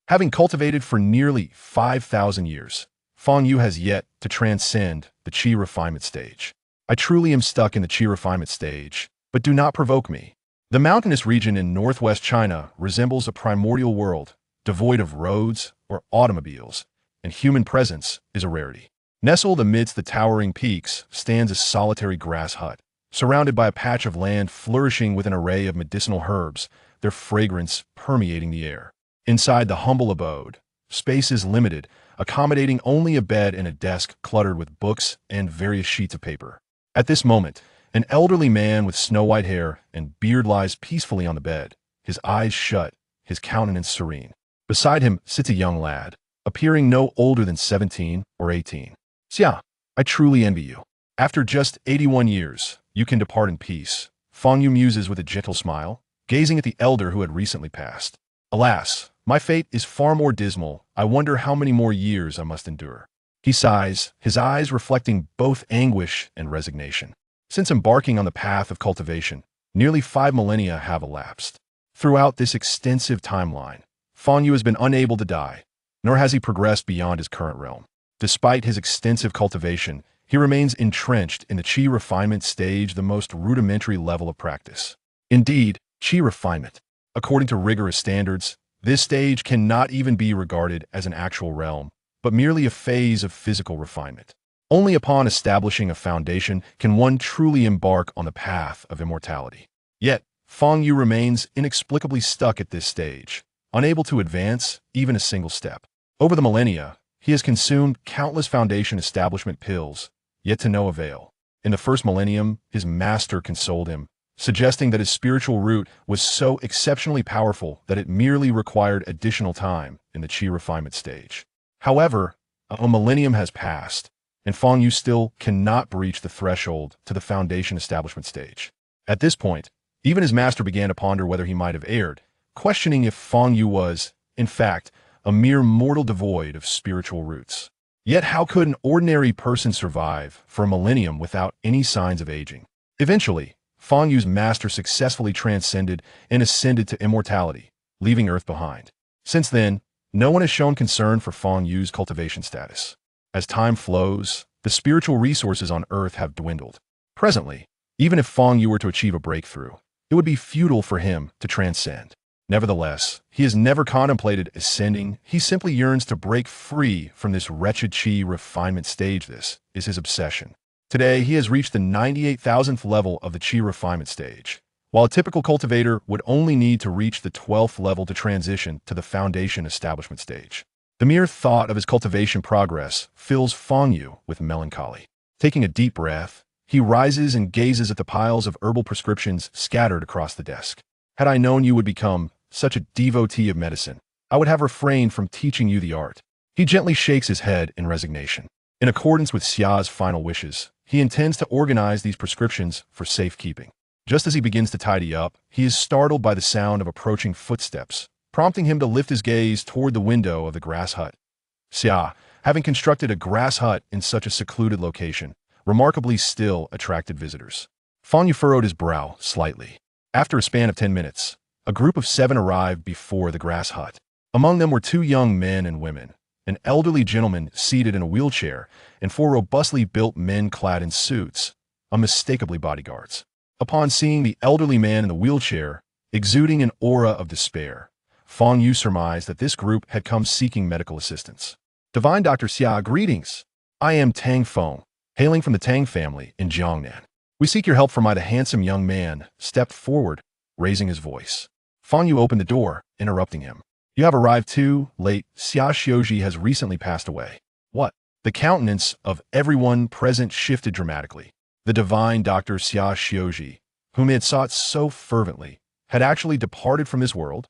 Having cultivated for nearly 5,000 years, Fang Yu has yet to transcend the Qi refinement stage. I truly am stuck in the Qi refinement stage, but do not provoke me. The mountainous region in northwest China resembles a primordial world, devoid of roads or automobiles, and human presence is a rarity. Nestled amidst the towering peaks stands a solitary grass hut, surrounded by a patch of land flourishing with an array of medicinal herbs, their fragrance permeating the air. Inside the humble abode, space is limited, accommodating only a bed and a desk cluttered with books and various sheets of paper. At this moment, an elderly man with snow-white hair and beard lies peacefully on the bed, his eyes shut, his countenance serene. Beside him sits a young lad, appearing no older than 17 or 18. Xia, I truly envy you. After just 81 years, you can depart in peace, Fang Yu muses with a gentle smile, gazing at the elder who had recently passed. Alas, my fate is far more dismal. I wonder how many more years I must endure. He sighs, his eyes reflecting both anguish and resignation. Since embarking on the path of cultivation, nearly 5 millennia have elapsed. Throughout this extensive timeline, Fang Yu has been unable to die, nor has he progressed beyond his current realm. Despite his extensive cultivation, he remains entrenched in the Qi refinement stage, the most rudimentary level of practice. Indeed, Qi refinement, according to rigorous standards, this stage cannot even be regarded as an actual realm, but merely a phase of physical refinement. Only upon establishing a foundation can one truly embark on the path of immortality. Yet, Fang Yu remains inexplicably stuck at this stage, unable to advance even a single step. Over the millennia, he has consumed countless foundation establishment pills, yet to no avail. In the first millennium, his master consoled him, suggesting that his spiritual root was so exceptionally powerful that it merely required additional time in the Qi refinement stage. However, a millennium has passed, and Fang Yu still cannot breach the threshold to the foundation establishment stage. At this point, even his master began to ponder whether he might have erred, questioning if Fang Yu was, in fact, a mere mortal devoid of spiritual roots. Yet how could an ordinary person survive for a millennium without any signs of aging? Eventually, Fang Yu's master successfully transcended and ascended to immortality, leaving Earth behind. Since then, no one has shown concern for Fang Yu's cultivation status. As time flows, the spiritual resources on Earth have dwindled. Presently, even if Fang Yu were to achieve a breakthrough, it would be futile for him to transcend. Nevertheless, he has never contemplated ascending. He simply yearns to break free from this wretched Qi refinement stage. This is his obsession. Today, he has reached the 98,000th level of the Qi refinement stage, while a typical cultivator would only need to reach the 12th level to transition to the foundation establishment stage. The mere thought of his cultivation progress fills Fang Yu with melancholy. Taking a deep breath, he rises and gazes at the piles of herbal prescriptions scattered across the desk. Had I known you would become such a devotee of medicine, I would have refrained from teaching you the art. He gently shakes his head in resignation. In accordance with Xia's final wishes, he intends to organize these prescriptions for safekeeping. Just as he begins to tidy up, he is startled by the sound of approaching footsteps, prompting him to lift his gaze toward the window of the grass hut. Xia, having constructed a grass hut in such a secluded location, remarkably still attracted visitors. Fang Yu furrowed his brow slightly. After a span of 10 minutes, a group of 7 arrived before the grass hut. Among them were 2 young men and women, an elderly gentleman seated in a wheelchair, and 4 robustly built men clad in suits, unmistakably bodyguards. Upon seeing the elderly man in the wheelchair, exuding an aura of despair, Fang Yu surmised that this group had come seeking medical assistance. Divine Dr. Xia, greetings. I am Tang Feng, hailing from the Tang family in Jiangnan. We seek your help, for the handsome young man stepped forward, raising his voice. Fang Yu opened the door, interrupting him. You have arrived too late. Xia Xiuji has recently passed away. What? The countenance of everyone present shifted dramatically. The divine Dr. Xia Xiuji, whom he had sought so fervently, had actually departed from this world?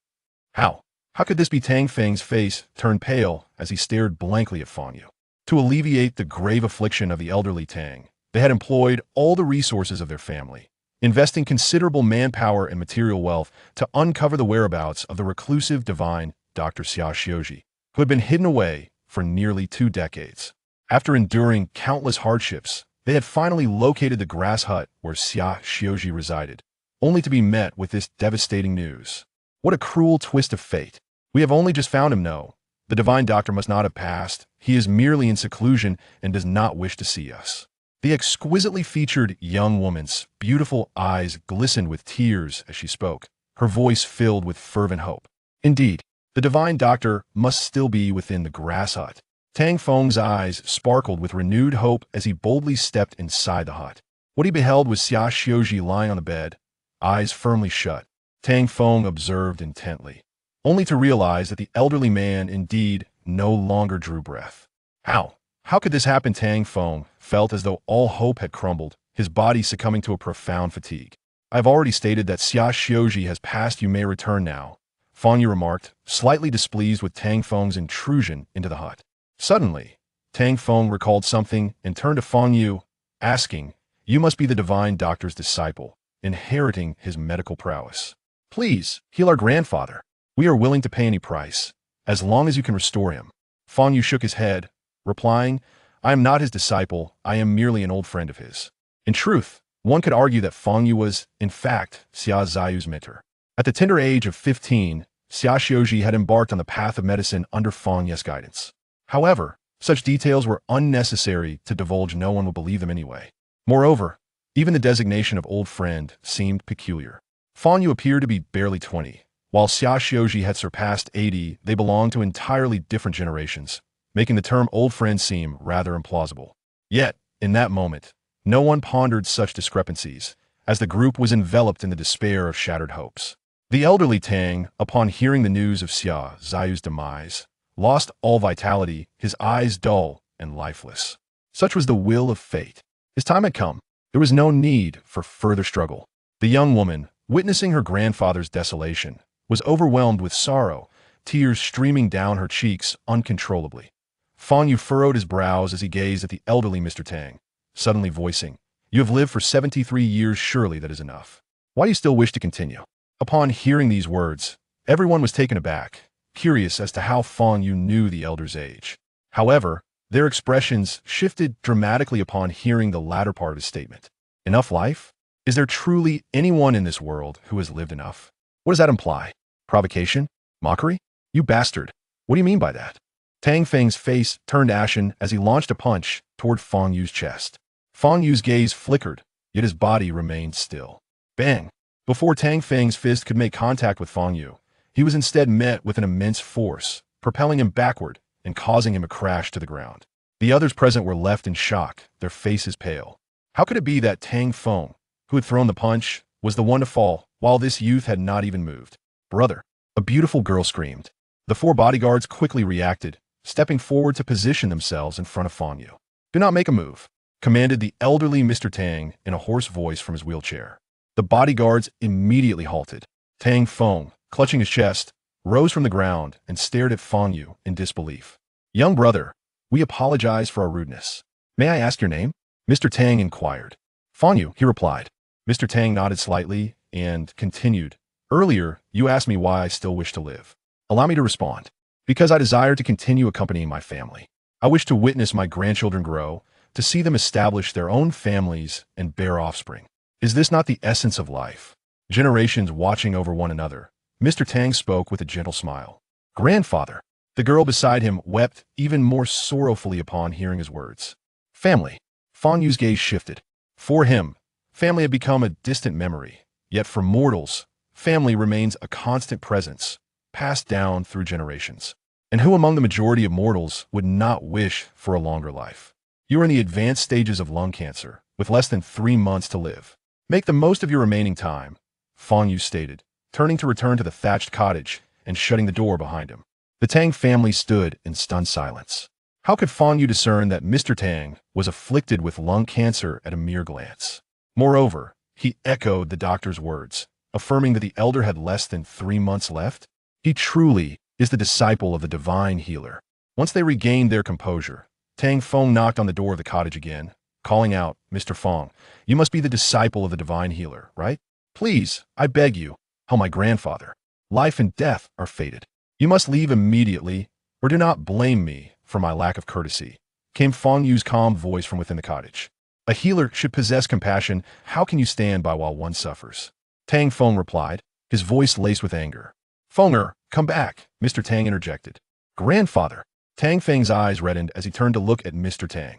How? How could this be? Tang Feng's face turned pale as he stared blankly at Fang Yu. To alleviate the grave affliction of the elderly Tang, they had employed all the resources of their family, investing considerable manpower and material wealth to uncover the whereabouts of the reclusive divine Dr. Xia Xiuji, who had been hidden away for nearly 2 decades. After enduring countless hardships, they had finally located the grass hut where Xia Xiuji resided, only to be met with this devastating news. What a cruel twist of fate. We have only just found him, no. The divine doctor must not have passed. He is merely in seclusion and does not wish to see us. The exquisitely featured young woman's beautiful eyes glistened with tears as she spoke, her voice filled with fervent hope. Indeed, the divine doctor must still be within the grass hut. Tang Feng's eyes sparkled with renewed hope as he boldly stepped inside the hut. What he beheld was Xia Xiuji lying on the bed, eyes firmly shut. Tang Feng observed intently, only to realize that the elderly man indeed no longer drew breath. How could this happen? Tang Feng felt as though all hope had crumbled, his body succumbing to a profound fatigue. I have already stated that Xia Xiuji has passed. You may return now, Fang Yu remarked, slightly displeased with Tang Feng's intrusion into the hut. Suddenly, Tang Feng recalled something and turned to Fang Yu, asking, "You must be the divine doctor's disciple, inheriting his medical prowess. Please, heal our grandfather. We are willing to pay any price, as long as you can restore him." Fang Yu shook his head, replying, "I am not his disciple, I am merely an old friend of his." In truth, one could argue that Fang Yu was, in fact, Xia Ziyu's mentor. At the tender age of 15, Xia Xiuji had embarked on the path of medicine under Fang Yu's guidance. However, such details were unnecessary to divulge. No one would believe them anyway. Moreover, even the designation of old friend seemed peculiar. Fang Yu appeared to be barely 20, while Xia Xiuji had surpassed 80. They belonged to entirely different generations, making the term old friend seem rather implausible. Yet, in that moment, no one pondered such discrepancies, as the group was enveloped in the despair of shattered hopes. The elderly Tang, upon hearing the news of Xia Ziyu's demise, lost all vitality, his eyes dull and lifeless. Such was the will of fate. His time had come. There was no need for further struggle. The young woman, witnessing her grandfather's desolation, was overwhelmed with sorrow, tears streaming down her cheeks uncontrollably. Fang Yu furrowed his brows as he gazed at the elderly Mr. Tang, suddenly voicing, "You have lived for 73 years, surely that is enough. Why do you still wish to continue?" Upon hearing these words, everyone was taken aback, curious as to how Fang Yu knew the elder's age. However, their expressions shifted dramatically upon hearing the latter part of his statement. Enough life? Is there truly anyone in this world who has lived enough? What does that imply? Provocation? Mockery? You bastard. What do you mean by that? Tang Feng's face turned ashen as he launched a punch toward Fang Yu's chest. Fang Yu's gaze flickered, yet his body remained still. Bang! Before Tang Feng's fist could make contact with Fang Yu, he was instead met with an immense force, propelling him backward and causing him to crash to the ground. The others present were left in shock, their faces pale. How could it be that Tang Feng, who had thrown the punch, was the one to fall, while this youth had not even moved? "Brother!" a beautiful girl screamed. The four bodyguards quickly reacted, stepping forward to position themselves in front of Fang Yu. "Do not make a move," commanded the elderly Mr. Tang in a hoarse voice from his wheelchair. The bodyguards immediately halted. Tang Feng, clutching his chest, rose from the ground and stared at Fang Yu in disbelief. "Young brother, we apologize for our rudeness. May I ask your name?" Mr. Tang inquired. "Fang Yu," he replied. Mr. Tang nodded slightly and continued, "Earlier, you asked me why I still wish to live. Allow me to respond. Because I desire to continue accompanying my family. I wish to witness my grandchildren grow, to see them establish their own families and bear offspring. Is this not the essence of life? Generations watching over one another." Mr. Tang spoke with a gentle smile. "Grandfather." The girl beside him wept even more sorrowfully upon hearing his words. "Family." Fang Yu's gaze shifted. For him, family had become a distant memory. Yet for mortals, family remains a constant presence, passed down through generations. And who among the majority of mortals would not wish for a longer life? You are in the advanced stages of lung cancer, with less than 3 months to live. Make the most of your remaining time, Fang Yu stated, turning to return to the thatched cottage and shutting the door behind him. The Tang family stood in stunned silence. How could Fang Yu discern that Mr. Tang was afflicted with lung cancer at a mere glance? Moreover, he echoed the doctor's words, affirming that the elder had less than 3 months left. He truly is the disciple of the divine healer. Once they regained their composure, Tang Feng knocked on the door of the cottage again, calling out, "Mr. Feng, you must be the disciple of the divine healer, right? Please, I beg you. Oh, my grandfather. Life and death are fated. You must leave immediately, or do not blame me for my lack of courtesy," came Fang Yu's calm voice from within the cottage. "A healer should possess compassion. How can you stand by while one suffers?" Tang Feng replied, his voice laced with anger. Fenger, come back, Mr. Tang interjected. Grandfather. Tang Feng's eyes reddened as he turned to look at Mr. Tang.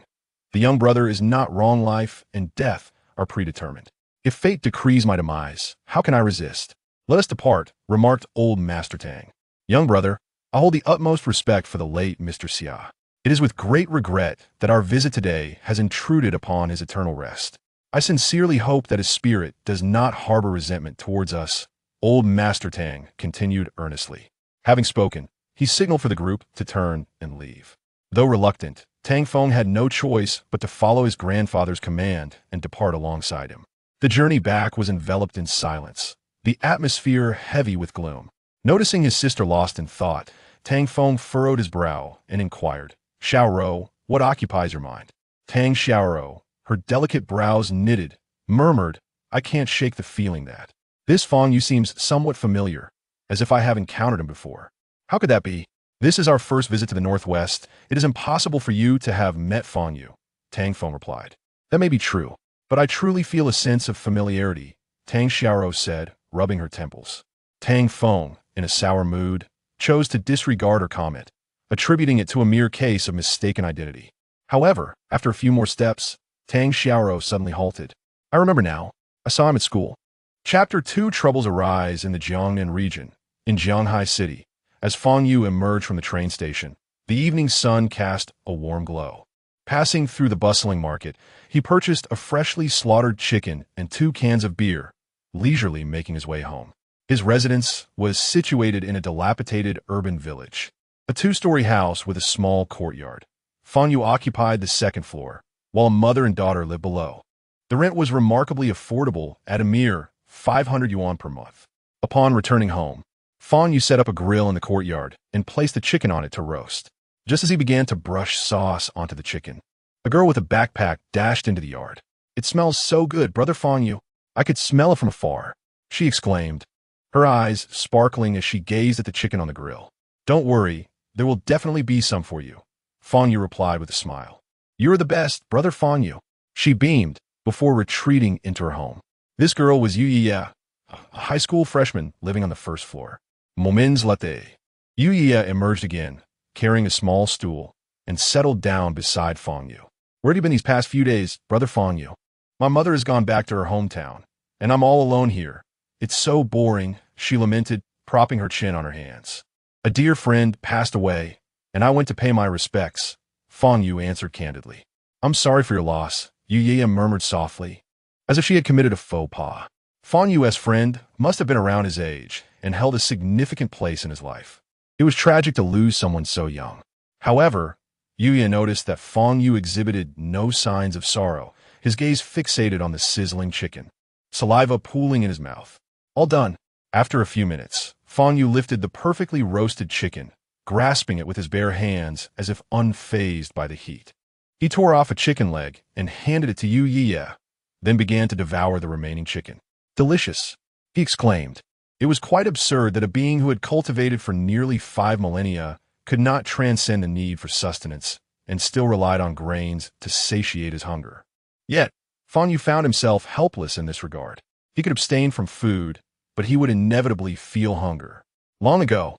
The young brother is not wrong. Life and death are predetermined. If fate decrees my demise, how can I resist? Let us depart, remarked old Master Tang. Young brother, I hold the utmost respect for the late Mr. Xia. It is with great regret that our visit today has intruded upon his eternal rest. I sincerely hope that his spirit does not harbor resentment towards us, old Master Tang continued earnestly. Having spoken, he signaled for the group to turn and leave. Though reluctant, Tang Feng had no choice but to follow his grandfather's command and depart alongside him. The journey back was enveloped in silence, the atmosphere heavy with gloom. Noticing his sister lost in thought, Tang Feng furrowed his brow and inquired, Xiaoro, what occupies your mind? Tang Xiaoro, her delicate brows knitted, murmured, I can't shake the feeling that this Fang Yu seems somewhat familiar, as if I have encountered him before. How could that be? This is our first visit to the Northwest. It is impossible for you to have met Fang Yu, Tang Feng replied. That may be true, but I truly feel a sense of familiarity, Tang Xiaoro said, rubbing her temples. Tang Feng, in a sour mood, chose to disregard her comment, attributing it to a mere case of mistaken identity. However, after a few more steps, Tang Xiaoro suddenly halted. I remember now. I saw him at school. Chapter 2 Troubles arise in the Jiangnan region, in Jianghai City. As Fang Yu emerged from the train station, the evening sun cast a warm glow. Passing through the bustling market, he purchased a freshly slaughtered chicken and 2 cans of beer, leisurely making his way home. His residence was situated in a dilapidated urban village, a 2-story house with a small courtyard. Fang Yu occupied the 2nd floor, while a mother and daughter lived below. The rent was remarkably affordable at a mere 500 yuan per month. Upon returning home, Fang Yu set up a grill in the courtyard and placed the chicken on it to roast. Just as he began to brush sauce onto the chicken, a girl with a backpack dashed into the yard. It smells so good, Brother Fang Yu. I could smell it from afar, she exclaimed, her eyes sparkling as she gazed at the chicken on the grill. Don't worry, there will definitely be some for you, Fang Yu replied with a smile. You're the best, Brother Fang Yu. She beamed before retreating into her home. This girl was Yu Yiya, a high school freshman living on the 1st floor. Moments later, Yu Yiya emerged again, carrying a small stool, and settled down beside Fang Yu. Where have you been these past few days, Brother Fang Yu? My mother has gone back to her hometown, and I'm all alone here. It's so boring, she lamented, propping her chin on her hands. A dear friend passed away, and I went to pay my respects, Fang Yu answered candidly. I'm sorry for your loss, Yu Yiya murmured softly, as if she had committed a faux pas. Fang Yu's friend must have been around his age and held a significant place in his life. It was tragic to lose someone so young. However, Yu Yiya noticed that Fang Yu exhibited no signs of sorrow, his gaze fixated on the sizzling chicken, saliva pooling in his mouth. All done. After a few minutes, Fang Yu lifted the perfectly roasted chicken, grasping it with his bare hands as if unfazed by the heat. He tore off a chicken leg and handed it to Yu Yiya, then began to devour the remaining chicken. Delicious, he exclaimed. It was quite absurd that a being who had cultivated for nearly 5 millennia could not transcend the need for sustenance and still relied on grains to satiate his hunger. Yet, Fang Yu found himself helpless in this regard. He could abstain from food, but he would inevitably feel hunger. Long ago,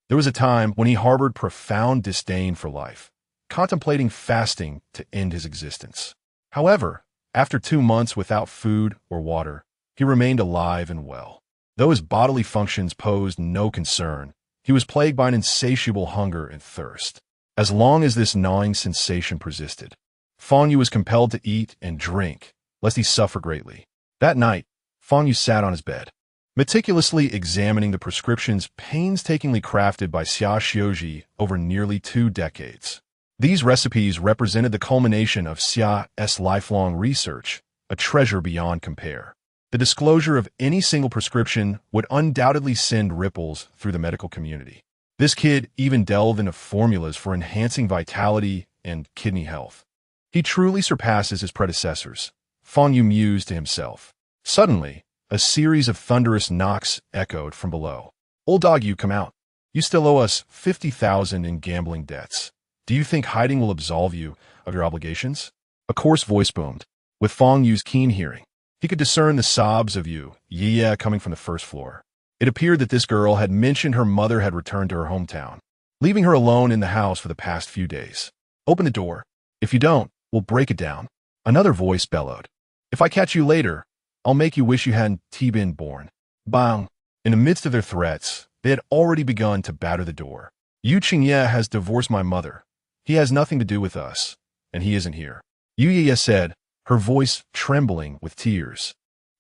there was a time when he harbored profound disdain for life, contemplating fasting to end his existence. However, after 2 months without food or water, he remained alive and well. Though his bodily functions posed no concern, he was plagued by an insatiable hunger and thirst. As long as this gnawing sensation persisted, Fang Yu was compelled to eat and drink, lest he suffer greatly. That night, Fang Yu sat on his bed, meticulously examining the prescriptions painstakingly crafted by Xia Xiuji over nearly 2 decades. These recipes represented the culmination of Xia's lifelong research, a treasure beyond compare. The disclosure of any single prescription would undoubtedly send ripples through the medical community. This kid even delved into formulas for enhancing vitality and kidney health. He truly surpasses his predecessors, Fang Yu mused to himself. Suddenly, a series of thunderous knocks echoed from below. Old dog, you come out. You still owe us 50,000 in gambling debts. Do you think hiding will absolve you of your obligations? A coarse voice boomed. With Fang Yu's keen hearing, he could discern the sobs of Yu Yiya coming from the 1st floor. It appeared that this girl had mentioned her mother had returned to her hometown, leaving her alone in the house for the past few days. Open the door. If you don't, we'll break it down. Another voice bellowed. If I catch you later, I'll make you wish you hadn't been born. Bang! In the midst of their threats, they had already begun to batter the door. Yu Qingye has divorced my mother. He has nothing to do with us, and he isn't here. Yu Ye said, her voice trembling with tears.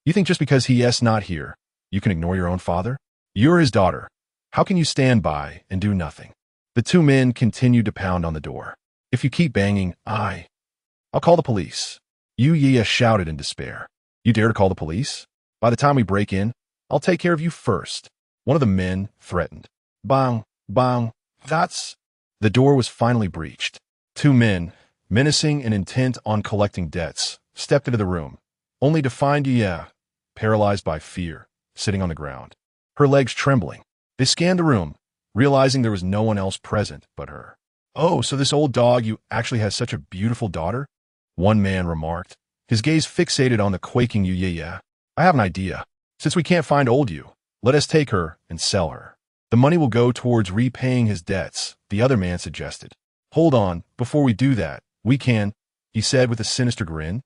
You think just because he is not here, you can ignore your own father? You're his daughter. How can you stand by and do nothing? The two men continued to pound on the door. If you keep banging, I'll call the police. Yu Ye shouted in despair. You dare to call the police? By the time we break in, I'll take care of you first. One of the men threatened. Bang, bang, that's... The door was finally breached. Two men, menacing and intent on collecting debts, stepped into the room, only to find Yu, paralyzed by fear, sitting on the ground, her legs trembling. They scanned the room, realizing there was no one else present but her. Oh, so this old dog you actually has such a beautiful daughter? One man remarked, his gaze fixated on the quaking Yu. I have an idea. Since we can't find old Yu, let us take her and sell her. The money will go towards repaying his debts, the other man suggested. Hold on, before we do that, we can, he said with a sinister grin,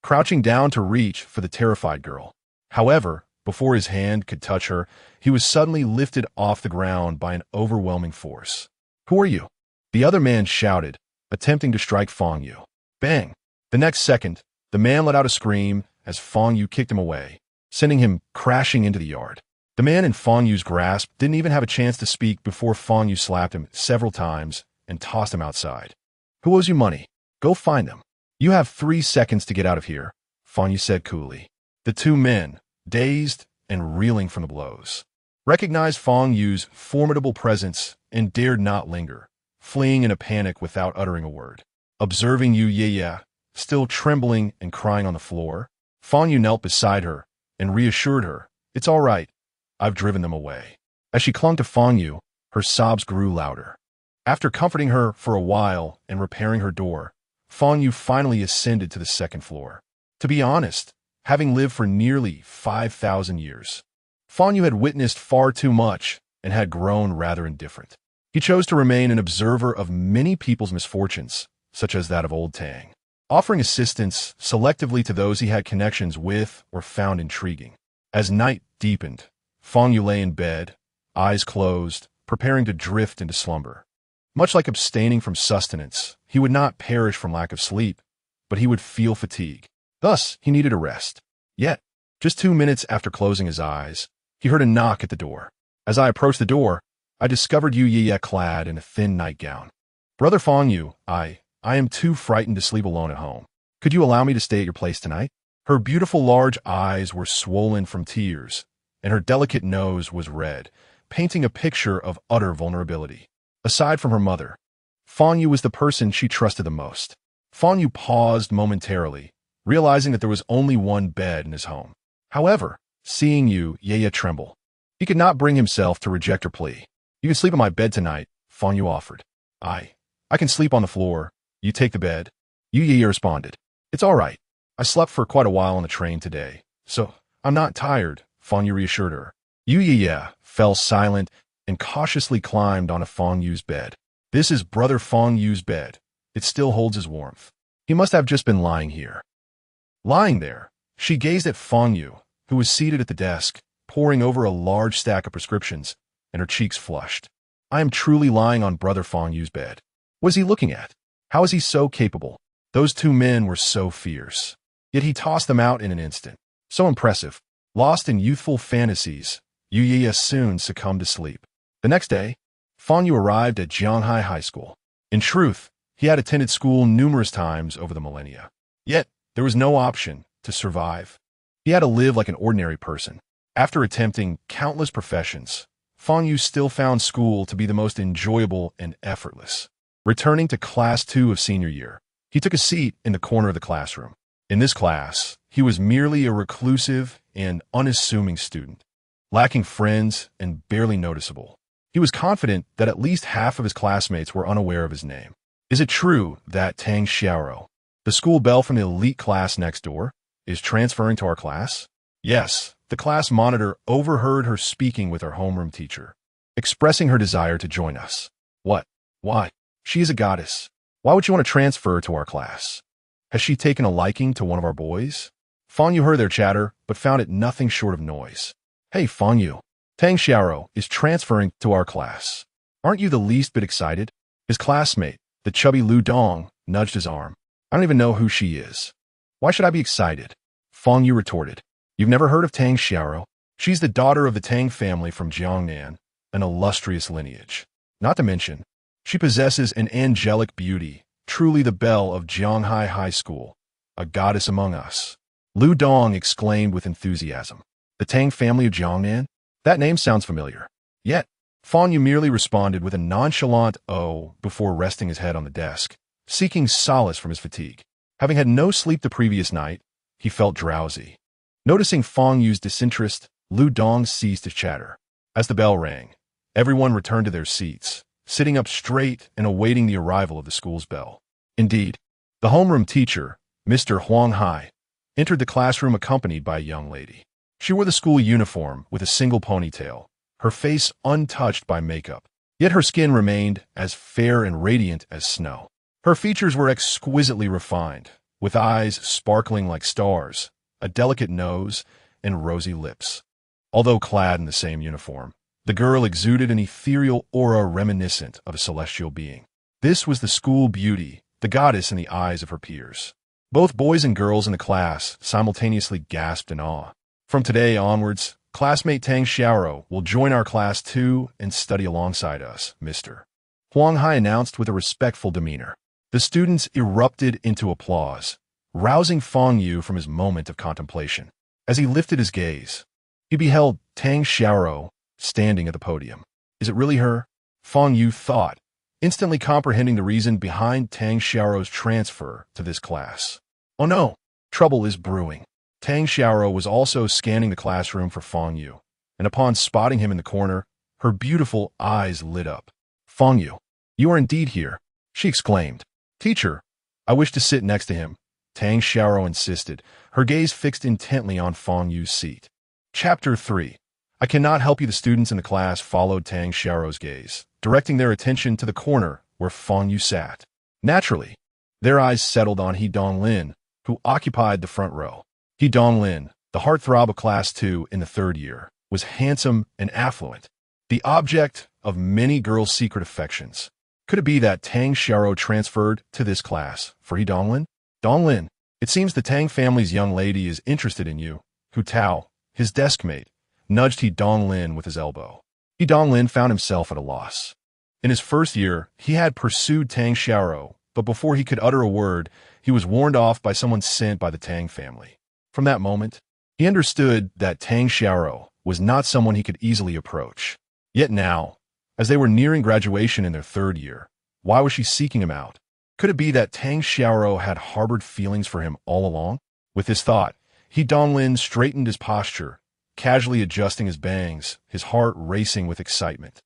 crouching down to reach for the terrified girl. However, before his hand could touch her, he was suddenly lifted off the ground by an overwhelming force. Who are you? The other man shouted, attempting to strike Fang Yu. Bang! The next second, the man let out a scream as Fang Yu kicked him away, sending him crashing into the yard. The man in Fang Yu's grasp didn't even have a chance to speak before Fang Yu slapped him several times and tossed him outside. Who owes you money? Go find them. You have 3 seconds to get out of here, Fang Yu said coolly. The two men, dazed and reeling from the blows, recognized Fang Yu's formidable presence and dared not linger, fleeing in a panic without uttering a word. Observing Yu Ye, still trembling and crying on the floor, Fang Yu knelt beside her and reassured her, it's all right. I've driven them away. As she clung to Fang Yu, her sobs grew louder. After comforting her for a while and repairing her door, Fang Yu finally ascended to the second floor. To be honest, having lived for nearly 5,000 years, Fang Yu had witnessed far too much and had grown rather indifferent. He chose to remain an observer of many people's misfortunes, such as that of old Tang, offering assistance selectively to those he had connections with or found intriguing. As night deepened, Fang Yu lay in bed, eyes closed, preparing to drift into slumber. Much like abstaining from sustenance, he would not perish from lack of sleep, but he would feel fatigue. Thus, he needed a rest. Yet, just 2 minutes after closing his eyes, he heard a knock at the door. As I approached the door, I discovered Yu Ye clad in a thin nightgown. Brother Fang Yu, I am too frightened to sleep alone at home. Could you allow me to stay at your place tonight? Her beautiful large eyes were swollen from tears, and her delicate nose was red, painting a picture of utter vulnerability. Aside from her mother, Fang Yu was the person she trusted the most. Fang Yu paused momentarily, realizing that there was only one bed in his home. However, seeing Yu Ye tremble, he could not bring himself to reject her plea. You can sleep in my bed tonight, Fang Yu offered. I can sleep on the floor. You take the bed. Yu Ye responded. It's all right. I slept for quite a while on the train today, so I'm not tired, Fang Yu reassured her. Yu Ye fell silent and cautiously climbed onto Fang Yu's bed. This is Brother Fang Yu's bed. It still holds his warmth. He must have just been lying here. Lying there, she gazed at Fang Yu, who was seated at the desk, poring over a large stack of prescriptions, and her cheeks flushed. I am truly lying on Brother Fang Yu's bed. What is he looking at? How is he so capable? Those two men were so fierce. Yet he tossed them out in an instant. So impressive. Lost in youthful fantasies, Yu Ye soon succumbed to sleep. The next day, Fang Yu arrived at Jianghai High School. In truth, he had attended school numerous times over the millennia. Yet, there was no option to survive. He had to live like an ordinary person. After attempting countless professions, Fang Yu still found school to be the most enjoyable and effortless. Returning to Class 2 of senior year, he took a seat in the corner of the classroom. In this class, he was merely a reclusive and unassuming student, lacking friends and barely noticeable. He was confident that at least half of his classmates were unaware of his name. Is it true that Tang Xiaoro, the school belle from the elite class next door, is transferring to our class? Yes, the class monitor overheard her speaking with her homeroom teacher, expressing her desire to join us. What? Why? She is a goddess. Why would you want to transfer to our class? Has she taken a liking to one of our boys? Fang Yu heard their chatter, but found it nothing short of noise. Hey, Fang Yu. Tang Xiaoro is transferring to our class. Aren't you the least bit excited? His classmate, the chubby Lu Dong, nudged his arm. I don't even know who she is. Why should I be excited? Fang Yu retorted. You've never heard of Tang Xiaoro? She's the daughter of the Tang family from Jiangnan, an illustrious lineage. Not to mention, she possesses an angelic beauty, truly the belle of Jianghai High School, a goddess among us. Lu Dong exclaimed with enthusiasm. The Tang family of Jiangnan? That name sounds familiar. Yet, Fang Yu merely responded with a nonchalant "oh" before resting his head on the desk, seeking solace from his fatigue. Having had no sleep the previous night, he felt drowsy. Noticing Fang Yu's disinterest, Lu Dong ceased his chatter. As the bell rang, everyone returned to their seats, sitting up straight and awaiting the arrival of the school's bell. Indeed, the homeroom teacher, Mr. Huang Hai, entered the classroom accompanied by a young lady. She wore the school uniform with a single ponytail, her face untouched by makeup, yet her skin remained as fair and radiant as snow. Her features were exquisitely refined, with eyes sparkling like stars, a delicate nose, and rosy lips. Although clad in the same uniform, the girl exuded an ethereal aura reminiscent of a celestial being. This was the school beauty, the goddess in the eyes of her peers. Both boys and girls in the class simultaneously gasped in awe. From today onwards, classmate Tang Xiaoro will join our class too and study alongside us, Mr. Huang Hai announced with a respectful demeanor. The students erupted into applause, rousing Fang Yu from his moment of contemplation. As he lifted his gaze, he beheld Tang Xiaoro standing at the podium. Is it really her? Fang Yu thought, instantly comprehending the reason behind Tang Xiaoro's transfer to this class. Oh no, trouble is brewing. Tang Xiaoro was also scanning the classroom for Fang Yu, and upon spotting him in the corner, her beautiful eyes lit up. Fang Yu, you are indeed here, she exclaimed. Teacher, I wish to sit next to him, Tang Xiaoro insisted, her gaze fixed intently on Fang Yu's seat. Chapter 3. I cannot help you. The students in the class followed Tang Xiaoro's gaze, directing their attention to the corner where Fang Yu sat. Naturally, their eyes settled on He Donglin, who occupied the front row. He Donglin, the heartthrob of Class 2 in the third year, was handsome and affluent, the object of many girls' secret affections. Could it be that Tang Xiaoro transferred to this class for He Donglin? Donglin, it seems the Tang family's young lady is interested in you. Hu Tao, his desk mate, nudged He Donglin with his elbow. He Donglin found himself at a loss. In his first year, he had pursued Tang Xiaoro, but before he could utter a word, he was warned off by someone sent by the Tang family. From that moment, he understood that Tang Xiaoro was not someone he could easily approach. Yet now, as they were nearing graduation in their third year, why was she seeking him out? Could it be that Tang Xiaoro had harbored feelings for him all along? With this thought, He Donglin straightened his posture, casually adjusting his bangs, his heart racing with excitement.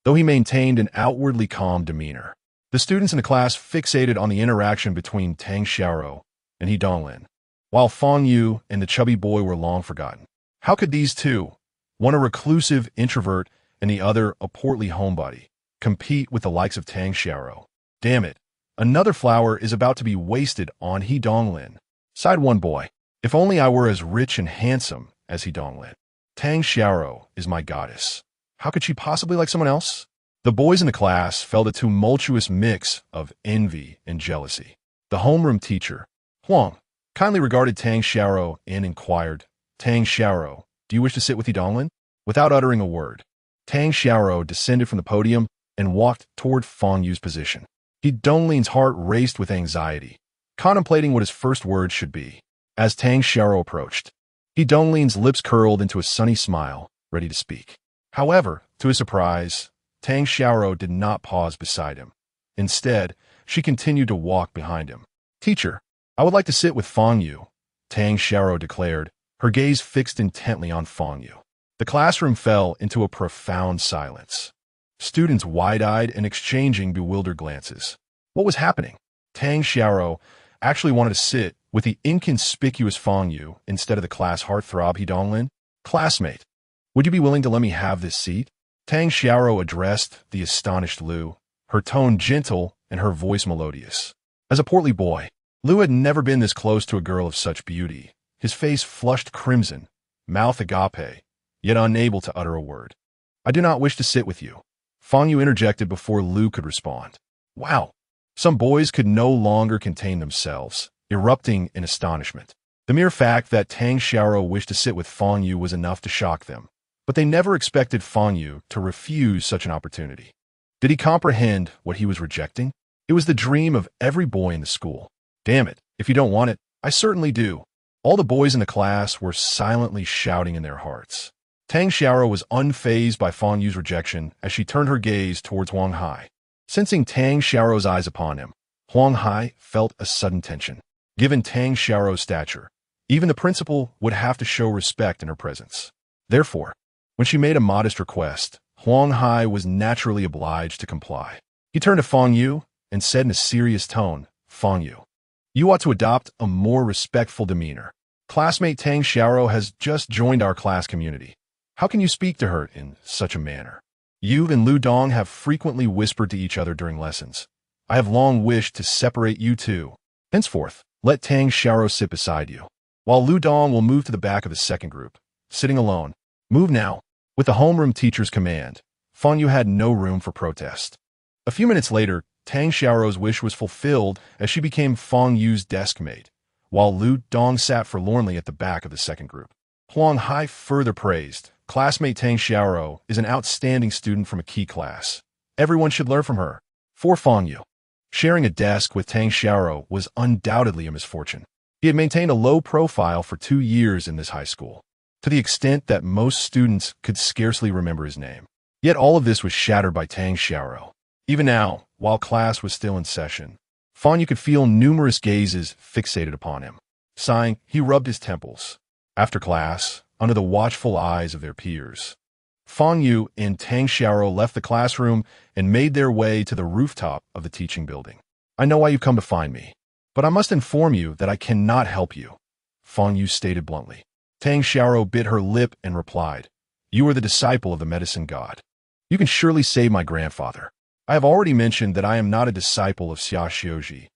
Though he maintained an outwardly calm demeanor, the students in the class fixated on the interaction between Tang Xiaoro and He Donglin, while Fang Yu and the chubby boy were long forgotten. How could these two, one a reclusive introvert and the other a portly homebody, compete with the likes of Tang Xiaoro? Damn it, another flower is about to be wasted on He Donglin, sighed one boy. If only I were as rich and handsome as He Donglin. Tang Xiaoro is my goddess. How could she possibly like someone else? The boys in the class felt a tumultuous mix of envy and jealousy. The homeroom teacher, Huang, kindly regarded Tang Xiaoro and inquired, Tang Xiaoro, do you wish to sit with He Donglin? Without uttering a word, Tang Xiaoro descended from the podium and walked toward Fang Yu's position. He Donglin's heart raced with anxiety, contemplating what his first words should be. As Tang Xiaoro approached, He Donglin's lips curled into a sunny smile, ready to speak. However, to his surprise, Tang Xiaoro did not pause beside him. Instead, she continued to walk behind him. Teacher, I would like to sit with Fang Yu, Tang Xiaoro declared, her gaze fixed intently on Fang Yu. The classroom fell into a profound silence, students wide-eyed and exchanging bewildered glances. What was happening? Tang Xiaoro actually wanted to sit with the inconspicuous Fang Yu instead of the class heartthrob he Donglin. Classmate, would you be willing to let me have this seat? Tang Xiaoro addressed the astonished Lu, her tone gentle and her voice melodious. As a portly boy, Lu had never been this close to a girl of such beauty, his face flushed crimson, mouth agape, yet unable to utter a word. I do not wish to sit with you, Fang Yu interjected before Lu could respond. Wow! Some boys could no longer contain themselves, erupting in astonishment. The mere fact that Tang Xiaoro wished to sit with Fang Yu was enough to shock them, but they never expected Fang Yu to refuse such an opportunity. Did he comprehend what he was rejecting? It was the dream of every boy in the school. Damn it, if you don't want it, I certainly do. All the boys in the class were silently shouting in their hearts. Tang Xiaoro was unfazed by Fang Yu's rejection as she turned her gaze towards Huang Hai. Sensing Tang Xiaoro's eyes upon him, Huang Hai felt a sudden tension. Given Tang Xiaoro's stature, even the principal would have to show respect in her presence. Therefore, when she made a modest request, Huang Hai was naturally obliged to comply. He turned to Fang Yu and said in a serious tone, Fang Yu, you ought to adopt a more respectful demeanor. Classmate Tang Xiaoro has just joined our class community. How can you speak to her in such a manner? You and Lu Dong have frequently whispered to each other during lessons. I have long wished to separate you two. Henceforth, let Tang Xiaoro sit beside you, while Lu Dong will move to the back of the second group, sitting alone. Move now. With the homeroom teacher's command, Fang Yu had no room for protest. A few minutes later, Tang Xiaoro's wish was fulfilled as she became Fang Yu's desk mate, while Lu Dong sat forlornly at the back of the second group. Huang Hai further praised, classmate Tang Xiaoro is an outstanding student from a key class. Everyone should learn from her. For Fang Yu, sharing a desk with Tang Xiaoro was undoubtedly a misfortune. He had maintained a low profile for 2 years in this high school, to the extent that most students could scarcely remember his name. Yet all of this was shattered by Tang Xiaoro. Even now, while class was still in session, Fang Yu could feel numerous gazes fixated upon him. Sighing, he rubbed his temples. After class, under the watchful eyes of their peers, Fang Yu and Tang Xiaoro left the classroom and made their way to the rooftop of the teaching building. I know why you've come to find me, but I must inform you that I cannot help you, Fang Yu stated bluntly. Tang Xiaoro bit her lip and replied, you are the disciple of the medicine god. You can surely save my grandfather. I have already mentioned that I am not a disciple of Xia Xiuji.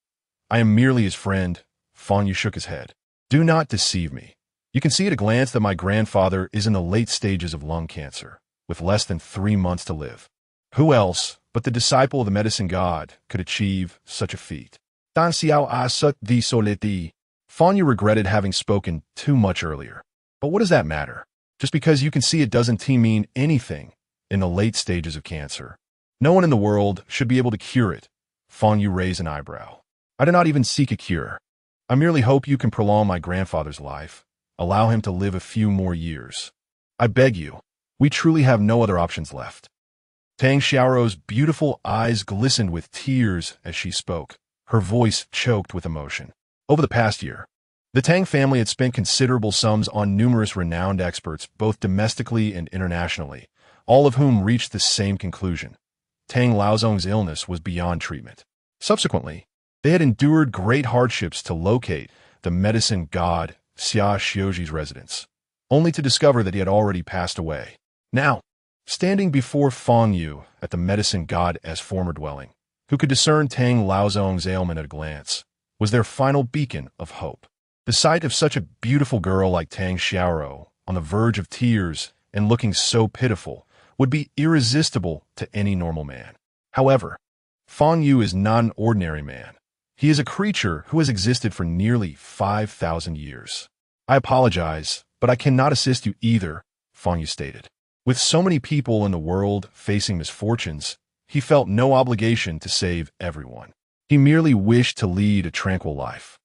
I am merely his friend. Fang Yu shook his head. Do not deceive me. You can see at a glance that my grandfather is in the late stages of lung cancer, with less than 3 months to live. Who else but the disciple of the medicine god could achieve such a feat? Dan xiao a sut di soleti. Fang Yu regretted having spoken too much earlier. But what does that matter? Just because you can see it doesn't mean anything in the late stages of cancer. No one in the world should be able to cure it. Fang Yu raised an eyebrow. I do not even seek a cure. I merely hope you can prolong my grandfather's life. Allow him to live a few more years. I beg you. We truly have no other options left. Tang Xiaoro's beautiful eyes glistened with tears as she spoke, her voice choked with emotion. Over the past year, the Tang family had spent considerable sums on numerous renowned experts, both domestically and internationally, all of whom reached the same conclusion. Tang Laozong's illness was beyond treatment. Subsequently, they had endured great hardships to locate the medicine god Xia Xiuji's residence, only to discover that he had already passed away. Now, standing before Fang Yu at the medicine god's former dwelling, who could discern Tang Laozong's ailment at a glance, was their final beacon of hope. The sight of such a beautiful girl like Tang Xiaoro on the verge of tears and looking so pitiful would be irresistible to any normal man. However, Fang Yu is not an ordinary man. He is a creature who has existed for nearly 5,000 years. I apologize, but I cannot assist you either, Fang Yu stated. With so many people in the world facing misfortunes, he felt no obligation to save everyone. He merely wished to lead a tranquil life,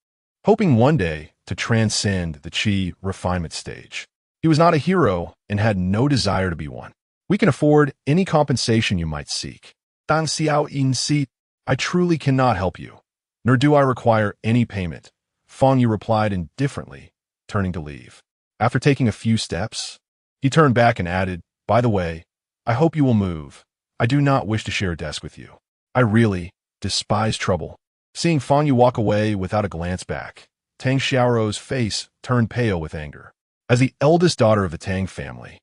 hoping one day to transcend the Qi refinement stage. He was not a hero and had no desire to be one. We can afford any compensation you might seek. Dan xiao in si, I truly cannot help you, nor do I require any payment, Fang Yu replied indifferently, turning to leave. After taking a few steps, he turned back and added, by the way, I hope you will move. I do not wish to share a desk with you. I really despise trouble. Seeing Fang Yu walk away without a glance back, Tang Xiaoro's face turned pale with anger. As the eldest daughter of the Tang family,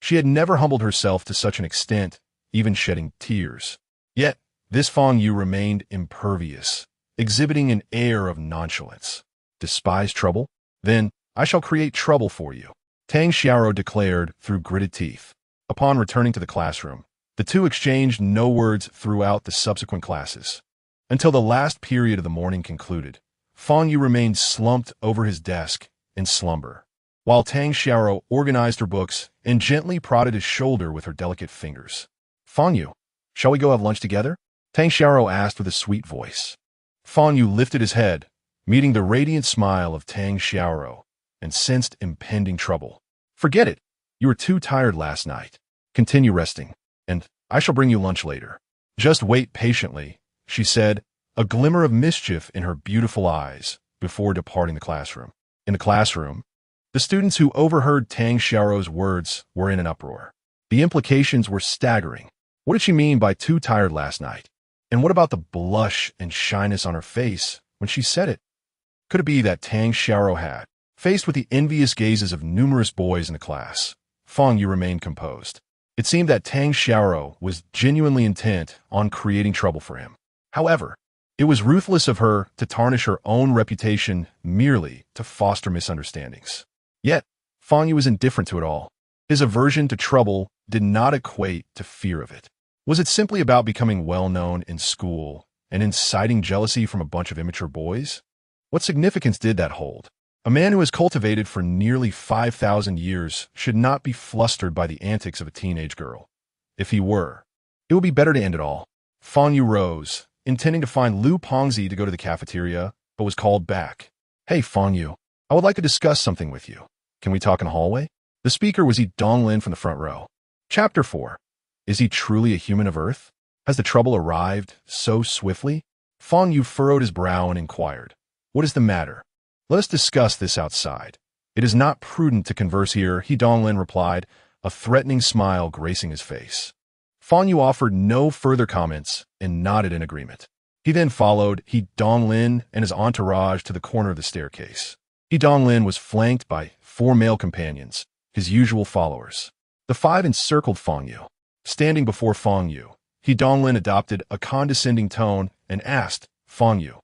she had never humbled herself to such an extent, even shedding tears. Yet, this Fang Yu remained impervious, exhibiting an air of nonchalance. Despise trouble? Then I shall create trouble for you, Tang Xiaoro declared through gritted teeth. Upon returning to the classroom, the two exchanged no words throughout the subsequent classes. Until the last period of the morning concluded, Fang Yu remained slumped over his desk in slumber, while Tang Xiaoro organized her books and gently prodded his shoulder with her delicate fingers. Fang Yu, shall we go have lunch together? Tang Xiaoro asked with a sweet voice. Fang Yu lifted his head, meeting the radiant smile of Tang Xiaoro, and sensed impending trouble. Forget it. You were too tired last night. Continue resting, and I shall bring you lunch later. Just wait patiently, she said, a glimmer of mischief in her beautiful eyes before departing the classroom. In the classroom, the students who overheard Tang Xiaoro's words were in an uproar. The implications were staggering. What did she mean by too tired last night? And what about the blush and shyness on her face when she said it? Could it be that Tang Xiaoro had, faced with the envious gazes of numerous boys in the class, Fang Yu remained composed. It seemed that Tang Xiaoro was genuinely intent on creating trouble for him. However, it was ruthless of her to tarnish her own reputation merely to foster misunderstandings. Yet, Fang Yu was indifferent to it all. His aversion to trouble did not equate to fear of it. Was it simply about becoming well-known in school and inciting jealousy from a bunch of immature boys? What significance did that hold? A man who has cultivated for nearly 5,000 years should not be flustered by the antics of a teenage girl. If he were, it would be better to end it all. Fang Yu rose, intending to find Lu Pengzi to go to the cafeteria, but was called back. Hey, Fang Yu, I would like to discuss something with you. Can we talk in the hallway? The speaker was Yi Donglin from the front row. Chapter 4. Is he truly a human of Earth? Has the trouble arrived so swiftly? Fang Yu furrowed his brow and inquired, what is the matter? Let us discuss this outside. It is not prudent to converse here, Yi Donglin replied, a threatening smile gracing his face. Fang Yu offered no further comments and nodded in agreement. He then followed Yi Donglin and his entourage to the corner of the staircase. Yi Donglin was flanked by 4 male companions, his usual followers. The 5 encircled Fang Yu. Standing before Fang Yu, Yi Donglin adopted a condescending tone and asked, Fang Yu,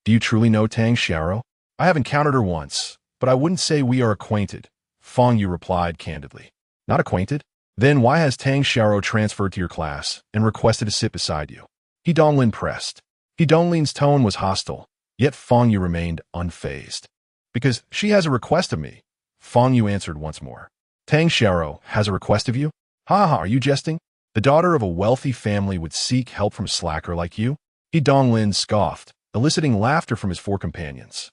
do you truly know Tang Xiaoro? I have encountered her once, but I wouldn't say we are acquainted, Fang Yu replied candidly. Not acquainted? Then why has Tang Xiaoro transferred to your class and requested to sit beside you? Yi Donglin pressed. Yi Donglin's tone was hostile, yet Fang Yu remained unfazed. Because she has a request of me, Fang Yu answered once more. Tang Xiaoro has a request of you? Ha ha, are you jesting? The daughter of a wealthy family would seek help from a slacker like you? Yi Donglin scoffed, eliciting laughter from his 4 companions.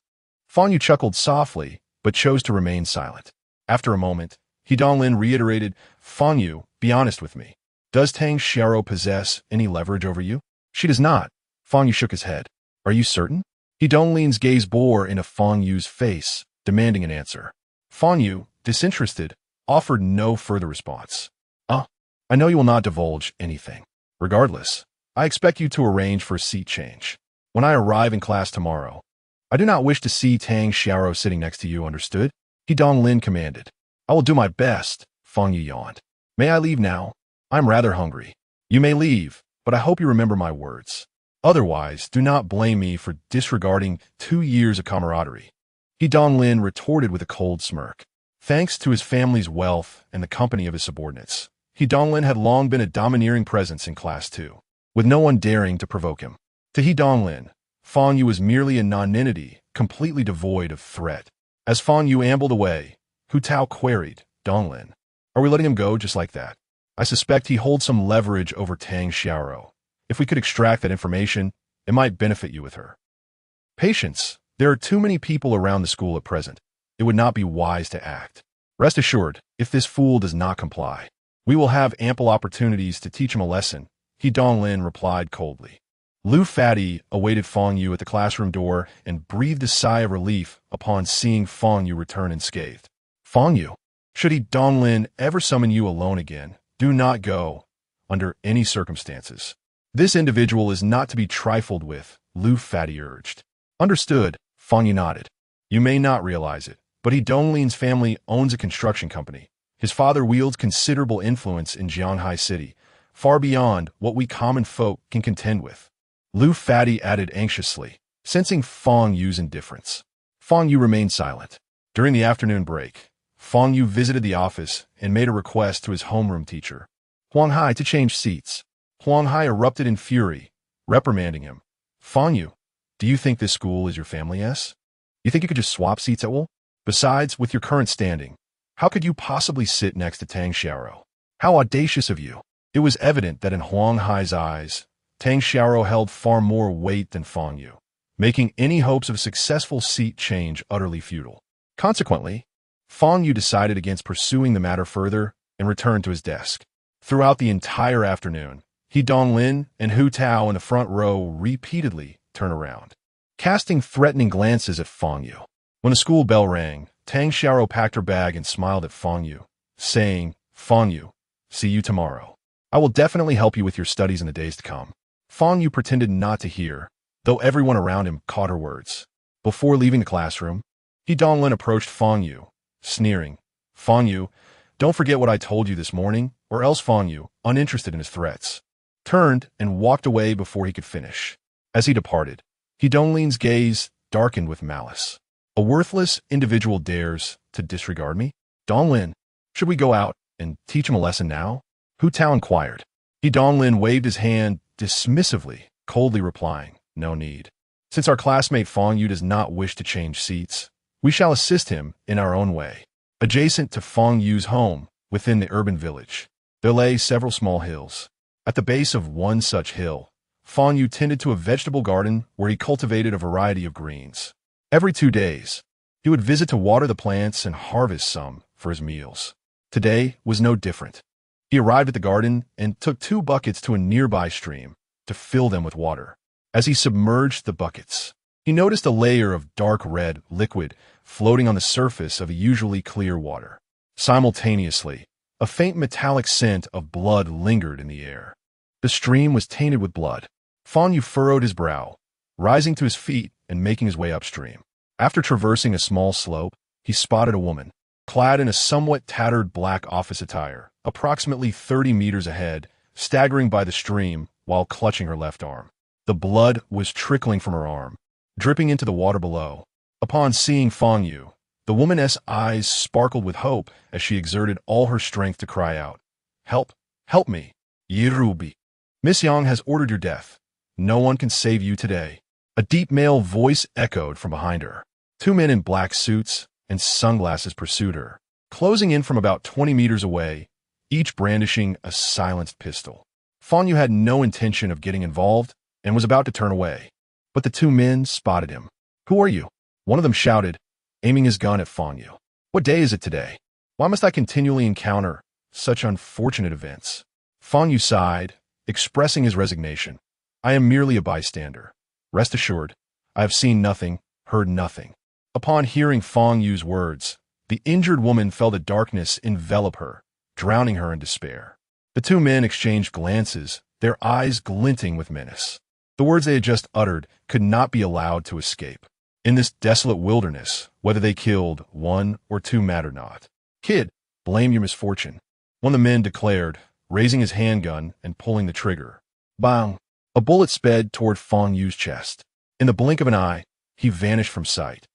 Fang Yu chuckled softly, but chose to remain silent. After a moment, Yi Donglin reiterated, Fang Yu, be honest with me. Does Tang Xiaoro possess any leverage over you? She does not. Fang Yu shook his head. Are you certain? Yi Donglin's gaze bore into Fang Yu's face, demanding an answer. Fang Yu, disinterested, offered no further response. I know you will not divulge anything. Regardless, I expect you to arrange for a seat change. When I arrive in class tomorrow, I do not wish to see Tang Xiaoro sitting next to you, understood? Yi Donglin commanded. I will do my best, Fang Yu yawned. May I leave now? I'm rather hungry. You may leave, but I hope you remember my words. Otherwise, do not blame me for disregarding 2 years of camaraderie. Yi Donglin retorted with a cold smirk. Thanks to his family's wealth and the company of his subordinates, Yi Donglin had long been a domineering presence in Class 2, with no one daring to provoke him. To Yi Donglin, Fang Yu was merely a nonentity, completely devoid of threat. As Fang Yu ambled away, Hu Tao queried, Donglin, are we letting him go just like that? I suspect he holds some leverage over Tang Xiaoro. If we could extract that information, it might benefit you with her. Patience. There are too many people around the school at present. It would not be wise to act. Rest assured, if this fool does not comply, we will have ample opportunities to teach him a lesson, Yi Donglin replied coldly. Lu Fadi awaited Fang Yu at the classroom door and breathed a sigh of relief upon seeing Fang Yu return unscathed. Fang Yu, should Yi Donglin ever summon you alone again, do not go, under any circumstances. This individual is not to be trifled with, Lu Fadi urged. Understood, Fang Yu nodded. You may not realize it, but Donglin's family owns a construction company. His father wields considerable influence in Jianhai City, far beyond what we common folk can contend with. Lu Fati added anxiously, sensing Fang Yu's indifference. Fang Yu remained silent. During the afternoon break, Fang Yu visited the office and made a request to his homeroom teacher, Huang Hai, to change seats. Huang Hai erupted in fury, reprimanding him. Fang Yu, do you think this school is your family, yes? You think you could just swap seats at will? Besides, with your current standing, how could you possibly sit next to Tang Xiaoro? How audacious of you! It was evident that in Huang Hai's eyes, Tang Xiaoro held far more weight than Fang Yu, making any hopes of a successful seat change utterly futile. Consequently, Fang Yu decided against pursuing the matter further and returned to his desk. Throughout the entire afternoon, Donglin and Hu Tao in the front row repeatedly turned around, casting threatening glances at Fang Yu. When the school bell rang, Tang Xiaoro packed her bag and smiled at Fang Yu, saying, Fang Yu, see you tomorrow. I will definitely help you with your studies in the days to come. Fang Yu pretended not to hear, though everyone around him caught her words. Before leaving the classroom, Donglin approached Fang Yu, sneering, Fang Yu, don't forget what I told you this morning, or else. Fang Yu, uninterested in his threats, turned and walked away before he could finish. As he departed, Donglin's gaze darkened with malice. A worthless individual dares to disregard me? Donglin, should we go out and teach him a lesson now? Hu Tao inquired. Donglin waved his hand dismissively, coldly replying, no need. Since our classmate Fang Yu does not wish to change seats, we shall assist him in our own way. Adjacent to Fang Yu's home, within the urban village, there lay several small hills. At the base of one such hill, Fang Yu tended to a vegetable garden where he cultivated a variety of greens. Every 2 days, he would visit to water the plants and harvest some for his meals. Today was no different. He arrived at the garden and took 2 buckets to a nearby stream to fill them with water. As he submerged the buckets, he noticed a layer of dark red liquid floating on the surface of a usually clear water. Simultaneously, a faint metallic scent of blood lingered in the air. The stream was tainted with blood. Fang Yu furrowed his brow, rising to his feet and making his way upstream. After traversing a small slope, he spotted a woman, clad in a somewhat tattered black office attire, approximately 30 meters ahead, staggering by the stream while clutching her left arm. The blood was trickling from her arm, dripping into the water below. Upon seeing Fang Yu, the woman's eyes sparkled with hope as she exerted all her strength to cry out, Help! Help me! Yirubi! Miss Yang has ordered your death. No one can save you today. A deep male voice echoed from behind her. 2 men in black suits and sunglasses pursued her, closing in from about 20 meters away, each brandishing a silenced pistol. Fang Yu had no intention of getting involved and was about to turn away, but the 2 men spotted him. Who are you? One of them shouted, aiming his gun at Fang Yu. What day is it today? Why must I continually encounter such unfortunate events? Fang Yu sighed, expressing his resignation. I am merely a bystander. Rest assured, I have seen nothing, heard nothing. Upon hearing Fang Yu's words, the injured woman felt a darkness envelop her, drowning her in despair. The 2 men exchanged glances, their eyes glinting with menace. The words they had just uttered could not be allowed to escape. In this desolate wilderness, whether they killed 1 or 2 mattered not. Kid, blame your misfortune, one of the men declared, raising his handgun and pulling the trigger. Bang! A bullet sped toward Fang Yu's chest. In the blink of an eye, he vanished from sight.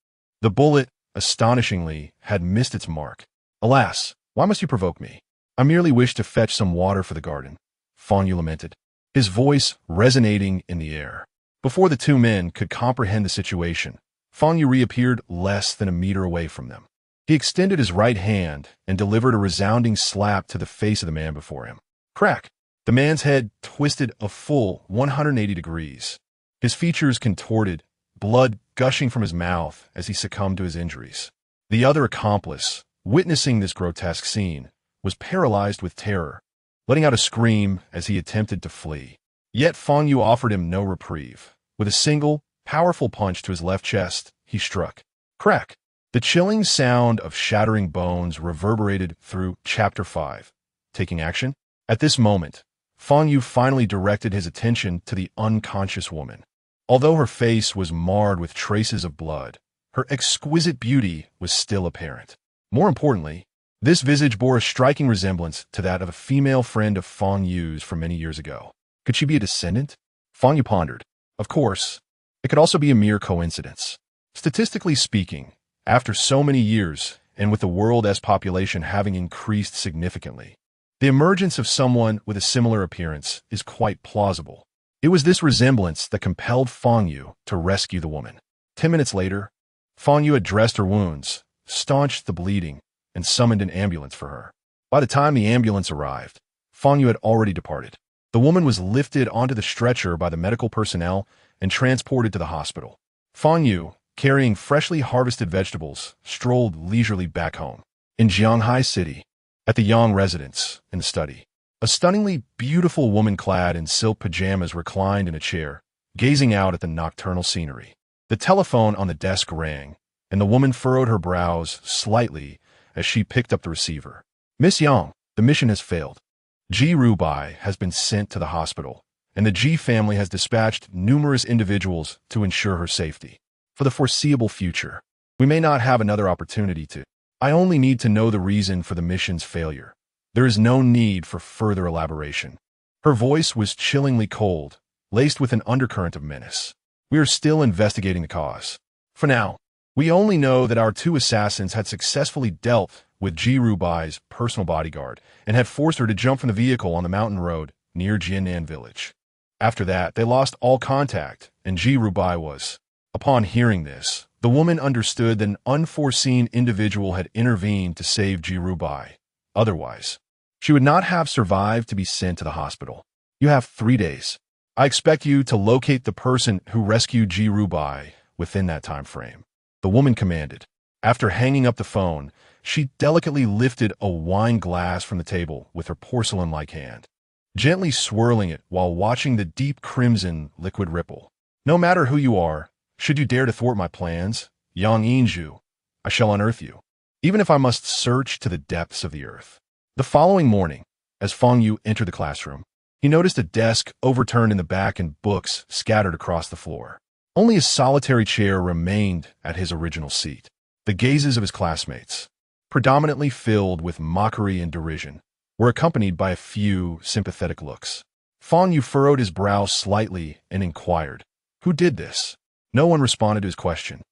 The bullet, astonishingly, had missed its mark. Alas, why must you provoke me? I merely wish to fetch some water for the garden, Fang Yu lamented, his voice resonating in the air. Before the 2 men could comprehend the situation, Fang Yu reappeared less than a meter away from them. He extended his right hand and delivered a resounding slap to the face of the man before him. Crack! The man's head twisted a full 180 degrees. His features contorted, blood gushing from his mouth as he succumbed to his injuries. The other accomplice, witnessing this grotesque scene, was paralyzed with terror, letting out a scream as he attempted to flee. Yet Fang Yu offered him no reprieve. With a single, powerful punch to his left chest, he struck. Crack! The chilling sound of shattering bones reverberated through Chapter 5. Taking action? At this moment, Fang Yu finally directed his attention to the unconscious woman. Although her face was marred with traces of blood, her exquisite beauty was still apparent. More importantly, this visage bore a striking resemblance to that of a female friend of Fang Yu's from many years ago. Could she be a descendant? Fang Yu pondered. Of course, it could also be a mere coincidence. Statistically speaking, after so many years, and with the world's population having increased significantly, the emergence of someone with a similar appearance is quite plausible. It was this resemblance that compelled Fang Yu to rescue the woman. 10 minutes later, Fang Yu had dressed her wounds, staunched the bleeding, and summoned an ambulance for her. By the time the ambulance arrived, Fang Yu had already departed. The woman was lifted onto the stretcher by the medical personnel and transported to the hospital. Fang Yu, carrying freshly harvested vegetables, strolled leisurely back home. In Jianghai City, at the Yang residence, in the study, a stunningly beautiful woman clad in silk pajamas reclined in a chair, gazing out at the nocturnal scenery. The telephone on the desk rang, and the woman furrowed her brows slightly as she picked up the receiver. Miss Yang, the mission has failed. Ji Rubai has been sent to the hospital, and the Ji family has dispatched numerous individuals to ensure her safety. For the foreseeable future, we may not have another opportunity to. I only need to know the reason for the mission's failure. There is no need for further elaboration. Her voice was chillingly cold, laced with an undercurrent of menace. We are still investigating the cause. For now, we only know that our two assassins had successfully dealt with Ji Rubai's personal bodyguard and had forced her to jump from the vehicle on the mountain road near Jiannan village. After that, they lost all contact, and Ji Rubai was. Upon hearing this, the woman understood that an unforeseen individual had intervened to save Ji Rubai. Otherwise, she would not have survived to be sent to the hospital. You have 3 days. I expect you to locate the person who rescued Ji Rubai within that time frame. The woman commanded. After hanging up the phone, she delicately lifted a wine glass from the table with her porcelain-like hand, gently swirling it while watching the deep crimson liquid ripple. No matter who you are, should you dare to thwart my plans, Yang Yinzhu, I shall unearth you, even if I must search to the depths of the earth. The following morning, as Fang Yu entered the classroom, he noticed a desk overturned in the back and books scattered across the floor. Only a solitary chair remained at his original seat. The gazes of his classmates, predominantly filled with mockery and derision, were accompanied by a few sympathetic looks. Fang Yu furrowed his brow slightly and inquired, "Who did this?" No one responded to his question.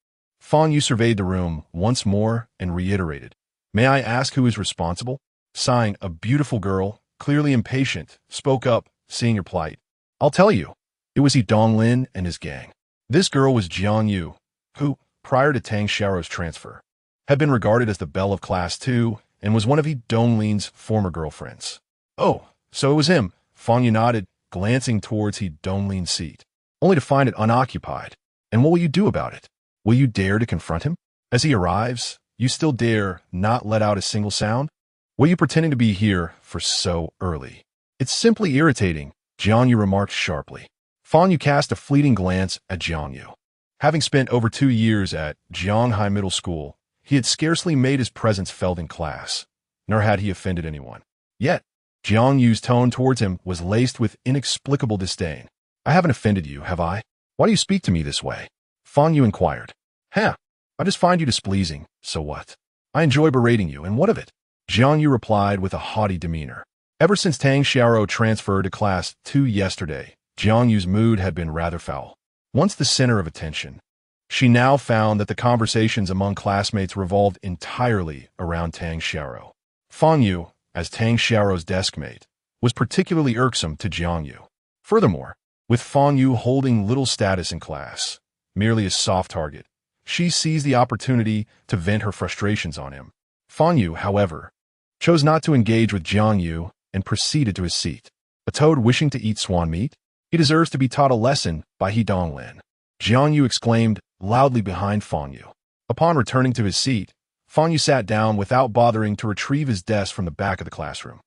Fang Yu surveyed the room once more and reiterated, "May I ask who is responsible?" Sighing, a beautiful girl, clearly impatient, spoke up, seeing her plight. "I'll tell you. It was He Donglin and his gang." This girl was Jiang Yu, who, prior to Tang Xiaorou's transfer, had been regarded as the belle of Class 2 and was one of He Donglin's former girlfriends. "Oh, so it was him," Fang Yu nodded, glancing towards He Donglin's seat, only to find it unoccupied. "And what will you do about it? Will you dare to confront him? As he arrives, you still dare not let out a single sound? What are you pretending to be here for so early?" "It's simply irritating," Jiang Yu remarked sharply. Fang Yu cast a fleeting glance at Jiang Yu. Having spent over 2 years at Jianghai Middle School, he had scarcely made his presence felt in class, nor had he offended anyone. Yet, Jiang Yu's tone towards him was laced with inexplicable disdain. "I haven't offended you, have I? Why do you speak to me this way?" Fang Yu inquired. "Huh, I just find you displeasing, so what? I enjoy berating you, and what of it?" Jiang Yu replied with a haughty demeanor. Ever since Tang Xiaorou transferred to Class 2 yesterday, Jiang Yu's mood had been rather foul. Once the center of attention, she now found that the conversations among classmates revolved entirely around Tang Xiaorou. Fang Yu, as Tang Xiaorou's deskmate, was particularly irksome to Jiang Yu. Furthermore, with Fang Yu holding little status in class, merely a soft target, she seized the opportunity to vent her frustrations on him. Fang Yu, however, chose not to engage with Jiang Yu and proceeded to his seat. A toad wishing to eat swan meat? He deserves to be taught a lesson by He Donglin, Jiang Yu exclaimed loudly behind Fang Yu. Upon returning to his seat, Fang Yu sat down without bothering to retrieve his desk from the back of the classroom.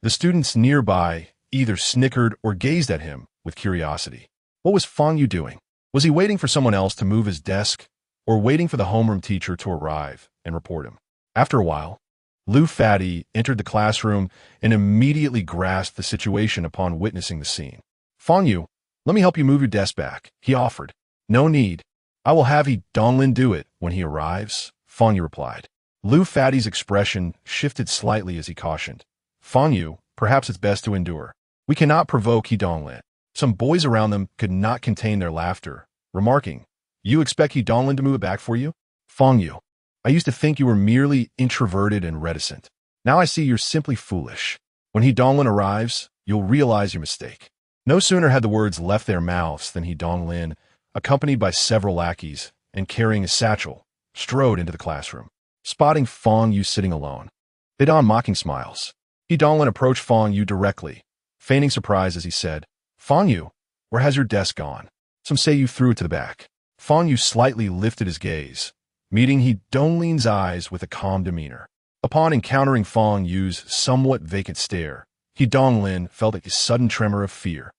The students nearby either snickered or gazed at him with curiosity. What was Fang Yu doing? Was he waiting for someone else to move his desk, or waiting for the homeroom teacher to arrive and report him? After a while, Lu Fatty entered the classroom and immediately grasped the situation upon witnessing the scene. "Fang Yu, let me help you move your desk back," he offered. "No need. I will have he Donglin do it when he arrives, Fang Yu replied. Lu Fatty's expression shifted slightly as he cautioned. Fang Yu, perhaps it's best to endure. We cannot provoke he Donglin. Some boys around them could not contain their laughter, remarking, You expect he Donglin to move it back for you? Fang Yu, I used to think you were merely introverted and reticent. Now I see you're simply foolish. When he Donglin arrives, you'll realize your mistake. No sooner had the words left their mouths than he Donglin, accompanied by several lackeys and carrying a satchel, strode into the classroom. Spotting Fang Yu sitting alone, they donned mocking smiles. He Donglin approached Fang Yu directly, feigning surprise as he said, Fang Yu, where has your desk gone? Some say you threw it to the back. Fang Yu slightly lifted his gaze, meeting he Donglin's eyes with a calm demeanor. Upon encountering Fang Yu's somewhat vacant stare, he Donglin felt a sudden tremor of fear,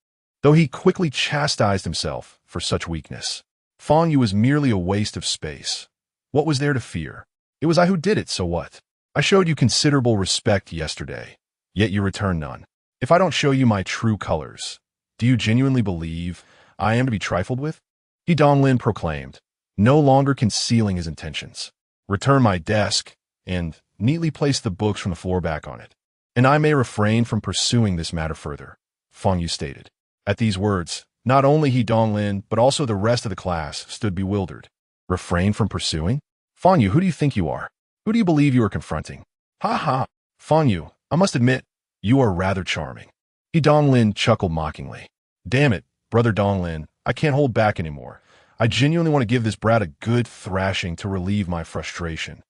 though he quickly chastised himself for such weakness. Fang Yu was merely a waste of space. What was there to fear? It was I who did it, so what? I showed you considerable respect yesterday, yet you return none. If I don't show you my true colors, do you genuinely believe I am to be trifled with? He Donglin proclaimed, no longer concealing his intentions. Return my desk, and neatly place the books from the floor back on it. And I may refrain from pursuing this matter further, Fang Yu stated. At these words, not only he Donglin, but also the rest of the class stood bewildered. Refrain from pursuing? Fang Yu, who do you think you are? Who do you believe you are confronting? Ha ha! Fang Yu, I must admit, you are rather charming. He Donglin chuckled mockingly. Damn it, brother Donglin, I can't hold back anymore. I genuinely want to give this brat a good thrashing to relieve my frustration.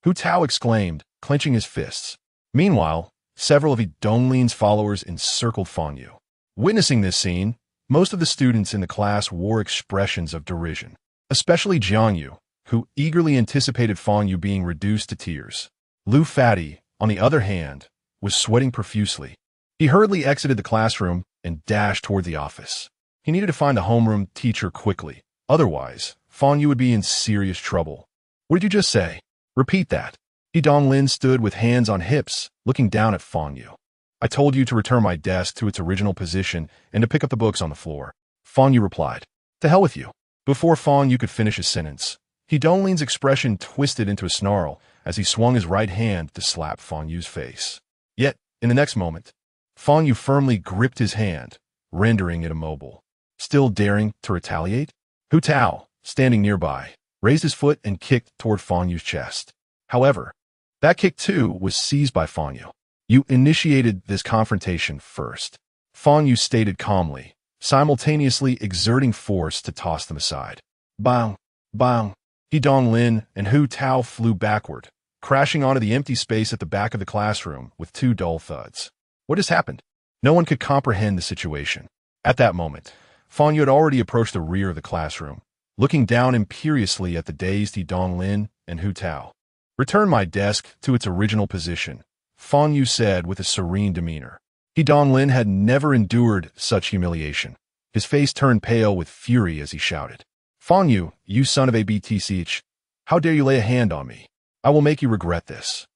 Hu Tao exclaimed, clenching his fists. Meanwhile, several of he Donglin's followers encircled Fang Yu. Witnessing this scene, most of the students in the class wore expressions of derision, especially Jiang Yu, who eagerly anticipated Fang Yu being reduced to tears. Lu Fatty, on the other hand, was sweating profusely. He hurriedly exited the classroom and dashed toward the office. He needed to find the homeroom teacher quickly. Otherwise, Fang Yu would be in serious trouble. What did you just say? Repeat that. He Donglin stood with hands on hips, looking down at Fang Yu. I told you to return my desk to its original position and to pick up the books on the floor. Fang Yu replied. To hell with you. Before Fang Yu could finish his sentence, he Donglin's expression twisted into a snarl as he swung his right hand to slap Fang Yu's face. Yet, in the next moment, Fang Yu firmly gripped his hand, rendering it immobile. Still daring to retaliate? Hu Tao, standing nearby, raised his foot and kicked toward Fang Yu's chest. However, that kick too was seized by Fang Yu. You initiated this confrontation first, Fang Yu stated calmly, simultaneously exerting force to toss them aside. Bang! Bang! He Donglin and Hu Tao flew backward, crashing onto the empty space at the back of the classroom with two dull thuds. What has happened? No one could comprehend the situation. At that moment, Fang Yu had already approached the rear of the classroom, looking down imperiously at the dazed He Donglin and Hu Tao. Return my desk to its original position, Fang Yu said with a serene demeanor. He Donglin had never endured such humiliation. His face turned pale with fury as he shouted. Fang Yu, you son of a BTCH, how dare you lay a hand on me? I will make you regret this.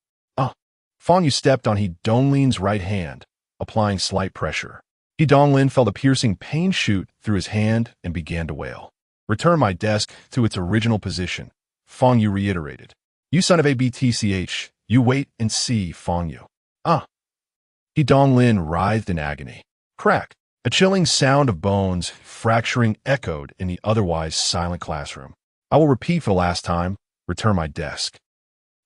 Fang Yu stepped on He Donglin's right hand, applying slight pressure. He Donglin felt a piercing pain shoot through his hand and began to wail. Return my desk to its original position, Fang Yu reiterated. You son of a BTCH, you wait and see, Fang Yu. He Donglin writhed in agony. Crack! A chilling sound of bones fracturing echoed in the otherwise silent classroom. I will repeat for the last time, return my desk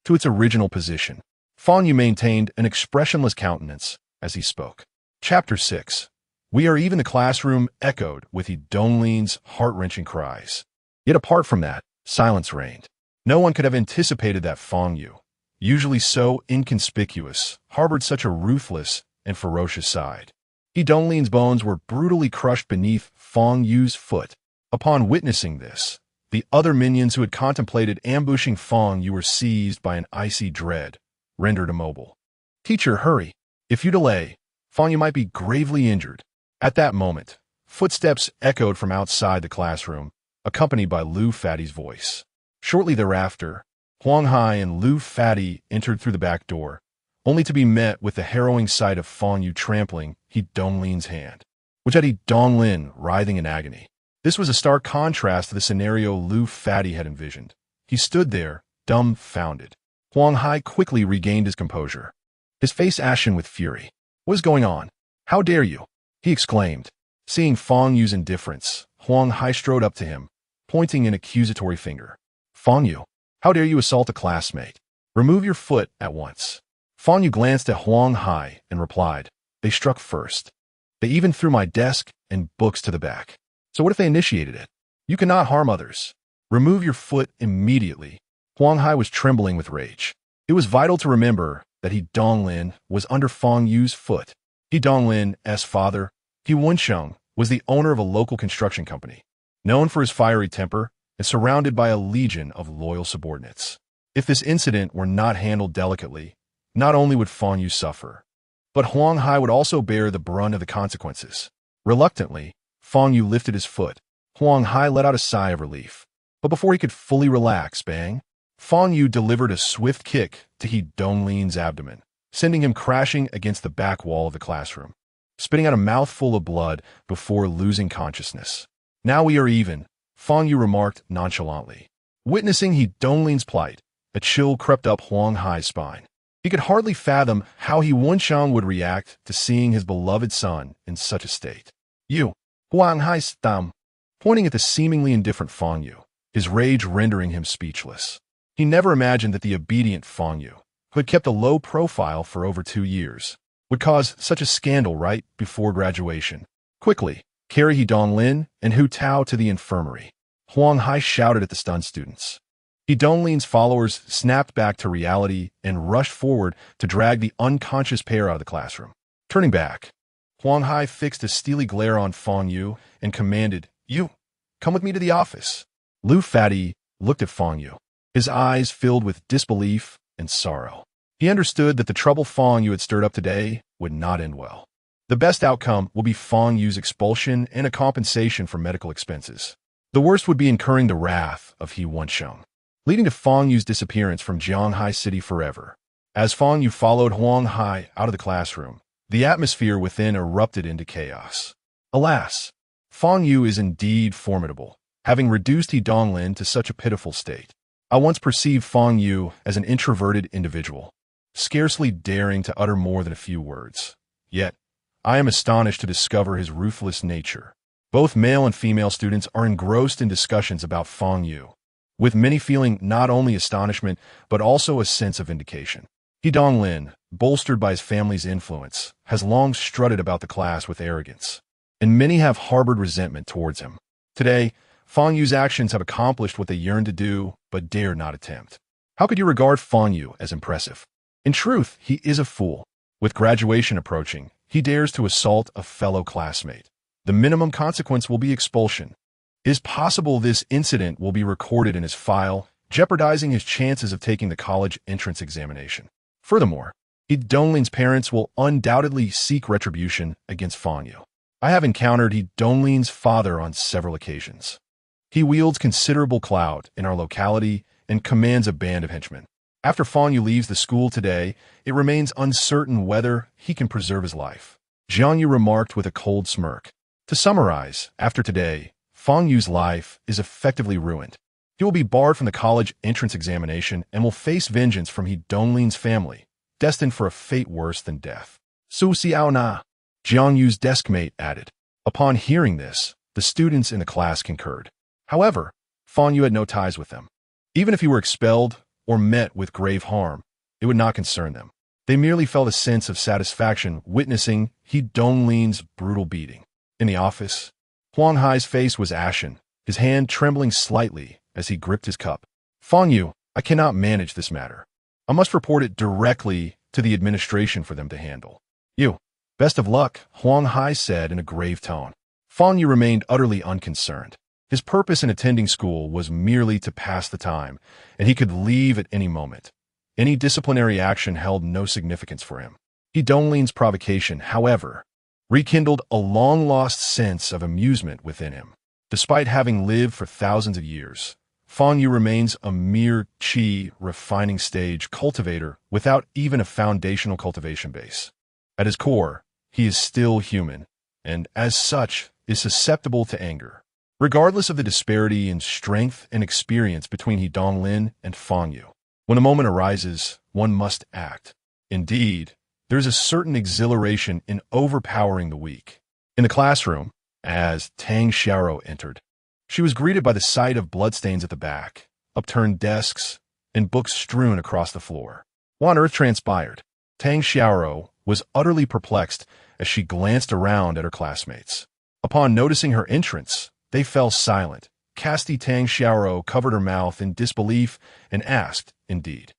to its original position. Fang Yu maintained an expressionless countenance as he spoke. Chapter 6. We are even the classroom echoed with He Donglin's heart-wrenching cries. Yet apart from that, silence reigned. No one could have anticipated that Fang Yu, usually so inconspicuous, harbored such a ruthless and ferocious side. He Donglin's bones were brutally crushed beneath Fang Yu's foot. Upon witnessing this, the other minions who had contemplated ambushing Fang Yu were seized by an icy dread, rendered immobile. Teacher, hurry. If you delay, Fang Yu might be gravely injured. At that moment, footsteps echoed from outside the classroom, accompanied by Lu Fatty's voice. Shortly thereafter, Huang Hai and Lu Fatty entered through the back door, only to be met with the harrowing sight of Fang Yu trampling He Donglin's hand, which had He Donglin writhing in agony. This was a stark contrast to the scenario Lu Fadi had envisioned. He stood there, dumbfounded. Huang Hai quickly regained his composure, his face ashen with fury. "What is going on? How dare you?" he exclaimed. Seeing Fang Yu's indifference, Huang Hai strode up to him, pointing an accusatory finger. "Fang Yu, how dare you assault a classmate? Remove your foot at once." Fang Yu glanced at Huang Hai and replied, "They struck first. They even threw my desk and books to the back. So what if they initiated it? You cannot harm others. Remove your foot immediately." Huang Hai was trembling with rage. It was vital to remember that He Donglin was under Fang Yu's foot. He Donglin's father, He Wensheng, was the owner of a local construction company, known for his fiery temper and surrounded by a legion of loyal subordinates. If this incident were not handled delicately, not only would Fang Yu suffer, but Huang Hai would also bear the brunt of the consequences. Reluctantly, Fang Yu lifted his foot. Huang Hai let out a sigh of relief. But before he could fully relax, bang! Fang Yu delivered a swift kick to He Donglin's abdomen, sending him crashing against the back wall of the classroom, spitting out a mouthful of blood before losing consciousness. "Now we are even," Fang Yu remarked nonchalantly. Witnessing He Donglin's plight, a chill crept up Huang Hai's spine. He could hardly fathom how He Wensheng would react to seeing his beloved son in such a state. "You," Huang Hai stamped, pointing at the seemingly indifferent Fang Yu, his rage rendering him speechless. He never imagined that the obedient Fang Yu, who had kept a low profile for over 2 years, would cause such a scandal right before graduation. "Quickly, carry He Donglin and Hu Tao to the infirmary," Huang Hai shouted at the stunned students. He Donglin's followers snapped back to reality and rushed forward to drag the unconscious pair out of the classroom. Turning back, Huang Hai fixed a steely glare on Fang Yu and commanded, "You, come with me to the office." Lu Fadi looked at Fang Yu, his eyes filled with disbelief and sorrow. He understood that the trouble Fang Yu had stirred up today would not end well. The best outcome will be Fang Yu's expulsion and a compensation for medical expenses. The worst would be incurring the wrath of He Wensheng, leading to Fang Yu's disappearance from Jianghai City forever. As Fang Yu followed Huang Hai out of the classroom, the atmosphere within erupted into chaos. Alas, Fang Yu is indeed formidable, having reduced He Donglin to such a pitiful state. I once perceived Fang Yu as an introverted individual, scarcely daring to utter more than a few words. Yet, I am astonished to discover his ruthless nature. Both male and female students are engrossed in discussions about Fang Yu, with many feeling not only astonishment, but also a sense of vindication. He Donglin, bolstered by his family's influence, has long strutted about the class with arrogance, and many have harbored resentment towards him. Today, Fang Yu's actions have accomplished what they yearned to do, but dare not attempt. How could you regard Fang Yu as impressive? In truth, he is a fool. With graduation approaching, he dares to assault a fellow classmate. The minimum consequence will be expulsion. It is possible this incident will be recorded in his file, jeopardizing his chances of taking the college entrance examination. Furthermore, He Donglin's parents will undoubtedly seek retribution against Fang Yu. I have encountered He Donglin's father on several occasions. He wields considerable clout in our locality and commands a band of henchmen. After Fang Yu leaves the school today, it remains uncertain whether he can preserve his life. Jiang Yu remarked with a cold smirk. To summarize, after today, Fang Yu's life is effectively ruined. He will be barred from the college entrance examination and will face vengeance from He Donglin's family, destined for a fate worse than death. Su Xiao Na, Jiang Yu's deskmate added. Upon hearing this, the students in the class concurred. However, Fang Yu had no ties with them. Even if he were expelled or met with grave harm, it would not concern them. They merely felt a sense of satisfaction witnessing He Donglin's brutal beating. In the office, Huang Hai's face was ashen, his hand trembling slightly as he gripped his cup. "Fang Yu, I cannot manage this matter. I must report it directly to the administration for them to handle." "You, best of luck," Huang Hai said in a grave tone. Fang Yu remained utterly unconcerned. His purpose in attending school was merely to pass the time, and he could leave at any moment. Any disciplinary action held no significance for him. He Donglin's provocation, however, rekindled a long-lost sense of amusement within him. Despite having lived for thousands of years, Fang Yu remains a mere qi refining stage cultivator without even a foundational cultivation base. At his core, he is still human, and as such is susceptible to anger. regardless of the disparity in strength and experience between He Donglin and Fang Yu. When a moment arises, one must act. Indeed, there's a certain exhilaration in overpowering the weak. In the classroom, as Tang Xiaoro entered, she was greeted by the sight of bloodstains at the back, upturned desks, and books strewn across the floor. What on earth transpired? Tang Xiaoro was utterly perplexed as she glanced around at her classmates. Upon noticing her entrance, they fell silent. Casty Tang Xiaoro covered her mouth in disbelief and asked, "Indeed."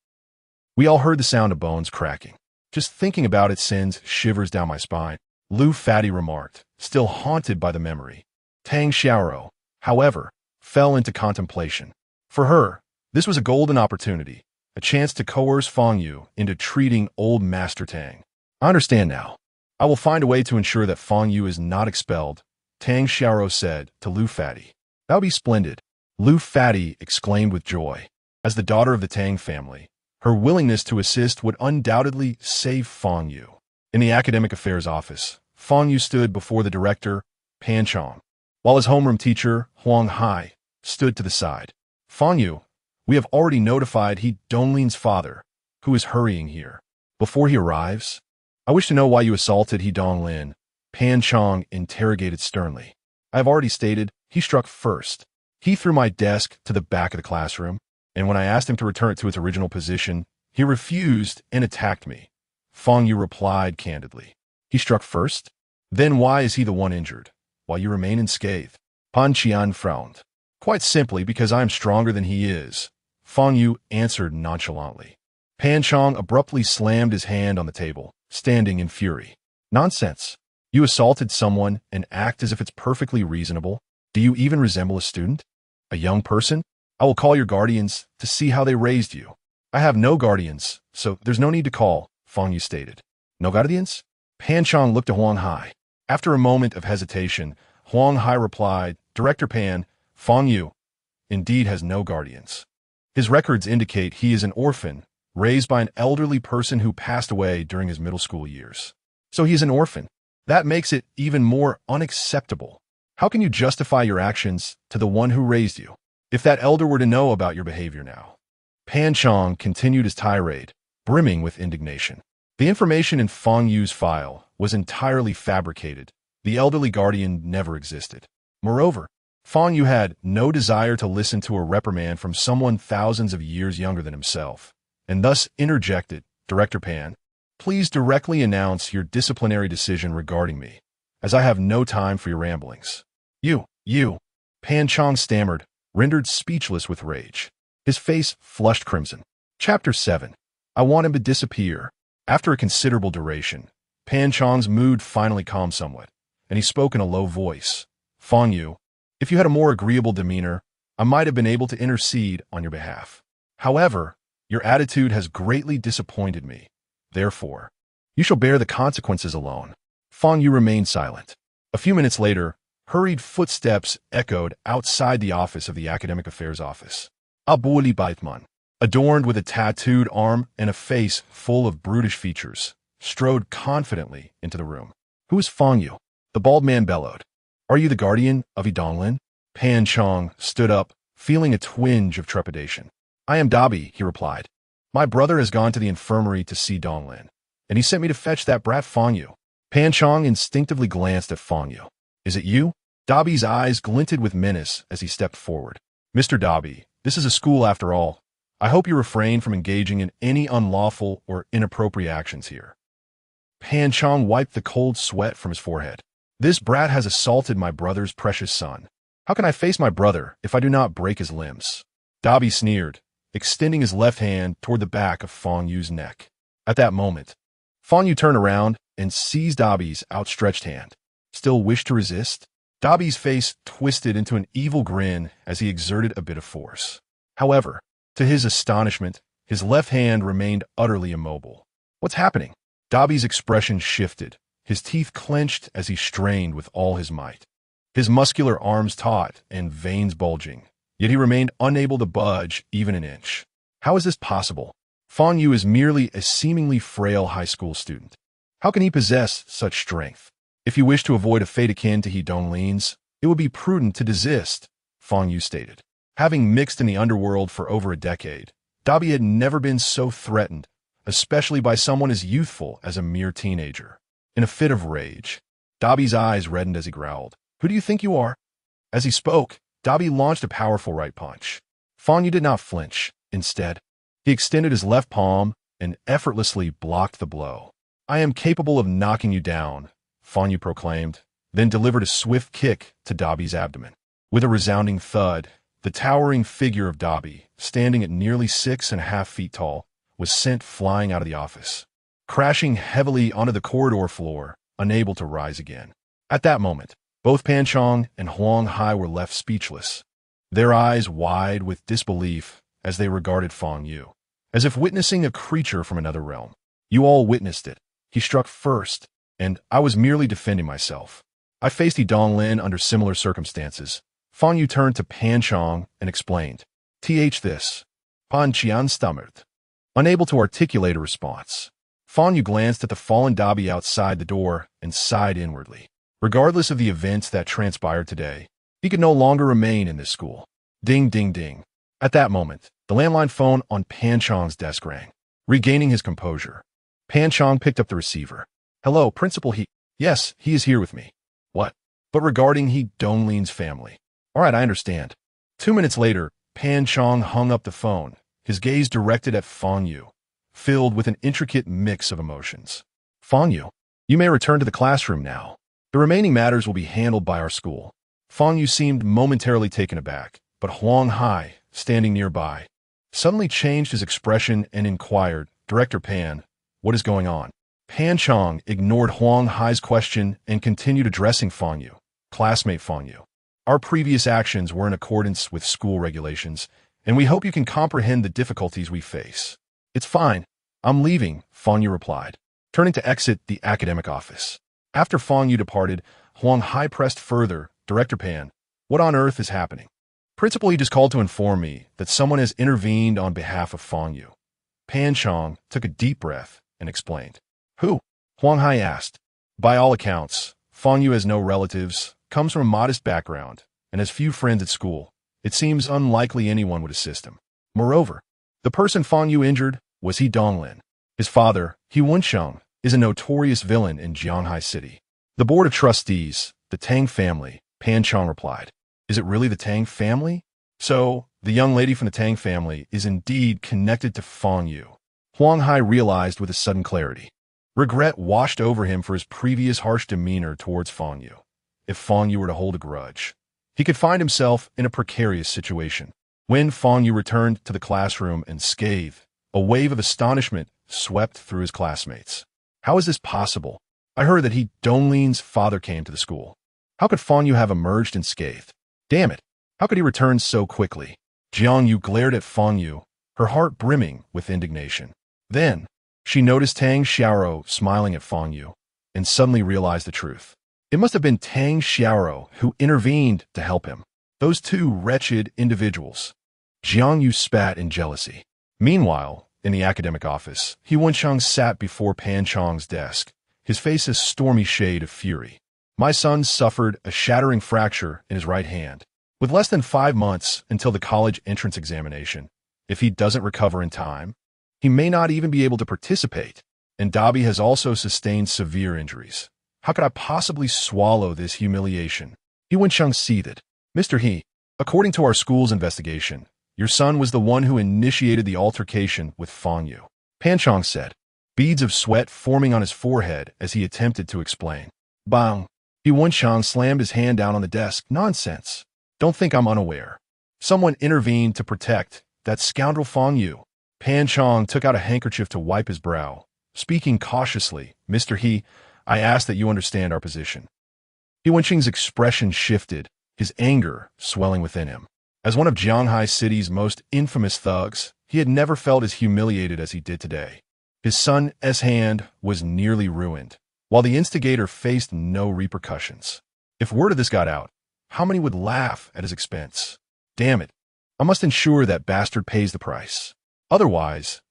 We all heard the sound of bones cracking. Just thinking about it sends shivers down my spine, Lu Fatty remarked, still haunted by the memory. Tang Xiaoro, however, fell into contemplation. For her, this was a golden opportunity, a chance to coerce Fang Yu into treating old Master Tang. I understand now. I will find a way to ensure that Fang Yu is not expelled, Tang Xiaoro said to Lu Fatty. That would be splendid, Lu Fatty exclaimed with joy. As the daughter of the Tang family, her willingness to assist would undoubtedly save Fang Yu. In the academic affairs office, Fang Yu stood before the director, Pan Chong, while his homeroom teacher, Huang Hai, stood to the side. Fang Yu, we have already notified He Donglin's father, who is hurrying here. Before he arrives, I wish to know why you assaulted He Donglin, Pan Chong interrogated sternly. I have already stated, he struck first. He threw my desk to the back of the classroom, and when I asked him to return it to its original position, he refused and attacked me. Fang Yu replied candidly. He struck first? Then why is he the one injured, while you remain unscathed? Pan Qian frowned. Quite simply because I am stronger than he is, Fang Yu answered nonchalantly. Pan Chong abruptly slammed his hand on the table, standing in fury. Nonsense. You assaulted someone and act as if it's perfectly reasonable. Do you even resemble a student? A young person? I will call your guardians to see how they raised you. I have no guardians, so there's no need to call, Fang Yu stated. No guardians? Pan Chong looked to Huang Hai. After a moment of hesitation, Huang Hai replied, Director Pan, Fang Yu indeed has no guardians. His records indicate he is an orphan, raised by an elderly person who passed away during his middle school years. So he is an orphan. That makes it even more unacceptable. How can you justify your actions to the one who raised you? If that elder were to know about your behavior now. Pan Chong continued his tirade, brimming with indignation. The information in Fang Yu's file was entirely fabricated. The elderly guardian never existed. Moreover, Fang Yu had no desire to listen to a reprimand from someone thousands of years younger than himself, and thus interjected, Director Pan, please directly announce your disciplinary decision regarding me, as I have no time for your ramblings. You, Pan Chong stammered, rendered speechless with rage. His face flushed crimson. Chapter 7. I want him to disappear. After a considerable duration, Pan Chong's mood finally calmed somewhat, and he spoke in a low voice. Fang Yu, if you had a more agreeable demeanor, I might have been able to intercede on your behalf. However, your attitude has greatly disappointed me. Therefore, you shall bear the consequences alone. Fang Yu remained silent. A few minutes later, hurried footsteps echoed outside the office of the Academic Affairs Office. Abuli Baitman, adorned with a tattooed arm and a face full of brutish features, strode confidently into the room. Who is Fang Yu? The bald man bellowed. Are you the guardian of He Donglin? Pan Chong stood up, feeling a twinge of trepidation. I am Dabi, he replied. My brother has gone to the infirmary to see Donglin, and he sent me to fetch that brat Fang Yu. Pan Chong instinctively glanced at Fang Yu. Is it you? Dabi's eyes glinted with menace as he stepped forward. Mr. Dabi, this is a school after all. I hope you refrain from engaging in any unlawful or inappropriate actions here. Pan Chong wiped the cold sweat from his forehead. This brat has assaulted my brother's precious son. How can I face my brother if I do not break his limbs? Dabi sneered, extending his left hand toward the back of Fang Yu's neck. At that moment, Fang Yu turned around and seized Dabi's outstretched hand. Still wish to resist? Dabi's face twisted into an evil grin as he exerted a bit of force. However, to his astonishment, his left hand remained utterly immobile. What's happening? Dabi's expression shifted, his teeth clenched as he strained with all his might. His muscular arms taut and veins bulging, yet he remained unable to budge even an inch. How is this possible? Fang Yu is merely a seemingly frail high school student. How can he possess such strength? If you wish to avoid a fate akin to He Donglin's, It would be prudent to desist, Fang Yu stated. Having mixed in the underworld for over a decade, Dabi had never been so threatened, especially by someone as youthful as a mere teenager. In a fit of rage, Dabi's eyes reddened as he growled, "Who do you think you are?" As he spoke, Dabi launched a powerful right punch. Fang Yu did not flinch. Instead, he extended his left palm and effortlessly blocked the blow. "I am capable of knocking you down," Fang Yu proclaimed, then delivered a swift kick to Dabi's abdomen. With a resounding thud, the towering figure of Dabi, standing at nearly 6.5 feet tall, was sent flying out of the office, crashing heavily onto the corridor floor, unable to rise again. At that moment, both Pan Chong and Huang Hai were left speechless, their eyes wide with disbelief as they regarded Fang Yu, as if witnessing a creature from another realm. "You all witnessed it. He struck first, and I was merely defending myself. I faced He Donglin under similar circumstances." Fang Yu turned to Pan Chong and explained. This. Pan Qian stammered, unable to articulate a response. Fang Yu glanced at the fallen Dabi outside the door and sighed inwardly. Regardless of the events that transpired today, he could no longer remain in this school. Ding, ding, ding. At that moment, the landline phone on Pan Chong's desk rang. Regaining his composure, Pan Chong picked up the receiver. "Hello, Principal He." "Yes, he is here with me." "What?" "But regarding He Donglin's family." "All right, I understand." 2 minutes later, Pan Chong hung up the phone, his gaze directed at Fang Yu, filled with an intricate mix of emotions. "Fang Yu, you may return to the classroom now. The remaining matters will be handled by our school." Fang Yu seemed momentarily taken aback, but Huang Hai, standing nearby, suddenly changed his expression and inquired, "Director Pan, what is going on?" Pan Chong ignored Huang Hai's question and continued addressing Fang Yu. "Classmate Fang Yu, our previous actions were in accordance with school regulations, and we hope you can comprehend the difficulties we face." "It's fine. I'm leaving," Fang Yu replied, turning to exit the academic office. After Fang Yu departed, Huang Hai pressed further, "Director Pan, what on earth is happening?" "Principal, he just called to inform me that someone has intervened on behalf of Fang Yu." Pan Chong took a deep breath and explained. "Who?" Huang Hai asked. "By all accounts, Fang Yu has no relatives, comes from a modest background, and has few friends at school. It seems unlikely anyone would assist him. Moreover, the person Fang Yu injured was He Donglin. His father, He Wensheng, is a notorious villain in Jianghai City." "The Board of Trustees, the Tang family," Pan Chong replied. "Is it really the Tang family?" "So, the young lady from the Tang family is indeed connected to Fang Yu," Huang Hai realized with a sudden clarity. Regret washed over him for his previous harsh demeanor towards Fang Yu. If Fang Yu were to hold a grudge, he could find himself in a precarious situation. When Fang Yu returned to the classroom unscathed, a wave of astonishment swept through his classmates. "How is this possible? I heard that He Donglin's father came to the school. How could Fang Yu have emerged unscathed? Damn it, how could he return so quickly?" Jiang Yu glared at Fang Yu, her heart brimming with indignation. Then, she noticed Tang Xiaoro smiling at Fang Yu, and suddenly realized the truth. It must have been Tang Xiaoro who intervened to help him. Those two wretched individuals. Jiang Yu spat in jealousy. Meanwhile, in the academic office, He Wensheng sat before Pan Chong's desk, his face a stormy shade of fury. "My son suffered a shattering fracture in his right hand. With less than 5 months until the college entrance examination, if he doesn't recover in time, he may not even be able to participate. And Dabi has also sustained severe injuries. How could I possibly swallow this humiliation?" He Wensheng seethed. "Mr. He, according to our school's investigation, your son was the one who initiated the altercation with Fang Yu," Pan Chong said, beads of sweat forming on his forehead as he attempted to explain. Bang! He Wensheng slammed his hand down on the desk. "Nonsense. Don't think I'm unaware. Someone intervened to protect that scoundrel Fang Yu." Pan Chong took out a handkerchief to wipe his brow, speaking cautiously. "Mr. He, I ask that you understand our position." He Wensheng's expression shifted, his anger swelling within him. As one of Jianghai City's most infamous thugs, he had never felt as humiliated as he did today. His son's hand was nearly ruined, while the instigator faced no repercussions. If word of this got out, how many would laugh at his expense? Damn it, I must ensure that bastard pays the price. Otherwise,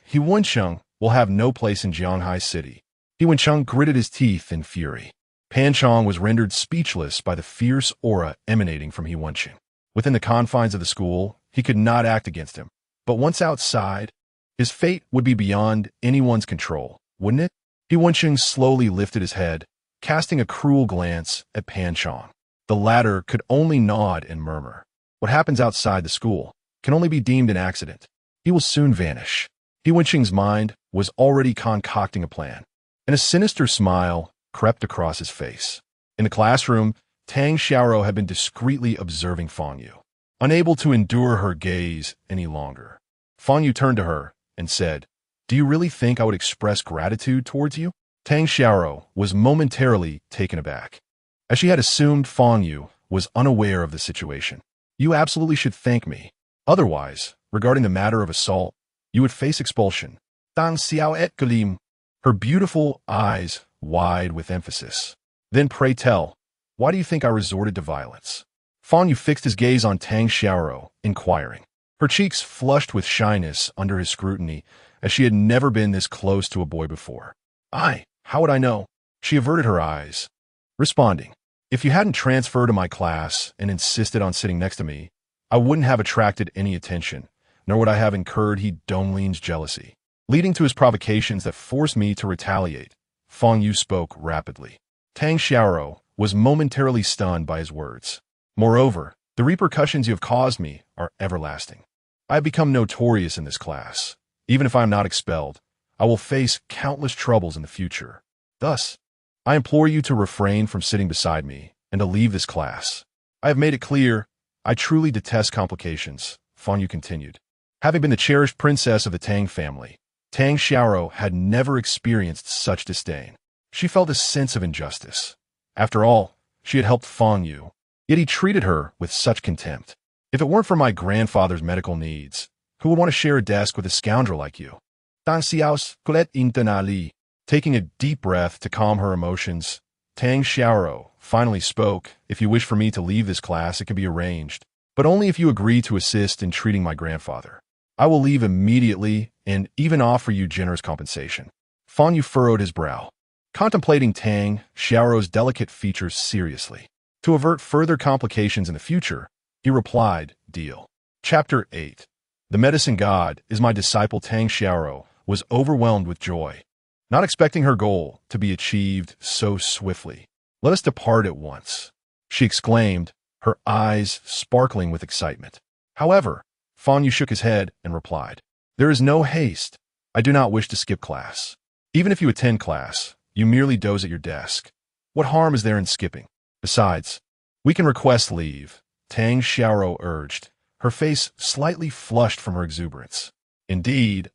He Wensheng, will have no place in Jianghai City. He Wensheng gritted his teeth in fury. Pan Chong was rendered speechless by the fierce aura emanating from He Wenqing. Within the confines of the school, he could not act against him. But once outside, his fate would be beyond anyone's control, wouldn't it? He Wenqing slowly lifted his head, casting a cruel glance at Pan Chong. The latter could only nod and murmur. What happens outside the school can only be deemed an accident. He will soon vanish. He Wenqing's mind was already concocting a plan, and a sinister smile crept across his face. In the classroom, Tang Xiaoro had been discreetly observing Fang Yu, unable to endure her gaze any longer. Fang Yu turned to her and said, "Do you really think I would express gratitude towards you?" Tang Xiaoro was momentarily taken aback, as she had assumed Fang Yu was unaware of the situation. "You absolutely should thank me. Otherwise, regarding the matter of assault, you would face expulsion." Tang Xiao et Galim, her beautiful eyes wide with emphasis. "Then pray tell, why do you think I resorted to violence?" Fang Yu fixed his gaze on Tang Xiaoro, inquiring. Her cheeks flushed with shyness under his scrutiny, as she had never been this close to a boy before. How would I know?" She averted her eyes, responding, "If you hadn't transferred to my class and insisted on sitting next to me, I wouldn't have attracted any attention, nor would I have incurred He Donglin's jealousy, leading to his provocations that forced me to retaliate." Fang Yu spoke rapidly. Tang Xiaoro was momentarily stunned by his words. "Moreover, the repercussions you have caused me are everlasting. I have become notorious in this class. Even if I am not expelled, I will face countless troubles in the future. Thus, I implore you to refrain from sitting beside me and to leave this class. I have made it clear, I truly detest complications," Fang Yu continued. Having been the cherished princess of the Tang family, Tang Xiaoro had never experienced such disdain. She felt a sense of injustice. After all, she had helped Fang Yu, yet he treated her with such contempt. "If it weren't for my grandfather's medical needs, who would want to share a desk with a scoundrel like you?" Tang Xiao's Colette Intenali. Taking a deep breath to calm her emotions, Tang Xiaoro finally spoke. "If you wish for me to leave this class, it can be arranged, but only if you agree to assist in treating my grandfather. I will leave immediately and even offer you generous compensation." Fang Yu furrowed his brow, contemplating Tang Xiaoro's delicate features seriously. To avert further complications in the future, he replied, "Deal." Chapter 8. The medicine god is my disciple. Tang Xiaoro was overwhelmed with joy, not expecting her goal to be achieved so swiftly. "Let us depart at once," she exclaimed, her eyes sparkling with excitement. However, Fang Yu shook his head and replied, "There is no haste. I do not wish to skip class. Even if you attend class, you merely doze at your desk. What harm is there in skipping? Besides, we can request leave," Tang Xiaoro urged, her face slightly flushed from her exuberance. "Indeed,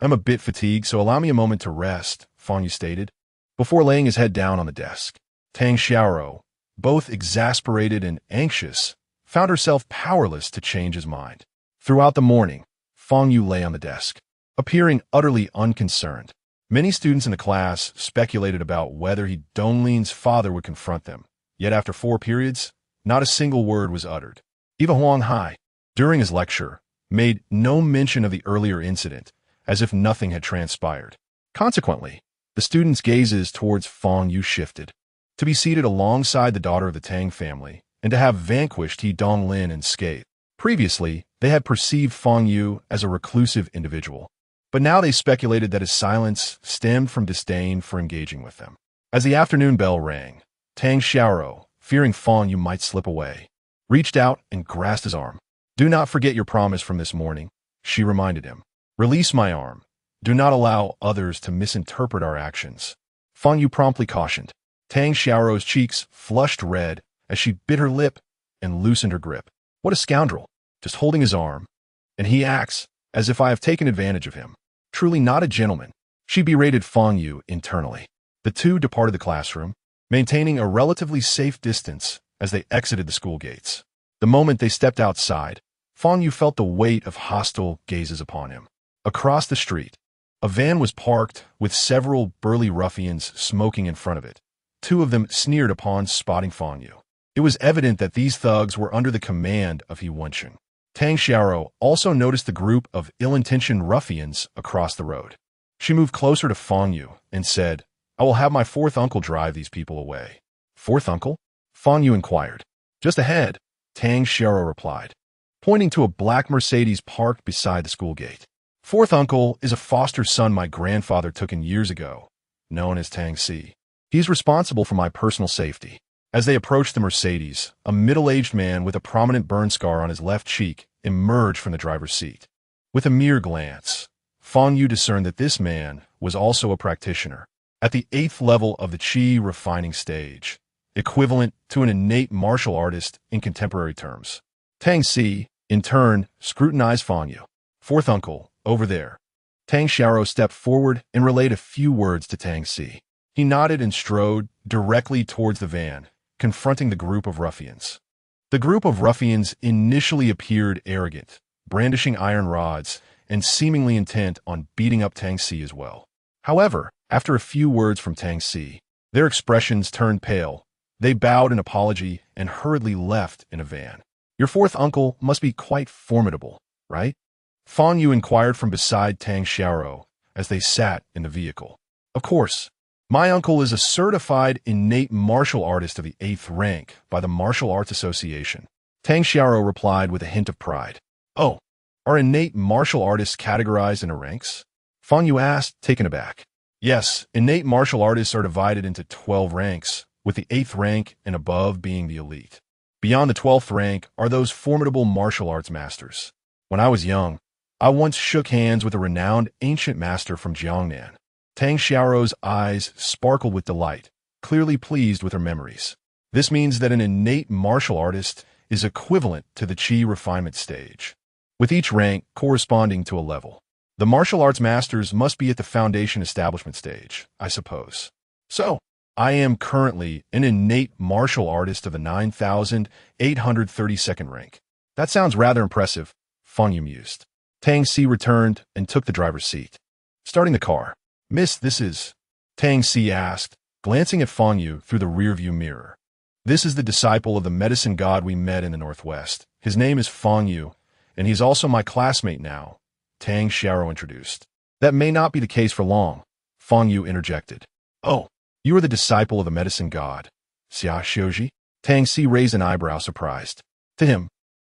I'm a bit fatigued, so allow me a moment to rest," Fang Yu stated, before laying his head down on the desk. Tang Xiaoro, both exasperated and anxious, found herself powerless to change his mind. Throughout the morning, Fang Yu lay on the desk, appearing utterly unconcerned. Many students in the class speculated about whether He Donglin's father would confront them, yet after 4 periods, not a single word was uttered. Even Huang Hai, during his lecture, made no mention of the earlier incident, as if nothing had transpired. Consequently, the students' gazes towards Fang Yu shifted. To be seated alongside the daughter of the Tang family, and to have vanquished He Donglin unscathed. Previously, they had perceived Fang Yu as a reclusive individual, but now they speculated that his silence stemmed from disdain for engaging with them. As the afternoon bell rang, Tang Xiaoro, fearing Fang Yu might slip away, reached out and grasped his arm. "Do not forget your promise from this morning," she reminded him. "Release my arm. Do not allow others to misinterpret our actions," Fang Yu promptly cautioned. Tang Xiaoro's cheeks flushed red as she bit her lip and loosened her grip. "What a scoundrel, just holding his arm. And he acts as if I have taken advantage of him. Truly not a gentleman," she berated Fang Yu internally. The two departed the classroom, maintaining a relatively safe distance as they exited the school gates. The moment they stepped outside, Fang Yu felt the weight of hostile gazes upon him. Across the street, a van was parked with several burly ruffians smoking in front of it. 2 of them sneered upon spotting Fang Yu. It was evident that these thugs were under the command of He Wenqing. Tang Xiaoro also noticed the group of ill-intentioned ruffians across the road. She moved closer to Fang Yu and said, "I will have my 4th uncle drive these people away." Fourth uncle? Fang Yu inquired. Just ahead, Tang Xiao replied, pointing to a black Mercedes parked beside the school gate. Fourth uncle is a foster son my grandfather took in years ago, known as Tang Si. He's responsible for my personal safety. As they approached the Mercedes, a middle-aged man with a prominent burn scar on his left cheek emerged from the driver's seat. With a mere glance, Fang Yu discerned that this man was also a practitioner, at the 8th level of the Qi refining stage, equivalent to an innate martial artist in contemporary terms. Tang Si, in turn, scrutinized Fang Yu. Fourth uncle, over there. Tang Xiao stepped forward and relayed a few words to Tang Si. He nodded and strode directly towards the van, confronting the group of ruffians. The group of ruffians initially appeared arrogant, brandishing iron rods and seemingly intent on beating up Tang Si as well. However, after a few words from Tang Si, their expressions turned pale. They bowed in apology and hurriedly left in a van. Your fourth uncle must be quite formidable, right? Fang Yu inquired from beside Tang Xiao as they sat in the vehicle. Of course. My uncle is a certified innate martial artist of the 8th rank by the Martial Arts Association. Tang Xiao replied with a hint of pride. Oh, are innate martial artists categorized into ranks? Fang Yu asked, taken aback. Yes, innate martial artists are divided into 12 ranks, with the 8th rank and above being the elite. Beyond the 12th rank are those formidable martial arts masters. When I was young, I once shook hands with a renowned ancient master from Jiangnan. Tang Xiao's eyes sparkled with delight, clearly pleased with her memories. This means that an innate martial artist is equivalent to the Qi refinement stage, with each rank corresponding to a level. The martial arts masters must be at the foundation establishment stage, I suppose. So, I am currently an innate martial artist of the 9,832nd rank. That sounds rather impressive, Fang Yu mused. Tang Si returned and took the driver's seat. Starting the car. Miss, this is... Tang Si asked, glancing at Fang Yu through the rearview mirror. This is the disciple of the medicine god we met in the Northwest. His name is Fang Yu, and he's also my classmate now, Tang Xiao introduced. That may not be the case for long, Fang Yu interjected. Oh, you are the disciple of the medicine god, Xia Xiuji? Tang Si raised an eyebrow, surprised. To him,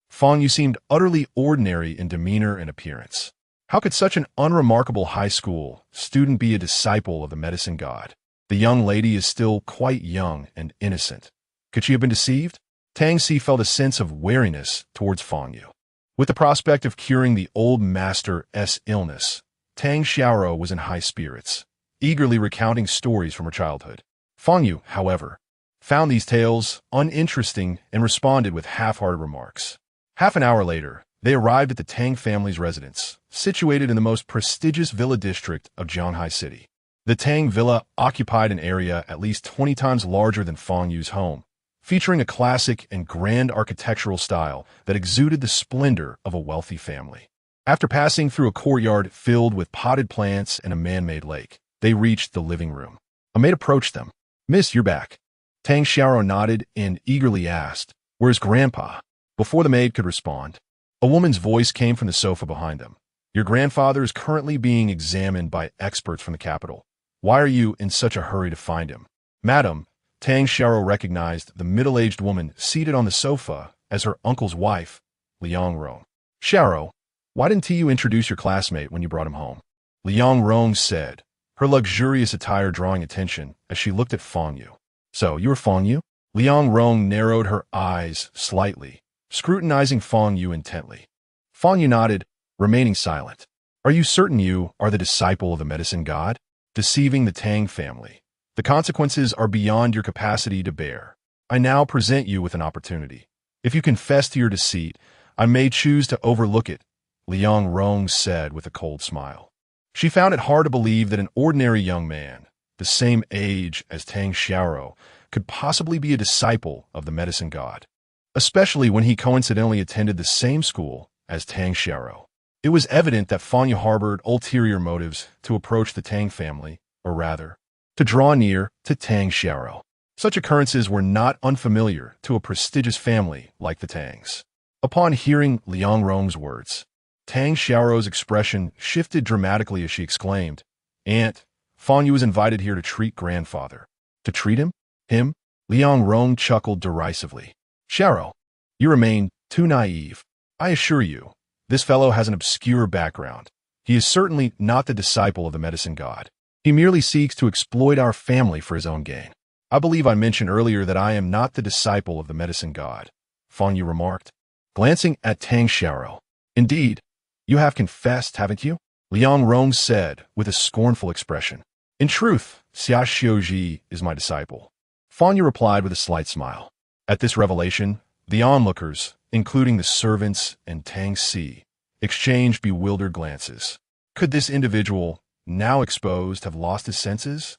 Fang Yu seemed utterly ordinary in demeanor and appearance. How could such an unremarkable high school student be a disciple of the medicine god? The young lady is still quite young and innocent. Could she have been deceived? Tang Si felt a sense of wariness towards Fang Yu. With the prospect of curing the old master's illness, Tang Xiao was in high spirits, eagerly recounting stories from her childhood. Fang Yu, however, found these tales uninteresting and responded with half-hearted remarks. Half an hour later, they arrived at the Tang family's residence, situated in the most prestigious villa district of Zhanghai City. The Tang villa occupied an area at least 20 times larger than Fang Yu's home, featuring a classic and grand architectural style that exuded the splendor of a wealthy family. After passing through a courtyard filled with potted plants and a man-made lake, they reached the living room. A maid approached them. Miss, you're back. Tang Xiao nodded and eagerly asked, Where's Grandpa? Before the maid could respond, a woman's voice came from the sofa behind them. Your grandfather is currently being examined by experts from the capital. Why are you in such a hurry to find him? Madam, Tang Xiao recognized the middle-aged woman seated on the sofa as her uncle's wife, Liang Rong. Xiao, why didn't you introduce your classmate when you brought him home? Liang Rong said, her luxurious attire drawing attention as she looked at Fang Yu. So, you were Fang Yu? Liang Rong narrowed her eyes slightly, scrutinizing Fang Yu intently. Fang Yu nodded, remaining silent. Are you certain you are the disciple of the medicine god? Deceiving the Tang family. The consequences are beyond your capacity to bear. I now present you with an opportunity. If you confess to your deceit, I may choose to overlook it, Liang Rong said with a cold smile. She found it hard to believe that an ordinary young man, the same age as Tang Xiao, could possibly be a disciple of the medicine god, especially when he coincidentally attended the same school as Tang Xiao. It was evident that Fang Yu harbored ulterior motives to approach the Tang family, or rather, to draw near to Tang Xiao. Such occurrences were not unfamiliar to a prestigious family like the Tangs. Upon hearing Liang Rong's words, Tang Xiao's expression shifted dramatically as she exclaimed, Aunt, Fang Yu was invited here to treat grandfather. To treat him? Him? Liang Rong chuckled derisively. Sharo, you remain too naive. I assure you, this fellow has an obscure background. He is certainly not the disciple of the medicine god. He merely seeks to exploit our family for his own gain. I believe I mentioned earlier that I am not the disciple of the medicine god, Fang Yu remarked, glancing at Tang Xiao. Indeed, you have confessed, haven't you? Liang Rong said with a scornful expression. In truth, Xia Xiuji is my disciple. Fang Yu replied with a slight smile. At this revelation, the onlookers, including the servants and Tang Si, exchanged bewildered glances. Could this individual, now exposed, have lost his senses?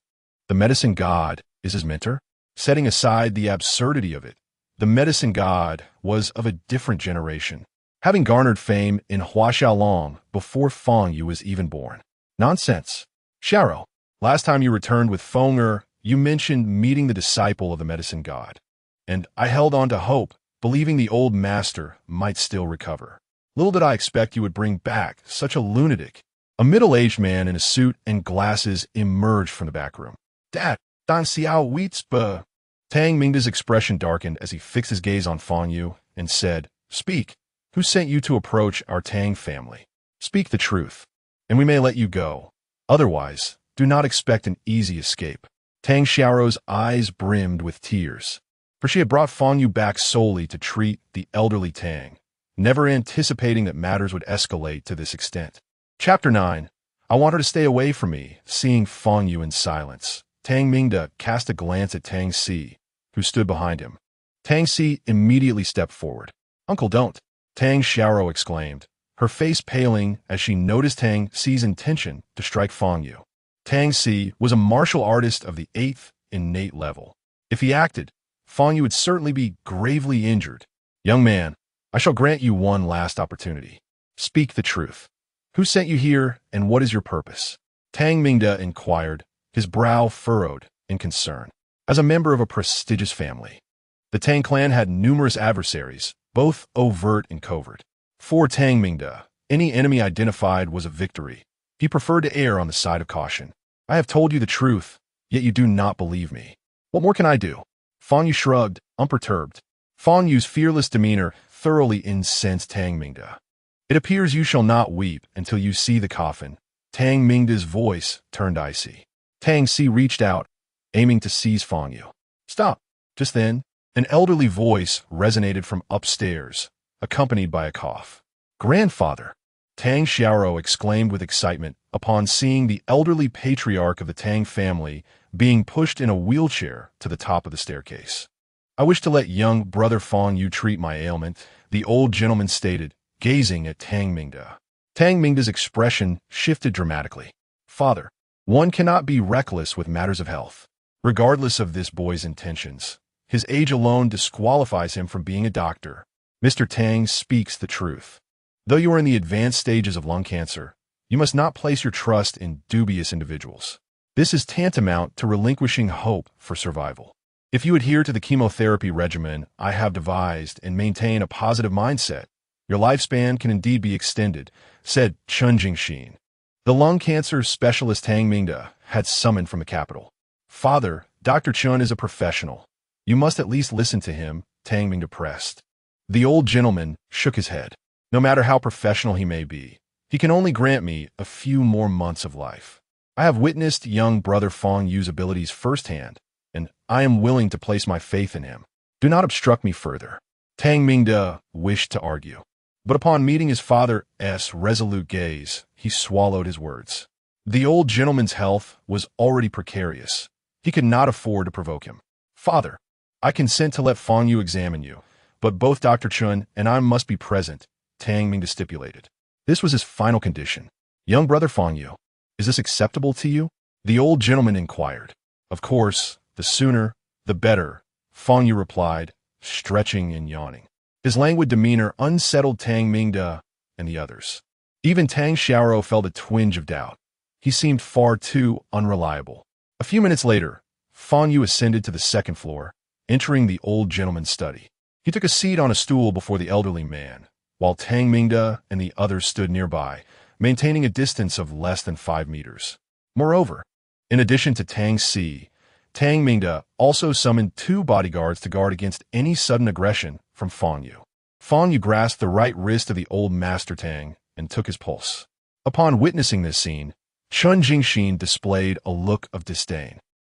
The medicine god is his mentor? Setting aside the absurdity of it, the medicine god was of a different generation, having garnered fame in Huaxiaolong before Fang Yu was even born. Nonsense. Sharo, last time you returned with Feng you mentioned meeting the disciple of the medicine god, and I held on to hope, believing the old master might still recover. Little did I expect you would bring back such a lunatic. A middle-aged man in a suit and glasses emerged from the back room. Dad, Dan Xiao Weetspa. Tang Mingda's expression darkened as he fixed his gaze on Fang Yu and said, Speak. Who sent you to approach our Tang family? Speak the truth, and we may let you go. Otherwise, do not expect an easy escape. Tang Xiao's eyes brimmed with tears, for she had brought Fang Yu back solely to treat the elderly Tang, never anticipating that matters would escalate to this extent. Chapter 9. I want her to stay away from me. Seeing Fang Yu in silence, Tang Mingda cast a glance at Tang Si, who stood behind him. Tang Si immediately stepped forward. Uncle, don't. Tang Xiao exclaimed, her face paling as she noticed Tang Si's intention to strike Fang Yu. Tang Si was a martial artist of the 8th innate level. If he acted, Fang Yu would certainly be gravely injured. Young man, I shall grant you one last opportunity. Speak the truth. Who sent you here, and what is your purpose? Tang Mingda inquired, his brow furrowed in concern. As a member of a prestigious family, the Tang clan had numerous adversaries, both overt and covert. For Tang Mingda, any enemy identified was a victory. He preferred to err on the side of caution. I have told you the truth, yet you do not believe me. What more can I do? Fang Yu shrugged, unperturbed. Fang Yu's fearless demeanor thoroughly incensed Tang Mingda. It appears you shall not weep until you see the coffin. Tang Mingda's voice turned icy. Tang Si reached out, aiming to seize Fang Yu. Stop. Just then, an elderly voice resonated from upstairs, accompanied by a cough. Grandfather! Tang Xiao exclaimed with excitement upon seeing the elderly patriarch of the Tang family being pushed in a wheelchair to the top of the staircase. I wish to let young brother Fang Yu treat my ailment, the old gentleman stated, gazing at Tang Mingda. Tang Mingda's expression shifted dramatically. Father, one cannot be reckless with matters of health. Regardless of this boy's intentions, his age alone disqualifies him from being a doctor. Mr. Tang speaks the truth. Though you are in the advanced stages of lung cancer, you must not place your trust in dubious individuals. This is tantamount to relinquishing hope for survival. If you adhere to the chemotherapy regimen I have devised and maintain a positive mindset, your lifespan can indeed be extended, said Chun Jingxin, the lung cancer specialist Tang Mingda had summoned from the capital. Father, Dr. Chun is a professional. You must at least listen to him, Tang Mingda pressed. The old gentleman shook his head. No matter how professional he may be, he can only grant me a few more months of life. I have witnessed young brother Fang Yu's abilities firsthand, and I am willing to place my faith in him. Do not obstruct me further. Tang Mingda wished to argue, but upon meeting his father's resolute gaze, he swallowed his words. The old gentleman's health was already precarious. He could not afford to provoke him. Father, I consent to let Fang Yu examine you, but both Dr. Chun and I must be present, Tang Mingda stipulated. This was his final condition. Young brother Fang Yu, is this acceptable to you? The old gentleman inquired. Of course, the sooner, the better, Fang Yu replied, stretching and yawning. His languid demeanor unsettled Tang Mingda and the others. Even Tang Xiao felt a twinge of doubt. He seemed far too unreliable. A few minutes later, Fang Yu ascended to the second floor, entering the old gentleman's study. He took a seat on a stool before the elderly man, while Tang Mingda and the others stood nearby, maintaining a distance of less than 5 meters. Moreover, in addition to Tang Si, Tang Mingde also summoned 2 bodyguards to guard against any sudden aggression from Fang Yu. Fang Yu grasped the right wrist of the old Master Tang and took his pulse. Upon witnessing this scene, Chun Jingxin displayed a look of disdain.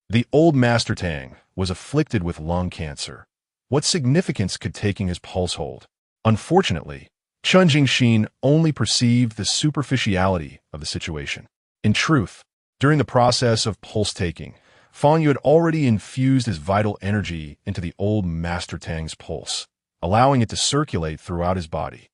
The old Master Tang was afflicted with lung cancer. What significance could taking his pulse hold? Unfortunately, Chun Jingxin only perceived the superficiality of the situation. In truth, during the process of pulse-taking, Fang Yu had already infused his vital energy into the old Master Tang's pulse, allowing it to circulate throughout his body,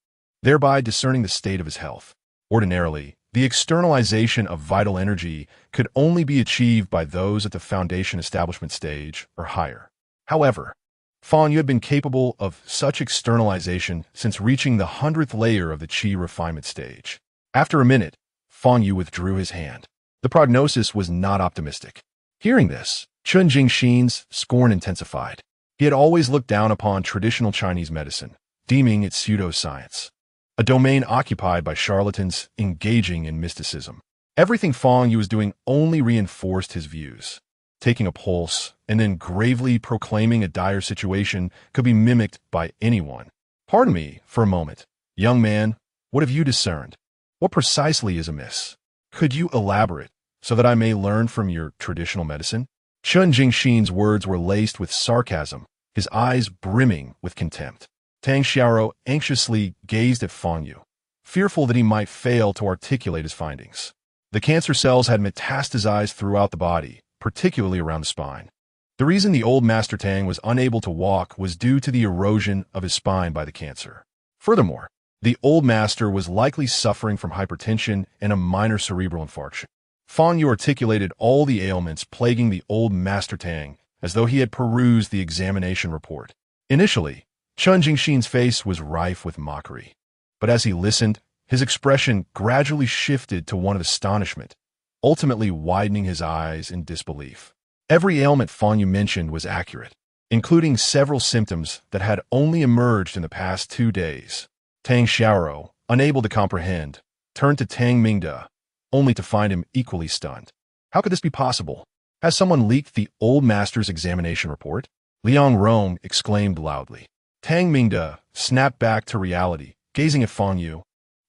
thereby discerning the state of his health. Ordinarily, the externalization of vital energy could only be achieved by those at the foundation establishment stage or higher. However, Fang Yu had been capable of such externalization since reaching the 100th layer of the Qi refinement stage. After a minute, Fang Yu withdrew his hand. The prognosis was not optimistic. Hearing this, Chun Jingxin's scorn intensified. He had always looked down upon traditional Chinese medicine, deeming it pseudoscience, a domain occupied by charlatans engaging in mysticism. Everything Fang Yu was doing only reinforced his views. Taking a pulse and then gravely proclaiming a dire situation could be mimicked by anyone. Pardon me for a moment. Young man, what have you discerned? What precisely is amiss? Could you elaborate so that I may learn from your traditional medicine? Chun Jingxin's words were laced with sarcasm, his eyes brimming with contempt. Tang Xiaoro anxiously gazed at Fang Yu, fearful that he might fail to articulate his findings. The cancer cells had metastasized throughout the body, particularly around the spine. The reason the old Master Tang was unable to walk was due to the erosion of his spine by the cancer. Furthermore, the old master was likely suffering from hypertension and a minor cerebral infarction. Fang Yu articulated all the ailments plaguing the old Master Tang as though he had perused the examination report. Initially, Chun Jingxin's face was rife with mockery. But as he listened, his expression gradually shifted to one of astonishment, ultimately widening his eyes in disbelief. Every ailment Fang Yu mentioned was accurate, including several symptoms that had only emerged in the past 2 days. Tang Xiaoro, unable to comprehend, turned to Tang Mingde, only to find him equally stunned. How could this be possible? Has someone leaked the old master's examination report? Liang Rong exclaimed loudly. Tang Mingde snapped back to reality, gazing at Fang Yu,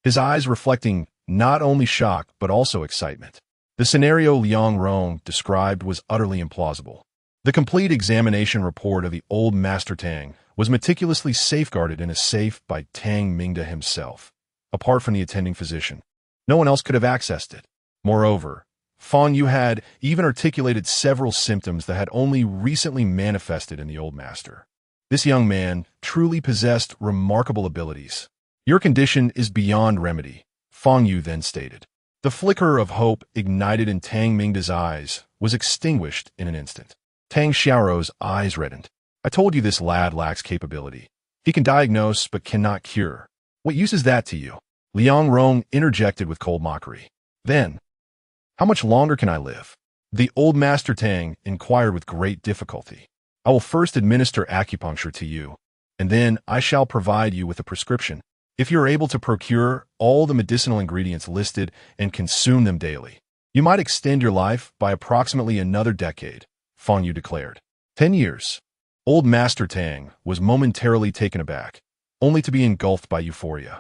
his eyes reflecting not only shock but also excitement. The scenario Liang Rong described was utterly implausible. The complete examination report of the old Master Tang was meticulously safeguarded in a safe by Tang Mingde himself, apart from the attending physician. No one else could have accessed it. Moreover, Fang Yu had even articulated several symptoms that had only recently manifested in the old master. This young man truly possessed remarkable abilities. Your condition is beyond remedy, Fang Yu then stated. The flicker of hope ignited in Tang Mingde's eyes was extinguished in an instant. Tang Xiaoro's eyes reddened. I told you this lad lacks capability. He can diagnose but cannot cure. What use is that to you? Liang Rong interjected with cold mockery. Then, how much longer can I live? The old Master Tang inquired with great difficulty. I will first administer acupuncture to you, and then I shall provide you with a prescription. If you are able to procure all the medicinal ingredients listed and consume them daily, you might extend your life by approximately another decade, Fang Yu declared. 10 years. Old Master Tang was momentarily taken aback, only to be engulfed by euphoria.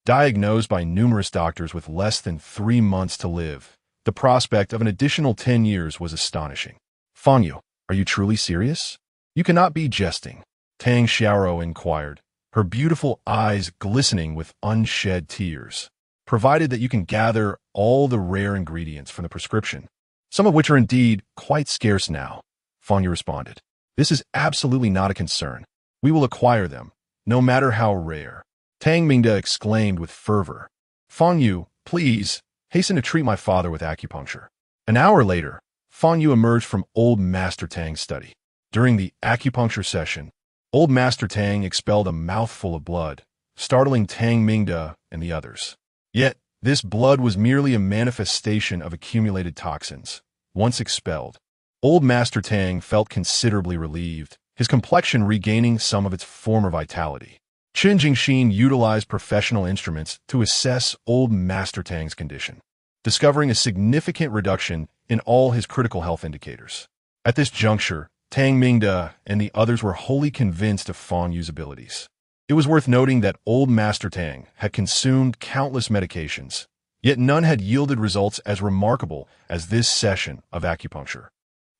Diagnosed by numerous doctors with less than 3 months to live, the prospect of an additional 10 years was astonishing. Fang Yu, are you truly serious? You cannot be jesting, Tang Xiaoro inquired, her beautiful eyes glistening with unshed tears. Provided that you can gather all the rare ingredients from the prescription, some of which are indeed quite scarce now, Fang Yu responded. This is absolutely not a concern. We will acquire them, no matter how rare. Tang Mingde exclaimed with fervor. Fang Yu, please, hasten to treat my father with acupuncture. An hour later, Fang Yu emerged from old Master Tang's study. During the acupuncture session, old Master Tang expelled a mouthful of blood, startling Tang Mingde and the others. Yet, this blood was merely a manifestation of accumulated toxins. Once expelled, old Master Tang felt considerably relieved, his complexion regaining some of its former vitality. Chun Jingxin utilized professional instruments to assess old Master Tang's condition, discovering a significant reduction in all his critical health indicators. At this juncture, Tang Mingde and the others were wholly convinced of Fang Yu's abilities. It was worth noting that old Master Tang had consumed countless medications, yet none had yielded results as remarkable as this session of acupuncture.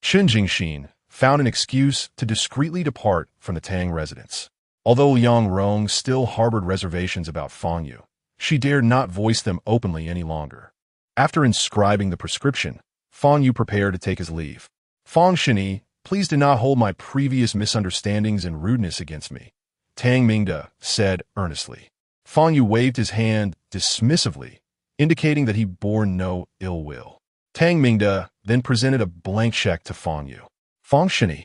Chen Jingxin found an excuse to discreetly depart from the Tang residence. Although Yang Rong still harbored reservations about Fang Yu, she dared not voice them openly any longer. After inscribing the prescription, Fang Yu prepared to take his leave. Fang Shini, please do not hold my previous misunderstandings and rudeness against me, Tang Mingde said earnestly. Fang Yu waved his hand dismissively, indicating that he bore no ill will. Tang Mingde then presented a blank check to Fang Yu. Fang Shini,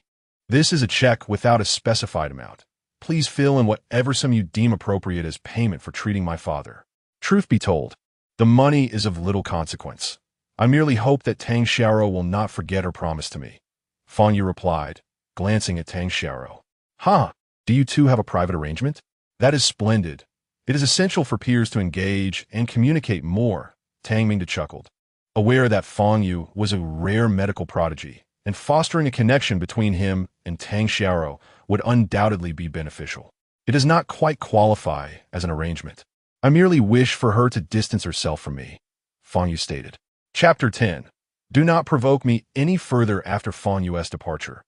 this is a check without a specified amount. Please fill in whatever sum you deem appropriate as payment for treating my father. Truth be told, the money is of little consequence. I merely hope that Tang Xiaoro will not forget her promise to me. Fang Yu replied, glancing at Tang Xiaoro. Huh, do you two have a private arrangement? That is splendid. It is essential for peers to engage and communicate more, Tang Mingde chuckled. Aware that Fang Yu was a rare medical prodigy, and fostering a connection between him and Tang Xiaoro would undoubtedly be beneficial. It does not quite qualify as an arrangement. I merely wish for her to distance herself from me, Fang Yu stated. Chapter 10. Do not provoke me any further after Fang Yu's departure.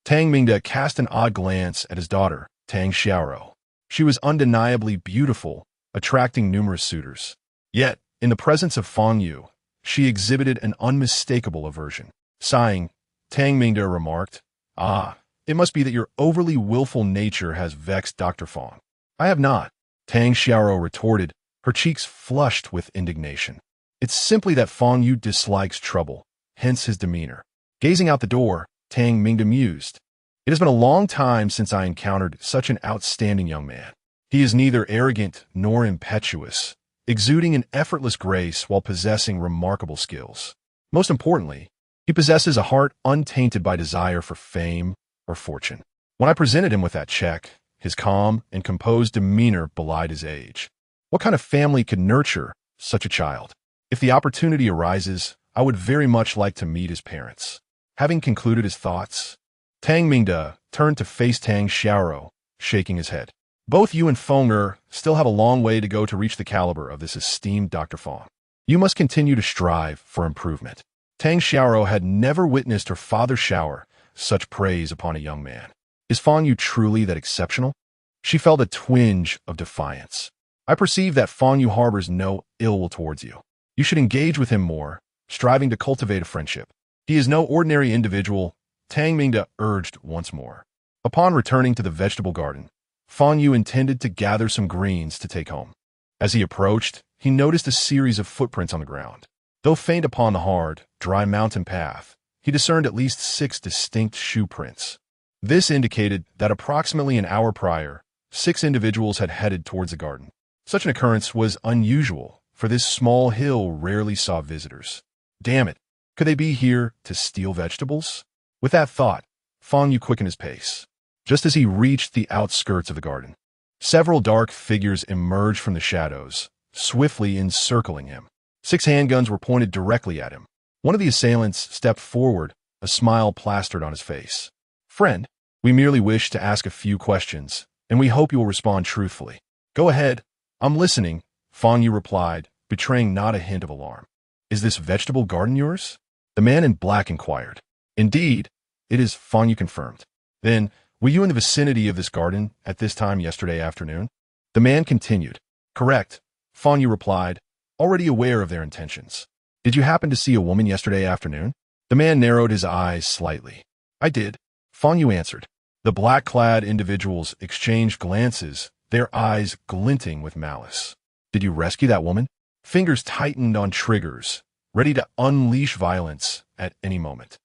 Tang Mingde cast an odd glance at his daughter, Tang Xiaoro. She was undeniably beautiful, attracting numerous suitors. Yet, in the presence of Fang Yu, she exhibited an unmistakable aversion. Sighing, Tang Mingde remarked, it must be that your overly willful nature has vexed Dr. Fang. I have not, Tang Xiaoro retorted, her cheeks flushed with indignation. It's simply that Fang Yu dislikes trouble, hence his demeanor. Gazing out the door, Tang Mingde mused. It has been a long time since I encountered such an outstanding young man. He is neither arrogant nor impetuous, exuding an effortless grace while possessing remarkable skills. Most importantly, he possesses a heart untainted by desire for fame or fortune. When I presented him with that check, his calm and composed demeanor belied his age. What kind of family could nurture such a child? If the opportunity arises, I would very much like to meet his parents. Having concluded his thoughts, Tang Mingde turned to face Tang Xiaoro, shaking his head. Both you and Feng still have a long way to go to reach the caliber of this esteemed Dr. Fang. You must continue to strive for improvement. Tang Xiaoro had never witnessed her father shower such praise upon a young man. Is Fang Yu truly that exceptional? She felt a twinge of defiance. I perceive that Fang Yu harbors no ill will towards you. You should engage with him more, striving to cultivate a friendship. He is no ordinary individual, Tang Mingde urged once more. Upon returning to the vegetable garden, Fang Yu intended to gather some greens to take home. As he approached, he noticed a series of footprints on the ground. Though faint upon the hard, dry mountain path, he discerned at least 6 distinct shoe prints. This indicated that approximately an hour prior, 6 individuals had headed towards the garden. Such an occurrence was unusual, for this small hill rarely saw visitors. Damn it, could they be here to steal vegetables? With that thought, Fang Yu quickened his pace. Just as he reached the outskirts of the garden, several dark figures emerged from the shadows, swiftly encircling him. 6 handguns were pointed directly at him. One of the assailants stepped forward, a smile plastered on his face. Friend, we merely wish to ask a few questions, and we hope you will respond truthfully. Go ahead. I'm listening, Fang Yu replied, betraying not a hint of alarm. Is this vegetable garden yours? The man in black inquired. Indeed, it is, Fang Yu confirmed. Then, were you in the vicinity of this garden at this time yesterday afternoon? The man continued. Correct, Fang Yu replied, already aware of their intentions. Did you happen to see a woman yesterday afternoon? The man narrowed his eyes slightly. I did, Fang Yu answered. The black-clad individuals exchanged glances, their eyes glinting with malice. Did you rescue that woman? Fingers tightened on triggers, ready to unleash violence at any moment.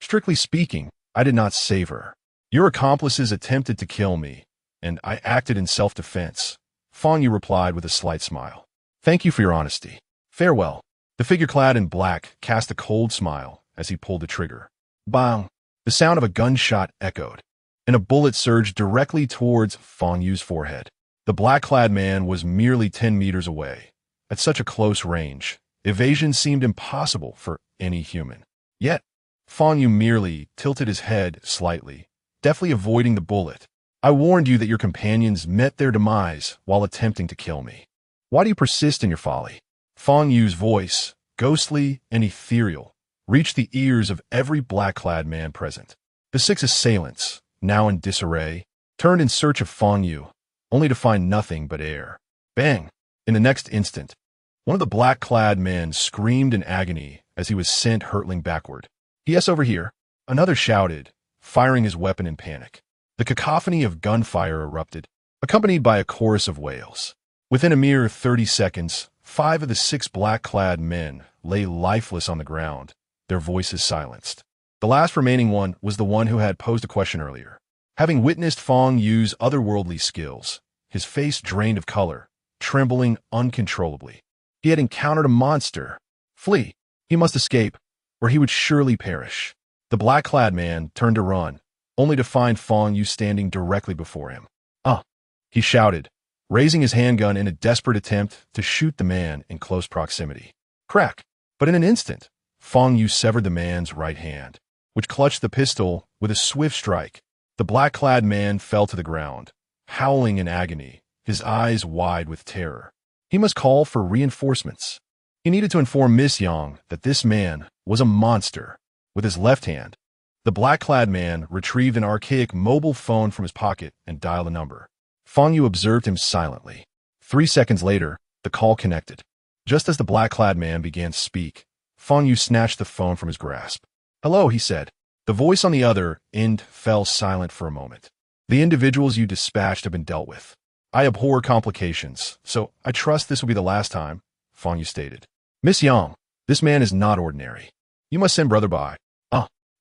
Strictly speaking, I did not save her. Your accomplices attempted to kill me, and I acted in self-defense, Fang Yu replied with a slight smile. Thank you for your honesty. Farewell. The figure clad in black cast a cold smile as he pulled the trigger. Bang! The sound of a gunshot echoed, and a bullet surged directly towards Fang Yu's forehead. The black-clad man was merely 10 meters away. At such a close range, evasion seemed impossible for any human. Yet, Fang Yu merely tilted his head slightly, deftly avoiding the bullet. I warned you that your companions met their demise while attempting to kill me. Why do you persist in your folly? Fang Yu's voice, ghostly and ethereal, reached the ears of every black-clad man present. The 6 assailants, now in disarray, turned in search of Fang Yu, only to find nothing but air. Bang! In the next instant, one of the black-clad men screamed in agony as he was sent hurtling backward. Yes, over here, another shouted, firing his weapon in panic. The cacophony of gunfire erupted, accompanied by a chorus of wails. Within a mere 30 seconds, 5 of the 6 black-clad men lay lifeless on the ground, their voices silenced. The last remaining one was the one who had posed a question earlier. Having witnessed Fang Yu's otherworldly skills, his face drained of color, trembling uncontrollably. He had encountered a monster. Flee! He must escape, or he would surely perish. The black-clad man turned to run, only to find Fang Yu standing directly before him. He shouted, raising his handgun in a desperate attempt to shoot the man in close proximity. Crack! But in an instant, Fang Yu severed the man's right hand, which clutched the pistol with a swift strike. The black-clad man fell to the ground, howling in agony, his eyes wide with terror. He must call for reinforcements. He needed to inform Miss Yang that this man was a monster. With his left hand, the black-clad man retrieved an archaic mobile phone from his pocket and dialed a number. Fang Yu observed him silently. 3 seconds later, the call connected. Just as the black-clad man began to speak, Fang Yu snatched the phone from his grasp. Hello, he said. The voice on the other end fell silent for a moment. The individuals you dispatched have been dealt with. I abhor complications, so I trust this will be the last time, Fang Yu stated. Miss Yang, this man is not ordinary. You must send brother by.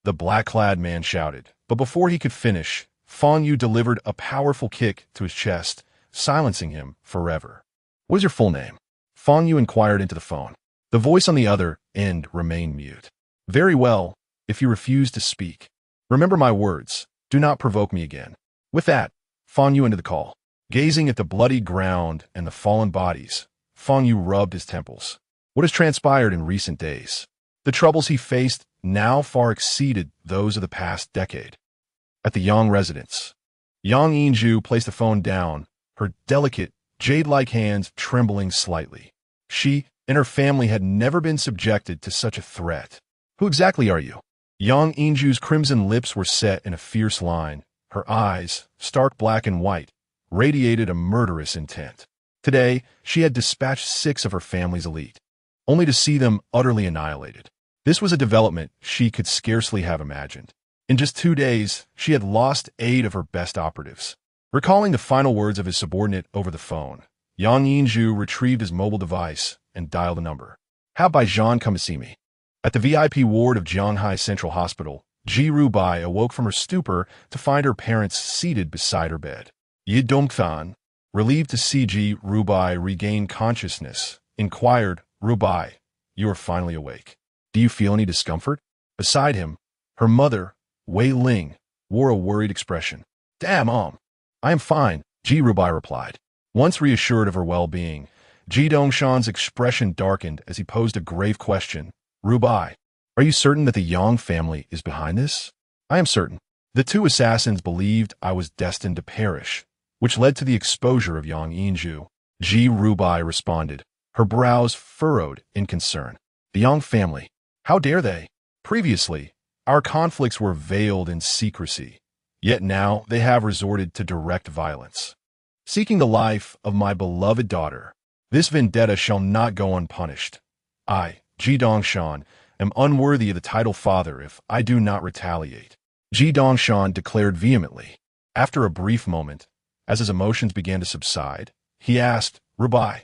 The black-clad man shouted, but before he could finish, Fang Yu delivered a powerful kick to his chest, silencing him forever. What is your full name? Fang Yu inquired into the phone. The voice on the other end remained mute. Very well, if you refuse to speak. Remember my words. Do not provoke me again. With that, Fang Yu ended the call. Gazing at the bloody ground and the fallen bodies, Fang Yu rubbed his temples. What has transpired in recent days? The troubles he faced now far exceeded those of the past decade. At the Yang residence, Yang Yinju placed the phone down, her delicate, jade-like hands trembling slightly. She and her family had never been subjected to such a threat. Who exactly are you? Yang Yinju's crimson lips were set in a fierce line. Her eyes, stark black and white, radiated a murderous intent. Today, she had dispatched 6 of her family's elite, only to see them utterly annihilated. This was a development she could scarcely have imagined. In just 2 days, she had lost 8 of her best operatives. Recalling the final words of his subordinate over the phone, Yang Yinju retrieved his mobile device and dialed a number. Have Baijian come to see me. At the VIP ward of Jianghai Central Hospital, Ji Rubai awoke from her stupor to find her parents seated beside her bed. Yi Dongthan, relieved to see Ji Rubai regain consciousness, inquired, Rubai, you are finally awake. Do you feel any discomfort? Beside him, her mother, Wei Ling, wore a worried expression. Damn, I am fine, Ji Rubai replied. Once reassured of her well-being, Ji Dongshan's expression darkened as he posed a grave question. Rubai, are you certain that the Yang family is behind this? I am certain. The 2 assassins believed I was destined to perish, which led to the exposure of Yang Yinju. Ji Rubai responded, her brows furrowed in concern. The Yang family. How dare they? Previously, our conflicts were veiled in secrecy, yet now they have resorted to direct violence. Seeking the life of my beloved daughter, this vendetta shall not go unpunished. I, Ji Dongshan, am unworthy of the title father if I do not retaliate. Ji Dongshan declared vehemently. After a brief moment, as his emotions began to subside, he asked, Rubai,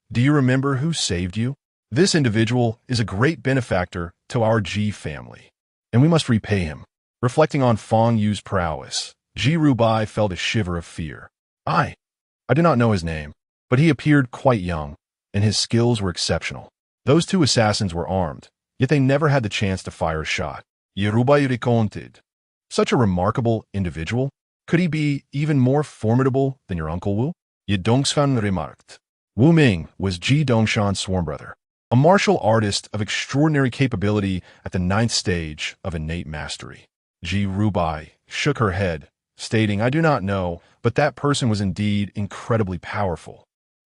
do you remember who saved you? This individual is a great benefactor to our Ji family, and we must repay him. Reflecting on Fang Yu's prowess, Ji Rubai felt a shiver of fear. I do not know his name, but he appeared quite young, and his skills were exceptional. Those 2 assassins were armed, yet they never had the chance to fire a shot. Yerubai recounted. Such a remarkable individual? Could he be even more formidable than your Uncle Wu? Ye Dongshan remarked. Wu Ming was Ji Dongshan's sworn brother. a martial artist of extraordinary capability at the 9th stage of innate mastery. Ji Rubai shook her head, stating, I do not know, but that person was indeed incredibly powerful.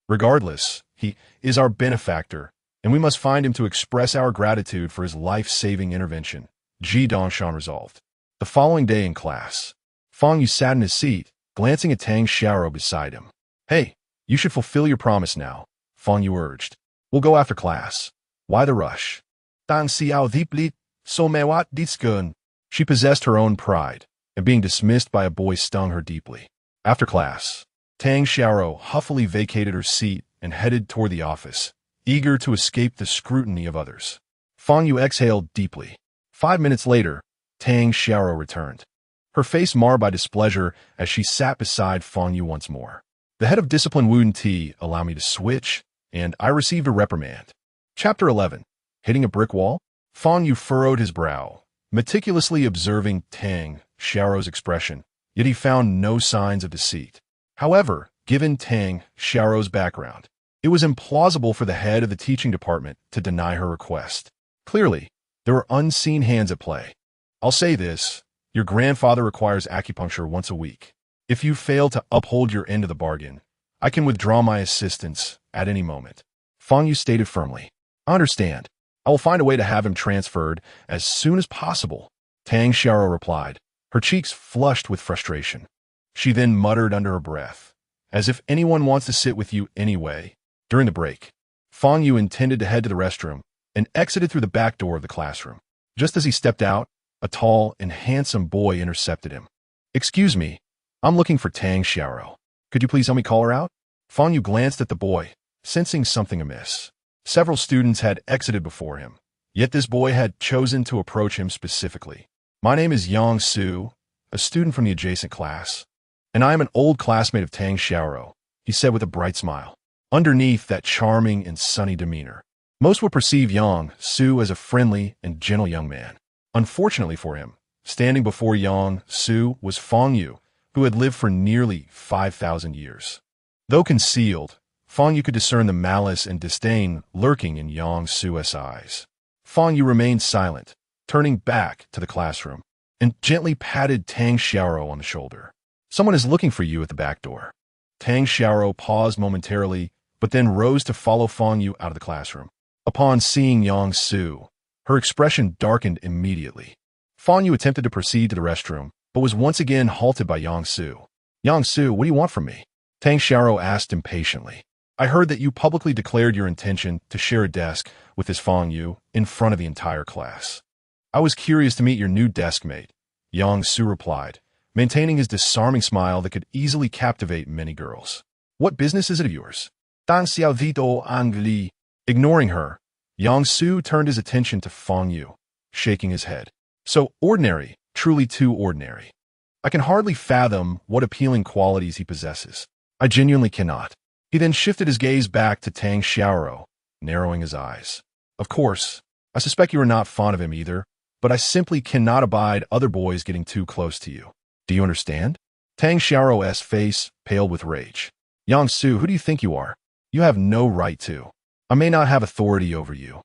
Regardless, he is our benefactor, and we must find him to express our gratitude for his life-saving intervention, Ji Dongshan resolved. The following day in class, Fang Yu sat in his seat, glancing at Tang Xiaoro beside him. Hey, you should fulfill your promise now, Fang Yu urged. We'll go after class. Why the rush? Tang Xiao deeply, so mewat ditskun. She possessed her own pride, and being dismissed by a boy stung her deeply. After class, Tang Xiaoro huffily vacated her seat and headed toward the office, eager to escape the scrutiny of others. Fang Yu exhaled deeply. 5 minutes later, Tang Xiaoro returned, her face marred by displeasure as she sat beside Fang Yu once more. The head of discipline Wu Ti allowed me to switch, and I received a reprimand. Chapter 11. Hitting a brick wall? Fang Yu furrowed his brow, meticulously observing Tang Xiaoro's expression, yet he found no signs of deceit. However, given Tang Xiaoro's background, it was implausible for the head of the teaching department to deny her request. Clearly, there were unseen hands at play. I'll say this, your grandfather requires acupuncture once a week. If you fail to uphold your end of the bargain, I can withdraw my assistance at any moment. Fang Yu stated firmly. I understand. I will find a way to have him transferred as soon as possible. Tang Xiaoro replied, her cheeks flushed with frustration. She then muttered under her breath, as if anyone wants to sit with you anyway. During the break, Fang Yu intended to head to the restroom and exited through the back door of the classroom. Just as he stepped out, a tall and handsome boy intercepted him. Excuse me, I'm looking for Tang Xiaoro. Could you please help me call her out? Fang Yu glanced at the boy, sensing something amiss. Several students had exited before him, yet this boy had chosen to approach him specifically. My name is Yang Su, a student from the adjacent class, and I am an old classmate of Tang Xiaoro, he said with a bright smile. Underneath that charming and sunny demeanor, most would perceive Yang Su as a friendly and gentle young man. Unfortunately for him, standing before Yang Su was Fang Yu, who had lived for nearly 5,000 years. Though concealed, Fang Yu could discern the malice and disdain lurking in Yang Su's eyes. Fang Yu remained silent, turning back to the classroom, and gently patted Tang Xiaoro on the shoulder. Someone is looking for you at the back door. Tang Xiaoro paused momentarily, but then rose to follow Fang Yu out of the classroom. Upon seeing Yang Su, her expression darkened immediately. Fang Yu attempted to proceed to the restroom, but was once again halted by Yang Su. Yang Su, what do you want from me? Tang Xiaoro asked impatiently. I heard that you publicly declared your intention to share a desk with this Fang Yu in front of the entire class. I was curious to meet your new desk mate, Yang Su replied, maintaining his disarming smile that could easily captivate many girls. What business is it of yours? Tang Xiao Vito Angli. Ignoring her, Yang Su turned his attention to Fang Yu, shaking his head. So ordinary, truly too ordinary. I can hardly fathom what appealing qualities he possesses. I genuinely cannot. He then shifted his gaze back to Tang Xiaoro, narrowing his eyes. Of course, I suspect you are not fond of him either, but I simply cannot abide other boys getting too close to you. Do you understand? Tang Xiaoro's face paled with rage. Yang Su, who do you think you are? You have no right to. I may not have authority over you,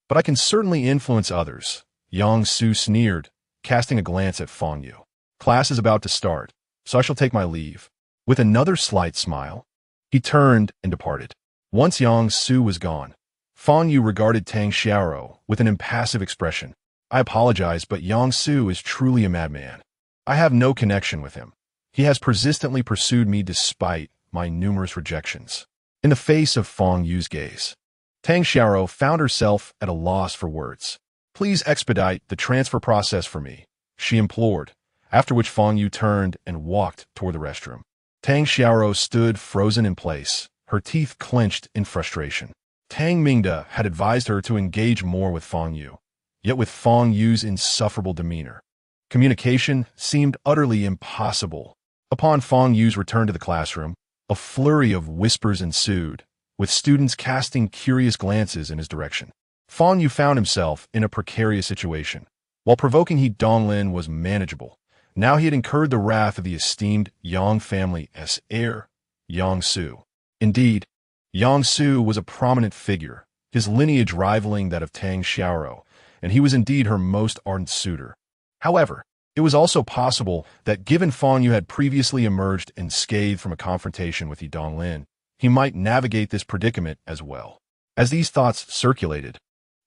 but I can certainly influence others. Yang Su sneered, casting a glance at Fang Yu. Class is about to start, so I shall take my leave. With another slight smile, he turned and departed. Once Yang Su was gone, Fang Yu regarded Tang Xiaoro with an impassive expression. I apologize, but Yang Su is truly a madman. I have no connection with him. He has persistently pursued me despite my numerous rejections. In the face of Fang Yu's gaze, Tang Xiaoro found herself at a loss for words. Please expedite the transfer process for me, she implored, after which Fang Yu turned and walked toward the restroom. Tang Xiaoro stood frozen in place, her teeth clenched in frustration. Tang Mingde had advised her to engage more with Fang Yu, yet with Fang Yu's insufferable demeanor, communication seemed utterly impossible. Upon Fang Yu's return to the classroom, a flurry of whispers ensued, with students casting curious glances in his direction. Fang Yu found himself in a precarious situation. While provoking He Donglin was manageable, now he had incurred the wrath of the esteemed Yang family's heir, Yang Su. Indeed, Yang Su was a prominent figure, his lineage rivaling that of Tang Xiaoro, and he was indeed her most ardent suitor. However, it was also possible that given Fang Yu had previously emerged unscathed from a confrontation with Yi Donglin, he might navigate this predicament as well. As these thoughts circulated,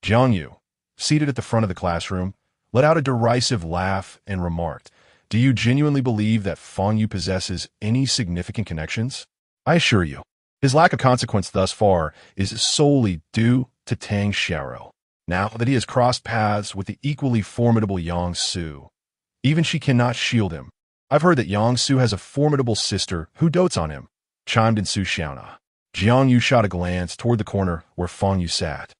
Jiang Yu, seated at the front of the classroom, let out a derisive laugh and remarked, "Do you genuinely believe that Fang Yu possesses any significant connections? I assure you, his lack of consequence thus far is solely due to Tang Xiaoro. Now that he has crossed paths with the equally formidable Yang Su, even she cannot shield him. I've heard that Yang Su has a formidable sister who dotes on him," chimed in Su Xiaona. Jiang Yu shot a glance toward the corner where Fang Yu sat,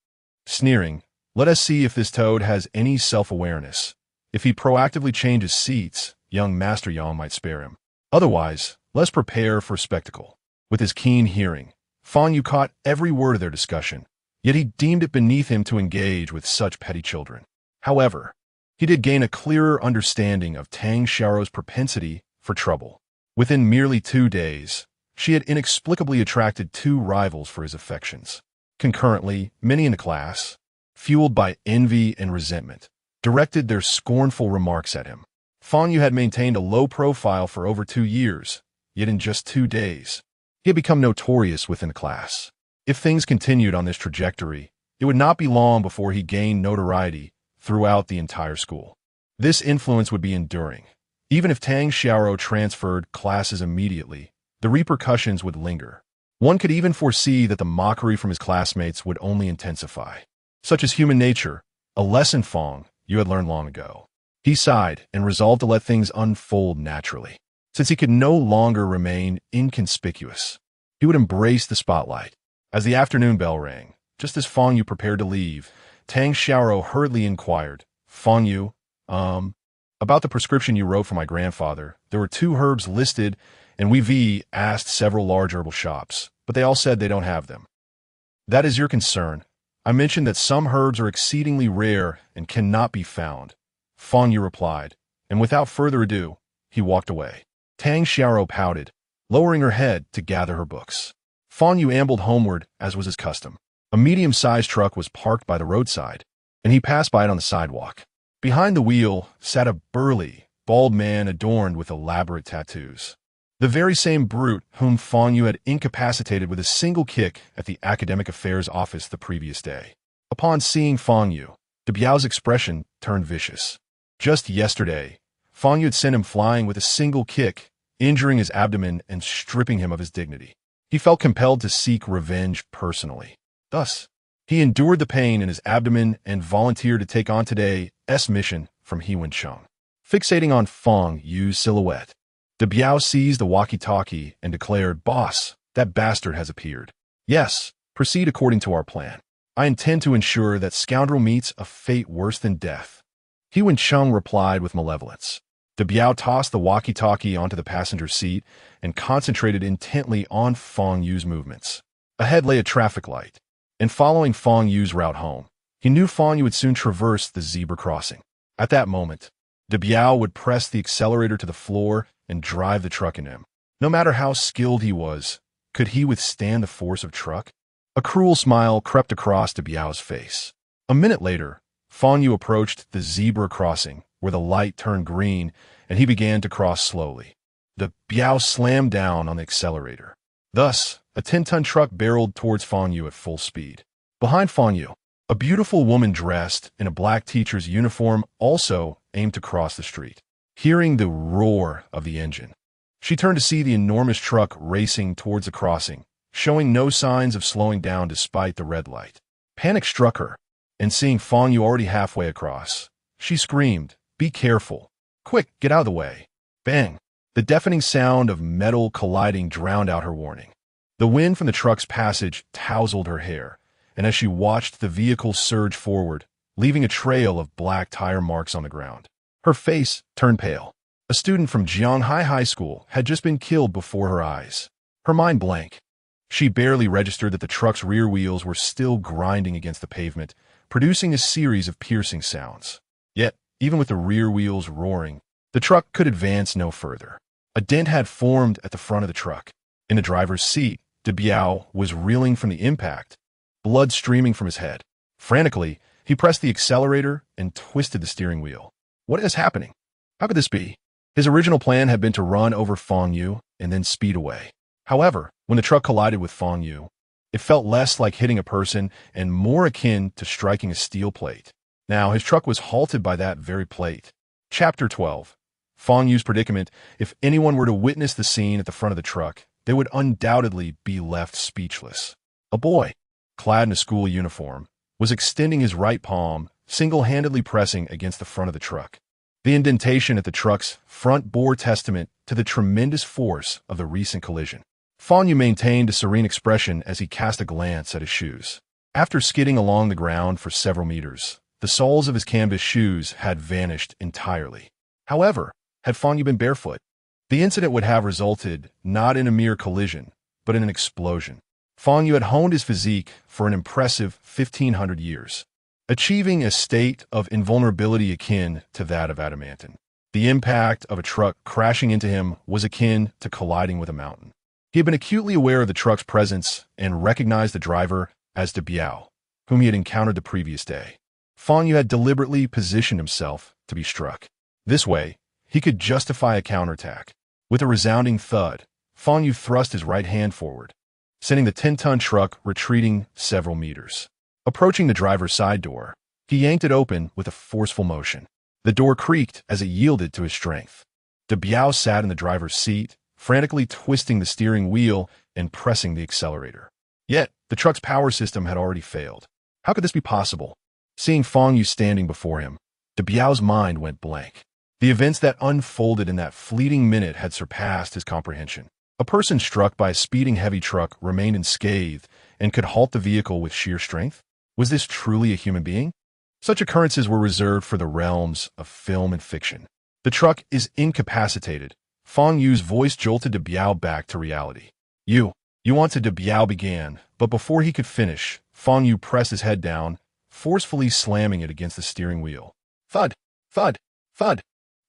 sneering, "Let us see if this toad has any self-awareness. If he proactively changes seats, young Master Yang might spare him. Otherwise, let's prepare for spectacle." With his keen hearing, Fang Yu caught every word of their discussion, yet he deemed it beneath him to engage with such petty children. However, he did gain a clearer understanding of Tang Xiaoro's propensity for trouble. Within merely 2 days, she had inexplicably attracted 2 rivals for his affections. Concurrently, many in the class, fueled by envy and resentment, directed their scornful remarks at him. Fang Yu had maintained a low profile for over 2 years, yet in just 2 days, he had become notorious within the class. If things continued on this trajectory, it would not be long before he gained notoriety throughout the entire school. This influence would be enduring. Even if Tang Xiaoro transferred classes immediately, the repercussions would linger. One could even foresee that the mockery from his classmates would only intensify. Such is human nature, a lesson Fang Yu had learned long ago. He sighed and resolved to let things unfold naturally. Since he could no longer remain inconspicuous, he would embrace the spotlight. As the afternoon bell rang, just as Fang Yu prepared to leave, Tang Xiaoro hurriedly inquired, "Fang Yu, about the prescription you wrote for my grandfather, there were 2 herbs listed, and we've asked several large herbal shops, but they all said they don't have them." "That is your concern. I mentioned that some herbs are exceedingly rare and cannot be found," Fang Yu replied, and without further ado, he walked away. Tang Xiaoro pouted, lowering her head to gather her books. Fang Yu ambled homeward as was his custom. A medium-sized truck was parked by the roadside, and he passed by it on the sidewalk. Behind the wheel sat a burly, bald man adorned with elaborate tattoos. The very same brute whom Fang Yu had incapacitated with a single kick at the Academic Affairs office the previous day. Upon seeing Fang Yu, De Biao's expression turned vicious. Just yesterday, Fang Yu had sent him flying with a single kick, injuring his abdomen and stripping him of his dignity. He felt compelled to seek revenge personally. Thus, he endured the pain in his abdomen and volunteered to take on today's mission from He Wencheng. Fixating on Fang Yu's silhouette, De Biao seized the walkie-talkie and declared, "Boss, that bastard has appeared." "Yes, proceed according to our plan. I intend to ensure that scoundrel meets a fate worse than death." He Wencheng replied with malevolence. De Biao tossed the walkie-talkie onto the passenger seat and concentrated intently on Fang Yu's movements. Ahead lay a traffic light, and following Fang Yu's route home, he knew Fang Yu would soon traverse the zebra crossing. At that moment, De Biao would press the accelerator to the floor and drive the truck into him. No matter how skilled he was, could he withstand the force of truck? A cruel smile crept across De Biao's face. A minute later, Fang Yu approached the zebra crossing, where the light turned green, and he began to cross slowly. De Biao slammed down on the accelerator. Thus, a 10-ton truck barreled towards Fang Yu at full speed. Behind Fang Yu, a beautiful woman dressed in a black teacher's uniform also aimed to cross the street. Hearing the roar of the engine, she turned to see the enormous truck racing towards the crossing, showing no signs of slowing down despite the red light. Panic struck her, and seeing Fang Yu already halfway across, she screamed, "Be careful! Quick, get out of the way!" Bang! The deafening sound of metal colliding drowned out her warning. The wind from the truck's passage tousled her hair, and as she watched the vehicle surge forward, leaving a trail of black tire marks on the ground, her face turned pale. A student from Jianghai High School had just been killed before her eyes. Her mind blank. She barely registered that the truck's rear wheels were still grinding against the pavement, producing a series of piercing sounds. Yet, even with the rear wheels roaring, the truck could advance no further. A dent had formed at the front of the truck. In the driver's seat, De Biao was reeling from the impact, blood streaming from his head. Frantically, he pressed the accelerator and twisted the steering wheel. What is happening? How could this be? His original plan had been to run over Fang Yu and then speed away. However, when the truck collided with Fang Yu, it felt less like hitting a person and more akin to striking a steel plate. Now, his truck was halted by that very plate. Chapter 12. Fang Yu's predicament. If anyone were to witness the scene at the front of the truck, they would undoubtedly be left speechless. A boy, clad in a school uniform, was extending his right palm, single-handedly pressing against the front of the truck. The indentation at the truck's front bore testament to the tremendous force of the recent collision. Fang Yu maintained a serene expression as he cast a glance at his shoes. After skidding along the ground for several meters, the soles of his canvas shoes had vanished entirely. However, had Fang Yu been barefoot, the incident would have resulted not in a mere collision, but in an explosion. Fang Yu had honed his physique for an impressive 1,500 years, achieving a state of invulnerability akin to that of adamantine. The impact of a truck crashing into him was akin to colliding with a mountain. He had been acutely aware of the truck's presence and recognized the driver as De Biao, whom he had encountered the previous day. Fang Yu had deliberately positioned himself to be struck. This way, he could justify a counterattack. With a resounding thud, Fang Yu thrust his right hand forward, sending the 10-ton truck retreating several meters. Approaching the driver's side door, he yanked it open with a forceful motion. The door creaked as it yielded to his strength. De Biao sat in the driver's seat, frantically twisting the steering wheel and pressing the accelerator. Yet, the truck's power system had already failed. How could this be possible? Seeing Fang Yu standing before him, De Biao's mind went blank. The events that unfolded in that fleeting minute had surpassed his comprehension. A person struck by a speeding heavy truck remained unscathed and could halt the vehicle with sheer strength? Was this truly a human being? Such occurrences were reserved for the realms of film and fiction. The truck is incapacitated. Fang Yu's voice jolted De Biao back to reality. You wanted. De Biao began, but before he could finish, Fang Yu pressed his head down, forcefully slamming it against the steering wheel. Thud, thud, thud.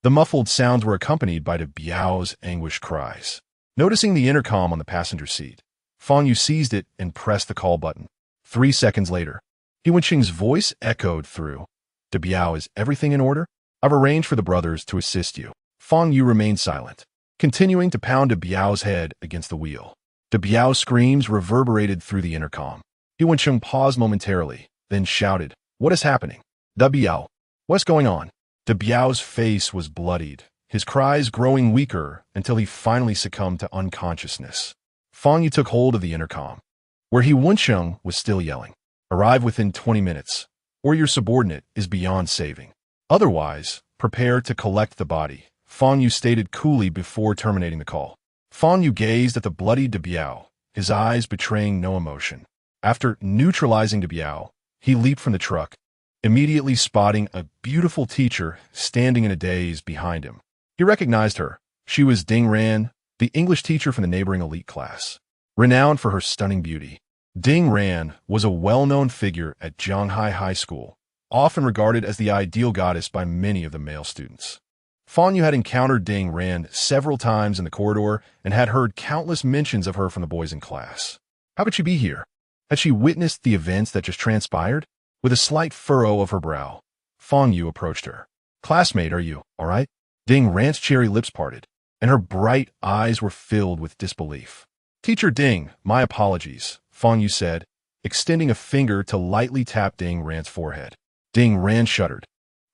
The muffled sounds were accompanied by De Biao's anguished cries. Noticing the intercom on the passenger seat, Fang Yu seized it and pressed the call button. 3 seconds later, He Wenqing's voice echoed through. De Biao, is everything in order? I've arranged for the brothers to assist you. Fang Yu remained silent, continuing to pound De Biao's head against the wheel. De Biao's screams reverberated through the intercom. He Wenqing paused momentarily, then shouted, "What is happening? De Biao, what's going on?" De Biao's face was bloodied, his cries growing weaker until he finally succumbed to unconsciousness. Fang Yu took hold of the intercom, where He Wenqing was still yelling, "Arrive within 20 minutes, or your subordinate is beyond saving. Otherwise, prepare to collect the body," Fang Yu stated coolly before terminating the call. Fang Yu gazed at the bloody De Biao, his eyes betraying no emotion. After neutralizing De Biao, he leaped from the truck, immediately spotting a beautiful teacher standing in a daze behind him. He recognized her. She was Ding Ran, the English teacher from the neighboring elite class. Renowned for her stunning beauty, Ding Ran was a well-known figure at Zhanghai High School, often regarded as the ideal goddess by many of the male students. Fang Yu had encountered Ding Ran several times in the corridor and had heard countless mentions of her from the boys in class. How could she be here? Had she witnessed the events that just transpired? With a slight furrow of her brow, Fang Yu approached her. "Classmate, are you all right?" Ding Ran's cherry lips parted, and her bright eyes were filled with disbelief. "Teacher Ding, my apologies," Fang Yu said, extending a finger to lightly tap Ding Ran's forehead. Ding Ran shuddered,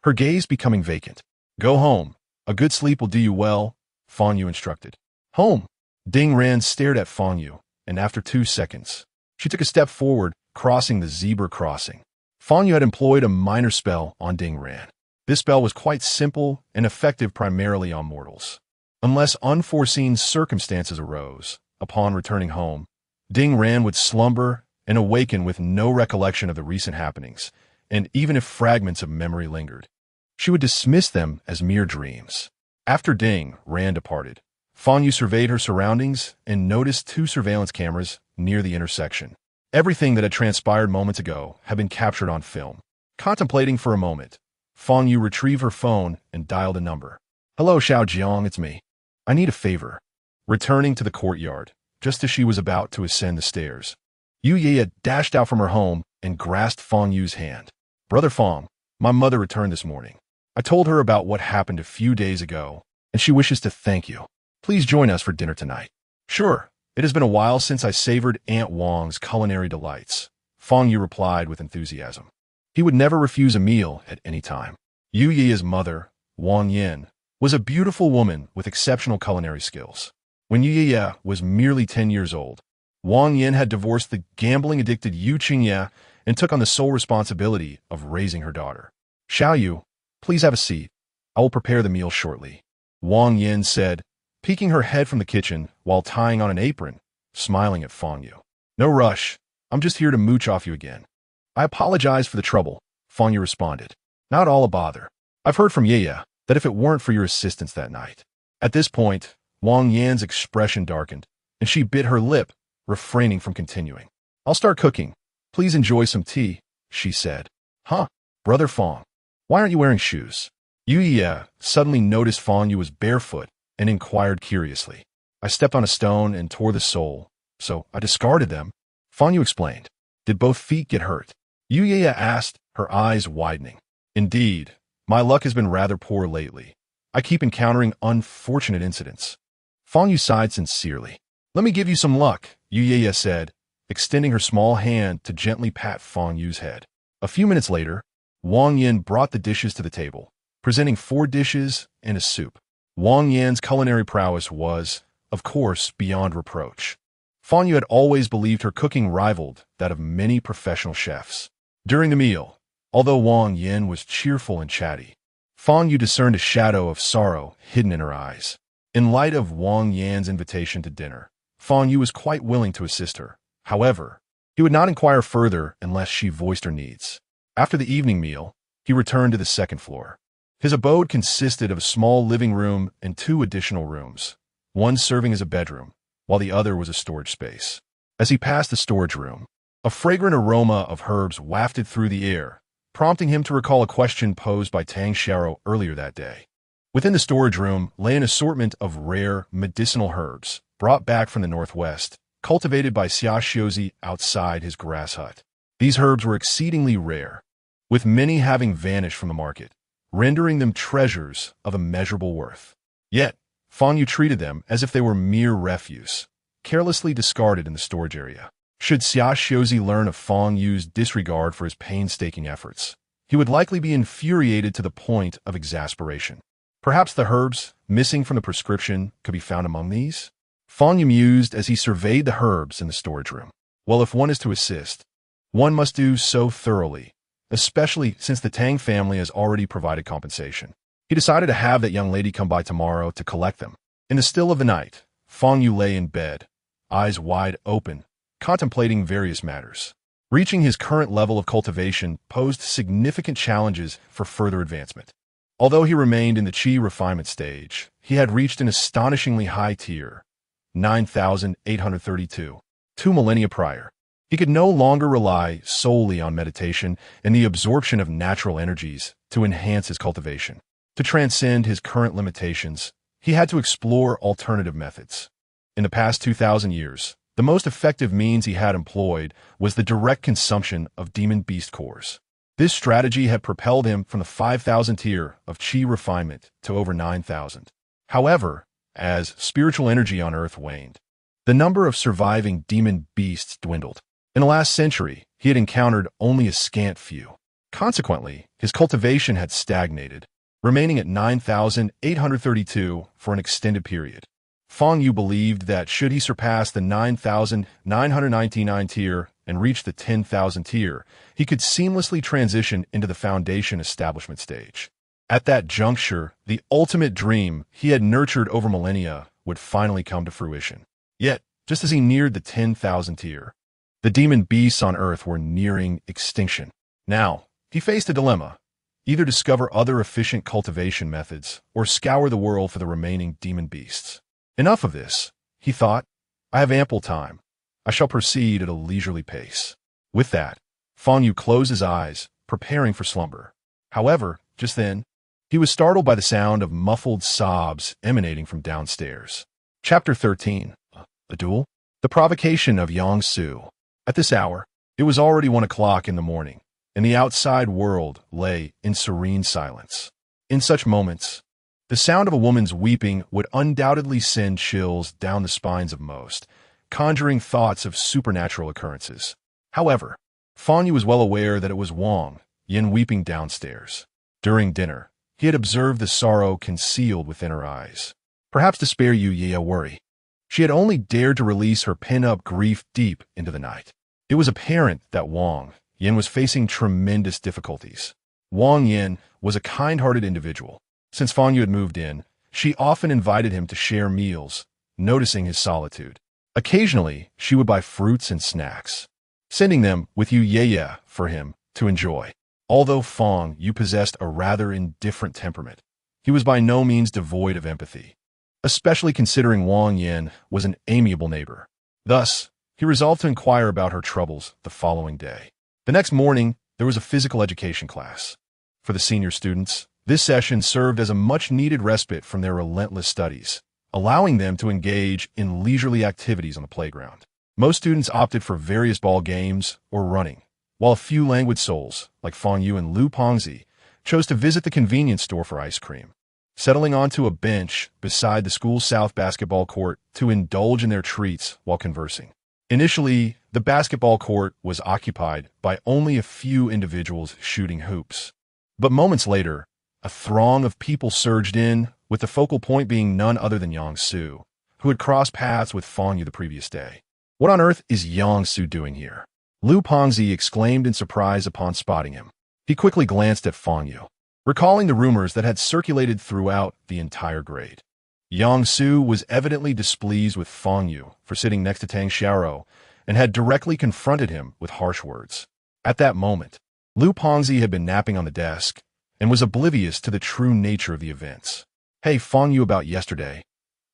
her gaze becoming vacant. "Go home. A good sleep will do you well," Fang Yu instructed. "Home?" Ding Ran stared at Fang Yu, and after 2 seconds, she took a step forward, crossing the zebra crossing. Fang Yu had employed a minor spell on Ding Ran. This spell was quite simple and effective primarily on mortals. Unless unforeseen circumstances arose, upon returning home, Ding Ran would slumber and awaken with no recollection of the recent happenings, and even if fragments of memory lingered, she would dismiss them as mere dreams. After Ding Ran departed, Fang Yu surveyed her surroundings and noticed 2 surveillance cameras near the intersection. Everything that had transpired moments ago had been captured on film. Contemplating for a moment, Fang Yu retrieved her phone and dialed a number. "Hello, Xiao Jiang, it's me. I need a favor." Returning to the courtyard, just as she was about to ascend the stairs, Yu Ye dashed out from her home and grasped Fang Yu's hand. Brother Fang, my mother returned this morning. I told her about what happened a few days ago, and she wishes to thank you. Please join us for dinner tonight. Sure. It has been a while since I savored Aunt Wang's culinary delights, Fang Yu replied with enthusiasm. He would never refuse a meal at any time. Yu Ye's mother, Wang Yin, was a beautiful woman with exceptional culinary skills. When Yu Ye was merely 10 years old, Wang Yin had divorced the gambling-addicted Yu Qingye and took on the sole responsibility of raising her daughter. Xiao Yu, please have a seat. I will prepare the meal shortly, Wang Yin said, peeking her head from the kitchen while tying on an apron, smiling at Fang Yu. No rush. I'm just here to mooch off you again. I apologize for the trouble, Fang Yu responded. Not all a bother. I've heard from Ye that if it weren't for your assistance that night. At this point, Wang Yan's expression darkened, and she bit her lip, refraining from continuing. I'll start cooking. Please enjoy some tea, she said. Huh, Brother Fang, why aren't you wearing shoes? Yu Ye suddenly noticed Fang Yu was barefoot and inquired curiously. I stepped on a stone and tore the sole, so I discarded them, Fang Yu explained. Did both feet get hurt? Yu Ye asked, her eyes widening. Indeed, my luck has been rather poor lately. I keep encountering unfortunate incidents. Fang Yu sighed sincerely. Let me give you some luck, Yu Ye said, extending her small hand to gently pat Fang Yu's head. A few minutes later, Wang Yin brought the dishes to the table, presenting 4 dishes and a soup. Wang Yan's culinary prowess was, of course, beyond reproach. Fang Yu had always believed her cooking rivaled that of many professional chefs. During the meal, although Wang Yin was cheerful and chatty, Fang Yu discerned a shadow of sorrow hidden in her eyes. In light of Wang Yan's invitation to dinner, Fang Yu was quite willing to assist her. However, he would not inquire further unless she voiced her needs. After the evening meal, he returned to the second floor. His abode consisted of a small living room and 2 additional rooms, one serving as a bedroom, while the other was a storage space. As he passed the storage room, a fragrant aroma of herbs wafted through the air, prompting him to recall a question posed by Tang Xiao earlier that day. Within the storage room lay an assortment of rare medicinal herbs, brought back from the northwest, cultivated by Xia Xiuzi outside his grass hut. These herbs were exceedingly rare, with many having vanished from the market, rendering them treasures of immeasurable worth. Yet, Fang Yu treated them as if they were mere refuse, carelessly discarded in the storage area. Should Xia Xiuzi learn of Fang Yu's disregard for his painstaking efforts, he would likely be infuriated to the point of exasperation. Perhaps the herbs missing from the prescription could be found among these? Fang Yu mused as he surveyed the herbs in the storage room. Well, if one is to assist, one must do so thoroughly, especially since the Tang family has already provided compensation. He decided to have that young lady come by tomorrow to collect them. In the still of the night, Fang Yu lay in bed, eyes wide open, contemplating various matters. Reaching his current level of cultivation posed significant challenges for further advancement. Although he remained in the Qi refinement stage, he had reached an astonishingly high tier, 9,832, 2 millennia prior. He could no longer rely solely on meditation and the absorption of natural energies to enhance his cultivation. To transcend his current limitations, he had to explore alternative methods. In the past 2,000 years, the most effective means he had employed was the direct consumption of demon beast cores. This strategy had propelled him from the 5,000 tier of Qi refinement to over 9,000. However, as spiritual energy on Earth waned, the number of surviving demon beasts dwindled. In the last century, he had encountered only a scant few. Consequently, his cultivation had stagnated, remaining at 9,832 for an extended period. Fang Yu believed that should he surpass the 9,999 tier and reach the 10,000 tier, he could seamlessly transition into the foundation establishment stage. At that juncture, the ultimate dream he had nurtured over millennia would finally come to fruition. Yet, just as he neared the 10,000 tier, the demon beasts on Earth were nearing extinction. Now, he faced a dilemma: either discover other efficient cultivation methods or scour the world for the remaining demon beasts. Enough of this, he thought. I have ample time. I shall proceed at a leisurely pace. With that, Fang Yu closed his eyes, preparing for slumber. However, just then, he was startled by the sound of muffled sobs emanating from downstairs. Chapter 13. A duel? The provocation of Yang Su. At this hour, it was already 1 o'clock in the morning, and the outside world lay in serene silence. In such moments, the sound of a woman's weeping would undoubtedly send chills down the spines of most, conjuring thoughts of supernatural occurrences. However, Fang Yu was well aware that it was Wang Yin weeping downstairs. During dinner, he had observed the sorrow concealed within her eyes. Perhaps to spare Yu a worry, she had only dared to release her pin-up grief deep into the night. It was apparent that Wang Yin was facing tremendous difficulties. Wang Yin was a kind-hearted individual. Since Fang Yu had moved in, she often invited him to share meals, noticing his solitude. Occasionally, she would buy fruits and snacks, sending them with Yu for him to enjoy. Although Fang Yu possessed a rather indifferent temperament, he was by no means devoid of empathy, especially considering Wang Yin was an amiable neighbor. Thus, he resolved to inquire about her troubles the following day. The next morning, there was a physical education class. For the senior students, this session served as a much-needed respite from their relentless studies, allowing them to engage in leisurely activities on the playground. Most students opted for various ball games or running, while a few languid souls, like Fang Yu and Lu Pengzi, chose to visit the convenience store for ice cream, settling onto a bench beside the school's south basketball court to indulge in their treats while conversing. Initially, the basketball court was occupied by only a few individuals shooting hoops. But moments later, a throng of people surged in, with the focal point being none other than Yang Su, who had crossed paths with Fang Yu the previous day. "What on earth is Yang Su doing here?" Lu Pengzi exclaimed in surprise upon spotting him. He quickly glanced at Fang Yu, recalling the rumors that had circulated throughout the entire grade. Yang Su was evidently displeased with Fang Yu for sitting next to Tang Xiaoro and had directly confronted him with harsh words. At that moment, Lu Pengzi had been napping on the desk and was oblivious to the true nature of the events. "Hey, Fang Yu, about yesterday.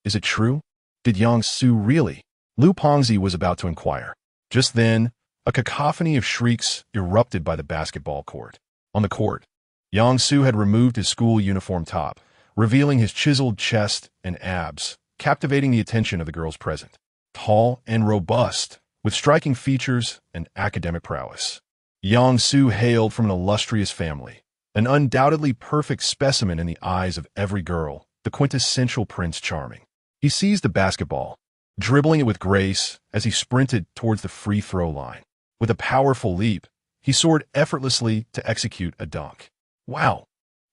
Is it true? Did Yang Su really?" Lu Pengzi was about to inquire. Just then, a cacophony of shrieks erupted by the basketball court. On the court, Yang Su had removed his school uniform top, revealing his chiseled chest and abs, captivating the attention of the girls present. Tall and robust, with striking features and academic prowess, Yang Su hailed from an illustrious family, an undoubtedly perfect specimen in the eyes of every girl, the quintessential Prince Charming. He seized the basketball, dribbling it with grace as he sprinted towards the free throw line. With a powerful leap, he soared effortlessly to execute a dunk. Wow!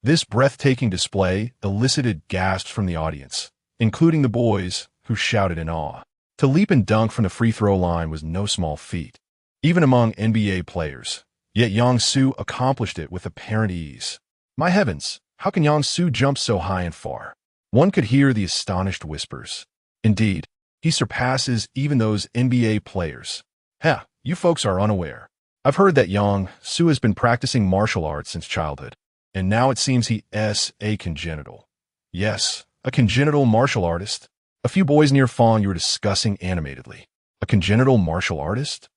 This breathtaking display elicited gasps from the audience, including the boys, who shouted in awe. To leap and dunk from the free throw line was no small feat, even among NBA players. Yet Yang Su accomplished it with apparent ease. My heavens, how can Yang Su jump so high and far? One could hear the astonished whispers. Indeed, he surpasses even those NBA players. Heh, you folks are unaware. I've heard that Yang Su has been practicing martial arts since childhood, and now it seems he is a congenital. Yes, a congenital martial artist. A few boys near Fang Yu were discussing animatedly. A congenital martial artist?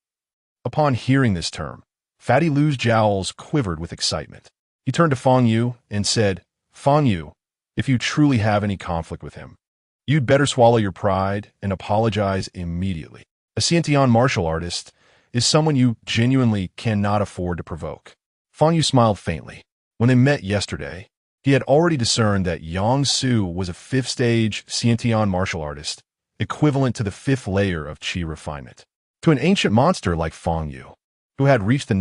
Upon hearing this term, Fatty Lu's jowls quivered with excitement. He turned to Fang Yu and said, "Fang Yu, if you truly have any conflict with him, you'd better swallow your pride and apologize immediately. A Xiantian martial artist is someone you genuinely cannot afford to provoke." Fang Yu smiled faintly. When they met yesterday, he had already discerned that Yang Su was a fifth-stage Xiantian martial artist, equivalent to the fifth layer of qi refinement. To an ancient monster like Fang Yu, who had reached the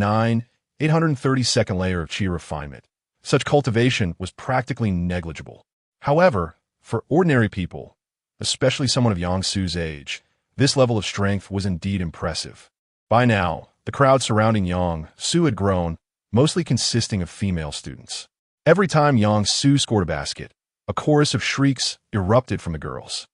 832nd layer of qi refinement, such cultivation was practically negligible. However, for ordinary people, especially someone of Yang Su's age, this level of strength was indeed impressive. By now, the crowd surrounding Yang Su had grown, mostly consisting of female students. Every time Yang Su scored a basket, a chorus of shrieks erupted from the girls.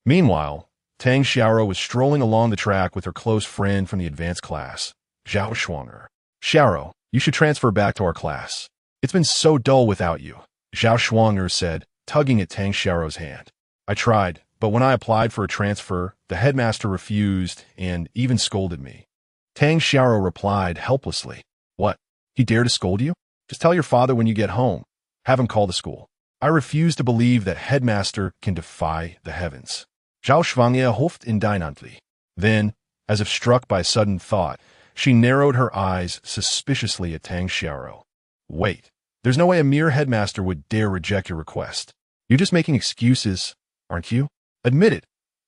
Meanwhile, Tang Xiaoro was strolling along the track with her close friend from the advanced class, Zhao Shuanger. "Xiaoro, you should transfer back to our class. It's been so dull without you," Zhao Shuanger said, tugging at Tang Xiaoro's hand. "I tried, but when I applied for a transfer, the headmaster refused and even scolded me." Tang Xiaoro replied helplessly, "What? He dared to scold you? Just tell your father when you get home. Have him call the school." "I refuse to believe that headmaster can defy the heavens." Zhao Shuanger hofft indignantly. Then, As if struck by a sudden thought, she narrowed her eyes suspiciously at Tang Xiaoro. Wait, there's no way a mere headmaster would dare reject your request. You're just making excuses, aren't you? Admit it.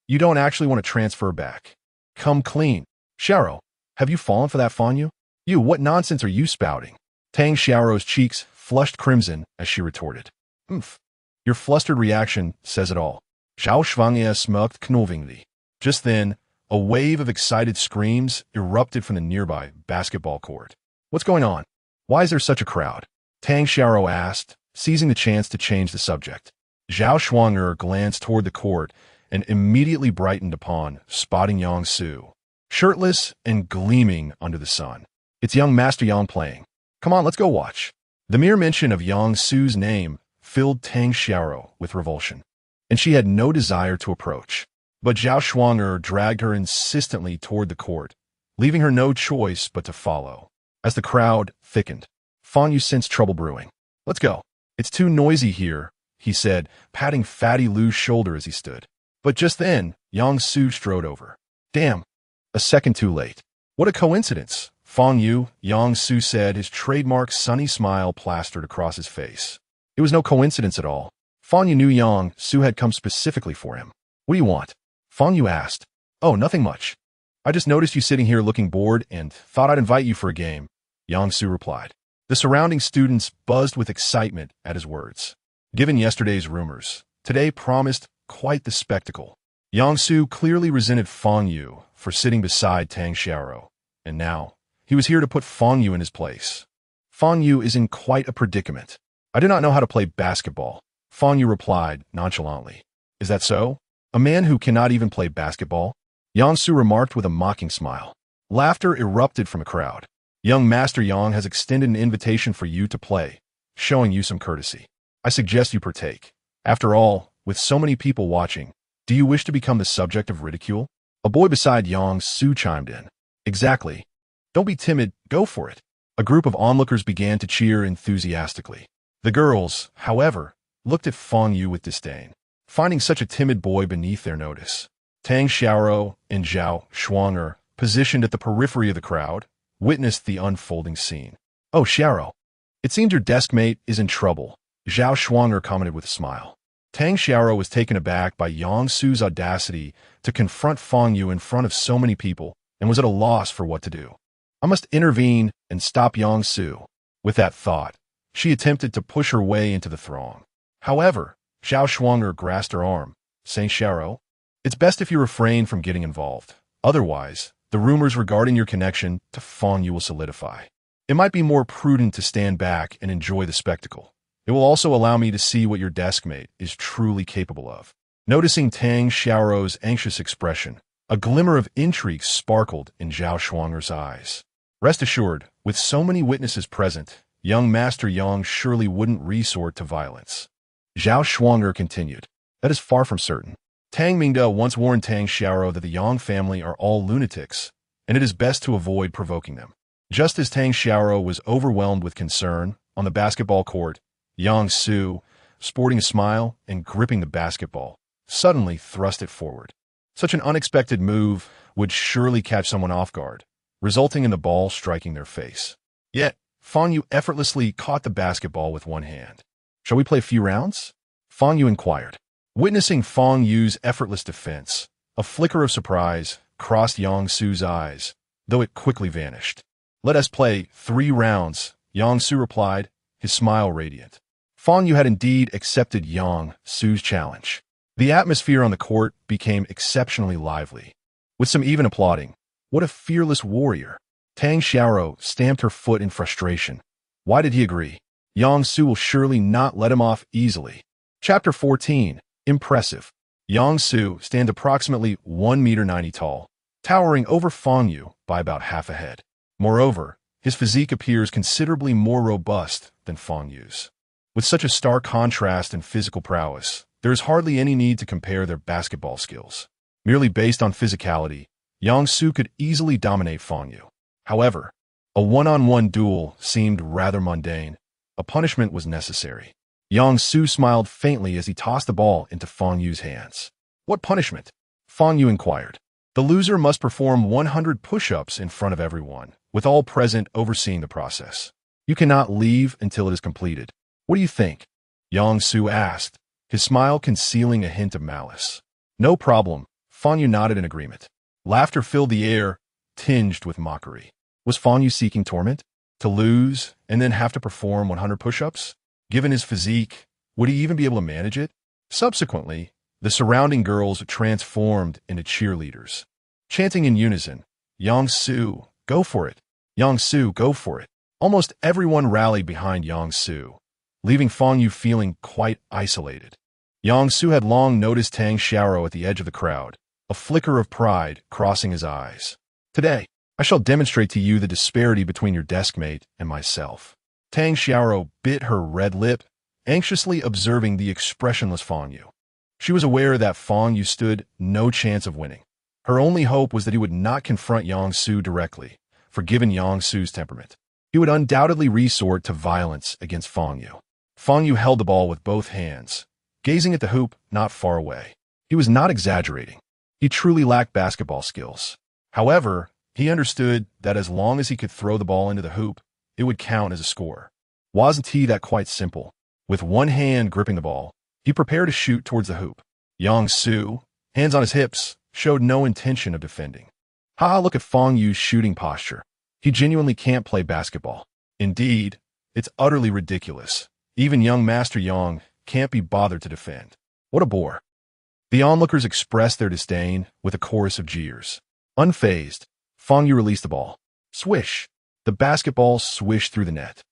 You don't actually want to transfer back. Come clean. Xiaoro, have you fallen for that Fang Yu? You, what nonsense are you spouting? Tang Xiaoro's cheeks flushed crimson as she retorted. Oomph. Your flustered reaction says it all. Zhao Shuangye smirked knowingly. Just then, a wave of excited screams erupted from the nearby basketball court. What's going on? Why is there such a crowd? Tang Xiaoro asked, seizing the chance to change the subject. Zhao Shuang'er glanced toward the court and immediately brightened upon spotting Yang Su, shirtless and gleaming under the sun. It's young Master Yang playing. Come on, let's go watch. The mere mention of Yang Su's name filled Tang Xiaoro with revulsion, and she had no desire to approach. But Zhao Shuang'er dragged her insistently toward the court, leaving her no choice but to follow. As the crowd thickened, Fang Yu sensed trouble brewing. Let's go. It's too noisy here, he said, patting Fatty Lu's shoulder as he stood. But just then, Yang Su strode over. Damn, a second too late. What a coincidence, Fang Yu, Yang Su said, his trademark sunny smile plastered across his face. It was no coincidence at all. Fang Yu knew Yang Su had come specifically for him. What do you want? Fang Yu asked. Oh, nothing much. I just noticed you sitting here looking bored and thought I'd invite you for a game, Yang Su replied. The surrounding students buzzed with excitement at his words. Given yesterday's rumors, today promised quite the spectacle. Yang Su clearly resented Fang Yu for sitting beside Tang Xiaoro, and now he was here to put Fang Yu in his place. Fang Yu is in quite a predicament. I do not know how to play basketball, Fang Yu replied nonchalantly. Is that so? A man who cannot even play basketball? Yang Su remarked with a mocking smile. Laughter erupted from the crowd. Young Master Yang has extended an invitation for you to play, showing you some courtesy. I suggest you partake. After all, with so many people watching, do you wish to become the subject of ridicule? A boy beside Yang Su chimed in. Exactly. Don't be timid, go for it. A group of onlookers began to cheer enthusiastically. The girls, however, looked at Fang Yu with disdain, finding such a timid boy beneath their notice. Tang Xiaoro and Zhao Shuang'er, positioned at the periphery of the crowd, witnessed the unfolding scene. Oh, Xiaoro, it seems your desk mate is in trouble, Zhao Shuang'er commented with a smile. Tang Xiaoro was taken aback by Yang Su's audacity to confront Fang Yu in front of so many people and was at a loss for what to do. I must intervene and stop Yang Su. With that thought, she attempted to push her way into the throng. However, Zhao Shuang'er grasped her arm, saying, Xiaoro, it's best if you refrain from getting involved. Otherwise, the rumors regarding your connection to Fang Yu will solidify. It might be more prudent to stand back and enjoy the spectacle. It will also allow me to see what your deskmate is truly capable of. Noticing Tang Xiaoro's anxious expression, a glimmer of intrigue sparkled in Zhao Shuang'er's eyes. Rest assured, with so many witnesses present, young Master Yang surely wouldn't resort to violence. Zhao Shuang'er continued. That is far from certain. Tang Mingde once warned Tang Xiaoro that the Yang family are all lunatics, and it is best to avoid provoking them. Just as Tang Xiaoro was overwhelmed with concern, on the basketball court, Yang Su, sporting a smile and gripping the basketball, suddenly thrust it forward. Such an unexpected move would surely catch someone off guard, resulting in the ball striking their face. Yet, Fang Yu effortlessly caught the basketball with one hand. Shall we play a few rounds? Fang Yu inquired. Witnessing Fang Yu's effortless defense, a flicker of surprise crossed Yang Su's eyes, though it quickly vanished. Let us play 3 rounds, Yang Su replied, his smile radiant. Fang Yu had indeed accepted Yang Su's challenge. The atmosphere on the court became exceptionally lively, with some even applauding. What a fearless warrior! Tang Xiaoro stamped her foot in frustration. Why did he agree? Yang Su will surely not let him off easily. Chapter 14. Impressive. Yang Su stands approximately 1.90 meters tall, towering over Fang Yu by about half a head. Moreover, his physique appears considerably more robust than Fang Yu's. With such a stark contrast in physical prowess, there is hardly any need to compare their basketball skills. Merely based on physicality, Yang Su could easily dominate Fang Yu. However, a one-on-one duel seemed rather mundane. A punishment was necessary. Yang Su smiled faintly as he tossed the ball into Fang Yu's hands. What punishment? Fang Yu inquired. The loser must perform 100 push-ups in front of everyone, with all present overseeing the process. You cannot leave until it is completed. What do you think? Yang Su asked, his smile concealing a hint of malice. No problem, Fang Yu nodded in agreement. Laughter filled the air, tinged with mockery. Was Fang Yu seeking torment? To lose, and then have to perform 100 push-ups? Given his physique, would he even be able to manage it? Subsequently, the surrounding girls transformed into cheerleaders, chanting in unison, Yang Su, go for it! Yang Su, go for it! Almost everyone rallied behind Yang Su, leaving Fang Yu feeling quite isolated. Yang Su had long noticed Tang Xiaoro at the edge of the crowd, a flicker of pride crossing his eyes. Today, I shall demonstrate to you the disparity between your deskmate and myself. Tang Xiaoro bit her red lip, anxiously observing the expressionless Fang Yu. She was aware that Fang Yu stood no chance of winning. Her only hope was that he would not confront Yang Su directly, for given Yang Su's temperament, he would undoubtedly resort to violence against Fang Yu. Fang Yu held the ball with both hands, gazing at the hoop not far away. He was not exaggerating. He truly lacked basketball skills. However, he understood that as long as he could throw the ball into the hoop, it would count as a score. Wasn't he that quite simple? With one hand gripping the ball, he prepared to shoot towards the hoop. Yang Su, hands on his hips, showed no intention of defending. Haha, look at Fang Yu's shooting posture. He genuinely can't play basketball. Indeed, it's utterly ridiculous. Even young Master Yang can't be bothered to defend. What a bore. The onlookers expressed their disdain with a chorus of jeers. Unfazed, Fang Yu released the ball. Swish! The basketball swished through the net,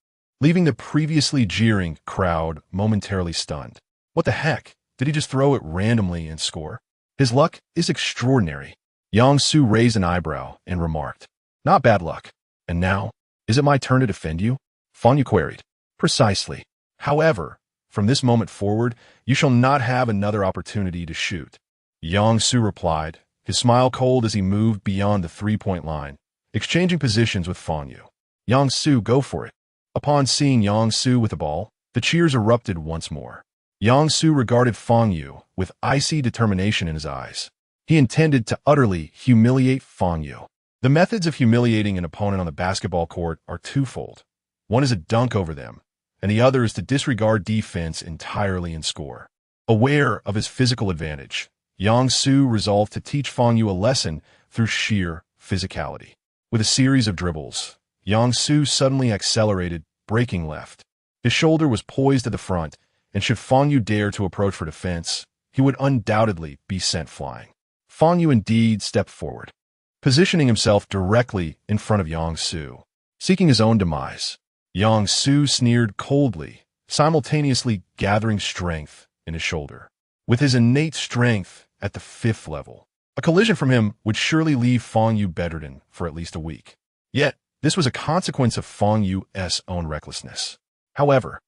leaving the previously jeering crowd momentarily stunned. What the heck? Did he just throw it randomly and score? His luck is extraordinary. Yang Su raised an eyebrow and remarked, not bad luck. And now, is it my turn to defend you? Fang Yu queried. Precisely. However, from this moment forward, you shall not have another opportunity to shoot. Yang Su replied, his smile cold as he moved beyond the three-point line, exchanging positions with Fang Yu. Yang Su, go for it. Upon seeing Yang Su with the ball, the cheers erupted once more. Yang Su regarded Fang Yu with icy determination in his eyes. He intended to utterly humiliate Fang Yu. The methods of humiliating an opponent on the basketball court are twofold. One is a dunk over them, and the other is to disregard defense entirely and score. Aware of his physical advantage, Yang Su resolved to teach Fang Yu a lesson through sheer physicality. With a series of dribbles, Yang Su suddenly accelerated, breaking left. His shoulder was poised at the front, and should Fang Yu dare to approach for defense, he would undoubtedly be sent flying. Fang Yu indeed stepped forward, positioning himself directly in front of Yang Su, seeking his own demise. Yang Su sneered coldly, simultaneously gathering strength in his shoulder. With his innate strength at the 5th level, a collision from him would surely leave Fang Yu bedridden for at least a week. Yet, this was a consequence of Fang Yu's own recklessness. However,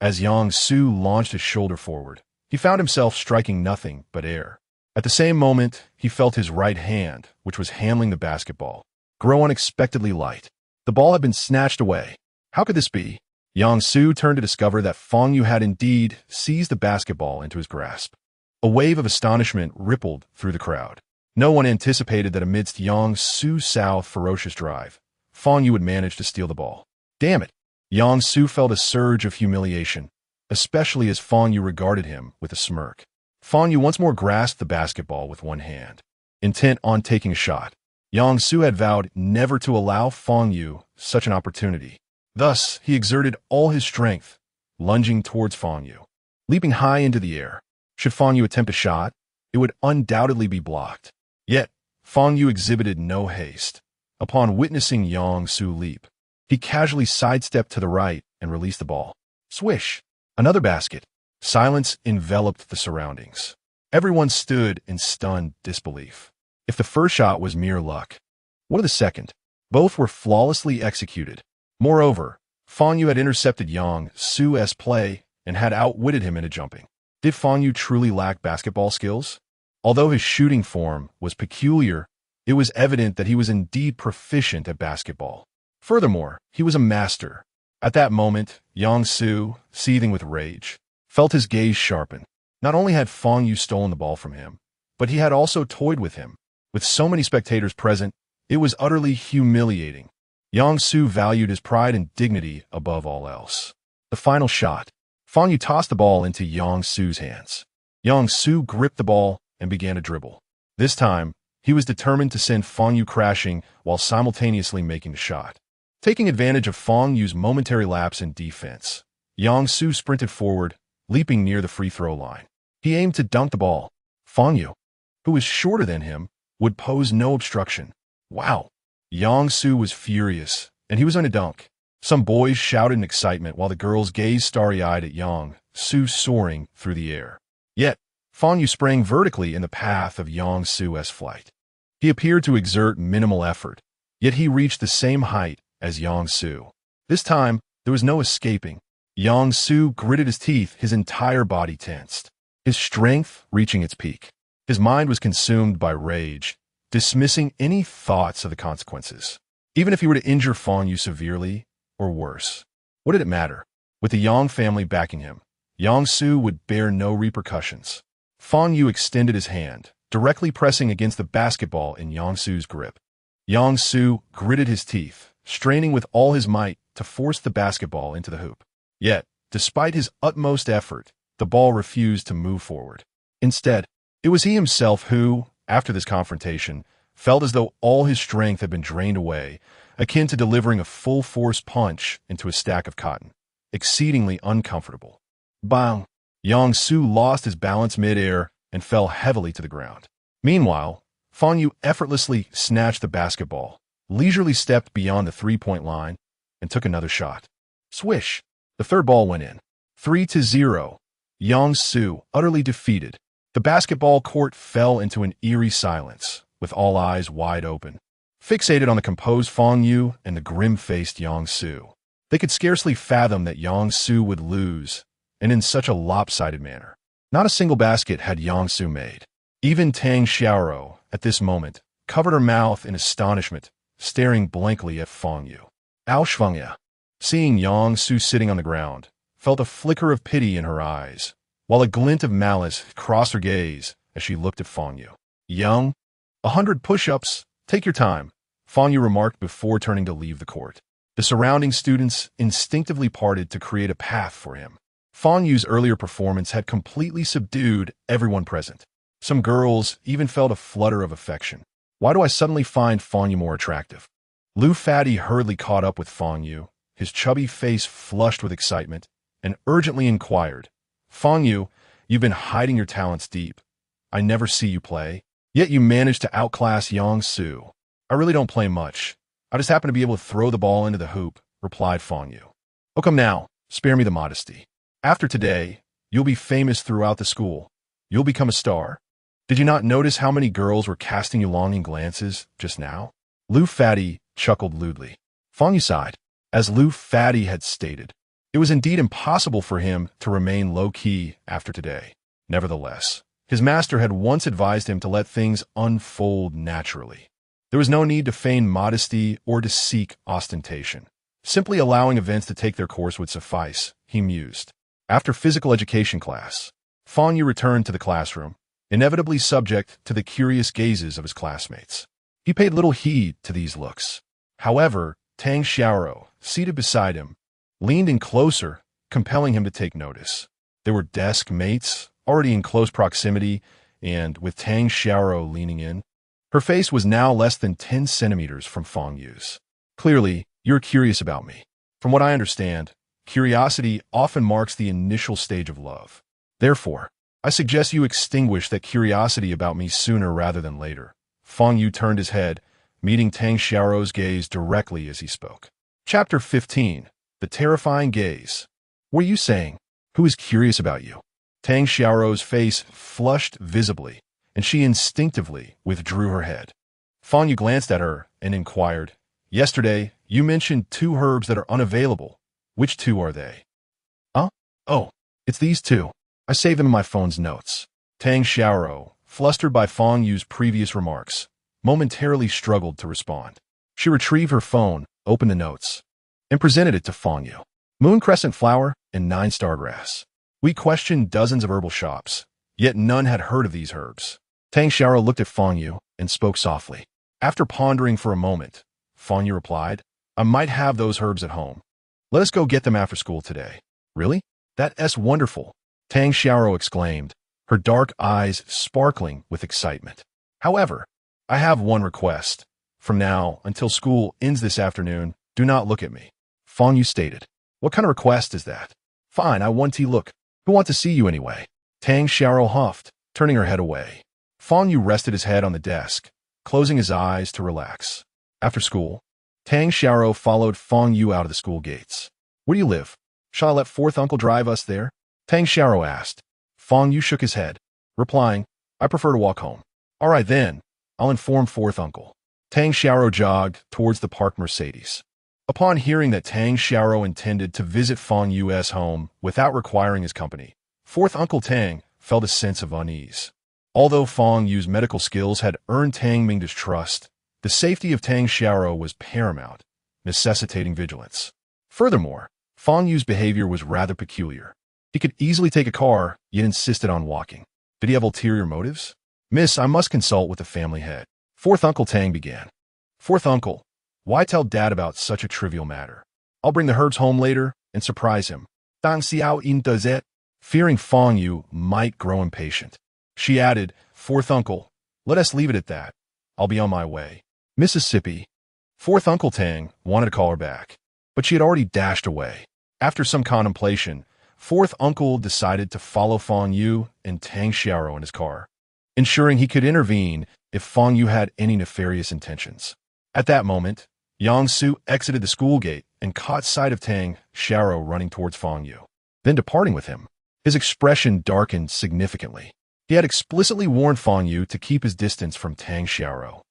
as Yang Su launched his shoulder forward, he found himself striking nothing but air. At the same moment, he felt his right hand, which was handling the basketball, grow unexpectedly light. The ball had been snatched away. How could this be? Yang Su turned to discover that Fang Yu had indeed seized the basketball into his grasp. A wave of astonishment rippled through the crowd. No one anticipated that amidst Yang Su's ferocious drive, Fang Yu would manage to steal the ball. Damn it! Yang Su felt a surge of humiliation, especially as Fang Yu regarded him with a smirk. Fang Yu once more grasped the basketball with one hand, intent on taking a shot. Yang Su had vowed never to allow Fang Yu such an opportunity. Thus, he exerted all his strength, lunging towards Fang Yu. Leaping high into the air, should Fang Yu attempt a shot, it would undoubtedly be blocked. Yet, Fang Yu exhibited no haste. Upon witnessing Yang Su leap, he casually sidestepped to the right and released the ball. Swish! Another basket. Silence enveloped the surroundings. Everyone stood in stunned disbelief. If the first shot was mere luck, what of the second? Both were flawlessly executed. Moreover, Fang Yu had intercepted Yang Su's play and had outwitted him into jumping. Did Fang Yu truly lack basketball skills? Although his shooting form was peculiar, it was evident that he was indeed proficient at basketball. Furthermore, he was a master. At that moment, Yang Su, seething with rage, felt his gaze sharpen. Not only had Fang Yu stolen the ball from him, but he had also toyed with him. With so many spectators present, it was utterly humiliating. Yang Su valued his pride and dignity above all else. The final shot. Fang Yu tossed the ball into Yang Su's hands. Yang Su gripped the ball and began to dribble. This time, he was determined to send Fang Yu crashing while simultaneously making the shot. Taking advantage of Fang Yu's momentary lapse in defense, Yang Su sprinted forward, leaping near the free throw line. He aimed to dunk the ball. Fang Yu, who was shorter than him, would pose no obstruction. Wow! Yang Su was furious, and he was on a dunk. Some boys shouted in excitement while the girls gazed starry-eyed at Yang Su soaring through the air. Yet, Fang Yu sprang vertically in the path of Yang Su's flight. He appeared to exert minimal effort, yet he reached the same height as Yang Su. This time, there was no escaping. Yang Su gritted his teeth, his entire body tensed, his strength reaching its peak. His mind was consumed by rage, dismissing any thoughts of the consequences. Even if he were to injure Fang Yu severely, or worse, what did it matter? With the Yang family backing him, Yang Su would bear no repercussions. Fang Yu extended his hand, directly pressing against the basketball in Yang Su's grip. Yang Su gritted his teeth, straining with all his might to force the basketball into the hoop. Yet, despite his utmost effort, the ball refused to move forward. Instead, it was he himself who, after this confrontation, felt as though all his strength had been drained away, akin to delivering a full-force punch into a stack of cotton. Exceedingly uncomfortable. Bang! Yang Su lost his balance mid-air and fell heavily to the ground. Meanwhile, Fang Yu effortlessly snatched the basketball, leisurely stepped beyond the three-point line, and took another shot. Swish! The third ball went in. 3-0. Yang Su, utterly defeated. The basketball court fell into an eerie silence, with all eyes wide open, fixated on the composed Fang Yu and the grim-faced Yang Su. They could scarcely fathom that Yang Su would lose, and in such a lopsided manner. Not a single basket had Yang Su made. Even Tang Xiaoro, at this moment, covered her mouth in astonishment, staring blankly at Fang Yu. Fang seeing Yang Su sitting on the ground, felt a flicker of pity in her eyes, while a glint of malice crossed her gaze as she looked at Fang Yu. Young? 100 push-ups, take your time, Fang Yu remarked before turning to leave the court. The surrounding students instinctively parted to create a path for him. Fang Yu's earlier performance had completely subdued everyone present. Some girls even felt a flutter of affection. Why do I suddenly find Fang Yu more attractive? Lu Fadi hurriedly caught up with Fang Yu, his chubby face flushed with excitement, and urgently inquired, Fang Yu, you've been hiding your talents deep. I never see you play, yet you managed to outclass Yang Su. I really don't play much. I just happen to be able to throw the ball into the hoop, replied Fang Yu. Oh, come now, spare me the modesty. After today, you'll be famous throughout the school. You'll become a star. Did you not notice how many girls were casting you longing glances just now? Lu Fadi chuckled lewdly. Fang Yu sighed. As Lu Fadi had stated, it was indeed impossible for him to remain low-key after today. Nevertheless, his master had once advised him to let things unfold naturally. There was no need to feign modesty or to seek ostentation. Simply allowing events to take their course would suffice, he mused. After physical education class, Fang Yu returned to the classroom, inevitably subject to the curious gazes of his classmates. He paid little heed to these looks. However, Tang Xiaoro, seated beside him, leaned in closer, compelling him to take notice. There were desk mates, already in close proximity, and with Tang Xiaoro leaning in, her face was now less than 10 centimeters from Fang Yu's. Clearly, you're curious about me. From what I understand, curiosity often marks the initial stage of love. Therefore, I suggest you extinguish that curiosity about me sooner rather than later. Fang Yu turned his head, meeting Tang Xiaoro's gaze directly as he spoke. Chapter 15. The Terrifying Gaze. What are you saying? Who is curious about you? Tang Xiaoro's face flushed visibly, and she instinctively withdrew her head. Fang Yu glanced at her and inquired, Yesterday, you mentioned 2 herbs that are unavailable. Which 2 are they? Huh? Oh, it's these 2. I saved them in my phone's notes. Tang Xiaoro, flustered by Fang Yu's previous remarks, momentarily struggled to respond. She retrieved her phone, opened the notes, and presented it to Fang Yu. Moon crescent flower and 9-star grass. We questioned dozens of herbal shops, yet none had heard of these herbs. Tang Xiao looked at Fang Yu and spoke softly. After pondering for a moment, Fang Yu replied, I might have those herbs at home. Let us go get them after school today. Really? That's wonderful, Tang Xiao exclaimed, her dark eyes sparkling with excitement. However, I have one request. From now until school ends this afternoon, do not look at me, Fang Yu stated. What kind of request is that? Fine, I want to look. Who want to see you anyway? Tang Xiao huffed, turning her head away. Fang Yu rested his head on the desk, closing his eyes to relax. After school, Tang Xiao followed Fang Yu out of the school gates. Where do you live? Shall I let fourth uncle drive us there? Tang Xiao asked. Fang Yu shook his head, replying, I prefer to walk home. All right then, I'll inform fourth uncle. Tang Xiao jogged towards the parked Mercedes. Upon hearing that Tang Xiao intended to visit Fang Yu's home without requiring his company, fourth uncle Tang felt a sense of unease. Although Fang Yu's medical skills had earned Tang Mingda's trust, the safety of Tang Xiao was paramount, necessitating vigilance. Furthermore, Fang Yu's behavior was rather peculiar. He could easily take a car, yet insisted on walking. Did he have ulterior motives? Miss, I must consult with the family head. Fourth Uncle Tang began. Fourth Uncle, why tell Dad about such a trivial matter? I'll bring the herbs home later and surprise him. Dang Xiao Yin does it. Fearing Fang Yu might grow impatient, she added, Fourth Uncle, let us leave it at that. I'll be on my way. Mississippi. Fourth Uncle Tang wanted to call her back, but she had already dashed away. After some contemplation, Fourth Uncle decided to follow Fang Yu and Tang Xiao in his car, ensuring he could intervene if Fang Yu had any nefarious intentions. At that moment, Yang Su exited the school gate and caught sight of Tang Xiao running towards Fang Yu, then departing with him. His expression darkened significantly. He had explicitly warned Fang Yu to keep his distance from Tang Xiao.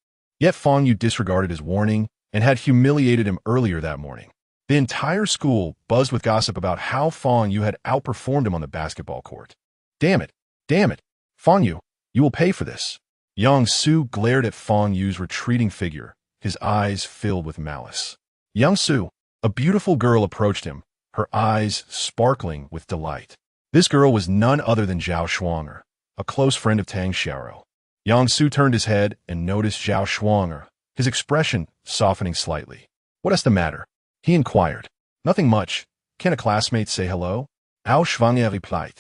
Yet Fang Yu disregarded his warning and had humiliated him earlier that morning. The entire school buzzed with gossip about how Fang Yu had outperformed him on the basketball court. Damn it! Damn it! Fang Yu, you will pay for this. Yang Su glared at Fang Yu's retreating figure, his eyes filled with malice. Yang Su, a beautiful girl, approached him, her eyes sparkling with delight. This girl was none other than Zhao Shuanger, a close friend of Tang Xiao. Yang Su turned his head and noticed Zhao Shuanger, his expression softening slightly. What is the matter? He inquired. Nothing much. Can a classmate say hello? Zhao Shuanger replied,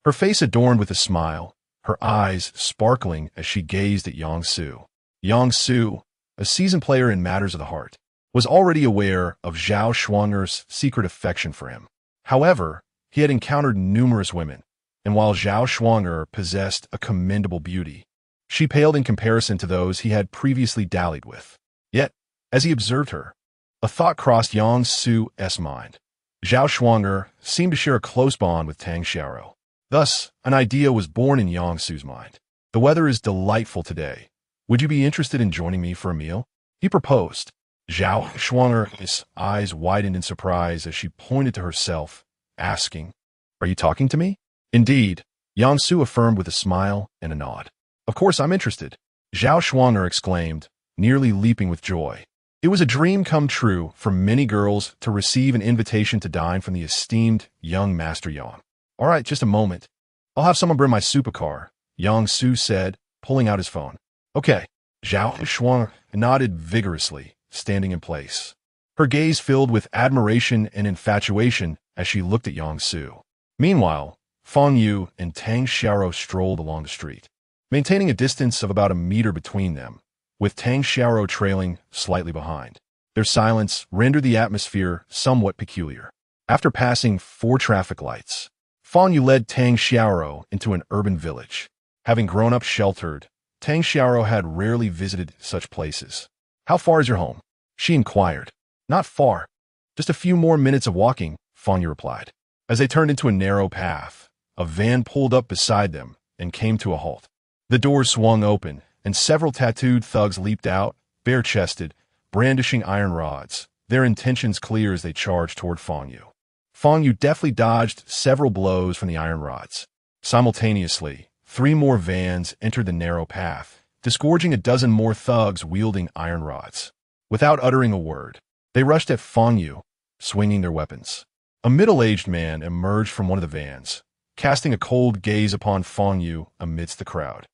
her face adorned with a smile, her eyes sparkling as she gazed at Yang Su. Yang Su, a seasoned player in matters of the heart, was already aware of Zhao Shuanger's secret affection for him. However, he had encountered numerous women, and while Zhao Shuanger possessed a commendable beauty, she paled in comparison to those he had previously dallied with. Yet, as he observed her, a thought crossed Yang Su's mind. Zhao Shuanger seemed to share a close bond with Tang Xiao. Thus, an idea was born in Yang Su's mind. The weather is delightful today. Would you be interested in joining me for a meal? He proposed. Zhao Shuanger's eyes widened in surprise as she pointed to herself, asking, Are you talking to me? Indeed, Yang Su affirmed with a smile and a nod. Of course I'm interested, Zhao Shuanger exclaimed, nearly leaping with joy. It was a dream come true for many girls to receive an invitation to dine from the esteemed young Master Yang. All right, just a moment. I'll have someone bring my supercar, Yang Su said, pulling out his phone. Okay, Zhao Shuanger nodded vigorously, standing in place. Her gaze filled with admiration and infatuation as she looked at Yang Su. Meanwhile, Fang Yu and Tang Xiao strolled along the street, maintaining a distance of about a meter between them, with Tang Xiao trailing slightly behind. Their silence rendered the atmosphere somewhat peculiar. After passing 4 traffic lights, Fang Yu led Tang Xiao into an urban village. Having grown up sheltered, Tang Xiao had rarely visited such places. How far is your home? She inquired. Not far. Just a few more minutes of walking, Fang Yu replied. As they turned into a narrow path, a van pulled up beside them and came to a halt. The doors swung open, and several tattooed thugs leaped out, bare-chested, brandishing iron rods, their intentions clear as they charged toward Fang Yu. Fang Yu deftly dodged several blows from the iron rods. Simultaneously, 3 more vans entered the narrow path, disgorging a dozen more thugs wielding iron rods. Without uttering a word, they rushed at Fang Yu, swinging their weapons. A middle-aged man emerged from one of the vans, casting a cold gaze upon Fang Yu amidst the crowd.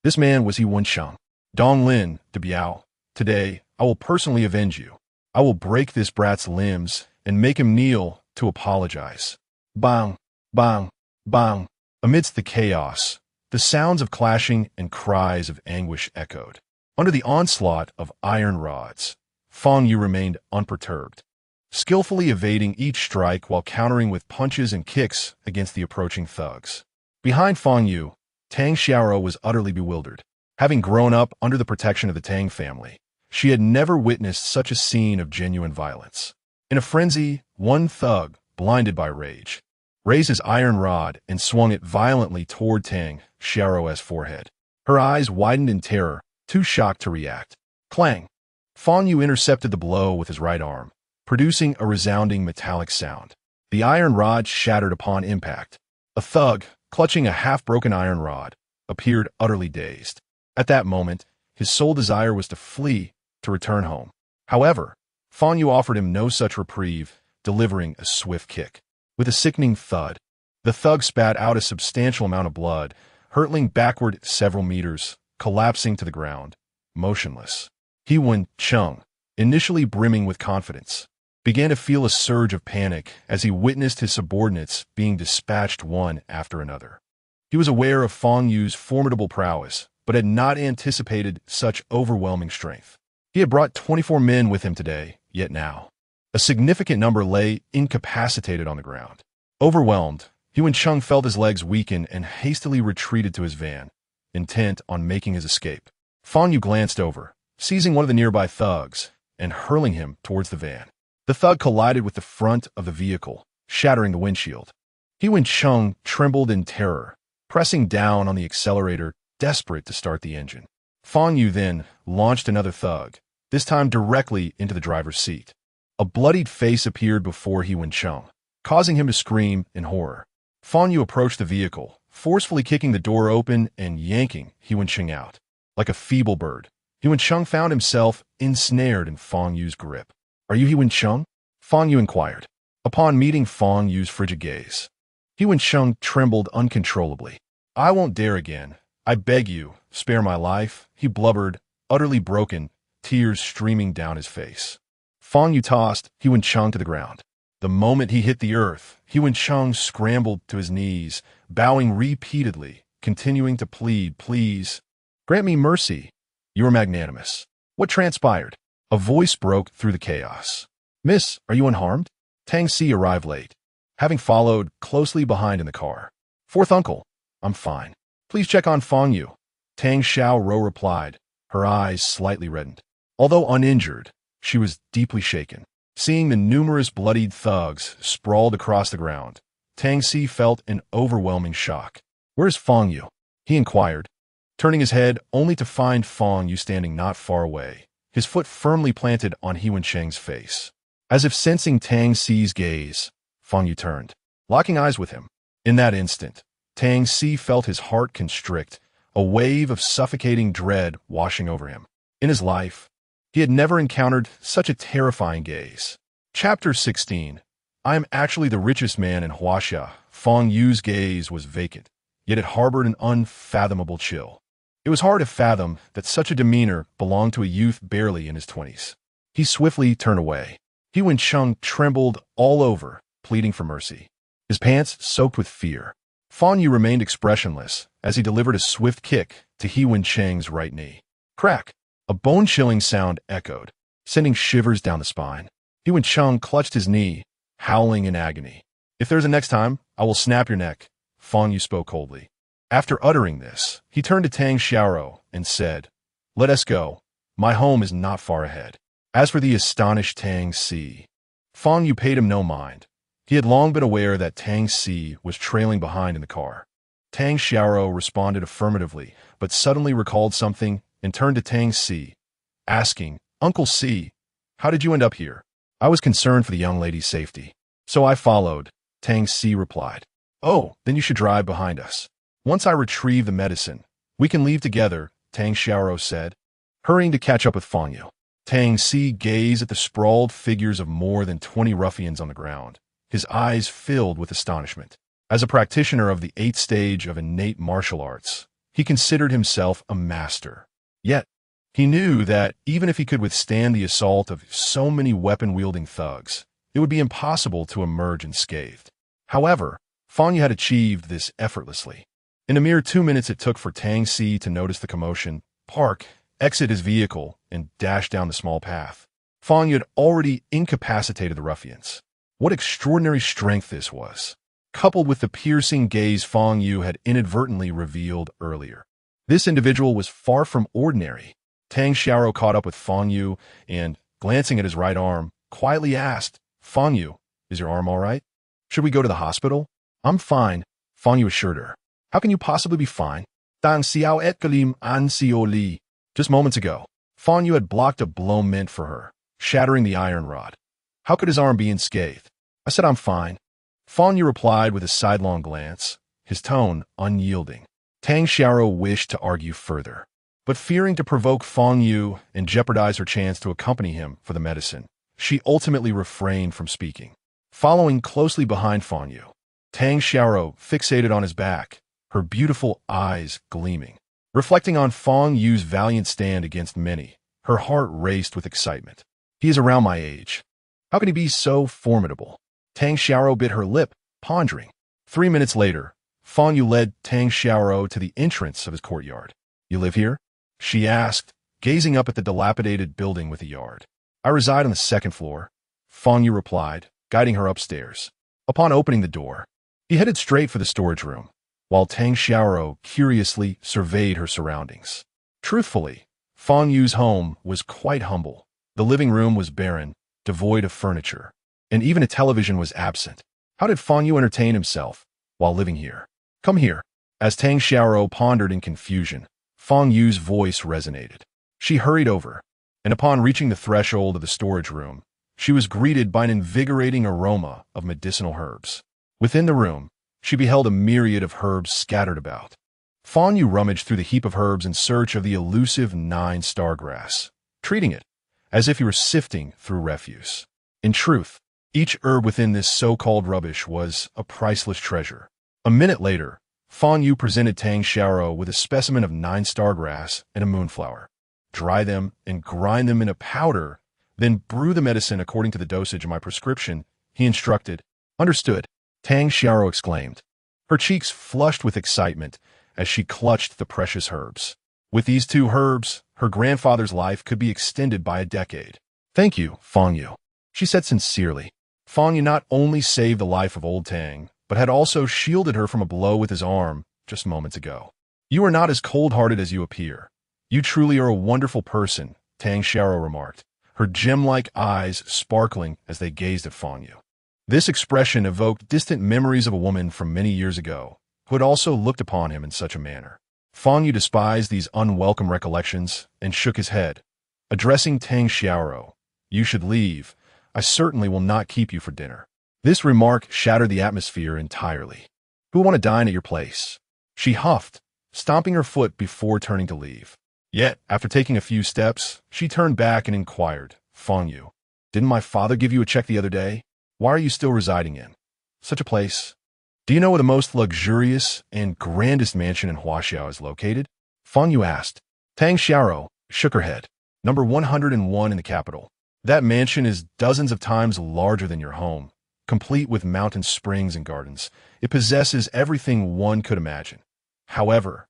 This man was He Wencheng. Dong Lin, de Biao. Today, I will personally avenge you. I will break this brat's limbs and make him kneel to apologize. Bang, bang, bang. Amidst the chaos, the sounds of clashing and cries of anguish echoed. Under the onslaught of iron rods, Fang Yu remained unperturbed, skillfully evading each strike while countering with punches and kicks against the approaching thugs. Behind Fang Yu, Tang Xiaoro was utterly bewildered. Having grown up under the protection of the Tang family, she had never witnessed such a scene of genuine violence. In a frenzy, one thug, blinded by rage, raised his iron rod and swung it violently toward Tang Xiaoro's forehead. Her eyes widened in terror, too shocked to react. Clang! Fang Yu intercepted the blow with his right arm, producing a resounding metallic sound. The iron rod shattered upon impact. A thug, clutching a half-broken iron rod, appeared utterly dazed. At that moment, his sole desire was to flee, to return home. However, Fang Yu offered him no such reprieve, delivering a swift kick. With a sickening thud, the thug spat out a substantial amount of blood, hurtling backward several meters, collapsing to the ground, motionless. He Wencheng, initially brimming with confidence, began to feel a surge of panic as he witnessed his subordinates being dispatched one after another. He was aware of Fang Yu's formidable prowess, but had not anticipated such overwhelming strength. He had brought 24 men with him today, yet now a significant number lay incapacitated on the ground. Overwhelmed, He Wencheng felt his legs weaken and hastily retreated to his van, intent on making his escape. Fang Yu glanced over, seizing one of the nearby thugs and hurling him towards the van. The thug collided with the front of the vehicle, shattering the windshield. He Wencheng trembled in terror, pressing down on the accelerator, desperate to start the engine. Fang Yu then launched another thug, this time directly into the driver's seat. A bloodied face appeared before He Wencheng, causing him to scream in horror. Fang Yu approached the vehicle, forcefully kicking the door open and yanking He Wencheng out. Like a feeble bird, He Wencheng found himself ensnared in Fang Yu's grip. "Are you He Wencheng?" Fang Yu inquired. Upon meeting Fang Yu's frigid gaze, He Wencheng trembled uncontrollably. "I won't dare again. I beg you, spare my life," he blubbered, utterly broken, tears streaming down his face. Fang Yu tossed He Wencheng to the ground. The moment he hit the earth, He Wencheng scrambled to his knees, bowing repeatedly, continuing to plead, "Please, grant me mercy. You are magnanimous." What transpired? A voice broke through the chaos. "Miss, are you unharmed?" Tang Si arrived late, having followed closely behind in the car. "Fourth uncle, I'm fine. Please check on Fang Yu." Tang Xiaoro replied, her eyes slightly reddened. Although uninjured, she was deeply shaken. Seeing the numerous bloodied thugs sprawled across the ground, Tang Si felt an overwhelming shock. "Where's Fang Yu?" he inquired, turning his head only to find Fang Yu standing not far away, his foot firmly planted on He Wencheng's face. As if sensing Tang Si's gaze, Fang Yu turned, locking eyes with him. In that instant, Tang Si felt his heart constrict, a wave of suffocating dread washing over him. In his life, he had never encountered such a terrifying gaze. Chapter 16. I am actually the richest man in Huaxia. Fang Yu's gaze was vacant, yet it harbored an unfathomable chill. It was hard to fathom that such a demeanor belonged to a youth barely in his 20s. He swiftly turned away. He Wencheng trembled all over, pleading for mercy, his pants soaked with fear. Fang Yu remained expressionless as he delivered a swift kick to He Wencheng's right knee. Crack! A bone-chilling sound echoed, sending shivers down the spine. He Wencheng clutched his knee, howling in agony. "If there's a next time, I will snap your neck," Fang Yu spoke coldly. After uttering this, he turned to Tang Xiaoro and said, "Let us go. My home is not far ahead." As for the astonished Tang Si, Fang Yu paid him no mind. He had long been aware that Tang Si was trailing behind in the car. Tang Xiaoro responded affirmatively, but suddenly recalled something and turned to Tang Si, asking, "Uncle Si, how did you end up here?" "I was concerned for the young lady's safety, so I followed," Tang Si replied. "Oh, then you should drive behind us. Once I retrieve the medicine, we can leave together," Tang Xiaoro said, hurrying to catch up with Fang Yu. Tang Si gazed at the sprawled figures of more than 20 ruffians on the ground, his eyes filled with astonishment. As a practitioner of the 8th stage of innate martial arts, He considered himself a master. Yet, he knew that even if he could withstand the assault of so many weapon-wielding thugs, it would be impossible to emerge unscathed. However, Fang Yu had achieved this effortlessly. In a mere 2 minutes it took for Tang Si to notice the commotion, park, exit his vehicle, and dash down the small path. Fang Yu had already incapacitated the ruffians. What extraordinary strength this was, coupled with the piercing gaze Fang Yu had inadvertently revealed earlier. This individual was far from ordinary. Tang Xiaoro caught up with Fang Yu and, glancing at his right arm, quietly asked, "Fang Yu, is your arm all right? Should we go to the hospital?" "I'm fine," Fang Yu assured her. "How can you possibly be fine?" "Tang xiao et kalim an xiao li." Just moments ago, Fang Yu had blocked a blow meant for her, shattering the iron rod. How could his arm be unscathed? "I said I'm fine." Fang Yu replied with a sidelong glance, his tone unyielding. Tang Xiaoro wished to argue further, but fearing to provoke Fang Yu and jeopardize her chance to accompany him for the medicine, she ultimately refrained from speaking. Following closely behind Fang Yu, Tang Xiaoro fixated on his back, her beautiful eyes gleaming. Reflecting on Fang Yu's valiant stand against many, her heart raced with excitement. He is around my age. How can he be so formidable? Tang Xiaoro bit her lip, pondering. 3 minutes later, Fang Yu led Tang Xiaoro to the entrance of his courtyard. "You live here?" she asked, gazing up at the dilapidated building with a yard. "I reside on the second floor," Fang Yu replied, guiding her upstairs. Upon opening the door, he headed straight for the storage room, while Tang Xiaoro curiously surveyed her surroundings. Truthfully, Fang Yu's home was quite humble. The living room was barren, devoid of furniture, and even a television was absent. How did Fang Yu entertain himself while living here? "Come here." As Tang Xiaoro pondered in confusion, Fang Yu's voice resonated. She hurried over, and upon reaching the threshold of the storage room, she was greeted by an invigorating aroma of medicinal herbs. Within the room, she beheld a myriad of herbs scattered about. Fang Yu rummaged through the heap of herbs in search of the elusive 9-star grass, treating it as if he were sifting through refuse. In truth, each herb within this so-called rubbish was a priceless treasure. A minute later, Fang Yu presented Tang Xiaoro with a specimen of 9-star grass and a moonflower. "Dry them and grind them in a powder, then brew the medicine according to the dosage of my prescription," he instructed. "Understood," Tang Xiaoro exclaimed. Her cheeks flushed with excitement as she clutched the precious herbs. With these 2 herbs, her grandfather's life could be extended by a decade. "Thank you, Fang Yu," she said sincerely. Fang Yu not only saved the life of old Tang, but had also shielded her from a blow with his arm just moments ago. "You are not as cold-hearted as you appear. You truly are a wonderful person," Tang Xiaoro remarked, her gem-like eyes sparkling as they gazed at Fang Yu. This expression evoked distant memories of a woman from many years ago, who had also looked upon him in such a manner. Fang Yu despised these unwelcome recollections and shook his head. Addressing Tang Xiaoro, "You should leave. I certainly will not keep you for dinner." This remark shattered the atmosphere entirely. "Who will want to dine at your place?" she huffed, stomping her foot before turning to leave. Yet, after taking a few steps, she turned back and inquired, "Fang Yu, didn't my father give you a check the other day? Why are you still residing in such a place? Do you know where the most luxurious and grandest mansion in Huaxiao is located?" Fang Yu asked. Tang Xiaoro shook her head. "Number 101 in the capital. That mansion is dozens of times larger than your home, complete with mountain springs and gardens. It possesses everything one could imagine. However,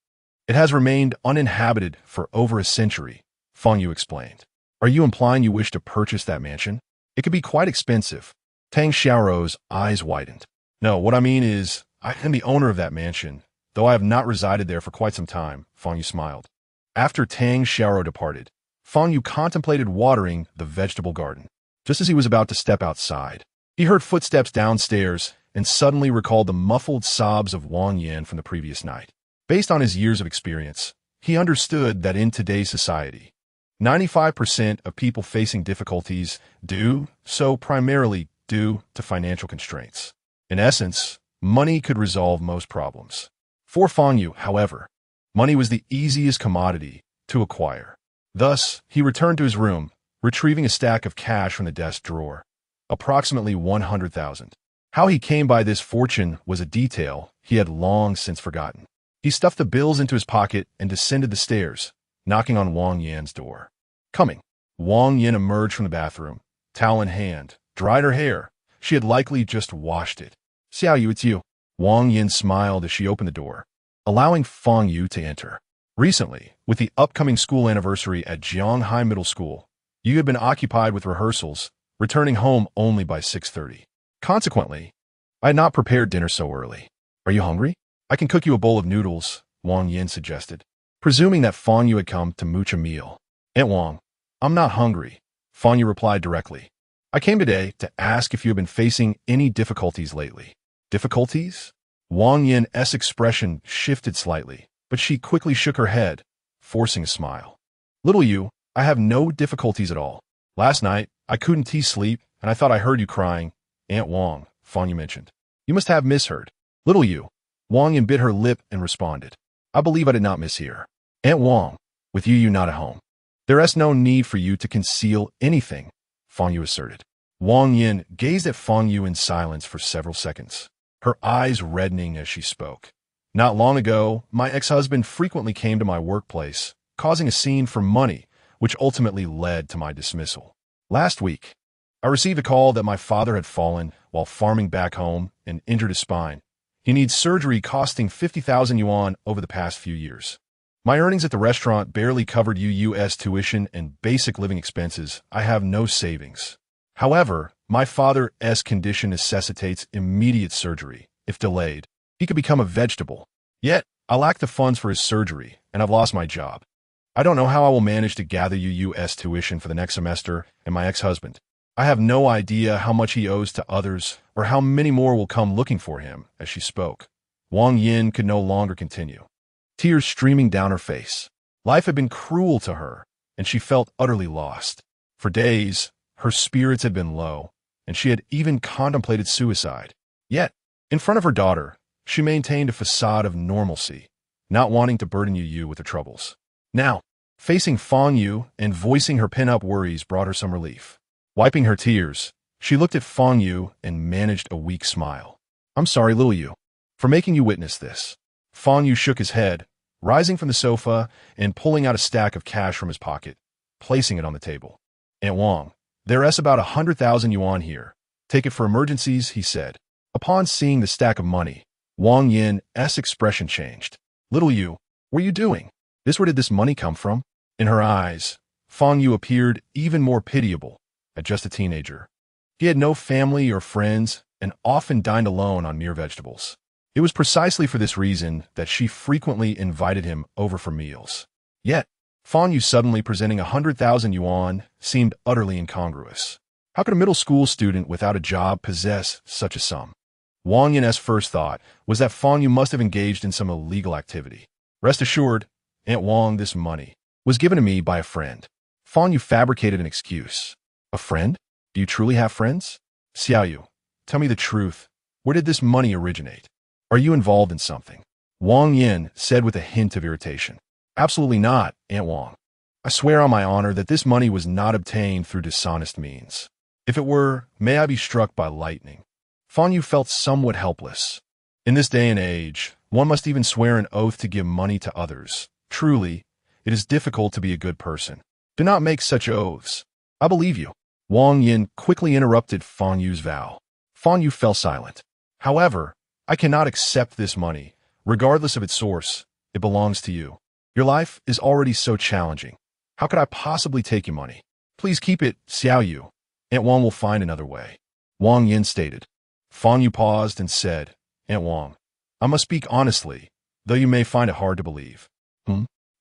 it has remained uninhabited for over a century," Fang Yu explained. "Are you implying you wish to purchase that mansion? It could be quite expensive." Tang Xiaoro's eyes widened. "No, what I mean is, I am the owner of that mansion, though I have not resided there for quite some time," Fang Yu smiled. After Tang Xiaoro departed, Fang Yu contemplated watering the vegetable garden. Just as he was about to step outside, he heard footsteps downstairs and suddenly recalled the muffled sobs of Wang Yan from the previous night. Based on his years of experience, he understood that in today's society, 95% of people facing difficulties do so primarily due to financial constraints. In essence, money could resolve most problems. For Fang Yu, however, money was the easiest commodity to acquire. Thus, he returned to his room, retrieving a stack of cash from the desk drawer, approximately 100,000. How he came by this fortune was a detail he had long since forgotten. He stuffed the bills into his pocket and descended the stairs, knocking on Wang Yan's door. Coming. Wang Yan emerged from the bathroom, towel in hand, dried her hair. She had likely just washed it. Xiao Yu, it's you. Wang Yan smiled as she opened the door, allowing Fang Yu to enter. Recently, with the upcoming school anniversary at Jianghai Middle School, Yu had been occupied with rehearsals, returning home only by 6:30. Consequently, I had not prepared dinner so early. Are you hungry? I can cook you a bowl of noodles, Wang Yan suggested, presuming that Fang Yu had come to mooch a meal. Aunt Wang, I'm not hungry, Fang Yu replied directly. I came today to ask if you have been facing any difficulties lately. Difficulties? Wang Yan's expression shifted slightly, but she quickly shook her head, forcing a smile. Little Yu, I have no difficulties at all. Last night, I couldn't sleep, and I thought I heard you crying. Aunt Wang, Fang Yu mentioned. You must have misheard. Little Yu. Wang Yan bit her lip and responded. I believe I did not mishear. Aunt Wang, with you not at home. There is no need for you to conceal anything, Fang Yu asserted. Wang Yan gazed at Fang Yu in silence for several seconds, her eyes reddening as she spoke. Not long ago, my ex-husband frequently came to my workplace, causing a scene for money, which ultimately led to my dismissal. Last week, I received a call that my father had fallen while farming back home and injured his spine. He needs surgery costing 50,000 yuan over the past few years. My earnings at the restaurant barely covered UUS tuition and basic living expenses. I have no savings. However, my father's condition necessitates immediate surgery. If delayed, he could become a vegetable. Yet, I lack the funds for his surgery, and I've lost my job. I don't know how I will manage to gather UUS tuition for the next semester and my ex-husband. I have no idea how much he owes to others or how many more will come looking for him, as she spoke. Wang Yan could no longer continue, tears streaming down her face. Life had been cruel to her, and she felt utterly lost. For days, her spirits had been low, and she had even contemplated suicide. Yet, in front of her daughter, she maintained a facade of normalcy, not wanting to burden Yu with her troubles. Now, facing Fang Yu and voicing her pin-up worries brought her some relief. Wiping her tears, she looked at Fang Yu and managed a weak smile. I'm sorry, little Yu, for making you witness this. Fang Yu shook his head, rising from the sofa and pulling out a stack of cash from his pocket, placing it on the table. Aunt Wang, there is about 100,000 yuan here. Take it for emergencies, he said. Upon seeing the stack of money, Wang Yan's expression changed. Little Yu, what are you doing? Where did this money come from? In her eyes, Fang Yu appeared even more pitiable, at just a teenager. He had no family or friends and often dined alone on mere vegetables. It was precisely for this reason that she frequently invited him over for meals. Yet, Fang Yu suddenly presenting 100,000 yuan seemed utterly incongruous. How could a middle school student without a job possess such a sum? Wang Yan's first thought was that Fang Yu must have engaged in some illegal activity. Rest assured, Aunt Wang, this money was given to me by a friend. Fang Yu fabricated an excuse. A friend? Do you truly have friends? Xiao Yu, tell me the truth. Where did this money originate? Are you involved in something? Wang Yan said with a hint of irritation. Absolutely not, Aunt Wang. I swear on my honor that this money was not obtained through dishonest means. If it were, may I be struck by lightning. Fang Yu felt somewhat helpless. In this day and age, one must even swear an oath to give money to others. Truly, it is difficult to be a good person. Do not make such oaths. I believe you. Wang Yan quickly interrupted Fang Yu's vow. Fang Yu fell silent. However, I cannot accept this money. Regardless of its source, it belongs to you. Your life is already so challenging. How could I possibly take your money? Please keep it, Xiao Yu. Aunt Wang will find another way. Wang Yan stated. Fang Yu paused and said, Aunt Wang, I must speak honestly, though you may find it hard to believe.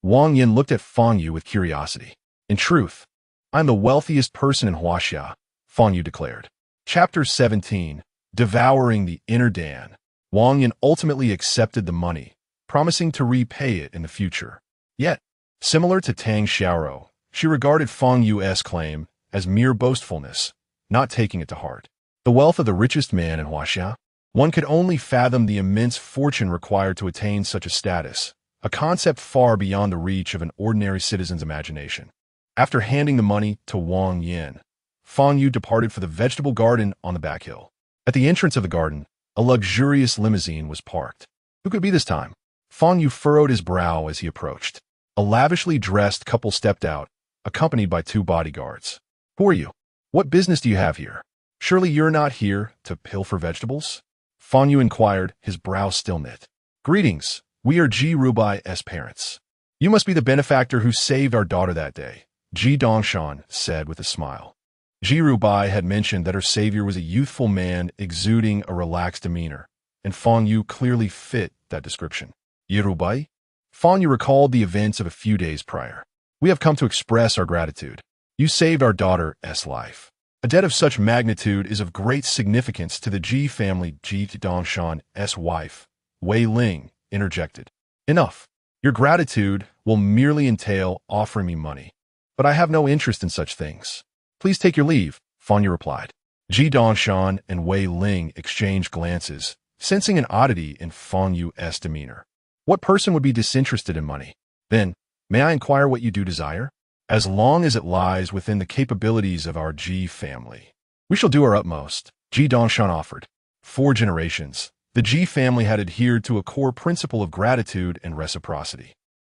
Wang Yan looked at Fang Yu with curiosity. In truth, I'm the wealthiest person in Huaxia, Fang Yu declared. Chapter 17, Devouring the Inner Dan. Wang Yan ultimately accepted the money, promising to repay it in the future. Yet, similar to Tang Xiaoro, she regarded Fang Yu's claim as mere boastfulness, not taking it to heart. The wealth of the richest man in Huaxia? One could only fathom the immense fortune required to attain such a status, a concept far beyond the reach of an ordinary citizen's imagination. After handing the money to Wang Yan, Fang Yu departed for the vegetable garden on the back hill. At the entrance of the garden, a luxurious limousine was parked. Who could it be this time? Fang Yu furrowed his brow as he approached. A lavishly dressed couple stepped out, accompanied by 2 bodyguards. Who are you? What business do you have here? Surely you're not here to pilfer vegetables? Fang Yu inquired, his brow still knit. Greetings, we are Ji Rubai's parents. You must be the benefactor who saved our daughter that day, Ji Dongshan said with a smile. Ji Rubai had mentioned that her savior was a youthful man exuding a relaxed demeanor, and Fang Yu clearly fit that description. Yi Rubai? Fang Yu recalled the events of a few days prior. We have come to express our gratitude. You saved our daughter's life. A debt of such magnitude is of great significance to the Ji family. Ji Dongshan's wife, Wei Ling, interjected. Enough. Your gratitude will merely entail offering me money. But I have no interest in such things. Please take your leave, Fang Yu replied. Ji Dongshan and Wei Ling exchanged glances, sensing an oddity in Fang Yu's demeanor. What person would be disinterested in money? Then, may I inquire what you do desire? As long as it lies within the capabilities of our Ji family. We shall do our utmost, Ji Dongshan offered. 4 generations, the Ji family had adhered to a core principle of gratitude and reciprocity.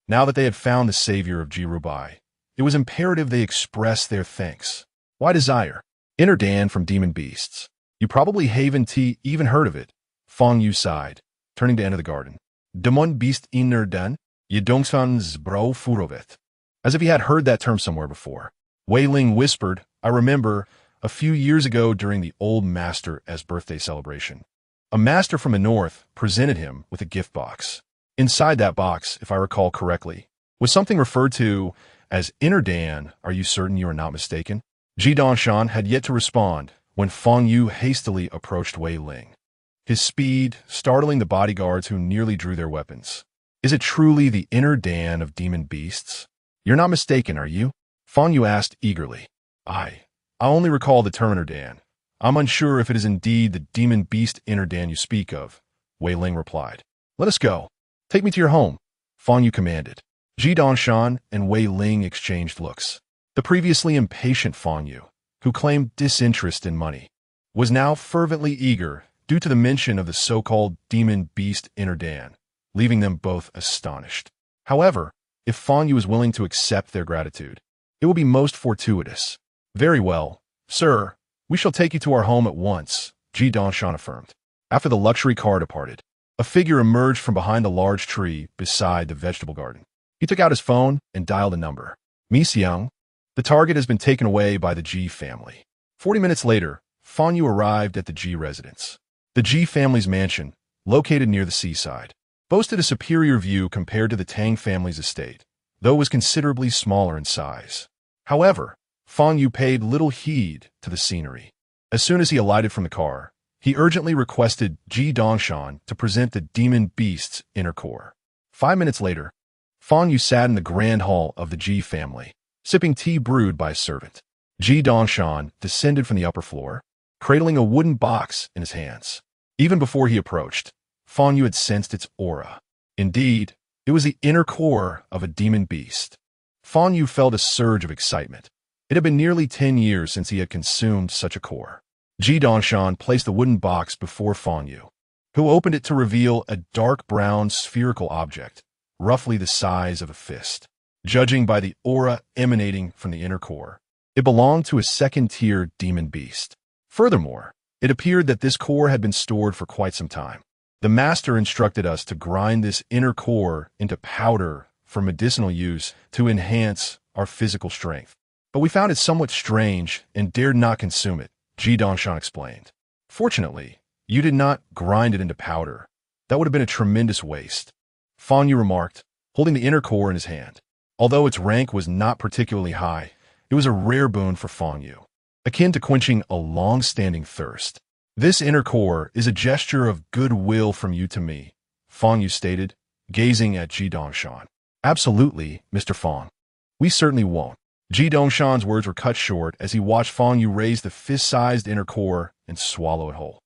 Now that they had found the savior of Ji Rubai, it was imperative they express their thanks. Why desire? Inner Dan from Demon Beasts. You probably haven't even heard of it. Fang Yu sighed, turning to enter the garden. Demon Beast inner Dan? Yedongsan's bro furovet. As if he had heard that term somewhere before. Wei Ling whispered, I remember, a few years ago during the old master's birthday celebration. A master from the north presented him with a gift box. Inside that box, if I recall correctly, was something referred to as Inner Dan. Are you certain you are not mistaken? Ji Dongshan had yet to respond when Fang Yu hastily approached Wei Ling. His speed startling the bodyguards who nearly drew their weapons. Is it truly the Inner Dan of Demon Beasts? You're not mistaken, are you? Fang Yu asked eagerly. I only recall the term Inner Dan. I'm unsure if it is indeed the Demon Beast Inner Dan you speak of, Wei Ling replied. Let us go. Take me to your home, Fang Yu commanded. Ji Dongshan and Wei Ling exchanged looks. The previously impatient Fang Yu, who claimed disinterest in money, was now fervently eager due to the mention of the so-called Demon Beast Inner Dan, leaving them both astonished. However, if Fang Yu is willing to accept their gratitude, it will be most fortuitous. Very well, sir, we shall take you to our home at once, Ji Dongshan affirmed. After the luxury car departed, a figure emerged from behind a large tree beside the vegetable garden. He took out his phone and dialed a number. Miss Young, the target has been taken away by the Ji family. 40 minutes later, Fang Yu arrived at the Ji residence. The Ji family's mansion, located near the seaside, boasted a superior view compared to the Tang family's estate, though it was considerably smaller in size. However, Fang Yu paid little heed to the scenery. As soon as he alighted from the car, he urgently requested Ji Dongshan to present the Demon Beast's inner core. 5 minutes later, Fang Yu sat in the grand hall of the Ji family, sipping tea brewed by a servant. Ji Dongshan descended from the upper floor, cradling a wooden box in his hands. Even before he approached, Fang Yu had sensed its aura. Indeed, it was the inner core of a demon beast. Fang Yu felt a surge of excitement. It had been nearly 10 years since he had consumed such a core. Ji Dongshan placed the wooden box before Fang Yu, who opened it to reveal a dark brown spherical object, roughly the size of a fist. Judging by the aura emanating from the inner core, it belonged to a second-tier demon beast. Furthermore, it appeared that this core had been stored for quite some time. The master instructed us to grind this inner core into powder for medicinal use to enhance our physical strength. But we found it somewhat strange and dared not consume it, Ji Dongshan explained. Fortunately, you did not grind it into powder. That would have been a tremendous waste, Fang Yu remarked, holding the inner core in his hand. Although its rank was not particularly high, it was a rare boon for Fang Yu, akin to quenching a long-standing thirst. This inner core is a gesture of goodwill from you to me, Fang Yu stated, gazing at Ji Dongshan. Absolutely, Mr. Fang. We certainly won't. Ji Dongshan's words were cut short as he watched Fang Yu raise the fist-sized inner core and swallow it whole.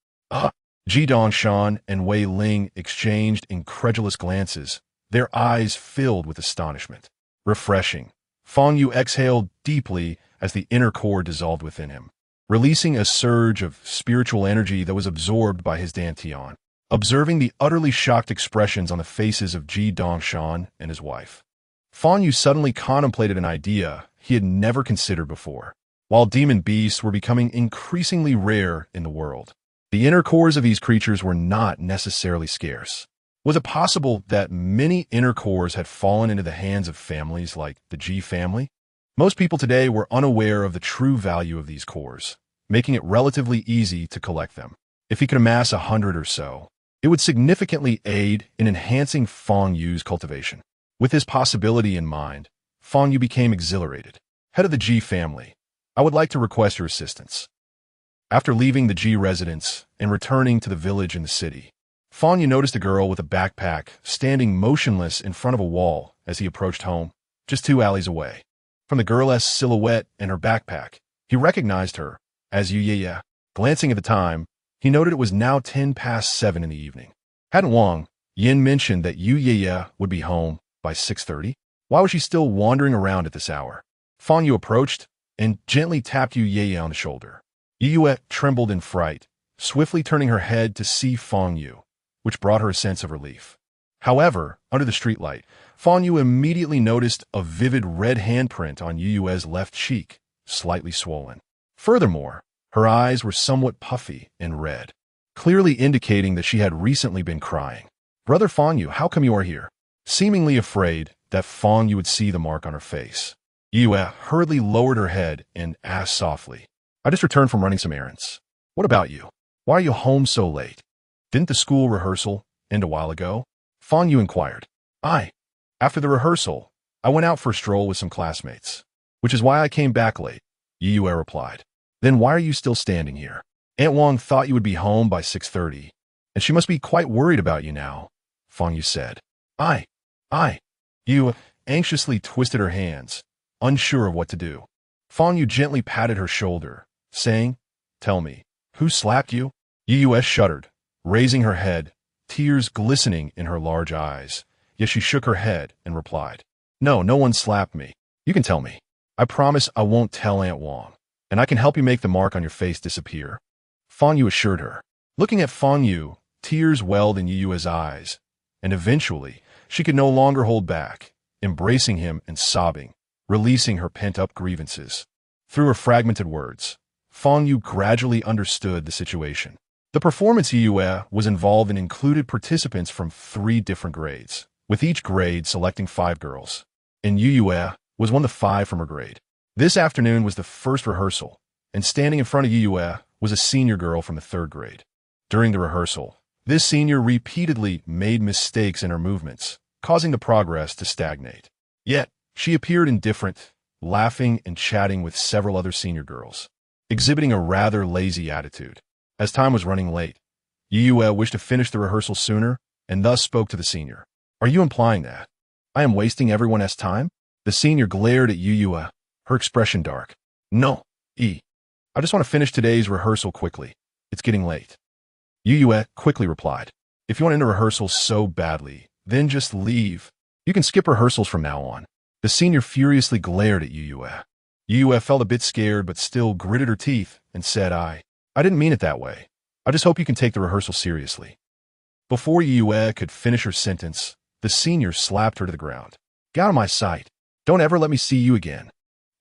Ji Dongshan and Wei Ling exchanged incredulous glances, their eyes filled with astonishment. Refreshing. Fang Yu exhaled deeply as the inner core dissolved within him, releasing a surge of spiritual energy that was absorbed by his dantian. observing the utterly shocked expressions on the faces of Ji Dongshan and his wife. Fang Yu suddenly contemplated an idea he had never considered before. While demon beasts were becoming increasingly rare in the world, the inner cores of these creatures were not necessarily scarce. Was it possible that many inner cores had fallen into the hands of families like the Ji family? Most people today were unaware of the true value of these cores, making it relatively easy to collect them. If he could amass 100 or so, it would significantly aid in enhancing Fang Yu's cultivation. With this possibility in mind, Fang Yu became exhilarated. Head of the Ji family, I would like to request your assistance. After leaving the Ji residence and returning to the village in the city, Fang Yu noticed a girl with a backpack standing motionless in front of a wall as he approached home, just 2 alleys away. From the girl's silhouette and her backpack, he recognized her as Yu Ye. Glancing at the time, he noted it was now 7:10 in the evening. Hadn't Wang Yin mentioned that Yu Ye would be home by 6:30? Why was she still wandering around at this hour? Fang Yu approached and gently tapped Yu Ye on the shoulder. Yu Ye trembled in fright, swiftly turning her head to see Fang Yu, which brought her a sense of relief. However, under the streetlight, Fang Yu immediately noticed a vivid red handprint on Yu Ye's left cheek, slightly swollen. Furthermore, her eyes were somewhat puffy and red, clearly indicating that she had recently been crying. Brother Fang Yu, how come you are here? Seemingly afraid that Fang Yu would see the mark on her face, Yu Ye hurriedly lowered her head and asked softly, I just returned from running some errands. What about you? Why are you home so late? Didn't the school rehearsal end a while ago? Fang Yu inquired. After the rehearsal, I went out for a stroll with some classmates, which is why I came back late, Yu Ye replied. Then why are you still standing here? Aunt Wang thought you would be home by 6:30, and she must be quite worried about you now, Fang Yu said. Yu anxiously twisted her hands, unsure of what to do. Fang Yu gently patted her shoulder, saying, Tell me, who slapped you? Yu shuddered, raising her head, tears glistening in her large eyes. Yet she shook her head and replied, No one slapped me. You can tell me. I promise I won't tell Aunt Wang, and I can help you make the mark on your face disappear. Fang Yu assured her. Looking at Fang Yu, tears welled in Yu's eyes, and eventually she could no longer hold back, embracing him and sobbing, releasing her pent-up grievances. Through her fragmented words, Fang Yu gradually understood the situation. The performance Yu was involved in included participants from 3 different grades, with each grade selecting 5 girls, and Yu was one of the 5 from her grade. This afternoon was the first rehearsal, and standing in front of Yu was a senior girl from the 3rd grade. During the rehearsal, this senior repeatedly made mistakes in her movements, causing the progress to stagnate. Yet, she appeared indifferent, laughing and chatting with several other senior girls, exhibiting a rather lazy attitude. As time was running late, Yu wished to finish the rehearsal sooner and thus spoke to the senior. Are you implying that I am wasting everyone's time? The senior glared at Yu, her expression dark. No, I just want to finish today's rehearsal quickly. It's getting late. Yu quickly replied. If you want to end a rehearsal so badly, then just leave. You can skip rehearsals from now on. The senior furiously glared at Yu. Yu felt a bit scared but still gritted her teeth and said, I didn't mean it that way. I just hope you can take the rehearsal seriously. Before Yu could finish her sentence, the senior slapped her to the ground. Get out of my sight. Don't ever let me see you again.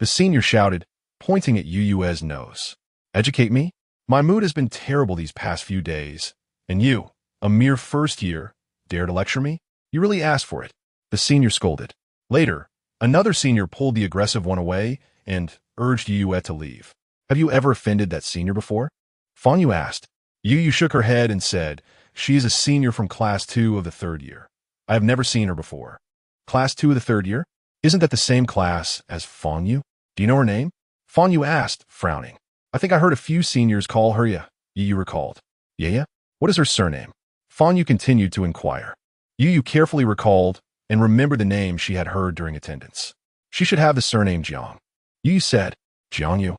The senior shouted, pointing at Yu's nose. Educate me? My mood has been terrible these past few days. And you, a mere first year, dare to lecture me? You really asked for it. The senior scolded. Later, another senior pulled the aggressive one away and urged Yu to leave. Have you ever offended that senior before? Fang Yu asked. Yu shook her head and said, She is a senior from class 2 of the 3rd year. I have never seen her before. Class 2 of the 3rd year? Isn't that the same class as Fang Yu? Do you know her name? Fang Yu asked, frowning. I think I heard a few seniors call her Yu recalled. Yeah? What is her surname? Fang Yu continued to inquire. Yu carefully recalled and remembered the name she had heard during attendance. She should have the surname Jiang. Yu said, Jiang Yu.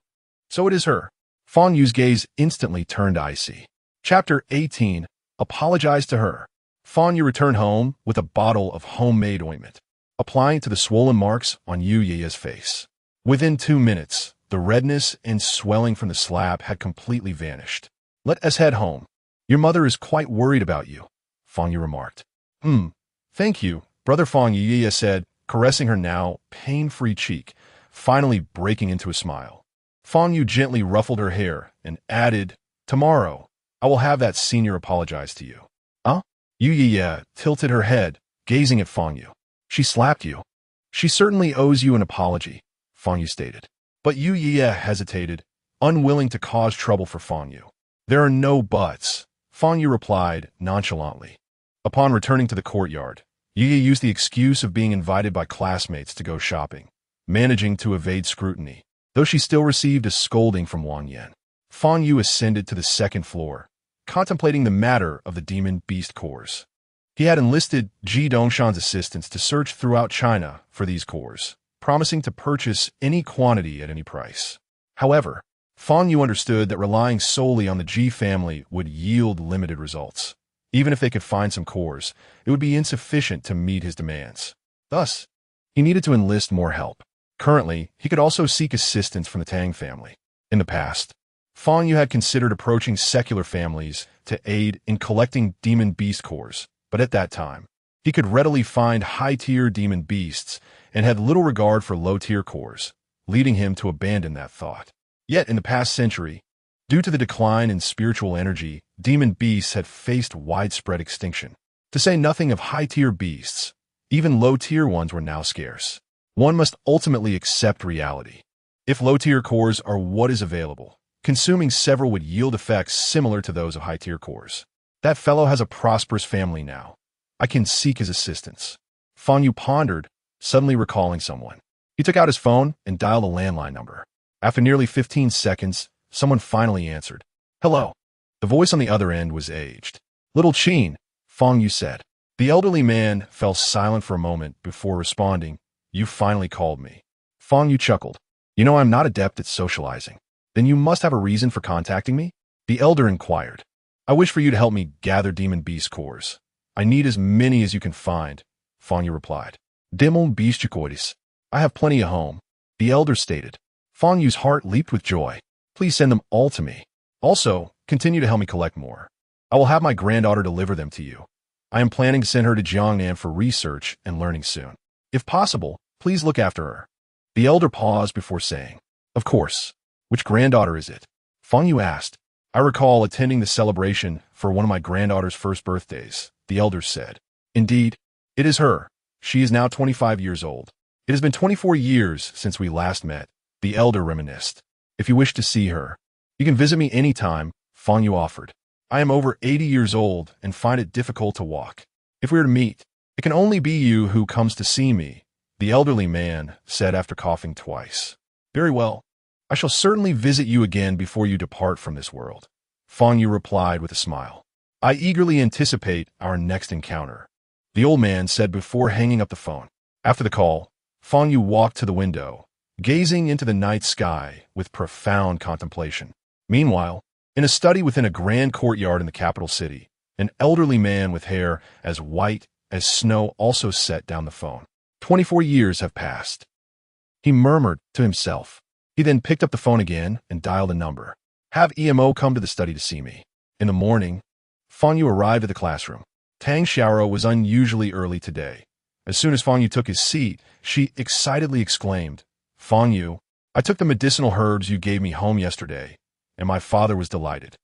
So it is her. Fang Yu's gaze instantly turned icy. Chapter 18. Apologize to her. Fang Yu returned home with a bottle of homemade ointment, applying it to the swollen marks on Yu's face. Within 2 minutes, the redness and swelling from the slap had completely vanished. Let us head home. Your mother is quite worried about you, Fang Yu remarked. Thank you, Brother Fang Yu said, caressing her now pain-free cheek, finally breaking into a smile. Fang Yu gently ruffled her hair and added, tomorrow, I will have that senior apologize to you. Huh? Yu tilted her head, gazing at Fang Yu. She slapped you. She certainly owes you an apology, Fang Yu stated. But Yu hesitated, unwilling to cause trouble for Fang Yu. There are no buts, Fang Yu replied nonchalantly. Upon returning to the courtyard, Yu used the excuse of being invited by classmates to go shopping, managing to evade scrutiny, though she still received a scolding from Wang Yan. Fang Yu ascended to the second floor, contemplating the matter of the demon beast cores. He had enlisted Ji Dongshan's assistance to search throughout China for these cores, promising to purchase any quantity at any price. However, Fang Yu understood that relying solely on the Ji family would yield limited results. Even if they could find some cores, it would be insufficient to meet his demands. Thus, he needed to enlist more help. Currently, he could also seek assistance from the Tang family. In the past, Fang Yu had considered approaching secular families to aid in collecting demon beast cores, but at that time, he could readily find high-tier demon beasts and had little regard for low-tier cores, leading him to abandon that thought. Yet in the past century, due to the decline in spiritual energy, demon beasts had faced widespread extinction. To say nothing of high-tier beasts, even low-tier ones were now scarce. One must ultimately accept reality. If low-tier cores are what is available, consuming several would yield effects similar to those of high-tier cores. That fellow has a prosperous family now. I can seek his assistance. Fang Yu pondered, suddenly recalling someone. He took out his phone and dialed a landline number. After nearly 15 seconds, someone finally answered. Hello. The voice on the other end was aged. Little Qin, Fang Yu said. The elderly man fell silent for a moment before responding. You finally called me. Fang Yu chuckled. You know I'm not adept at socializing. Then you must have a reason for contacting me? The elder inquired. I wish for you to help me gather demon beast cores. I need as many as you can find, Fang Yu replied. Demon beast cores. I have plenty at home, the elder stated. Fang Yu's heart leaped with joy. Please send them all to me. Also, continue to help me collect more. I will have my granddaughter deliver them to you. I am planning to send her to Jiangnan for research and learning soon. If possible, please look after her. The elder paused before saying, Of course. Which granddaughter is it? Fang Yu asked. I recall attending the celebration for one of my granddaughter's first birthdays, the elder said. Indeed, it is her. She is now 25 years old. It has been 24 years since we last met, the elder reminisced. If you wish to see her, you can visit me anytime, Fang Yu offered. I am over 80 years old and find it difficult to walk. If we are to meet, it can only be you who comes to see me, the elderly man said after coughing twice. Very well. I shall certainly visit you again before you depart from this world, Fang Yu replied with a smile. I eagerly anticipate our next encounter, the old man said before hanging up the phone. After the call, Fang Yu walked to the window, gazing into the night sky with profound contemplation. Meanwhile, in a study within a grand courtyard in the capital city, an elderly man with hair as white as snow also set down the phone. 24 years have passed, he murmured to himself. He then picked up the phone again and dialed a number. Have EMO come to the study to see me. In the morning, Fang Yu arrived at the classroom. Tang Xiaoro was unusually early today. As soon as Fang Yu took his seat, she excitedly exclaimed, Fang Yu, I took the medicinal herbs you gave me home yesterday, and my father was delighted.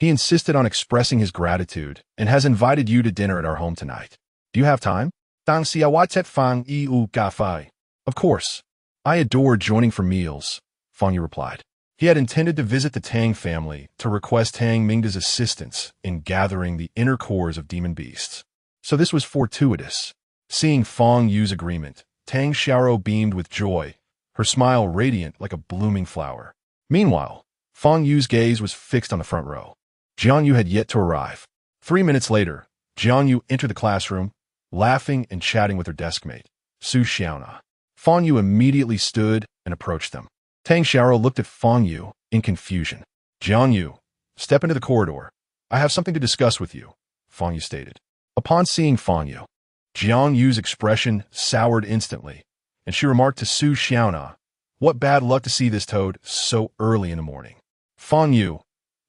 He insisted on expressing his gratitude and has invited you to dinner at our home tonight. Do you have time? Tang Xiaowatet Fang Yu Gafai. Of course. I adore joining for meals, Fang Yu replied. He had intended to visit the Tang family to request Tang Mingda's assistance in gathering the inner cores of demon beasts. So this was fortuitous. Seeing Fang Yu's agreement, Tang Xiaoro beamed with joy, her smile radiant like a blooming flower. Meanwhile, Fang Yu's gaze was fixed on the front row. Jiang Yu had yet to arrive. 3 minutes later, Jiang Yu entered the classroom, laughing and chatting with her deskmate, Su Xiaona. Fang Yu immediately stood and approached them. Tang Xiaoro looked at Fang Yu in confusion. Jiang Yu, step into the corridor. I have something to discuss with you, Fang Yu stated. Upon seeing Fang Yu, Jiang Yu's expression soured instantly, and she remarked to Su Xiaona, What bad luck to see this toad so early in the morning. Fang Yu,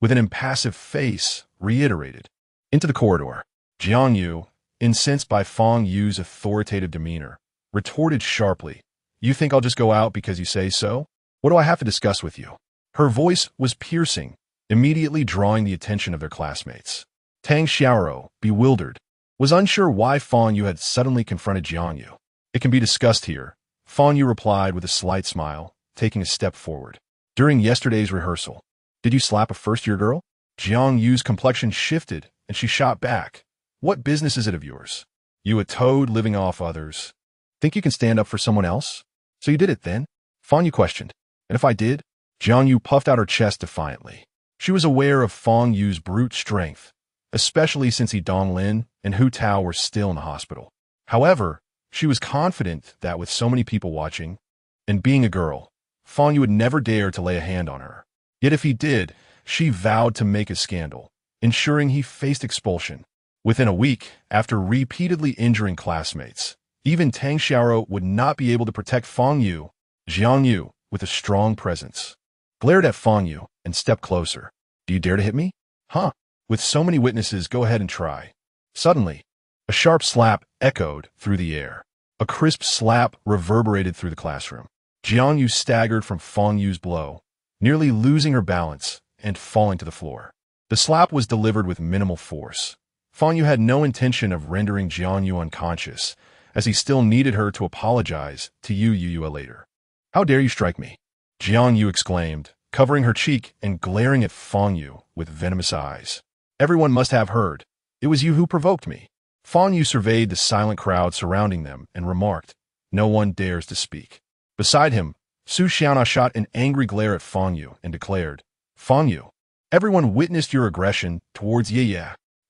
with an impassive face, reiterated. Into the corridor. Jiang Yu, incensed by Fang Yu's authoritative demeanor, retorted sharply, "You think I'll just go out because you say so? What do I have to discuss with you?" Her voice was piercing, immediately drawing the attention of their classmates. Tang Xiaoro, bewildered, was unsure why Fang Yu had suddenly confronted Jiang Yu. "It can be discussed here," Fang Yu replied with a slight smile, taking a step forward. "During yesterday's rehearsal, did you slap a first-year girl?" Jiang Yu's complexion shifted, and she shot back. "What business is it of yours? You a toad living off others. Think you can stand up for someone else? So you did it then?" Fang Yu questioned. "And if I did?" Jiang Yu puffed out her chest defiantly. She was aware of Fang Yu's brute strength, especially since He Donglin and Hu Tao were still in the hospital. However, she was confident that with so many people watching, and being a girl, Fang Yu would never dare to lay a hand on her. Yet if he did, she vowed to make a scandal, ensuring he faced expulsion. Within a week, after repeatedly injuring classmates, even Tang Xiaoro would not be able to protect Fang Yu. Jiang Yu, with a strong presence, glared at Fang Yu and stepped closer. "Do you dare to hit me? Huh? With so many witnesses, go ahead and try." Suddenly, a sharp slap echoed through the air. A crisp slap reverberated through the classroom. Jiang Yu staggered from Fang Yu's blow, nearly losing her balance and falling to the floor. The slap was delivered with minimal force. Fang Yu had no intention of rendering Jiang Yu unconscious, as he still needed her to apologize to Yu later. "How dare you strike me?" Jiang Yu exclaimed, covering her cheek and glaring at Fang Yu with venomous eyes. "Everyone must have heard. It was you who provoked me." Fang Yu surveyed the silent crowd surrounding them and remarked, "No one dares to speak." Beside him, Su Xiaona shot an angry glare at Fang Yu and declared, "Fang Yu, everyone witnessed your aggression towards Ye.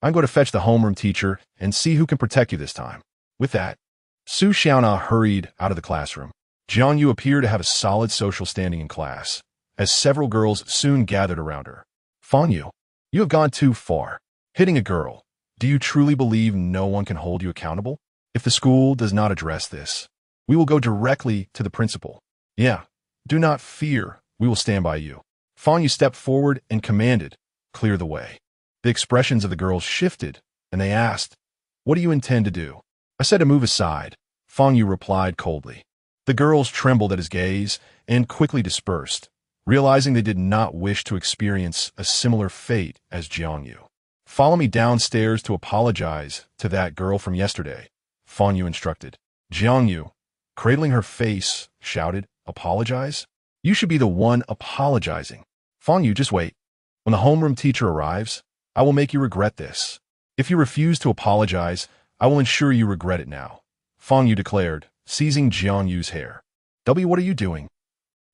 I'm going to fetch the homeroom teacher and see who can protect you this time." With that, Su Xiaona hurried out of the classroom. Jiang Yu appeared to have a solid social standing in class, as several girls soon gathered around her. "Fang Yu, you have gone too far. Hitting a girl. Do you truly believe no one can hold you accountable? If the school does not address this, we will go directly to the principal. Yeah, do not fear, we will stand by you." Fang Yu stepped forward and commanded, "Clear the way." The expressions of the girls shifted, and they asked, "What do you intend to do?" "I said to move aside," Fang Yu replied coldly. The girls trembled at his gaze and quickly dispersed, realizing they did not wish to experience a similar fate as Jiang Yu. "Follow me downstairs to apologize to that girl from yesterday," Fang Yu instructed. Jiang Yu, cradling her face, shouted, "Apologize? You should be the one apologizing." "Fang Yu, just wait. When the homeroom teacher arrives, I will make you regret this. If you refuse to apologize, I will ensure you regret it now," Fang Yu declared, seizing Jiang Yu's hair. What are you doing?"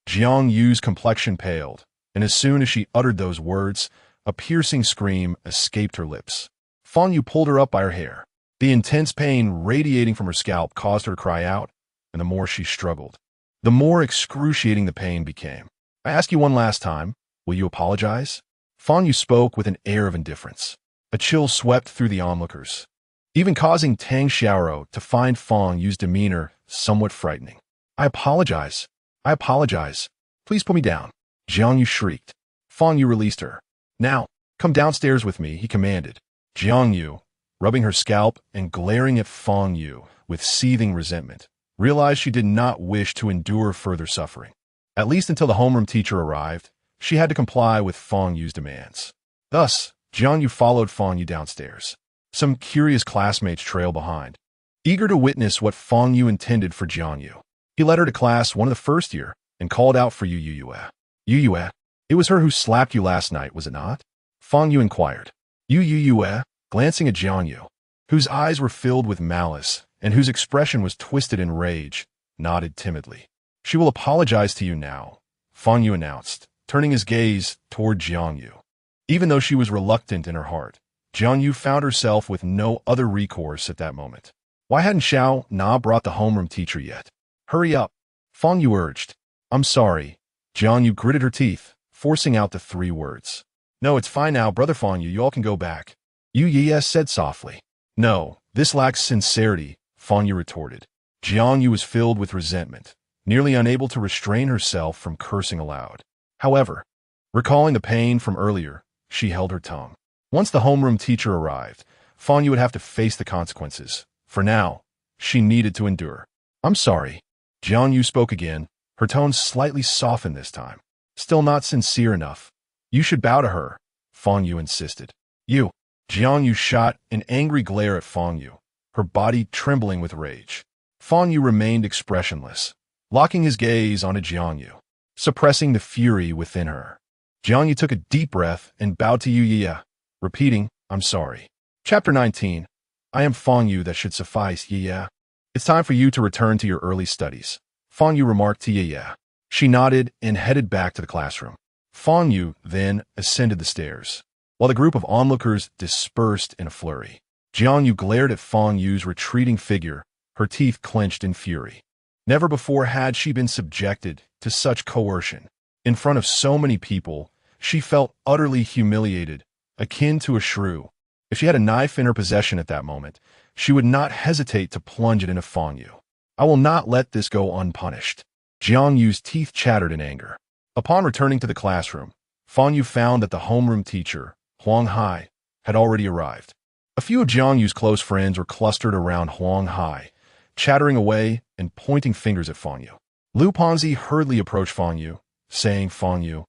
Jiang Yu's complexion paled, and as soon as she uttered those words, a piercing scream escaped her lips. Fang Yu pulled her up by her hair. The intense pain radiating from her scalp caused her to cry out, and the more she struggled, the more excruciating the pain became. "I ask you one last time, will you apologize?" Fang Yu spoke with an air of indifference. A chill swept through the onlookers, even causing Tang Xiaoro to find Fang Yu's demeanor somewhat frightening. "I apologize. I apologize. Please put me down," Jiang Yu shrieked. Fang Yu released her. "Now, come downstairs with me," he commanded. Jiang Yu, rubbing her scalp and glaring at Fang Yu with seething resentment, realized she did not wish to endure further suffering. At least until the homeroom teacher arrived, she had to comply with Fang Yu's demands. Thus, Jiang Yu followed Fang Yu downstairs. Some curious classmates trailed behind, eager to witness what Fang Yu intended for Jiang Yu. He led her to class one of the first year and called out for Yu. "Yu, it was her who slapped you last night, was it not?" Fang Yu inquired. Yu, glancing at Jiang Yu, whose eyes were filled with malice and whose expression was twisted in rage, nodded timidly. "She will apologize to you now," Fang Yu announced, turning his gaze toward Jiang Yu. Even though she was reluctant in her heart, Jiang Yu found herself with no other recourse at that moment. Why hadn't Xiao Na brought the homeroom teacher yet? "Hurry up," Fang Yu urged. "I'm sorry." Jiang Yu gritted her teeth, forcing out the 3 words. "No, it's fine now, Brother Fang Yu, you all can go back," Yu said softly. "No, this lacks sincerity," Fang Yu retorted. Jiang Yu was filled with resentment, nearly unable to restrain herself from cursing aloud. However, recalling the pain from earlier, she held her tongue. Once the homeroom teacher arrived, Fang Yu would have to face the consequences. For now, she needed to endure. I'm sorry. Jiang Yu spoke again, her tone slightly softened this time. Still not sincere enough. You should bow to her, Fang Yu insisted. You. Jiang Yu shot an angry glare at Fang Yu, her body trembling with rage. Fang Yu remained expressionless, locking his gaze onto Jiang Yu, suppressing the fury within her. Jiang Yu took a deep breath and bowed to Yu, repeating, I'm sorry. Chapter 19. I am Fang Yu, that should suffice, Yu. It's time for you to return to your early studies, Fang Yu remarked to Yu. She nodded and headed back to the classroom. Fang Yu then ascended the stairs, while the group of onlookers dispersed in a flurry. Jiang Yu glared at Fang Yu's retreating figure, her teeth clenched in fury. Never before had she been subjected to such coercion. In front of so many people, she felt utterly humiliated, akin to a shrew. If she had a knife in her possession at that moment, she would not hesitate to plunge it into Fang Yu. I will not let this go unpunished. Jiang Yu's teeth chattered in anger. Upon returning to the classroom, Fang Yu found that the homeroom teacher, Huang Hai, had already arrived. A few of Jiang Yu's close friends were clustered around Huang Hai, chattering away and pointing fingers at Fang Yu. Lu Ponzi hurriedly approached Fang Yu, saying, Fang Yu,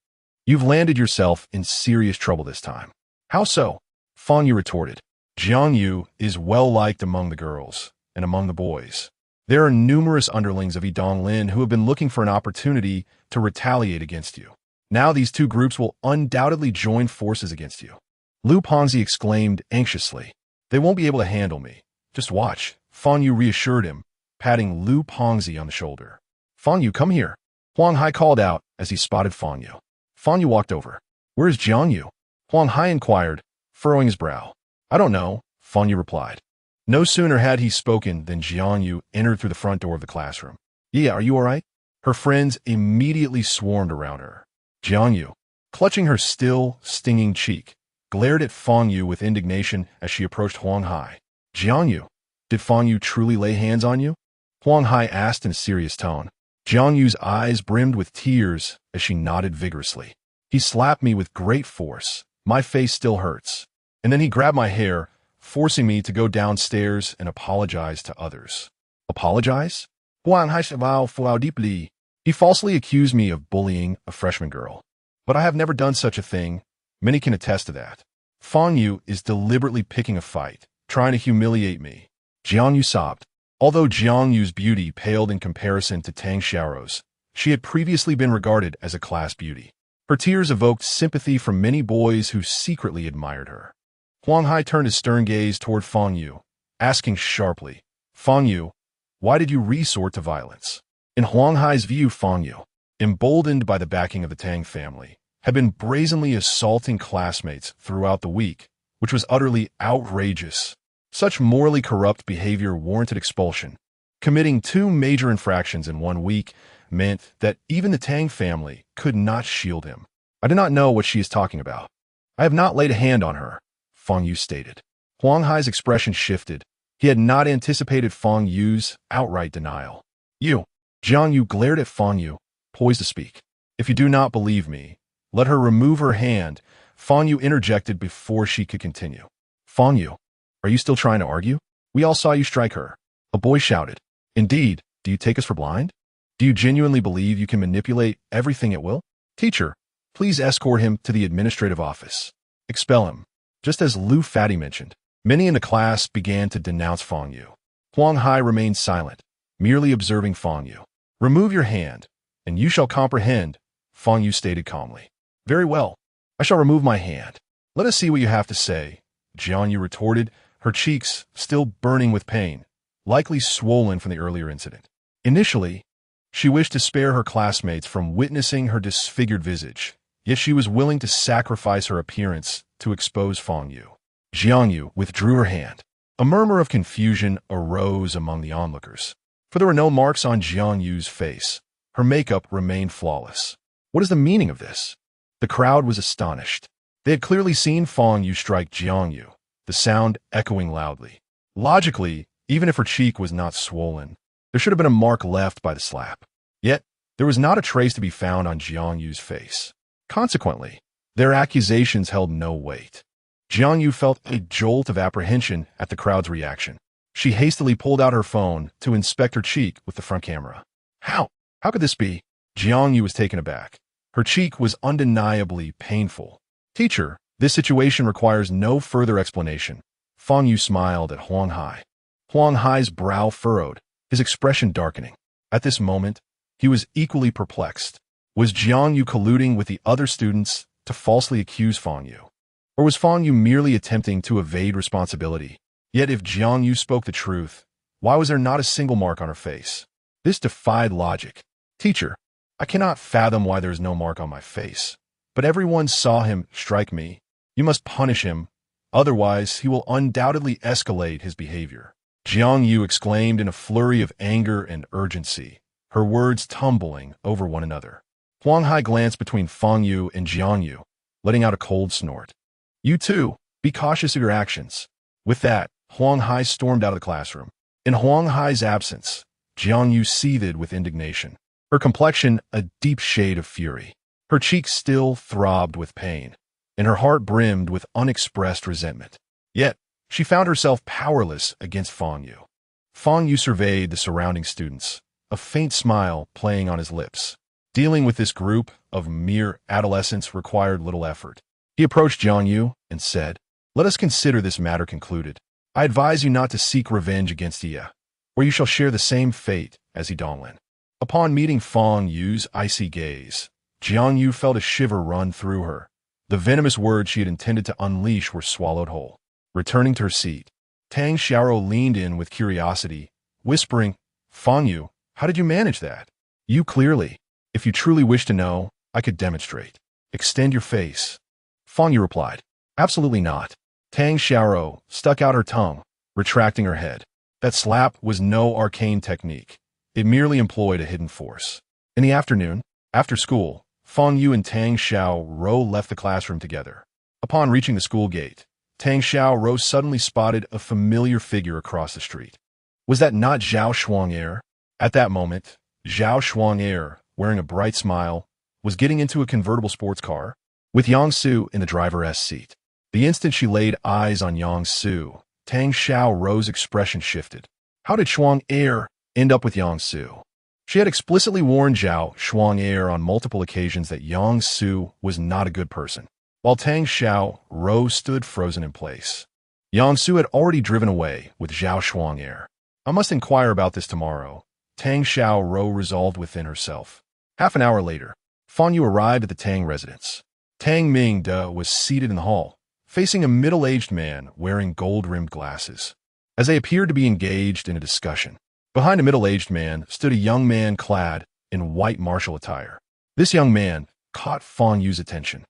you've landed yourself in serious trouble this time. How so? Fang Yu retorted. Jiang Yu is well-liked among the girls and among the boys. There are numerous underlings of Yidong Lin who have been looking for an opportunity to retaliate against you. Now these two groups will undoubtedly join forces against you. Lu Ponzi exclaimed anxiously. They won't be able to handle me. Just watch, Fang Yu reassured him, patting Lu Ponzi on the shoulder. Fang Yu, come here. Huang Hai called out as he spotted Fang Yu. Fang Yu walked over. Where is Jiang Yu? Huang Hai inquired, furrowing his brow. I don't know, Fang Yu replied. No sooner had he spoken than Jiang Yu entered through the front door of the classroom. Yeah, are you all right? Her friends immediately swarmed around her. Jiang Yu, clutching her still, stinging cheek, glared at Fang Yu with indignation as she approached Huang Hai. Jiang Yu, did Fang Yu truly lay hands on you? Huang Hai asked in a serious tone. Jiang Yu's eyes brimmed with tears as she nodded vigorously. He slapped me with great force. My face still hurts. And then he grabbed my hair, forcing me to go downstairs and apologize to others. Apologize? Huang Hai frowned deeply. He falsely accused me of bullying a freshman girl. But I have never done such a thing. Many can attest to that. Fang Yu is deliberately picking a fight, trying to humiliate me. Jiang Yu sobbed. Although Jiang Yu's beauty paled in comparison to Tang Xiaorou's, she had previously been regarded as a class beauty. Her tears evoked sympathy from many boys who secretly admired her. Huang Hai turned his stern gaze toward Fang Yu, asking sharply, Fang Yu, why did you resort to violence? In Huang Hai's view, Fang Yu, emboldened by the backing of the Tang family, had been brazenly assaulting classmates throughout the week, which was utterly outrageous. Such morally corrupt behavior warranted expulsion. Committing 2 major infractions in 1 week meant that even the Tang family could not shield him. I do not know what she is talking about. I have not laid a hand on her, Fang Yu stated. Huang Hai's expression shifted. He had not anticipated Fang Yu's outright denial. You, Jiang Yu glared at Fang Yu, poised to speak. If you do not believe me, let her remove her hand, Fang Yu interjected before she could continue. Fang Yu, are you still trying to argue? We all saw you strike her. A boy shouted. Indeed, do you take us for blind? Do you genuinely believe you can manipulate everything at will? Teacher, please escort him to the administrative office. Expel him. Just as Lu Fatty mentioned, many in the class began to denounce Fang Yu. Huang Hai remained silent, merely observing Fang Yu. Remove your hand, and you shall comprehend, Fang Yu stated calmly. Very well, I shall remove my hand. Let us see what you have to say, Jiang Yu retorted, her cheeks still burning with pain, likely swollen from the earlier incident. Initially, she wished to spare her classmates from witnessing her disfigured visage, yet she was willing to sacrifice her appearance to expose Fang Yu. Jiang Yu withdrew her hand. A murmur of confusion arose among the onlookers, for there were no marks on Jiang Yu's face. Her makeup remained flawless. What is the meaning of this? The crowd was astonished. They had clearly seen Fang Yu strike Jiang Yu, the sound echoing loudly. Logically, even if her cheek was not swollen, there should have been a mark left by the slap. Yet, there was not a trace to be found on Jiang Yu's face. Consequently, Their accusations held no weight. Jiang Yu felt a jolt of apprehension at the crowd's reaction. She hastily pulled out her phone to inspect her cheek with the front camera. How? How could this be? Jiang Yu was taken aback. Her cheek was undeniably painful. Teacher, this situation requires no further explanation. Fang Yu smiled at Huang Hai. Huang Hai's brow furrowed, his expression darkening. At this moment, he was equally perplexed. Was Jiang Yu colluding with the other students to falsely accuse Fang Yu? Or was Fang Yu merely attempting to evade responsibility? Yet if Jiang Yu spoke the truth, why was there not a single mark on her face? This defied logic. Teacher, I cannot fathom why there is no mark on my face. But everyone saw him strike me. You must punish him, otherwise he will undoubtedly escalate his behavior. Jiang Yu exclaimed in a flurry of anger and urgency, her words tumbling over one another. Huang Hai glanced between Fang Yu and Jiang Yu, letting out a cold snort. You too, be cautious of your actions. With that, Huang Hai stormed out of the classroom. In Huang Hai's absence, Jiang Yu seethed with indignation, her complexion a deep shade of fury. Her cheeks still throbbed with pain, and her heart brimmed with unexpressed resentment. Yet, she found herself powerless against Fang Yu. Fang Yu surveyed the surrounding students, a faint smile playing on his lips. Dealing with this group of mere adolescents required little effort. He approached Jiang Yu and said, "Let us consider this matter concluded. I advise you not to seek revenge against Iya, or you shall share the same fate as Idonglin." Upon meeting Fang Yu's icy gaze, Jiang Yu felt a shiver run through her. The venomous words she had intended to unleash were swallowed whole. Returning to her seat, Tang Xiaoro leaned in with curiosity, whispering, "Fang Yu, how did you manage that?" "You clearly. If you truly wish to know, I could demonstrate. Extend your face." Fang Yu replied, "Absolutely not." Tang Xiaoro stuck out her tongue, retracting her head. That slap was no arcane technique. It merely employed a hidden force. In the afternoon, after school, Fang Yu and Tang Xiaoro left the classroom together. Upon reaching the school gate, Tang Xiaoro suddenly spotted a familiar figure across the street. Was that not Zhao Xuan'er? At that moment, Zhao Xuan'er, wearing a bright smile, was getting into a convertible sports car, with Yang Su in the driver's seat. The instant she laid eyes on Yang Su, Tang Xiaoro's expression shifted. How did Xuan'er end up with Yang Su? She had explicitly warned Zhao Xuan'er on multiple occasions that Yang Su was not a good person, while Tang Xiaoro stood frozen in place. Yang Su had already driven away with Zhao Xuan'er. I must inquire about this tomorrow, Tang Xiaoro resolved within herself. Half an hour later, Fang Yu arrived at the Tang residence. Tang Mingde was seated in the hall, facing a middle-aged man wearing gold-rimmed glasses. As they appeared to be engaged in a discussion, behind a middle-aged man stood a young man clad in white martial attire. This young man caught Fang Yu's attention.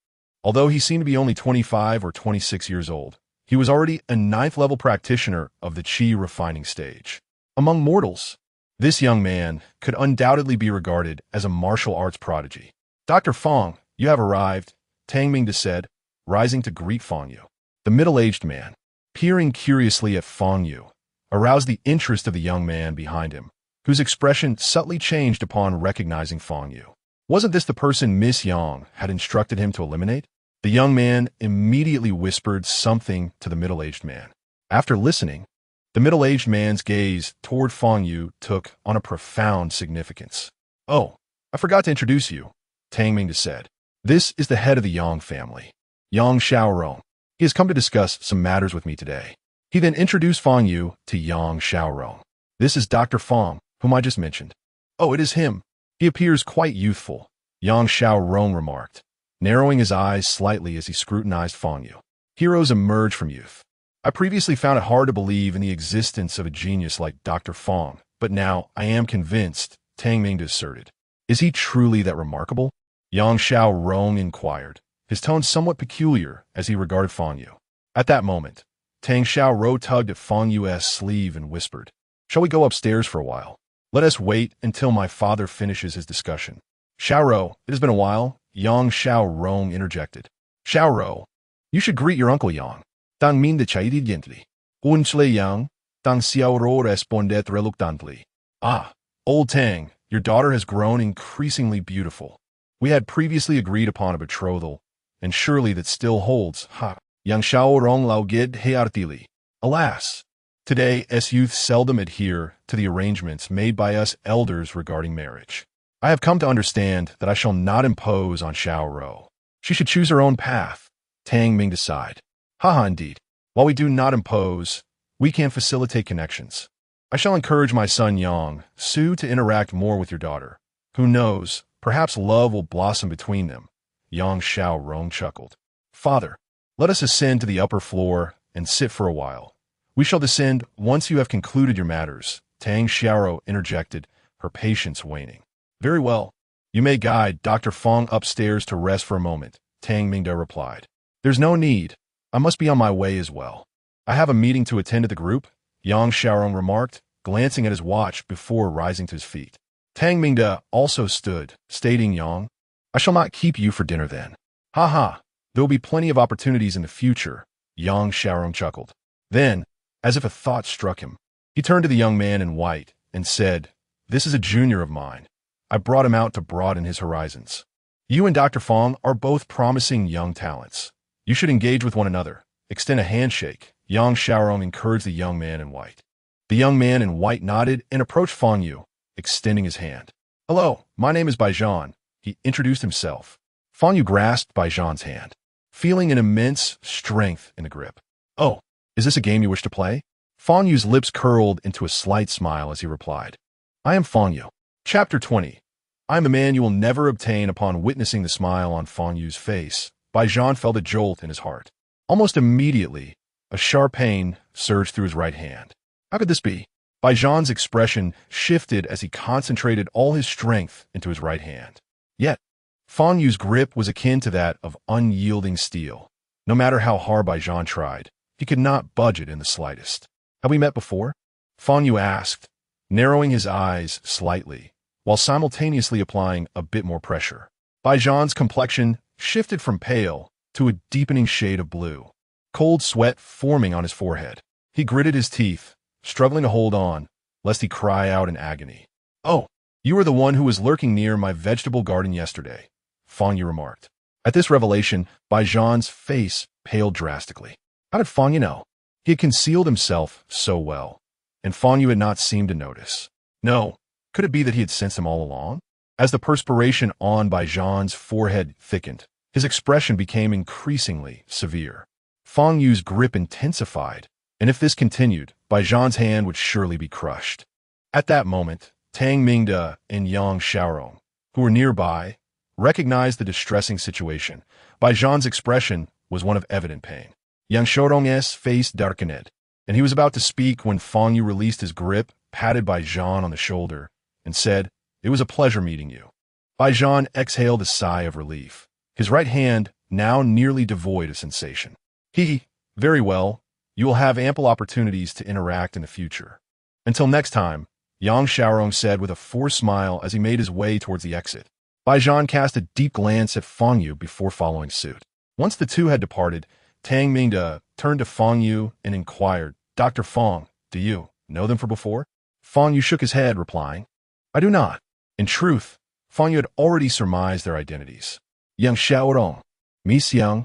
Although he seemed to be only 25 or 26 years old, he was already a 9th-level practitioner of the Qi refining stage. Among mortals, this young man could undoubtedly be regarded as a martial arts prodigy. "Dr. Fang, you have arrived," Tang Mingde said, rising to greet Fang Yu. The middle-aged man, peering curiously at Fang Yu, aroused the interest of the young man behind him, whose expression subtly changed upon recognizing Fang Yu. Wasn't this the person Miss Yang had instructed him to eliminate? The young man immediately whispered something to the middle-aged man. After listening, the middle-aged man's gaze toward Fang Yu took on a profound significance. "Oh, I forgot to introduce you," Tang Mingde said. "This is the head of the Yang family, Yang Xiaorong. He has come to discuss some matters with me today." He then introduced Fang Yu to Yang Xiaorong. "This is Dr. Fang, whom I just mentioned." "Oh, it is him. He appears quite youthful," Yang Xiaorong remarked, narrowing his eyes slightly as he scrutinized Fang Yu. "Heroes emerge from youth. I previously found it hard to believe in the existence of a genius like Dr. Fang, but now I am convinced," Tang Mingde asserted. "Is he truly that remarkable?" Yang Xiaorong inquired, his tone somewhat peculiar as he regarded Fang Yu. At that moment, Tang Xiaoro tugged at Fang Yu's sleeve and whispered, "Shall we go upstairs for a while? Let us wait until my father finishes his discussion." "Xiaoro, it has been a while," Yang Xiaorong interjected. "Xiaoro, you should greet your uncle Yang." Tang Mingde chided gently. "Uncle Yang," Tang Xiaoro responded reluctantly. "Ah, old Tang, your daughter has grown increasingly beautiful. We had previously agreed upon a betrothal, and surely that still holds. Ha! Yang Shao Rong Lao Gid Heartili. Alas! Today, us youth seldom adhere to the arrangements made by us elders regarding marriage. I have come to understand that I shall not impose on Xiao Rou. She should choose her own path. Tang Ming decide. Haha, indeed. While we do not impose, we can facilitate connections. I shall encourage my son Yang Su to interact more with your daughter. Who knows, perhaps love will blossom between them. Yang Xiao Rong chuckled. Father, let us ascend to the upper floor and sit for a while. We shall descend once you have concluded your matters, Tang Xiaoro interjected, her patience waning. Very well. You may guide Dr. Fang upstairs to rest for a moment, Tang Mingda replied. There's no need. I must be on my way as well. I have a meeting to attend to the group, Yang Xiaorong remarked, glancing at his watch before rising to his feet. Tang Mingda also stood, stating Yang, I shall not keep you for dinner then. Ha ha, there will be plenty of opportunities in the future, Yang Xiaorong chuckled. Then, as if a thought struck him, he turned to the young man in white and said, This is a junior of mine. I brought him out to broaden his horizons. You and Dr. Fang are both promising young talents. You should engage with one another. Extend a handshake. Yang Xiaorong encouraged the young man in white. The young man in white nodded and approached Fang Yu, extending his hand. Hello, my name is Baijan. He introduced himself. Fang Yu grasped Baijan's hand, feeling an immense strength in the grip. Oh, is this a game you wish to play? Fang Yu's lips curled into a slight smile as he replied. I am Fang Yu. Chapter 20. I am the man you will never obtain. Upon witnessing the smile on Fang Yu's face, Baijan felt a jolt in his heart. Almost immediately, a sharp pain surged through his right hand. How could this be? Baijan's expression shifted as he concentrated all his strength into his right hand. Yet, Fang Yu's grip was akin to that of unyielding steel. No matter how hard Baijan tried, he could not budge it in the slightest. Have we met before? Fang Yu asked, narrowing his eyes slightly, while simultaneously applying a bit more pressure. Baijan's complexion shifted from pale to a deepening shade of blue, cold sweat forming on his forehead. He gritted his teeth, struggling to hold on, lest he cry out in agony. Oh, you are the one who was lurking near my vegetable garden yesterday, Fang Yu remarked. At this revelation, Baijan's face paled drastically. How did Fang Yu know? He had concealed himself so well, and Fang Yu had not seemed to notice. No, could it be that he had sensed him all along? As the perspiration on Baijan's forehead thickened, his expression became increasingly severe. Fang Yu's grip intensified, and if this continued, Baijan's hand would surely be crushed. At that moment, Tang Mingda and Yang Xiaorong, who were nearby, recognized the distressing situation. Baijan's expression was one of evident pain. Yang Xiaorong's face darkened, and he was about to speak when Fang Yu released his grip, patted Baijan on the shoulder, and said, It was a pleasure meeting you. Baijan exhaled a sigh of relief, his right hand now nearly devoid of sensation. Very well. You will have ample opportunities to interact in the future. Until next time, Yang Xiaorong said with a forced smile as he made his way towards the exit. Baijan cast a deep glance at Fang Yu before following suit. Once the two had departed, Tang Mingda turned to Fang Yu and inquired, Dr. Fang, do you know them from before? Fang Yu shook his head, replying, I do not. In truth, Fang Yu had already surmised their identities. Yang Xiaorong, Miss Yang,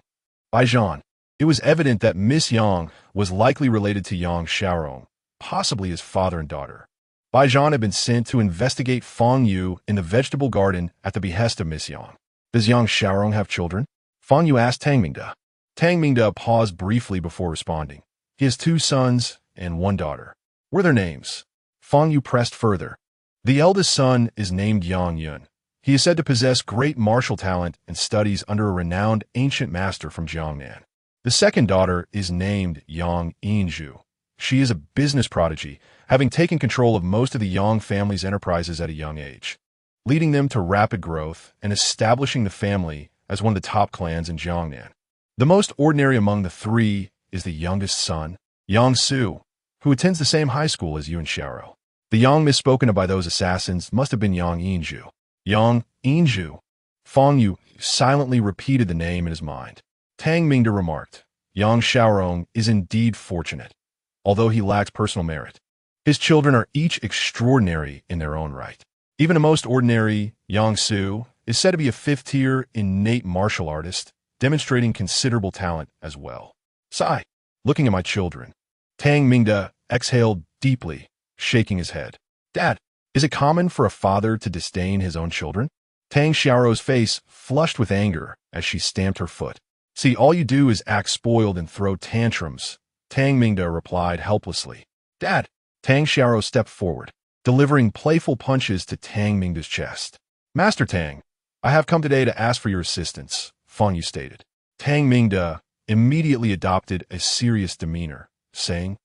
Baijan. It was evident that Miss Yang was likely related to Yang Xiaorong, possibly his father and daughter. Baijan had been sent to investigate Fang Yu in the vegetable garden at the behest of Miss Yang. Does Yang Xiaorong have children? Fang Yu asked Tang Mingda. Tang Mingda paused briefly before responding. He has 2 sons and 1 daughter. What are their names? Fang Yu pressed further. The eldest son is named Yang Yun. He is said to possess great martial talent and studies under a renowned ancient master from Jiangnan. The second daughter is named Yang Yinju. She is a business prodigy, having taken control of most of the Yang family's enterprises at a young age, leading them to rapid growth and establishing the family as one of the top clans in Jiangnan. The most ordinary among the 3 is the youngest son, Yang Su, who attends the same high school as Yuan Xiaoro. The Yang misspoken of by those assassins must have been Yang Yinju. Yang Yinju. Fang Yu silently repeated the name in his mind. Tang Mingda remarked, Yang Xiaorong is indeed fortunate, although he lacks personal merit. His children are each extraordinary in their own right. Even a most ordinary Yang Su is said to be a 5th-tier innate martial artist, demonstrating considerable talent as well. Sigh. Looking at my children. Tang Mingde exhaled deeply, shaking his head. Dad, is it common for a father to disdain his own children? Tang Xiaoro's face flushed with anger as she stamped her foot. See, all you do is act spoiled and throw tantrums, Tang Mingde replied helplessly. Dad! Tang Xiaoro stepped forward, delivering playful punches to Tang Mingde's chest. Master Tang, I have come today to ask for your assistance, Fang Yu stated. Tang Mingde immediately adopted a serious demeanor, saying,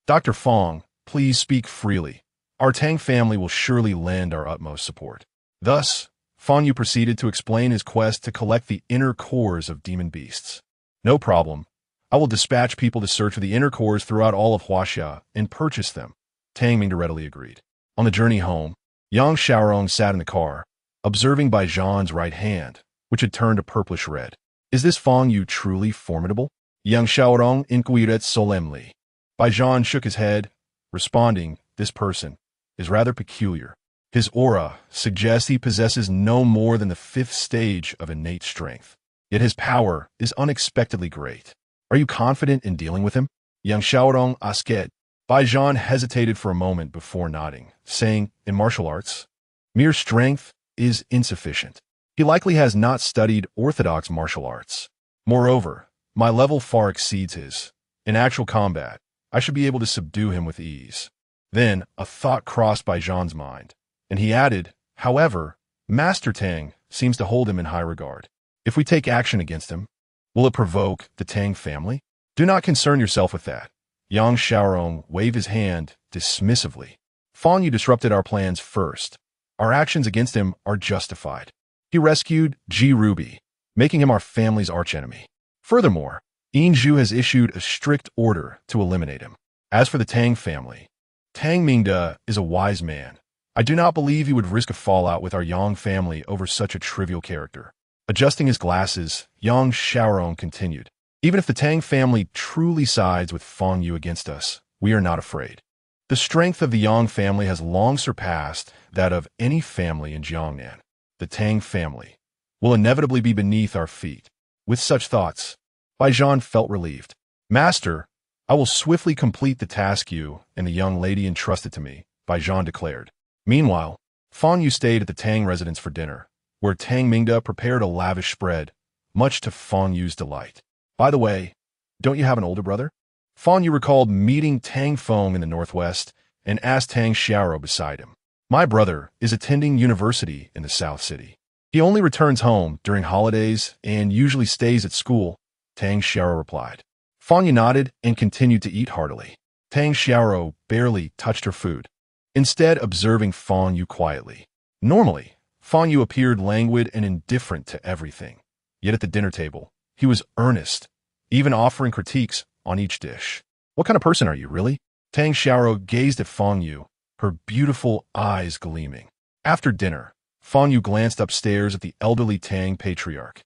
Dr. Fang, please speak freely. Our Tang family will surely lend our utmost support. Thus, Fang Yu proceeded to explain his quest to collect the inner cores of demon beasts. No problem. I will dispatch people to search for the inner cores throughout all of Huaxia and purchase them. Tang Mingde readily agreed. On the journey home, Yang Xiaorong sat in the car, observing Baijian's right hand, which had turned a purplish red. Is this Fang Yu truly formidable? Yang Xiaorong inquired solemnly. Baijian shook his head, responding, this person is rather peculiar. His aura suggests he possesses no more than the 5th stage of innate strength. Yet his power is unexpectedly great. Are you confident in dealing with him? Yang Xiaorong asked. Baijian hesitated for a moment before nodding, saying, in martial arts, mere strength is insufficient. He likely has not studied orthodox martial arts. Moreover, my level far exceeds his. In actual combat, I should be able to subdue him with ease. Then a thought crossed Baijian's mind, and he added, however, Master Tang seems to hold him in high regard. If we take action against him, will it provoke the Tang family? Do not concern yourself with that. Yang Xiaorong waved his hand dismissively. Fang Yu disrupted our plans first. Our actions against him are justified. He rescued Ji Ruby, making him our family's archenemy. Furthermore, Yin Zhu has issued a strict order to eliminate him. As for the Tang family, Tang Mingde is a wise man. I do not believe he would risk a fallout with our Yang family over such a trivial character. Adjusting his glasses, Yang Xiaorong continued. Even if the Tang family truly sides with Fang Yu against us, we are not afraid. The strength of the Yang family has long surpassed that of any family in Jiangnan. The Tang family will inevitably be beneath our feet. With such thoughts, Baijian felt relieved. Master, I will swiftly complete the task you and the young lady entrusted to me, Baijian declared. Meanwhile, Fang Yu stayed at the Tang residence for dinner, where Tang Mingde prepared a lavish spread, much to Fang Yu's delight. By the way, don't you have an older brother? Fang Yu recalled meeting Tang Feng in the northwest and asked Tang Xiaoro beside him. My brother is attending university in the South City. He only returns home during holidays and usually stays at school, Tang Xiaoro replied. Fang Yu nodded and continued to eat heartily. Tang Xiaoro barely touched her food, instead observing Fang Yu quietly. Normally, Fang Yu appeared languid and indifferent to everything. Yet at the dinner table, he was earnest, even offering critiques on each dish. What kind of person are you, really? Tang Xiaoro gazed at Fang Yu, her beautiful eyes gleaming. After dinner, Fang Yu glanced upstairs at the elderly Tang patriarch,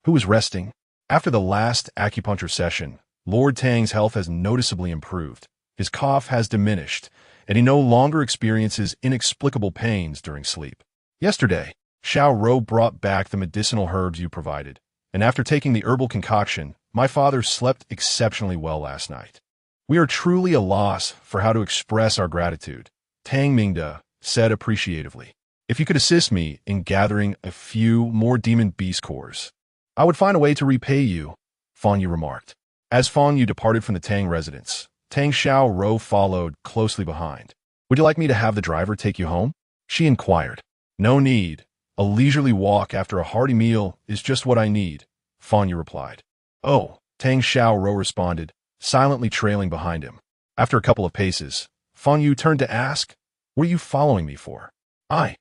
who was resting. After the last acupuncture session, Lord Tang's health has noticeably improved. His cough has diminished, and he no longer experiences inexplicable pains during sleep. Yesterday, Xiao Rou brought back the medicinal herbs you provided, and after taking the herbal concoction, my father slept exceptionally well last night. We are truly a loss for how to express our gratitude, Tang Mingde said appreciatively. If you could assist me in gathering a few more demon beast cores, I would find a way to repay you, Fang Yu remarked. As Fang Yu departed from the Tang residence, Tang Xiao Rou followed closely behind. Would you like me to have the driver take you home? She inquired. No need. A leisurely walk after a hearty meal is just what I need, Fang Yu replied. Oh, Tang Xiao Rou responded, silently trailing behind him. After a couple of paces, Fang Yu turned to ask, what are you following me for? I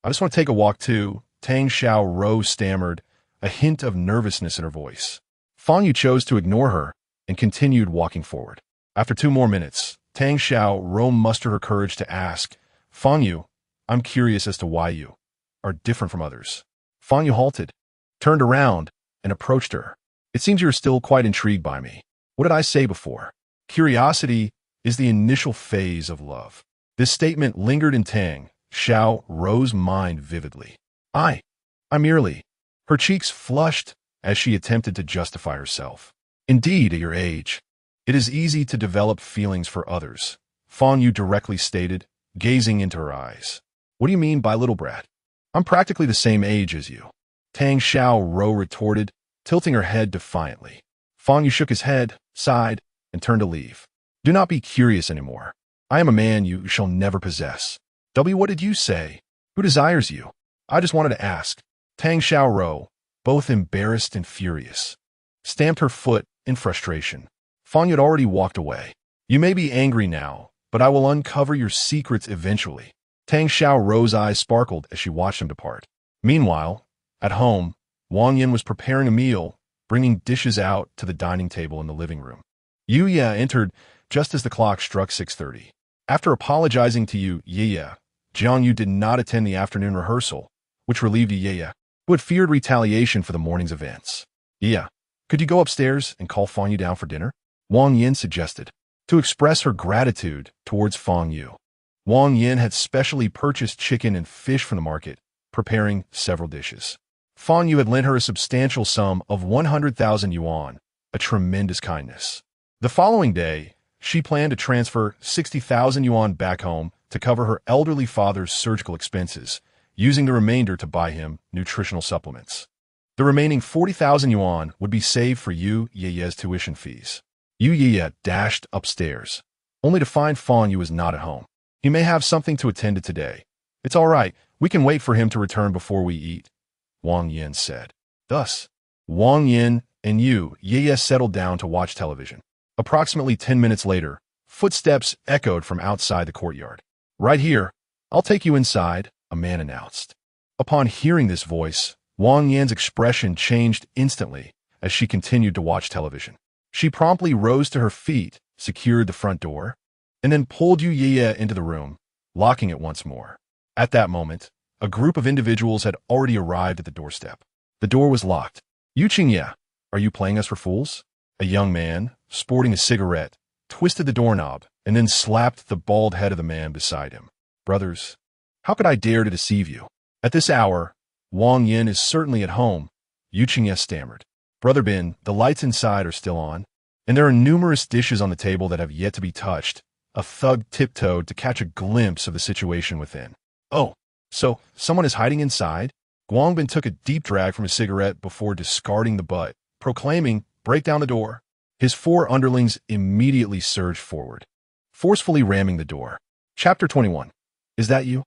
just want to take a walk too, Tang Xiao Rou stammered, a hint of nervousness in her voice. Fang Yu chose to ignore her and continued walking forward. After 2 more minutes, Tang Xiao Rou mustered her courage to ask, Fang Yu, I'm curious as to why you are different from others. Fang Yu halted, turned around, and approached her. It seems you're still quite intrigued by me. What did I say before? Curiosity is the initial phase of love. This statement lingered in Tang Xiao Rou's mind vividly. I merely. Her cheeks flushed as she attempted to justify herself. Indeed, at your age, it is easy to develop feelings for others, Fang Yu directly stated, gazing into her eyes. What do you mean by little brat? I'm practically the same age as you. Tang Xiaorou retorted, tilting her head defiantly. Fang Yu shook his head, sighed, and turned to leave. Do not be curious anymore. I am a man you shall never possess. What did you say? Who desires you? I just wanted to ask. Tang Xiaorou, both embarrassed and furious, stamped her foot in frustration. Fang Yu had already walked away. You may be angry now, but I will uncover your secrets eventually. Tang Xiaorou's eyes sparkled as she watched him depart. Meanwhile, at home, Wang Yin was preparing a meal, bringing dishes out to the dining table in the living room. Yu Ye entered just as the clock struck 6:30. After apologizing to Yu Ye, Jiang Yu did not attend the afternoon rehearsal, which relieved Yu Ye, who had feared retaliation for the morning's events. Yeah, could you go upstairs and call Fang Yu down for dinner? Wang Yin suggested, to express her gratitude towards Fang Yu. Wang Yin had specially purchased chicken and fish from the market, preparing several dishes. Fang Yu had lent her a substantial sum of 100,000 yuan, a tremendous kindness. The following day, she planned to transfer 60,000 yuan back home to cover her elderly father's surgical expenses, using the remainder to buy him nutritional supplements. The remaining 40,000 yuan would be saved for Yu Ye's tuition fees. Yu Ye dashed upstairs, only to find Fang Yu was not at home. He may have something to attend to today. It's all right, we can wait for him to return before we eat, Wang Yin said. Thus, Wang Yin and Yu Ye settled down to watch television. Approximately 10 minutes later, footsteps echoed from outside the courtyard. Right here, I'll take you inside, a man announced. Upon hearing this voice, Wang Yin's expression changed instantly as she continued to watch television. She promptly rose to her feet, secured the front door, and then pulled Yu Ye into the room, locking it once more. At that moment, a group of individuals had already arrived at the doorstep. The door was locked. Yu Qingye, are you playing us for fools? A young man, sporting a cigarette, twisted the doorknob and then slapped the bald head of the man beside him. Brothers, how could I dare to deceive you? At this hour, Wang Yin is certainly at home, Yu Qingye stammered. Brother Bin, the lights inside are still on, and there are numerous dishes on the table that have yet to be touched. A thug tiptoed to catch a glimpse of the situation within. Oh, so someone is hiding inside? Guangbin took a deep drag from his cigarette before discarding the butt, proclaiming, break down the door. His 4 underlings immediately surged forward, forcefully ramming the door. Chapter 21. Is that you?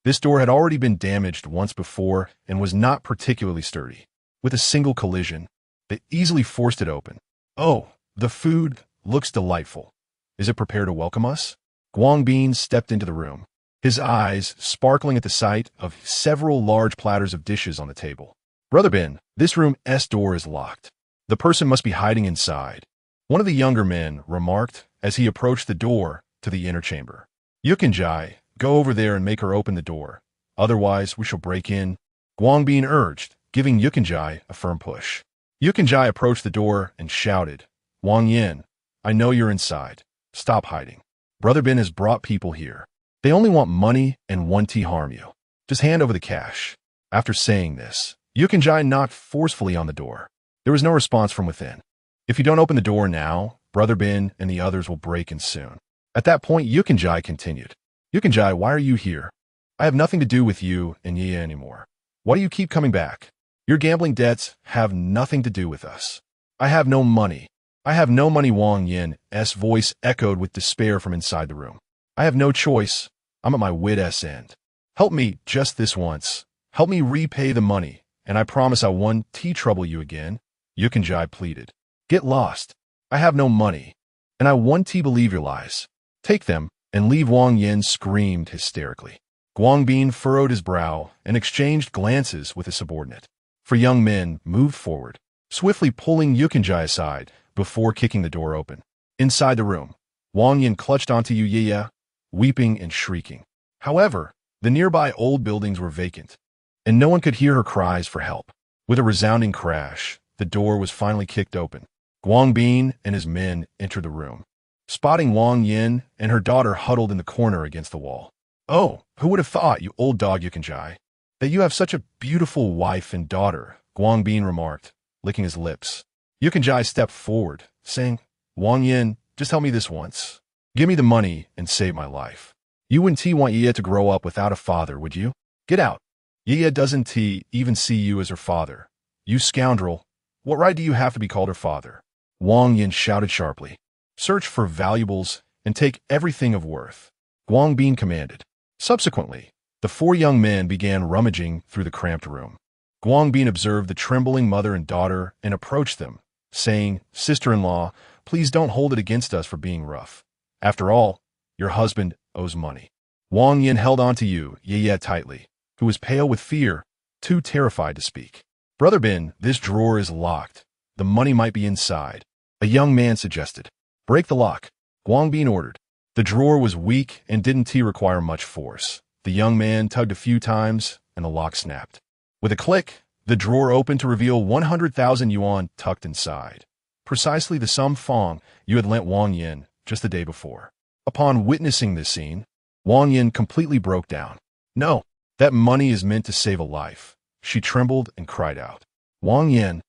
This door had already been damaged once before and was not particularly sturdy. With a single collision, they easily forced it open. Oh, the food looks delightful. Is it prepared to welcome us? Guangbin stepped into the room, his eyes sparkling at the sight of several large platters of dishes on the table. Brother Bin, this room's door is locked. The person must be hiding inside, one of the younger men remarked as he approached the door to the inner chamber. Yukinjai, go over there and make her open the door. Otherwise, we shall break in, Guangbin urged, giving Yukinjai a firm push. Yukinjai approached the door and shouted, Wang Yin, I know you're inside. Stop hiding. Brother Bin has brought people here. They only want money and want to harm you. Just hand over the cash. After saying this, Yukinjai knocked forcefully on the door. There was no response from within. If you don't open the door now, Brother Bin and the others will break in soon. At that point, Yukinjai continued. Yukinjai, why are you here? I have nothing to do with you and Ye anymore. Why do you keep coming back? Your gambling debts have nothing to do with us. I have no money. I have no money, Wang Yin's voice echoed with despair from inside the room. I have no choice. I'm at my wit's end. Help me just this once. Help me repay the money, and I promise I won't trouble you again, Yukinjai pleaded. Get lost. I have no money, and I won't believe your lies. Take them and leave, Wang Yin screamed hysterically. Guangbin furrowed his brow and exchanged glances with his subordinate. 4 young men moved forward, swiftly pulling Yukinjai aside before kicking the door open. Inside the room, Wang Yin clutched onto Yu Ye, weeping and shrieking. However, the nearby old buildings were vacant, and no one could hear her cries for help. With a resounding crash, the door was finally kicked open. Guangbin and his men entered the room, spotting Wang Yin and her daughter huddled in the corner against the wall. Oh, who would have thought, you old dog Yukinjai, that you have such a beautiful wife and daughter, Guangbin remarked, licking his lips. Yu Kanjai stepped forward, saying, Wang Yin, just tell me this once. Give me the money and save my life. You wouldn't want Ye to grow up without a father, would you? Get out. Ye doesn't even see you as her father. You scoundrel. What right do you have to be called her father? Wang Yin shouted sharply. Search for valuables and take everything of worth. Guang Bin commanded. Subsequently, the four young men began rummaging through the cramped room. Guang Bin observed the trembling mother and daughter and approached them, saying, Sister-in-law, please don't hold it against us for being rough. After all, your husband owes money. Wang Yin held on to Ye tightly, who was pale with fear, too terrified to speak. Brother Bin, this drawer is locked. The money might be inside. A young man suggested. Break the lock. Guang Bin ordered. The drawer was weak and didn't require much force. The young man tugged a few times, and the lock snapped. With a click, the drawer opened to reveal 100,000 yuan tucked inside. Precisely the sum Fang Yu had lent Wang Yin just the day before. Upon witnessing this scene, Wang Yin completely broke down. No, that money is meant to save a life. She trembled and cried out. Wang Yin,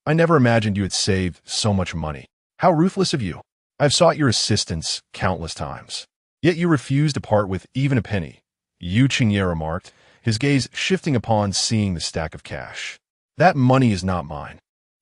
I never imagined you had saved so much money. How ruthless of you. I've sought your assistance countless times. Yet you refused to part with even a penny. Yu Qingye remarked, his gaze shifting upon seeing the stack of cash. That money is not mine.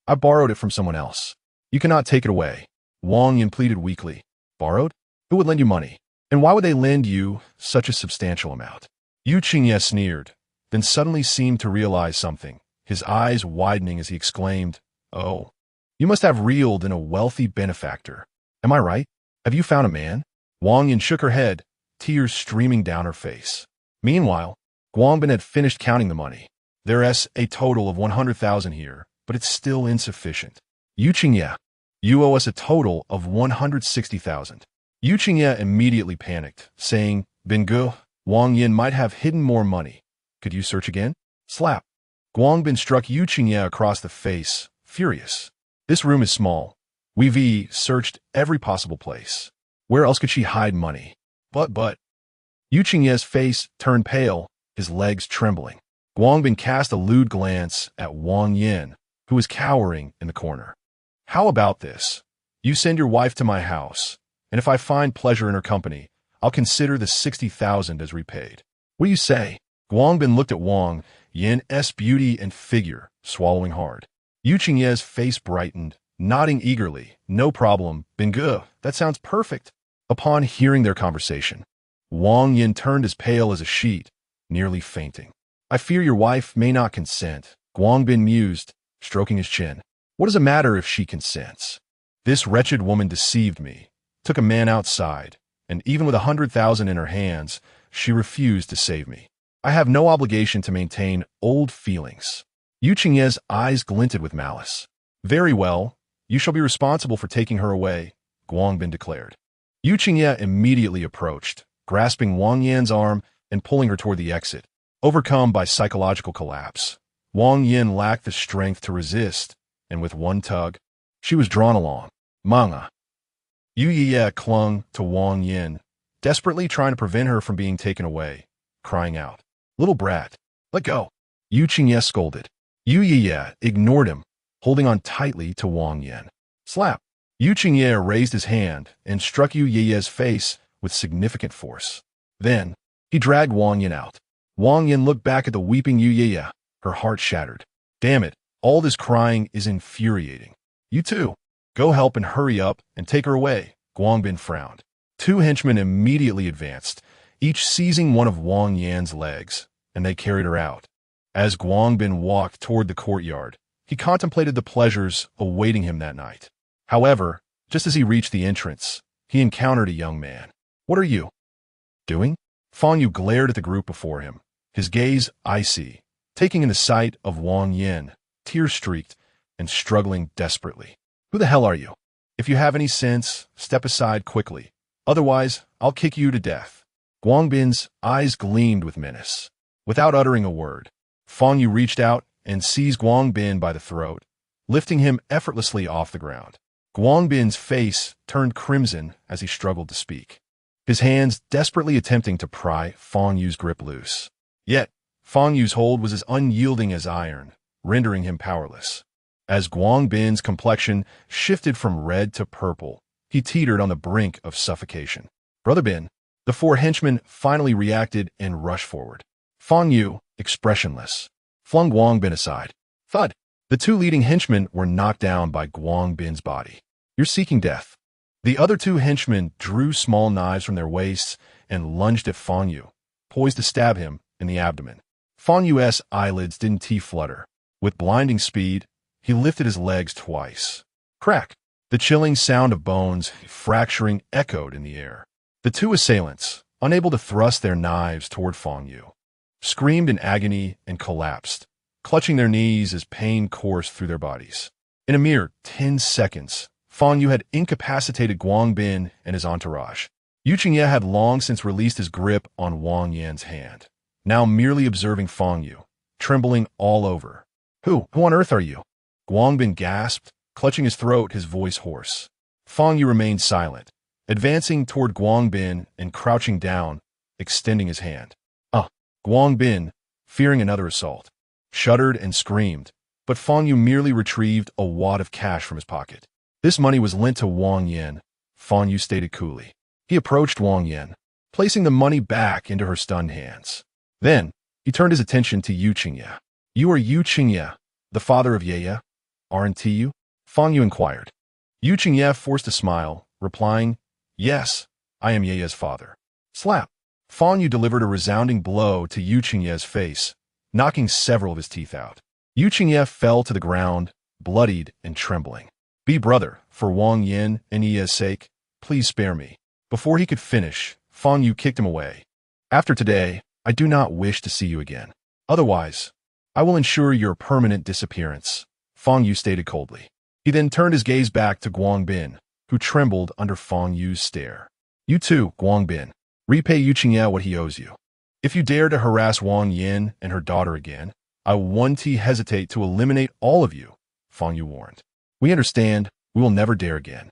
I borrowed it from someone else. You cannot take it away. Wang Yin pleaded weakly. Borrowed? Who would lend you money? And why would they lend you such a substantial amount? Yu Qingye sneered, then suddenly seemed to realize something, his eyes widening as he exclaimed, Oh, you must have reeled in a wealthy benefactor. Am I right? Have you found a man? Wang Yin shook her head, tears streaming down her face. Meanwhile, Guang Bin had finished counting the money. There's a total of 100,000 here, but it's still insufficient. Yu Qingye, you owe us a total of 160,000. Yu Qingye immediately panicked, saying, Bingu, Wang Yin might have hidden more money. Could you search again? Slap. Guang Bin struck Yu Qingye across the face, furious. This room is small. We've searched every possible place. Where else could she hide money? But. Yu Qingye's face turned pale, his legs trembling. Guang Bin cast a lewd glance at Wang Yin, who was cowering in the corner. How about this? You send your wife to my house, and if I find pleasure in her company, I'll consider the 60,000 as repaid. What do you say? Guang Bin looked at Wang Yin's beauty and figure, swallowing hard. Yu Qingye's face brightened, nodding eagerly. No problem, Bingu, that sounds perfect. Upon hearing their conversation, Wang Yin turned as pale as a sheet, nearly fainting. I fear your wife may not consent, Guang Bin mused, stroking his chin. What does it matter if she consents? This wretched woman deceived me, took a man outside, and even with 100,000 in her hands, she refused to save me. I have no obligation to maintain old feelings. Yu Qingye's eyes glinted with malice. Very well, you shall be responsible for taking her away, Guang Bin declared. Yu Qingye immediately approached, grasping Wang Yin's arm and pulling her toward the exit. Overcome by psychological collapse, Wang Yin lacked the strength to resist, and with one tug, she was drawn along. Manga. Yu Ye clung to Wang Yin, desperately trying to prevent her from being taken away, crying out, Little brat, let go. Yu Qingye scolded. Yu Ye ignored him, holding on tightly to Wang Yin. Slap. Yu Qingye raised his hand and struck Yu Ye's face with significant force. Then, he dragged Wang Yin out. Wang Yin looked back at the weeping Yu Ye, her heart shattered. Damn it, all this crying is infuriating. You too. Go help and hurry up and take her away, Guang Bin frowned. Two henchmen immediately advanced, each seizing one of Wang Yin's legs, and they carried her out. As Guang Bin walked toward the courtyard, he contemplated the pleasures awaiting him that night. However, just as he reached the entrance, he encountered a young man. What are you doing? Fang Yu glared at the group before him, his gaze icy, taking in the sight of Wang Yin, tear-streaked and struggling desperately. Who the hell are you? If you have any sense, step aside quickly. Otherwise, I'll kick you to death. Guang Bin's eyes gleamed with menace. Without uttering a word, Fang Yu reached out and seized Guang Bin by the throat, lifting him effortlessly off the ground. Guang Bin's face turned crimson as he struggled to speak, his hands desperately attempting to pry Fang Yu's grip loose. Yet, Fang Yu's hold was as unyielding as iron, rendering him powerless. As Guang Bin's complexion shifted from red to purple, he teetered on the brink of suffocation. Brother Bin, the four henchmen finally reacted and rushed forward. Fang Yu, expressionless, flung Guang Bin aside. Thud! The two leading henchmen were knocked down by Guang Bin's body. You're seeking death. The other two henchmen drew small knives from their waists and lunged at Fang Yu, poised to stab him in the abdomen. Fang Yu's eyelids didn't flutter. With blinding speed, he lifted his legs twice. Crack! The chilling sound of bones fracturing echoed in the air. The two assailants, unable to thrust their knives toward Fang Yu, screamed in agony and collapsed, clutching their knees as pain coursed through their bodies. In a mere 10 seconds, Fang Yu had incapacitated Guang Bin and his entourage. Yu Qingye had long since released his grip on Wang Yan's hand, now merely observing Fang Yu, trembling all over. Who on earth are you? Guang Bin gasped, clutching his throat, his voice hoarse. Fang Yu remained silent, advancing toward Guang Bin and crouching down, extending his hand. Guang Bin, fearing another assault, shuddered and screamed, but Fang Yu merely retrieved a wad of cash from his pocket. This money was lent to Wang Yan, Fang Yu stated coolly. He approached Wang Yan, placing the money back into her stunned hands. Then, he turned his attention to Yu Qingye. You are Yu Qingye, the father of Yeye, aren't you? Fang Yu inquired. Yu Qingye forced a smile, replying, Yes, I am Yeye's father. Slap! Fang Yu delivered a resounding blow to Yu Qingye's face, knocking several of his teeth out. Yu Qingye fell to the ground, bloodied and trembling. Be brother, for Wang Yan and Yeye's sake, please spare me. Before he could finish, Fang Yu kicked him away. After today, I do not wish to see you again. Otherwise, I will ensure your permanent disappearance, Fang Yu stated coldly. He then turned his gaze back to Guang Bin, who trembled under Fang Yu's stare. You too, Guang Bin. Repay Yu Qingye what he owes you. If you dare to harass Wang Yan and her daughter again, I won't hesitate to eliminate all of you, Fang Yu warned. We understand. We will never dare again.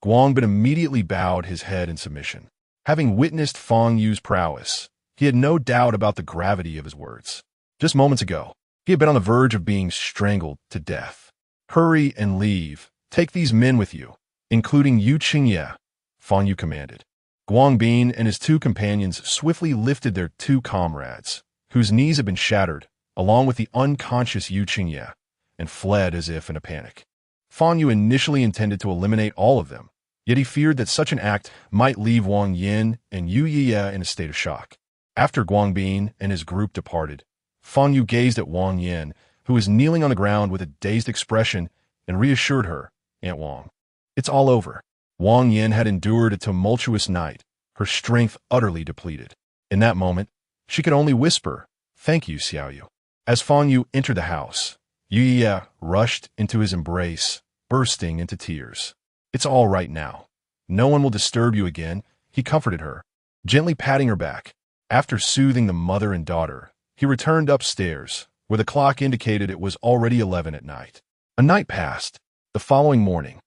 Guang Bin immediately bowed his head in submission. Having witnessed Fang Yu's prowess, he had no doubt about the gravity of his words. Just moments ago, he had been on the verge of being strangled to death. Hurry and leave. Take these men with you, including Yu Qingye, Fang Yu commanded. Guang Bin and his two companions swiftly lifted their two comrades, whose knees had been shattered, along with the unconscious Yu Qingye, and fled as if in a panic. Fang Yu initially intended to eliminate all of them, yet he feared that such an act might leave Wang Yan and Yu Yiye in a state of shock. After Guang Bin and his group departed, Fang Yu gazed at Wang Yan, who was kneeling on the ground with a dazed expression, and reassured her, Aunt Wang. It's all over. Wang Yan had endured a tumultuous night, her strength utterly depleted. In that moment, she could only whisper, Thank you, Xiao Yu. As Fang Yu entered the house, Yu Yiye rushed into his embrace, bursting into tears. It's all right now. No one will disturb you again, he comforted her, gently patting her back. After soothing the mother and daughter, he returned upstairs, where the clock indicated it was already 11 at night. A night passed. The following morning,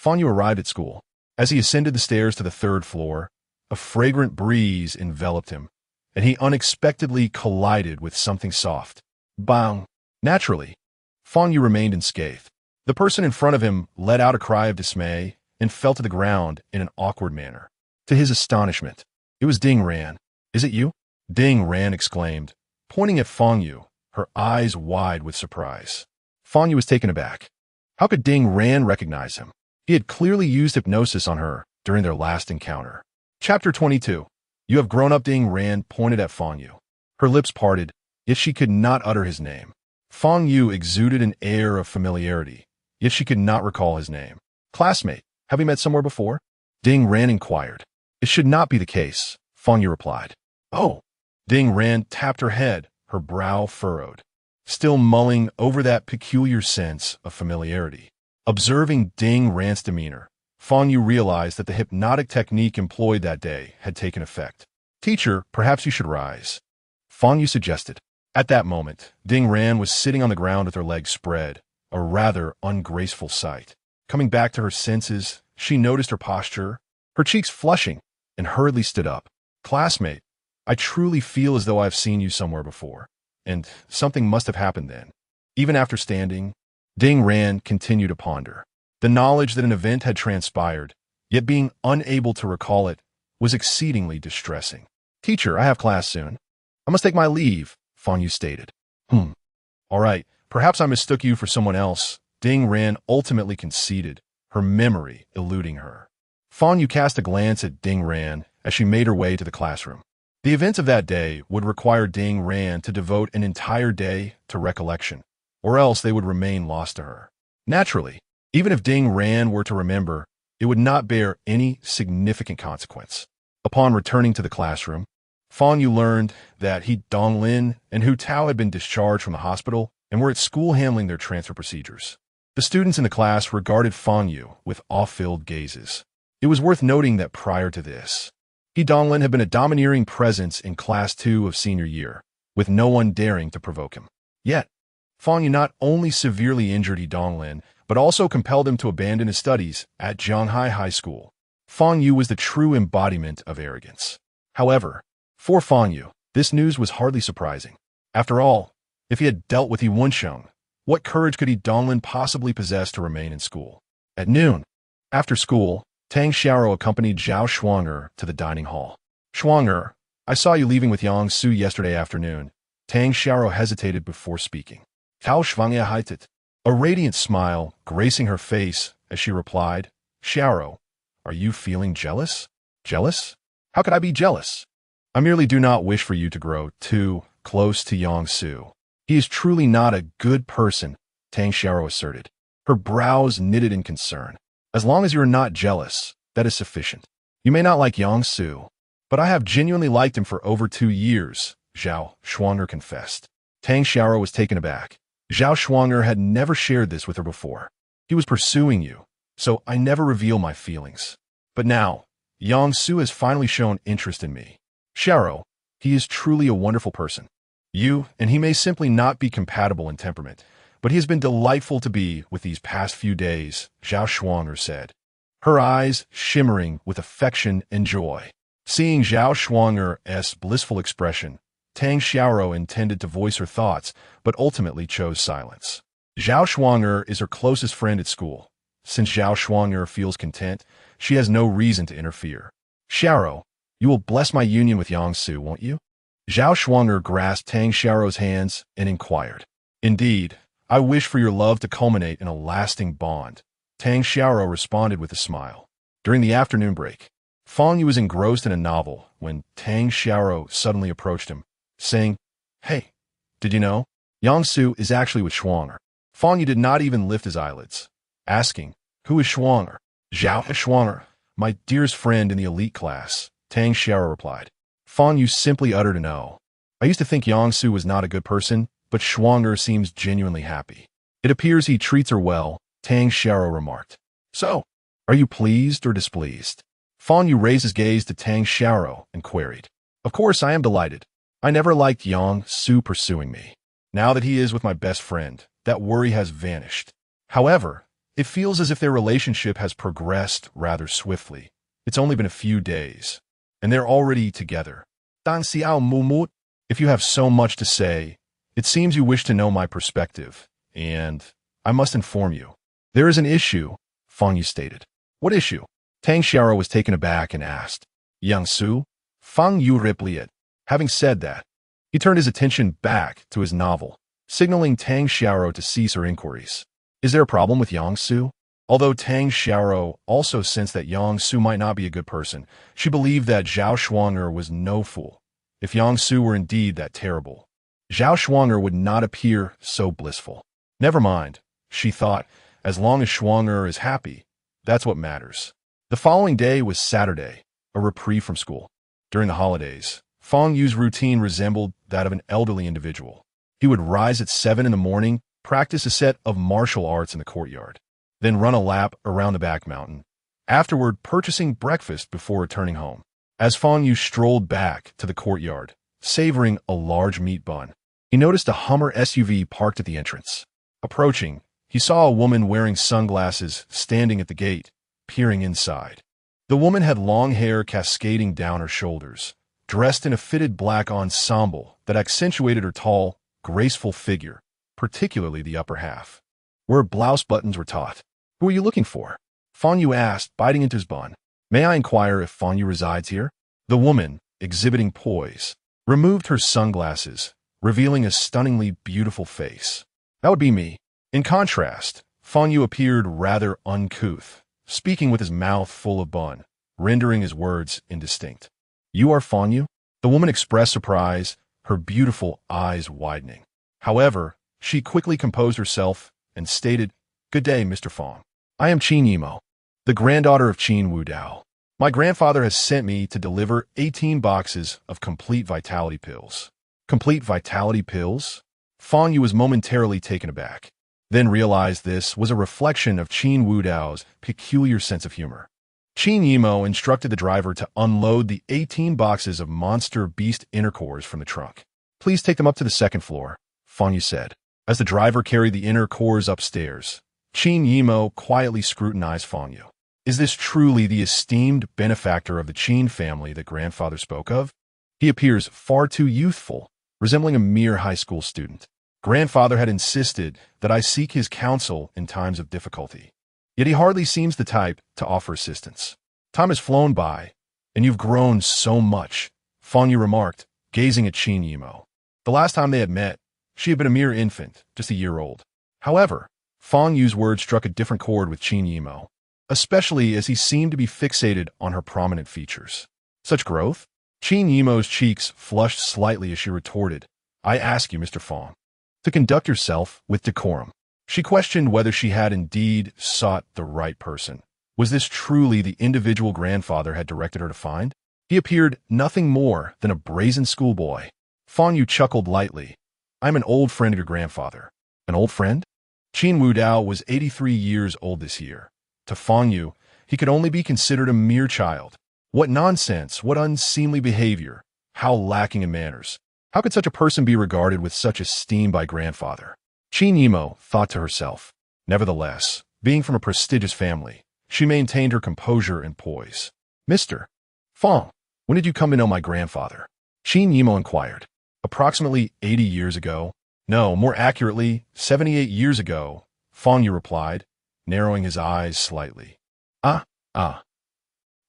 Fang Yu arrived at school. As he ascended the stairs to the 3rd floor, a fragrant breeze enveloped him, and he unexpectedly collided with something soft. Bang! Naturally, Fang Yu remained unscathed. The person in front of him let out a cry of dismay and fell to the ground in an awkward manner. To his astonishment, it was Ding Ran. Is it you? Ding Ran exclaimed, pointing at Fang Yu, her eyes wide with surprise. Fang Yu was taken aback. How could Ding Ran recognize him? He had clearly used hypnosis on her during their last encounter. Chapter 22. You have grown up. Ding Ran pointed at Fang Yu. Her lips parted, yet she could not utter his name. Fang Yu exuded an air of familiarity, yet she could not recall his name. Classmate, have we met somewhere before? Ding Ran inquired. It should not be the case, Fang Yu replied. Oh. Ding Ran tapped her head, her brow furrowed, still mulling over that peculiar sense of familiarity. Observing Ding Ran's demeanor, Fang Yu realized that the hypnotic technique employed that day had taken effect. Teacher, perhaps you should rise, Fang Yu suggested. At that moment, Ding Ran was sitting on the ground with her legs spread, a rather ungraceful sight. Coming back to her senses, she noticed her posture, her cheeks flushing, and hurriedly stood up. Classmate, I truly feel as though I have seen you somewhere before, and something must have happened then. Even after standing, Ding Ran continued to ponder. The knowledge that an event had transpired, yet being unable to recall it, was exceedingly distressing. Teacher, I have class soon. I must take my leave, Fang Yu stated. All right, perhaps I mistook you for someone else. Ding Ran ultimately conceded, her memory eluding her. Fang Yu cast a glance at Ding Ran as she made her way to the classroom. The events of that day would require Ding Ran to devote an entire day to recollection, or else they would remain lost to her. Naturally, even if Ding Ran were to remember, it would not bear any significant consequence. Upon returning to the classroom, Fang Yu learned that He Donglin and Hu Tao had been discharged from the hospital and were at school handling their transfer procedures. The students in the class regarded Fang Yu with awe-filled gazes. It was worth noting that prior to this, He Donglin had been a domineering presence in Class 2 of senior year, with no one daring to provoke him. Yet, Fang Yu not only severely injured He Donglin, but also compelled him to abandon his studies at Zhanghai High School. Fang Yu was the true embodiment of arrogance. However, for Fang Yu, this news was hardly surprising. After all, if he had dealt with He Wunsheng, what courage could He Donglin possibly possess to remain in school? At noon, after school, Tang Xiaoro accompanied Zhao Shuanger to the dining hall. Shuanger, I saw you leaving Yang Su yesterday afternoon. Tang Xiaoro hesitated before speaking. Tao Shuanger haitet. A radiant smile gracing her face as she replied, Xiaoro, are you feeling jealous? Jealous? How could I be jealous? I merely do not wish for you to grow too close to Yang Su. He is truly not a good person, Tang Xiaoro asserted, her brows knitted in concern. As long as you are not jealous, that is sufficient. You may not like Yang Su, but I have genuinely liked him for over 2 years, Zhao Shuanger confessed. Tang Xiaoro was taken aback. Zhao Shuanger had never shared this with her before. He was pursuing you, so I never reveal my feelings. But now, Yang Su has finally shown interest in me. Xiaoro, he is truly a wonderful person. You and he may simply not be compatible in temperament, but he has been delightful to be with these past few days, Zhao Shuanger said, her eyes shimmering with affection and joy. Seeing Zhao Shuanger's blissful expression, Tang Xiaoro intended to voice her thoughts, but ultimately chose silence. Zhao Shuanger is her closest friend at school. Since Zhao Shuanger feels content, she has no reason to interfere. Xiaoro, you will bless my union with Yang Su, won't you? Zhao Shuanger grasped Tang Xiaoro's hands and inquired. Indeed, I wish for your love to culminate in a lasting bond, Tang Xiaoro responded with a smile. During the afternoon break, Fang Yu was engrossed in a novel when Tang Xiaoro suddenly approached him, saying, Hey, did you know? Yang Su is actually with Shuanger. Fang Yu did not even lift his eyelids, asking, Who is Shuanger? Zhao Shuanger, my dearest friend in the elite class, Tang Xiaoro replied. Fang Yu simply uttered a no. I used to think Yang Su was not a good person, but Shuanger seems genuinely happy. It appears he treats her well, Tang Xiaoro remarked. So, are you pleased or displeased? Fang Yu raised his gaze to Tang Xiaoro and queried. Of course I am delighted. I never liked Yang Su pursuing me. Now that he is with my best friend, that worry has vanished. However, it feels as if their relationship has progressed rather swiftly. It's only been a few days, and they're already together. Dan Xiao Mumut, if you have so much to say, it seems you wish to know my perspective, and I must inform you. There is an issue, Fang Yu stated. What issue? Tang Xiaoro was taken aback and asked. Yang Su? Fang Yu replied. Having said that, he turned his attention back to his novel, signaling Tang Xiaoro to cease her inquiries. Is there a problem with Yang Su? Although Tang Xiaoro also sensed that Yang Su might not be a good person, she believed that Zhao Shuanger was no fool. If Yang Su were indeed that terrible, Zhao Shuanger would not appear so blissful. Never mind, she thought, as long as Shuanger is happy, that's what matters. The following day was Saturday, a reprieve from school. During the holidays, Fang Yu's routine resembled that of an elderly individual. He would rise at 7 in the morning, practice a set of martial arts in the courtyard, then run a lap around the back mountain, afterward purchasing breakfast before returning home. As Fang Yu strolled back to the courtyard, savoring a large meat bun, he noticed a Hummer SUV parked at the entrance. Approaching, he saw a woman wearing sunglasses standing at the gate, peering inside. The woman had long hair cascading down her shoulders, dressed in a fitted black ensemble that accentuated her tall, graceful figure, particularly the upper half. where her blouse buttons were taut. "Who are you looking for?" Fang Yu asked, biting into his bun. "May I inquire if Fang Yu resides here?" The woman, exhibiting poise, removed her sunglasses, revealing a stunningly beautiful face. "That would be me." In contrast, Fang Yu appeared rather uncouth, speaking with his mouth full of bun, rendering his words indistinct. "You are Fang Yu?" The woman expressed surprise, her beautiful eyes widening. However, she quickly composed herself and stated, "Good day, Mr. Fang. I am Qin Yimo, the granddaughter of Qin Wudao. My grandfather has sent me to deliver 18 boxes of complete vitality pills." Complete vitality pills? Fang Yu was momentarily taken aback, then realized this was a reflection of Qin Wudao's peculiar sense of humor. Qin Yimo instructed the driver to unload the 18 boxes of monster beast inner cores from the trunk. "Please take them up to the second floor," Fang Yu said. As the driver carried the inner cores upstairs, Qin Yimo quietly scrutinized Fang Yu. Is this truly the esteemed benefactor of the Qin family that grandfather spoke of? He appears far too youthful, resembling a mere high school student. Grandfather had insisted that I seek his counsel in times of difficulty. Yet he hardly seems the type to offer assistance. Time has flown by, and you've grown so much, Fang Yu remarked, gazing at Qin Yimo. The last time they had met, she had been a mere infant, just a year old. However, Fang Yu's words struck a different chord with Qin Yimo, especially as he seemed to be fixated on her prominent features. Such growth? Qin Yimo's cheeks flushed slightly as she retorted, "I ask you, Mr. Fang, to conduct yourself with decorum." She questioned whether she had indeed sought the right person. Was this truly the individual grandfather had directed her to find? He appeared nothing more than a brazen schoolboy. Fang Yu chuckled lightly. "I'm an old friend of your grandfather." An old friend? Qin Wudao was 83 years old this year. To Fang Yu, he could only be considered a mere child. What nonsense, what unseemly behavior, how lacking in manners. How could such a person be regarded with such esteem by grandfather? Qin Yimo thought to herself. Nevertheless, being from a prestigious family, she maintained her composure and poise. "Mr. Fang, when did you come to know my grandfather?" Qin Yimo inquired. "Approximately 80 years ago. No, more accurately, 78 years ago," Fang Yu replied, narrowing his eyes slightly. Ah.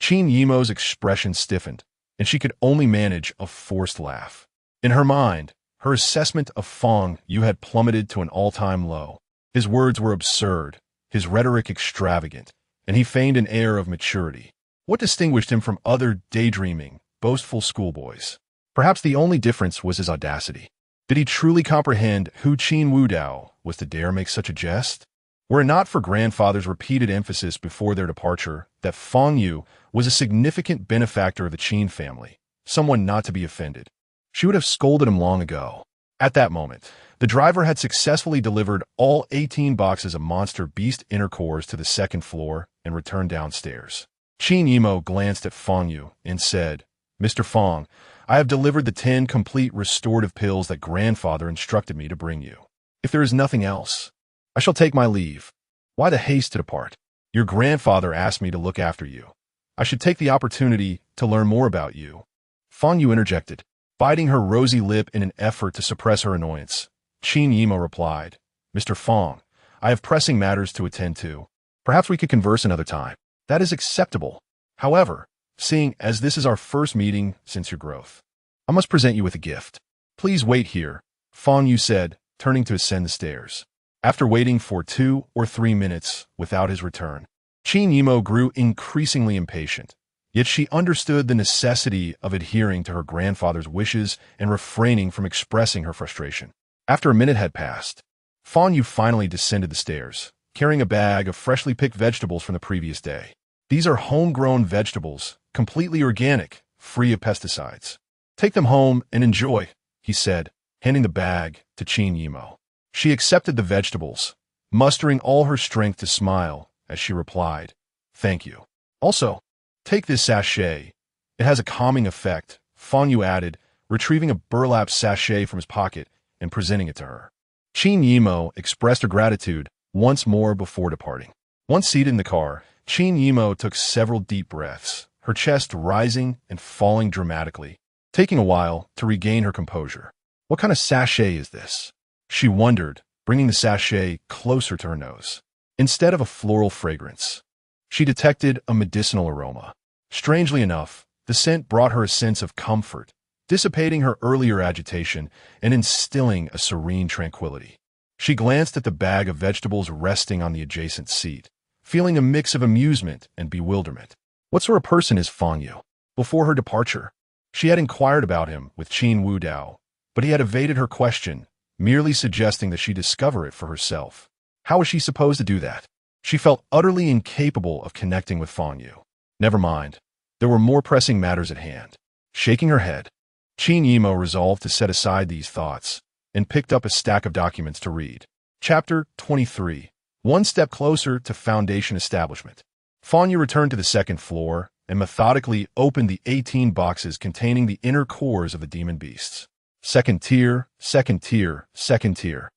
Qin Yimo's expression stiffened, and she could only manage a forced laugh. In her mind, her assessment of Fang Yu had plummeted to an all-time low. His words were absurd, his rhetoric extravagant, and he feigned an air of maturity. What distinguished him from other daydreaming, boastful schoolboys? Perhaps the only difference was his audacity. Did he truly comprehend who Qin Wudao was to dare make such a jest? Were it not for grandfather's repeated emphasis before their departure that Fang Yu was a significant benefactor of the Qin family, someone not to be offended, she would have scolded him long ago. At that moment, the driver had successfully delivered all 18 boxes of monster beast inner cores to the second floor and returned downstairs. Qin Yimo glanced at Fang Yu and said, "Mr. Fang, I have delivered the 10 complete restorative pills that grandfather instructed me to bring you. If there is nothing else, I shall take my leave." "Why the haste to depart?" "Your grandfather asked me to look after you. I should take the opportunity to learn more about you." Fang Yu interjected, biting her rosy lip in an effort to suppress her annoyance. Qin Yimo replied, "Mr. Fang, I have pressing matters to attend to. Perhaps we could converse another time." "That is acceptable. However, seeing as this is our first meeting since your growth, I must present you with a gift." "Please wait here," Fang Yu said, turning to ascend the stairs. After waiting for 2 or 3 minutes without his return, Qin Yimo grew increasingly impatient. Yet she understood the necessity of adhering to her grandfather's wishes and refraining from expressing her frustration. After a minute had passed, Fang Yu finally descended the stairs, carrying a bag of freshly picked vegetables from the previous day. "These are homegrown vegetables, completely organic, free of pesticides. Take them home and enjoy," he said, handing the bag to Qin Yimo. She accepted the vegetables, mustering all her strength to smile as she replied, "Thank you. Also, take this sachet. It has a calming effect," Fang Yu added, retrieving a burlap sachet from his pocket and presenting it to her. Qin Yimo expressed her gratitude once more before departing. Once seated in the car, Qin Yimo took several deep breaths, her chest rising and falling dramatically, taking a while to regain her composure. "What kind of sachet is this?" she wondered, bringing the sachet closer to her nose. Instead of a floral fragrance, she detected a medicinal aroma. Strangely enough, the scent brought her a sense of comfort, dissipating her earlier agitation and instilling a serene tranquility. She glanced at the bag of vegetables resting on the adjacent seat, feeling a mix of amusement and bewilderment. What sort of person is Fang Yu? Before her departure, she had inquired about him with Qin Wu Dao, but he had evaded her question, merely suggesting that she discover it for herself. How was she supposed to do that? She felt utterly incapable of connecting with Fang Yu. Never mind. There were more pressing matters at hand. Shaking her head, Qin Yimo resolved to set aside these thoughts and picked up a stack of documents to read. Chapter 23. One step closer to Foundation establishment. Fang Yu returned to the second floor and methodically opened the 18 boxes containing the inner cores of the demon beasts. Second tier, second tier, second tier.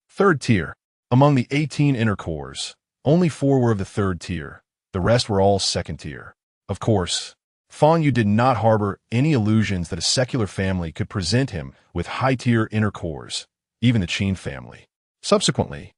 Third tier. Among the 18 inner cores, only 4 were of the third tier. The rest were all second tier. Of course, Fang Yu did not harbor any illusions that a secular family could present him with high-tier inner cores, even the Qin family. Subsequently,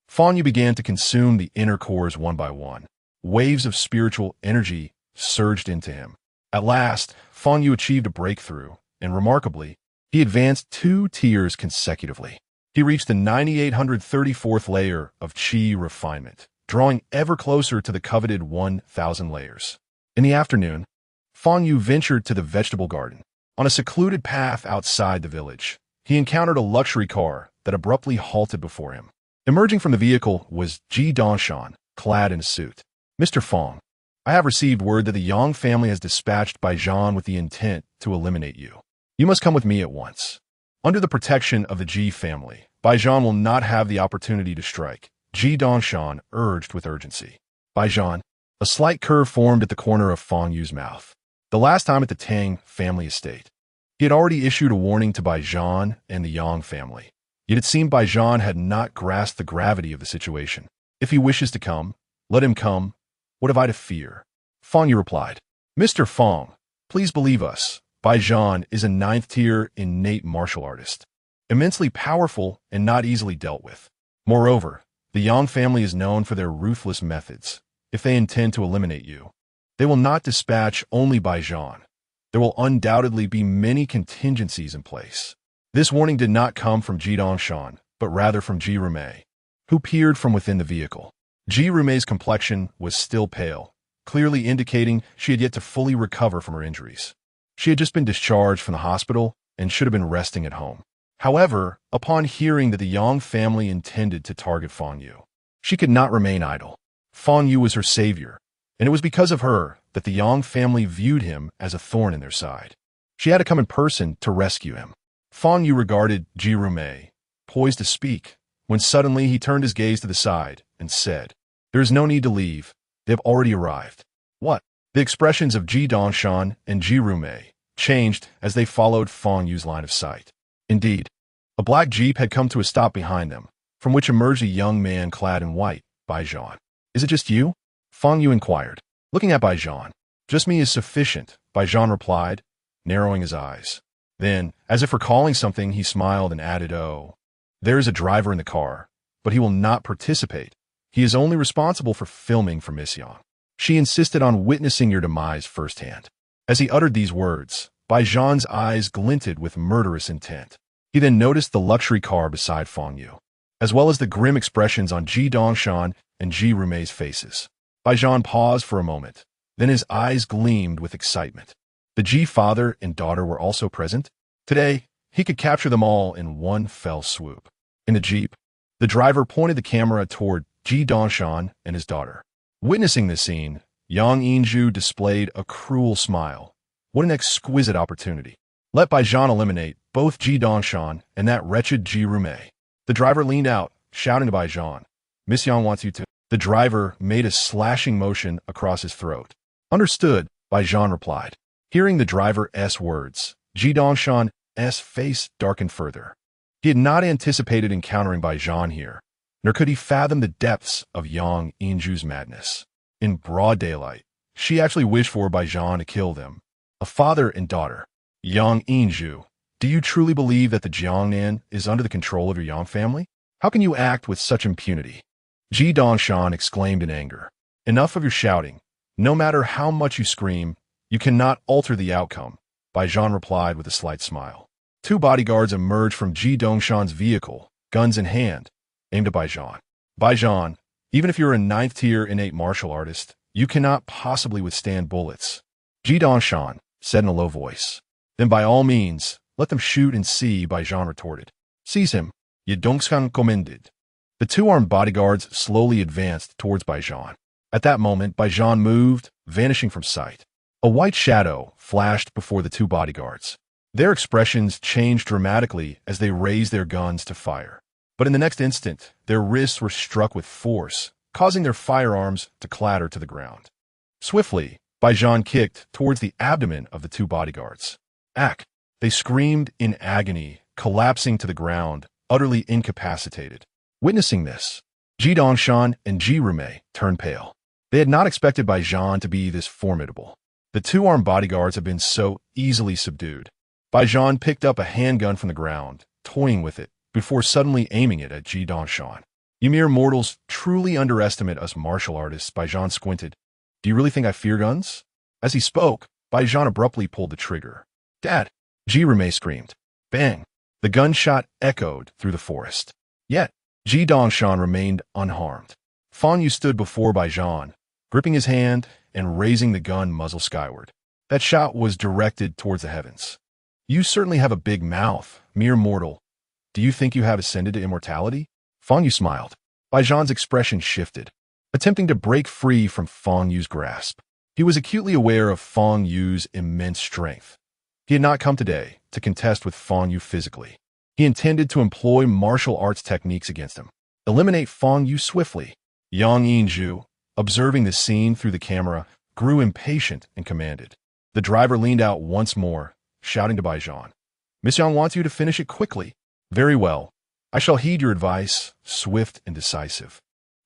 Fang Yu began to consume the inner cores one by one. Waves of spiritual energy surged into him. At last, Fang Yu achieved a breakthrough, and remarkably, he advanced 2 tiers consecutively. He reached the 9834th layer of Qi refinement, drawing ever closer to the coveted 1,000 layers. In the afternoon, Fang Yu ventured to the vegetable garden. On a secluded path outside the village, he encountered a luxury car that abruptly halted before him. Emerging from the vehicle was Ji Dongshan, clad in a suit. Mr. Fang, I have received word that the Yang family has dispatched Baijian with the intent to eliminate you. You must come with me at once. Under the protection of the Ji family, Baijian will not have the opportunity to strike, Ji Dongshan urged with urgency. Baijian. A slight curve formed at the corner of Fang Yu's mouth. The last time at the Tang family estate, he had already issued a warning to Baijian and the Yang family. Yet it seemed Baijian had not grasped the gravity of the situation. If he wishes to come, let him come. What have I to fear? Fang Yu replied. Mr. Fang, please believe us. Baijian is a 9th-tier innate martial artist, immensely powerful and not easily dealt with. Moreover, the Yang family is known for their ruthless methods. If they intend to eliminate you, they will not dispatch only Baijian. There will undoubtedly be many contingencies in place. This warning did not come from Ji Dongshan, but rather from Ji Rumei, who peered from within the vehicle. Ji Rumei's complexion was still pale, clearly indicating she had yet to fully recover from her injuries. She had just been discharged from the hospital and should have been resting at home. However, upon hearing that the Yang family intended to target Fang Yu, she could not remain idle. Fang Yu was her savior, and it was because of her that the Yang family viewed him as a thorn in their side. She had to come in person to rescue him. Fang Yu regarded Ji Rumei, poised to speak, when suddenly he turned his gaze to the side and said, There is no need to leave. They have already arrived. What? The expressions of Ji Dongshan and Ji Rumei changed as they followed Fang Yu's line of sight. Indeed, a black jeep had come to a stop behind them, from which emerged a young man clad in white, Baijian. Is it just you? Fang Yu inquired. Looking at Baijian. Just me is sufficient, Baijian replied, narrowing his eyes. Then, as if recalling something, he smiled and added, Oh, there is a driver in the car, but he will not participate. He is only responsible for filming for Miss Yang. She insisted on witnessing your demise firsthand. As he uttered these words, Baijian's eyes glinted with murderous intent. He then noticed the luxury car beside Fang Yu, as well as the grim expressions on Ji Dongshan and Ji Rumei's faces. Baijian paused for a moment. Then his eyes gleamed with excitement. The Ji father and daughter were also present. Today, he could capture them all in one fell swoop. In the jeep, the driver pointed the camera toward Ji Dongshan and his daughter. Witnessing this scene, Yang Yinju displayed a cruel smile. What an exquisite opportunity. Let Baijian eliminate both Ji Dongshan and that wretched Ji Rumei. The driver leaned out, shouting to Baijian, Miss Yang wants you to. The driver made a slashing motion across his throat. Understood, Baijian replied. Hearing the driver's words, Ji Dongshan's face darkened further. He had not anticipated encountering Baijian here, nor could he fathom the depths of Yang Yinju's madness. In broad daylight, she actually wished for Baijian to kill them, a father and daughter. Yang Yinju, do you truly believe that the Jiangnan is under the control of your Yang family? How can you act with such impunity? Ji Dongshan exclaimed in anger. Enough of your shouting. No matter how much you scream, you cannot alter the outcome, Bai Zhan replied with a slight smile. Two bodyguards emerged from Ji Dongshan's vehicle, guns in hand, aimed at Bai Zhan. Bai Zhan, even if you're a 9th-tier innate martial artist, you cannot possibly withstand bullets. Ji Dongshan said in a low voice. Then by all means, let them shoot and see, Bai Zhan retorted. Seize him, Ye Dongshan commanded. The two armed bodyguards slowly advanced towards Bai Zhan. At that moment, Bai Zhan moved, vanishing from sight. A white shadow flashed before the two bodyguards. Their expressions changed dramatically as they raised their guns to fire. But in the next instant, their wrists were struck with force, causing their firearms to clatter to the ground. Swiftly, Bai Zhan kicked towards the abdomen of the two bodyguards. Ack! They screamed in agony, collapsing to the ground, utterly incapacitated. Witnessing this, Ji Dongshan and Ji Rumei turned pale. They had not expected Bai Zhan to be this formidable. The two armed bodyguards had been so easily subdued. Bai Zhan picked up a handgun from the ground, toying with it, before suddenly aiming it at Ji Dongshan. You mere mortals truly underestimate us martial artists, Bai Zhan squinted. Do you really think I fear guns? As he spoke, Bai Zhan abruptly pulled the trigger. Dad! Ji Rumei screamed. Bang! The gunshot echoed through the forest. Yet, Ji Dongshan remained unharmed. Fang Yu stood before Bai Zhan, gripping his hand and raising the gun muzzle skyward. That shot was directed towards the heavens. You certainly have a big mouth, mere mortal. Do you think you have ascended to immortality? Fang Yu smiled. Bai Zhan's expression shifted, attempting to break free from Fang Yu's grasp. He was acutely aware of Fang Yu's immense strength. He had not come today to contest with Fang Yu physically. He intended to employ martial arts techniques against him. Eliminate Fang Yu swiftly. Yang Yinzhu, observing the scene through the camera, grew impatient and commanded. The driver leaned out once more, shouting to Bai Zhan. Miss Yang wants you to finish it quickly. Very well. I shall heed your advice, swift and decisive.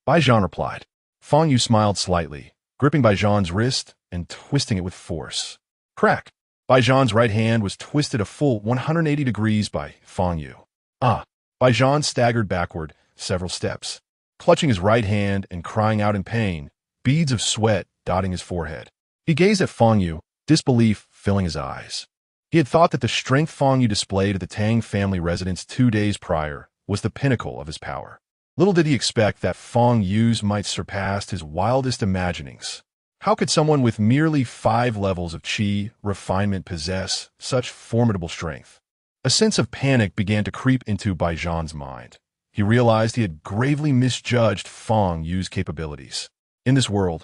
Bai Zhan replied. Fang Yu smiled slightly, gripping Bai Zhan's wrist and twisting it with force. Crack! Bai Zhan's right hand was twisted a full 180 degrees by Fang Yu. Bai Zhan staggered backward several steps, clutching his right hand and crying out in pain, beads of sweat dotting his forehead. He gazed at Fang Yu, disbelief filling his eyes. He had thought that the strength Fang Yu displayed at the Tang family residence 2 days prior was the pinnacle of his power. Little did he expect that Fang Yu's might surpass his wildest imaginings. How could someone with merely 5 levels of qi refinement possess such formidable strength? A sense of panic began to creep into Bai Zhan's mind. He realized he had gravely misjudged Fang Yu's capabilities. In this world,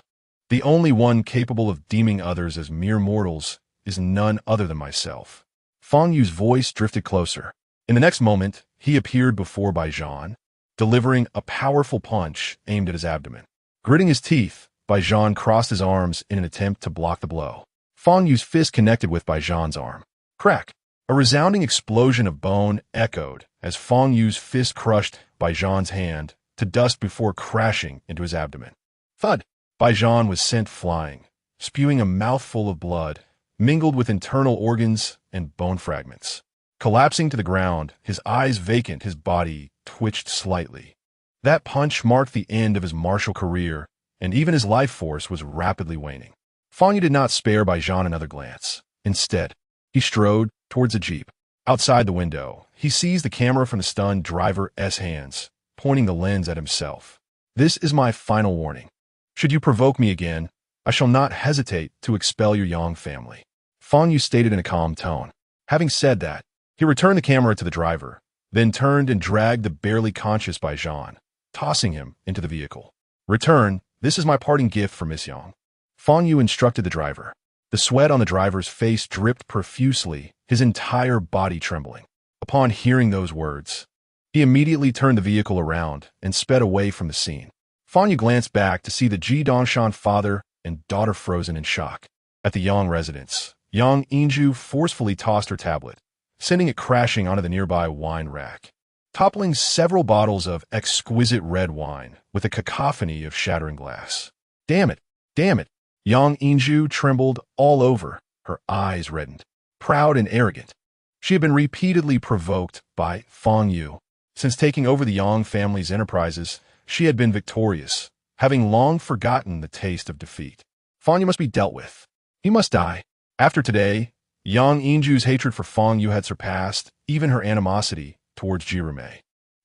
the only one capable of deeming others as mere mortals is none other than myself. Fang Yu's voice drifted closer. In the next moment, he appeared before Bai Zhan, delivering a powerful punch aimed at his abdomen. Gritting his teeth, Bai Zhan crossed his arms in an attempt to block the blow. Fang Yu's fist connected with Bai Zhan's arm. Crack! A resounding explosion of bone echoed as Fang Yu's fist crushed Bai Zhan's hand to dust before crashing into his abdomen. Thud! Bai Zhan was sent flying, spewing a mouthful of blood, mingled with internal organs and bone fragments. Collapsing to the ground, his eyes vacant, his body twitched slightly. That punch marked the end of his martial career, and even his life force was rapidly waning. Fang Yu did not spare Bai Zhan another glance. Instead, he strode towards a jeep. Outside the window, he seized the camera from the stunned driver's hands, pointing the lens at himself. This is my final warning. Should you provoke me again, I shall not hesitate to expel your Yang family. Fang Yu stated in a calm tone. Having said that, he returned the camera to the driver, then turned and dragged the barely conscious Bai Zhan, tossing him into the vehicle. Return, this is my parting gift for Miss Yang. Fang Yu instructed the driver. The sweat on the driver's face dripped profusely, his entire body trembling. Upon hearing those words, he immediately turned the vehicle around and sped away from the scene. Fang Yu glanced back to see the Ji Dongshan father and daughter frozen in shock. At the Yang residence, Yang Yinzhu forcefully tossed her tablet, sending it crashing onto the nearby wine rack, toppling several bottles of exquisite red wine with a cacophony of shattering glass. Damn it! Damn it! Yang Yinzhu trembled all over, her eyes reddened. Proud and arrogant, she had been repeatedly provoked by Fang Yu, Since taking over the Yang family's enterprises, she had been victorious, having long forgotten the taste of defeat. Fang Yu must be dealt with. He must die. After today, Yang Yinju's hatred for Fang Yu had surpassed even her animosity towards Jirime.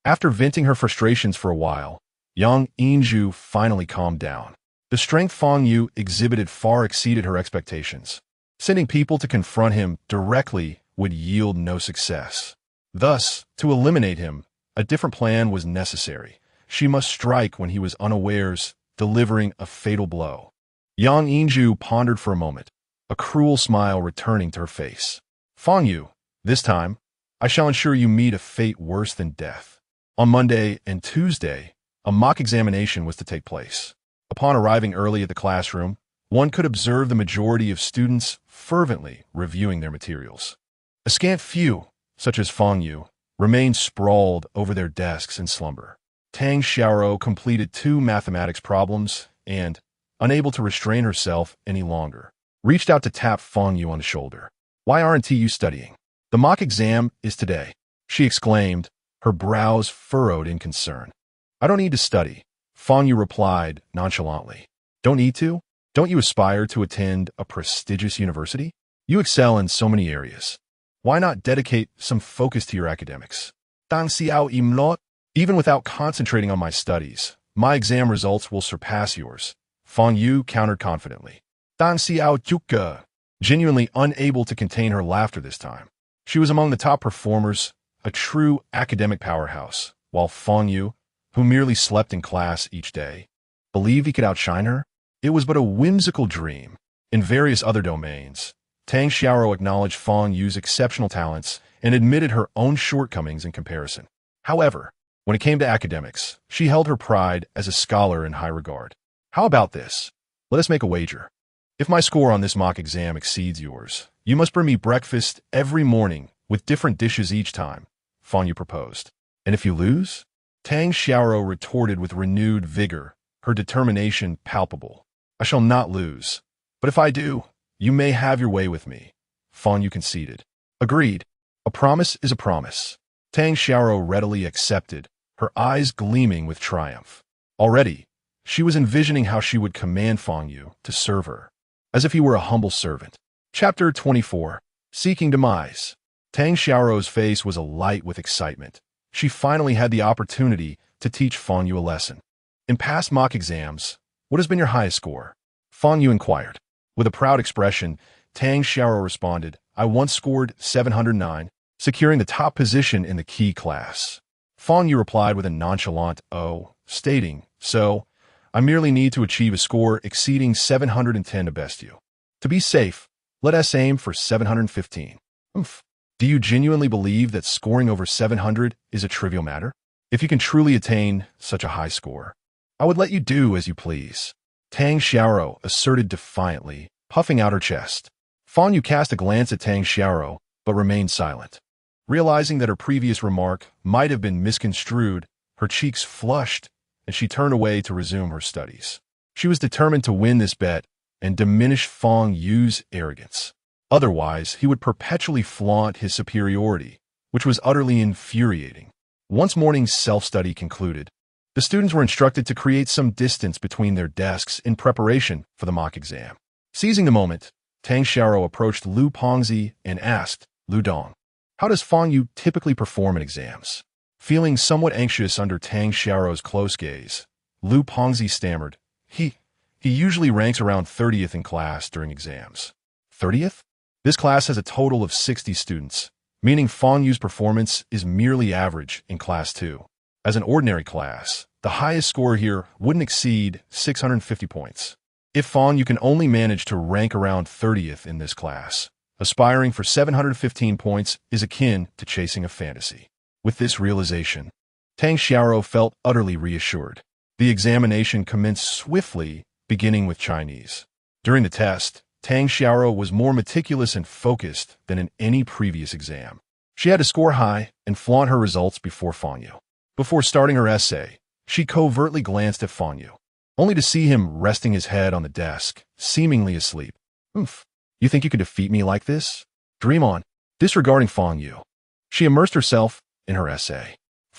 After venting her frustrations for a while, Yang Yinju finally calmed down. The strength Fang Yu exhibited far exceeded her expectations. Sending people to confront him directly would yield no success. Thus, to eliminate him, a different plan was necessary. She must strike when he was unawares, delivering a fatal blow. Yang Yinju pondered for a moment, a cruel smile returning to her face. Fang Yu, this time, I shall ensure you meet a fate worse than death. On Monday and Tuesday, a mock examination was to take place. Upon arriving early at the classroom, one could observe the majority of students fervently reviewing their materials. A scant few, such as Fang Yu, remained sprawled over their desks in slumber. Tang Xiaoro completed 2 mathematics problems and, unable to restrain herself any longer, reached out to tap Fang Yu on the shoulder. "Why aren't you studying? The mock exam is today," she exclaimed, her brows furrowed in concern. "I don't need to study," Fang Yu replied nonchalantly. "Don't need to? Don't you aspire to attend a prestigious university? You excel in so many areas. Why not dedicate some focus to your academics?" "Tang xiao imlot." "Even without concentrating on my studies, my exam results will surpass yours," Fang Yu countered confidently. "Tang xiao juke." Genuinely unable to contain her laughter this time. She was among the top performers, a true academic powerhouse, while Fang Yu, who merely slept in class each day, believed he could outshine her. It was but a whimsical dream. In various other domains, Tang Xiaoro acknowledged Fang Yu's exceptional talents and admitted her own shortcomings in comparison. However, when it came to academics, she held her pride as a scholar in high regard. "How about this? Let us make a wager. If my score on this mock exam exceeds yours, you must bring me breakfast every morning with different dishes each time," Fang Yu proposed. "And if you lose?" Tang Xiaoro retorted with renewed vigor, her determination palpable. "I shall not lose. But if I do, you may have your way with me," Fang Yu conceded. "Agreed. A promise is a promise." Tang Xiaoro readily accepted, her eyes gleaming with triumph. Already, she was envisioning how she would command Fang Yu to serve her, as if he were a humble servant. Chapter 24. Seeking Demise. Tang Xiaoro's face was alight with excitement. She finally had the opportunity to teach Fang Yu a lesson. "In past mock exams, what has been your highest score?" Fang Yu inquired. With a proud expression, Tang Xiaoro responded, "I once scored 709, securing the top position in the key class." Fang Yu replied with a nonchalant "oh," stating, "So, I merely need to achieve a score exceeding 710 to best you. To be safe, let us aim for 715. Oomph. Do you genuinely believe that scoring over 700 is a trivial matter? If you can truly attain such a high score, I would let you do as you please," Tang Xiaoro asserted defiantly, puffing out her chest. Fang Yu cast a glance at Tang Xiaoro, but remained silent. Realizing that her previous remark might have been misconstrued, her cheeks flushed, and she turned away to resume her studies. She was determined to win this bet and diminish Fang Yu's arrogance. Otherwise, he would perpetually flaunt his superiority, which was utterly infuriating. Once morning's self-study concluded, the students were instructed to create some distance between their desks in preparation for the mock exam. Seizing the moment, Tang Xiaoro approached Lu Pongzi and asked, "Lu Dong, how does Fang Yu typically perform in exams?" Feeling somewhat anxious under Tang Xiaoro's close gaze, Lu Pongzi stammered, He usually ranks around 30th in class during exams." 30th? This class has a total of 60 students, meaning Fang Yu's performance is merely average in class 2. As an ordinary class, the highest score here wouldn't exceed 650 points. If Fang Yu can only manage to rank around 30th in this class, aspiring for 715 points is akin to chasing a fantasy. With this realization, Tang Xiaoro felt utterly reassured. The examination commenced swiftly, beginning with Chinese. During the test, Tang Xiaoro was more meticulous and focused than in any previous exam. She had to score high and flaunt her results before Fang Yu. Before starting her essay, she covertly glanced at Fang Yu, only to see him resting his head on the desk, seemingly asleep. "Oomph, you think you could defeat me like this? Dream on." Disregarding Fang Yu, she immersed herself in her essay.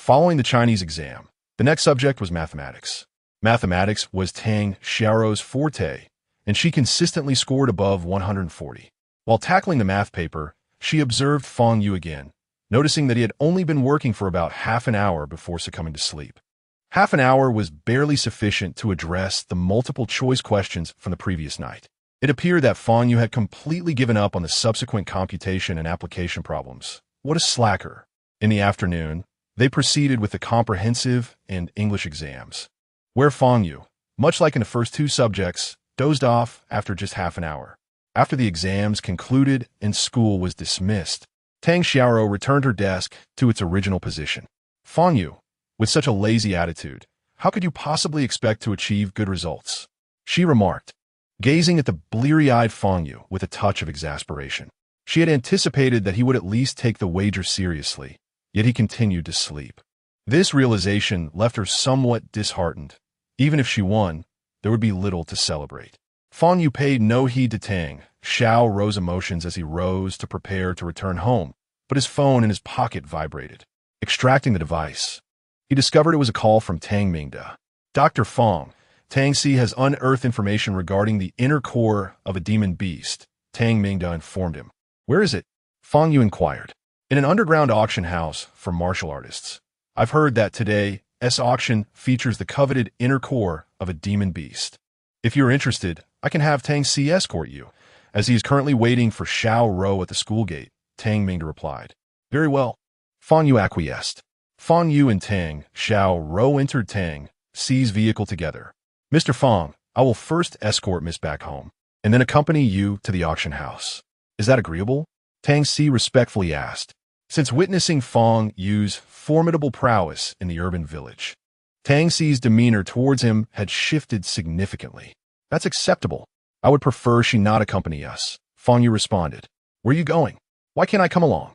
Following the Chinese exam, the next subject was mathematics. Mathematics was Tang Xiaorou's forte, and she consistently scored above 140. While tackling the math paper, she observed Fang Yu again, noticing that he had only been working for about half an hour before succumbing to sleep. Half an hour was barely sufficient to address the multiple-choice questions from the previous night. It appeared that Fang Yu had completely given up on the subsequent computation and application problems. What a slacker. In the afternoon, they proceeded with the comprehensive and English exams, where Fang Yu, much like in the first two subjects, dozed off after just half an hour. After the exams concluded and school was dismissed, Tang Xiaorou returned her desk to its original position. Fang Yu, with such a lazy attitude, how could you possibly expect to achieve good results? She remarked, gazing at the bleary-eyed Fang Yu with a touch of exasperation. She had anticipated that he would at least take the wager seriously, yet he continued to sleep. This realization left her somewhat disheartened. Even if she won, there would be little to celebrate. Fang Yu paid no heed to Tang Xiaorou's emotions as he rose to prepare to return home, but his phone in his pocket vibrated. Extracting the device, he discovered it was a call from Tang Mingda. Dr. Fang, Tang Si has unearthed information regarding the inner core of a demon beast, Tang Mingda informed him. Where is it? Fang Yu inquired. In an underground auction house for martial artists. I've heard that today's auction features the coveted inner core of a demon beast. If you're interested, I can have Tang Si escort you, as he is currently waiting for Xiao Rou at the school gate, Tang Mingda replied. Very well. Fang Yu acquiesced. Fang Yu and Tang Xiao Rou entered Tang Si's vehicle together. Mr. Fang, I will first escort Miss back home, and then accompany you to the auction house. Is that agreeable? Tang Si respectfully asked, since witnessing Fang Yu's formidable prowess in the urban village. Tang Si's demeanor towards him had shifted significantly. That's acceptable. I would prefer she not accompany us, Fang Yu responded. Where are you going? Why can't I come along?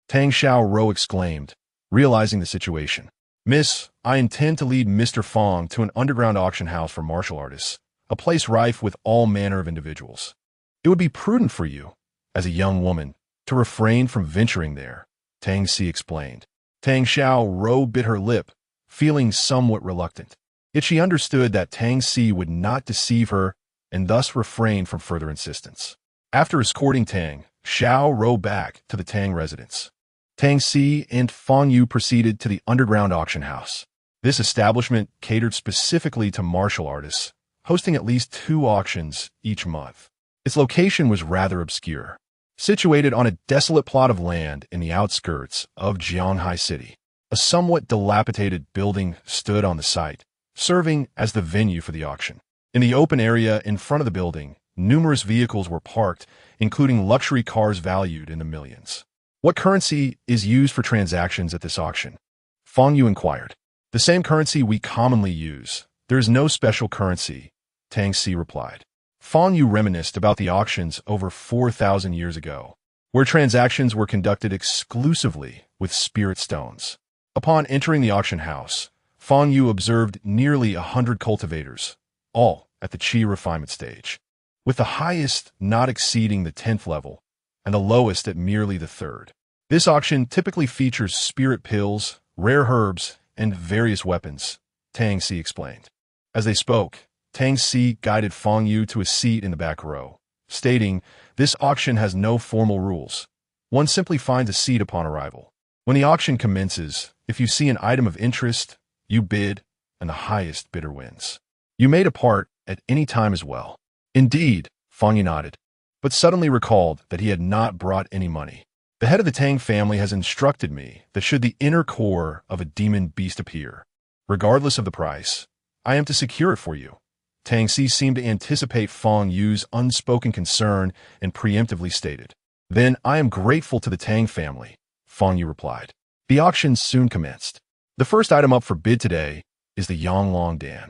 Tang Xiaorou exclaimed, realizing the situation. Miss, I intend to lead Mr. Fang to an underground auction house for martial artists, a place rife with all manner of individuals. It would be prudent for you, as a young woman, to refrain from venturing there, Tang Si explained. Tang Xiaorou bit her lip, feeling somewhat reluctant. Yet she understood that Tang Si would not deceive her and thus refrain from further insistence. After escorting Tang Xiaorou back to the Tang residence, Tang Si and Fang Yu proceeded to the underground auction house. This establishment catered specifically to martial artists, hosting at least 2 auctions each month. Its location was rather obscure, situated on a desolate plot of land in the outskirts of Jianghai City. A somewhat dilapidated building stood on the site, serving as the venue for the auction. In the open area in front of the building, numerous vehicles were parked, including luxury cars valued in the millions. What currency is used for transactions at this auction? Fang Yu inquired. The same currency we commonly use. There is no special currency, Tang Si replied. Fang Yu reminisced about the auctions over 4,000 years ago, where transactions were conducted exclusively with spirit stones. Upon entering the auction house, Fang Yu observed nearly 100 cultivators, all at the Qi refinement stage, with the highest not exceeding the 10th level and the lowest at merely the 3rd. This auction typically features spirit pills, rare herbs, and various weapons, Tang Si explained. As they spoke, Tang Si guided Fang Yu to a seat in the back row, stating, this auction has no formal rules. One simply finds a seat upon arrival. When the auction commences, if you see an item of interest, you bid, and the highest bidder wins. You may depart at any time as well. Indeed, Fang Yu nodded, but suddenly recalled that he had not brought any money. The head of the Tang family has instructed me that should the inner core of a demon beast appear, regardless of the price, I am to secure it for you. Tang Si seemed to anticipate Fang Yu's unspoken concern and preemptively stated, then I am grateful to the Tang family, Fang Yu replied. The auction soon commenced. The first item up for bid today is the Yonglong Dan,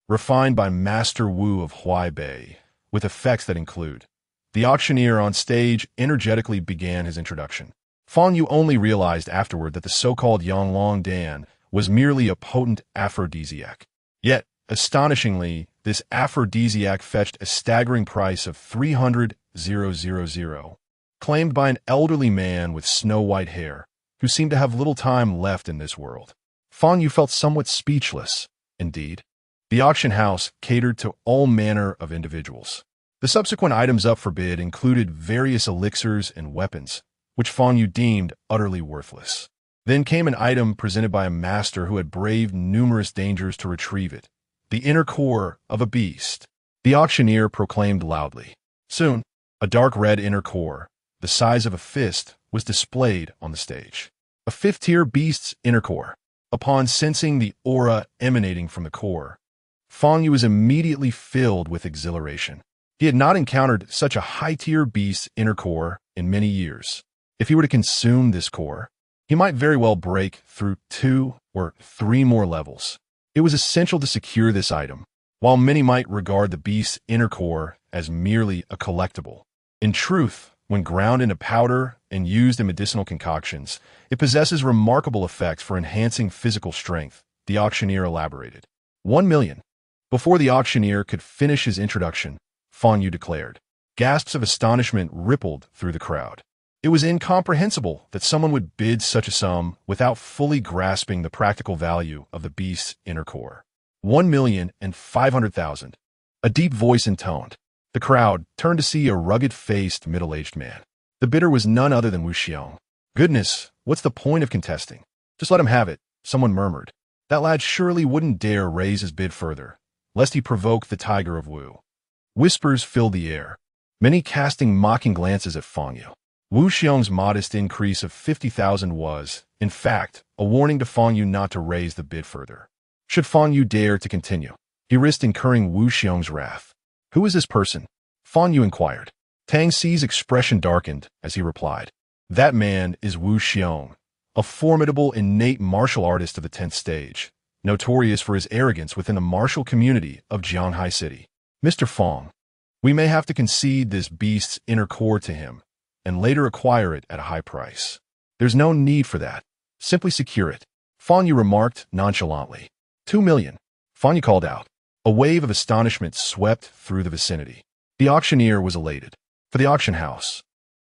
refined by Master Wu of Huaibei, with effects that include. The auctioneer on stage energetically began his introduction. Fang Yu only realized afterward that the so-called Yonglong Dan was merely a potent aphrodisiac. Yet, astonishingly, this aphrodisiac fetched a staggering price of 300,000, claimed by an elderly man with snow-white hair, who seemed to have little time left in this world. Fang Yu felt somewhat speechless. Indeed, the auction house catered to all manner of individuals. The subsequent items up for bid included various elixirs and weapons, which Fang Yu deemed utterly worthless. Then came an item presented by a master who had braved numerous dangers to retrieve it, the inner core of a beast. The auctioneer proclaimed loudly. Soon, a dark red inner core, the size of a fist, was displayed on the stage. A fifth-tier beast's inner core. Upon sensing the aura emanating from the core, Fang Yu was immediately filled with exhilaration. He had not encountered such a high-tier beast's inner core in many years. If he were to consume this core, he might very well break through 2 or 3 more levels. It was essential to secure this item, while many might regard the beast's inner core as merely a collectible. In truth, when ground into powder and used in medicinal concoctions, it possesses remarkable effects for enhancing physical strength, the auctioneer elaborated. 1 million. Before the auctioneer could finish his introduction, Fang Yu declared. Gasps of astonishment rippled through the crowd. It was incomprehensible that someone would bid such a sum without fully grasping the practical value of the beast's inner core. 1,500,000. A deep voice intoned. The crowd turned to see a rugged-faced, middle-aged man. The bidder was none other than Wu Xiong. Goodness, what's the point of contesting? Just let him have it, someone murmured. That lad surely wouldn't dare raise his bid further, lest he provoke the tiger of Wu. Whispers filled the air, many casting mocking glances at Fang Yu. Wu Xiong's modest increase of 50,000 was, in fact, a warning to Fang Yu not to raise the bid further. Should Fang Yu dare to continue, he risked incurring Wu Xiong's wrath. Who is this person? Fang Yu inquired. Tang Xi's expression darkened as he replied. That man is Wu Xiong, a formidable innate martial artist of the 10th stage, notorious for his arrogance within the martial community of Jianghai City. Mr. Fang, we may have to concede this beast's inner core to him, and later acquire it at a high price. There's no need for that. Simply secure it. Fang Yu remarked nonchalantly. 2 million. Fang Yu called out. A wave of astonishment swept through the vicinity. The auctioneer was elated. For the auction house,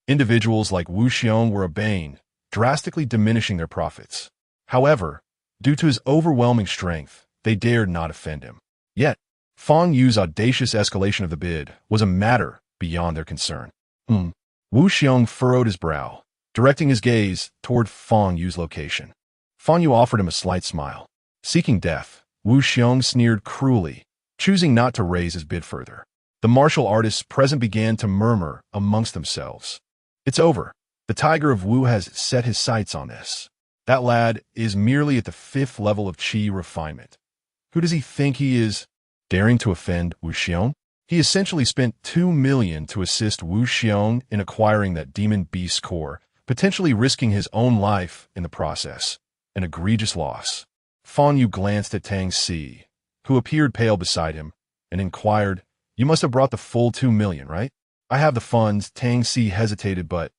individuals like Wu Xiong were a bane, drastically diminishing their profits. However, due to his overwhelming strength, they dared not offend him. Yet, Fang Yu's audacious escalation of the bid was a matter beyond their concern. Wu Xiong furrowed his brow, directing his gaze toward Fang Yu's location. Fang Yu offered him a slight smile. Seeking death, Wu Xiong sneered cruelly, choosing not to raise his bid further. The martial artists present began to murmur amongst themselves. It's over. The Tiger of Wu has set his sights on this. That lad is merely at the 5th level of Qi refinement. Who does he think he is? Daring to offend Wu Xiong? He essentially spent 2 million to assist Wu Xiong in acquiring that demon beast core, potentially risking his own life in the process. An egregious loss. Fang Yu glanced at Tang Xi, who appeared pale beside him, and inquired, You must have brought the full 2 million, right? I have the funds. Tang Xi hesitated, but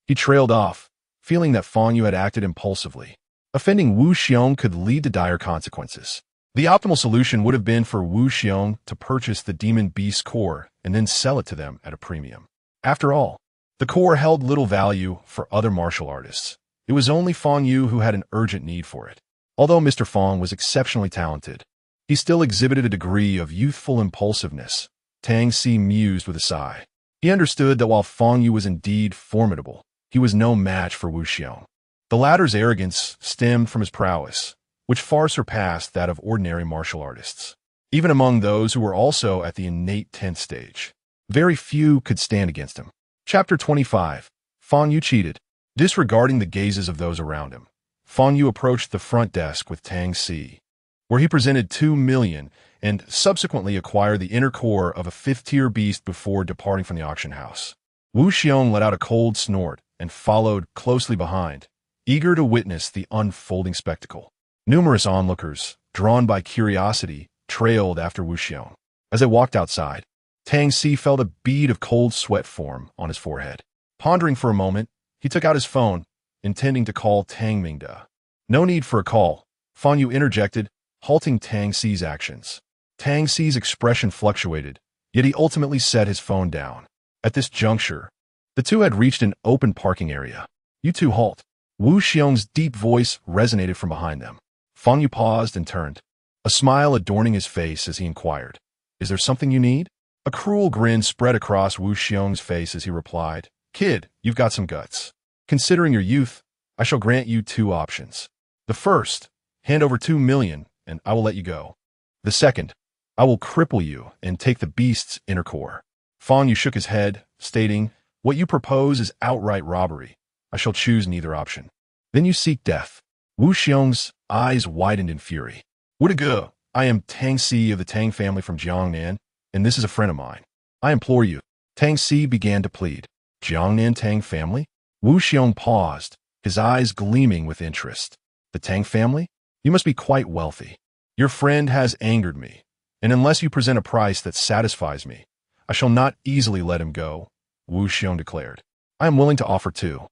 he trailed off, feeling that Fang Yu had acted impulsively. Offending Wu Xiong could lead to dire consequences. The optimal solution would have been for Wu Xiong to purchase the demon beast core and then sell it to them at a premium. After all, the core held little value for other martial artists. It was only Fang Yu who had an urgent need for it. Although Mr. Fang was exceptionally talented, he still exhibited a degree of youthful impulsiveness. Tang Xi mused with a sigh. He understood that while Fang Yu was indeed formidable, he was no match for Wu Xiong. The latter's arrogance stemmed from his prowess, which far surpassed that of ordinary martial artists. Even among those who were also at the innate 10th stage, very few could stand against him. Chapter 25. Fang Yu cheated. Disregarding the gazes of those around him, Fang Yu approached the front desk with Tang Xi, where he presented 2 million and subsequently acquired the inner core of a 5th-tier beast before departing from the auction house. Wu Xiong let out a cold snort and followed closely behind, eager to witness the unfolding spectacle. Numerous onlookers, drawn by curiosity, trailed after Wu Xiong. As they walked outside, Tang Xi felt a bead of cold sweat form on his forehead. Pondering for a moment, he took out his phone, intending to call Tang Mingde. No need for a call, Fang Yu interjected, halting Tang Xi's actions. Tang Xi's expression fluctuated, yet he ultimately set his phone down. At this juncture, the two had reached an open parking area. You two halt. Wu Xiong's deep voice resonated from behind them. Fang Yu paused and turned, a smile adorning his face as he inquired, "Is there something you need?" A cruel grin spread across Wu Xiong's face as he replied, "Kid, you've got some guts. Considering your youth, I shall grant you two options. The first, hand over 2 million and I will let you go. The second, I will cripple you and take the beast's inner core." Fang Yu shook his head, stating, "What you propose is outright robbery. I shall choose neither option." "Then you seek death." Wu Xiong's eyes widened in fury. "Would go. I am Tang Si of the Tang family from Jiangnan, and this is a friend of mine. I implore you." Tang Si began to plead. "Jiangnan Tang family?" Wu Xiong paused, his eyes gleaming with interest. "The Tang family? You must be quite wealthy. Your friend has angered me, and unless you present a price that satisfies me, I shall not easily let him go," Wu Xiong declared. "I am willing to offer two."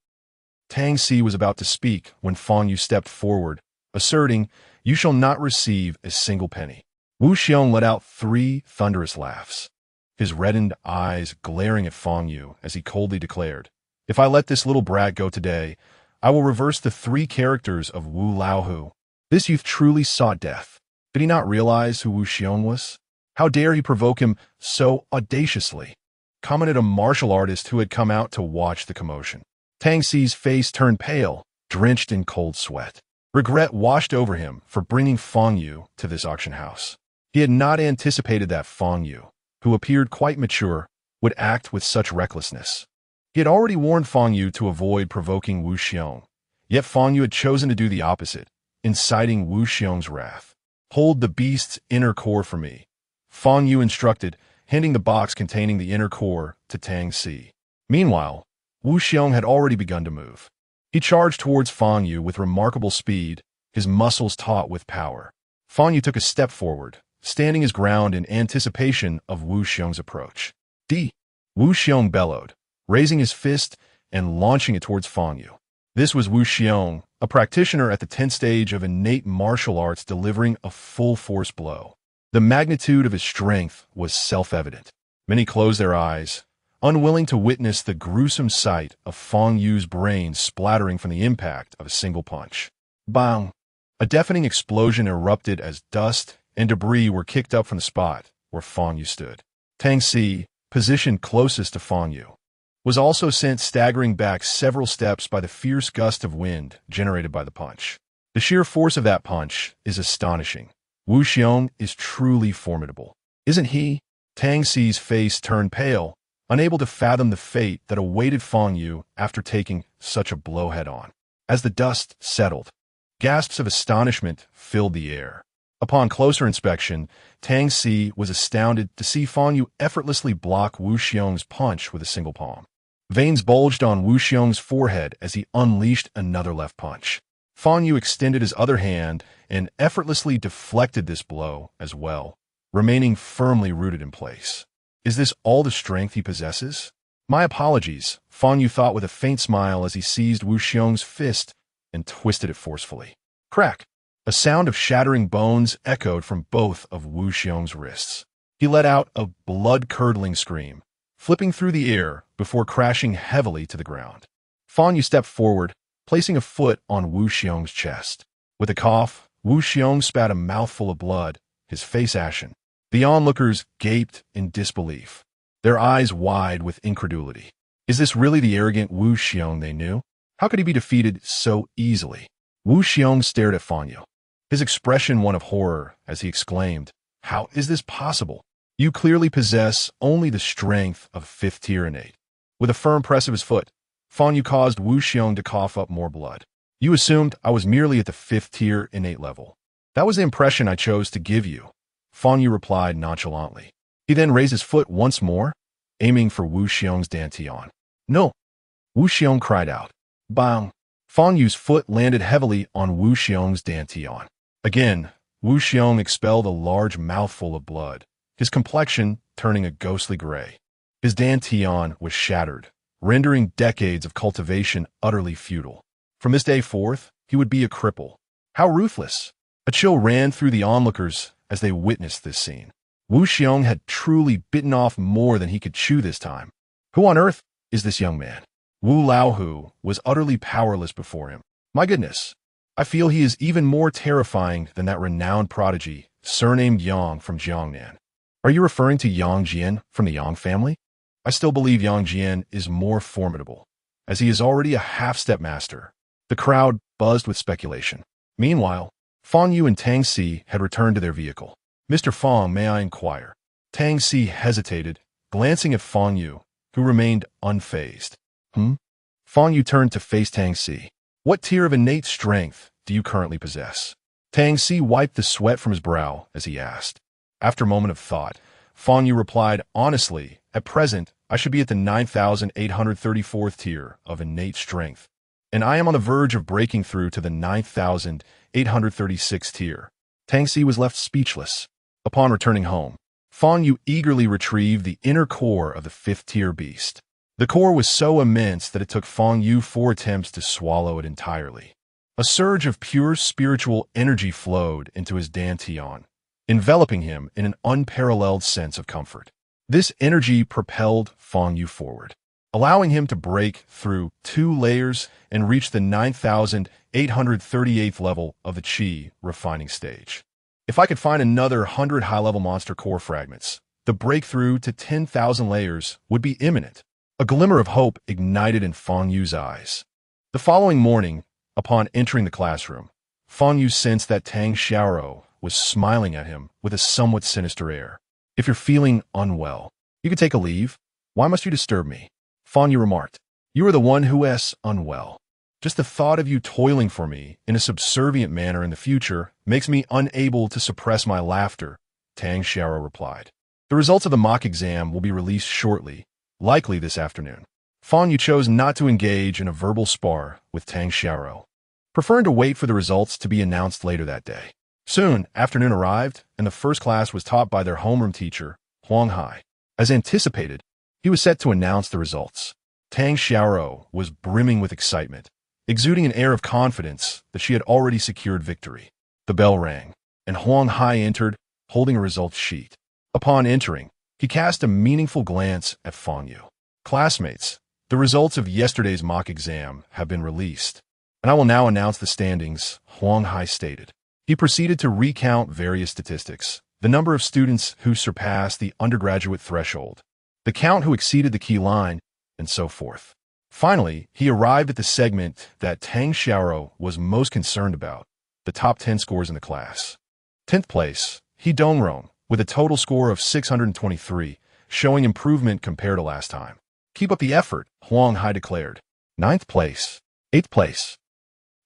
Tang Si was about to speak when Fang Yu stepped forward, asserting, "You shall not receive a single penny." Wu Xiong let out 3 thunderous laughs, his reddened eyes glaring at Fang Yu as he coldly declared, "If I let this little brat go today, I will reverse the 3 characters of Wu Laohu." This youth truly sought death. Did he not realize who Wu Xiong was? How dare he provoke him so audaciously? Commented a martial artist who had come out to watch the commotion. Tang Si's face turned pale, drenched in cold sweat. Regret washed over him for bringing Fang Yu to this auction house. He had not anticipated that Fang Yu, who appeared quite mature, would act with such recklessness. He had already warned Fang Yu to avoid provoking Wu Xiong, yet Fang Yu had chosen to do the opposite, inciting Wu Xiong's wrath. "Hold the beast's inner core for me," Fang Yu instructed, handing the box containing the inner core to Tang Si. Meanwhile, Wu Xiong had already begun to move. He charged towards Fang Yu with remarkable speed, his muscles taut with power. Fang Yu took a step forward, standing his ground in anticipation of Wu Xiong's approach. "D!" Wu Xiong bellowed, raising his fist and launching it towards Fang Yu. This was Wu Xiong, a practitioner at the 10th stage of innate martial arts, delivering a full-force blow. The magnitude of his strength was self-evident. Many closed their eyes, unwilling to witness the gruesome sight of Fang Yu's brain splattering from the impact of a single punch. Bang! A deafening explosion erupted as dust and debris were kicked up from the spot where Fang Yu stood. Tang Si, positioned closest to Fang Yu, was also sent staggering back several steps by the fierce gust of wind generated by the punch. The sheer force of that punch is astonishing. Wu Xiong is truly formidable. Isn't he? Tang Si's face turned pale, unable to fathom the fate that awaited Fang Yu after taking such a blow head-on. As the dust settled, gasps of astonishment filled the air. Upon closer inspection, Tang Si was astounded to see Fang Yu effortlessly block Wu Xiong's punch with a single palm. Veins bulged on Wu Xiong's forehead as he unleashed another left punch. Fang Yu extended his other hand and effortlessly deflected this blow as well, remaining firmly rooted in place. Is this all the strength he possesses? My apologies, Fang Yu thought with a faint smile as he seized Wu Xiong's fist and twisted it forcefully. Crack! A sound of shattering bones echoed from both of Wu Xiong's wrists. He let out a blood-curdling scream, flipping through the air before crashing heavily to the ground. Fang Yu stepped forward, placing a foot on Wu Xiong's chest. With a cough, Wu Xiong spat a mouthful of blood, his face ashen. The onlookers gaped in disbelief, their eyes wide with incredulity. Is this really the arrogant Wu Xiong they knew? How could he be defeated so easily? Wu Xiong stared at Fang Yu, his expression one of horror as he exclaimed, "How is this possible? You clearly possess only the strength of 5th tier innate." With a firm press of his foot, Fang Yu caused Wu Xiong to cough up more blood. "You assumed I was merely at the 5th tier innate level. That was the impression I chose to give you," Fang Yu replied nonchalantly. He then raised his foot once more, aiming for Wu Xiong's dantian. "No!" Wu Xiong cried out. Bang! Fang Yu's foot landed heavily on Wu Xiong's dantian. Again, Wu Xiong expelled a large mouthful of blood, his complexion turning a ghostly gray. His dantian was shattered, rendering decades of cultivation utterly futile. From this day forth, he would be a cripple. How ruthless! A chill ran through the onlookers as they witnessed this scene. Wu Xiong had truly bitten off more than he could chew this time. Who on earth is this young man? Wu Laohu was utterly powerless before him. My goodness, I feel he is even more terrifying than that renowned prodigy, surnamed Yang from Jiangnan. Are you referring to Yang Jian from the Yang family? I still believe Yang Jian is more formidable, as he is already a half-step master. The crowd buzzed with speculation. Meanwhile, Fang Yu and Tang Si had returned to their vehicle. Mr. Fang, may I inquire? Tang Si hesitated, glancing at Fang Yu, who remained unfazed. Fang Yu turned to face Tang Si. What tier of innate strength do you currently possess? Tang Si wiped the sweat from his brow as he asked. After a moment of thought, Fang Yu replied, honestly, at present, I should be at the 9,834th tier of innate strength, and I am on the verge of breaking through to the 9,836th tier. Tang Si was left speechless. Upon returning home, Fang Yu eagerly retrieved the inner core of the 5th-tier beast. The core was so immense that it took Fang Yu 4 attempts to swallow it entirely. A surge of pure spiritual energy flowed into his dantian, enveloping him in an unparalleled sense of comfort. This energy propelled Fang Yu forward, allowing him to break through 2 layers and reach the 9,838th level of the Qi refining stage. If I could find another 100 high-level monster core fragments, the breakthrough to 10,000 layers would be imminent. A glimmer of hope ignited in Fang Yu's eyes. The following morning, upon entering the classroom, Fang Yu sensed that Tang Xiaorou was smiling at him with a somewhat sinister air. If you're feeling unwell, you could take a leave. Why must you disturb me? Fang Yu remarked. You are the one who is unwell. Just the thought of you toiling for me in a subservient manner in the future makes me unable to suppress my laughter, Tang Xiaorou replied. The results of the mock exam will be released shortly, likely this afternoon. Fang Yu chose not to engage in a verbal spar with Tang Xiaorou, preferring to wait for the results to be announced later that day. Soon, afternoon arrived, and the first class was taught by their homeroom teacher, Huang Hai. As anticipated, he was set to announce the results. Tang Xiaorou was brimming with excitement, exuding an air of confidence that she had already secured victory. The bell rang, and Huang Hai entered, holding a results sheet. Upon entering, he cast a meaningful glance at Fang Yu. Classmates, the results of yesterday's mock exam have been released, and I will now announce the standings, Huang Hai stated. He proceeded to recount various statistics, the number of students who surpassed the undergraduate threshold, the count who exceeded the key line, and so forth. Finally, he arrived at the segment that Tang Xiaorou was most concerned about, the top 10 scores in the class. 10th place, He Dongrong, with a total score of 623, showing improvement compared to last time. Keep up the effort, Huang Hai declared. 9th place, 8th place.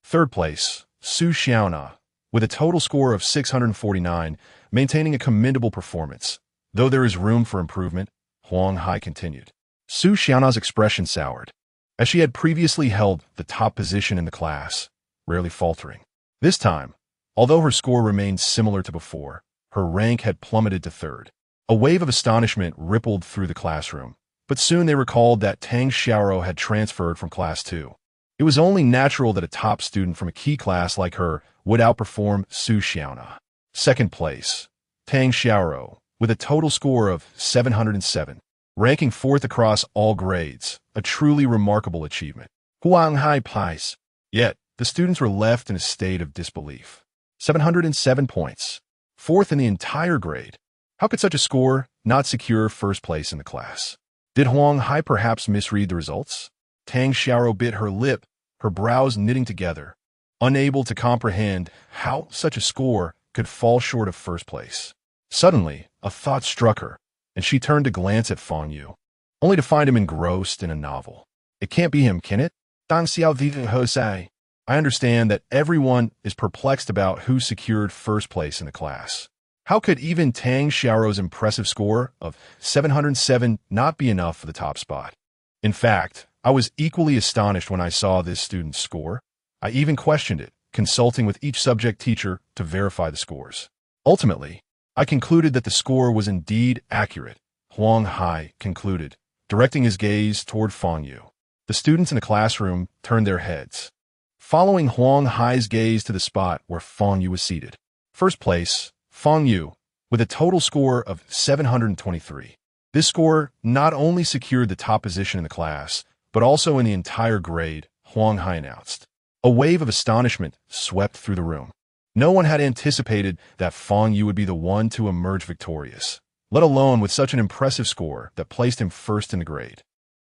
3rd place, Su Xiaona, with a total score of 649, maintaining a commendable performance. Though there is room for improvement, Huang Hai continued. Su Xiaona's expression soured, as she had previously held the top position in the class, rarely faltering. This time, although her score remained similar to before, her rank had plummeted to 3rd. A wave of astonishment rippled through the classroom, but soon they recalled that Tang Xiaorou had transferred from Class 2. It was only natural that a top student from a key class like her would outperform Su Xiaona. 2nd place, Tang Xiaorou, with a total score of 707, ranking 4th across all grades, a truly remarkable achievement. Huang Hai Pies. Yet, the students were left in a state of disbelief. 707 points, 4th in the entire grade. How could such a score not secure 1st place in the class? Did Huang Hai perhaps misread the results? Tang Xiaorou bit her lip, her brows knitting together, unable to comprehend how such a score could fall short of 1st place. Suddenly, a thought struck her, and she turned to glance at Fang Yu, only to find him engrossed in a novel. It can't be him, can it? Dang Xiao Vivi Hosei. I understand that everyone is perplexed about who secured 1st place in the class. How could even Tang Xiaorou's impressive score of 707 not be enough for the top spot? In fact, I was equally astonished when I saw this student's score. I even questioned it, consulting with each subject teacher to verify the scores. Ultimately, I concluded that the score was indeed accurate, Huang Hai concluded, directing his gaze toward Fang Yu. The students in the classroom turned their heads, following Huang Hai's gaze to the spot where Fang Yu was seated. 1st place, Fang Yu, with a total score of 723. This score not only secured the top position in the class, but also in the entire grade, Huang Hai announced. A wave of astonishment swept through the room. No one had anticipated that Fang Yu would be the one to emerge victorious, let alone with such an impressive score that placed him first in the grade.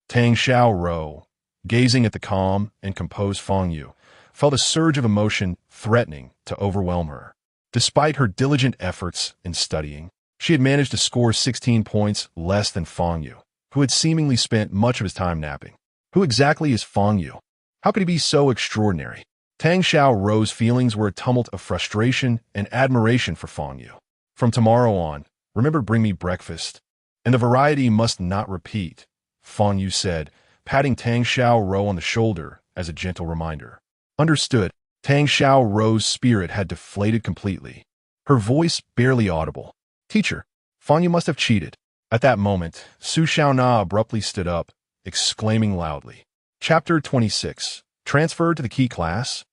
Tang Xiaorou, gazing at the calm and composed Fang Yu, felt a surge of emotion threatening to overwhelm her. Despite her diligent efforts in studying, she had managed to score 16 points less than Fang Yu, who had seemingly spent much of his time napping. Who exactly is Fang Yu? How could he be so extraordinary? Tang Xiaorou's feelings were a tumult of frustration and admiration for Fang Yu. From tomorrow on, remember to bring me breakfast. And the variety must not repeat, Fang Yu said, patting Tang Xiaorou on the shoulder as a gentle reminder. Understood. Tang Xiaorou's spirit had deflated completely, her voice barely audible. Teacher, Fang Yu must have cheated. At that moment, Su Xiaona abruptly stood up, exclaiming loudly. Chapter 26. Transferred to the key class?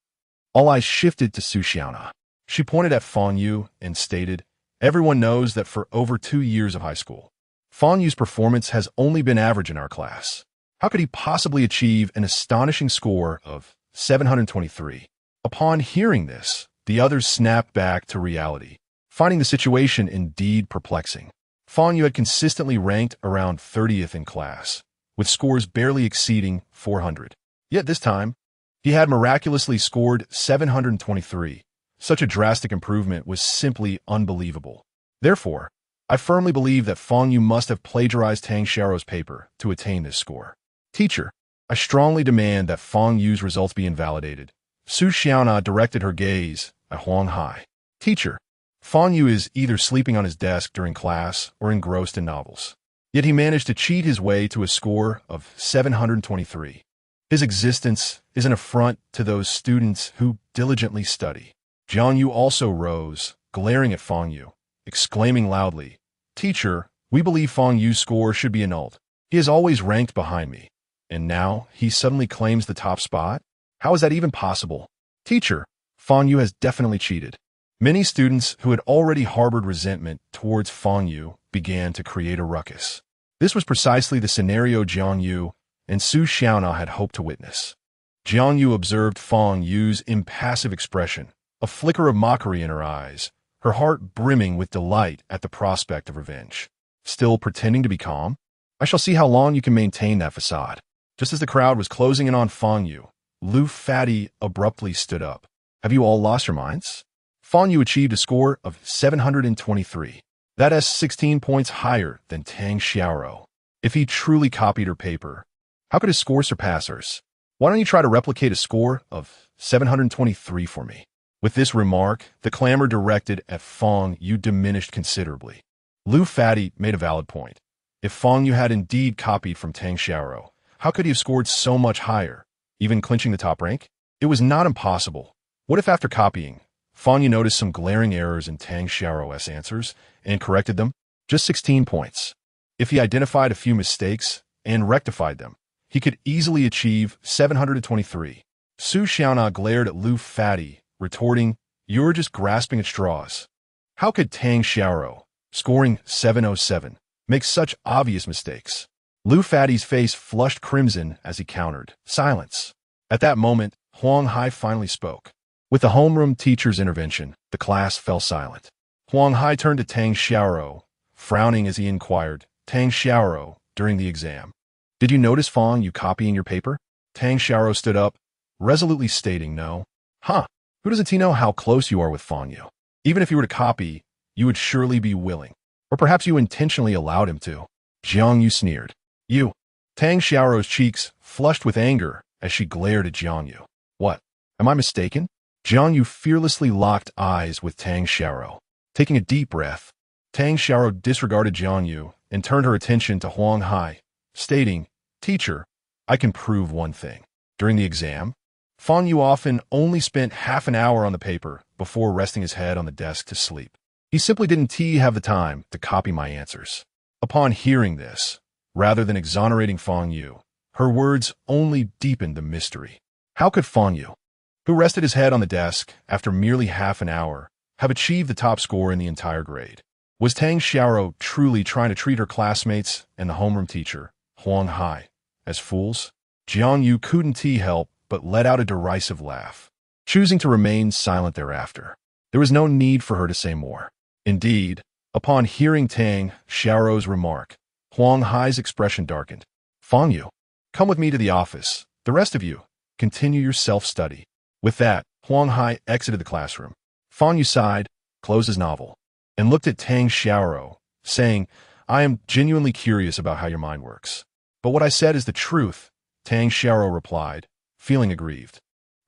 All eyes shifted to Su Xiaona. She pointed at Fang Yu and stated, everyone knows that for over 2 years of high school, Fang Yu's performance has only been average in our class. How could he possibly achieve an astonishing score of 723? Upon hearing this, the others snapped back to reality, finding the situation indeed perplexing. Fang Yu had consistently ranked around 30th in class, with scores barely exceeding 400. Yet this time, he had miraculously scored 723. Such a drastic improvement was simply unbelievable. Therefore, I firmly believe that Fang Yu must have plagiarized Tang Xiaorou's paper to attain this score. Teacher, I strongly demand that Fang Yu's results be invalidated. Su Xiaona directed her gaze at Huang Hai. Teacher, Fang Yu is either sleeping on his desk during class or engrossed in novels. Yet he managed to cheat his way to a score of 723. His existence is an affront to those students who diligently study. Jiang Yu also rose, glaring at Fang Yu, exclaiming loudly, Teacher, we believe Fang Yu's score should be annulled. He has always ranked behind me, and now he suddenly claims the top spot? How is that even possible? Teacher, Fang Yu has definitely cheated. Many students who had already harbored resentment towards Fang Yu began to create a ruckus. This was precisely the scenario Jiang Yu and Su Xiaona had hoped to witness. Jiang Yu observed Fang Yu's impassive expression, a flicker of mockery in her eyes, her heart brimming with delight at the prospect of revenge. Still pretending to be calm? I shall see how long you can maintain that facade. Just as the crowd was closing in on Fang Yu, Lu Fati abruptly stood up. Have you all lost your minds? Fang Yu achieved a score of 723. That is 16 points higher than Tang Xiaorou. If he truly copied her paper, how could his score surpass hers? Why don't you try to replicate a score of 723 for me? With this remark, the clamor directed at Fang Yu diminished considerably. Lu Fati made a valid point. If Fang Yu had indeed copied from Tang Xiaorou, how could he have scored so much higher, even clinching the top rank? It was not impossible. What if after copying, Fang Yu noticed some glaring errors in Tang Xiaorou's answers and corrected them? Just 16 points. If he identified a few mistakes and rectified them, he could easily achieve 723. Su Xiaona glared at Lu Fati, retorting, You're just grasping at straws. How could Tang Xiaorou, scoring 707, make such obvious mistakes? Lu Fati's face flushed crimson as he countered. Silence. At that moment, Huang Hai finally spoke. With the homeroom teacher's intervention, the class fell silent. Huang Hai turned to Tang Xiaorou, frowning as he inquired, Tang Xiaorou, during the exam, did you notice Fang Yu copying your paper? Tang Xiaorou stood up, resolutely stating no. Huh, who doesn't he know how close you are with Fang Yu? Even if you were to copy, you would surely be willing. Or perhaps you intentionally allowed him to. Jiang Yu sneered. You. Tang Xiaorou's cheeks flushed with anger as she glared at Jiang Yu. What? Am I mistaken? Jiang Yu fearlessly locked eyes with Tang Xiaorou. Taking a deep breath, Tang Xiaorou disregarded Jiang Yu and turned her attention to Huang Hai, stating, Teacher, I can prove one thing. During the exam, Fang Yu often only spent half an hour on the paper before resting his head on the desk to sleep. He simply didn't have the time to copy my answers. Upon hearing this, rather than exonerating Fang Yu, her words only deepened the mystery. How could Fang Yu, who rested his head on the desk after merely half an hour, have achieved the top score in the entire grade? Was Tang Xiaorou truly trying to treat her classmates and the homeroom teacher, Huang Hai, as fools? Jiang Yu couldn't help but let out a derisive laugh, choosing to remain silent thereafter. There was no need for her to say more. Indeed, upon hearing Tang Xiaorou's remark, Huang Hai's expression darkened. Fang Yu, come with me to the office. The rest of you, continue your self-study. With that, Huang Hai exited the classroom. Fang Yu sighed, closed his novel, and looked at Tang Xiaorou, saying, I am genuinely curious about how your mind works. But what I said is the truth, Tang Xiaorou replied, feeling aggrieved.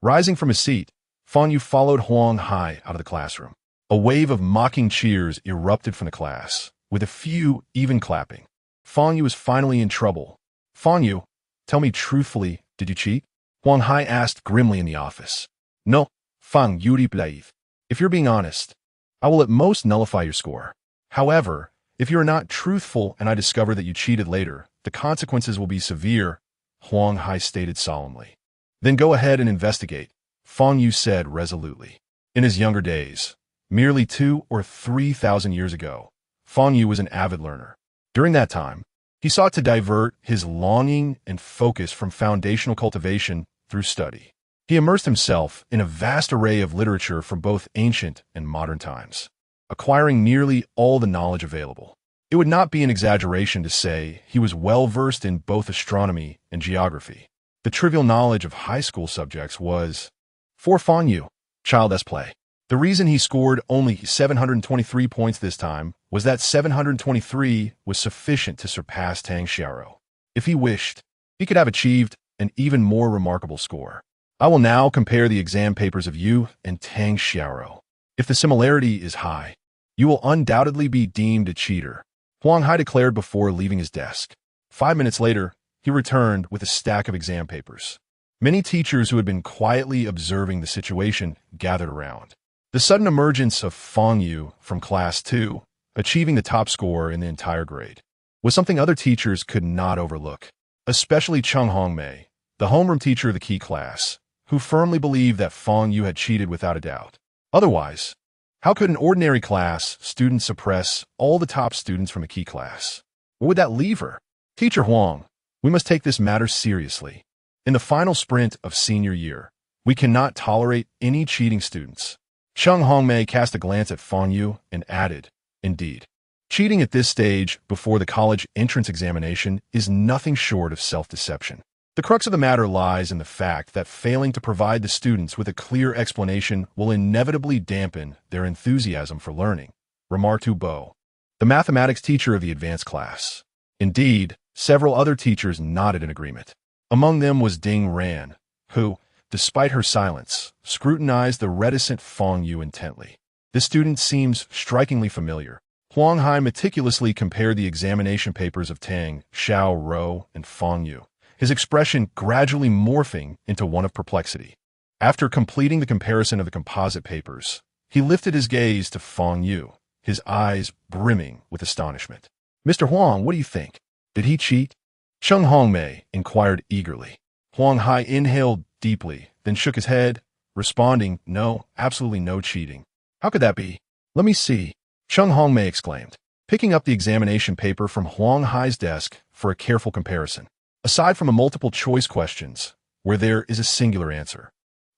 Rising from his seat, Fang Yu followed Huang Hai out of the classroom. A wave of mocking cheers erupted from the class, with a few even clapping. Fang Yu was finally in trouble. Fang Yu, tell me truthfully, did you cheat? Huang Hai asked grimly in the office. No, Fang Yu replied. If you're being honest, I will at most nullify your score. However, if you are not truthful and I discover that you cheated later, the consequences will be severe, Huang Hai stated solemnly. Then go ahead and investigate, Fang Yu said resolutely. In his younger days, merely 2,000 or 3,000 years ago, Fang Yu was an avid learner. During that time, he sought to divert his longing and focus from foundational cultivation through study. He immersed himself in a vast array of literature from both ancient and modern times, acquiring nearly all the knowledge available. It would not be an exaggeration to say he was well-versed in both astronomy and geography. The trivial knowledge of high school subjects was, for Fang Yu, child's play. The reason he scored only 723 points this time was that 723 was sufficient to surpass Tang Xiaorou. If he wished, he could have achieved an even more remarkable score. I will now compare the exam papers of you and Tang Xiaorou. If the similarity is high, you will undoubtedly be deemed a cheater, Huang Hai declared before leaving his desk. 5 minutes later, he returned with a stack of exam papers. Many teachers who had been quietly observing the situation gathered around. The sudden emergence of Fang Yu from Class 2, achieving the top score in the entire grade, was something other teachers could not overlook, especially Cheng Hongmei, the homeroom teacher of the key class, who firmly believed that Fang Yu had cheated without a doubt. Otherwise, how could an ordinary class student suppress all the top students from a key class? What would that leave her? Teacher Huang, we must take this matter seriously. In the final sprint of senior year, we cannot tolerate any cheating students. Cheng Hongmei cast a glance at Fang Yu and added, indeed, cheating at this stage before the college entrance examination is nothing short of self-deception. The crux of the matter lies in the fact that failing to provide the students with a clear explanation will inevitably dampen their enthusiasm for learning, remarked Hu Bo, the mathematics teacher of the advanced class. Indeed, several other teachers nodded in agreement. Among them was Ding Ran, who, despite her silence, scrutinized the reticent Fang Yu intently. The student seems strikingly familiar. Huang Hai meticulously compared the examination papers of Tang Xiaorou and Fang Yu, his expression gradually morphing into one of perplexity. After completing the comparison of the composite papers, he lifted his gaze to Fang Yu, his eyes brimming with astonishment. Mr. Huang, what do you think? Did he cheat? Cheng Hongmei inquired eagerly. Huang Hai inhaled deeply, then shook his head, responding, no, absolutely no cheating. How could that be? Let me see, Cheng Hongmei exclaimed, picking up the examination paper from Huang Hai's desk for a careful comparison. Aside from the multiple-choice questions, where there is a singular answer,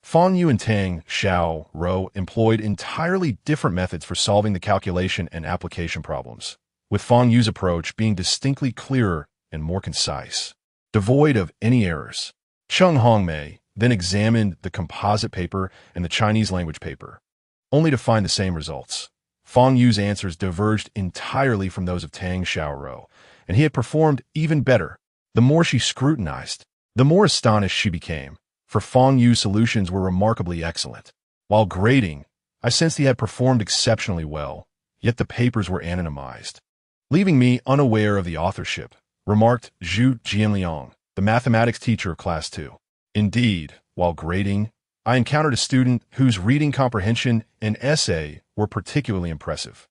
Fang Yu and Tang Xiaorou employed entirely different methods for solving the calculation and application problems, with Fang Yu's approach being distinctly clearer and more concise, devoid of any errors. Cheng Hongmei then examined the composite paper and the Chinese language paper, only to find the same results. Fang Yu's answers diverged entirely from those of Tang Xiaorou, and he had performed even better. The more she scrutinized, the more astonished she became, for Fang Yu's solutions were remarkably excellent. While grading, I sensed he had performed exceptionally well, yet the papers were anonymized, leaving me unaware of the authorship, remarked Zhu Jianliang, the mathematics teacher of Class 2. Indeed, while grading, I encountered a student whose reading comprehension and essay were particularly impressive.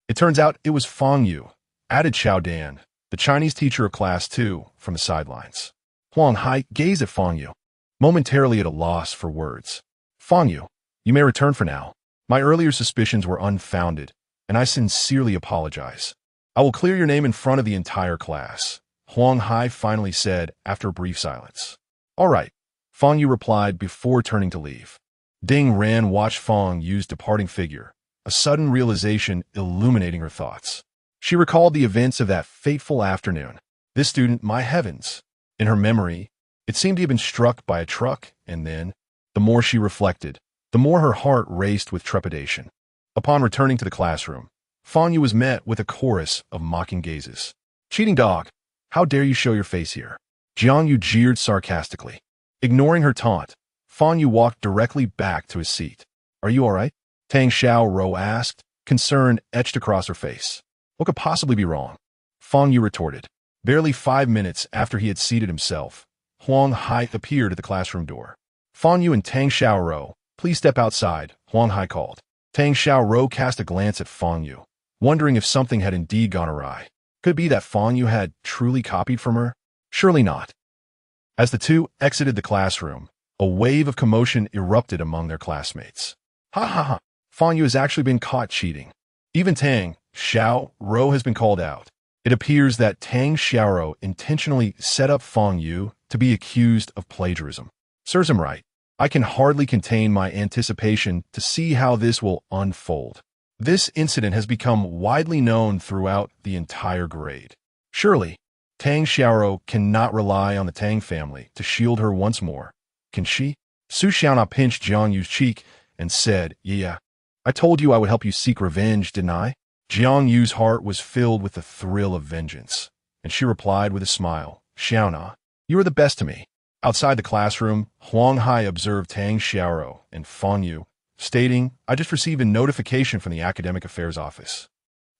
It turns out it was Fang Yu, added Xiao Dan, the Chinese teacher of Class 2, from the sidelines. Huang Hai gazed at Fang Yu, momentarily at a loss for words. Fang Yu, you may return for now. My earlier suspicions were unfounded, and I sincerely apologize. I will clear your name in front of the entire class, Huang Hai finally said after a brief silence. All right, Fang Yu replied before turning to leave. Ding Ran watched Fang Yu's departing figure, a sudden realization illuminating her thoughts. She recalled the events of that fateful afternoon. This student, my heavens! In her memory, it seemed to have been struck by a truck, and then, the more she reflected, the more her heart raced with trepidation. Upon returning to the classroom, Fang Yu was met with a chorus of mocking gazes. "Cheating dog! How dare you show your face here?" Jiang Yu jeered sarcastically. Ignoring her taunt, Fang Yu walked directly back to his seat. "Are you all right?" Tang Xiaorou asked, concern etched across her face. "What could possibly be wrong?" Fang Yu retorted. Barely 5 minutes after he had seated himself, Huang Hai appeared at the classroom door. "Fang Yu and Tang Xiaorou, please step outside," Huang Hai called. Tang Xiaorou cast a glance at Fang Yu, wondering if something had indeed gone awry. Could it be that Fang Yu had truly copied from her? Surely not. As the two exited the classroom, a wave of commotion erupted among their classmates. "Ha ha ha! Fang Yu has actually been caught cheating. Even Tang Xiaorou has been called out. It appears that Tang Xiaorou intentionally set up Fang Yu to be accused of plagiarism. Serves him right. I can hardly contain my anticipation to see how this will unfold." This incident has become widely known throughout the entire grade. Surely, Tang Xiaorou cannot rely on the Tang family to shield her once more, can she? Su Xiaona pinched Jiang Yu's cheek and said, "Yeah, I told you I would help you seek revenge, didn't I?" Jiang Yu's heart was filled with the thrill of vengeance, and she replied with a smile, "Xiaona, you are the best to me." Outside the classroom, Huang Hai observed Tang Xiaorou and Fang Yu, stating, "I just received a notification from the Academic Affairs Office.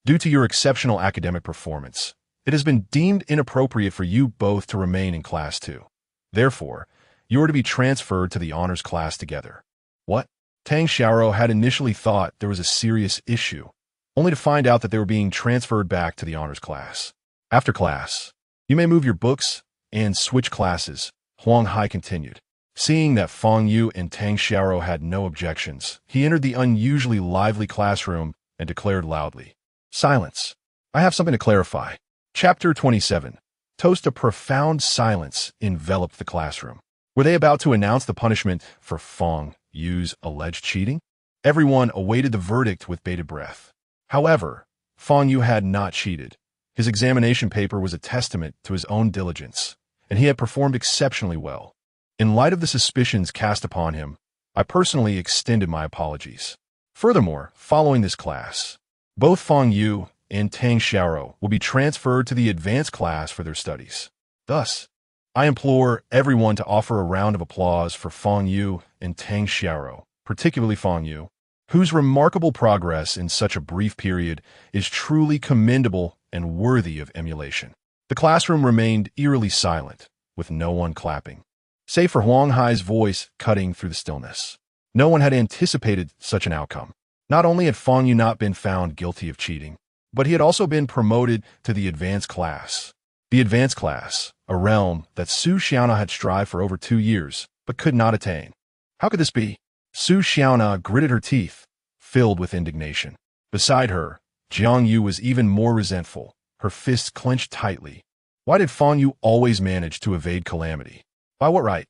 Due to your exceptional academic performance, it has been deemed inappropriate for you both to remain in Class 2. Therefore, you are to be transferred to the honors class together." What? Tang Xiaorou had initially thought there was a serious issue, only to find out that they were being transferred back to the honors class. "After class, you may move your books and switch classes," Huang Hai continued. Seeing that Fang Yu and Tang Xiaorou had no objections, he entered the unusually lively classroom and declared loudly, "Silence. I have something to clarify." Chapter 27. Toast. A profound silence enveloped the classroom. Were they about to announce the punishment for Fang Yu's alleged cheating? Everyone awaited the verdict with bated breath. However, Fang Yu had not cheated. His examination paper was a testament to his own diligence, and he had performed exceptionally well. In light of the suspicions cast upon him, I personally extended my apologies. Furthermore, following this class, both Fang Yu and Tang Xiaorou will be transferred to the advanced class for their studies. Thus, I implore everyone to offer a round of applause for Fang Yu and Tang Xiaorou, particularly Fang Yu, whose remarkable progress in such a brief period is truly commendable and worthy of emulation. The classroom remained eerily silent, with no one clapping, save for Huang Hai's voice cutting through the stillness. No one had anticipated such an outcome. Not only had Fang Yu not been found guilty of cheating, but he had also been promoted to the advanced class. The advanced class, a realm that Su Xiaona had strived for over 2 years, but could not attain. How could this be? Su Xiaona gritted her teeth, filled with indignation. Beside her, Jiang Yu was even more resentful, her fists clenched tightly. Why did Fang Yu always manage to evade calamity? By what right?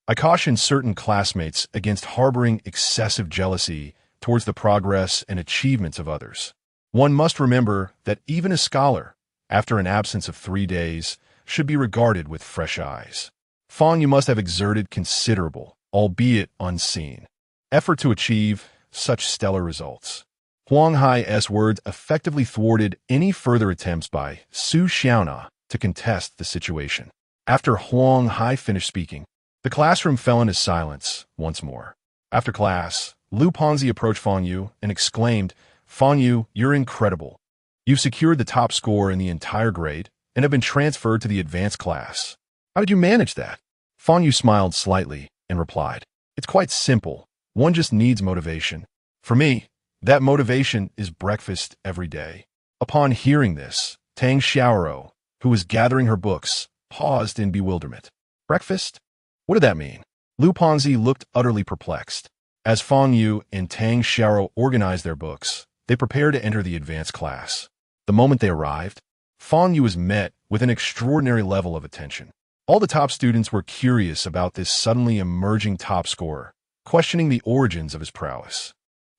I cautioned certain classmates against harboring excessive jealousy towards the progress and achievements of others. One must remember that even a scholar, after an absence of 3 days, should be regarded with fresh eyes. Fang Yu must have exerted considerable, albeit unseen, effort to achieve such stellar results. Huang Hai's words effectively thwarted any further attempts by Su Xiaona to contest the situation. After Huang Hai finished speaking, the classroom fell into silence once more. After class, Lu Ponzi approached Fang Yu and exclaimed, "Fang Yu, you're incredible. You've secured the top score in the entire grade and have been transferred to the advanced class. How did you manage that?" Fang Yu smiled slightly and replied, "It's quite simple. One just needs motivation. For me, that motivation is breakfast every day." Upon hearing this, Tang Xiaorou, who was gathering her books, paused in bewilderment. Breakfast? What did that mean? Lu Ponzi looked utterly perplexed. As Fang Yu and Tang Xiaorou organized their books, they prepared to enter the advanced class. The moment they arrived, Fang Yu was met with an extraordinary level of attention. All the top students were curious about this suddenly emerging top scorer, questioning the origins of his prowess.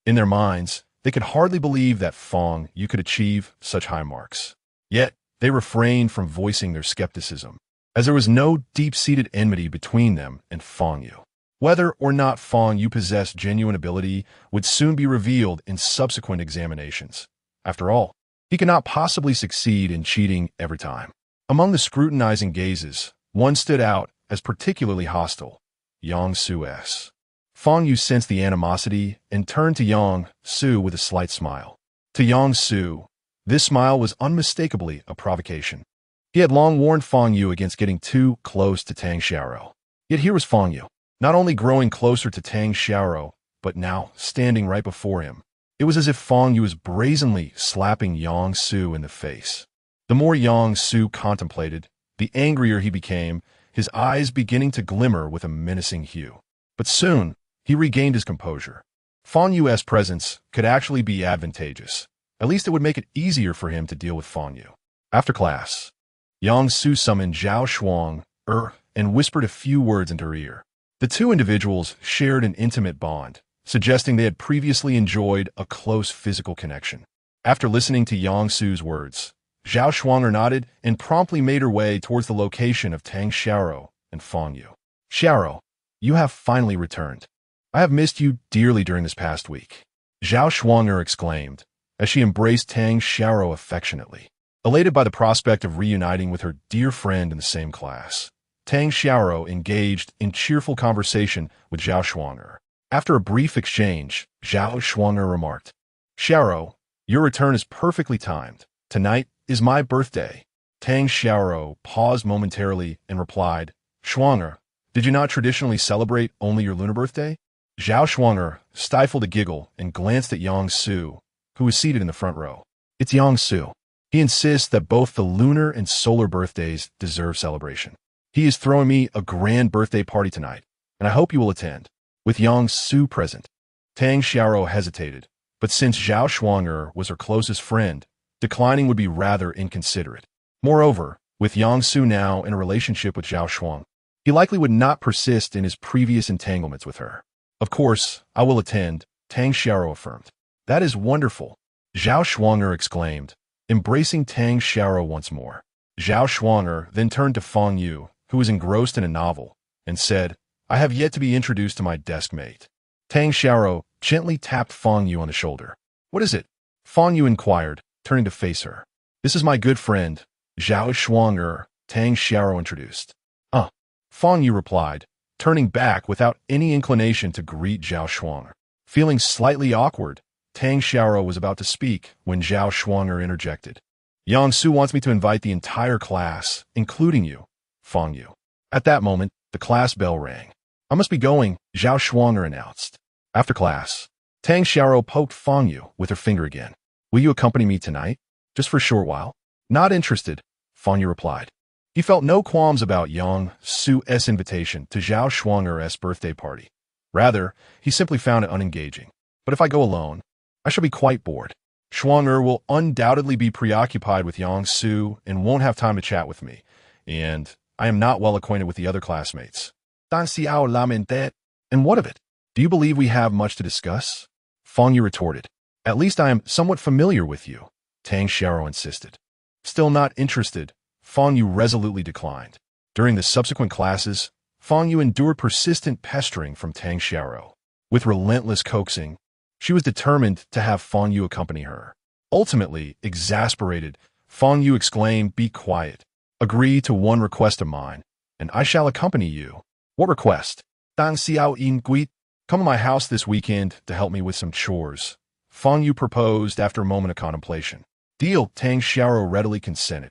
In their minds, they could hardly believe that Fang Yu could achieve such high marks. Yet, they refrained from voicing their skepticism, as there was no deep-seated enmity between them and Fang Yu. Whether or not Fang Yu possessed genuine ability would soon be revealed in subsequent examinations. After all, he could not possibly succeed in cheating every time. Among the scrutinizing gazes, one stood out as particularly hostile, Yang Su's. Fang Yu sensed the animosity and turned to Yang Su with a slight smile. To Yang Su, this smile was unmistakably a provocation. He had long warned Fang Yu against getting too close to Tang Xiaoro. Yet here was Fang Yu, not only growing closer to Tang Xiaoro, but now standing right before him. It was as if Fang Yu was brazenly slapping Yang Su in the face. The more Yang Su contemplated, the angrier he became, his eyes beginning to glimmer with a menacing hue. But soon, he regained his composure. Fang Yu's presence could actually be advantageous. At least it would make it easier for him to deal with Fang Yu. After class, Yang Su summoned Zhao Shuang, and whispered a few words into her ear. The two individuals shared an intimate bond, suggesting they had previously enjoyed a close physical connection. After listening to Yang Su's words, Zhao Shuang nodded and promptly made her way towards the location of Tang Xiaoro and Fang Yu. Xiaoro, you have finally returned. I have missed you dearly during this past week. Zhao Shuang exclaimed, as she embraced Tang Xiaoro affectionately. Elated by the prospect of reuniting with her dear friend in the same class, Tang Xiaoro engaged in cheerful conversation with Zhao Shuang. After a brief exchange, Zhao Shuang remarked, Xiaoro, your return is perfectly timed. Tonight is my birthday. Tang Xiaoro paused momentarily and replied, Shuang, did you not traditionally celebrate only your lunar birthday? Zhao Shuang stifled a giggle and glanced at Yang Su, who was seated in the front row. It's Yang Su. He insists that both the lunar and solar birthdays deserve celebration. He is throwing me a grand birthday party tonight, and I hope you will attend. With Yang Su present, Tang Xiaoro hesitated, but since Zhao Shuang was her closest friend, declining would be rather inconsiderate. Moreover, with Yang Su now in a relationship with Zhao Shuang, he likely would not persist in his previous entanglements with her. Of course, I will attend, Tang Xiaoro affirmed. That is wonderful, Zhao Shuang exclaimed, embracing Tang Xiaoro once more. Zhao Shuang then turned to Fang Yu, who was engrossed in a novel, and said, I have yet to be introduced to my desk mate. Tang Xiaoro gently tapped Fang Yu on the shoulder. What is it? Fang Yu inquired, turning to face her. This is my good friend, Zhao Shuang, Tang Xiaoro introduced. Fang Yu replied, turning back without any inclination to greet Zhao Shuang. Feeling slightly awkward, Tang Xiaoro was about to speak when Zhao Shuang interjected. Yang Su wants me to invite the entire class, including you, Fang Yu. At that moment, the class bell rang. I must be going, Zhao Shuang announced. After class, Tang Xiaoro poked Fang Yu with her finger again. Will you accompany me tonight? Just for a short while? Not interested, Fang Yu replied. He felt no qualms about Yang Su's invitation to Zhao Shuang's birthday party. Rather, he simply found it unengaging. But if I go alone, I shall be quite bored. Shuang will undoubtedly be preoccupied with Yang Su and won't have time to chat with me, and I am not well acquainted with the other classmates. And what of it? Do you believe we have much to discuss? Fang Yu retorted. At least I am somewhat familiar with you, Tang Xiaoro insisted. Still not interested, Fang Yu resolutely declined. During the subsequent classes, Fang Yu endured persistent pestering from Tang Xiaoro. With relentless coaxing, she was determined to have Fang Yu accompany her. Ultimately, exasperated, Fang Yu exclaimed, Be quiet. Agree to one request of mine, and I shall accompany you. What request? Dang xiao yin gui. Come to my house this weekend to help me with some chores, Fang Yu proposed after a moment of contemplation. Deal, Tang Xiaoro readily consented.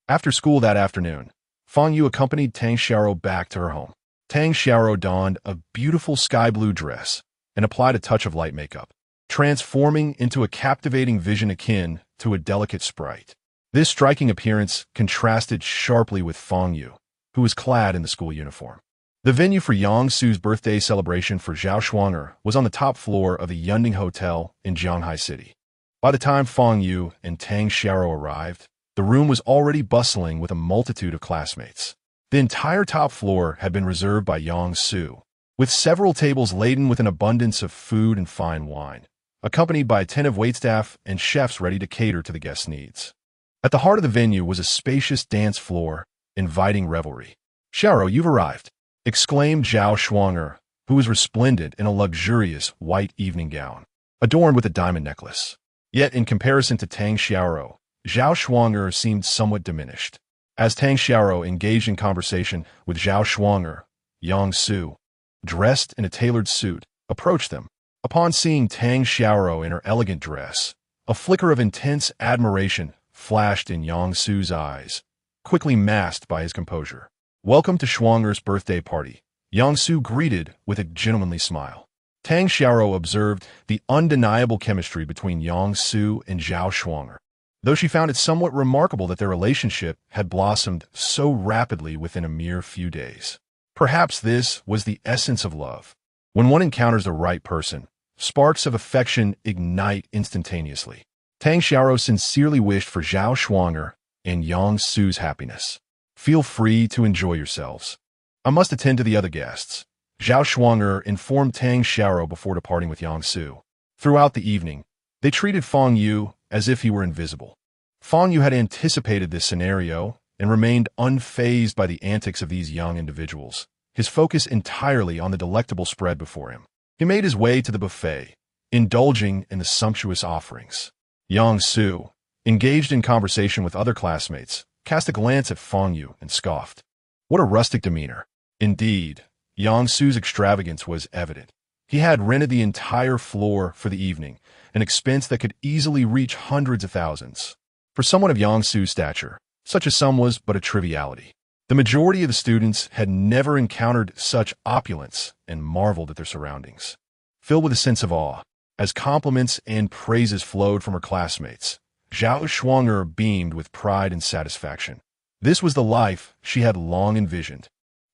After school that afternoon, Fang Yu accompanied Tang Xiaoro back to her home. Tang Xiaoro donned a beautiful sky blue dress and applied a touch of light makeup, transforming into a captivating vision akin to a delicate sprite. This striking appearance contrasted sharply with Fang Yu, who was clad in the school uniform. The venue for Yang Su's birthday celebration for Zhao Shuang was on the top floor of the Yunding Hotel in Jianghai City. By the time Fang Yu and Tang Xiaoro arrived, the room was already bustling with a multitude of classmates. The entire top floor had been reserved by Yang Su, with several tables laden with an abundance of food and fine wine, accompanied by attentive waitstaff and chefs ready to cater to the guests' needs. At the heart of the venue was a spacious dance floor, inviting revelry. "Xiaoro, you've arrived," exclaimed Zhao Shuanger, who was resplendent in a luxurious white evening gown, adorned with a diamond necklace. Yet, in comparison to Tang Xiaoro, Zhao Shuanger seemed somewhat diminished. As Tang Xiaoro engaged in conversation with Zhao Shuanger, Yang Su, dressed in a tailored suit, approached them. Upon seeing Tang Xiaoro in her elegant dress, a flicker of intense admiration flashed in Yang Su's eyes, quickly masked by his composure. "Welcome to Shuanger's birthday party," Yang Su greeted with a gentlemanly smile. Tang Xiaoro observed the undeniable chemistry between Yang Su and Zhao Shuanger, though she found it somewhat remarkable that their relationship had blossomed so rapidly within a mere few days. Perhaps this was the essence of love. When one encounters the right person, sparks of affection ignite instantaneously. Tang Xiaoro sincerely wished for Zhao Shuanger and Yang Su's happiness. "Feel free to enjoy yourselves. I must attend to the other guests," Zhao Shuanger informed Tang Xiaoro before departing with Yang Su. Throughout the evening, they treated Fang Yu as if he were invisible. Fang Yu had anticipated this scenario and remained unfazed by the antics of these young individuals, his focus entirely on the delectable spread before him. He made his way to the buffet, indulging in the sumptuous offerings. Yang Su, engaged in conversation with other classmates, cast a glance at Fang Yu and scoffed. What a rustic demeanor. Indeed, Yang Su's extravagance was evident. He had rented the entire floor for the evening, an expense that could easily reach hundreds of thousands. For someone of Yang Su's stature, such a sum was but a triviality. The majority of the students had never encountered such opulence and marveled at their surroundings. Filled with a sense of awe, as compliments and praises flowed from her classmates, Zhao Shuanger beamed with pride and satisfaction. This was the life she had long envisioned.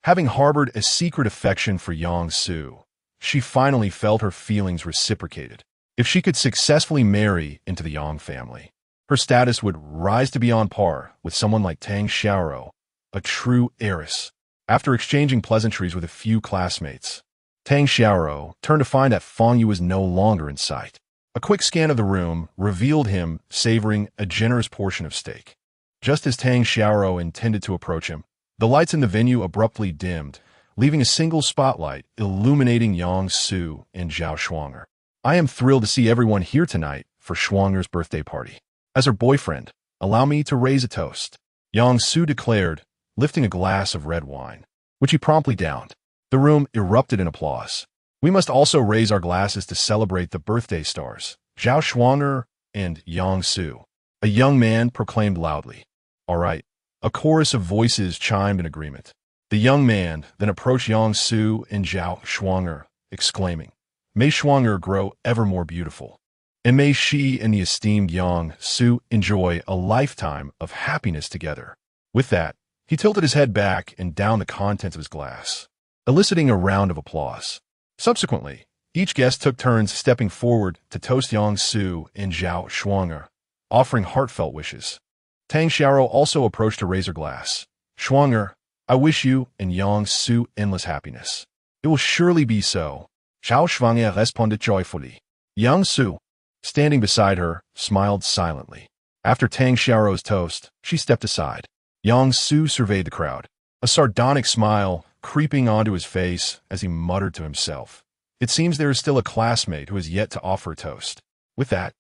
Having harbored a secret affection for Yang Su, she finally felt her feelings reciprocated. If she could successfully marry into the Yang family, her status would rise to be on par with someone like Tang Xiaoro, a true heiress. After exchanging pleasantries with a few classmates, Tang Xiaoro turned to find that Fang Yu was no longer in sight. A quick scan of the room revealed him savoring a generous portion of steak. Just as Tang Xiaoro intended to approach him, the lights in the venue abruptly dimmed, leaving a single spotlight illuminating Yang Su and Zhao Shuanger. "I am thrilled to see everyone here tonight for Shuanger's birthday party. As her boyfriend, allow me to raise a toast," Yang Su declared, lifting a glass of red wine, which he promptly downed. The room erupted in applause. "We must also raise our glasses to celebrate the birthday stars, Zhao Shuanger and Yang Su," a young man proclaimed loudly. "All right." A chorus of voices chimed in agreement. The young man then approached Yang Su and Zhao Shuanger, exclaiming, "May Shuanger grow ever more beautiful, and may she and the esteemed Yang Su enjoy a lifetime of happiness together." With that, he tilted his head back and downed the contents of his glass, eliciting a round of applause. Subsequently, each guest took turns stepping forward to toast Yang Su and Zhao Shuanger, offering heartfelt wishes. Tang Xiaoro also approached to raise her glass. "Shuanger, I wish you and Yang Su endless happiness." "It will surely be so," Zhao Shuanger responded joyfully. Yang Su, standing beside her, smiled silently. After Tang Xiaoro's toast, she stepped aside. Yang Su surveyed the crowd, a sardonic smile creeping onto his face as he muttered to himself. It seems there is still a classmate who has yet to offer a toast. With that,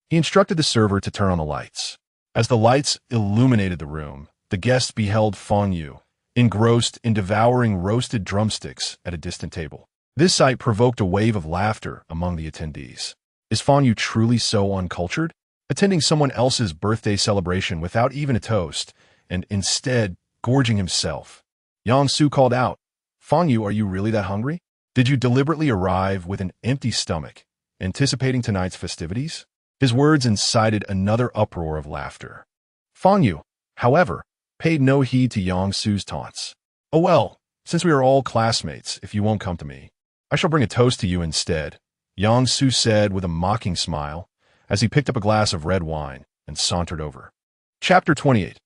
he instructed the server to turn on the lights. As the lights illuminated the room, the guests beheld Fang Yu, engrossed in devouring roasted drumsticks at a distant table. This sight provoked a wave of laughter among the attendees. Is Fang Yu truly so uncultured? Attending someone else's birthday celebration without even a toast, and instead gorging himself. Yang Su called out, "Fang Yu, are you really that hungry? Did you deliberately arrive with an empty stomach, anticipating tonight's festivities?" His words incited another uproar of laughter. Fang Yu, however, paid no heed to Yang Su's taunts. "Oh well, since we are all classmates, if you won't come to me, I shall bring a toast to you instead," Yang Su said with a mocking smile as he picked up a glass of red wine and sauntered over. Chapter 28.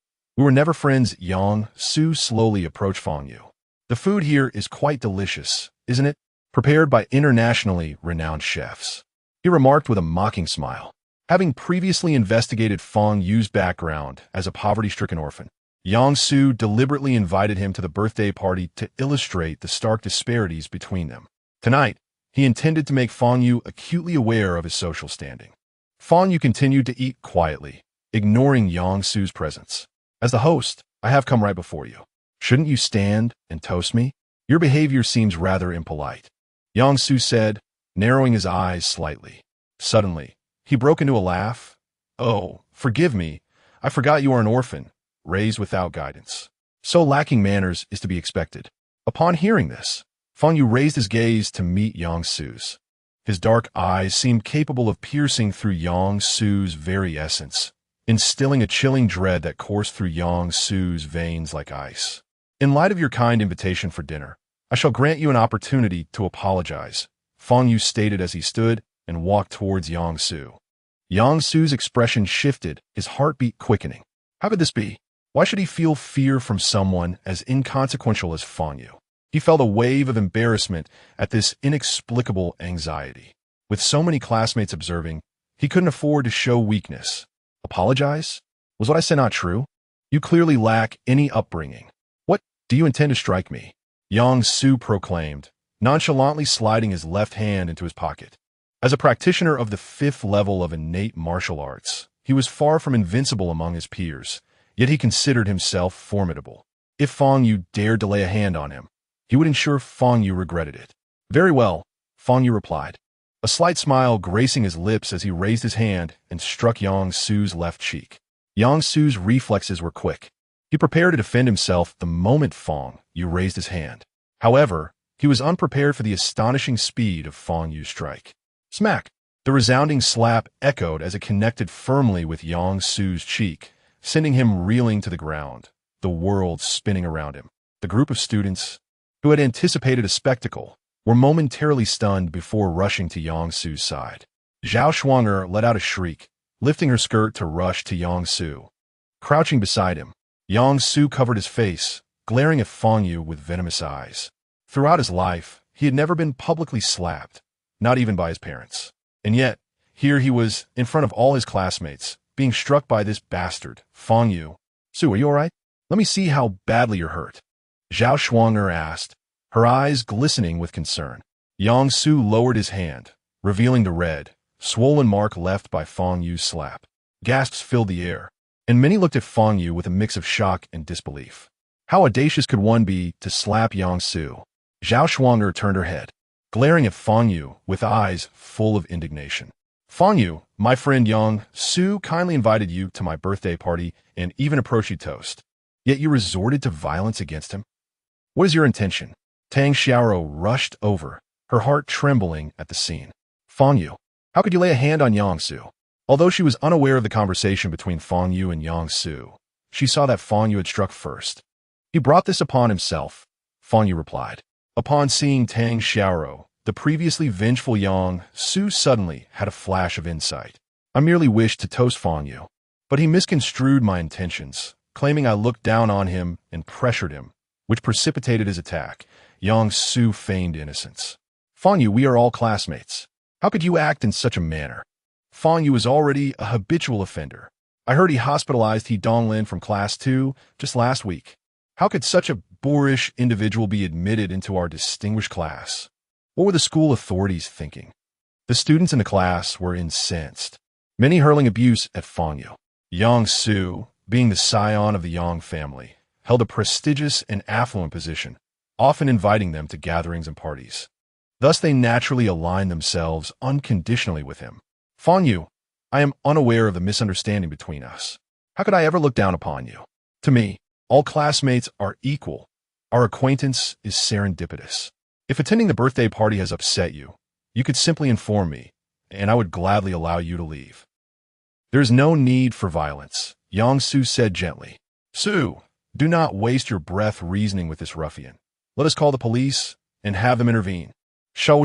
We were never friends, Yang Su slowly approached Fang Yu. The food here is quite delicious, isn't it? Prepared by internationally renowned chefs. He remarked with a mocking smile. Having previously investigated Fang Yu's background as a poverty-stricken orphan, Yang Su deliberately invited him to the birthday party to illustrate the stark disparities between them. Tonight, he intended to make Fang Yu acutely aware of his social standing. Fang Yu continued to eat quietly, ignoring Yang Su's presence. As the host, I have come right before you. Shouldn't you stand and toast me? Your behavior seems rather impolite, Yang Su said, narrowing his eyes slightly. Suddenly, he broke into a laugh. Oh, forgive me. I forgot you are an orphan, raised without guidance. So lacking manners is to be expected. Upon hearing this, Fang Yu raised his gaze to meet Yang Su's. His dark eyes seemed capable of piercing through Yang Su's very essence, instilling a chilling dread that coursed through Yang Su's veins like ice. In light of your kind invitation for dinner, I shall grant you an opportunity to apologize, Fang Yu stated as he stood and walked towards Yang Su. Yang Su's expression shifted, his heartbeat quickening. How could this be? Why should he feel fear from someone as inconsequential as Fang Yu? He felt a wave of embarrassment at this inexplicable anxiety. With so many classmates observing, he couldn't afford to show weakness. Apologize? Was what I said not true? You clearly lack any upbringing. What, do you intend to strike me? Yang Su proclaimed, nonchalantly sliding his left hand into his pocket. As a practitioner of the 5th level of innate martial arts, he was far from invincible among his peers, yet he considered himself formidable. If Fang Yu dared to lay a hand on him, he would ensure Fang Yu regretted it. Very well, Fang Yu replied, a slight smile gracing his lips as he raised his hand and struck Yang Su's left cheek. Yang Su's reflexes were quick. He prepared to defend himself the moment Fang Yu raised his hand. However, he was unprepared for the astonishing speed of Fang Yu's strike. Smack! The resounding slap echoed as it connected firmly with Yang Su's cheek, sending him reeling to the ground, the world spinning around him. The group of students, who had anticipated a spectacle, were momentarily stunned before rushing to Yang Su's side. Zhao Shuanger let out a shriek, lifting her skirt to rush to Yang Su. Crouching beside him, Yang Su covered his face, glaring at Fang Yu with venomous eyes. Throughout his life, he had never been publicly slapped, not even by his parents. And yet, here he was, in front of all his classmates, being struck by this bastard, Fang Yu. Su, are you all right? Let me see how badly you're hurt. Zhao Shuanger asked, her eyes glistening with concern. Yang Su lowered his hand, revealing the red, swollen mark left by Fang Yu's slap. Gasps filled the air, and many looked at Fang Yu with a mix of shock and disbelief. How audacious could one be to slap Yang Su? Zhao Shuanger turned her head, glaring at Fang Yu with eyes full of indignation. Fang Yu, my friend Yang Su kindly invited you to my birthday party and even approached you toast. Yet you resorted to violence against him? What is your intention? Tang Xiaoro rushed over, her heart trembling at the scene. Fang Yu, how could you lay a hand on Yang Su? Although she was unaware of the conversation between Fang Yu and Yang Su, she saw that Fang Yu had struck first. He brought this upon himself, Fang Yu replied. Upon seeing Tang Xiaoro, the previously vengeful Yang Su suddenly had a flash of insight. I merely wished to toast Fang Yu, but he misconstrued my intentions, claiming I looked down on him and pressured him, which precipitated his attack. Yang Su feigned innocence. Fang Yu, we are all classmates. How could you act in such a manner? Fang Yu is already a habitual offender. I heard he hospitalized He Donglin from Class 2 just last week. How could such a boorish individual be admitted into our distinguished class? What were the school authorities thinking? The students in the class were incensed, many hurling abuse at Fang Yu. Yang Su, being the scion of the Yang family, held a prestigious and affluent position, often inviting them to gatherings and parties. Thus they naturally aligned themselves unconditionally with him. Fang Yu, I am unaware of the misunderstanding between us. How could I ever look down upon you? To me, all classmates are equal. Our acquaintance is serendipitous. If attending the birthday party has upset you, you could simply inform me, and I would gladly allow you to leave. There is no need for violence, Yang Su said gently. Su, do not waste your breath reasoning with this ruffian. Let us call the police and have them intervene. There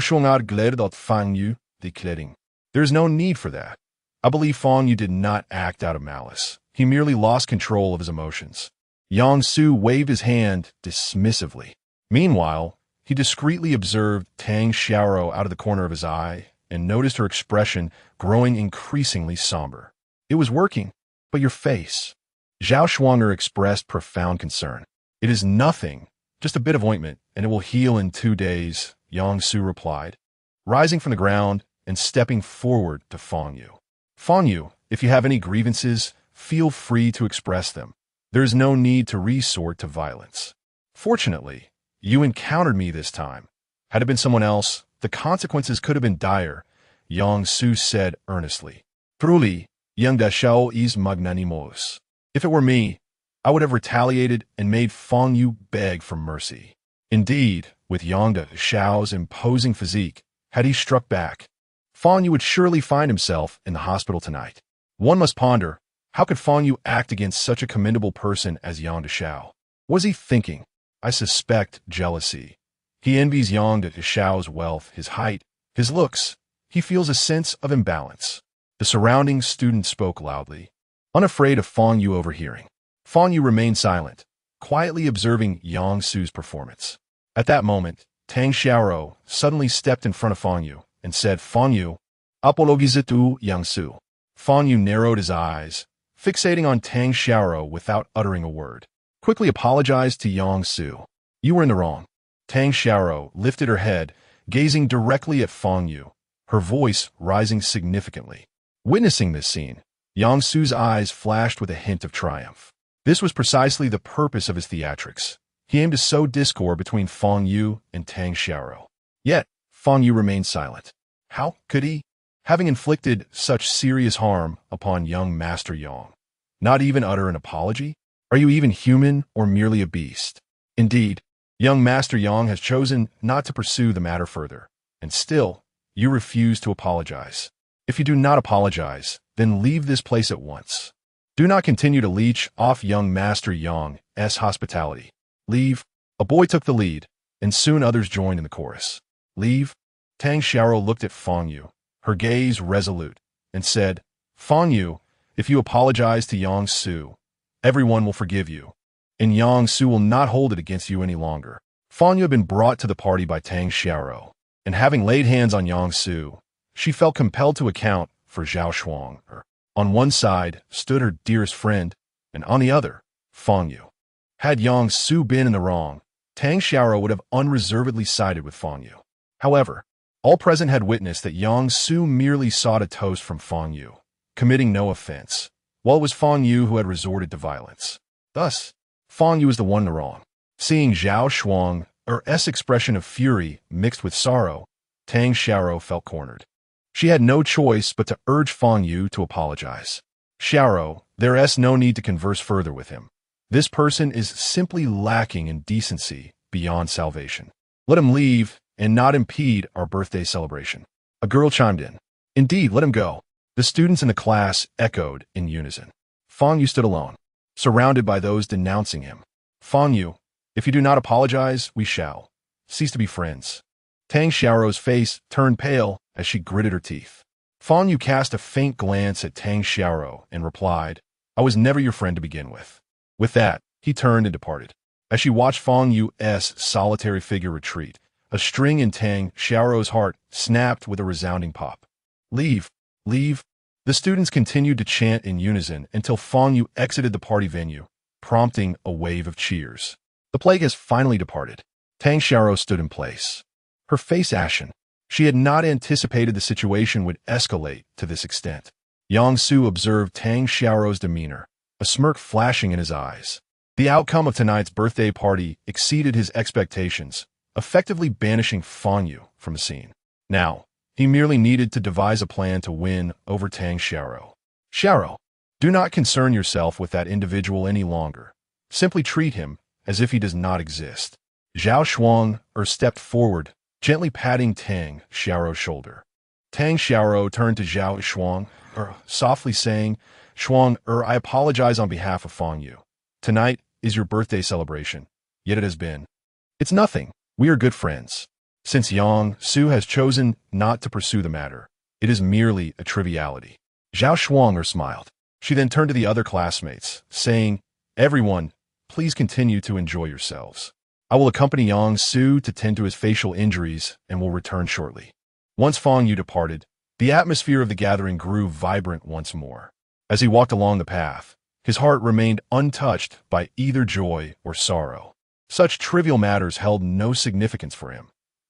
is no need for that. I believe Fang Yu did not act out of malice. He merely lost control of his emotions. Yang Su waved his hand dismissively. Meanwhile, he discreetly observed Tang Xiaoro out of the corner of his eye and noticed her expression growing increasingly somber. It was working, but your face. Zhao Shuanger expressed profound concern. It is nothing, just a bit of ointment, and it will heal in 2 days, Yang Su replied, rising from the ground and stepping forward to Fang Yu. Fang Yu, if you have any grievances, feel free to express them. There is no need to resort to violence. Fortunately, you encountered me this time. Had it been someone else, the consequences could have been dire, Yang Su said earnestly. Truly, Yang Da Shao is magnanimous. If it were me, I would have retaliated and made Fang Yu beg for mercy. Indeed, with Yang Da Shao's imposing physique, had he struck back, Fang Yu would surely find himself in the hospital tonight. One must ponder, how could Fang Yu act against such a commendable person as Yang Da Shao? What was he thinking? I suspect jealousy. He envies Yang Da Shao's wealth, his height, his looks. He feels a sense of imbalance. The surrounding student spoke loudly, unafraid of Fang Yu overhearing. Fang Yu remained silent, quietly observing Yang Su's performance. At that moment, Tang Xiaoro suddenly stepped in front of Fang Yu and said, Fang Yu, apologize to Yang Su. Fang Yu narrowed his eyes, fixating on Tang Xiaoro without uttering a word. Quickly apologized to Yang Su. You were in the wrong. Tang Xiaoro lifted her head, gazing directly at Fang Yu, her voice rising significantly. Witnessing this scene, Yang Su's eyes flashed with a hint of triumph. This was precisely the purpose of his theatrics. He aimed to sow discord between Fang Yu and Tang Xiaoro. Yet, Fang Yu remained silent. How could he? Having inflicted such serious harm upon young Master Yang, not even utter an apology? Are you even human or merely a beast? Indeed, young Master Yang has chosen not to pursue the matter further, and still, you refuse to apologize. If you do not apologize, then leave this place at once. Do not continue to leech off young Master Yang's hospitality. Leave. A boy took the lead, and soon others joined in the chorus. Leave. Tang Xiaoro looked at Fang Yu, her gaze resolute, and said, Fang Yu, if you apologize to Yang Su, everyone will forgive you, and Yang Su will not hold it against you any longer. Fang Yu had been brought to the party by Tang Xiaoro, and having laid hands on Yang Su, she felt compelled to account for Zhao Shuanger. On one side stood her dearest friend, and on the other, Fang Yu. Had Yang Su been in the wrong, Tang Xiaoro would have unreservedly sided with Fang Yu. However, all present had witnessed that Yang Su merely sought a toast from Fang Yu, committing no offense, while it was Fang Yu who had resorted to violence. Thus, Fang Yu was the one in the wrong. Seeing Zhao Shuanger's expression of fury mixed with sorrow, Tang Xiaoro felt cornered. She had no choice but to urge Fang Yu to apologize. Xiaoro, there is no need to converse further with him. This person is simply lacking in decency beyond salvation. Let him leave and not impede our birthday celebration. A girl chimed in. Indeed, let him go. The students in the class echoed in unison. Fang Yu stood alone, surrounded by those denouncing him. Fang Yu, if you do not apologize, we shall cease to be friends. Tang Xiaoro's face turned pale as she gritted her teeth. Fang Yu cast a faint glance at Tang Xiaoro and replied, I was never your friend to begin with. With that, he turned and departed. As she watched Fang Yu's solitary figure retreat, a string in Tang Xiaoro's heart snapped with a resounding pop. Leave, leave. The students continued to chant in unison until Fang Yu exited the party venue, prompting a wave of cheers. The plague has finally departed. Tang Xiaoro stood in place, her face ashen. She had not anticipated the situation would escalate to this extent. Yang Su observed Tang Xiaoro's demeanor, a smirk flashing in his eyes. The outcome of tonight's birthday party exceeded his expectations, effectively banishing Fang Yu from the scene. Now, he merely needed to devise a plan to win over Tang Xiaoro. Xiaoro, do not concern yourself with that individual any longer. Simply treat him as if he does not exist. Zhao Shuanger stepped forward, gently patting Tang Xiaoro's shoulder. Tang Xiaoro turned to Zhao Shuanger, softly saying, Shuanger, I apologize on behalf of Fang Yu. Tonight is your birthday celebration, yet it has been. It's nothing. We are good friends. Since Yang Su has chosen not to pursue the matter, it is merely a triviality. Zhao Shuanger smiled. She then turned to the other classmates, saying, "Everyone, please continue to enjoy yourselves. I will accompany Yang Su to tend to his facial injuries and will return shortly." Once Fang Yu departed, the atmosphere of the gathering grew vibrant once more. As he walked along the path, his heart remained untouched by either joy or sorrow. Such trivial matters held no significance for him.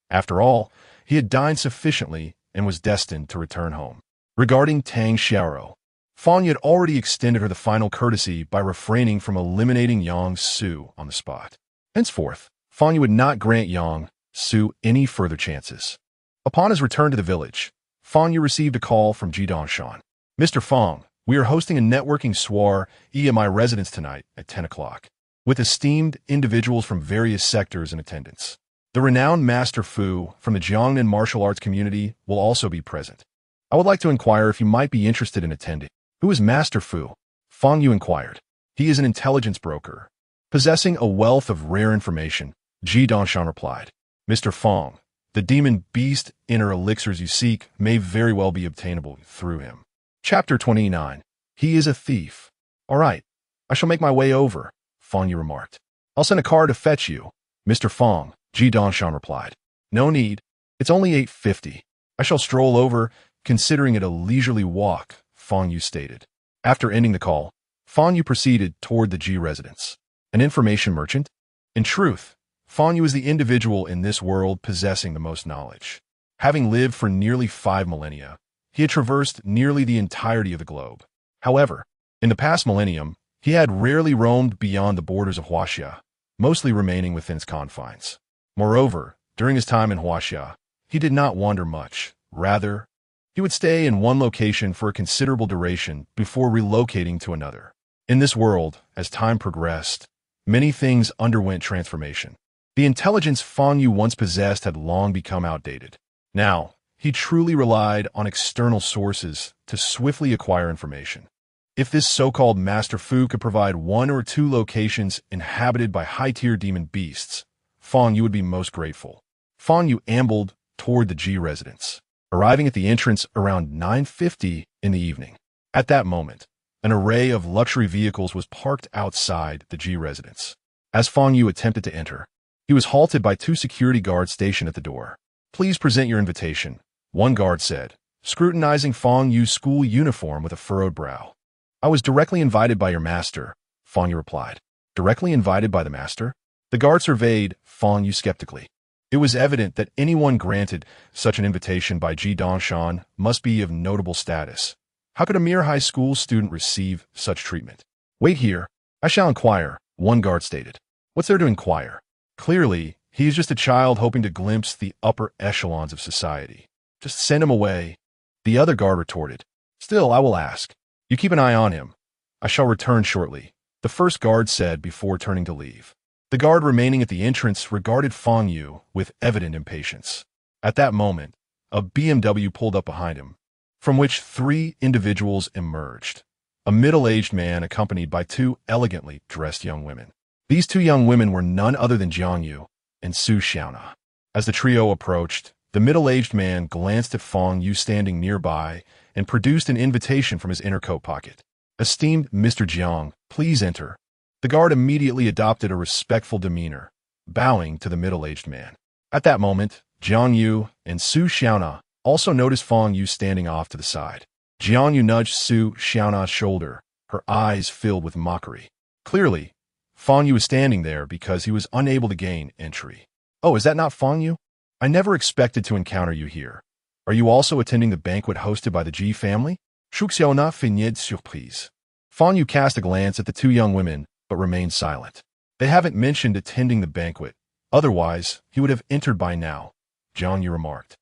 After all, he had dined sufficiently and was destined to return home. Regarding Tang Xiaoro, Fang Yu had already extended her the final courtesy by refraining from eliminating Yang Su on the spot. Henceforth, Fang Yu would not grant Yang Su any further chances. Upon his return to the village, Fang Yu received a call from Ji Dongshan. "Mr. Fang, we are hosting a networking soiree at my residence tonight at 10 o'clock, with esteemed individuals from various sectors in attendance. The renowned Master Fu from the Jiangnan martial arts community will also be present. I would like to inquire if you might be interested in attending." "Who is Master Fu?" Fang Yu inquired. "He is an intelligence broker, possessing a wealth of rare information," Ji Dongshan replied. "Mr. Fang, the demon beast inner elixirs you seek may very well be obtainable through him." Chapter 29. He is a thief. "All right, I shall make my way over," Fang Yu remarked. "I'll send a car to fetch you." "Mr. Fang," Ji Dongshan replied. "No need. It's only 8:50. I shall stroll over, considering it a leisurely walk," Fang Yu stated. After ending the call, Fang Yu proceeded toward the Ji residence. An information merchant? In truth, Fang Yu is the individual in this world possessing the most knowledge. Having lived for nearly 5 millennia, he had traversed nearly the entirety of the globe. However, in the past millennium, he had rarely roamed beyond the borders of Huaxia, mostly remaining within its confines. Moreover, during his time in Huaxia, he did not wander much. Rather, he would stay in one location for a considerable duration before relocating to another. In this world, as time progressed, many things underwent transformation. The intelligence Fang Yu once possessed had long become outdated. Now, he truly relied on external sources to swiftly acquire information. If this so-called Master Fu could provide 1 or 2 locations inhabited by high-tier demon beasts, Fang Yu would be most grateful. Fang Yu ambled toward the Ji residence, arriving at the entrance around 9:50 in the evening. At that moment, an array of luxury vehicles was parked outside the Ji residence. As Fang Yu attempted to enter, he was halted by 2 security guards stationed at the door. "Please present your invitation," one guard said, scrutinizing Fang Yu's school uniform with a furrowed brow. "I was directly invited by your master," Fang Yu replied. "Directly invited by the master?" The guard surveyed Fang Yu skeptically. It was evident that anyone granted such an invitation by Ji Dongshan must be of notable status. How could a mere high school student receive such treatment? "Wait here. I shall inquire," one guard stated. "What's there to inquire? Clearly, he is just a child hoping to glimpse the upper echelons of society. Just send him away," the other guard retorted. "Still, I will ask. You keep an eye on him. I shall return shortly," the first guard said before turning to leave. The guard remaining at the entrance regarded Fang Yu with evident impatience. At that moment, a BMW pulled up behind him, from which 3 individuals emerged. A middle-aged man accompanied by 2 elegantly dressed young women. These 2 young women were none other than Jiang Yu and Su Xiaona. As the trio approached, the middle-aged man glanced at Fang Yu standing nearby and produced an invitation from his inner coat pocket. "Esteemed Mr. Jiang, please enter." The guard immediately adopted a respectful demeanor, bowing to the middle-aged man. At that moment, Jiang Yu and Su Xiaona also noticed Fang Yu standing off to the side. Jiang Yu nudged Su Xiaona's shoulder, her eyes filled with mockery. Clearly, Fang Yu was standing there because he was unable to gain entry. "Oh, is that not Fang Yu? I never expected to encounter you here. Are you also attending the banquet hosted by the Ji family?" Shu Xiaona feigned surprise. Fang Yu cast a glance at the 2 young women, but remained silent. "They haven't mentioned attending the banquet. Otherwise, he would have entered by now," Jiang Yu remarked.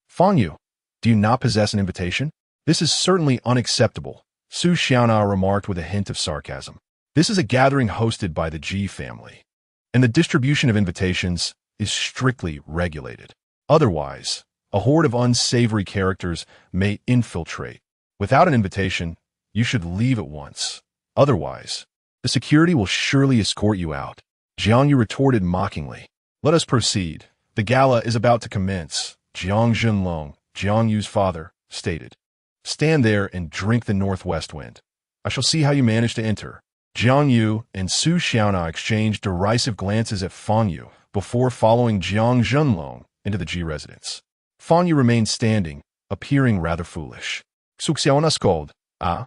Fang Yu, do you not possess an invitation?" "This is certainly unacceptable," Su Xiaona remarked with a hint of sarcasm. "This is a gathering hosted by the Ji family, and the distribution of invitations is strictly regulated. Otherwise, a horde of unsavory characters may infiltrate. Without an invitation, you should leave at once. Otherwise, the security will surely escort you out," Jiang Yu retorted mockingly. "Let us proceed. The gala is about to commence," Jiang Zhenlong, Jiang Yu's father, stated. "Stand there and drink the northwest wind." I shall see how you manage to enter. Jiang Yu and Su Xiaona exchanged derisive glances at Fang Yu before following Jiang Zhenlong into the Ji residence. Fang Yu remained standing, appearing rather foolish. Su Xiaona scolded, "Ah?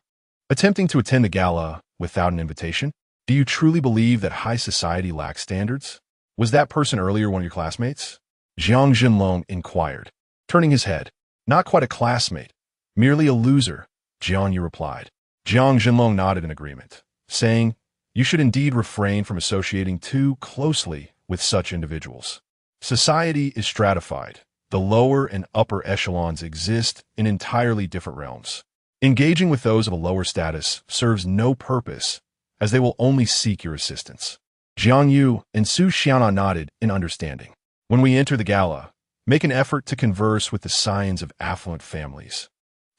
Attempting to attend the gala without an invitation? Do you truly believe that high society lacks standards? Was that person earlier one of your classmates?" Jiang Zhenlong inquired, turning his head. "Not quite a classmate, merely a loser," Jiang Yu replied. Jiang Zhenlong nodded in agreement, saying, "You should indeed refrain from associating too closely with such individuals. Society is stratified. The lower and upper echelons exist in entirely different realms. Engaging with those of a lower status serves no purpose, as they will only seek your assistance." Jiang Yu and Su Xiaona nodded in understanding. "When we enter the gala, make an effort to converse with the scions of affluent families.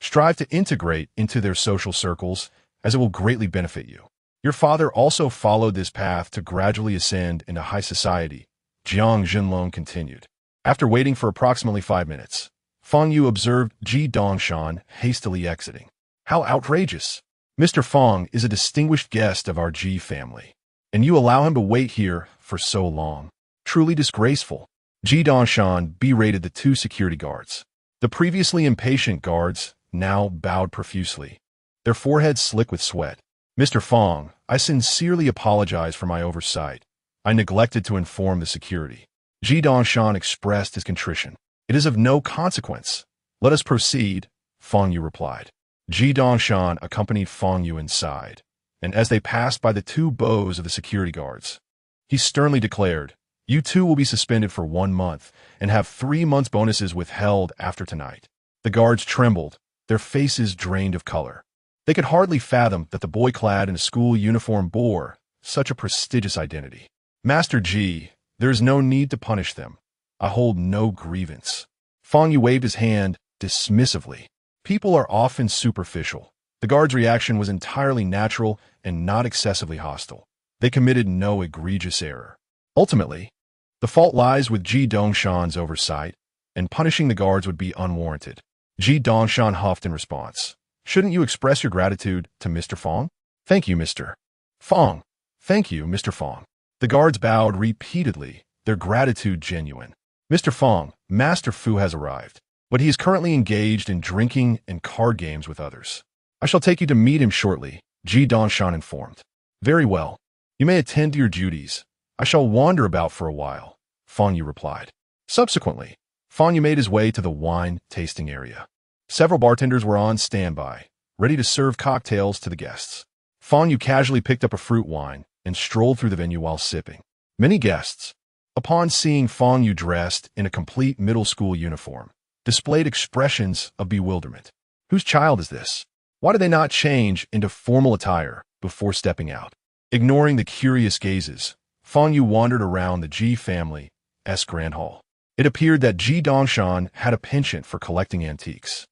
Strive to integrate into their social circles, as it will greatly benefit you. Your father also followed this path to gradually ascend into high society," Jiang Zhenlong continued. After waiting for approximately 5 minutes, Fang Yu observed Ji Dongshan hastily exiting. "How outrageous! Mr. Fang is a distinguished guest of our Ji family, and you allow him to wait here for so long. Truly disgraceful." Ji Dongshan berated the 2 security guards. The previously impatient guards now bowed profusely, their foreheads slick with sweat. "Mr. Fang, I sincerely apologize for my oversight. I neglected to inform the security." Ji Dongshan expressed his contrition. "It is of no consequence. Let us proceed," Fang Yu replied. Ji Dongshan accompanied Fang Yu inside, and as they passed by the 2 bows of the security guards, he sternly declared, "You 2 will be suspended for 1 month and have 3 months bonuses withheld after tonight." The guards trembled, their faces drained of color. They could hardly fathom that the boy clad in a school uniform bore such a prestigious identity. "Master Ji, there is no need to punish them. I hold no grievance." Fang Yu waved his hand dismissively. People are often superficial. The guard's reaction was entirely natural and not excessively hostile. They committed no egregious error. Ultimately, the fault lies with Ji Dongshan's oversight, and punishing the guards would be unwarranted. Ji Dongshan huffed in response. "Shouldn't you express your gratitude to Mr. Fang?" "Thank you, Mr. Fang." "Thank you, Mr. Fang." The guards bowed repeatedly, their gratitude genuine. "Mr. Fang, Master Fu has arrived, but he is currently engaged in drinking and card games with others. I shall take you to meet him shortly," Ji Dongshan informed. "Very well. You may attend to your duties. I shall wander about for a while," Fang Yu replied. Subsequently, Fang Yu made his way to the wine tasting area. Several bartenders were on standby, ready to serve cocktails to the guests. Fang Yu casually picked up a fruit wine and strolled through the venue while sipping. Many guests, upon seeing Fang Yu dressed in a complete middle school uniform, displayed expressions of bewilderment. Whose child is this? Why do they not change into formal attire before stepping out? Ignoring the curious gazes, Fang Yu wandered around the Ji family's grand hall. It appeared that Ji Dongshan had a penchant for collecting antiques,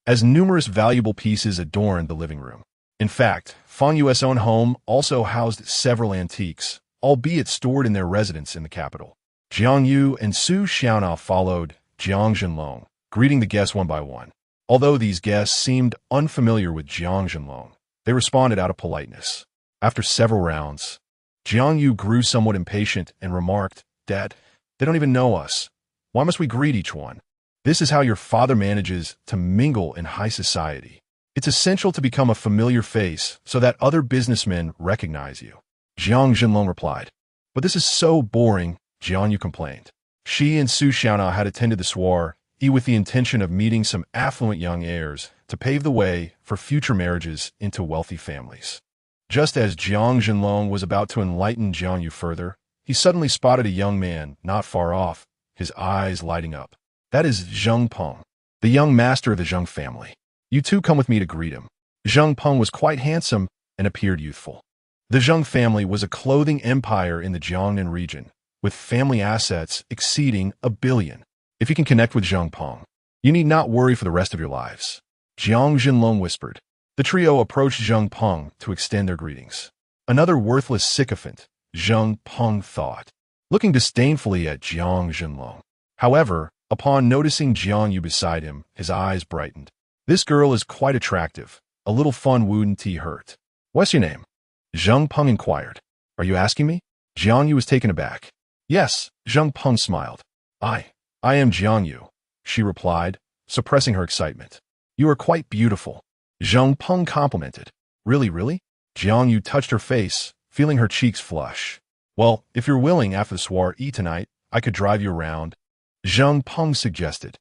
as numerous valuable pieces adorned the living room. In fact, Fang Yu's own home also housed several antiques, albeit stored in their residence in the capital. Jiang Yu and Su Xiaona followed Jiang Zhenlong, greeting the guests one by one. Although these guests seemed unfamiliar with Jiang Zhenlong, they responded out of politeness. After several rounds, Jiang Yu grew somewhat impatient and remarked, "Dad, they don't even know us. Why must we greet each one? This is how your father manages to mingle in high society. It's essential to become a familiar face so that other businessmen recognize you." Jiang Zhenlong replied. "But this is so boring," Jiang Yu complained. She and Su Xiaona had attended the soiree with the intention of meeting some affluent young heirs to pave the way for future marriages into wealthy families. Just as Jiang Zhenlong was about to enlighten Jiang Yu further, he suddenly spotted a young man not far off, his eyes lighting up. "That is Zheng Peng, the young master of the Zheng family. You 2 come with me to greet him." Zheng Peng was quite handsome and appeared youthful. The Zheng family was a clothing empire in the Jiangnan region, with family assets exceeding $1 billion. "If you can connect with Zheng Peng, you need not worry for the rest of your lives," Jiang Zhenlong whispered. The trio approached Zheng Peng to extend their greetings. Another worthless sycophant, Zheng Peng thought, looking disdainfully at Jiang Zhenlong. However, upon noticing Jiang Yu beside him, his eyes brightened. "This girl is quite attractive. A little fun wouldn't hurt." What's your name? Zheng Peng inquired. Are you asking me? Jiang Yu was taken aback. Yes, Zheng Peng smiled. I am Jiang Yu, she replied, suppressing her excitement. You are quite beautiful, Zheng Peng complimented. Really? Jiang Yu touched her face, feeling her cheeks flush. Well, if you're willing after the soiree tonight, I could drive you around, Zheng Peng suggested.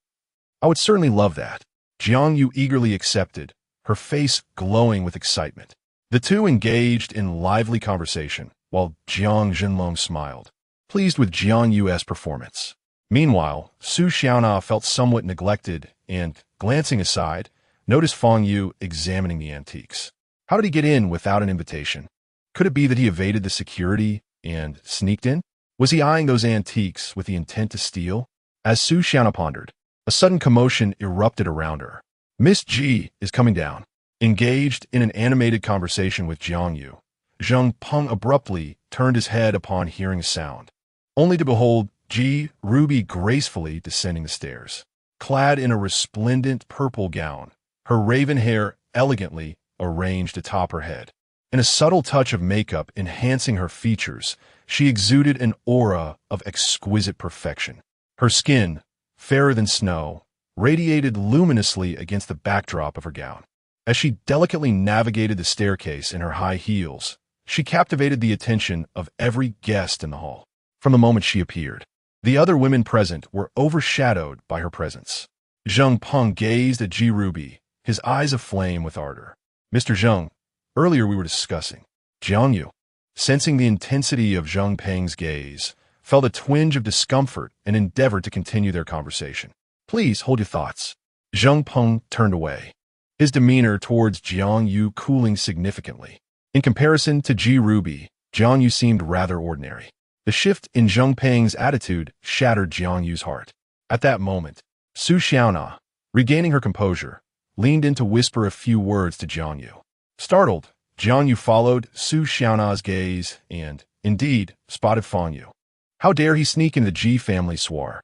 I would certainly love that. Jiang Yu eagerly accepted, her face glowing with excitement. The two engaged in lively conversation, while Jiang Zhenlong smiled, pleased with Jiang Yu's performance. Meanwhile, Su Xiaona felt somewhat neglected and, glancing aside, noticed Fang Yu examining the antiques. How did he get in without an invitation? Could it be that he evaded the security and sneaked in? Was he eyeing those antiques with the intent to steal? As Su Xiaona pondered, a sudden commotion erupted around her. Miss Ji is coming down. Engaged in an animated conversation with Jiang Yu, Zheng Peng abruptly turned his head upon hearing a sound, only to behold Ji Ruby gracefully descending the stairs. Clad in a resplendent purple gown, her raven hair elegantly arranged atop her head, and a subtle touch of makeup enhancing her features, she exuded an aura of exquisite perfection. Her skin, fairer than snow, radiated luminously against the backdrop of her gown. As she delicately navigated the staircase in her high heels, she captivated the attention of every guest in the hall. From the moment she appeared, the other women present were overshadowed by her presence. Zheng Peng gazed at Ji Ruby, his eyes aflame with ardor. Mr. Zheng, earlier we were discussing. Jiang Yu, sensing the intensity of Zheng Peng's gaze, felt a twinge of discomfort and endeavored to continue their conversation. Please hold your thoughts. Zheng Peng turned away, his demeanor towards Jiang Yu cooling significantly. In comparison to Ji Ruby, Jiang Yu seemed rather ordinary. The shift in Zheng Peng's attitude shattered Jiang Yu's heart. At that moment, Su Xiaona, regaining her composure, leaned in to whisper a few words to Jiang Yu. Startled, Jiang Yu followed Su Xiaona's gaze and, indeed, spotted Fang Yu. How dare he sneak into the Ji family soiree?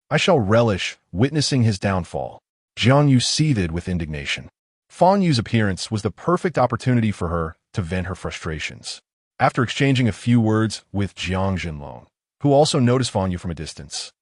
I shall relish witnessing his downfall. Jiang Yu seethed with indignation. Fang Yu's appearance was the perfect opportunity for her to vent her frustrations. After exchanging a few words with Jiang Zhenlong, who also noticed Fang Yu from a distance,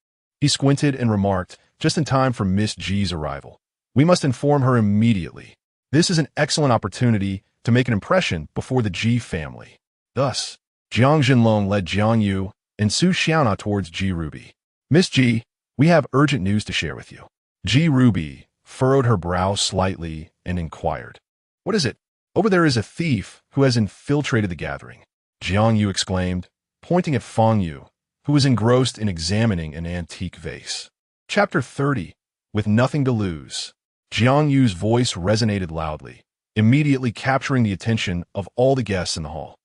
he squinted and remarked, just in time for Miss Ji's arrival. We must inform her immediately. This is an excellent opportunity to make an impression before the Ji family. Thus, Jiang Zhenlong led Jiang Yu and Su Xiaona towards Ji Ruby. Miss Ji, we have urgent news to share with you. Ji Ruby furrowed her brow slightly and inquired. What is it? Over there is a thief who has infiltrated the gathering, Jiang Yu exclaimed, pointing at Fang Yu, who was engrossed in examining an antique vase. Chapter 30. With nothing to lose. Jiang Yu's voice resonated loudly, immediately capturing the attention of all the guests in the hall.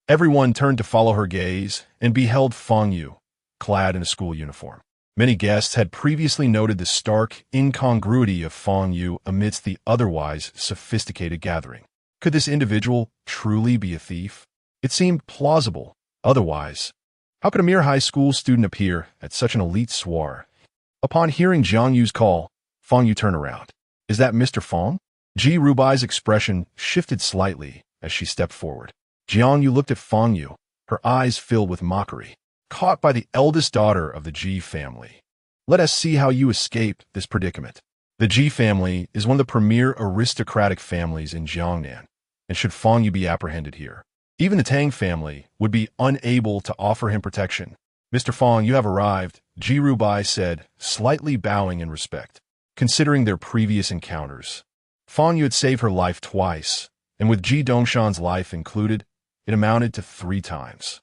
Everyone turned to follow her gaze and beheld Fang Yu, clad in a school uniform. Many guests had previously noted the stark incongruity of Fang Yu amidst the otherwise sophisticated gathering. Could this individual truly be a thief? It seemed plausible. Otherwise, how could a mere high school student appear at such an elite soiree? Upon hearing Jiang Yu's call, Fang Yu turned around. Is that Mr. Fang? Ji Ruby's expression shifted slightly as she stepped forward. Jiang Yu looked at Fang Yu, her eyes filled with mockery. Caught by the eldest daughter of the Ji family. Let us see how you escape this predicament. The Ji family is one of the premier aristocratic families in Jiangnan, and should Fang Yu be apprehended here, even the Tang family would be unable to offer him protection. Mr. Fang, you have arrived, Ji Ruby said, slightly bowing in respect. Considering their previous encounters, Fang Yu had saved her life twice, and with Ji Dongshan's life included, it amounted to 3 times.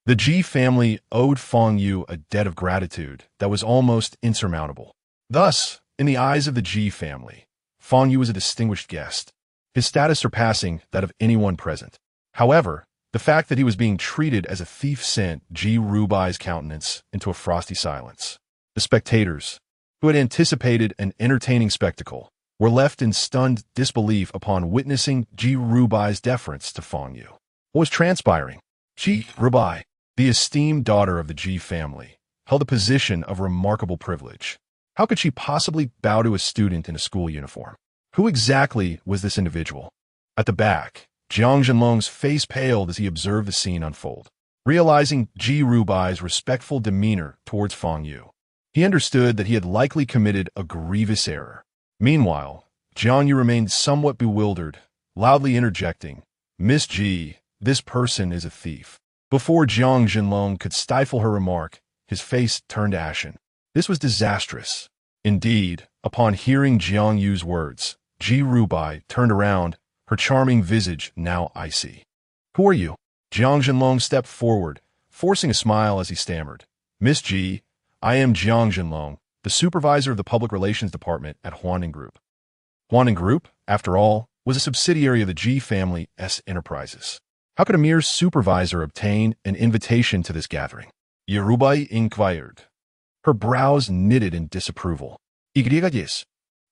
The Ji family owed Fang Yu a debt of gratitude that was almost insurmountable. Thus, in the eyes of the Ji family, Fang Yu was a distinguished guest, his status surpassing that of anyone present. However, the fact that he was being treated as a thief sent Ji Ruby's countenance into a frosty silence. The spectators, who had anticipated an entertaining spectacle, were left in stunned disbelief upon witnessing Ji Ruby's deference to Fang Yu. What was transpiring? Ji Ruby, the esteemed daughter of the Ji family, held a position of remarkable privilege. How could she possibly bow to a student in a school uniform? Who exactly was this individual? At the back, Jiang Zhenlong's face paled as he observed the scene unfold. Realizing Ji Rubai's respectful demeanor towards Fang Yu, he understood that he had likely committed a grievous error. Meanwhile, Jiang Yu remained somewhat bewildered, loudly interjecting, "Miss Ji, this person is a thief." Before Jiang Zhenlong could stifle her remark, his face turned ashen. This was disastrous. Indeed, upon hearing Jiang Yu's words, Ji Rubai turned around, her charming visage now icy. "Who are you?" Jiang Zhenlong stepped forward, forcing a smile as he stammered. "Miss Ji, I am Jiang Zhenlong, the supervisor of the public relations department at Huaning Group." Huaning Group, after all, was a subsidiary of the Ji family's enterprises. How could a mere supervisor obtain an invitation to this gathering? Yerubai inquired. Her brows knitted in disapproval. "Igrigalles."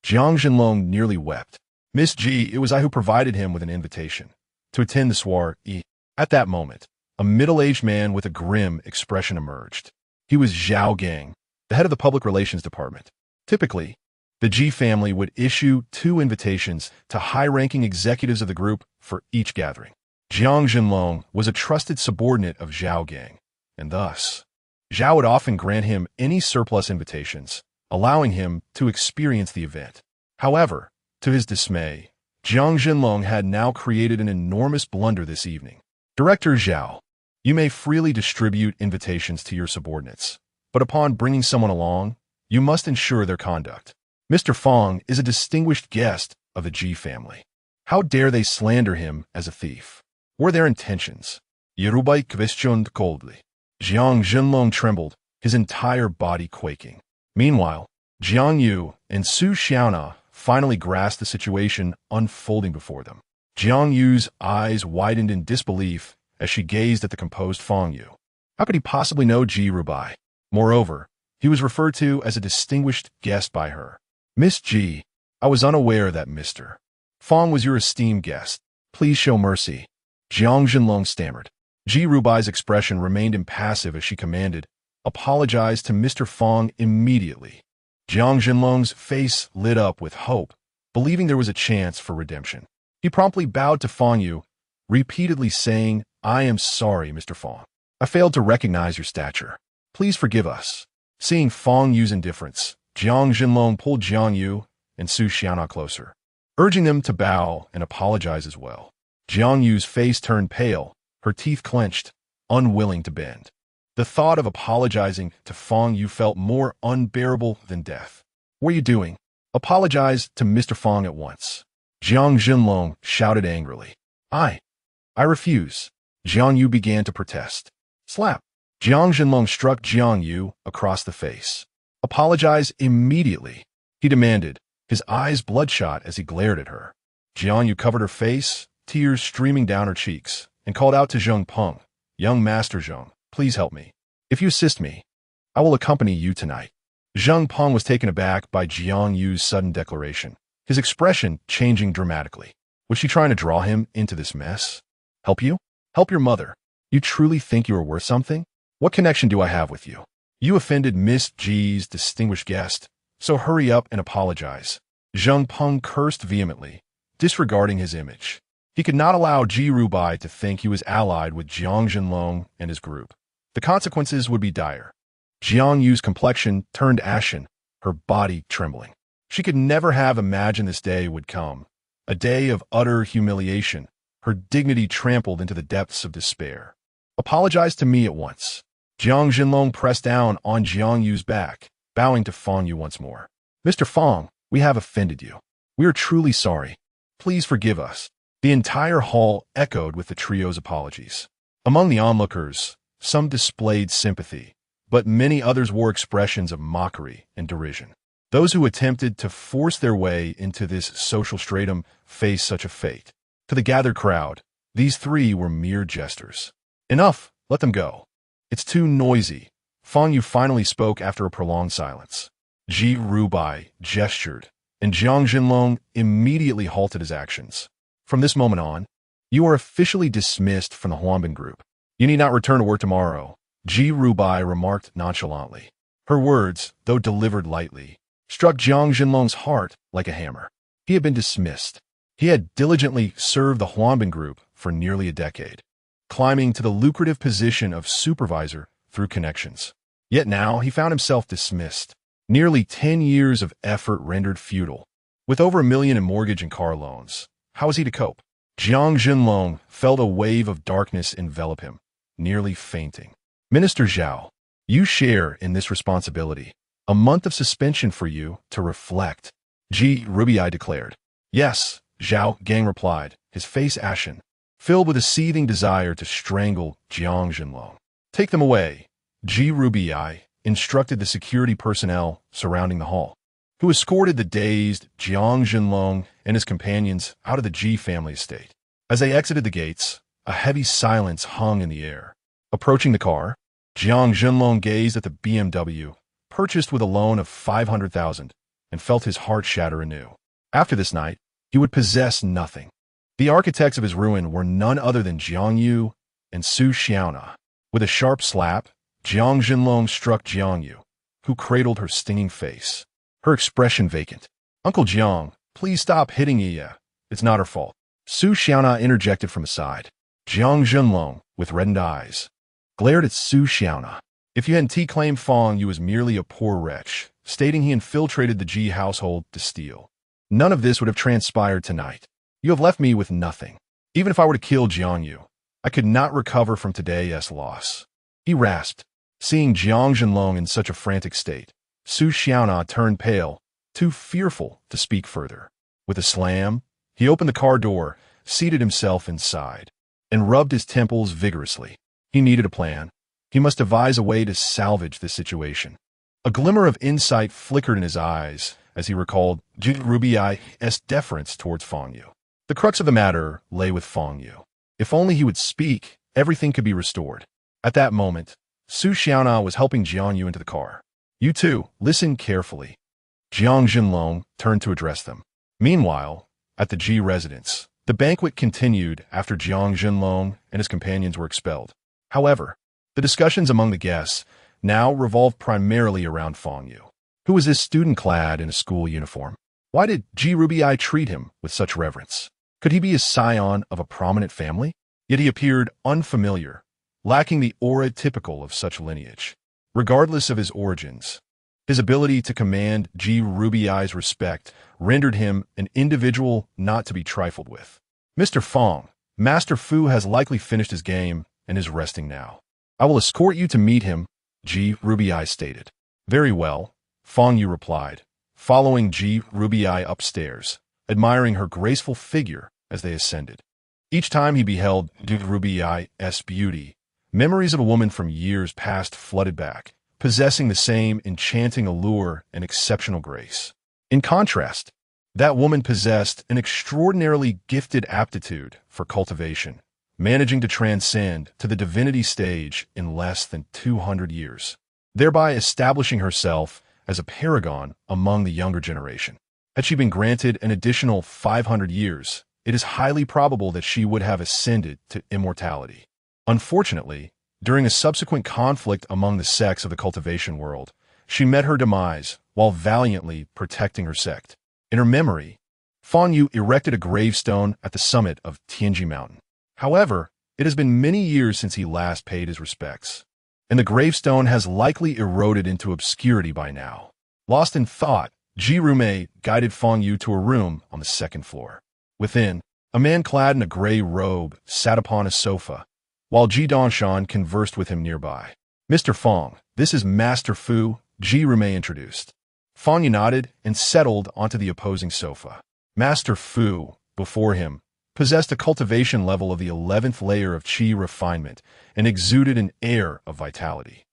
Jiang Zhenlong nearly wept. "Miss Ji, it was I who provided him with an invitation to attend the soiree." At that moment, a middle-aged man with a grim expression emerged. He was Zhao Gang, the head of the public relations department. Typically, the Ji family would issue 2 invitations to high-ranking executives of the group for each gathering. Jiang Zhenlong was a trusted subordinate of Zhao Gang, and thus, Zhao would often grant him any surplus invitations, allowing him to experience the event. However, to his dismay, Jiang Zhenlong had now created an enormous blunder this evening. "Director Zhao, you may freely distribute invitations to your subordinates, but upon bringing someone along, you must ensure their conduct. Mr. Fang is a distinguished guest of the Ji family. How dare they slander him as a thief? What were their intentions?" Yerubai questioned coldly. Jiang Zhenlong trembled, his entire body quaking. Meanwhile, Jiang Yu and Su Xiaona finally grasped the situation unfolding before them. Jiang Yu's eyes widened in disbelief as she gazed at the composed Fang Yu. How could he possibly know Ji Rubai? Moreover, he was referred to as a distinguished guest by her. "Miss Ji, I was unaware that Mr. Fang was your esteemed guest. Please show mercy." Jiang Zhenlong stammered. Ji Rubai's expression remained impassive as she commanded, "Apologize to Mr. Fang immediately." Jiang Zhenlong's face lit up with hope, believing there was a chance for redemption. He promptly bowed to Fang Yu, repeatedly saying, "I am sorry, Mr. Fang. I failed to recognize your stature. Please forgive us." Seeing Fang Yu's indifference, Jiang Zhenlong pulled Jiang Yu and Su Xiaona closer, urging them to bow and apologize as well. Jiang Yu's face turned pale, her teeth clenched, unwilling to bend. The thought of apologizing to Fang Yu felt more unbearable than death. "What are you doing? Apologize to Mr. Fang at once." Jiang Zhenlong shouted angrily. I refuse." Jiang Yu began to protest. Slap! Jiang Zhenlong struck Jiang Yu across the face. "Apologize immediately," he demanded, his eyes bloodshot as he glared at her. Jiang Yu covered her face, tears streaming down her cheeks, and called out to Zheng Peng, "Young Master Zheng, please help me. If you assist me, I will accompany you tonight." Zheng Peng was taken aback by Jiang Yu's sudden declaration, his expression changing dramatically. Was she trying to draw him into this mess? "Help you? Help your mother. You truly think you are worth something? What connection do I have with you? You offended Miss Ji's distinguished guest, so hurry up and apologize." Zheng Peng cursed vehemently, disregarding his image. He could not allow Ji Rubai to think he was allied with Jiang Zhenlong and his group. The consequences would be dire. Jiang Yu's complexion turned ashen, her body trembling. She could never have imagined this day would come, a day of utter humiliation, her dignity trampled into the depths of despair. "Apologize to me at once." Jiang Zhenlong pressed down on Jiang Yu's back, bowing to Fang Yu once more. "Mr. Fang, we have offended you. We are truly sorry. Please forgive us." The entire hall echoed with the trio's apologies. Among the onlookers, some displayed sympathy, but many others wore expressions of mockery and derision. Those who attempted to force their way into this social stratum faced such a fate. To the gathered crowd, these 3 were mere jesters. "Enough, let them go. It's too noisy." Fang Yu finally spoke after a prolonged silence. Ji Rubai gestured, and Jiang Zhenlong immediately halted his actions. "From this moment on, you are officially dismissed from the Huanbin Group. You need not return to work tomorrow," Ji Rubai remarked nonchalantly. Her words, though delivered lightly, struck Jiang Zhenlong's heart like a hammer. He had been dismissed. He had diligently served the Huanbin group for nearly a decade, climbing to the lucrative position of supervisor through connections. Yet now he found himself dismissed. Nearly 10 years of effort rendered futile. With over $1 million in mortgage and car loans, how was he to cope? Jiang Jinlong felt a wave of darkness envelop him, nearly fainting. Minister Zhao, you share in this responsibility. A month of suspension for you to reflect, Ji Rubiai declared. Yes, Zhao Gang replied, his face ashen, filled with a seething desire to strangle Jiang Jinlong. Take them away, Ji Rubiai instructed the security personnel surrounding the hall, who escorted the dazed Jiang Jinlong and his companions out of the Ji family estate. As they exited the gates, a heavy silence hung in the air. Approaching the car, Jiang Jinlong gazed at the BMW, purchased with a loan of 500,000, and felt his heart shatter anew. After this night, he would possess nothing. The architects of his ruin were none other than Jiang Yu and Su Xiaona. With a sharp slap, Jiang Jinlong struck Jiang Yu, who cradled her stinging face, her expression vacant. Uncle Jiang, please stop hitting Iya. It's not her fault. Su Xiaona interjected from aside. Jiang Jinlong, with reddened eyes, glared at Su Xiaona. If you hadn't claimed Fang Yu was merely a poor wretch, stating he infiltrated the Ji household to steal, none of this would have transpired tonight. You have left me with nothing. Even if I were to kill Jiang Yu, I could not recover from today's loss. He rasped. Seeing Jiang Jinlong in such a frantic state, Su Xiaona turned pale, too fearful to speak further. With a slam, he opened the car door, seated himself inside, and rubbed his temples vigorously. He needed a plan. He must devise a way to salvage this situation. A glimmer of insight flickered in his eyes as he recalled Ji Rubiai's deference towards Fang Yu. The crux of the matter lay with Fang Yu. If only he would speak, everything could be restored. At that moment, Su Xiaona was helping Jiang Yu into the car. You two, listen carefully. Jiang Jinlong turned to address them. Meanwhile, at the Ji residence, the banquet continued after Jiang Jinlong and his companions were expelled. However, the discussions among the guests now revolved primarily around Fang Yu. Who was this student clad in a school uniform? Why did Ji Rubiai treat him with such reverence? Could he be a scion of a prominent family? Yet he appeared unfamiliar, lacking the aura typical of such lineage. Regardless of his origins, his ability to command Ji Rubiai's respect rendered him an individual not to be trifled with. Mr. Fang, Master Fu has likely finished his game and is resting now. I will escort you to meet him, Ji Rubiai stated. Very well, Fang Yu replied, following Ji Rubiai upstairs, admiring her graceful figure as they ascended. Each time he beheld Ji Rubiai's beauty, memories of a woman from years past flooded back, possessing the same enchanting allure and exceptional grace. In contrast, that woman possessed an extraordinarily gifted aptitude for cultivation, managing to transcend to the divinity stage in less than 200 years, thereby establishing herself as a paragon among the younger generation. Had she been granted an additional 500 years, it is highly probable that she would have ascended to immortality. Unfortunately, during a subsequent conflict among the sects of the cultivation world, she met her demise while valiantly protecting her sect. In her memory, Fang Yu erected a gravestone at the summit of Tianji Mountain. However, it has been many years since he last paid his respects, and the gravestone has likely eroded into obscurity by now. Lost in thought, Ji Rumei guided Fang Yu to a room on the second floor. Within, a man clad in a gray robe sat upon a sofa, while Ji Dongshan conversed with him nearby. Mr. Fang, this is Master Fu, Ji Rumei introduced. Fang Yu nodded and settled onto the opposing sofa. Master Fu, before him, possessed a cultivation level of the 11th layer of qi refinement and exuded an air of vitality.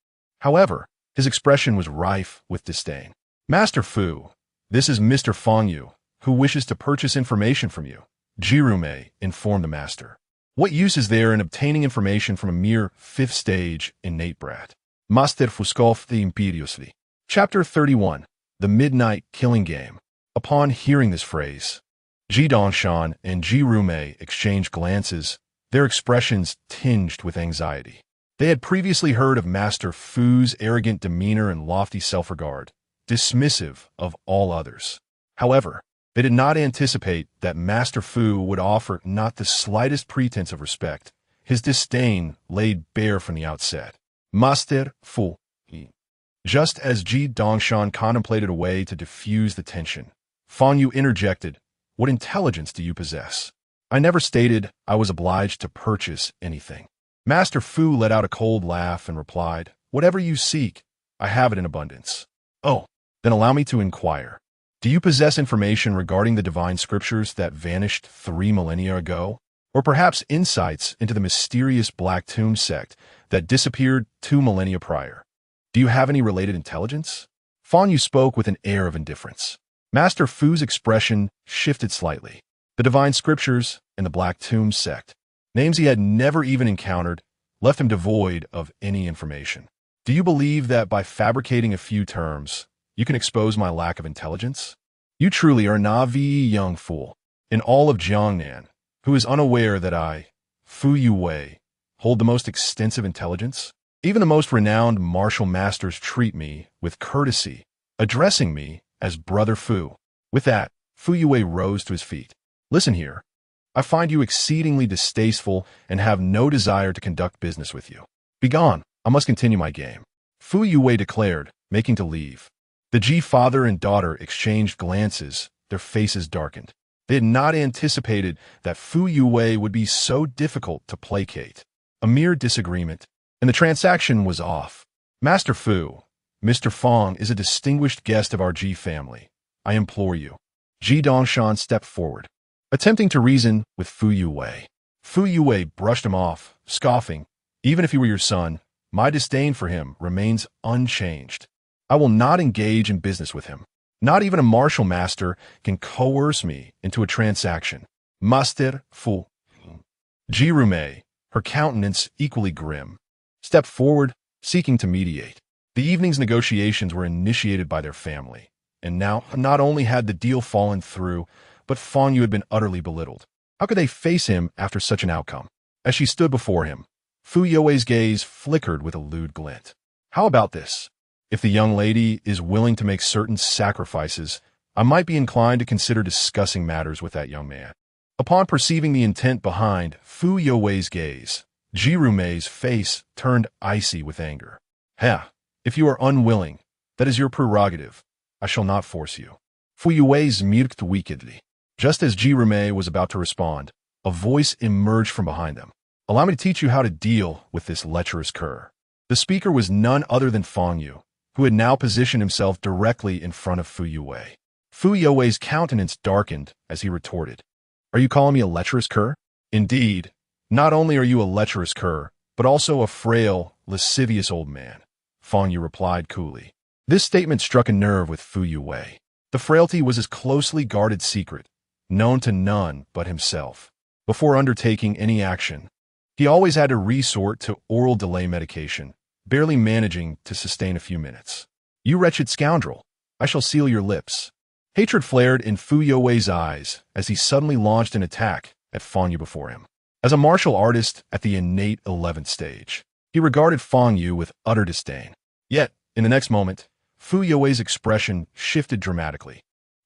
However, his expression was rife with disdain. Master Fu, this is Mr. Fang Yu, who wishes to purchase information from you, Ji Rumei informed the master. What use is there in obtaining information from a mere 5th stage innate brat? Master Fuscoff imperiously. Chapter 31. The Midnight Killing Game. Upon hearing this phrase, Ji Dongshan and Ji Rumei exchanged glances, their expressions tinged with anxiety. They had previously heard of Master Fu's arrogant demeanor and lofty self-regard, dismissive of all others. However, They did not anticipate that Master Fu would offer not the slightest pretense of respect. His disdain laid bare from the outset. Master Fu. Just as Ji Dongshan contemplated a way to diffuse the tension, Fang Yu interjected, "What intelligence do you possess?" "I never stated I was obliged to purchase anything." Master Fu let out a cold laugh and replied, "Whatever you seek, I have it in abundance." "Oh, then allow me to inquire. Do you possess information regarding the divine scriptures that vanished 3 millennia ago? Or perhaps insights into the mysterious Black Tomb sect that disappeared 2 millennia prior? Do you have any related intelligence?" Fang Yu spoke with an air of indifference. Master Fu's expression shifted slightly. The divine scriptures and the Black Tomb sect, names he had never even encountered, left him devoid of any information. "Do you believe that by fabricating a few terms, you can expose my lack of intelligence? You truly are a young fool in all of Jiangnan, who is unaware that I, Fu Yuwei, hold the most extensive intelligence? Even the most renowned martial masters treat me with courtesy, addressing me as Brother Fu." With that, Fu Yuwei rose to his feet. "Listen here. I find you exceedingly distasteful and have no desire to conduct business with you. Begone, I must continue my game," Fu Yuwei declared, making to leave. The Ji father and daughter exchanged glances, their faces darkened. They had not anticipated that Fu Yuwei would be so difficult to placate. A mere disagreement, and the transaction was off. "Master Fu, Mr. Fang is a distinguished guest of our Ji family. I implore you." Ji Dongshan stepped forward, attempting to reason with Fu Yuwei. Fu Yuwei brushed him off, scoffing, "Even if he were your son, my disdain for him remains unchanged. I will not engage in business with him. Not even a martial master can coerce me into a transaction. Master Fu." Ji Rumei, her countenance equally grim, stepped forward, seeking to mediate. The evening's negotiations were initiated by their family, and now not only had the deal fallen through, but Fang Yu had been utterly belittled. How could they face him after such an outcome? As she stood before him, Fu Yuwei's gaze flickered with a lewd glint. "How about this? If the young lady is willing to make certain sacrifices, I might be inclined to consider discussing matters with that young man." Upon perceiving the intent behind Fu Yuwei's gaze, Ji Rumei's face turned icy with anger. "Ha! If you are unwilling, that is your prerogative. I shall not force you." Fu Yuwei smirked wickedly. Just as Ji Rumei was about to respond, a voice emerged from behind them. "Allow me to teach you how to deal with this lecherous cur." The speaker was none other than Fang Yu, who had now positioned himself directly in front of Fu Yuwei. Fu Yuwei's countenance darkened as he retorted, "Are you calling me a lecherous cur?" "Indeed, not only are you a lecherous cur, but also a frail, lascivious old man," Fang Yu replied coolly. This statement struck a nerve with Fu Yuwei. The frailty was his closely guarded secret, known to none but himself. Before undertaking any action, he always had to resort to oral delay medication, barely managing to sustain a few minutes. "You wretched scoundrel, I shall seal your lips." Hatred flared in Fu Yuwei's eyes as he suddenly launched an attack at Fang Yu before him. As a martial artist at the innate 11th stage, he regarded Fang Yu with utter disdain. Yet, in the next moment, Fu Yuwei's expression shifted dramatically.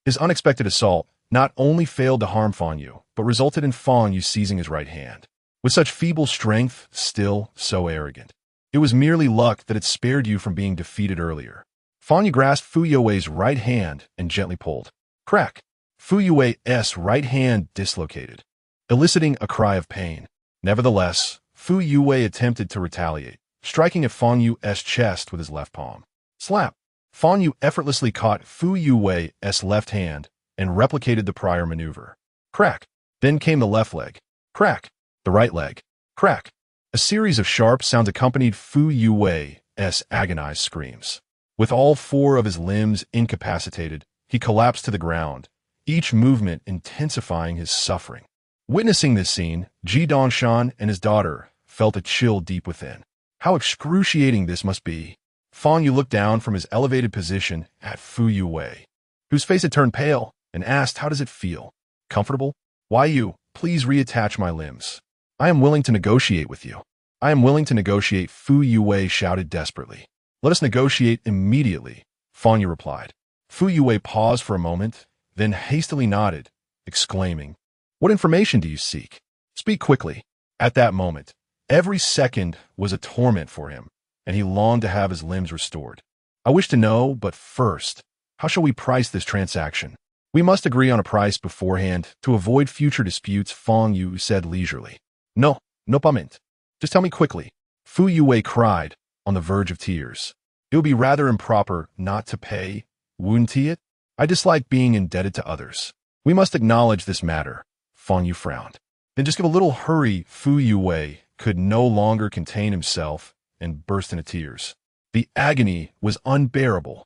His unexpected assault not only failed to harm Fang Yu, but resulted in Fang Yu seizing his right hand. With such feeble strength, still so arrogant. It was merely luck that had spared you from being defeated earlier. Fang Yu grasped Fu Yuwei's right hand and gently pulled. Crack! Fu Yuwei's right hand dislocated, eliciting a cry of pain. Nevertheless, Fu Yuwei attempted to retaliate, striking at Fang Yu's chest with his left palm. Slap! Fang Yu effortlessly caught Fu Yuwei's left hand and replicated the prior maneuver. Crack! Then came the left leg. Crack! The right leg. Crack! A series of sharp sounds accompanied Fu Yuwei's agonized screams. With all 4 of his limbs incapacitated, he collapsed to the ground, each movement intensifying his suffering. Witnessing this scene, Ji Dongshan and his daughter felt a chill deep within. How excruciating this must be. Fang Yu looked down from his elevated position at Fu Yuwei, whose face had turned pale, and asked, "How does it feel? Comfortable? Why you, please reattach my limbs. I am willing to negotiate with you." "I am willing to negotiate," Fu Yuwei shouted desperately. "Let us negotiate immediately," Fang Yu replied. Fu Yuwei paused for a moment, then hastily nodded, exclaiming, "What information do you seek? Speak quickly." At that moment, every second was a torment for him, and he longed to have his limbs restored. "I wish to know, but first, how shall we price this transaction?" "We must agree on a price beforehand to avoid future disputes," Fang Yu said leisurely. No payment. Just tell me quickly," Fu Yue cried, on the verge of tears. "It would be rather improper not to pay, wouldn't it? I dislike being indebted to others." "We must acknowledge this matter," Fang Yu frowned. "Then just give a little hurry." Fu Yue could no longer contain himself and burst into tears. The agony was unbearable.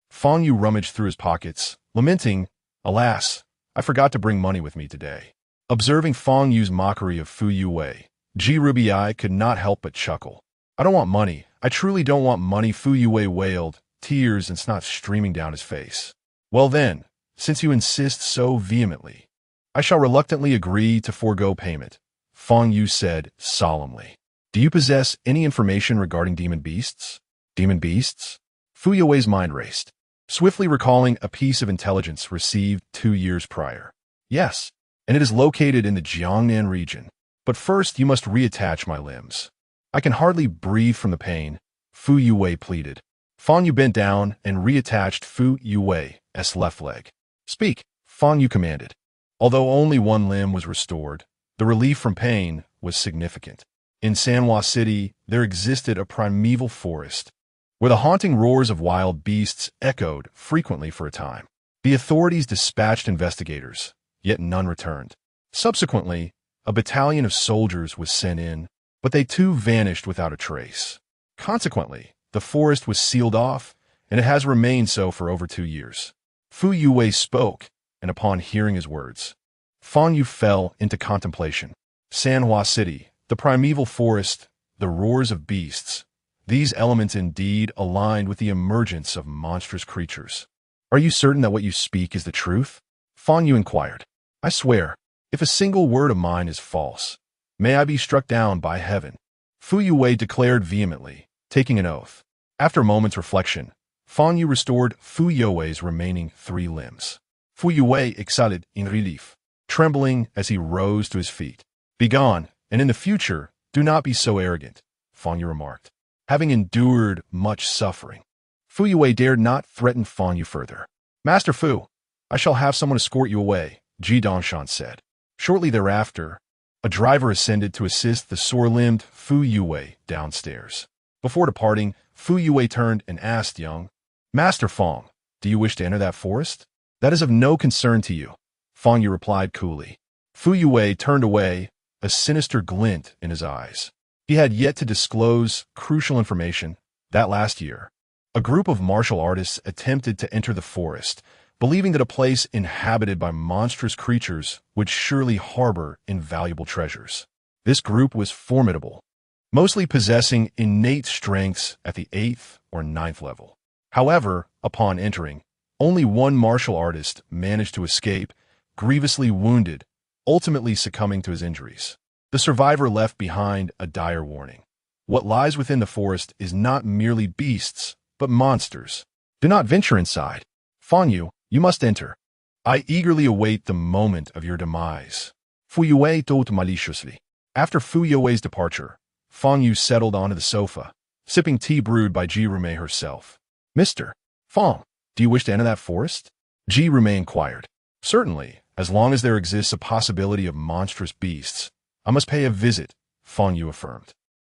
Fang Yu rummaged through his pockets, lamenting, "Alas, I forgot to bring money with me today." Observing Fang Yu's mockery of Fu Yue, Ji Rubai could not help but chuckle. "I don't want money. I truly don't want money," Fu Yue wailed, tears and snot streaming down his face. "Well then, since you insist so vehemently, I shall reluctantly agree to forego payment," Fang Yu said solemnly. "Do you possess any information regarding demon beasts?" "Demon beasts?" Fu Yue's mind raced, swiftly recalling a piece of intelligence received 2 years prior. "Yes, and it is located in the Jiangnan region. But first you must reattach my limbs. I can hardly breathe from the pain," Fu Yue pleaded. Fang Yu bent down and reattached Fu Yue's left leg. "Speak," Fang Yu commanded. Although only one limb was restored, the relief from pain was significant. In Sanhua City, there existed a primeval forest, where the haunting roars of wild beasts echoed frequently for a time. The authorities dispatched investigators, yet none returned. Subsequently, a battalion of soldiers was sent in, but they too vanished without a trace. Consequently, the forest was sealed off, and it has remained so for over 2 years. Fu Yue spoke, and upon hearing his words, Fang Yu fell into contemplation. Sanhua City, the primeval forest, the roars of beasts, these elements indeed aligned with the emergence of monstrous creatures. "Are you certain that what you speak is the truth?" Fang Yu inquired. "I swear, if a single word of mine is false, may I be struck down by heaven," Fu Yue declared vehemently, taking an oath. After a moment's reflection, Fang Yu restored Fu Yue's remaining 3 limbs. Fu Yue exhaled in relief, trembling as he rose to his feet. "Begone, and in the future, do not be so arrogant," Fang Yu remarked. Having endured much suffering, Fu Yue dared not threaten Fang Yu further. "Master Fu, I shall have someone escort you away," Ji Dongshan said. Shortly thereafter, a driver ascended to assist the sore-limbed Fu Yue downstairs. Before departing, Fu Yue turned and asked young Master Fang, "Do you wish to enter that forest?" "That is of no concern to you," Fang Yu replied coolly. Fu Yue turned away, a sinister glint in his eyes. He had yet to disclose crucial information that last year, a group of martial artists attempted to enter the forest, believing that a place inhabited by monstrous creatures would surely harbor invaluable treasures. This group was formidable, mostly possessing innate strengths at the 8th or 9th level. However, upon entering, only one martial artist managed to escape, grievously wounded, ultimately succumbing to his injuries. The survivor left behind a dire warning. What lies within the forest is not merely beasts, but monsters. Do not venture inside. Fang Yu, you must enter. I eagerly await the moment of your demise. Fu Yue told maliciously. After Fu Yue's departure, Fang Yu settled onto the sofa, sipping tea brewed by Ji Rubai herself. "Mr. Fang, do you wish to enter that forest?" Ji Rubai inquired. "Certainly, as long as there exists a possibility of monstrous beasts, I must pay a visit," Fang Yu affirmed.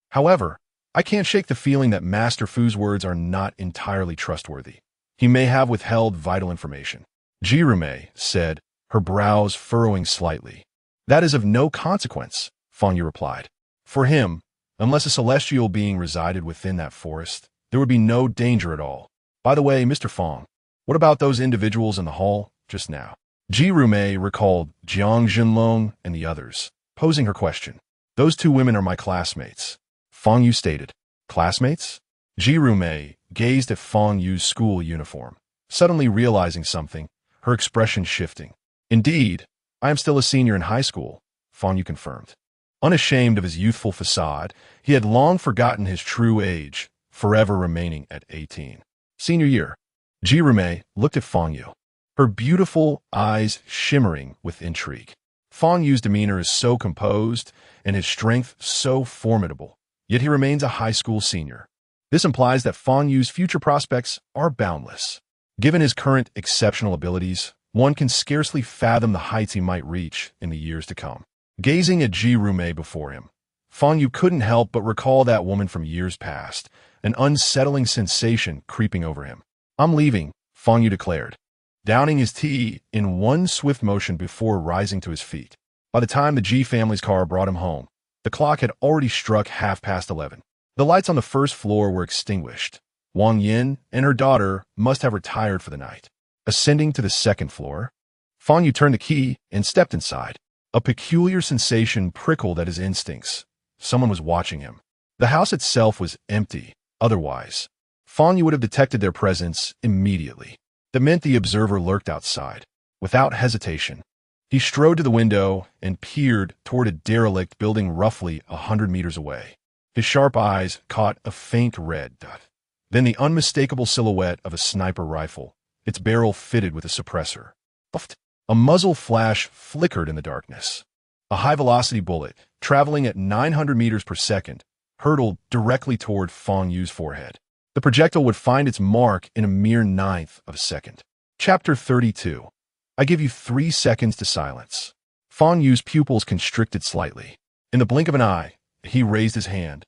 "However, I can't shake the feeling that Master Fu's words are not entirely trustworthy. He may have withheld vital information." Ji Rubai said, her brows furrowing slightly. "That is of no consequence," Fang Yu replied. "For him, unless a celestial being resided within that forest, there would be no danger at all. By the way, Mr. Fang, what about those individuals in the hall just now?" Ji Rubai recalled Jiang Jinlong and the others, posing her question. "Those 2 women are my classmates," Fang Yu stated. "Classmates?" Ji Rubai gazed at Fang Yu's school uniform, suddenly realizing something, her expression shifting. "Indeed, I am still a senior in high school," Fang Yu confirmed. Unashamed of his youthful facade, he had long forgotten his true age, forever remaining at 18. "Senior year." Ji Rubai looked at Fang Yu. her beautiful eyes shimmering with intrigue. Fang Yu's demeanor is so composed and his strength so formidable, yet he remains a high school senior. This implies that Fang Yu's future prospects are boundless. Given his current exceptional abilities, one can scarcely fathom the heights he might reach in the years to come. Gazing at Ji Rumei before him, Fang Yu couldn't help but recall that woman from years past, an unsettling sensation creeping over him. "I'm leaving," Fang Yu declared, downing his tea in one swift motion before rising to his feet. By the time the Ji family's car brought him home, the clock had already struck 11:30. The lights on the first floor were extinguished. Wang Yin and her daughter must have retired for the night. Ascending to the second floor, Fang Yu turned the key and stepped inside. A peculiar sensation prickled at his instincts. Someone was watching him. The house itself was empty. Otherwise, Fang Yu would have detected their presence immediately. That meant the observer lurked outside. Without hesitation, he strode to the window and peered toward a derelict building roughly 100 meters away. His sharp eyes caught a faint red dot, then the unmistakable silhouette of a sniper rifle, its barrel fitted with a suppressor. Puffed. A muzzle flash flickered in the darkness. A high-velocity bullet, traveling at 900 meters per second, hurtled directly toward Fang Yu's forehead. The projectile would find its mark in a mere ninth of a second. Chapter 32. I give you 3 seconds to silence. Fang Yu's pupils constricted slightly. In the blink of an eye, he raised his hand,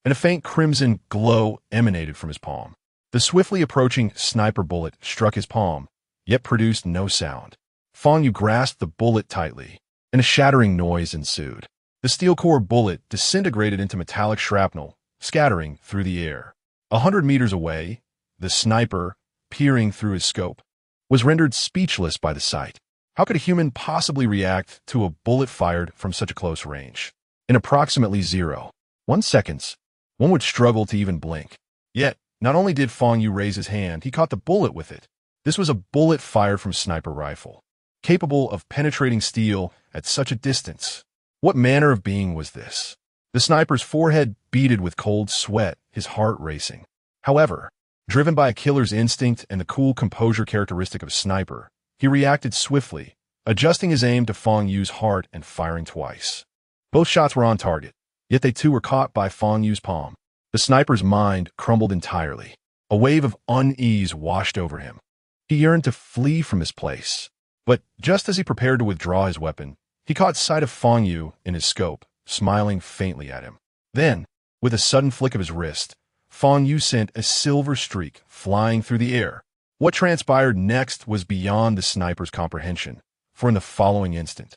and a faint crimson glow emanated from his palm. The swiftly approaching sniper bullet struck his palm, yet produced no sound. Fang Yu grasped the bullet tightly, and a shattering noise ensued. The steel core bullet disintegrated into metallic shrapnel, scattering through the air. 100 meters away, the sniper, peering through his scope, was rendered speechless by the sight. How could a human possibly react to a bullet fired from such a close range? In approximately 0.1 seconds, one would struggle to even blink. Yet, not only did Fang Yu raise his hand, he caught the bullet with it. This was a bullet fired from a sniper rifle, capable of penetrating steel at such a distance. What manner of being was this? The sniper's forehead beaded with cold sweat, his heart racing. However, driven by a killer's instinct and the cool composure characteristic of a sniper, he reacted swiftly, adjusting his aim to Fang Yu's heart and firing twice. Both shots were on target, yet they too were caught by Fang Yu's palm. The sniper's mind crumbled entirely. A wave of unease washed over him. He yearned to flee from his place. But just as he prepared to withdraw his weapon, he caught sight of Fang Yu in his scope, smiling faintly at him. Then, with a sudden flick of his wrist, Fang Yu sent a silver streak flying through the air. What transpired next was beyond the sniper's comprehension, for in the following instant,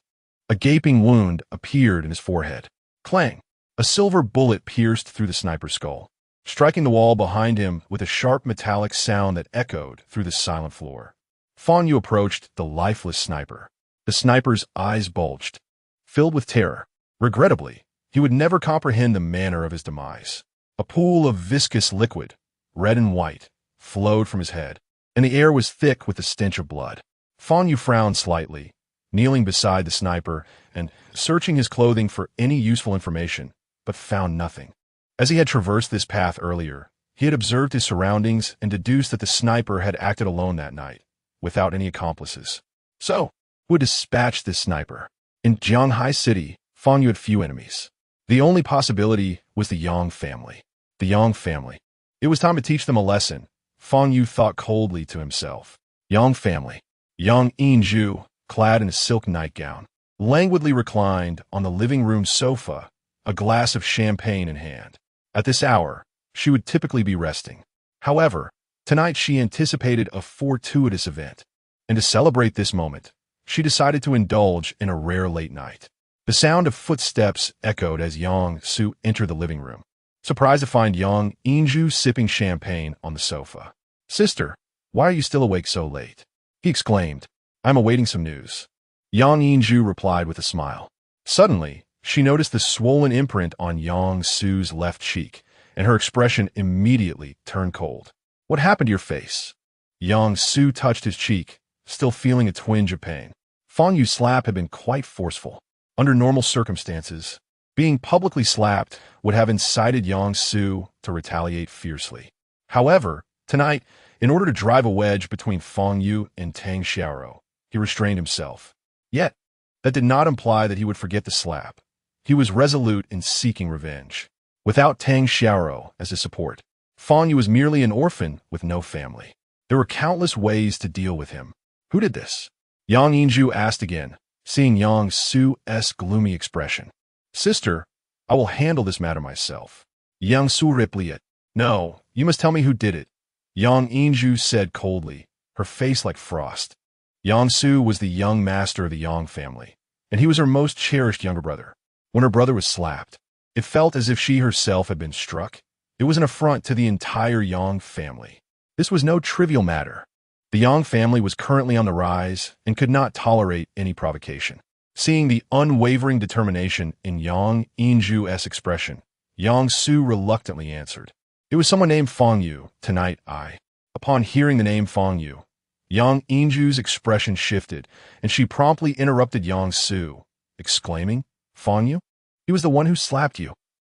a gaping wound appeared in his forehead. Clang! A silver bullet pierced through the sniper's skull, striking the wall behind him with a sharp metallic sound that echoed through the silent floor. Fang Yu approached the lifeless sniper. The sniper's eyes bulged, filled with terror. Regrettably, he would never comprehend the manner of his demise. A pool of viscous liquid, red and white, flowed from his head, and the air was thick with the stench of blood. Fang Yu frowned slightly, kneeling beside the sniper and searching his clothing for any useful information, but found nothing. As he had traversed this path earlier, he had observed his surroundings and deduced that the sniper had acted alone that night, without any accomplices. So, who had dispatched this sniper? In Jianghai City, Fang Yu had few enemies. The only possibility was the Yang family. The Yang family. It was time to teach them a lesson. Fang Yu thought coldly to himself. Yang family. Yang Yinzhu, clad in a silk nightgown, languidly reclined on the living room sofa, a glass of champagne in hand. At this hour, she would typically be resting. However, tonight she anticipated a fortuitous event, and to celebrate this moment, she decided to indulge in a rare late night. The sound of footsteps echoed as Yang Su entered the living room, surprised to find Yang Yinzhu sipping champagne on the sofa. "Sister, why are you still awake so late?" he exclaimed. "I'm awaiting some news." Yang Yinzhu replied with a smile. Suddenly, she noticed the swollen imprint on Yang Su's left cheek, and her expression immediately turned cold. "What happened to your face?" Yang Su touched his cheek, still feeling a twinge of pain. Fang Yu's slap had been quite forceful. Under normal circumstances, being publicly slapped would have incited Yang Su to retaliate fiercely. However, tonight, In order to drive a wedge between Fang Yu and Tang Xiaoro, he restrained himself. Yet, that did not imply that he would forget the slap. He was resolute in seeking revenge. Without Tang Xiaoro as his support, Fang Yu was merely an orphan with no family. There were countless ways to deal with him. Who did this? Yang Yinju asked again, seeing Yang Su's gloomy expression. Sister, I will handle this matter myself. Yang Su replied. No, you must tell me who did it. Yang Yinju said coldly, her face like frost. Yang Su was the young master of the Yang family, and he was her most cherished younger brother. When her brother was slapped, it felt as if she herself had been struck. It was an affront to the entire Yang family. This was no trivial matter. The Yang family was currently on the rise and could not tolerate any provocation. Seeing the unwavering determination in Yang Yinju's expression, Yang Su reluctantly answered. It was someone named Fang Yu. Tonight I. Upon hearing the name Fang Yu, Yang Yinju's expression shifted, and she promptly interrupted Yang Su, exclaiming, Fang Yu? He was the one who slapped you.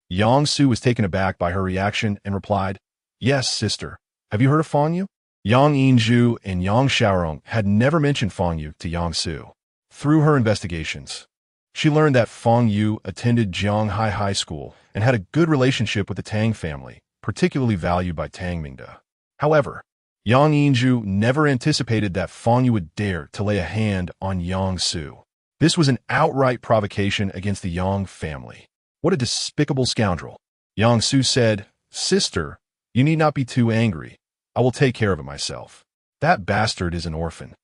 Yang Su was taken aback by her reaction and replied, Yes, sister. Have you heard of Fang Yu? Yang Yinju and Yang Xiaorong had never mentioned Fang Yu to Yang Su. Through her investigations, she learned that Fang Yu attended Jianghai High School and had a good relationship with the Tang family, particularly valued by Tang Mingda. However, Yang Yinju never anticipated that Fang Yu would dare to lay a hand on Yang Su. This was an outright provocation against the Yang family. What a despicable scoundrel. Yang Su said, Sister, you need not be too angry. I will take care of it myself. That bastard is an orphan,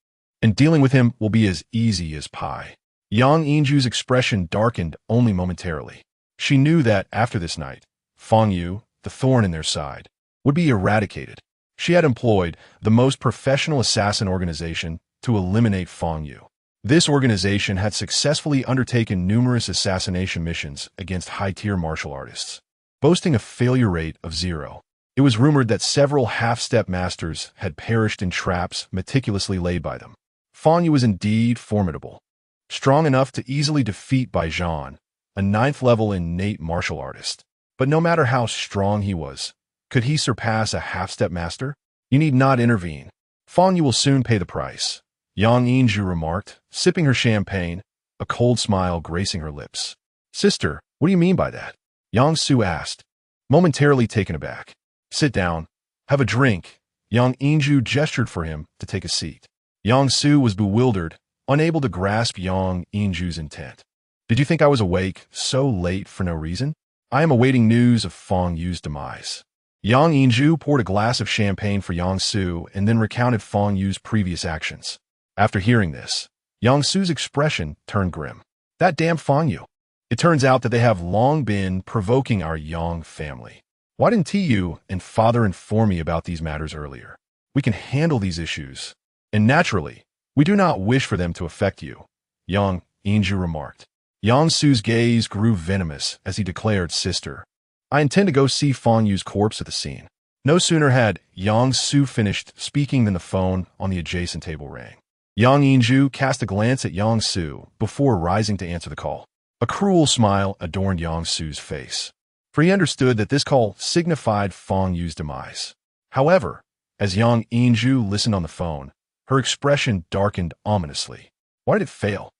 and dealing with him will be as easy as pie. Yang Yinju's expression darkened only momentarily. She knew that after this night, Fang Yu, the thorn in their side, would be eradicated. She had employed the most professional assassin organization to eliminate Fang Yu. This organization had successfully undertaken numerous assassination missions against high-tier martial artists, boasting a failure rate of 0. It was rumored that several half-step masters had perished in traps meticulously laid by them. Fang Yu was indeed formidable, strong enough to easily defeat Bai Zhan, a 9th-level innate martial artist. But no matter how strong he was, could he surpass a half-step master? You need not intervene. Fang Yu will soon pay the price, Yang Yinju remarked, sipping her champagne, a cold smile gracing her lips. Sister, what do you mean by that? Yang Su asked, momentarily taken aback. Sit down. Have a drink. Yang Yinju gestured for him to take a seat. Yang Su was bewildered, unable to grasp Yang Yinju's intent. Did you think I was awake so late for no reason? I am awaiting news of Fang Yu's demise. Yang Yinju poured a glass of champagne for Yang Su and then recounted Fang Yu's previous actions. After hearing this, Yang Su's expression turned grim. That damn Fang Yu. It turns out that they have long been provoking our Yang family. Why didn't Yu and father inform me about these matters earlier? We can handle these issues. And naturally, we do not wish for them to affect you, Yang Yinju remarked. Yang Su's gaze grew venomous as he declared, Sister, I intend to go see Fang Yu's corpse at the scene. No sooner had Yang Su finished speaking than the phone on the adjacent table rang. Yang Yinju cast a glance at Yang Su before rising to answer the call. A cruel smile adorned Yang Su's face, for he understood that this call signified Fang Yu's demise. However, as Yang Yinju listened on the phone, her expression darkened ominously. Why did it fail?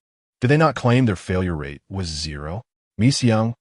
Did they not claim their failure rate was 0? Miss Young,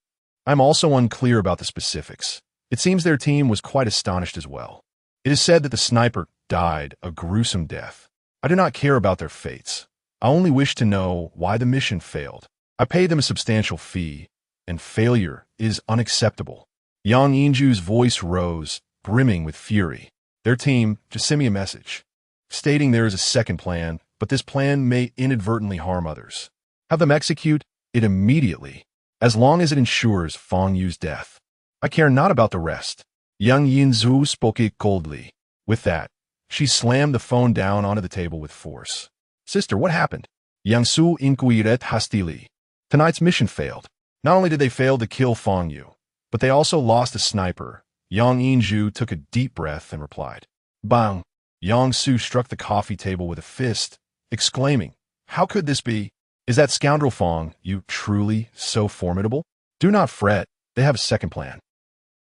I'm also unclear about the specifics. It seems their team was quite astonished as well. It is said that the sniper died a gruesome death. I do not care about their fates. I only wish to know why the mission failed. I paid them a substantial fee, and failure is unacceptable. Yang Yinju's voice rose, brimming with fury. Their team just sent me a message, stating there is a second plan, but this plan may inadvertently harm others. Have them execute it immediately, as long as it ensures Fang Yu's death. I care not about the rest. Yang Yinzu spoke it coldly. With that, she slammed the phone down onto the table with force. Sister, what happened? Yang Su inquired hastily. Tonight's mission failed. Not only did they fail to kill Fang Yu, but they also lost a sniper. Yang Yinju took a deep breath and replied. Bang! Yang Su struck the coffee table with a fist, exclaiming, How could this be? Is that scoundrel Fang Yu truly so formidable? Do not fret, they have a second plan.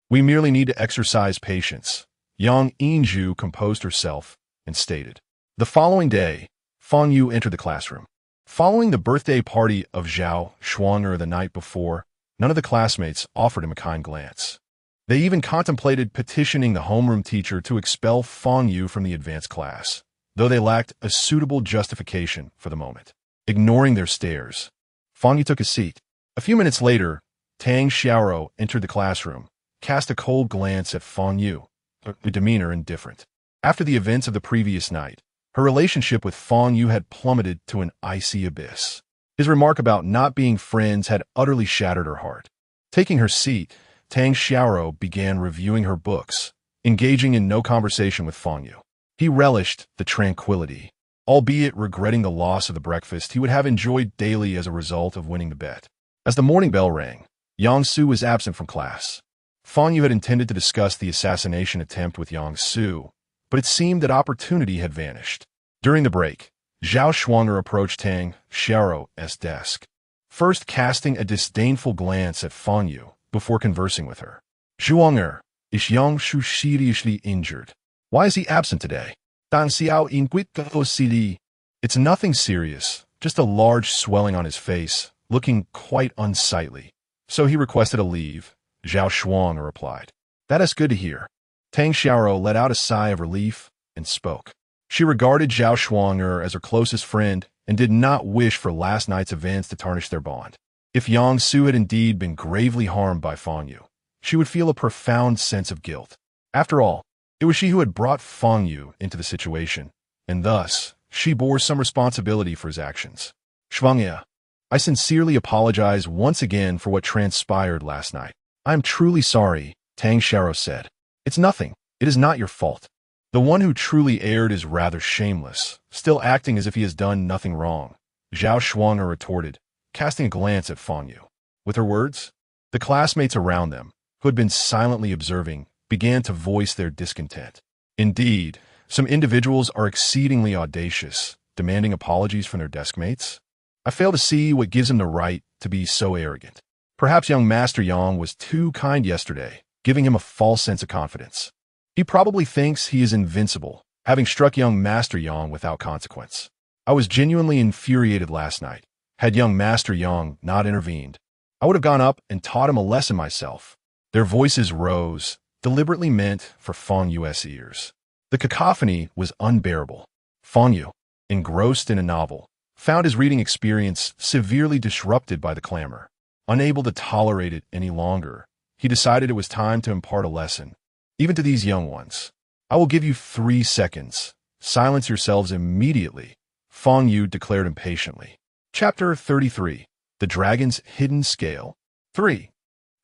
We merely need to exercise patience. Yang Yinju composed herself and stated. The following day, Fang Yu entered the classroom. Following the birthday party of Zhao Shuang'er the night before, none of the classmates offered him a kind glance. They even contemplated petitioning the homeroom teacher to expel Fang Yu from the advanced class, though they lacked a suitable justification for the moment. Ignoring their stares, Fang Yu took a seat. A few minutes later, Tang Xiaoro entered the classroom, cast a cold glance at Fang Yu, her demeanor indifferent. After the events of the previous night, her relationship with Fang Yu had plummeted to an icy abyss. His remark about not being friends had utterly shattered her heart. Taking her seat, Tang Xiaoro began reviewing her books, engaging in no conversation with Fang Yu. He relished the tranquility, albeit regretting the loss of the breakfast he would have enjoyed daily as a result of winning the bet. As the morning bell rang, Yang Su was absent from class. Fang Yu had intended to discuss the assassination attempt with Yang Su, but it seemed that opportunity had vanished. During the break, Zhao Shuang'er approached Tang Xiaoro's desk, first casting a disdainful glance at Fang Yu before conversing with her. Shuang'er, is Yang Su seriously injured? Why is he absent today? Dan Xiao Inquit City. It's nothing serious, just a large swelling on his face, looking quite unsightly. So he requested a leave, Zhao Shuang'er replied. That is good to hear. Tang Xiaoro let out a sigh of relief and spoke. She regarded Zhao Shuang'er as her closest friend and did not wish for last night's events to tarnish their bond. If Yang Su had indeed been gravely harmed by Fang Yu, she would feel a profound sense of guilt. After all, it was she who had brought Fang Yu into the situation, and thus she bore some responsibility for his actions. Shuang'er, I sincerely apologize once again for what transpired last night. I am truly sorry, Tang Xiaoro said. It's nothing. It is not your fault. The one who truly erred is rather shameless, still acting as if he has done nothing wrong, Zhao Shuang'er retorted, casting a glance at Fang Yu. With her words, the classmates around them, who had been silently observing, began to voice their discontent. Indeed, some individuals are exceedingly audacious, demanding apologies from their desk mates. I fail to see what gives him the right to be so arrogant. Perhaps young Master Yang was too kind yesterday, giving him a false sense of confidence. He probably thinks he is invincible, having struck young Master Yang without consequence. I was genuinely infuriated last night. Had young Master Yang not intervened, I would have gone up and taught him a lesson myself. Their voices rose, deliberately meant for Fang Yu's ears. The cacophony was unbearable. Fang Yu, engrossed in a novel, found his reading experience severely disrupted by the clamor. Unable to tolerate it any longer, he decided it was time to impart a lesson, even to these young ones. I will give you 3 seconds. Silence yourselves immediately, Fang Yu declared impatiently. Chapter 33. The Dragon's Hidden Scale. 3.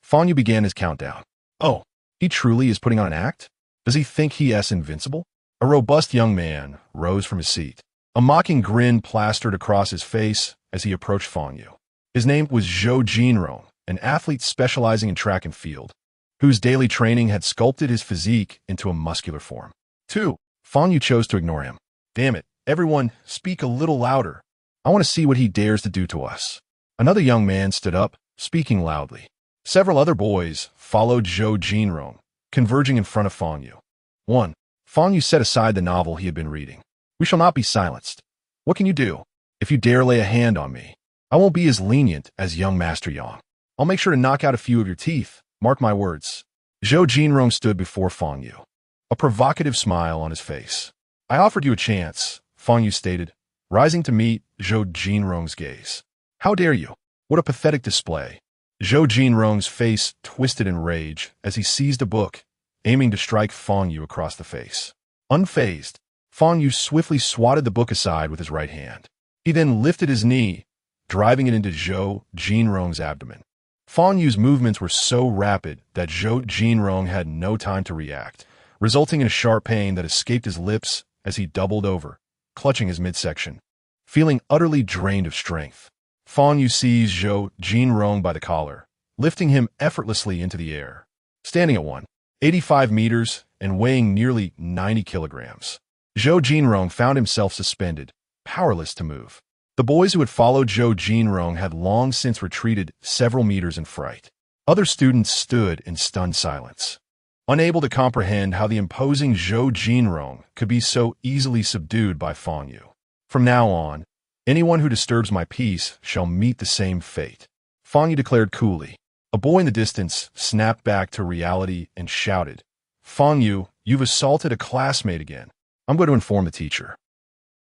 Fang Yu began his countdown. Oh, he truly is putting on an act? Does he think he is invincible? A robust young man rose from his seat. A mocking grin plastered across his face as he approached Fang Yu. His name was Zhou Jinrong, an athlete specializing in track and field, whose daily training had sculpted his physique into a muscular form. 2. Fang Yu chose to ignore him. Damn it, everyone, speak a little louder. I want to see what he dares to do to us. Another young man stood up, speaking loudly. Several other boys followed Zhou Jinrong, converging in front of Fang Yu. 1. Fang Yu set aside the novel he had been reading. We shall not be silenced. What can you do? If you dare lay a hand on me, I won't be as lenient as young Master Yang. I'll make sure to knock out a few of your teeth. Mark my words. Zhou Jinrong stood before Fang Yu, a provocative smile on his face. I offered you a chance, Fang Yu stated, rising to meet Zhou Jinrong's gaze. How dare you? What a pathetic display. Zhou Jinrong's face twisted in rage as he seized a book, aiming to strike Fang Yu across the face. Unfazed, Fang Yu swiftly swatted the book aside with his right hand. He then lifted his knee, driving it into Zhou Jinrong's abdomen. Fang Yu's movements were so rapid that Zhou Jinrong had no time to react, resulting in a sharp pain that escaped his lips as he doubled over, clutching his midsection. Feeling utterly drained of strength, Fang Yu seized Zhou Jinrong by the collar, lifting him effortlessly into the air. Standing at 185 meters and weighing nearly 90 kilograms, Zhou Jinrong found himself suspended, powerless to move. The boys who had followed Zhou Jinrong had long since retreated several meters in fright. Other students stood in stunned silence. unable to comprehend how the imposing Zhou Jinrong could be so easily subdued by Fang Yu. From now on, anyone who disturbs my peace shall meet the same fate, Fang Yu declared coolly. A boy in the distance snapped back to reality and shouted, Fang Yu, you've assaulted a classmate again. I'm going to inform the teacher.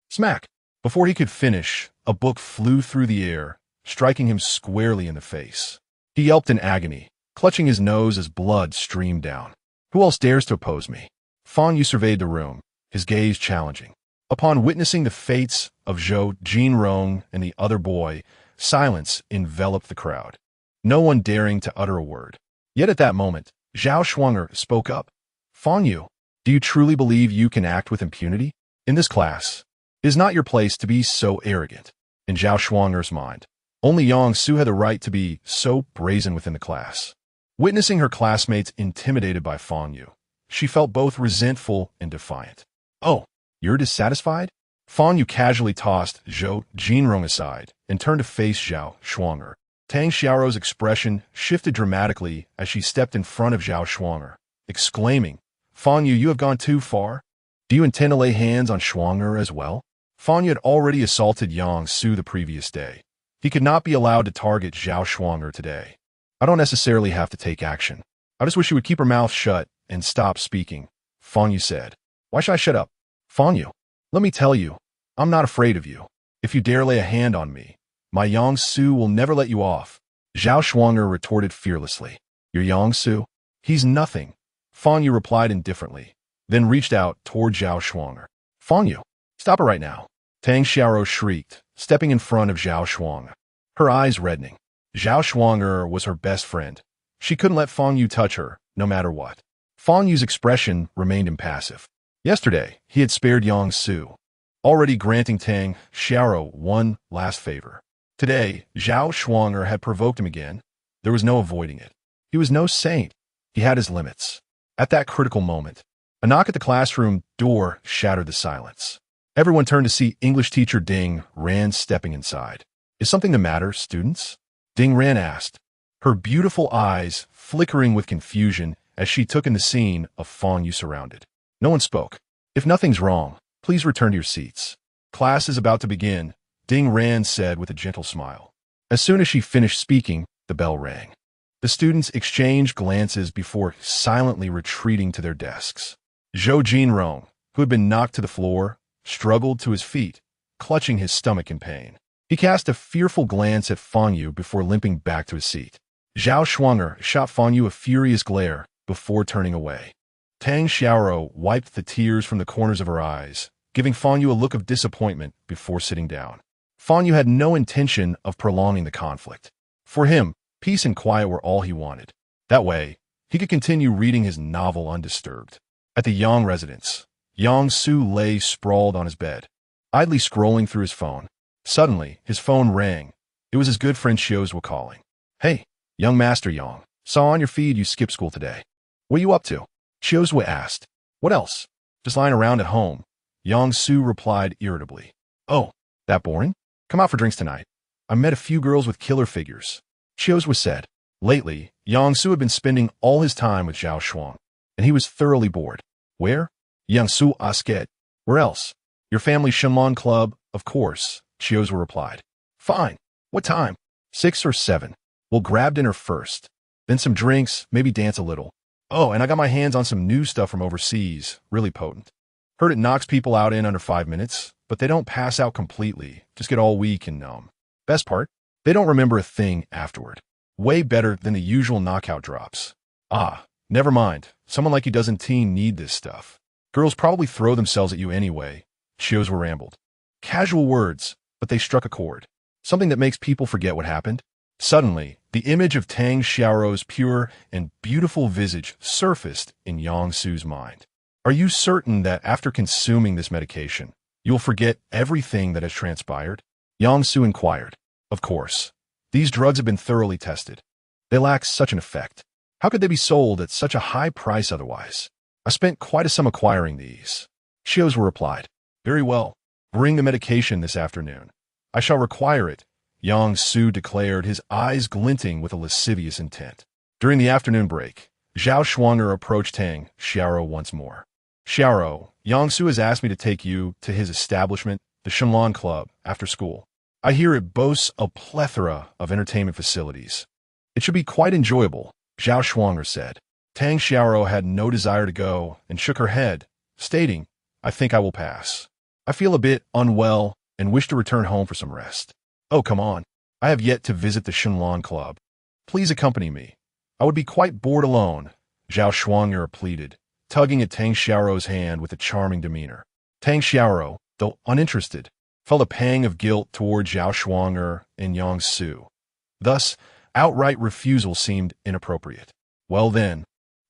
Smack! Before he could finish, a book flew through the air, striking him squarely in the face. He yelped in agony, clutching his nose as blood streamed down. Who else dares to oppose me? Fang Yu surveyed the room, his gaze challenging. Upon witnessing the fates of Zhou Jinrong and the other boy, silence enveloped the crowd, no one daring to utter a word. Yet at that moment, Zhao Shuanger spoke up. Fang Yu, do you truly believe you can act with impunity? In this class, it is not your place to be so arrogant. In Zhao Shuanger's mind, only Yang Su had the right to be so brazen within the class. Witnessing her classmates intimidated by Fang Yu, she felt both resentful and defiant. Oh, you're dissatisfied? Fang Yu casually tossed Zhou Jinrong aside and turned to face Zhao Shuanger. Tang Xiaoro's expression shifted dramatically as she stepped in front of Zhao Shuanger, exclaiming, Fang Yu, you have gone too far. Do you intend to lay hands on Shuanger as well? Fang Yu had already assaulted Yang Su the previous day. He could not be allowed to target Zhao Shuanger today. I don't necessarily have to take action. I just wish you would keep her mouth shut and stop speaking, Fang Yu said. Why should I shut up? Fang Yu, let me tell you, I'm not afraid of you. If you dare lay a hand on me, my Yang Su will never let you off. Zhao Shuanger retorted fearlessly. Your Yang Su? He's nothing. Fang Yu replied indifferently, then reached out toward Zhao Shuanger. Fang Yu, stop it right now. Tang Xiaoro shrieked, stepping in front of Zhao Shuanger, her eyes reddening. Zhao Shuanger was her best friend. She couldn't let Fang Yu touch her, no matter what. Fang Yu's expression remained impassive. Yesterday, he had spared Yang Su, already granting Tang Xiaoro one last favor. Today, Zhao Shuanger had provoked him again. There was no avoiding it. He was no saint. He had his limits. At that critical moment, a knock at the classroom door shattered the silence. Everyone turned to see English teacher Ding Ran stepping inside. Is something the matter, students? Ding Ran asked, her beautiful eyes flickering with confusion as she took in the scene of Fang Yu surrounded. No one spoke. If nothing's wrong, please return to your seats. Class is about to begin, Ding Ran said with a gentle smile. As soon as she finished speaking, the bell rang. The students exchanged glances before silently retreating to their desks. Zhou Jinrong, who had been knocked to the floor, struggled to his feet, clutching his stomach in pain. He cast a fearful glance at Fang Yu before limping back to his seat. Zhao Shuanger shot Fang Yu a furious glare before turning away. Tang Xiaoro wiped the tears from the corners of her eyes, giving Fang Yu a look of disappointment before sitting down. Fang Yu had no intention of prolonging the conflict. For him, peace and quiet were all he wanted. That way, he could continue reading his novel undisturbed. At the Yang residence, Yang Su lay sprawled on his bed, idly scrolling through his phone. Suddenly, his phone rang. It was his good friend Xiozhua calling. Hey, young Master Yang, saw on your feed you skipped school today. What are you up to? Xiozhua asked. What else? Just lying around at home. Yang Su replied irritably. Oh, that boring? Come out for drinks tonight. I met a few girls with killer figures. Xiozhua said. Lately, Yang Su had been spending all his time with Zhao Shuang, and he was thoroughly bored. Where? Yang Su asked. Where else? Your family Shenlong Club, of course, Xiozhua replied. Fine. What time? 6 or 7. We'll grab dinner first. Then some drinks, maybe dance a little. Oh, and I got my hands on some new stuff from overseas, really potent. Heard it knocks people out in under 5 minutes, but they don't pass out completely, just get all weak and numb. Best part? They don't remember a thing afterward. Way better than the usual knockout drops. Ah, never mind. Someone like you doesn't need this stuff. Girls probably throw themselves at you anyway, Xiozhua rambled. Casual words, but they struck a chord. Something that makes people forget what happened. Suddenly, the image of Tang Xiaoro's pure and beautiful visage surfaced in Yang Su's mind. Are you certain that after consuming this medication, you'll forget everything that has transpired? Yang Su inquired. Of course. These drugs have been thoroughly tested. They lack such an effect. How could they be sold at such a high price otherwise? I spent quite a sum acquiring these. Xiozhua replied. Very well. Bring the medication this afternoon. I shall require it, Yang Su declared, his eyes glinting with a lascivious intent. During the afternoon break, Zhao Shuang'er approached Tang Xiaoro once more. Xiaoro, Yangsu has asked me to take you to his establishment, the Shenlong Club, after school. I hear it boasts a plethora of entertainment facilities. It should be quite enjoyable, Zhao Shuang'er said. Tang Xiaoro had no desire to go and shook her head, stating, I think I will pass. I feel a bit unwell and wish to return home for some rest. Oh, come on. I have yet to visit the Shenlong Club. Please accompany me. I would be quite bored alone, Zhao Shuang'er pleaded, tugging at Tang Xiaoro's hand with a charming demeanor. Tang Xiaoro, though uninterested, felt a pang of guilt toward Zhao Shuang'er and Yang Su. Thus, outright refusal seemed inappropriate. Well then,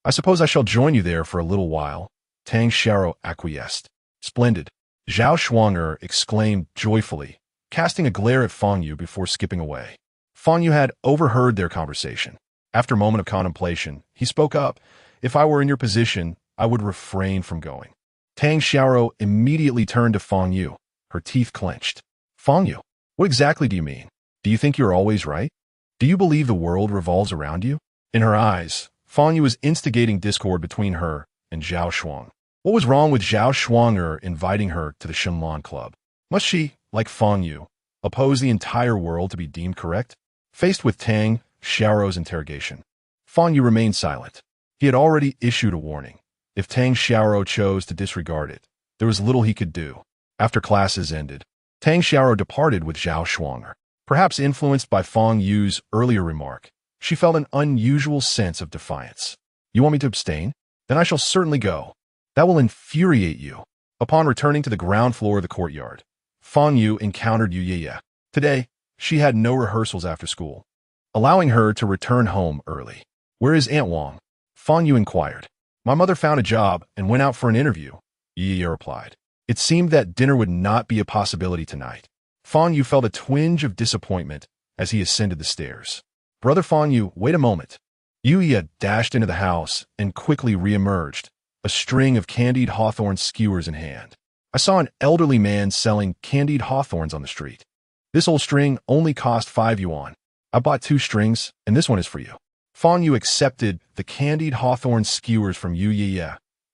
I suppose I shall join you there for a little while, Tang Xiaoro acquiesced. Splendid, Zhao Shuang'er exclaimed joyfully, casting a glare at Fang Yu before skipping away. Fang Yu had overheard their conversation. After a moment of contemplation, he spoke up. If I were in your position, I would refrain from going. Tang Xiaoro immediately turned to Fang Yu, her teeth clenched. Fang Yu, what exactly do you mean? Do you think you're always right? Do you believe the world revolves around you? In her eyes, Fang Yu was instigating discord between her and Zhao Shuang. What was wrong with Zhao Shuang'er inviting her to the Shenlong Club? Must she, like Fang Yu, oppose the entire world to be deemed correct? Faced with Tang Xiaoro's interrogation, Fang Yu remained silent. He had already issued a warning. If Tang Xiaoro chose to disregard it, there was little he could do. After classes ended, Tang Xiaoro departed with Zhao Shuang'er. Perhaps influenced by Fang Yu's earlier remark, she felt an unusual sense of defiance. You want me to abstain? Then I shall certainly go. That will infuriate you. Upon returning to the ground floor of the courtyard, Fang Yu encountered Yu Ye. Today, she had no rehearsals after school, allowing her to return home early. Where is Aunt Wang? Fang Yu inquired. My mother found a job and went out for an interview, Yu Ye replied. It seemed that dinner would not be a possibility tonight. Fang Yu felt a twinge of disappointment as he ascended the stairs. Brother Fang Yu, wait a moment. Yu Ye dashed into the house and quickly re-emerged, a string of candied hawthorn skewers in hand. I saw an elderly man selling candied hawthorns on the street. This old string only cost 5 yuan. I bought 2 strings, and this one is for you. Fang Yu accepted the candied hawthorn skewers from Yu Ye,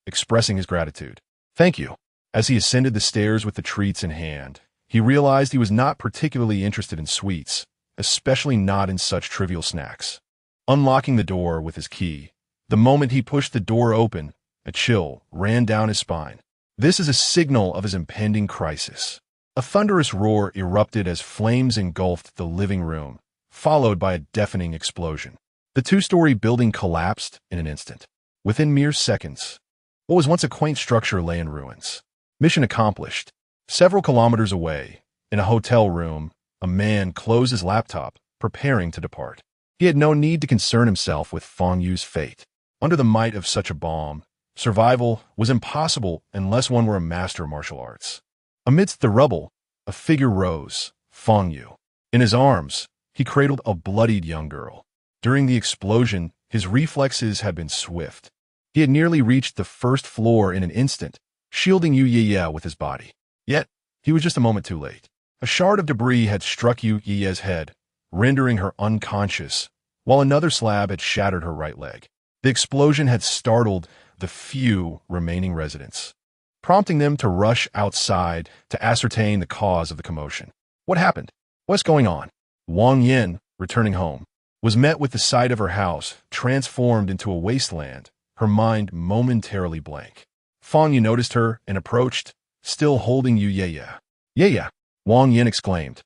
expressing his gratitude. Thank you. As he ascended the stairs with the treats in hand, he realized he was not particularly interested in sweets, especially not in such trivial snacks. Unlocking the door with his key, the moment he pushed the door open, a chill ran down his spine. This is a signal of his impending crisis. A thunderous roar erupted as flames engulfed the living room, followed by a deafening explosion. The 2-story building collapsed in an instant. Within mere seconds, what was once a quaint structure lay in ruins. Mission accomplished. Several kilometers away, in a hotel room, a man closed his laptop, preparing to depart. He had no need to concern himself with Fang Yu's fate. Under the might of such a bomb, survival was impossible unless one were a master of martial arts. Amidst the rubble, a figure rose, Fang Yu. In his arms, he cradled a bloodied young girl. During the explosion, his reflexes had been swift. He had nearly reached the first floor in an instant, shielding Yu Ye with his body. Yet, he was just a moment too late. A shard of debris had struck Yu Ye's head, rendering her unconscious, while another slab had shattered her right leg. The explosion had startled the few remaining residents, prompting them to rush outside to ascertain the cause of the commotion. What happened? What's going on? Wang Yin, returning home, was met with the sight of her house transformed into a wasteland, her mind momentarily blank. Fang Yu noticed her and approached, still holding Yu Ye. Ye, Wang Yin exclaimed,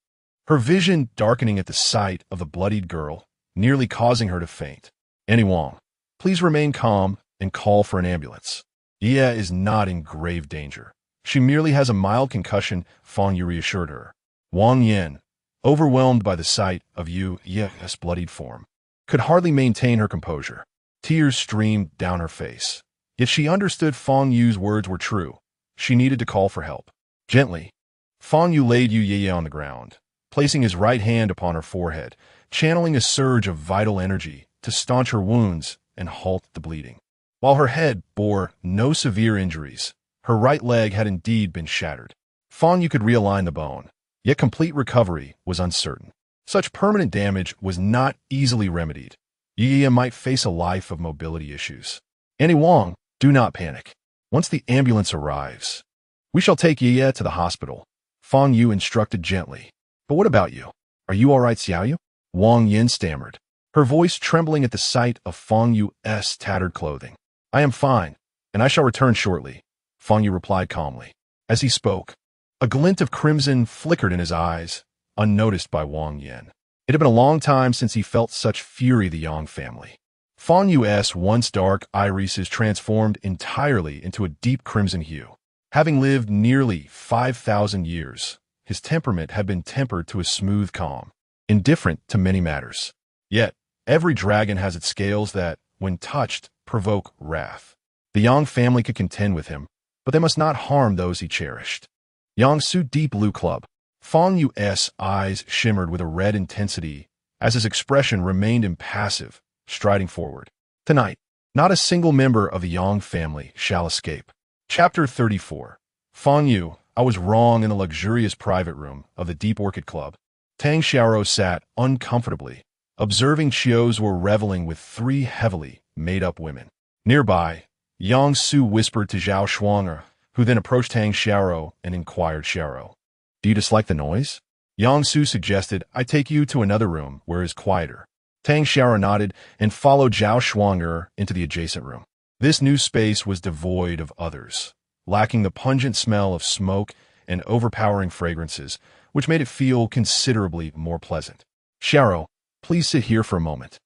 her vision darkening at the sight of the bloodied girl, nearly causing her to faint. Annie Wang, please remain calm and call for an ambulance. Ye is not in grave danger. She merely has a mild concussion, Fang Yu reassured her. Wang Yin, overwhelmed by the sight of Yu Ye's bloodied form, could hardly maintain her composure. Tears streamed down her face. Yet she understood Fang Yu's words were true. She needed to call for help. Gently, Fang Yu laid Yu Ye on the ground, placing his right hand upon her forehead, channeling a surge of vital energy to staunch her wounds and halt the bleeding. While her head bore no severe injuries, her right leg had indeed been shattered. Fang Yu could realign the bone, yet complete recovery was uncertain. Such permanent damage was not easily remedied. Yi might face a life of mobility issues. Annie Wang, do not panic. Once the ambulance arrives, we shall take Yi to the hospital, Fang Yu instructed gently. But what about you? Are you all right, Xiaoyu? Wang Yin stammered, her voice trembling at the sight of Fang Yu's tattered clothing. I am fine, and I shall return shortly, Fang Yu replied calmly. As he spoke, a glint of crimson flickered in his eyes, unnoticed by Wang Yin. It had been a long time since he felt such fury the Yang family. Fang Yu's once dark irises transformed entirely into a deep crimson hue. Having lived nearly 5,000 years, his temperament had been tempered to a smooth calm, indifferent to many matters. Yet, every dragon has its scales that, when touched, provoke wrath. The Yang family could contend with him, but they must not harm those he cherished. Yangsu Deep Blue Club. Fang Yu's eyes shimmered with a red intensity as his expression remained impassive, striding forward. Tonight, not a single member of the Yang family shall escape. Chapter 34. Fang Yu, I was wrong in the luxurious private room of the Deep Orchid Club. Tang Xiaoro sat uncomfortably, observing Chios were reveling with 3 heavily made-up women. Nearby, Yang Su whispered to Zhao Shuanger, who then approached Tang Xiaoro and inquired, Xiaoro, do you dislike the noise? Yang Su suggested I take you to another room where it is quieter. Tang Xiaoro nodded and followed Zhao Shuanger into the adjacent room. This new space was devoid of others, lacking the pungent smell of smoke and overpowering fragrances, which made it feel considerably more pleasant. Xiaoro, please sit here for a moment,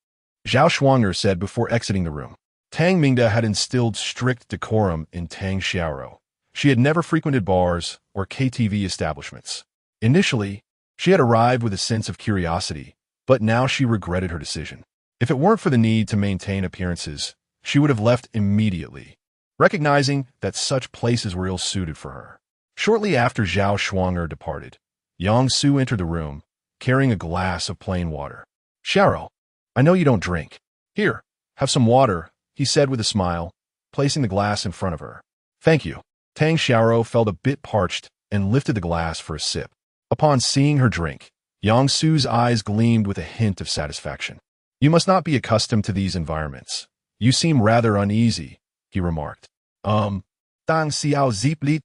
Zhao Shuanger said before exiting the room. Tang Mingda had instilled strict decorum in Tang Xiaoro. She had never frequented bars or KTV establishments. Initially, she had arrived with a sense of curiosity, but now she regretted her decision. If it weren't for the need to maintain appearances, she would have left immediately, recognizing that such places were ill-suited for her. Shortly after Zhao Shuanger departed, Yang Su entered the room, carrying a glass of plain water. Xiaoro, I know you don't drink. Here, have some water, he said with a smile, placing the glass in front of her. Thank you. Tang Xiaoro felt a bit parched and lifted the glass for a sip. Upon seeing her drink, Yang Su's eyes gleamed with a hint of satisfaction. You must not be accustomed to these environments. You seem rather uneasy, he remarked. Tang Xiao Zipli,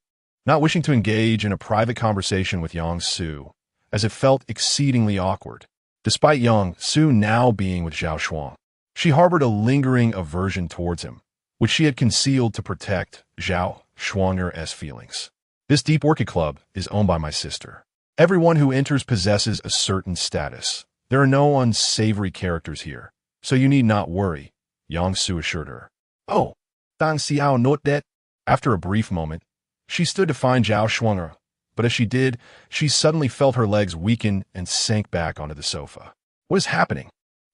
not wishing to engage in a private conversation with Yang Su, as it felt exceedingly awkward. Despite Yang Su now being with Zhao Shuang, she harbored a lingering aversion towards him, which she had concealed to protect Zhao Shuanger's feelings. This Deep Orchid Club is owned by my sister. Everyone who enters possesses a certain status. There are no unsavory characters here, so you need not worry, Yang Su assured her. Oh, Tang Xiao note that. After a brief moment, she stood to find Zhao Shuanger, but as she did, she suddenly felt her legs weaken and sank back onto the sofa. What is happening?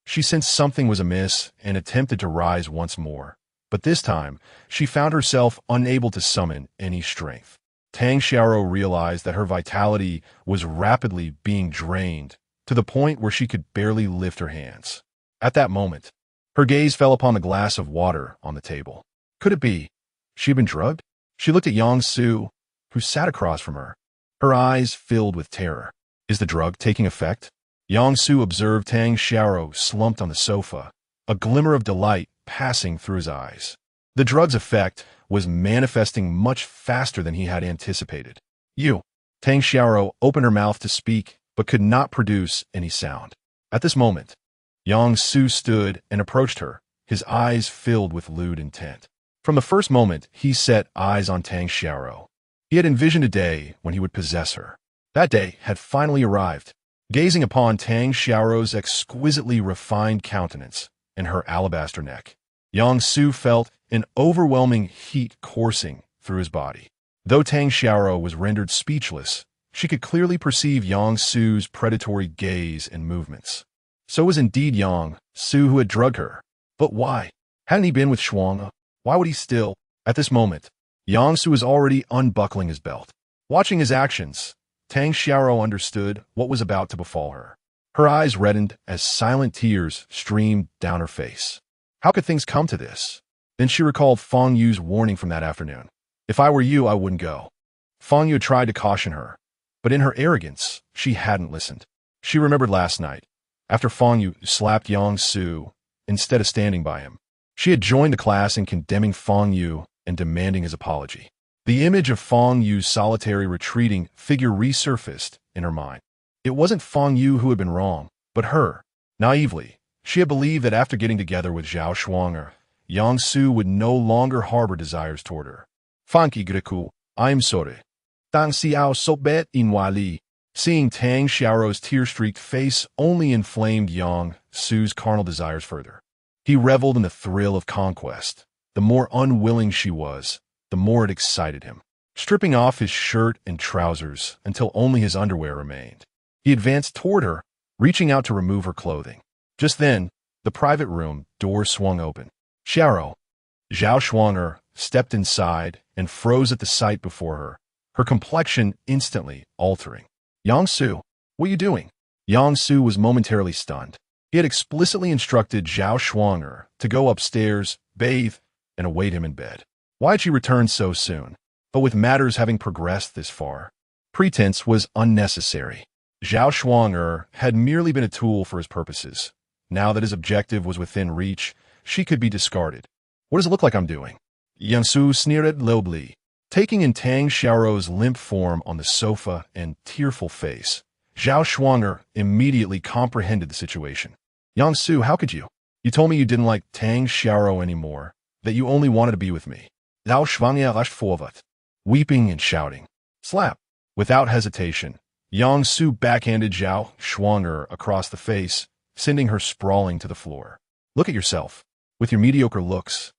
She sensed something was amiss and attempted to rise once more, but this time, she found herself unable to summon any strength. Tang Xiaoro realized that her vitality was rapidly being drained to the point where she could barely lift her hands. At that moment, her gaze fell upon the glass of water on the table. Could it be she had been drugged? She looked at Yang Su, who sat across from her, her eyes filled with terror. Is the drug taking effect? Yang Su observed Tang Xiaoro slumped on the sofa, a glimmer of delight passing through his eyes. The drug's effect was manifesting much faster than he had anticipated. You. Tang Xiaoro opened her mouth to speak, but could not produce any sound. At this moment, Yang Su stood and approached her, his eyes filled with lewd intent. From the first moment he set eyes on Tang Xiaoro, he had envisioned a day when he would possess her. That day had finally arrived. Gazing upon Tang Xiaoro's exquisitely refined countenance and her alabaster neck, Yang Su felt an overwhelming heat coursing through his body. Though Tang Xiaoro was rendered speechless, she could clearly perceive Yang Su's predatory gaze and movements. So it was indeed Yang Su who had drugged her. But why? Hadn't he been with Shuang? Why would he still? At this moment, Yang Su was already unbuckling his belt. Watching his actions, Tang Xiaoro understood what was about to befall her. Her eyes reddened as silent tears streamed down her face. How could things come to this? Then she recalled Fang Yu's warning from that afternoon. If I were you, I wouldn't go. Fang Yu tried to caution her, but in her arrogance, she hadn't listened. She remembered last night, after Fang Yu slapped Yang Su instead of standing by him. She had joined the class in condemning Fang Yu and demanding his apology. The image of Fang Yu's solitary retreating figure resurfaced in her mind. It wasn't Fang Yu who had been wrong, but her. Naively, she had believed that after getting together with Zhao Shuang'er, Yang Su would no longer harbor desires toward her. Fanki Greku, I'm sorry. Tang Xiao so bad in Wali. Seeing Tang Xiaorou's tear-streaked face only inflamed Yang Su's carnal desires further. He reveled in the thrill of conquest. The more unwilling she was, the more it excited him. Stripping off his shirt and trousers until only his underwear remained, he advanced toward her, reaching out to remove her clothing. Just then, the private room door swung open. Xiaorou. Zhao Shuang'er stepped inside and froze at the sight before her complexion instantly altering. Yang Su, what are you doing? Yang Su was momentarily stunned. He had explicitly instructed Zhao Shuang'er to go upstairs, bathe, and await him in bed. Why had she returned so soon? But with matters having progressed this far, pretense was unnecessary. Zhao Shuang'er had merely been a tool for his purposes. Now that his objective was within reach, she could be discarded. What does it look like I'm doing? Yang Su sneered lowly. Taking in Tang Xiaorou's limp form on the sofa and tearful face, Zhao Shuang'er immediately comprehended the situation. Yang Su, how could you? You told me you didn't like Tang Xiaorou anymore, that you only wanted to be with me. Zhao Shuang'er rushed forward, weeping and shouting. Slap. Without hesitation, Yang Su backhanded Zhao Shuang'er across the face, sending her sprawling to the floor. Look at yourself. With your mediocre looks,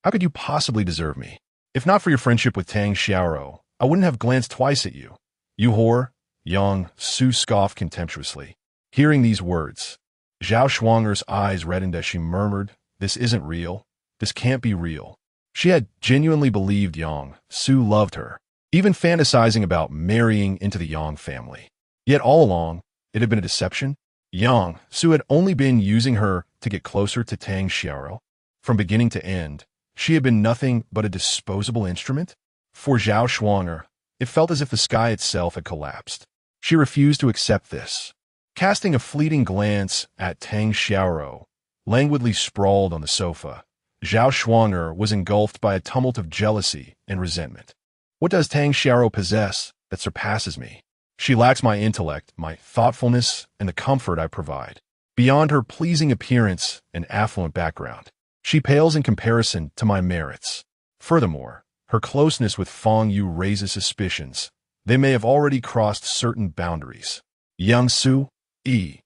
how could you possibly deserve me? If not for your friendship with Tang Xiaorou, I wouldn't have glanced twice at you. You whore, Yang Su scoffed contemptuously. Hearing these words, Zhao Shuang'er's eyes reddened as she murmured, this isn't real. This can't be real. She had genuinely believed Yang Su loved her, even fantasizing about marrying into the Yang family. Yet all along, it had been a deception. Yang Su had only been using her to get closer to Tang Xiaorou. From beginning to end, she had been nothing but a disposable instrument. For Zhao Shuang'er, it felt as if the sky itself had collapsed. She refused to accept this. Casting a fleeting glance at Tang Xiaorou, languidly sprawled on the sofa, Zhao Shuang'er was engulfed by a tumult of jealousy and resentment. What does Tang Xiaorou possess that surpasses me? She lacks my intellect, my thoughtfulness, and the comfort I provide. Beyond her pleasing appearance and affluent background, she pales in comparison to my merits. Furthermore, her closeness with Fang Yu raises suspicions. They may have already crossed certain boundaries. Yang Su, Zhao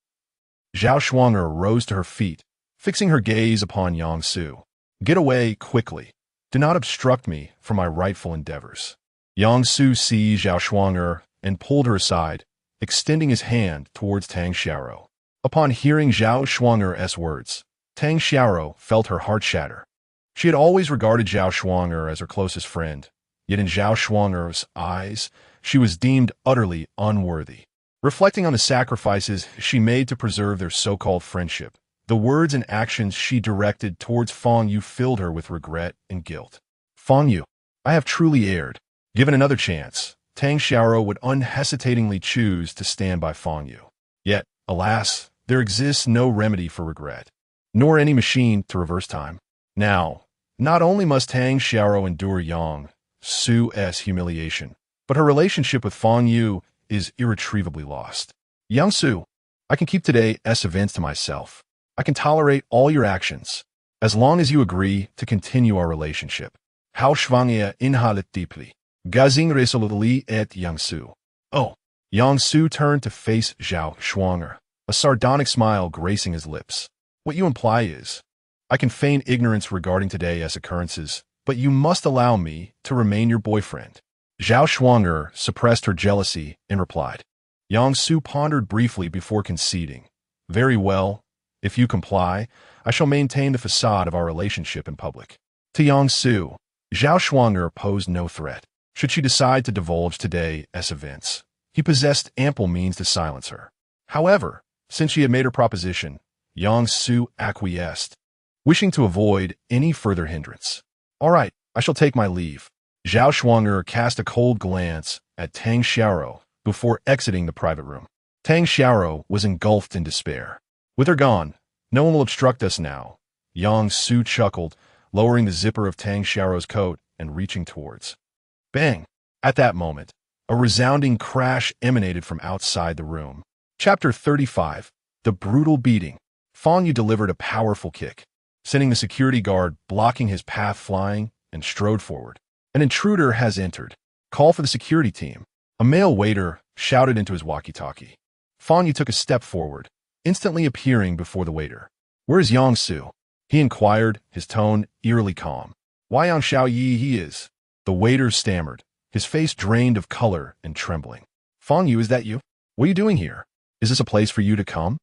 Shuang'er rose to her feet, fixing her gaze upon Yang Su. Get away quickly. Do not obstruct me from my rightful endeavors. Yang Su seized Zhao Shuang'er and pulled her aside, extending his hand towards Tang Xiaorou. Upon hearing Zhao Shuang'er's words, Tang Xiaorou felt her heart shatter. She had always regarded Zhao Shuang'er as her closest friend, yet in Zhao Shuang'er's eyes, she was deemed utterly unworthy. Reflecting on the sacrifices she made to preserve their so-called friendship, the words and actions she directed towards Fang Yu filled her with regret and guilt. Fang Yu, I have truly erred. Given another chance, Tang Xiaorou would unhesitatingly choose to stand by Fang Yu. Yet, alas, there exists no remedy for regret, nor any machine to reverse time. Now, not only must Tang Xiaorou endure Yang Su's humiliation, but her relationship with Fang Yu is irretrievably lost. Yang Su, I can keep today's events to myself. I can tolerate all your actions, as long as you agree to continue our relationship. How Shuang'er inhalet deeply. Gazing resolutely at Yang Su. Oh. Yang Su turned to face Zhao Shuang'er, a sardonic smile gracing his lips. What you imply is, I can feign ignorance regarding today's occurrences, but you must allow me to remain your boyfriend. Zhao Shuang'er suppressed her jealousy and replied. Yang Su pondered briefly before conceding. Very well. If you comply, I shall maintain the facade of our relationship in public. To Yang Su, Zhao Shuang'er posed no threat. Should she decide to divulge today's events, he possessed ample means to silence her. However, since she had made her proposition, Yang Su acquiesced, wishing to avoid any further hindrance. All right, I shall take my leave. Zhao Shuang'er cast a cold glance at Tang Xiaorou before exiting the private room. Tang Xiaorou was engulfed in despair. With her gone, no one will obstruct us now. Yang Su chuckled, lowering the zipper of Tang Xiaorou's coat and reaching towards. Bang! At that moment, a resounding crash emanated from outside the room. Chapter 35. The Brutal Beating. Fang Yu delivered a powerful kick, sending the security guard blocking his path flying and strode forward. An intruder has entered. Call for the security team. A male waiter shouted into his walkie-talkie. Fang Yu took a step forward, instantly appearing before the waiter. Where is Yang Su? He inquired, his tone eerily calm. Why Yang Xiao Yi he is? The waiter stammered, his face drained of color and trembling. Fang Yu, is that you? What are you doing here? Is this a place for you to come?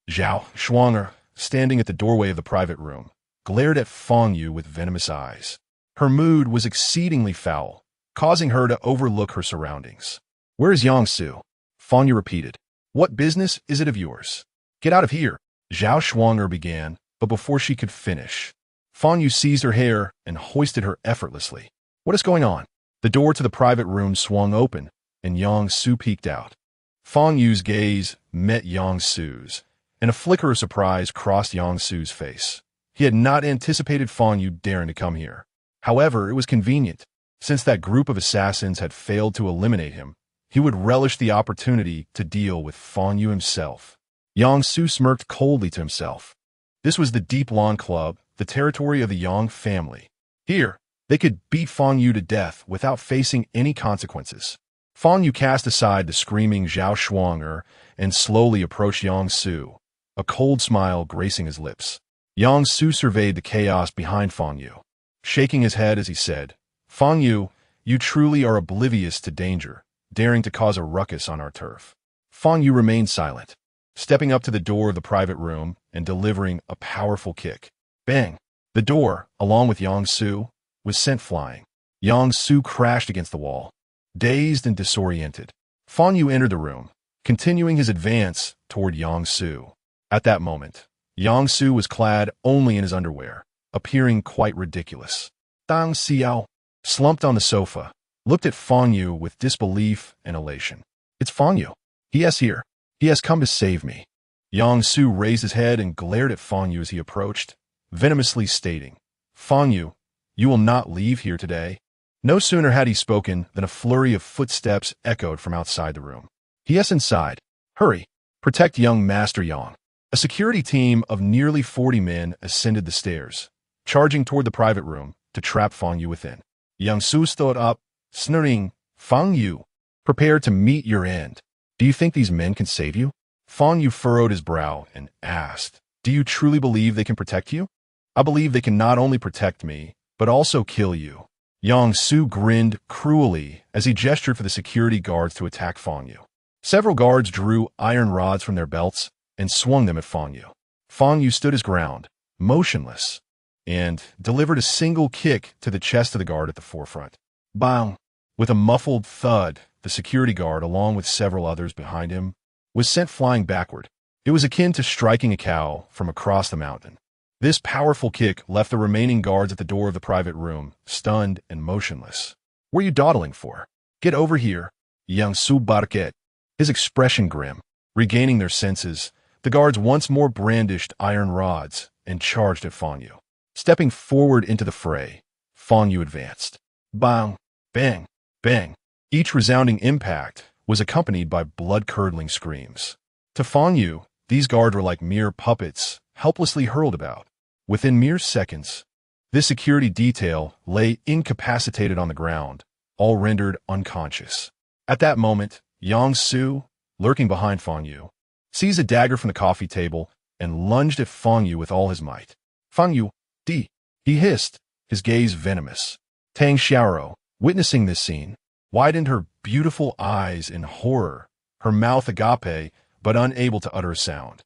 Zhao Shuanger, standing at the doorway of the private room, glared at Fang Yu with venomous eyes. Her mood was exceedingly foul, causing her to overlook her surroundings. Where is Yang Su? Fang Yu repeated. What business is it of yours? Get out of here, Zhao Shuanger began, but before she could finish, Fang Yu seized her hair and hoisted her effortlessly. What is going on? The door to the private room swung open, and Yang Su peeked out. Fang Yu's gaze met Yang Su's, and a flicker of surprise crossed Yang Su's face. He had not anticipated Fang Yu daring to come here. However, it was convenient. Since that group of assassins had failed to eliminate him, he would relish the opportunity to deal with Fang Yu himself. Yang Su smirked coldly to himself. This was the Deep Lawn Club, the territory of the Yang family. Here, they could beat Fang Yu to death without facing any consequences. Fang Yu cast aside the screaming Zhao Shuanger and slowly approached Yang Su, a cold smile gracing his lips. Yang Su surveyed the chaos behind Fang Yu, shaking his head as he said, Fang Yu, you truly are oblivious to danger, daring to cause a ruckus on our turf. Fang Yu remained silent, stepping up to the door of the private room and delivering a powerful kick. Bang! The door, along with Yang Su, was sent flying. Yang Su crashed against the wall. Dazed and disoriented, Fang Yu entered the room, continuing his advance toward Yang Su. At that moment, Yang Su was clad only in his underwear, appearing quite ridiculous. Dang Xiao, slumped on the sofa, looked at Fang Yu with disbelief and elation. It's Fang Yu. He is here. He has come to save me. Yang Su raised his head and glared at Fang Yu as he approached, venomously stating, Fang Yu, you will not leave here today. No sooner had he spoken than a flurry of footsteps echoed from outside the room. Yes, inside. Hurry. Protect young Master Yang. A security team of nearly 40 men ascended the stairs, charging toward the private room to trap Fang Yu within. Yang Su stood up, sneering, Fang Yu, prepare to meet your end. Do you think these men can save you? Fang Yu furrowed his brow and asked, Do you truly believe they can protect you? I believe they can not only protect me, but also kill you. Yang Su grinned cruelly as he gestured for the security guards to attack Fang Yu. Several guards drew iron rods from their belts and swung them at Fang Yu. Fang Yu stood his ground, motionless, and delivered a single kick to the chest of the guard at the forefront. Bang! With a muffled thud, the security guard, along with several others behind him, was sent flying backward. It was akin to striking a cow from across the mountain. This powerful kick left the remaining guards at the door of the private room, stunned and motionless. What are you dawdling for? Get over here, Yang Su barked, his expression grim. Regaining their senses, the guards once more brandished iron rods and charged at Fang Yu. Stepping forward into the fray, Fang Yu advanced. Bang! Bang! Bang! Each resounding impact was accompanied by blood-curdling screams. To Fang Yu, these guards were like mere puppets, helplessly hurled about. Within mere seconds, this security detail lay incapacitated on the ground, all rendered unconscious. At that moment, Yang Su, lurking behind Fang Yu, seized a dagger from the coffee table and lunged at Fang Yu with all his might. Fang Yu, D, he hissed, his gaze venomous. Tang Xiaorou, witnessing this scene, widened her beautiful eyes in horror, her mouth agape, but unable to utter a sound.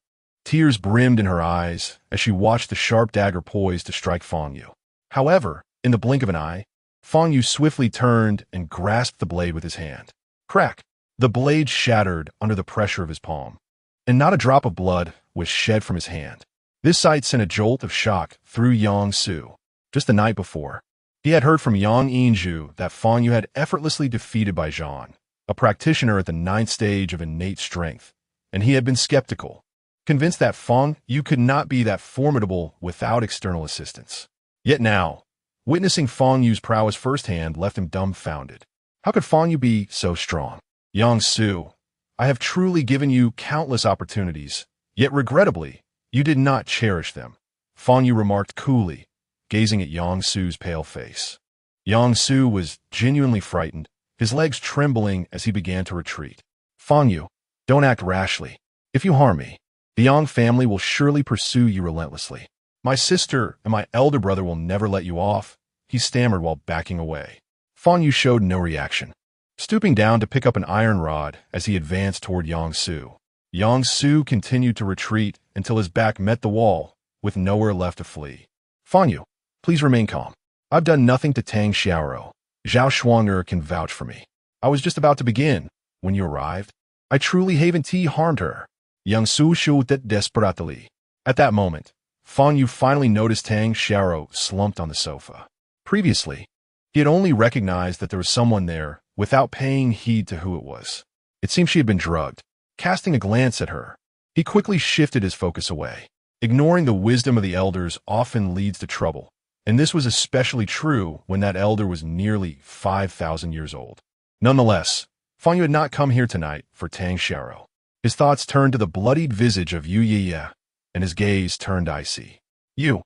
Tears brimmed in her eyes as she watched the sharp dagger poised to strike Fang Yu. However, in the blink of an eye, Fang Yu swiftly turned and grasped the blade with his hand. Crack! The blade shattered under the pressure of his palm, and not a drop of blood was shed from his hand. This sight sent a jolt of shock through Yang Su. Just the night before, he had heard from Yang Yinzhu that Fang Yu had effortlessly defeated Bai Zhan, a practitioner at the 9th stage of innate strength, and he had been skeptical. convinced that Fang Yu could not be that formidable without external assistance. Yet now, witnessing Fang Yu's prowess firsthand left him dumbfounded. How could Fang Yu be so strong? Yang Su, I have truly given you countless opportunities, yet regrettably, you did not cherish them. Fang Yu remarked coolly, gazing at Yang Su's pale face. Yang Su was genuinely frightened, his legs trembling as he began to retreat. Fang Yu, don't act rashly. If you harm me, the Yang family will surely pursue you relentlessly. My sister and my elder brother will never let you off, he stammered while backing away. Fang Yu showed no reaction, stooping down to pick up an iron rod as he advanced toward Yang Su. Yang Su continued to retreat until his back met the wall, with nowhere left to flee. Fang Yu, please remain calm. I've done nothing to Tang Xiaoro. Zhao Shuang'er can vouch for me. I was just about to begin when you arrived. I truly haven't harmed her. Yang Su shouted desperately. At that moment, Fang Yu finally noticed Tang Xiaoro slumped on the sofa. Previously, he had only recognized that there was someone there without paying heed to who it was. It seemed she had been drugged. Casting a glance at her, he quickly shifted his focus away. Ignoring the wisdom of the elders often leads to trouble, and this was especially true when that elder was nearly 5,000 years old. Nonetheless, Fang Yu had not come here tonight for Tang Xiaoro. His thoughts turned to the bloodied visage of Yu Yiya, and his gaze turned icy. You,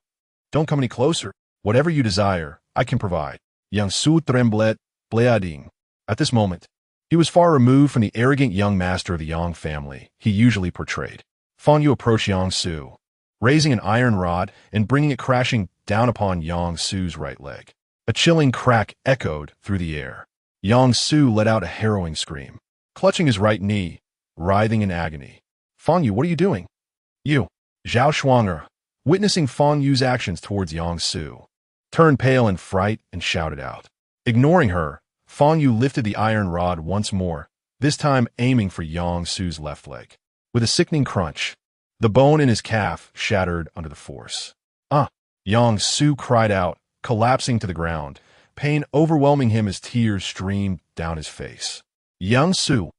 don't come any closer. Whatever you desire, I can provide. Yang Su trembled, bleeding. At this moment, he was far removed from the arrogant young master of the Yang family he usually portrayed. Fang Yu approached Yang Su, raising an iron rod and bringing it crashing down upon Yang Su's right leg. A chilling crack echoed through the air. Yang Su let out a harrowing scream, clutching his right knee, writhing in agony. Fang Yu, what are you doing? You, Zhao Shuang'er, witnessing Fang Yu's actions towards Yang Su, turned pale in fright and shouted out. Ignoring her, Fang Yu lifted the iron rod once more, this time aiming for Yang Su's left leg. With a sickening crunch, the bone in his calf shattered under the force. Yang Su cried out, collapsing to the ground, pain overwhelming him as tears streamed down his face. Yang Su.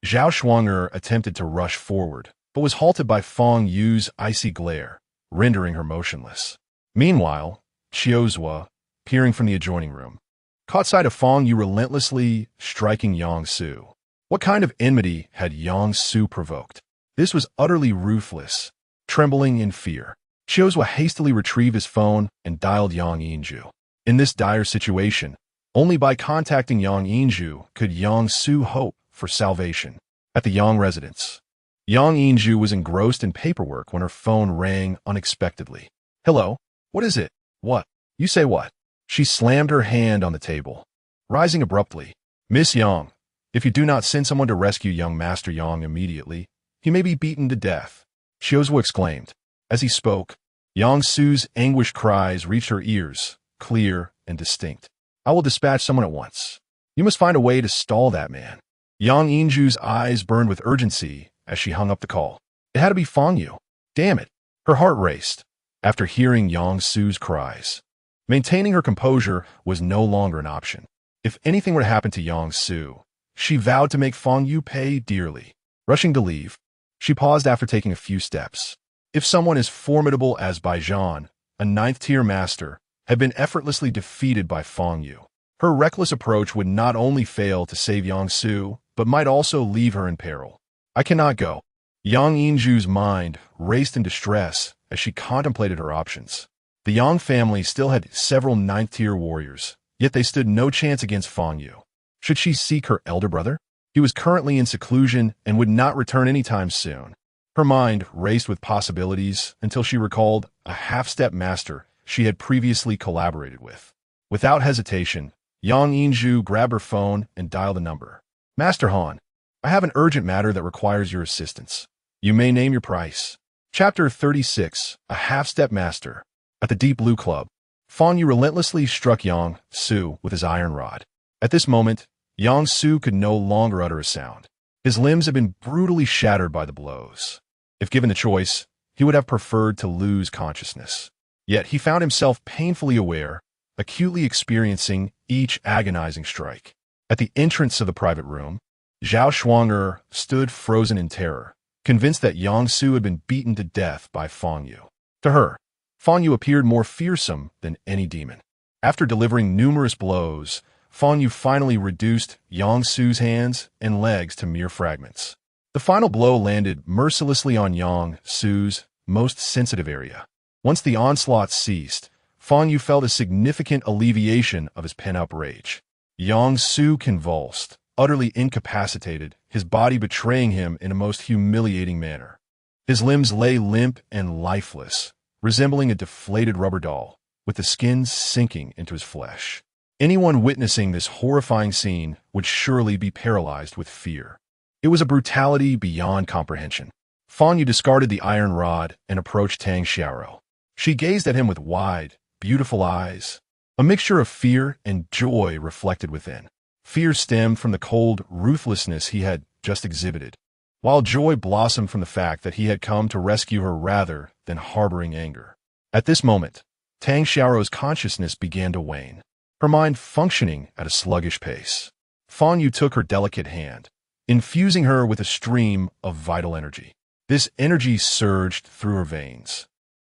Zhao Shuang'er attempted to rush forward, but was halted by Fang Yu's icy glare, rendering her motionless. Meanwhile, Chiozhua, peering from the adjoining room, caught sight of Fang Yu relentlessly striking Yang Su. What kind of enmity had Yang Su provoked? This was utterly ruthless. Trembling in fear, Chiozhua hastily retrieved his phone and dialed Yang Yinju. In this dire situation, only by contacting Yang Yinju could Yang Su hope for salvation. At the Yang residence, Yang Yinju was engrossed in paperwork when her phone rang unexpectedly. Hello? What is it? What? You say what? She slammed her hand on the table, rising abruptly. Miss Yang, if you do not send someone to rescue young Master Yang immediately, he may be beaten to death, Chiozhua exclaimed. As he spoke, Yang Su's anguished cries reached her ears, clear and distinct. I will dispatch someone at once. You must find a way to stall that man. Yang Yinju's eyes burned with urgency as she hung up the call. It had to be Fang Yu. Damn it. Her heart raced after hearing Yang Su's cries. Maintaining her composure was no longer an option. If anything were to happen to Yang Su, she vowed to make Fang Yu pay dearly. Rushing to leave, she paused after taking a few steps. If someone as formidable as Baijan, a ninth-tier master, had been effortlessly defeated by Fang Yu, her reckless approach would not only fail to save Yang Su, but might also leave her in peril. I cannot go. Yang Yinju's mind raced in distress as she contemplated her options. The Yang family still had several ninth-tier warriors, yet they stood no chance against Fang Yu. Should she seek her elder brother? He was currently in seclusion and would not return anytime soon. Her mind raced with possibilities until she recalled a half-step master she had previously collaborated with. Without hesitation, Yang Yinju grabbed her phone and dialed the number. Master Han, I have an urgent matter that requires your assistance. You may name your price. Chapter 36, A Half-Step Master. At the Deep Blue Club, Fang Yu relentlessly struck Yang Su with his iron rod. At this moment, Yang Su could no longer utter a sound. His limbs had been brutally shattered by the blows. If given the choice, he would have preferred to lose consciousness. Yet he found himself painfully aware, acutely experiencing each agonizing strike. At the entrance of the private room, Zhao Shuang'er stood frozen in terror, convinced that Yang Su had been beaten to death by Fang Yu. To her, Fang Yu appeared more fearsome than any demon. After delivering numerous blows, Fang Yu finally reduced Yang Su's hands and legs to mere fragments. The final blow landed mercilessly on Yang Su's most sensitive area. Once the onslaught ceased, Fang Yu felt a significant alleviation of his pent-up rage. Yang Su convulsed, utterly incapacitated, his body betraying him in a most humiliating manner. His limbs lay limp and lifeless, resembling a deflated rubber doll, with the skin sinking into his flesh. Anyone witnessing this horrifying scene would surely be paralyzed with fear. It was a brutality beyond comprehension. Fang Yu discarded the iron rod and approached Tang Xiaoro. She gazed at him with wide, beautiful eyes. A mixture of fear and joy reflected within. Fear stemmed from the cold ruthlessness he had just exhibited, while joy blossomed from the fact that he had come to rescue her rather than harboring anger. At this moment, Tang Xiaoro's consciousness began to wane, her mind functioning at a sluggish pace. Fang Yu took her delicate hand, infusing her with a stream of vital energy. This energy surged through her veins,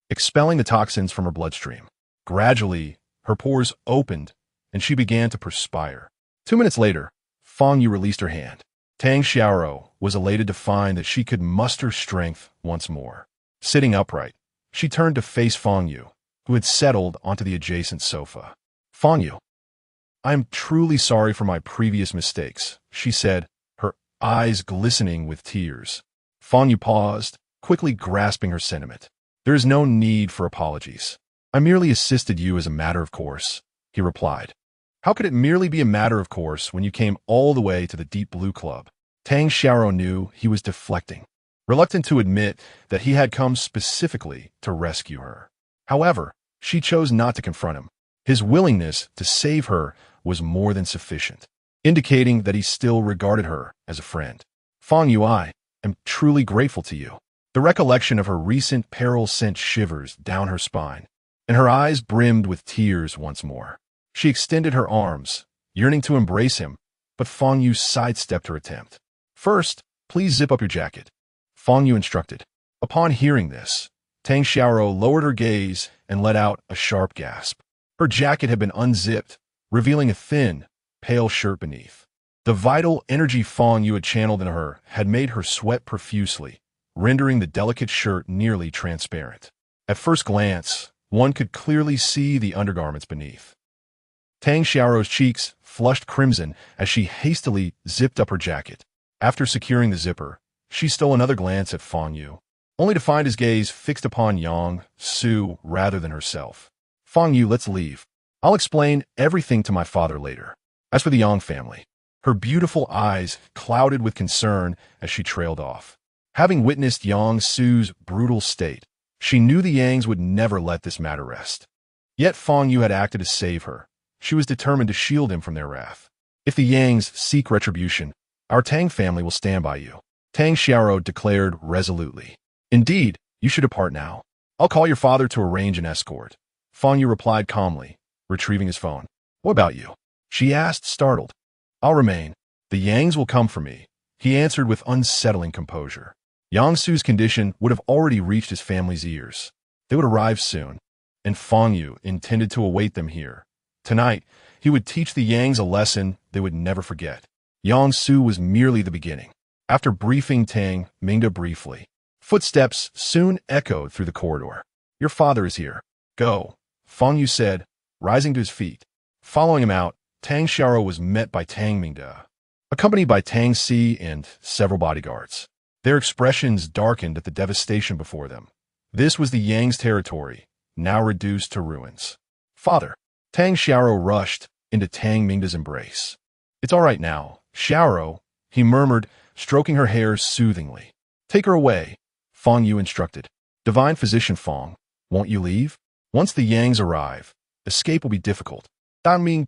expelling the toxins from her bloodstream. Gradually, her pores opened, and she began to perspire. 2 minutes later, Fang Yu released her hand. Tang Xiaoro was elated to find that she could muster strength once more. Sitting upright, she turned to face Fang Yu, who had settled onto the adjacent sofa. Fang Yu, I am truly sorry for my previous mistakes, she said, her eyes glistening with tears. Fang Yu paused, quickly grasping her sentiment. There is no need for apologies. I merely assisted you as a matter of course, he replied. How could it merely be a matter of course when you came all the way to the Deep Blue Club? Tang Xiaoro knew he was deflecting, reluctant to admit that he had come specifically to rescue her. However, she chose not to confront him. His willingness to save her was more than sufficient, indicating that he still regarded her as a friend. Fang Yu, I am truly grateful to you. The recollection of her recent peril sent shivers down her spine, and her eyes brimmed with tears once more. She extended her arms, yearning to embrace him, but Fang Yu sidestepped her attempt. First, please zip up your jacket, Fang Yu instructed. Upon hearing this, Tang Xiaoro lowered her gaze and let out a sharp gasp. Her jacket had been unzipped, revealing a thin, pale shirt beneath. The vital energy Fang Yu had channeled in her had made her sweat profusely, rendering the delicate shirt nearly transparent. At first glance, one could clearly see the undergarments beneath. Tang Xiaoro's cheeks flushed crimson as she hastily zipped up her jacket. After securing the zipper, she stole another glance at Fang Yu, only to find his gaze fixed upon Yang Su rather than herself. Fang Yu, let's leave. I'll explain everything to my father later. As for the Yang family, her beautiful eyes clouded with concern as she trailed off. Having witnessed Yang Su's brutal state, she knew the Yangs would never let this matter rest. Yet Fang Yu had acted to save her. She was determined to shield him from their wrath. If the Yangs seek retribution, our Tang family will stand by you, Tang Xiaoro declared resolutely. Indeed, you should depart now. I'll call your father to arrange an escort. Fang Yu replied calmly, retrieving his phone. What about you? She asked, startled. I'll remain. The Yangs will come for me, he answered with unsettling composure. Yang Su's condition would have already reached his family's ears. They would arrive soon, and Fang Yu intended to await them here. Tonight, he would teach the Yangs a lesson they would never forget. Yang Su was merely the beginning. After briefing Tang Mingda briefly, footsteps soon echoed through the corridor. Your father is here. Go, Fang Yu said, rising to his feet. Following him out, Tang Xiaoro was met by Tang Mingda, accompanied by Tang Si and several bodyguards. Their expressions darkened at the devastation before them. This was the Yang's territory, now reduced to ruins. Father, Tang Xiaoro rushed into Tang Mingda's embrace. It's all right now, Xiaoro, he murmured, stroking her hair soothingly. Take her away, Fang Yu instructed. Divine Physician Fang, won't you leave? Once the Yangs arrive, escape will be difficult. I'm waiting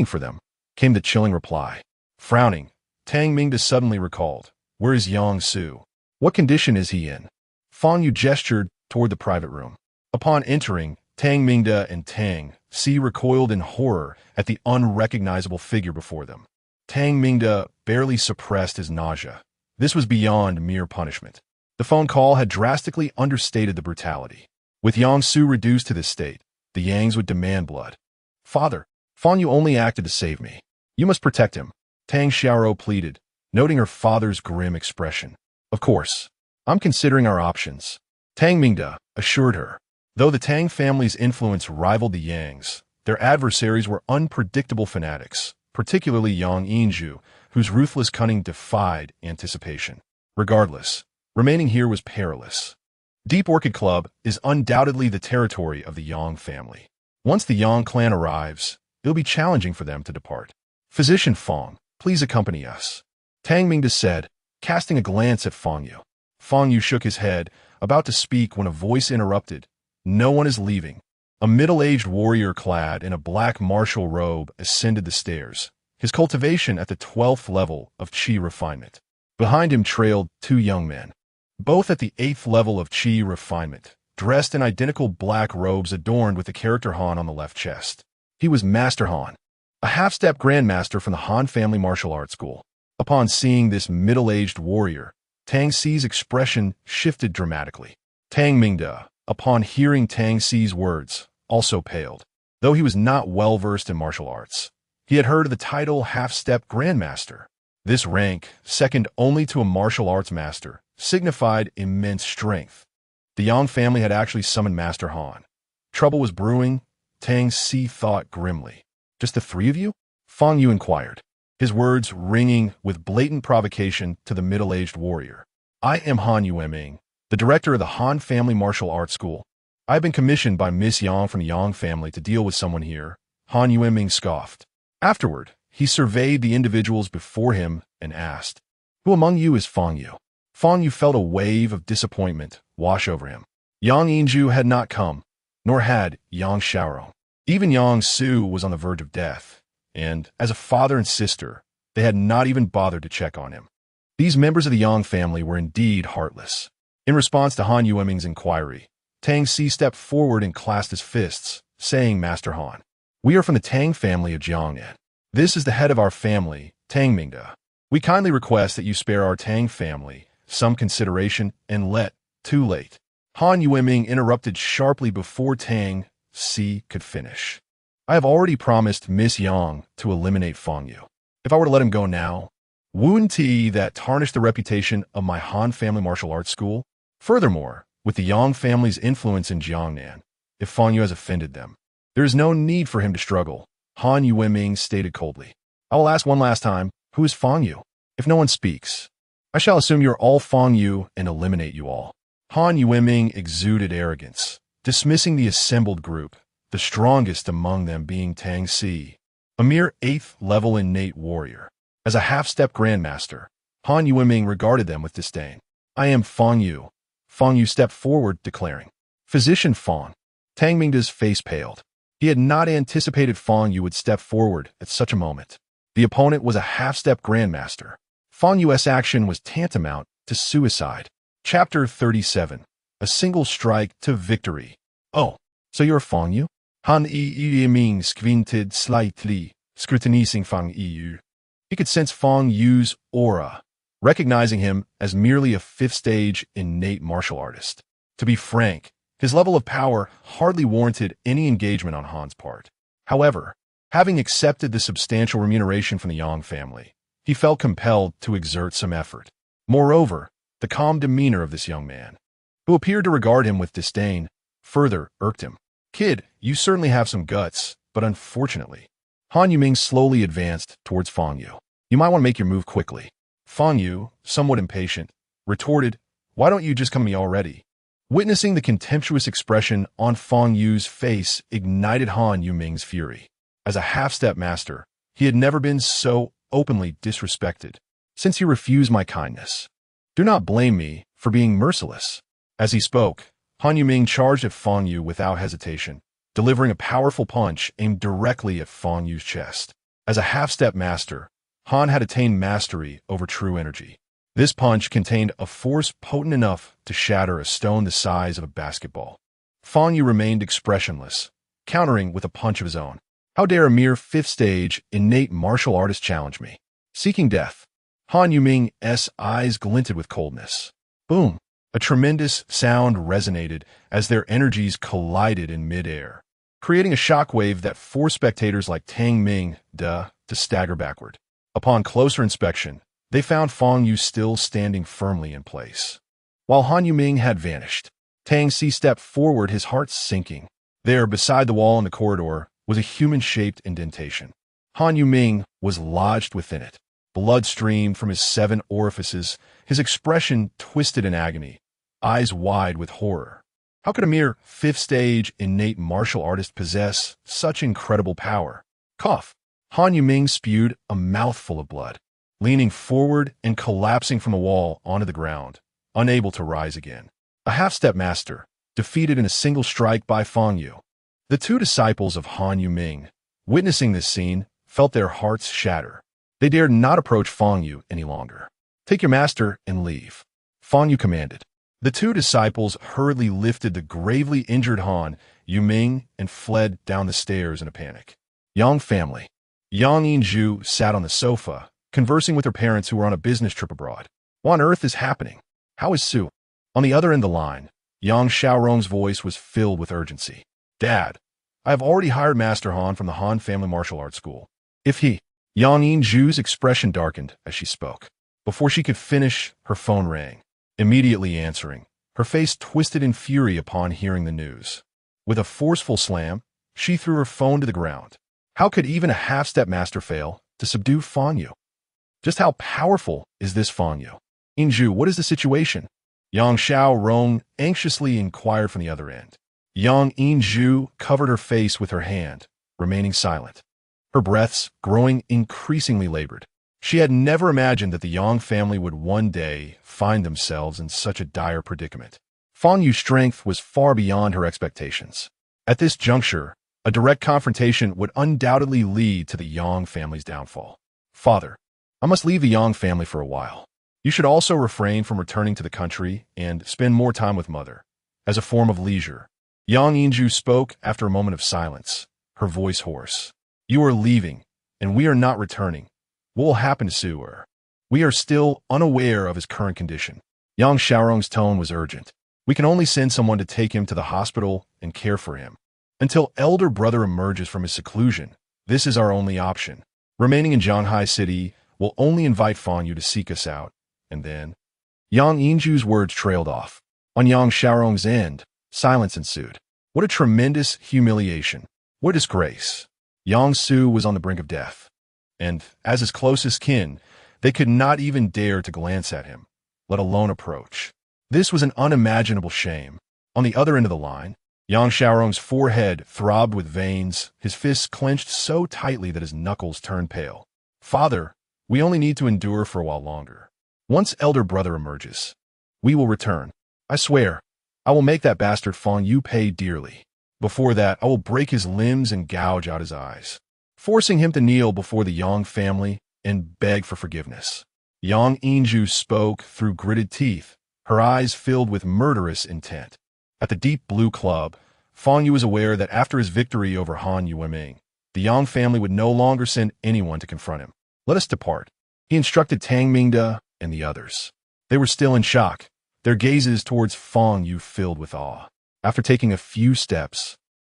for them, came the chilling reply. Frowning, Tang Mingda suddenly recalled. Where is Yang Su? What condition is he in? Fang Yu gestured toward the private room. Upon entering, Tang Mingda and Tang Si recoiled in horror at the unrecognizable figure before them. Tang Mingda barely suppressed his nausea, This was beyond mere punishment. The phone call had drastically understated the brutality. With Yang Su reduced to this state, the Yangs would demand blood. Father, Fang Yu only acted to save me. You must protect him, Tang Xiaoro pleaded, noting her father's grim expression. Of course. I'm considering our options, Tang Mingde assured her. Though the Tang family's influence rivaled the Yangs, their adversaries were unpredictable fanatics, particularly Yang Yinju, whose ruthless cunning defied anticipation. Regardless, remaining here was perilous. Deep Orchid Club is undoubtedly the territory of the Yang family. Once the Yang clan arrives, it'll be challenging for them to depart. Physician Fang, please accompany us, Tang Mingde said, casting a glance at Fang Yu. Fang Yu shook his head, about to speak when a voice interrupted. No one is leaving. A middle-aged warrior clad in a black martial robe ascended the stairs, his cultivation at the 12th level of Qi refinement. Behind him trailed two young men, both at the 8th level of Qi refinement, dressed in identical black robes adorned with the character Han on the left chest. He was Master Han, a half-step grandmaster from the Han family martial arts school. Upon seeing this middle-aged warrior, Tang Xi's expression shifted dramatically. Tang Mingde, upon hearing Tang Xi's words, also paled. Though he was not well-versed in martial arts, he had heard of the title half-step grandmaster. This rank, second only to a martial arts master, signified immense strength. The Yang family had actually summoned Master Han. Trouble was brewing, Tang Xi thought grimly. Just the three of you? Fang Yu inquired, his words ringing with blatant provocation to the middle-aged warrior. I am Han Yueming, the director of the Han family martial arts school. I have been commissioned by Miss Yang from the Yang family to deal with someone here, Han Yueming scoffed. Afterward, he surveyed the individuals before him and asked, Who among you is Fang Yu? Fang Yu felt a wave of disappointment wash over him. Yang Yinju had not come, nor had Yang Xiaoro. Even Yang Su was on the verge of death, and, as a father and sister, they had not even bothered to check on him. These members of the Yang family were indeed heartless. In response to Han Yueming's inquiry, Tang Xi stepped forward and clasped his fists, saying, Master Han, we are from the Tang family of Jiangnan. This is the head of our family, Tang Mingde. We kindly request that you spare our Tang family some consideration and let, too late. Han Yueming interrupted sharply before Tang Xi could finish. I have already promised Miss Yang to eliminate Fang Yu. If I were to let him go now, wouldn't that tarnish the reputation of my Han family martial arts school? Furthermore, with the Yang family's influence in Jiangnan, if Fang Yu has offended them, there is no need for him to struggle, Han Yueming stated coldly. I will ask one last time, who is Fang Yu? If no one speaks, I shall assume you're all Fang Yu and eliminate you all. Han Yueming exuded arrogance, dismissing the assembled group, the strongest among them being Tang Xi, a mere 8th level innate warrior. As a half-step grandmaster, Han Yueming regarded them with disdain. I am Fang Yu. Fang Yu stepped forward, declaring, Physician Fang. Tang Mingde's face paled. He had not anticipated Fang Yu would step forward at such a moment. The opponent was a half-step grandmaster. Fang Yu's action was tantamount to suicide. Chapter 37. A single strike to victory. Oh, so you're Fang Yu? Han Yueming squinted slightly, scrutinizing Fang Yu. He could sense Fang Yu's aura, recognizing him as merely a 5th-stage innate martial artist. To be frank, his level of power hardly warranted any engagement on Han's part. However, having accepted the substantial remuneration from the Yang family, he felt compelled to exert some effort. Moreover, the calm demeanor of this young man, who appeared to regard him with disdain, further irked him. Kid, you certainly have some guts, but unfortunately. Han Yueming slowly advanced towards Fang Yu. You might want to make your move quickly. Fang Yu, somewhat impatient, retorted, Why don't you just come to me already? Witnessing the contemptuous expression on Fang Yu's face ignited Han Yueming's fury. As a half-step master, he had never been so openly disrespected, since he refused my kindness. Do not blame me for being merciless. As he spoke, Han Yueming charged at Fang Yu without hesitation, delivering a powerful punch aimed directly at Fang Yu's chest. As a half-step master, Han had attained mastery over true energy. This punch contained a force potent enough to shatter a stone the size of a basketball. Fang Yu remained expressionless, countering with a punch of his own. How dare a mere 5th-stage innate martial artist challenge me? Seeking death, Han Yuming's eyes glinted with coldness. Boom! A tremendous sound resonated as their energies collided in midair, creating a shockwave that forced spectators like Tang Ming to stagger backward. Upon closer inspection, they found Fang Yu still standing firmly in place. While Han Yuming had vanished, Tang Si stepped forward, his heart sinking. There, beside the wall in the corridor, was a human-shaped indentation. Han Yuming was lodged within it. Blood streamed from his 7 orifices, his expression twisted in agony, eyes wide with horror. How could a mere 5th-stage innate martial artist possess such incredible power? Cough! Han Yuming spewed a mouthful of blood, leaning forward and collapsing from the wall onto the ground, unable to rise again. A half-step master, defeated in a single strike by Fang Yu. The 2 disciples of Han Yuming, witnessing this scene, felt their hearts shatter. They dared not approach Fang Yu any longer. Take your master and leave, Fang Yu commanded. The 2 disciples hurriedly lifted the gravely injured Han Yuming and fled down the stairs in a panic. Yang family. Yang Yinzhu sat on the sofa, conversing with her parents who were on a business trip abroad. What on earth is happening? How is Su? On the other end of the line, Yang Xiaorong's voice was filled with urgency. Dad, I have already hired Master Han from the Han Family Martial Arts School. If he... Yang Yinzhu's expression darkened as she spoke. Before she could finish, her phone rang. Immediately answering, her face twisted in fury upon hearing the news. With a forceful slam, she threw her phone to the ground. How could even a half-step master fail to subdue Fang Yu? Just how powerful is this Fang Yu? Yinzhu, what is the situation? Yang Xiaorong anxiously inquired from the other end. Yang Yinzhu covered her face with her hand, remaining silent. Her breaths growing increasingly labored. She had never imagined that the Yang family would one day find themselves in such a dire predicament. Fang Yu's strength was far beyond her expectations. At this juncture, a direct confrontation would undoubtedly lead to the Yang family's downfall. Father, I must leave the Yang family for a while. You should also refrain from returning to the country and spend more time with Mother, as a form of leisure. Yang Yinzhu spoke after a moment of silence, her voice hoarse. You are leaving, and we are not returning. What will happen to Su? We are still unaware of his current condition. Yang Xiaorong's tone was urgent. We can only send someone to take him to the hospital and care for him. Until elder brother emerges from his seclusion, this is our only option. Remaining in Zhanghai City will only invite Fang Yu to seek us out, and then... Yang Yinzhu's words trailed off. On Yang Xiaorong's end, silence ensued. What a tremendous humiliation. What disgrace. Yang Su was on the brink of death, and, as his closest kin, they could not even dare to glance at him, let alone approach. This was an unimaginable shame. On the other end of the line, Yang Xiaorong's forehead throbbed with veins, his fists clenched so tightly that his knuckles turned pale. Father, we only need to endure for a while longer. Once elder brother emerges, we will return. I swear, I will make that bastard Fang Yu pay dearly. Before that, I will break his limbs and gouge out his eyes, forcing him to kneel before the Yang family and beg for forgiveness. Yang Yinzhu spoke through gritted teeth, her eyes filled with murderous intent. At the Deep Blue Club, Fang Yu was aware that after his victory over Han Yuming, the Yang family would no longer send anyone to confront him. Let us depart. He instructed Tang Mingde and the others. They were still in shock, their gazes towards Fang Yu filled with awe. After taking a few steps,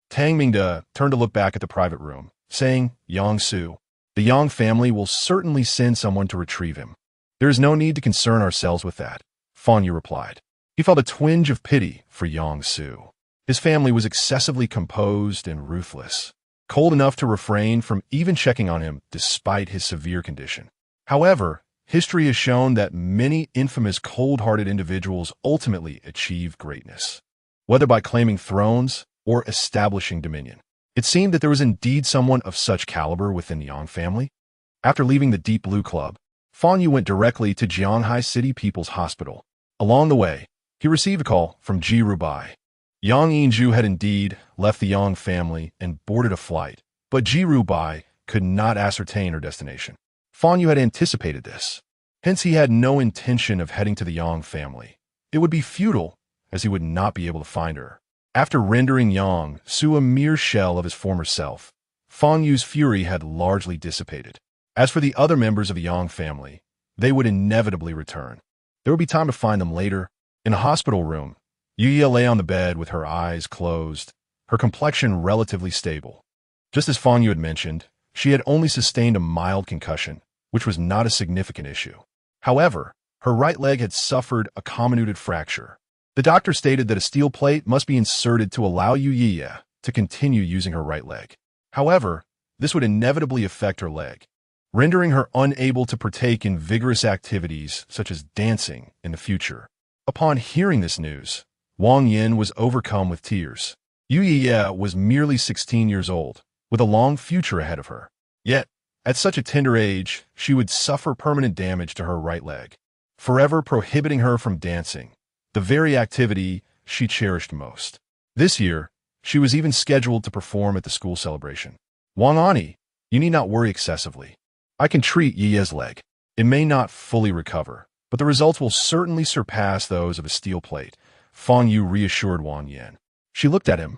Tang Mingde turned to look back at the private room, saying, Yang Su, the Yang family will certainly send someone to retrieve him. There is no need to concern ourselves with that, Fang Yu replied. He felt a twinge of pity for Yang Su. His family was excessively composed and ruthless, cold enough to refrain from even checking on him despite his severe condition. However, history has shown that many infamous cold-hearted individuals ultimately achieve greatness, whether by claiming thrones or establishing dominion. It seemed that there was indeed someone of such caliber within the Yang family. After leaving the Deep Blue Club, Fang Yu went directly to Zhanghai City People's Hospital. Along the way, he received a call from Ji Rubai. Yang Yinzhu had indeed left the Yang family and boarded a flight, but Ji Rubai could not ascertain her destination. Fang Yu had anticipated this. Hence, he had no intention of heading to the Yang family. It would be futile, as he would not be able to find her. After rendering Yang Su a mere shell of his former self, Fang Yu's fury had largely dissipated. As for the other members of the Yang family, They would inevitably return. There would be time to find them later. In a hospital room, Yuya lay on the bed with her eyes closed, her complexion relatively stable. Just as Fang Yu had mentioned, she had only sustained a mild concussion, which was not a significant issue. However, her right leg had suffered a comminuted fracture. The doctor stated that a steel plate must be inserted to allow Yuya to continue using her right leg. However, this would inevitably affect her leg, rendering her unable to partake in vigorous activities such as dancing in the future. Upon hearing this news, Wang Yin was overcome with tears. Yuya was merely 16 years old, with a long future ahead of her. Yet, at such a tender age, she would suffer permanent damage to her right leg, forever prohibiting her from dancing, the very activity she cherished most. This year, she was even scheduled to perform at the school celebration. Wang Ani, you need not worry excessively. I can treat Yi's leg. It may not fully recover, but the results will certainly surpass those of a steel plate, Fang Yu reassured Wang Yin. She looked at him,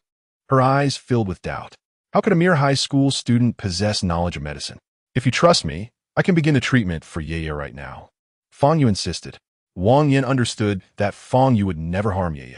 her eyes filled with doubt. How could a mere high school student possess knowledge of medicine? If you trust me, I can begin the treatment for Ye right now. Fang Yu insisted. Wang Yin understood that Fang Yu would never harm Ye.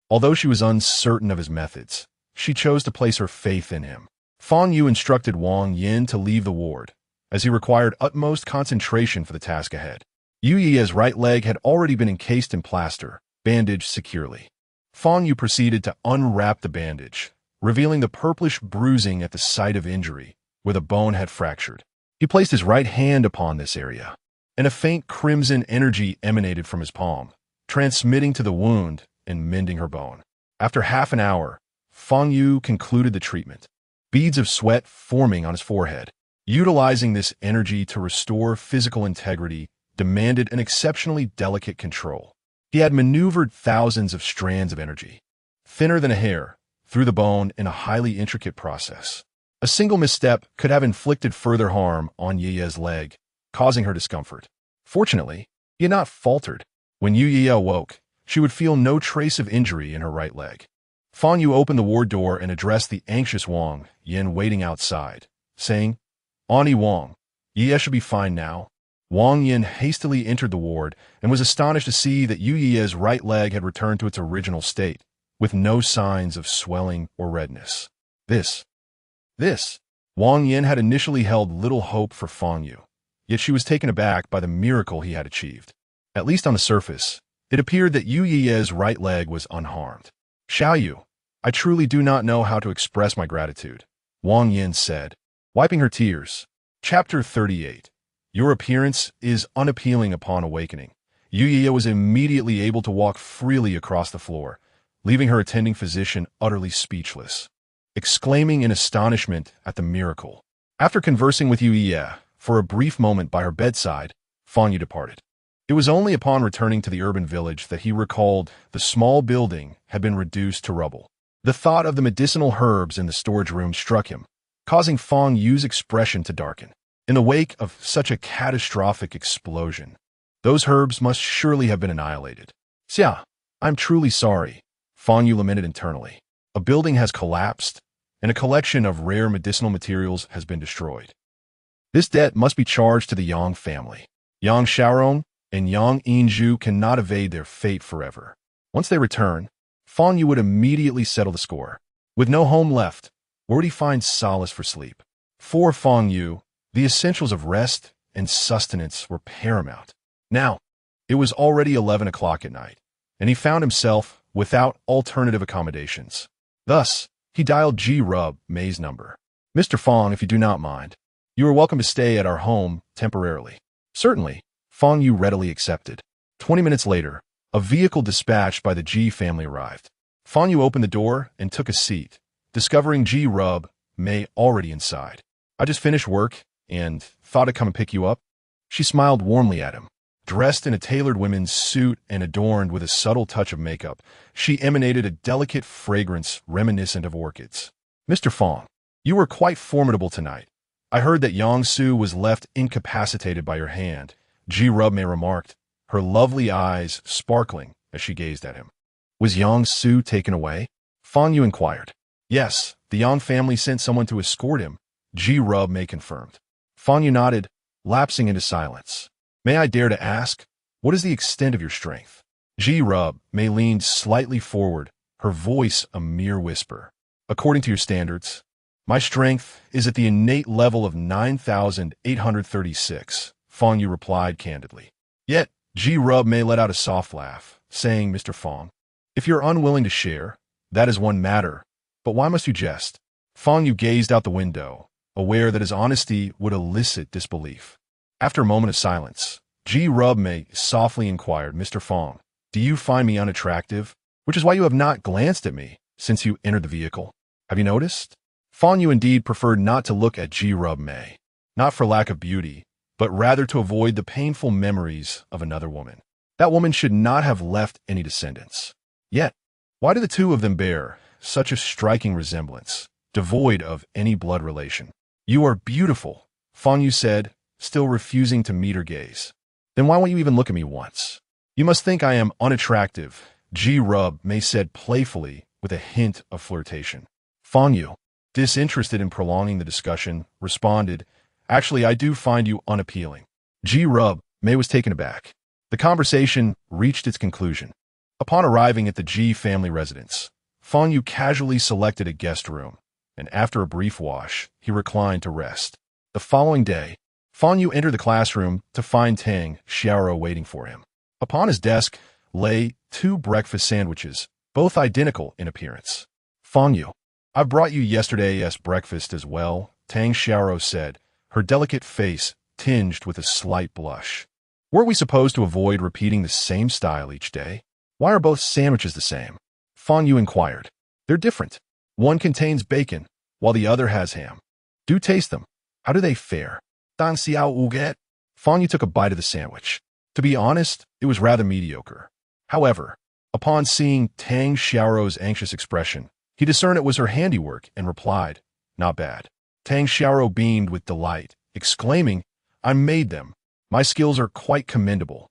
Although she was uncertain of his methods, she chose to place her faith in him. Fang Yu instructed Wang Yin to leave the ward, as he required utmost concentration for the task ahead. Yuya's right leg had already been encased in plaster, bandaged securely. Fang Yu proceeded to unwrap the bandage, revealing the purplish bruising at the site of injury, where the bone had fractured. He placed his right hand upon this area, and a faint crimson energy emanated from his palm, transmitting to the wound and mending her bone. After half an hour, Fang Yu concluded the treatment, beads of sweat forming on his forehead. Utilizing this energy to restore physical integrity demanded an exceptionally delicate control. He had maneuvered thousands of strands of energy, thinner than a hair, through the bone in a highly intricate process. A single misstep could have inflicted further harm on Yi's leg, causing her discomfort. Fortunately, he had not faltered. When Yuya awoke, she would feel no trace of injury in her right leg. Fang Yu opened the ward door and addressed the anxious Wang Yin waiting outside, saying, Ani Wang, Ye should be fine now. Wang Yin hastily entered the ward and was astonished to see that Yuya's right leg had returned to its original state, with no signs of swelling or redness. This. Wang Yin had initially held little hope for Fang Yu, yet she was taken aback by the miracle he had achieved. At least on the surface, it appeared that Yuya's right leg was unharmed. Xiao Yu, I truly do not know how to express my gratitude, Wang Yin said, wiping her tears. Chapter 38. Your appearance is unappealing upon awakening. Yuya was immediately able to walk freely across the floor, leaving her attending physician utterly speechless, exclaiming in astonishment at the miracle. After conversing with Yuya for a brief moment by her bedside, Fang Yu departed. It was only upon returning to the urban village that he recalled the small building had been reduced to rubble. The thought of the medicinal herbs in the storage room struck him, causing Fang Yu's expression to darken. In the wake of such a catastrophic explosion, those herbs must surely have been annihilated. Xia, I'm truly sorry, Fang Yu lamented internally. A building has collapsed, and a collection of rare medicinal materials has been destroyed. This debt must be charged to the Yang family. Yang Xiaorong and Yang Yinzhu cannot evade their fate forever. Once they return, Fang Yu would immediately settle the score. With no home left, where would he find solace for sleep? For Fang Yu, the essentials of rest and sustenance were paramount. Now, it was already 11 o'clock at night, and he found himself without alternative accommodations. Thus, he dialed G. Rub May's number. Mr. Fang, if you do not mind, you are welcome to stay at our home temporarily. Certainly, Fang Yu readily accepted. 20 minutes later, a vehicle dispatched by the G family arrived. Fang Yu opened the door and took a seat, discovering G. Rub May already inside. I just finished work and thought I'd come and pick you up. She smiled warmly at him. Dressed in a tailored women's suit and adorned with a subtle touch of makeup, she emanated a delicate fragrance reminiscent of orchids. Mr. Fang, you were quite formidable tonight. I heard that Yang Su was left incapacitated by your hand, Ji Rubmei remarked, her lovely eyes sparkling as she gazed at him. Was Yang Su taken away? Fang Yu inquired. Yes, the Yang family sent someone to escort him, Ji Rubmei confirmed. Fang Yu nodded, lapsing into silence. May I dare to ask, what is the extent of your strength? Ji Rub May leaned slightly forward, her voice a mere whisper. According to your standards, my strength is at the innate level of 9,836, Fang Yu replied candidly. Yet, Ji Rub May let out a soft laugh, saying, Mr. Fang, if you're unwilling to share, that is one matter, but why must you jest? Fang Yu gazed out the window, aware that his honesty would elicit disbelief. After a moment of silence, Ji Rub May softly inquired, Mr. Fang, do you find me unattractive? Which is why you have not glanced at me since you entered the vehicle. Have you noticed? Fang Yu indeed preferred not to look at Ji Rub May, not for lack of beauty, but rather to avoid the painful memories of another woman. That woman should not have left any descendants. Yet, why do the two of them bear such a striking resemblance, devoid of any blood relation? You are beautiful, Fang Yu said, still refusing to meet her gaze. Then why won't you even look at me once? You must think I am unattractive, Ji Rub May said playfully with a hint of flirtation. Fang Yu, disinterested in prolonging the discussion, responded, Actually, I do find you unappealing. Ji Rub May was taken aback. The conversation reached its conclusion. Upon arriving at the Ji family residence, Fang Yu casually selected a guest room, and after a brief wash, he reclined to rest. The following day, Fang Yu entered the classroom to find Tang Xiaoro waiting for him. Upon his desk lay 2 breakfast sandwiches, both identical in appearance. Fang Yu, I brought you yesterday's breakfast as well, Tang Xiaoro said, her delicate face tinged with a slight blush. Weren't we supposed to avoid repeating the same style each day? Why are both sandwiches the same? Fang Yu inquired. They're different. One contains bacon, while the other has ham. Do taste them. How do they fare? Dan xiao uget? Fang Yu took a bite of the sandwich. To be honest, it was rather mediocre. However, upon seeing Tang Xiaoro's anxious expression, he discerned it was her handiwork and replied, Not bad. Tang Xiaoro beamed with delight, exclaiming, I made them. My skills are quite commendable.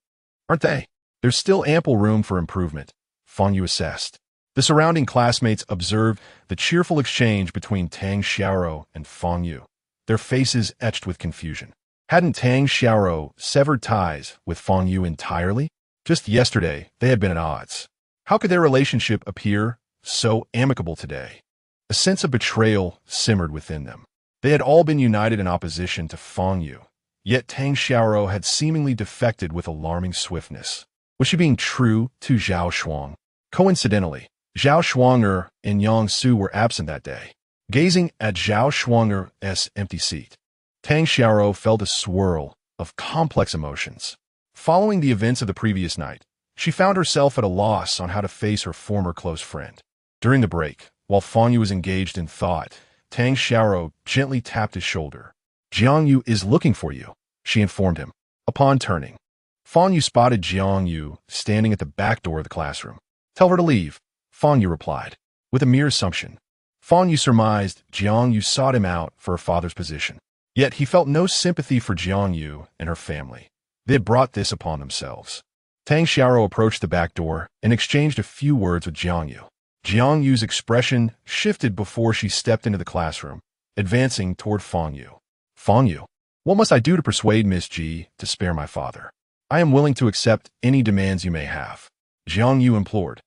Aren't they? There's still ample room for improvement, Fang Yu assessed. The surrounding classmates observed the cheerful exchange between Tang Xiaoro and Fang Yu, their faces etched with confusion. Hadn't Tang Xiaoro severed ties with Fang Yu entirely? Just yesterday, they had been at odds. How could their relationship appear so amicable today? A sense of betrayal simmered within them. They had all been united in opposition to Fang Yu, yet Tang Xiaoro had seemingly defected with alarming swiftness. Was she being true to Zhao Shuang? Coincidentally, Zhao Shuanger and Yang Su were absent that day. Gazing at Zhao Shuanger's empty seat, Tang Xiaoro felt a swirl of complex emotions. Following the events of the previous night, she found herself at a loss on how to face her former close friend. During the break, while Fang Yu was engaged in thought, Tang Xiaoro gently tapped his shoulder. Jiang Yu is looking for you, she informed him. Upon turning, Fang Yu spotted Jiang Yu standing at the back door of the classroom. Tell her to leave, Fang Yu replied, with a mere assumption. Fang Yu surmised Jiang Yu sought him out for her father's position. Yet he felt no sympathy for Jiang Yu and her family. They had brought this upon themselves. Tang Xiaoro approached the back door and exchanged a few words with Jiang Yu. Jiang Yu's expression shifted before she stepped into the classroom, advancing toward Fang Yu. Fang Yu, what must I do to persuade Miss Ji to spare my father? I am willing to accept any demands you may have, Jiang Yu implored,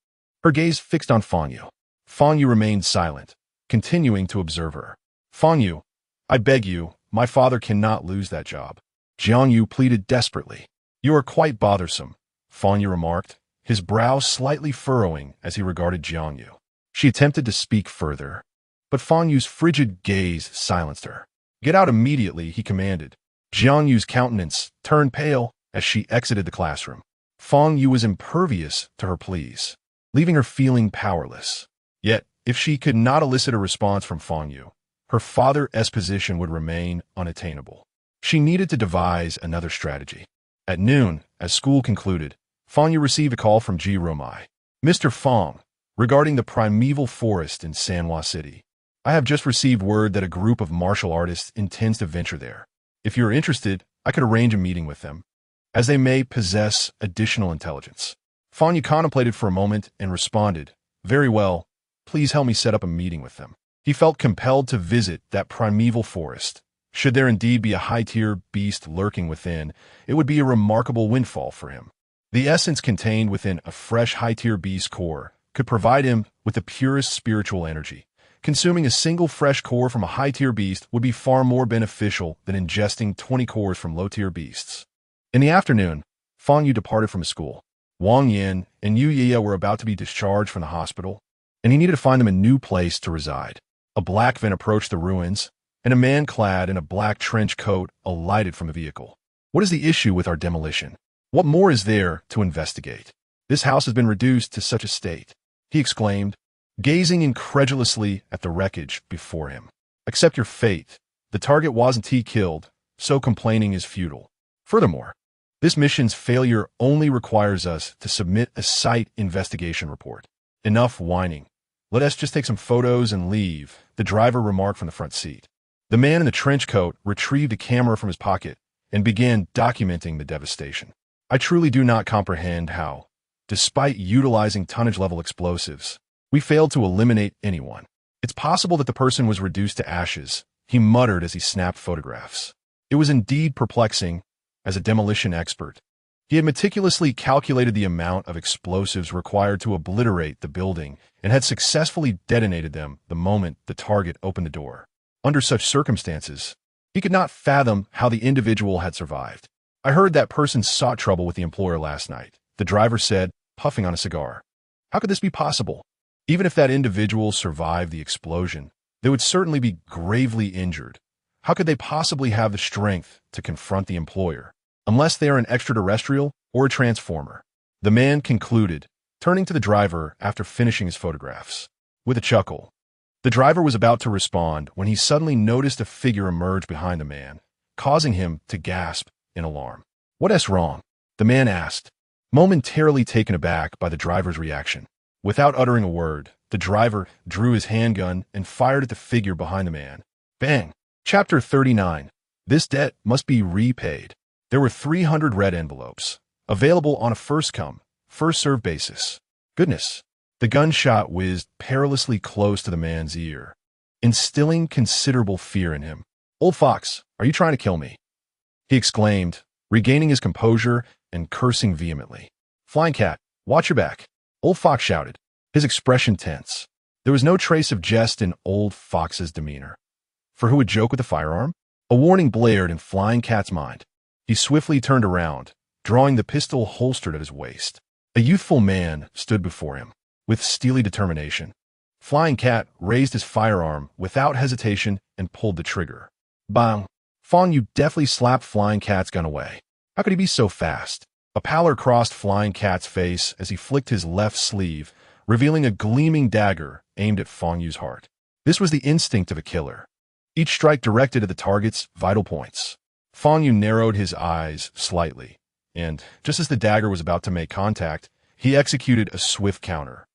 her gaze fixed on Fang Yu. Fang Yu remained silent, continuing to observe her. Fang Yu, I beg you, my father cannot lose that job. Jiang Yu pleaded desperately. You are quite bothersome, Fang Yu remarked, his brow slightly furrowing as he regarded Jiang Yu. She attempted to speak further, but Fang Yu's frigid gaze silenced her. Get out immediately, he commanded. Jiang Yu's countenance turned pale as she exited the classroom. Fang Yu was impervious to her pleas, leaving her feeling powerless. Yet, if she could not elicit a response from Fang Yu, her father's position would remain unattainable. She needed to devise another strategy. At noon, as school concluded, Fang Yu received a call from Ji Romai. Mr. Fang, regarding the primeval forest in Sanhua City. I have just received word that a group of martial artists intends to venture there. If you're interested, I could arrange a meeting with them, as they may possess additional intelligence. Fang Yu contemplated for a moment and responded, Very well, please help me set up a meeting with them. He felt compelled to visit that primeval forest, Should there indeed be a high-tier beast lurking within, it would be a remarkable windfall for him. The essence contained within a fresh high-tier beast core could provide him with the purest spiritual energy. Consuming a single fresh core from a high-tier beast would be far more beneficial than ingesting 20 cores from low-tier beasts. In the afternoon, Fang Yu departed from his school. Wang Yin and Yu Yia were about to be discharged from the hospital, and he needed to find them a new place to reside. A black van approached the ruins, and a man clad in a black trench coat alighted from a vehicle. What is the issue with our demolition? What more is there to investigate? This house has been reduced to such a state, he exclaimed, gazing incredulously at the wreckage before him. Accept your fate. The target wasn't killed, so complaining is futile. Furthermore, this mission's failure only requires us to submit a site investigation report. Enough whining. Let us just take some photos and leave, the driver remarked from the front seat. The man in the trench coat retrieved a camera from his pocket and began documenting the devastation. I truly do not comprehend how, despite utilizing tonnage-level explosives, we failed to eliminate anyone. It's possible that the person was reduced to ashes, he muttered as he snapped photographs. It was indeed perplexing. As a demolition expert, he had meticulously calculated the amount of explosives required to obliterate the building and had successfully detonated them the moment the target opened the door. Under such circumstances, he could not fathom how the individual had survived. I heard that person sought trouble with the employer last night, the driver said, puffing on a cigar. How could this be possible? Even if that individual survived the explosion, they would certainly be gravely injured. How could they possibly have the strength to confront the employer, unless they are an extraterrestrial or a transformer? The man concluded, turning to the driver after finishing his photographs. With a chuckle, the driver was about to respond when he suddenly noticed a figure emerge behind the man, causing him to gasp in alarm. What's wrong? The man asked, momentarily taken aback by the driver's reaction. Without uttering a word, the driver drew his handgun and fired at the figure behind the man. Bang! Chapter 39. This debt must be repaid. There were 300 red envelopes, available on a first-come, first-served basis. Goodness! The gunshot whizzed perilously close to the man's ear, instilling considerable fear in him. Old fox, are you trying to kill me? He exclaimed, regaining his composure and cursing vehemently. Flying cat, watch your back, Old Fox shouted, his expression tense. There was no trace of jest in Old Fox's demeanor. For who would joke with a firearm? A warning blared in Flying Cat's mind. He swiftly turned around, drawing the pistol holstered at his waist. A youthful man stood before him, with steely determination. Flying Cat raised his firearm without hesitation and pulled the trigger. Bang! Fang Yu deftly slapped Flying Cat's gun away. How could he be so fast? A pallor crossed Flying Cat's face as he flicked his left sleeve, revealing a gleaming dagger aimed at Fang Yu's heart. This was the instinct of a killer. Each strike directed at the target's vital points. Fang Yu narrowed his eyes slightly, and, just as the dagger was about to make contact, he executed a swift counter.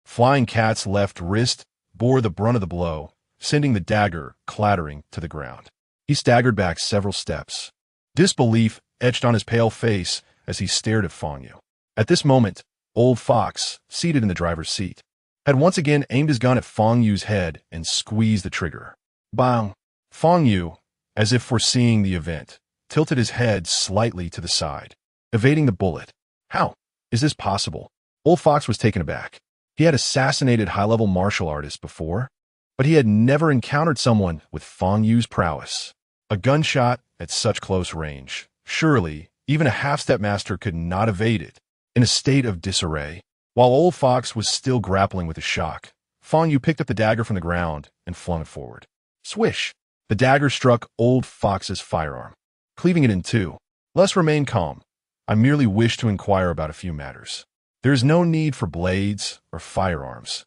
Flying Cat's left wrist bore the brunt of the blow, sending the dagger clattering to the ground. He staggered back several steps. Disbelief etched on his pale face as he stared at Fang Yu. At this moment, Old Fox, seated in the driver's seat, had once again aimed his gun at Fang Yu's head and squeezed the trigger. Bang! Fang Yu, as if foreseeing the event, tilted his head slightly to the side, evading the bullet. How is this possible? Old Fox was taken aback. He had assassinated high-level martial artists before, but he had never encountered someone with Fang Yu's prowess. A gunshot at such close range. Surely, even a half-step master could not evade it. In a state of disarray, while Old Fox was still grappling with the shock, Fang Yu picked up the dagger from the ground and flung it forward. Swish! The dagger struck Old Fox's firearm, cleaving it in two. Let us remain calm. I merely wish to inquire about a few matters. There is no need for blades or firearms,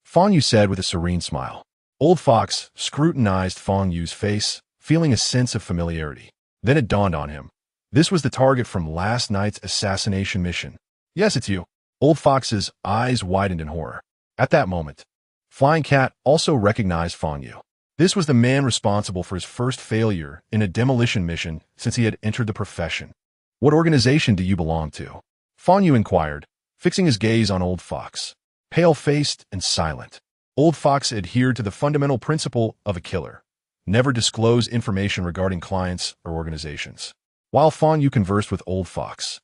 Fang Yu said with a serene smile. Old Fox scrutinized Fang Yu's face, feeling a sense of familiarity. Then it dawned on him. This was the target from last night's assassination mission. Yes, it's you. Old Fox's eyes widened in horror. At that moment, Flying Cat also recognized Fang Yu. This was the man responsible for his first failure in a demolition mission since he had entered the profession. What organization do you belong to? Fang Yu inquired, fixing his gaze on Old Fox. Pale-faced and silent, Old Fox adhered to the fundamental principle of a killer. never disclose information regarding clients or organizations. While Fang Yu conversed with Old Fox,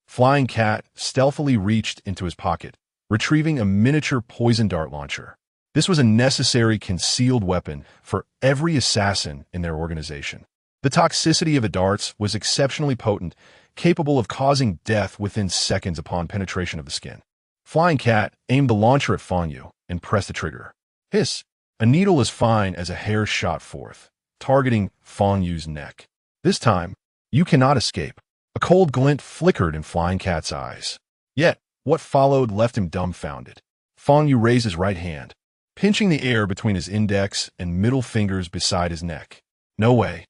Flying Cat stealthily reached into his pocket, retrieving a miniature poison dart launcher. This was a necessary concealed weapon for every assassin in their organization. The toxicity of the darts was exceptionally potent, capable of causing death within seconds upon penetration of the skin. Flying Cat aimed the launcher at Fang Yu and pressed the trigger. Hiss! A needle as fine as a hair shot forth, targeting Fang Yu's neck. This time, you cannot escape. A cold glint flickered in Flying Cat's eyes. Yet, what followed left him dumbfounded. Fang Yu raised his right hand, pinching the air between his index and middle fingers beside his neck. No way.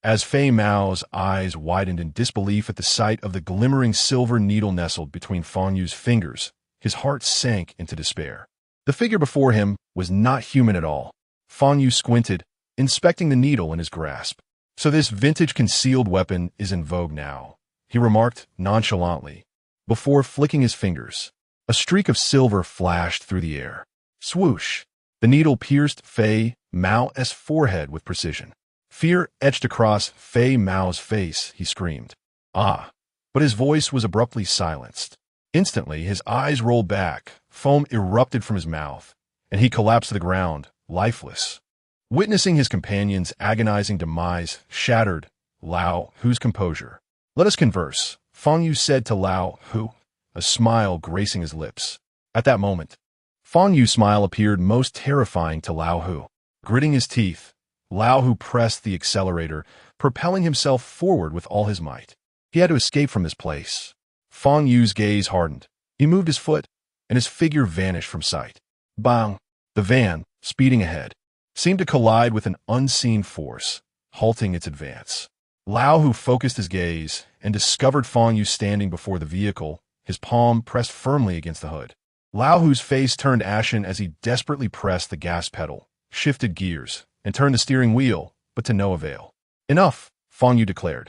As Fei Mao's eyes widened in disbelief at the sight of the glimmering silver needle nestled between Fang Yu's fingers, his heart sank into despair. The figure before him was not human at all. Fang Yu squinted, inspecting the needle in his grasp. So this vintage concealed weapon is in vogue now, he remarked nonchalantly. Before flicking his fingers, a streak of silver flashed through the air. Swoosh! The needle pierced Fei Mao's forehead with precision. Fear etched across Fei Mao's face, he screamed. Ah! But his voice was abruptly silenced. Instantly, his eyes rolled back, foam erupted from his mouth, and he collapsed to the ground, lifeless. Witnessing his companion's agonizing demise shattered Lao Hu's composure. Let us converse, Fang Yu said to Lao Hu, a smile gracing his lips. At that moment, Fang Yu's smile appeared most terrifying to Lao Hu. Gritting his teeth, Lao Hu pressed the accelerator, propelling himself forward with all his might. He had to escape from this place. Fang Yu's gaze hardened. He moved his foot, and his figure vanished from sight. Bang! The van, speeding ahead, seemed to collide with an unseen force, halting its advance. Lao Hu focused his gaze and discovered Fang Yu standing before the vehicle, his palm pressed firmly against the hood. Lao Hu's face turned ashen as he desperately pressed the gas pedal, shifted gears, and turned the steering wheel, but to no avail. Enough, Fang Yu declared,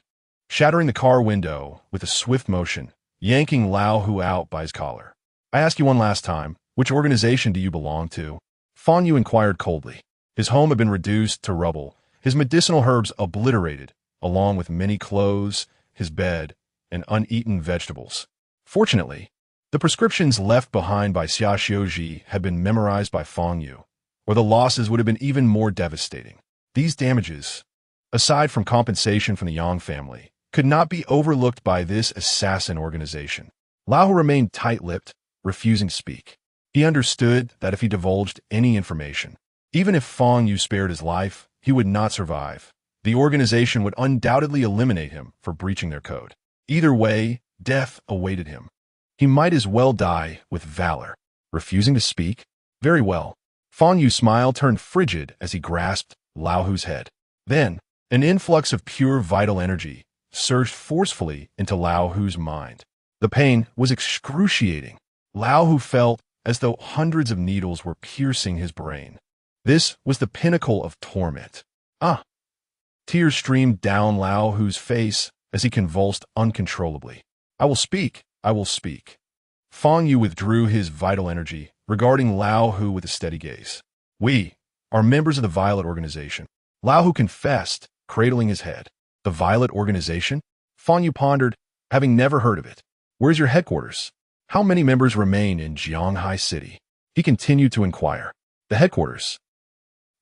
shattering the car window with a swift motion, yanking Lao Hu out by his collar. I ask you one last time, which organization do you belong to? Fang Yu inquired coldly. His home had been reduced to rubble, his medicinal herbs obliterated, along with many clothes, his bed, and uneaten vegetables. Fortunately, the prescriptions left behind by Xia Xiuji had been memorized by Fang Yu, or the losses would have been even more devastating. These damages, aside from compensation from the Yang family, could not be overlooked by this assassin organization. Lao Hu remained tight-lipped, refusing to speak. He understood that if he divulged any information, even if Fang Yu spared his life, he would not survive. The organization would undoubtedly eliminate him for breaching their code. Either way, death awaited him. He might as well die with valor. Refusing to speak? Very well. Fang Yu's smile turned frigid as he grasped Lao Hu's head. Then, an influx of pure vital energy surged forcefully into Lao Hu's mind. The pain was excruciating. Lao Hu felt as though hundreds of needles were piercing his brain. This was the pinnacle of torment. Ah! Tears streamed down Lao Hu's face as he convulsed uncontrollably. I will speak. I will speak. Fang Yu withdrew his vital energy, regarding Lao Hu with a steady gaze. We are members of the Violet Organization. Lao Hu confessed, cradling his head. The Violet Organization? Fang Yu pondered, having never heard of it. Where's your headquarters? How many members remain in Jianghai City? He continued to inquire. The headquarters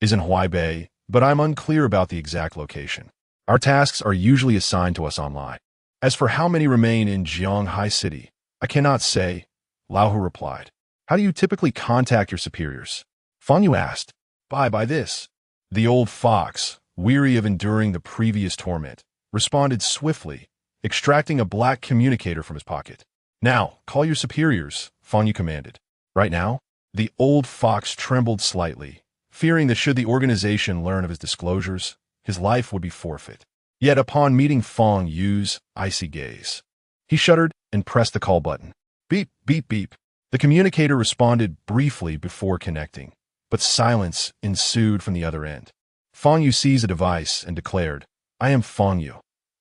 is in Huaibei, but I'm unclear about the exact location. Our tasks are usually assigned to us online. As for how many remain in Jianghai City, I cannot say, Lao Hu replied. How do you typically contact your superiors? Fang Yu asked. By this. The old fox, weary of enduring the previous torment, responded swiftly, extracting a black communicator from his pocket. Now, call your superiors, Fang Yu commanded. Right now? The old fox trembled slightly, fearing that should the organization learn of his disclosures, his life would be forfeit. Yet upon meeting Fang Yu's icy gaze, he shuddered and pressed the call button. Beep, beep, beep. The communicator responded briefly before connecting, but silence ensued from the other end. Fang Yu seized the device and declared, I am Fang Yu.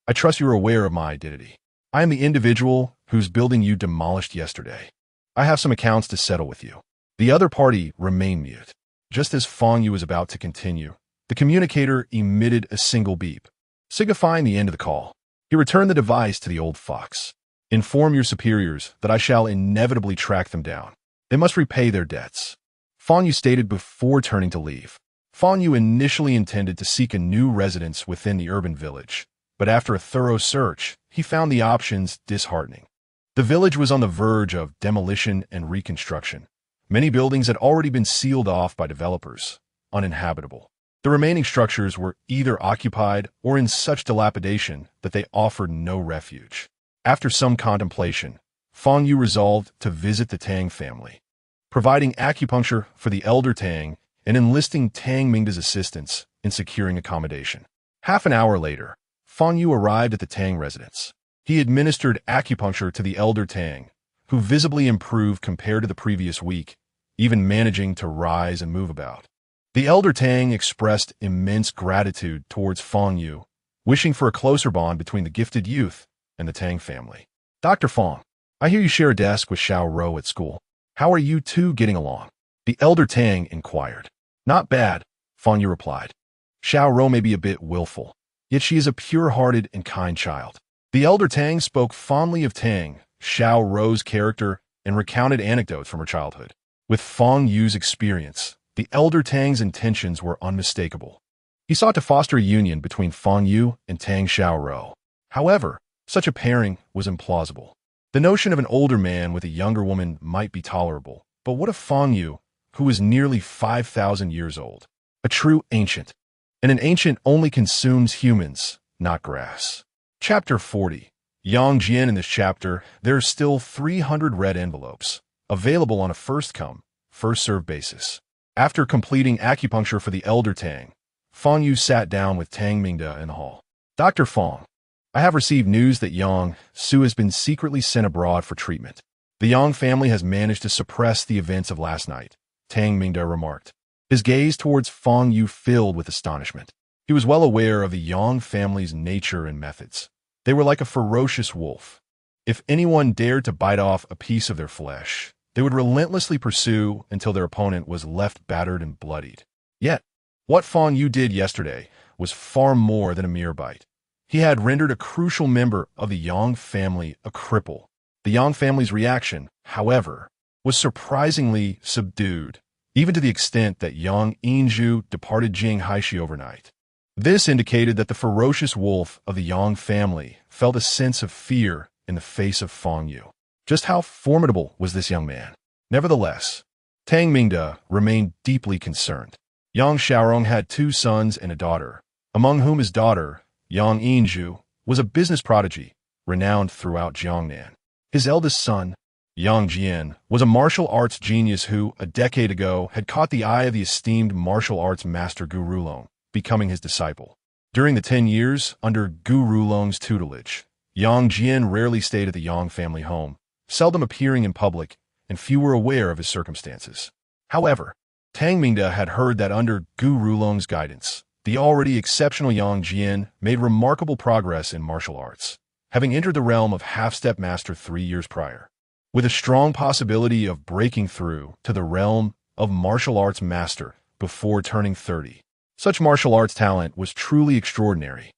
I trust you are aware of my identity. I am the individual whose building you demolished yesterday. I have some accounts to settle with you. The other party remained mute. Just as Fang Yu was about to continue, The communicator emitted a single beep, signifying the end of the call. He returned the device to the old fox. Inform your superiors that I shall inevitably track them down. They must repay their debts. Fang Yu stated before turning to leave. Fang Yu initially intended to seek a new residence within the urban village, but after a thorough search, he found the options disheartening. The village was on the verge of demolition and reconstruction. Many buildings had already been sealed off by developers, uninhabitable. The remaining structures were either occupied or in such dilapidation that they offered no refuge. After some contemplation, Fang Yu resolved to visit the Tang family. Providing acupuncture for the elder Tang and enlisting Tang Mingda's assistance in securing accommodation. Half an hour later, Fang Yu arrived at the Tang residence. He administered acupuncture to the elder Tang, who visibly improved compared to the previous week, even managing to rise and move about. The elder Tang expressed immense gratitude towards Fang Yu, wishing for a closer bond between the gifted youth and the Tang family. Dr. Fang, I hear you share a desk with Xiao Rou at school. How are you two getting along? The elder Tang inquired. Not bad, Fang Yu replied. Xiao Rou may be a bit willful, yet she is a pure-hearted and kind child. The elder Tang spoke fondly of Tang, Xiao Rou's character, and recounted anecdotes from her childhood. With Fang Yu's experience, the elder Tang's intentions were unmistakable. He sought to foster a union between Fang Yu and Tang Xiaorou. However, such a pairing was implausible. The notion of an older man with a younger woman might be tolerable, but what of Fang Yu, who was nearly 5,000 years old? A true ancient. And an ancient only consumes humans, not grass. Chapter 40. Yang Jian. In this chapter, there are still 300 red envelopes, available on a first-come, first-served basis. After completing acupuncture for the elder Tang, Fang Yu sat down with Tang Mingda in the hall. Dr. Fang, I have received news that Yang Su has been secretly sent abroad for treatment. The Yang family has managed to suppress the events of last night, Tang Mingda remarked. His gaze towards Fang Yu filled with astonishment. He was well aware of the Yang family's nature and methods. They were like a ferocious wolf. If anyone dared to bite off a piece of their flesh, they would relentlessly pursue until their opponent was left battered and bloodied. Yet, what Fang Yu did yesterday was far more than a mere bite. He had rendered a crucial member of the Yang family a cripple. The Yang family's reaction, however, was surprisingly subdued, even to the extent that Yang Yinzhu departed Jing Haishi overnight. This indicated that the ferocious wolf of the Yang family felt a sense of fear in the face of Fang Yu. Just how formidable was this young man? Nevertheless, Tang Mingda remained deeply concerned. Yang Xiaorong had 2 sons and a daughter, among whom his daughter, Yang Yinzhu, was a business prodigy, renowned throughout Jiangnan. His eldest son, Yang Jian, was a martial arts genius who, a decade ago, had caught the eye of the esteemed martial arts master Gu Rulong, becoming his disciple. During the 10 years under Gu Rulong's tutelage, Yang Jian rarely stayed at the Yang family home, seldom appearing in public, and few were aware of his circumstances. However, Tang Mingda had heard that under Gu Rulong's guidance, the already exceptional Yang Jian made remarkable progress in martial arts, having entered the realm of half-step master 3 years prior, with a strong possibility of breaking through to the realm of martial arts master before turning 30. Such martial arts talent was truly extraordinary.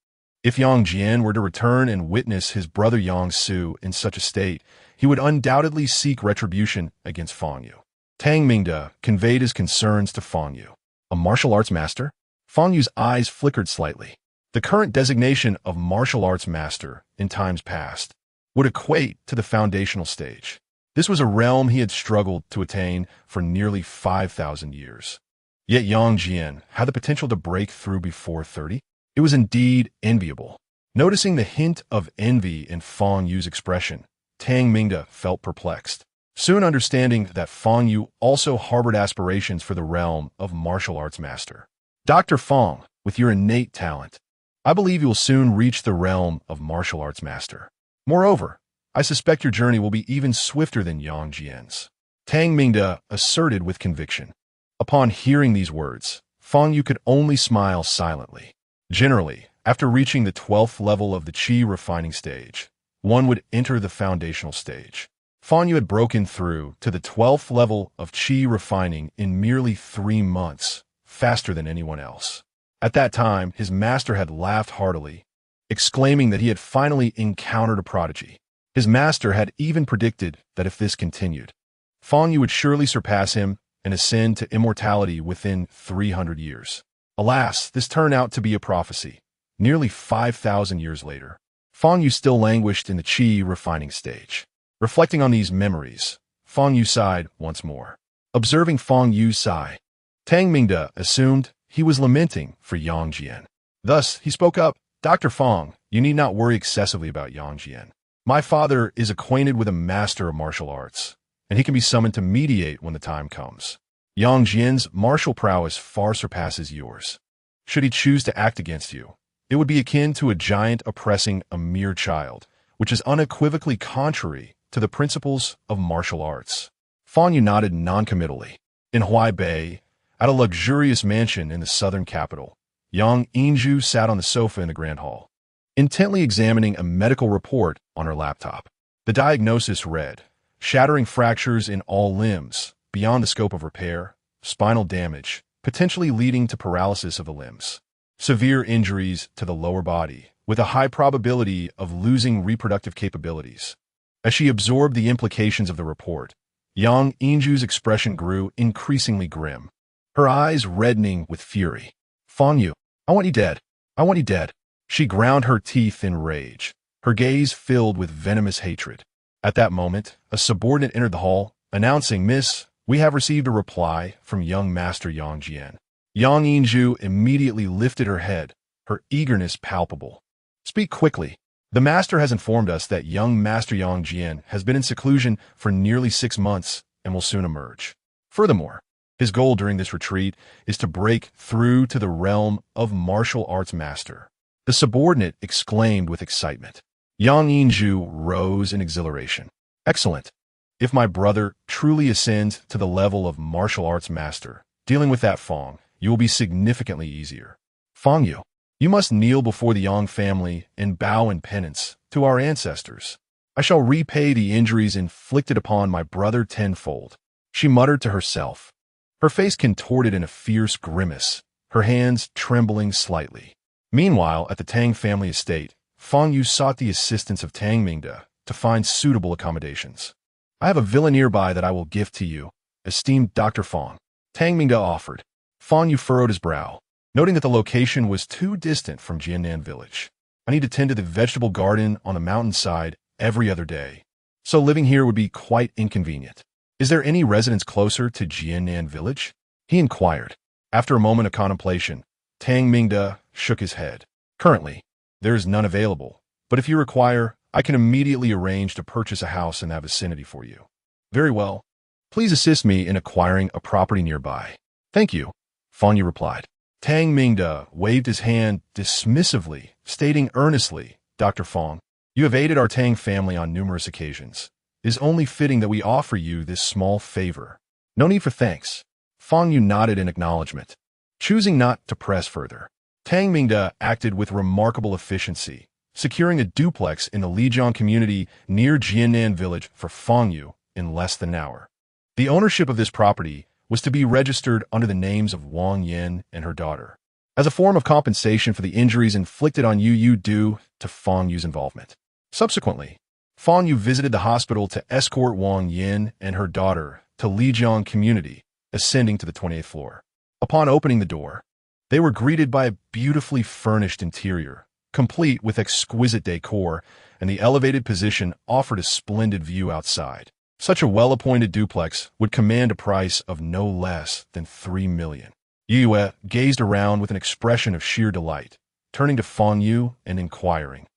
If Yang Jian were to return and witness his brother Yang Su in such a state, he would undoubtedly seek retribution against Fang Yu. Tang Mingda conveyed his concerns to Fang Yu. A martial arts master? Fang Yu's eyes flickered slightly. The current designation of martial arts master in times past would equate to the foundational stage. This was a realm he had struggled to attain for nearly 5,000 years. Yet Yang Jian had the potential to break through before 30. It was indeed enviable. Noticing the hint of envy in Fang Yu's expression, Tang Mingda felt perplexed. Soon understanding that Fang Yu also harbored aspirations for the realm of martial arts master. Dr. Fang, with your innate talent, I believe you will soon reach the realm of martial arts master. Moreover, I suspect your journey will be even swifter than Yang Jian's. Tang Mingda asserted with conviction. Upon hearing these words, Fang Yu could only smile silently. Generally, after reaching the 12th level of the qi refining stage, one would enter the foundational stage. Fang Yu had broken through to the 12th level of qi refining in merely 3 months, faster than anyone else. At that time, his master had laughed heartily, exclaiming that he had finally encountered a prodigy. His master had even predicted that if this continued, Fang Yu would surely surpass him and ascend to immortality within 300 years. Alas, this turned out to be a prophecy. Nearly 5,000 years later, Fang Yu still languished in the qi refining stage. Reflecting on these memories, Fang Yu sighed once more. Observing Fang Yu's sigh, Tang Mingde assumed he was lamenting for Yang Jian. Thus, he spoke up, "Dr. Fang, you need not worry excessively about Yang Jian. My father is acquainted with a master of martial arts, and he can be summoned to mediate when the time comes. Yang Jian's martial prowess far surpasses yours. Should he choose to act against you, it would be akin to a giant oppressing a mere child, which is unequivocally contrary to the principles of martial arts." Fang Yu nodded noncommittally. In Huaibei, at a luxurious mansion in the southern capital, Yang Yingzhu sat on the sofa in the grand hall, intently examining a medical report on her laptop. The diagnosis read, shattering fractures in all limbs, beyond the scope of repair, spinal damage, potentially leading to paralysis of the limbs, severe injuries to the lower body, with a high probability of losing reproductive capabilities. As she absorbed the implications of the report, Yang Yingzhu's expression grew increasingly grim, her eyes reddening with fury. "Fang Yu, I want you dead. I want you dead." She ground her teeth in rage, her gaze filled with venomous hatred. At that moment, a subordinate entered the hall, announcing, "Miss, we have received a reply from young Master Yang Jian." Yang Yingzhu immediately lifted her head, her eagerness palpable. "Speak quickly. The Master has informed us that young Master Yang Jian has been in seclusion for nearly 6 months and will soon emerge. Furthermore, his goal during this retreat is to break through to the realm of martial arts master." The subordinate exclaimed with excitement. Yang Yingzhu rose in exhilaration. "Excellent. If my brother truly ascends to the level of martial arts master, dealing with that Fang, you will be significantly easier. Fang Yu, you must kneel before the Yang family and bow in penance to our ancestors. I shall repay the injuries inflicted upon my brother tenfold," she muttered to herself, her face contorted in a fierce grimace, her hands trembling slightly. Meanwhile, at the Tang family estate, Fang Yu sought the assistance of Tang Mingde to find suitable accommodations. "I have a villa nearby that I will gift to you, esteemed Dr. Fang," Tang Mingde offered. Fang Yu furrowed his brow, noting that the location was too distant from Jiannan village. "I need to tend to the vegetable garden on the mountainside every other day, so living here would be quite inconvenient. Is there any residence closer to Jiannan village?" he inquired. After a moment of contemplation, Tang Mingde shook his head. "Currently, there is none available, but if you require, I can immediately arrange to purchase a house in that vicinity for you." "Very well. Please assist me in acquiring a property nearby." "Thank you," Fang Yu replied. Tang Mingde waved his hand dismissively, stating earnestly, "Dr. Fang, you have aided our Tang family on numerous occasions. It is only fitting that we offer you this small favor." "No need for thanks." Fang Yu nodded in acknowledgement. Choosing not to press further, Tang Mingde acted with remarkable efficiency, securing a duplex in the Lijiang community near Jiannan village for Fang Yu in less than an hour. The ownership of this property was to be registered under the names of Wang Yan and her daughter, as a form of compensation for the injuries inflicted on Yu due to Fang Yu's involvement. Subsequently, Fang Yu visited the hospital to escort Wang Yan and her daughter to Lijiang community, ascending to the 28th floor. Upon opening the door, they were greeted by a beautifully furnished interior, complete with exquisite decor, and the elevated position offered a splendid view outside. Such a well-appointed duplex would command a price of no less than 3 million. Yue gazed around with an expression of sheer delight, turning to Fang Yu and inquiring,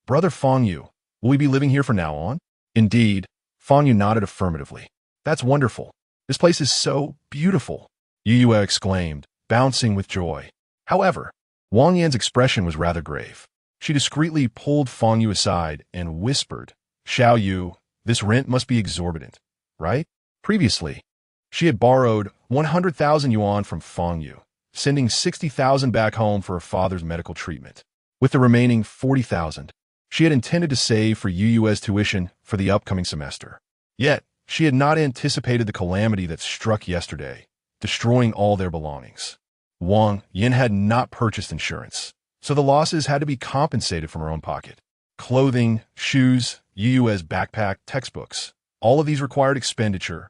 "Brother Fang Yu, will we be living here from now on?" "Indeed," Fang Yu nodded affirmatively. "That's wonderful. This place is so beautiful," Yue exclaimed, bouncing with joy. However, Wang Yan's expression was rather grave. She discreetly pulled Fang Yu aside and whispered, "Xiao Yu, this rent must be exorbitant, right?" Previously, she had borrowed 100,000 yuan from Fang Yu, sending 60,000 back home for her father's medical treatment. With the remaining 40,000, she had intended to save for Yu's tuition for the upcoming semester. Yet, she had not anticipated the calamity that struck yesterday, destroying all their belongings. Wang Yin had not purchased insurance, so the losses had to be compensated from her own pocket. Clothing, shoes, Yu's backpack, textbooks, all of these required expenditure.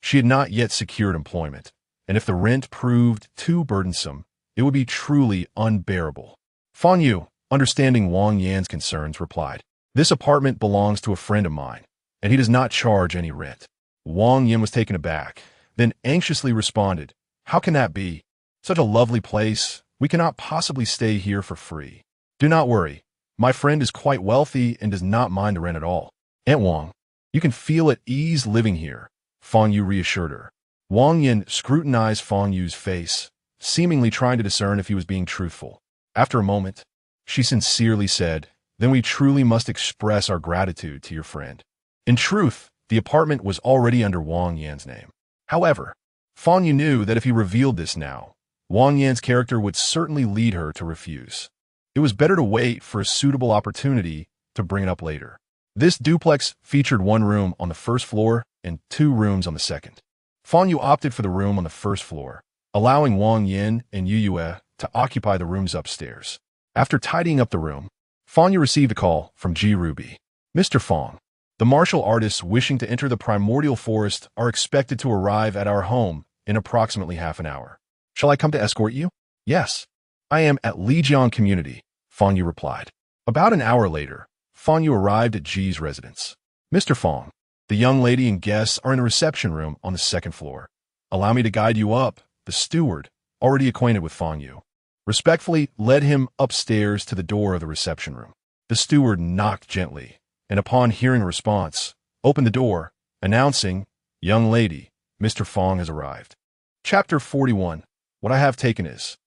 She had not yet secured employment, and if the rent proved too burdensome, it would be truly unbearable. Fang Yu, understanding Wang Yan's concerns, replied, "This apartment belongs to a friend of mine, and he does not charge any rent." Wang Yin was taken aback, then anxiously responded, "How can that be? Such a lovely place. We cannot possibly stay here for free." "Do not worry. My friend is quite wealthy and does not mind the rent at all. Aunt Wang, you can feel at ease living here," Fang Yu reassured her. Wang Yin scrutinized Fang Yu's face, seemingly trying to discern if he was being truthful. After a moment, she sincerely said, "Then we truly must express our gratitude to your friend." In truth, the apartment was already under Wang Yan's name. However, Fang Yu knew that if he revealed this now, Wang Yan's character would certainly lead her to refuse. It was better to wait for a suitable opportunity to bring it up later. This duplex featured one room on the first floor and 2 rooms on the second. Fang Yu opted for the room on the first floor, allowing Wang Yin and Yu to occupy the rooms upstairs. After tidying up the room, Fang Yu received a call from Ji Ruby. "Mr. Fang, the martial artists wishing to enter the primordial forest are expected to arrive at our home in approximately half an hour. Shall I come to escort you?" "Yes, I am at Lijiang Community," Fang Yu replied. About an hour later, Fang Yu arrived at Ji's residence. "Mr. Fang, the young lady and guests are in the reception room on the second floor. Allow me to guide you up." The steward, already acquainted with Fang Yu, respectfully led him upstairs to the door of the reception room. The steward knocked gently, and upon hearing a response, opened the door, announcing, "Young lady, Mr. Fang has arrived." Chapter 41. What I have taken is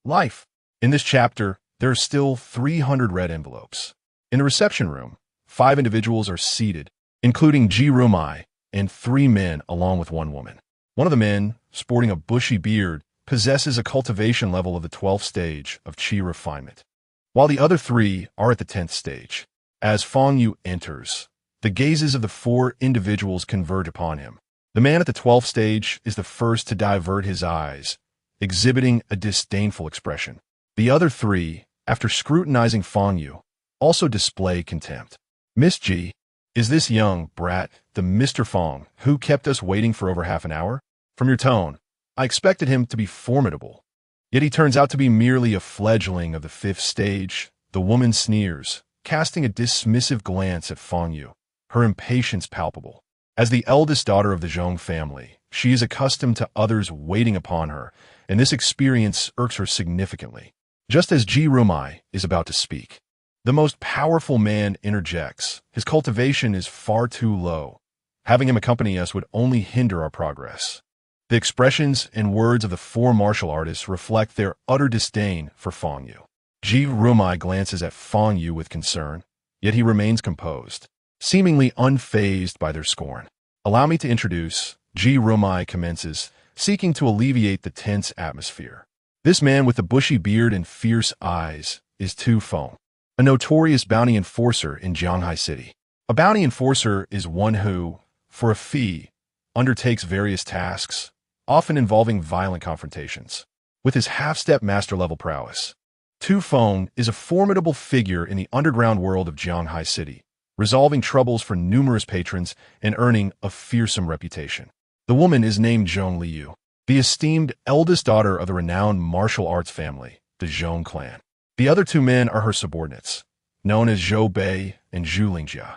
life. In this chapter, there are still 300 red envelopes. In the reception room, 5 individuals are seated, including Ji Rumai and 3 men along with 1 woman. One of the men, sporting a bushy beard, possesses a cultivation level of the 12th stage of Qi refinement, while the other 3 are at the 10th stage. As Fang Yu enters, the gazes of the 4 individuals converge upon him. The man at the 12th stage is the first to divert his eyes, exhibiting a disdainful expression. The other 3, after scrutinizing Fang Yu, also display contempt. "Miss Ji, is this young brat the Mr. Fang who kept us waiting for over half an hour? From your tone, I expected him to be formidable. Yet he turns out to be merely a fledgling of the 5th stage." The woman sneers, casting a dismissive glance at Fang Yu, her impatience palpable. As the eldest daughter of the Zhong family, she is accustomed to others waiting upon her, and this experience irks her significantly. Just as Ji Rumai is about to speak, the most powerful man interjects. "His cultivation is far too low. Having him accompany us would only hinder our progress." The expressions and words of the 4 martial artists reflect their utter disdain for Fang Yu. Ji Rumai glances at Fang Yu with concern, yet he remains composed, seemingly unfazed by their scorn. "Allow me to introduce," Ji Rumai commences, seeking to alleviate the tense atmosphere. "This man with the bushy beard and fierce eyes is Tu Feng, a notorious bounty enforcer in Jianghai City. A bounty enforcer is one who, for a fee, undertakes various tasks, often involving violent confrontations. With his half-step master-level prowess, Tu Feng is a formidable figure in the underground world of Jianghai City, resolving troubles for numerous patrons and earning a fearsome reputation." The woman is named Zhong Liu, the esteemed eldest daughter of the renowned martial arts family, the Zhong clan. The other 2 men are her subordinates, known as Zhou Bei and Zhu Lingjia.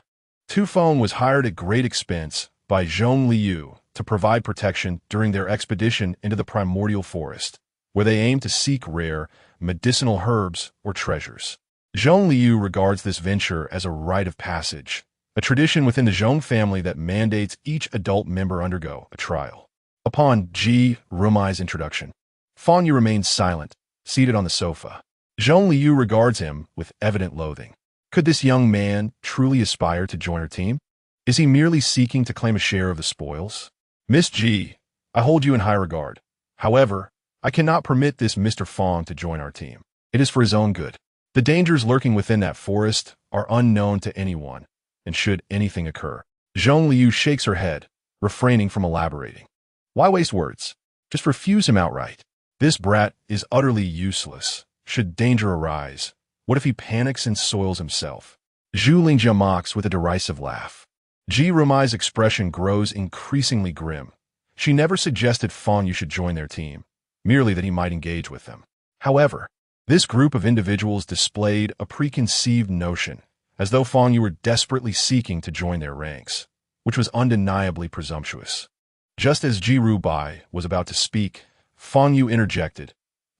Tu Feng was hired at great expense by Zhong Liu to provide protection during their expedition into the primordial forest, where they aim to seek rare, medicinal herbs or treasures. Zhong Liu regards this venture as a rite of passage, a tradition within the Zhong family that mandates each adult member undergo a trial. Upon Ji Rumai's introduction, Fang Yu remains silent, seated on the sofa. Zhong Liu regards him with evident loathing. Could this young man truly aspire to join her team? Is he merely seeking to claim a share of the spoils? "Miss Ji, I hold you in high regard. However, I cannot permit this Mr. Fang to join our team. It is for his own good. The dangers lurking within that forest are unknown to anyone, and should anything occur." Zhong Liu shakes her head, refraining from elaborating. Why waste words? Just refuse him outright. This brat is utterly useless. Should danger arise, what if he panics and soils himself? Zhu Lingjia mocks with a derisive laugh. Ji Rumai's expression grows increasingly grim. She never suggested Fang Yu should join their team, merely that he might engage with them. However, this group of individuals displayed a preconceived notion, as though Fang Yu were desperately seeking to join their ranks, which was undeniably presumptuous. Just as Ji Rubai was about to speak, Fang Yu interjected,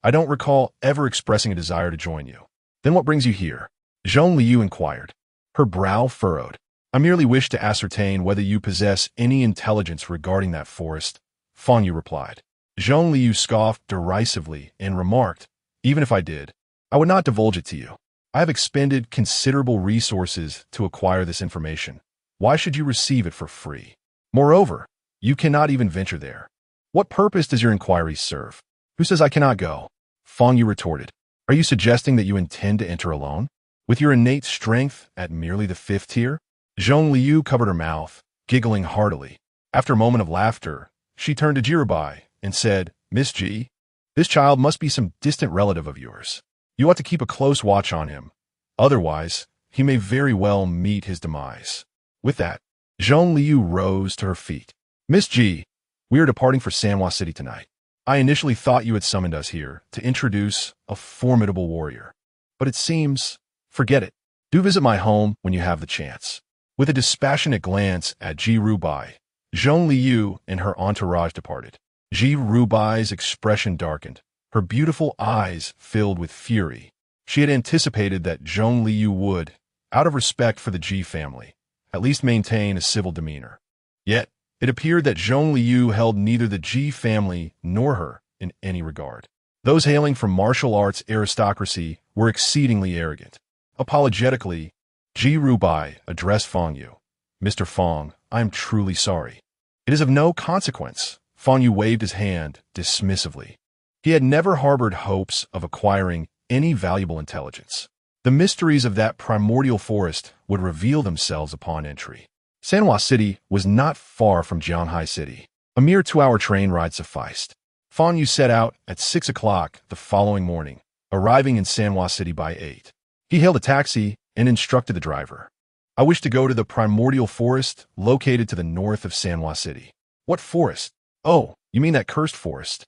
"I don't recall ever expressing a desire to join you." "Then what brings you here?" Zhong Liu inquired. Her brow furrowed. "I merely wish to ascertain whether you possess any intelligence regarding that forest," Fang Yu replied. Zhong Liu scoffed derisively and remarked, "Even if I did, I would not divulge it to you. I have expended considerable resources to acquire this information. Why should you receive it for free? Moreover, you cannot even venture there. What purpose does your inquiry serve?" "Who says I cannot go?" Fang Yu retorted. "Are you suggesting that you intend to enter alone? With your innate strength at merely the 5th tier? Zhong Liu covered her mouth, giggling heartily. After a moment of laughter, she turned to Jirubai and said, "Miss Ji, this child must be some distant relative of yours. You ought to keep a close watch on him. Otherwise, he may very well meet his demise." With that, Zhong Liu rose to her feet. "Miss Ji, we are departing for Sanhua City tonight. I initially thought you had summoned us here to introduce a formidable warrior. But it seems, forget it. Do visit my home when you have the chance." With a dispassionate glance at Ji Rubai, Zhong Liu and her entourage departed. Ji Rubai's expression darkened. Her beautiful eyes filled with fury. She had anticipated that Zhong Liu would, out of respect for the Ji family, at least maintain a civil demeanor. Yet, it appeared that Zhong Liu held neither the Ji family nor her in any regard. Those hailing from martial arts aristocracy were exceedingly arrogant. Apologetically, Ji Rubai addressed Fang Yu. "Mr. Fang, I am truly sorry." "It is of no consequence." Fang Yu waved his hand dismissively. He had never harbored hopes of acquiring any valuable intelligence. The mysteries of that primordial forest would reveal themselves upon entry. Sanhua City was not far from Jianhai City. A mere 2-hour train ride sufficed. Fang Yu set out at 6 o'clock the following morning, arriving in Sanhua City by 8. He hailed a taxi and instructed the driver. "I wish to go to the primordial forest located to the north of Sanhua City." "What forest?" "Oh, you mean that cursed forest?"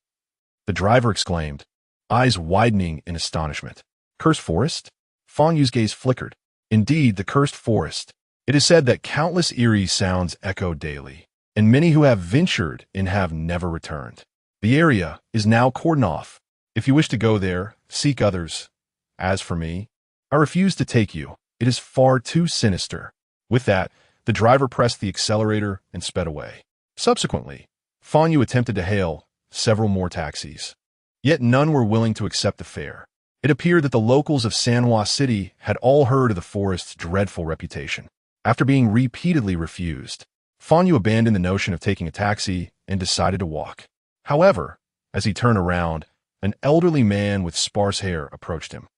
the driver exclaimed, eyes widening in astonishment. "Cursed forest?" Fang Yu's gaze flickered. "Indeed, the cursed forest. It is said that countless eerie sounds echo daily, and many who have ventured in have never returned. The area is now cordoned off. If you wish to go there, seek others. As for me, I refuse to take you. It is far too sinister." With that, the driver pressed the accelerator and sped away. Subsequently, Fang Yu attempted to hail several more taxis. Yet none were willing to accept the fare. It appeared that the locals of Sanhua City had all heard of the forest's dreadful reputation. After being repeatedly refused, Fang Yu abandoned the notion of taking a taxi and decided to walk. However, as he turned around, an elderly man with sparse hair approached him.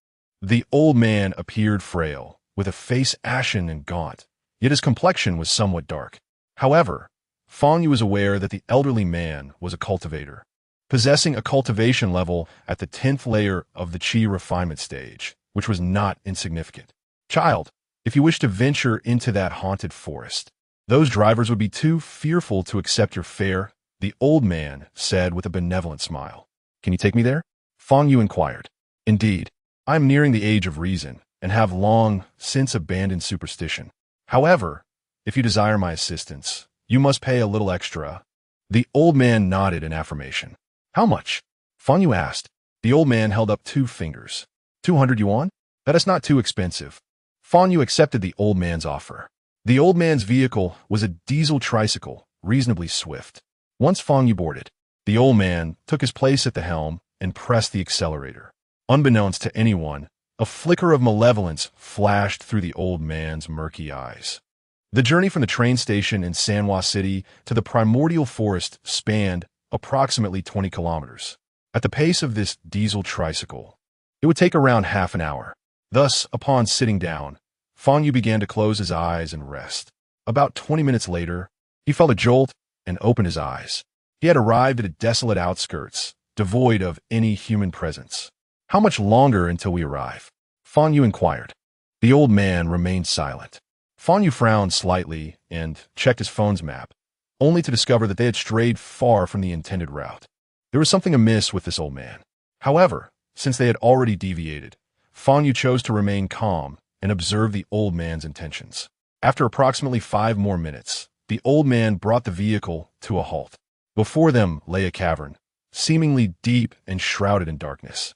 The old man appeared frail, with a face ashen and gaunt, yet his complexion was somewhat dark. However, Fang Yu was aware that the elderly man was a cultivator, possessing a cultivation level at the 10th layer of the Qi refinement stage, which was not insignificant. "Child, if you wish to venture into that haunted forest, those drivers would be too fearful to accept your fare," the old man said with a benevolent smile. "Can you take me there?" Fang Yu inquired. "Indeed, I am nearing the age of reason and have long since abandoned superstition. However, if you desire my assistance, you must pay a little extra." The old man nodded in affirmation. "How much?" Fang Yu asked. The old man held up 2 fingers. 200 yuan? That is not too expensive. Fang Yu accepted the old man's offer. The old man's vehicle was a diesel tricycle, reasonably swift. Once Fang Yu boarded, the old man took his place at the helm and pressed the accelerator. Unbeknownst to anyone, a flicker of malevolence flashed through the old man's murky eyes. The journey from the train station in Sanhua City to the primordial forest spanned approximately 20 kilometers. At the pace of this diesel tricycle, it would take around half an hour. Thus, upon sitting down, Fang Yu began to close his eyes and rest. About 20 minutes later, he felt a jolt and opened his eyes. He had arrived at a desolate outskirts, devoid of any human presence. How much longer until we arrive? Fang Yu inquired. The old man remained silent. Fang Yu frowned slightly and checked his phone's map, only to discover that they had strayed far from the intended route. There was something amiss with this old man. However, since they had already deviated, Fang Yu chose to remain calm and observe the old man's intentions. After approximately 5 more minutes, the old man brought the vehicle to a halt. Before them lay a cavern, seemingly deep and shrouded in darkness.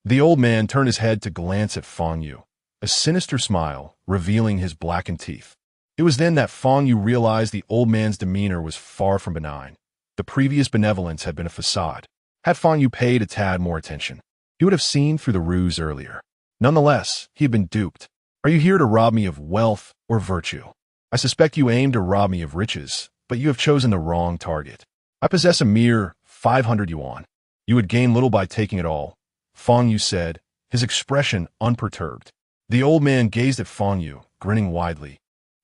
The old man turned his head to glance at Fang Yu, a sinister smile revealing his blackened teeth. It was then that Fang Yu realized the old man's demeanor was far from benign. The previous benevolence had been a facade. Had Fang Yu paid a tad more attention, he would have seen through the ruse earlier. Nonetheless, he had been duped. Are you here to rob me of wealth or virtue? I suspect you aim to rob me of riches, but you have chosen the wrong target. I possess a mere 500 yuan. You would gain little by taking it all, Fang Yu said, his expression unperturbed. The old man gazed at Fang Yu, grinning widely,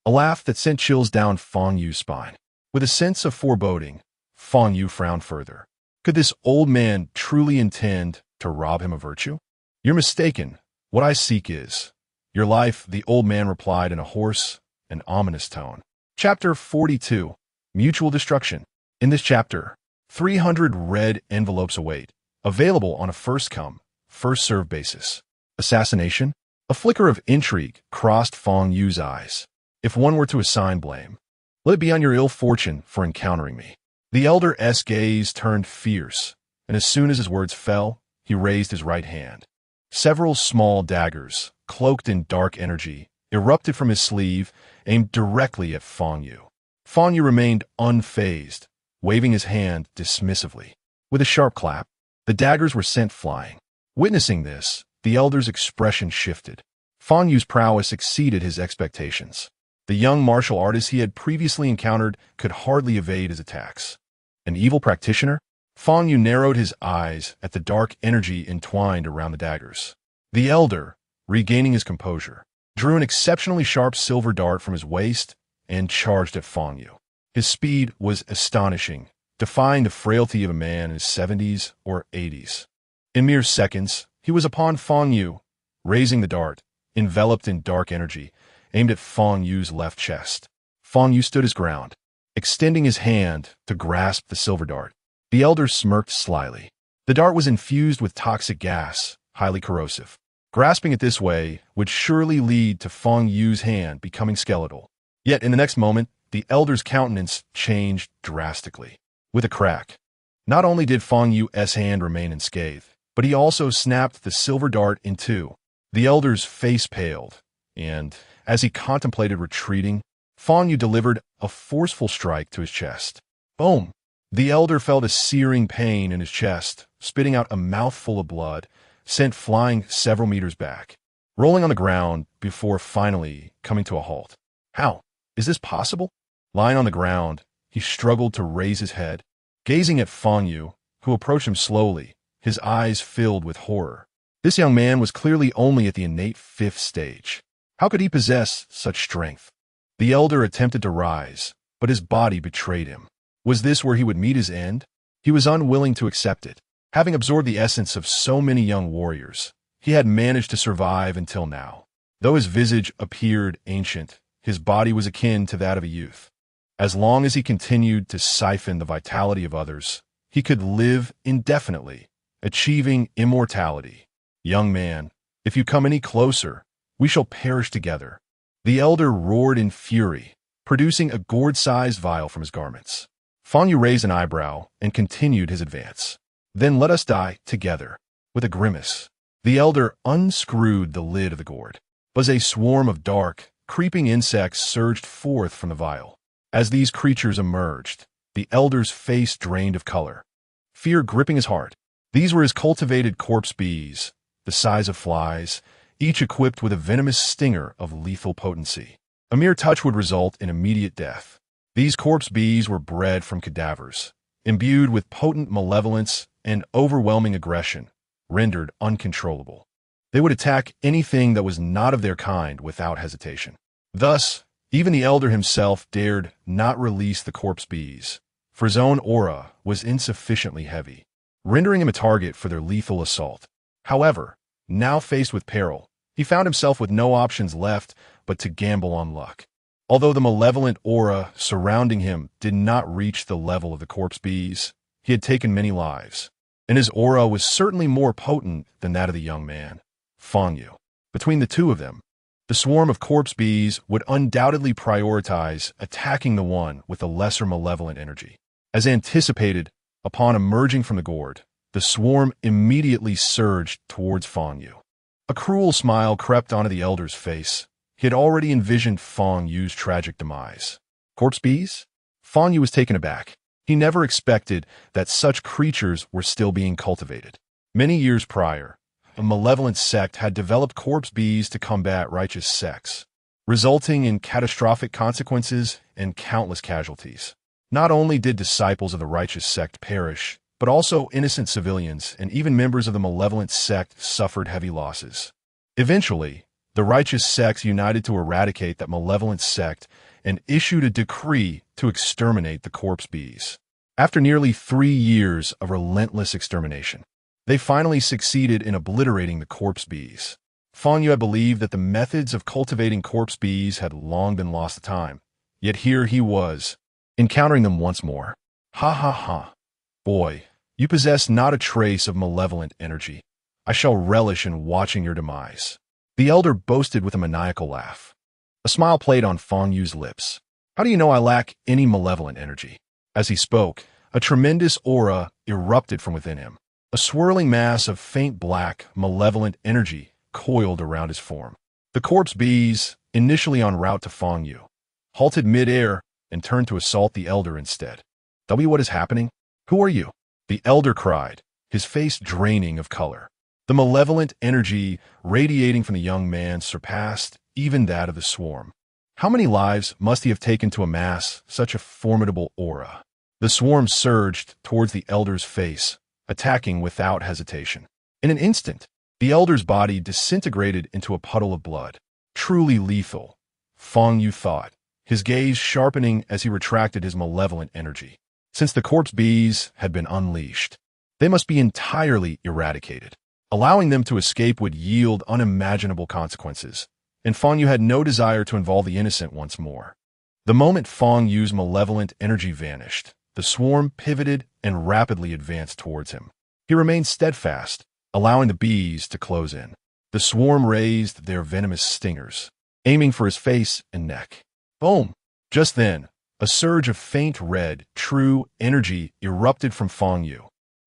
a laugh that sent chills down Fang Yu's spine. With a sense of foreboding, Fang Yu frowned further. Could this old man truly intend to rob him of virtue? You're mistaken. What I seek is your life, the old man replied in a hoarse and ominous tone. Chapter 42. Mutual Destruction. In this chapter, 300 red envelopes await, available on a first-come, first-served basis. Assassination? A flicker of intrigue crossed Fang Yu's eyes. If one were to assign blame, let it be on your ill fortune for encountering me. The elder's gaze turned fierce, and as soon as his words fell, he raised his right hand. Several small daggers, cloaked in dark energy, erupted from his sleeve, aimed directly at Fang Yu. Fang Yu remained unfazed, waving his hand dismissively. With a sharp clap, the daggers were sent flying. Witnessing this, the elder's expression shifted. Fang Yu's prowess exceeded his expectations. The young martial artist he had previously encountered could hardly evade his attacks. An evil practitioner? Fang Yu narrowed his eyes at the dark energy entwined around the daggers. The elder, regaining his composure, drew an exceptionally sharp silver dart from his waist and charged at Fang Yu. His speed was astonishing, defying the frailty of a man in his 70s or 80s. In mere seconds, he was upon Fang Yu, raising the dart, enveloped in dark energy, aimed at Fang Yu's left chest. Fang Yu stood his ground, extending his hand to grasp the silver dart. The elder smirked slyly. The dart was infused with toxic gas, highly corrosive. Grasping it this way would surely lead to Fang Yu's hand becoming skeletal. Yet in the next moment, the elder's countenance changed drastically. With a crack, not only did Fang Yu's hand remain unscathed, but he also snapped the silver dart in two. The elder's face paled, and as he contemplated retreating, Fang Yu delivered a forceful strike to his chest. Boom! The elder felt a searing pain in his chest, spitting out a mouthful of blood, sent flying several meters back, rolling on the ground before finally coming to a halt. How? Is this possible? Lying on the ground, he struggled to raise his head, gazing at Fang Yu, who approached him slowly, his eyes filled with horror. This young man was clearly only at the innate 5th stage. How could he possess such strength? The elder attempted to rise, but his body betrayed him. Was this where he would meet his end? He was unwilling to accept it. Having absorbed the essence of so many young warriors, he had managed to survive until now. Though his visage appeared ancient, his body was akin to that of a youth. As long as he continued to siphon the vitality of others, he could live indefinitely, achieving immortality. Young man, if you come any closer, we shall perish together. The elder roared in fury, producing a gourd-sized vial from his garments. Fang Yu raised an eyebrow and continued his advance. Then let us die together. With a grimace, the elder unscrewed the lid of the gourd. A swarm of dark, creeping insects surged forth from the vial. As these creatures emerged, the elder's face drained of color, fear gripping his heart. These were his cultivated corpse bees, the size of flies, each equipped with a venomous stinger of lethal potency. A mere touch would result in immediate death. These corpse bees were bred from cadavers, imbued with potent malevolence and overwhelming aggression, rendered uncontrollable. They would attack anything that was not of their kind without hesitation. Thus, even the elder himself dared not release the corpse bees, for his own aura was insufficiently heavy. rendering him a target for their lethal assault. However, now faced with peril, he found himself with no options left but to gamble on luck. Although the malevolent aura surrounding him did not reach the level of the corpse bees, he had taken many lives, and his aura was certainly more potent than that of the young man, Fang Yu. Between the two of them, the swarm of corpse bees would undoubtedly prioritize attacking the one with the lesser malevolent energy. As anticipated, upon emerging from the gourd, the swarm immediately surged towards Fang Yu. A cruel smile crept onto the elder's face. He had already envisioned Fang Yu's tragic demise. Corpse bees? Fang Yu was taken aback. He never expected that such creatures were still being cultivated. Many years prior, a malevolent sect had developed corpse bees to combat righteous sects, resulting in catastrophic consequences and countless casualties. Not only did disciples of the righteous sect perish, but also innocent civilians and even members of the malevolent sect suffered heavy losses. Eventually, the righteous sect united to eradicate that malevolent sect and issued a decree to exterminate the corpse bees. After nearly 3 years of relentless extermination, they finally succeeded in obliterating the corpse bees. Fang Yu had believed that the methods of cultivating corpse bees had long been lost to time, yet here he was, encountering them once more. Ha ha ha. Boy, you possess not a trace of malevolent energy. I shall relish in watching your demise. The elder boasted with a maniacal laugh. A smile played on Fang Yu's lips. How do you know I lack any malevolent energy? As he spoke, a tremendous aura erupted from within him. A swirling mass of faint black, malevolent energy coiled around his form. The corpse bees, initially en route to Fang Yu, halted mid-air and turned to assault the elder instead. Tell me what is happening? Who are you? The elder cried, his face draining of color. The malevolent energy radiating from the young man surpassed even that of the swarm. How many lives must he have taken to amass such a formidable aura? The swarm surged towards the elder's face, attacking without hesitation. In an instant, the elder's body disintegrated into a puddle of blood. Truly lethal, Fang Yu thought, his gaze sharpening as he retracted his malevolent energy. Since the corpse bees had been unleashed, they must be entirely eradicated. Allowing them to escape would yield unimaginable consequences, and Fang Yu had no desire to involve the innocent once more. The moment Fang Yu's malevolent energy vanished, the swarm pivoted and rapidly advanced towards him. He remained steadfast, allowing the bees to close in. The swarm raised their venomous stingers, aiming for his face and neck. Boom! Just then, a surge of faint red, true energy erupted from Fang Yu.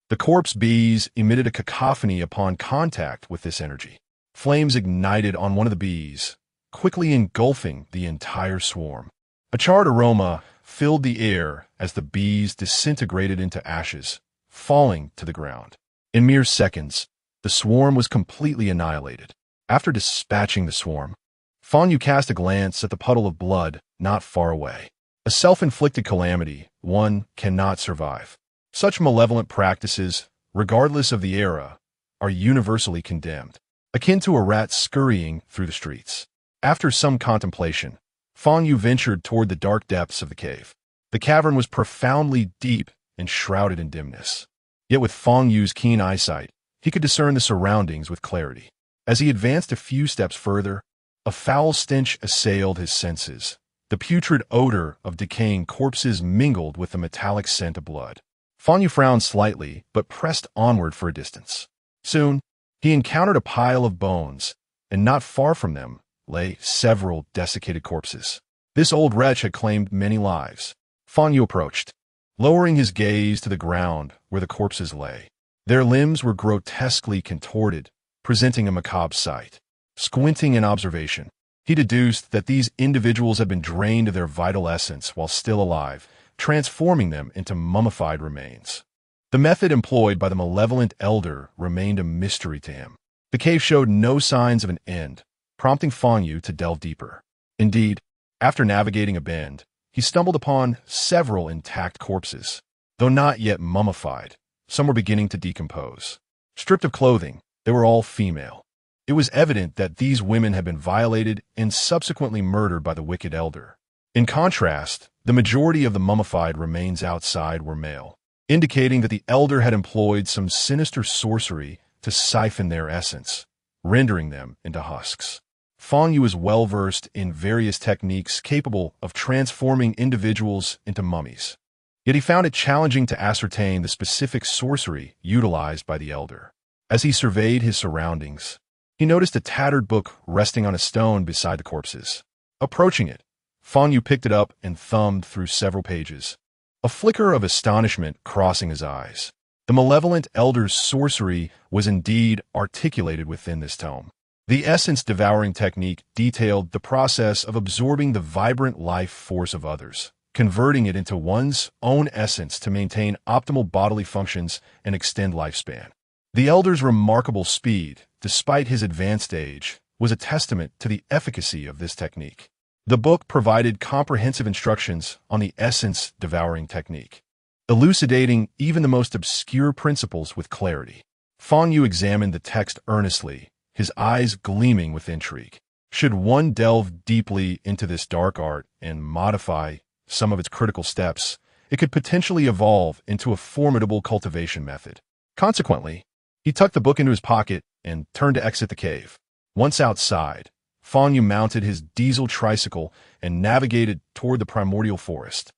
The corpse bees emitted a cacophony upon contact with this energy. Flames ignited on one of the bees, quickly engulfing the entire swarm. A charred aroma filled the air as the bees disintegrated into ashes, falling to the ground. In mere seconds, the swarm was completely annihilated. After dispatching the swarm, Fang Yu cast a glance at the puddle of blood not far away. A self-inflicted calamity one cannot survive. Such malevolent practices, regardless of the era, are universally condemned, akin to a rat scurrying through the streets. After some contemplation, Fang Yu ventured toward the dark depths of the cave. The cavern was profoundly deep and shrouded in dimness. Yet with Fang Yu's keen eyesight, he could discern the surroundings with clarity. As he advanced a few steps further, a foul stench assailed his senses. The putrid odor of decaying corpses mingled with the metallic scent of blood. Fang Yu frowned slightly, but pressed onward for a distance. Soon, he encountered a pile of bones, and not far from them lay several desiccated corpses. This old wretch had claimed many lives. Fang Yu approached, lowering his gaze to the ground where the corpses lay. Their limbs were grotesquely contorted, presenting a macabre sight. Squinting in observation, he deduced that these individuals had been drained of their vital essence while still alive, transforming them into mummified remains. The method employed by the malevolent elder remained a mystery to him. The cave showed no signs of an end, prompting Fang Yu to delve deeper. Indeed, after navigating a bend, he stumbled upon several intact corpses. Though not yet mummified, some were beginning to decompose. Stripped of clothing, they were all female. It was evident that these women had been violated and subsequently murdered by the wicked elder. In contrast, the majority of the mummified remains outside were male. indicating that the elder had employed some sinister sorcery to siphon their essence, rendering them into husks. Fang Yu is well-versed in various techniques capable of transforming individuals into mummies. Yet he found it challenging to ascertain the specific sorcery utilized by the elder. As he surveyed his surroundings, he noticed a tattered book resting on a stone beside the corpses. Approaching it, Fang Yu picked it up and thumbed through several pages, a flicker of astonishment crossing his eyes. The malevolent elder's sorcery was indeed articulated within this tome. The essence-devouring technique detailed the process of absorbing the vibrant life force of others, converting it into one's own essence to maintain optimal bodily functions and extend lifespan. The elder's remarkable speed, despite his advanced age, was a testament to the efficacy of this technique. The book provided comprehensive instructions on the essence-devouring technique, elucidating even the most obscure principles with clarity. Fang Yu examined the text earnestly, his eyes gleaming with intrigue. Should one delve deeply into this dark art and modify some of its critical steps, it could potentially evolve into a formidable cultivation method. Consequently, he tucked the book into his pocket and turned to exit the cave. Once outside, Fang Yu mounted his diesel tricycle and navigated toward the primordial forest,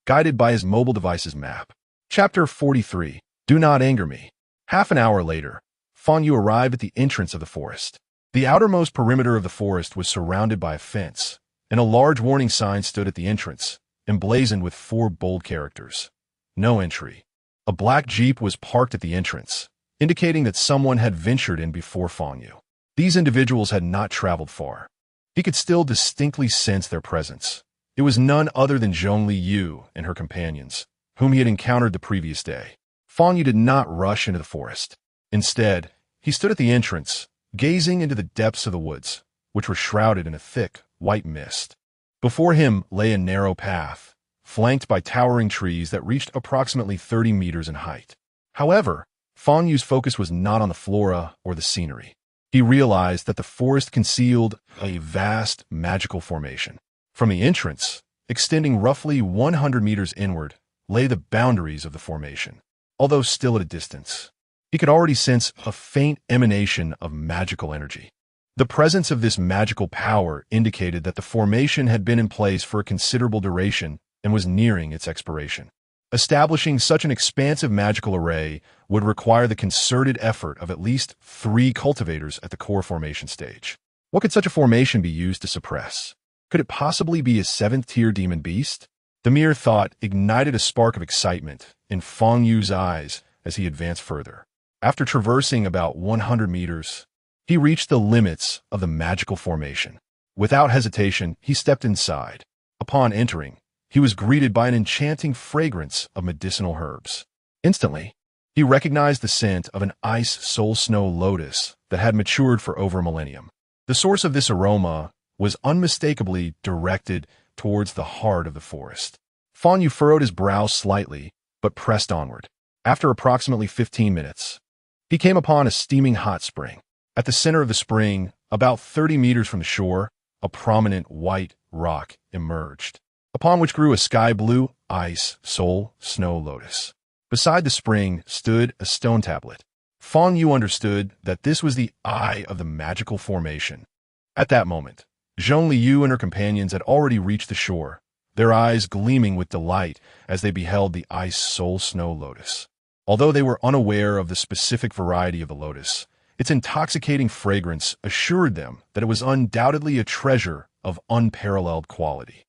guided by his mobile device's map. Chapter 43. Do Not Anger Me. Half an hour later, Fang Yu arrived at the entrance of the forest. The outermost perimeter of the forest was surrounded by a fence, and a large warning sign stood at the entrance, emblazoned with 4 bold characters. No entry. A black jeep was parked at the entrance, indicating that someone had ventured in before Fang Yu. These individuals had not traveled far. He could still distinctly sense their presence. It was none other than Zhongli Yu and her companions, whom he had encountered the previous day. Fang Yu did not rush into the forest. Instead, he stood at the entrance, gazing into the depths of the woods, which were shrouded in a thick, white mist. Before him lay a narrow path, flanked by towering trees that reached approximately 30 meters in height. However, Fang Yu's focus was not on the flora or the scenery. He realized that the forest concealed a vast magical formation. From the entrance, extending roughly 100 meters inward, lay the boundaries of the formation. Although still at a distance, he could already sense a faint emanation of magical energy. The presence of this magical power indicated that the formation had been in place for a considerable duration and was nearing its expiration. Establishing such an expansive magical array would require the concerted effort of at least 3 cultivators at the core formation stage. What could such a formation be used to suppress? Could it possibly be a 7th-tier demon beast? The mere thought ignited a spark of excitement in Fang Yu's eyes as he advanced further. After traversing about 100 meters, he reached the limits of the magical formation. Without hesitation, he stepped inside. Upon entering, he was greeted by an enchanting fragrance of medicinal herbs. Instantly, he recognized the scent of an ice soul snow lotus that had matured for over a millennium. The source of this aroma was unmistakably directed towards the heart of the forest. Fang Yu furrowed his brow slightly, but pressed onward. After approximately 15 minutes, he came upon a steaming hot spring. At the center of the spring, about 30 meters from the shore, a prominent white rock emerged, upon which grew a sky-blue ice soul snow lotus. Beside the spring stood a stone tablet. Fang Yu understood that this was the eye of the magical formation. At that moment, Zhongli Yu and her companions had already reached the shore, their eyes gleaming with delight as they beheld the ice soul snow lotus. Although they were unaware of the specific variety of the lotus, its intoxicating fragrance assured them that it was undoubtedly a treasure of unparalleled quality.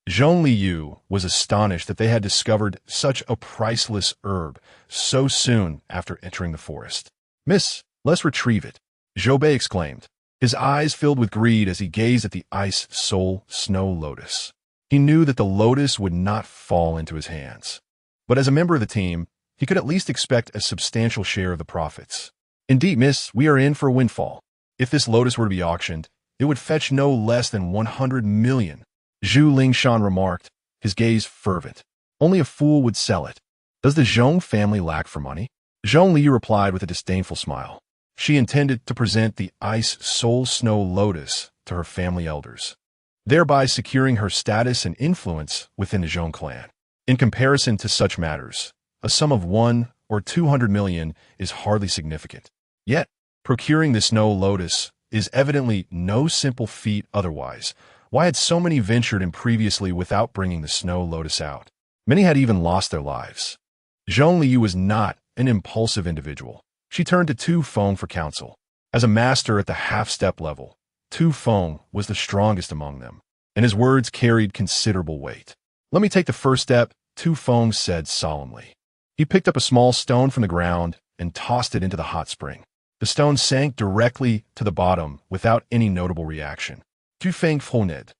Zhongli Yu was astonished that they had discovered such a priceless herb so soon after entering the forest. "Miss, let's retrieve it," Zhobei exclaimed, his eyes filled with greed as he gazed at the ice soul snow lotus. He knew that the lotus would not fall into his hands, but as a member of the team, he could at least expect a substantial share of the profits. "Indeed, miss, we are in for a windfall. If this lotus were to be auctioned, it would fetch no less than 100 million. Zhu Lingshan remarked, his gaze fervent. "Only a fool would sell it. Does the Zhong family lack for money?" Zhongli replied with a disdainful smile. She intended to present the ice soul snow lotus to her family elders, thereby securing her status and influence within the Zhong clan. In comparison to such matters, a sum of 1 or 200 million is hardly significant. Yet, procuring the snow lotus is evidently no simple feat otherwise. Why had so many ventured in previously without bringing the snow lotus out? Many had even lost their lives. Zhong Liu was not an impulsive individual. She turned to Tu Feng for counsel. As a master at the half-step level, Tu Feng was the strongest among them, and his words carried considerable weight. "Let me take the first step," Tu Feng said solemnly. He picked up a small stone from the ground and tossed it into the hot spring. The stone sank directly to the bottom without any notable reaction. Tu Feng frowned,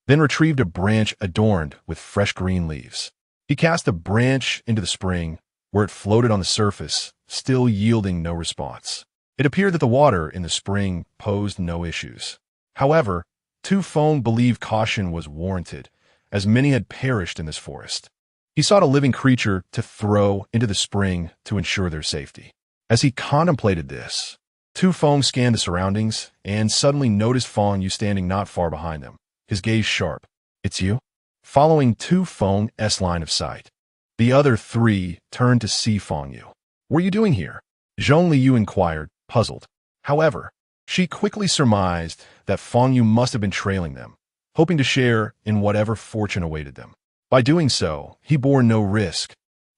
then retrieved a branch adorned with fresh green leaves. He cast the branch into the spring, where it floated on the surface, still yielding no response. It appeared that the water in the spring posed no issues. However, Tu Feng believed caution was warranted, as many had perished in this forest. He sought a living creature to throw into the spring to ensure their safety. As he contemplated this, Tu Feng scanned the surroundings and suddenly noticed Fang Yu standing not far behind them, his gaze sharp. "It's you?" Following Tu Feng's line of sight, the other three turned to see Fang Yu. "What are you doing here?" Zhong Liu inquired, puzzled. However, she quickly surmised that Fang Yu must have been trailing them, hoping to share in whatever fortune awaited them. By doing so, he bore no risk,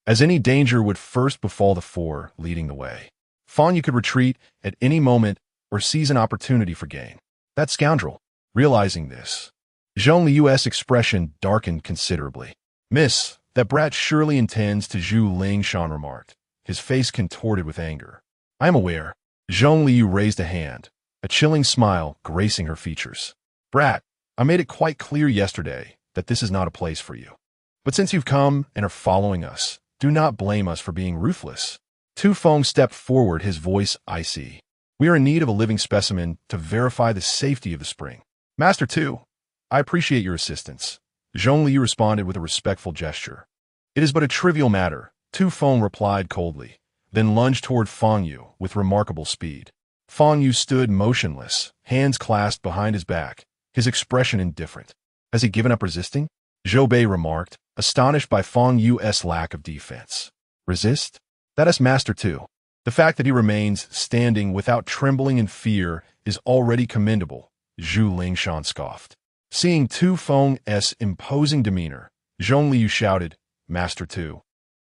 as any danger would first befall the four leading the way. Fang Yu could retreat at any moment or seize an opportunity for gain. That scoundrel. Realizing this, Zhong Liu's expression darkened considerably. "Miss, that brat surely intends to Zhu Lingshan," remarked, his face contorted with anger. "I am aware." Zhong Liu raised a hand, a chilling smile gracing her features. "Brat, I made it quite clear yesterday that this is not a place for you. But since you've come and are following us, do not blame us for being ruthless." Tu Feng stepped forward, his voice icy. "We are in need of a living specimen to verify the safety of the spring." "Master Tu, I appreciate your assistance," Zhong Liu responded with a respectful gesture. "It is but a trivial matter," Tu Feng replied coldly, then lunged toward Fang Yu with remarkable speed. Fang Yu stood motionless, hands clasped behind his back, his expression indifferent. "Has he given up resisting?" Zhou Bei remarked, astonished by Fang Yu's lack of defense. "Resist? That is Master Tu. The fact that he remains standing without trembling in fear is already commendable," Zhu Lingshan scoffed. Seeing Tu Feng's imposing demeanor, Zhong Liu shouted, "Master Tu,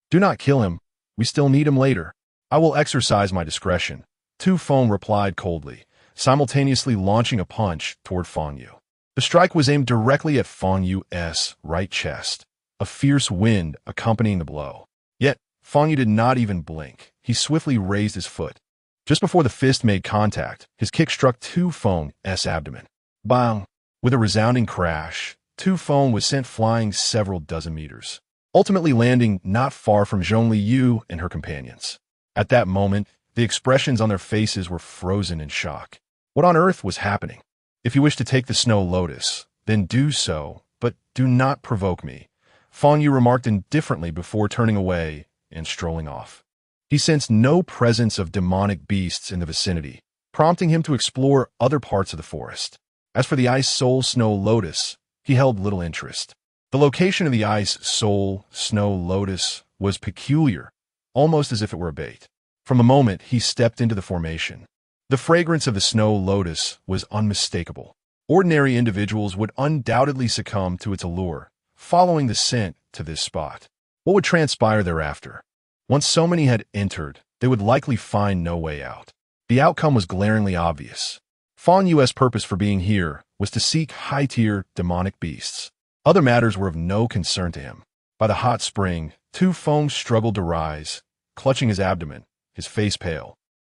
do not kill him. We still need him later." "I will exercise my discretion," Tu Feng replied coldly, simultaneously launching a punch toward Fang Yu. The strike was aimed directly at Fang Yu's right chest, a fierce wind accompanying the blow. Yet, Fang Yu did not even blink. He swiftly raised his foot. Just before the fist made contact, his kick struck Tu Feng's abdomen. Bang! With a resounding crash, Tu Feng was sent flying several dozen meters, ultimately landing not far from Zhong Liu and her companions. At that moment, the expressions on their faces were frozen in shock. What on earth was happening? "If you wish to take the snow lotus, then do so, but do not provoke me," Fang Yu remarked indifferently before turning away and strolling off. He sensed no presence of demonic beasts in the vicinity, prompting him to explore other parts of the forest. As for the Ice Soul Snow Lotus, he held little interest. The location of the Ice Soul Snow Lotus was peculiar, almost as if it were a bait. From the moment he stepped into the formation, the fragrance of the snow lotus was unmistakable. Ordinary individuals would undoubtedly succumb to its allure, following the scent to this spot. What would transpire thereafter? Once so many had entered, they would likely find no way out. The outcome was glaringly obvious. Fang Yu's purpose for being here was to seek high-tier demonic beasts. Other matters were of no concern to him. By the hot spring, Tu Feng struggled to rise, clutching his abdomen, his face pale.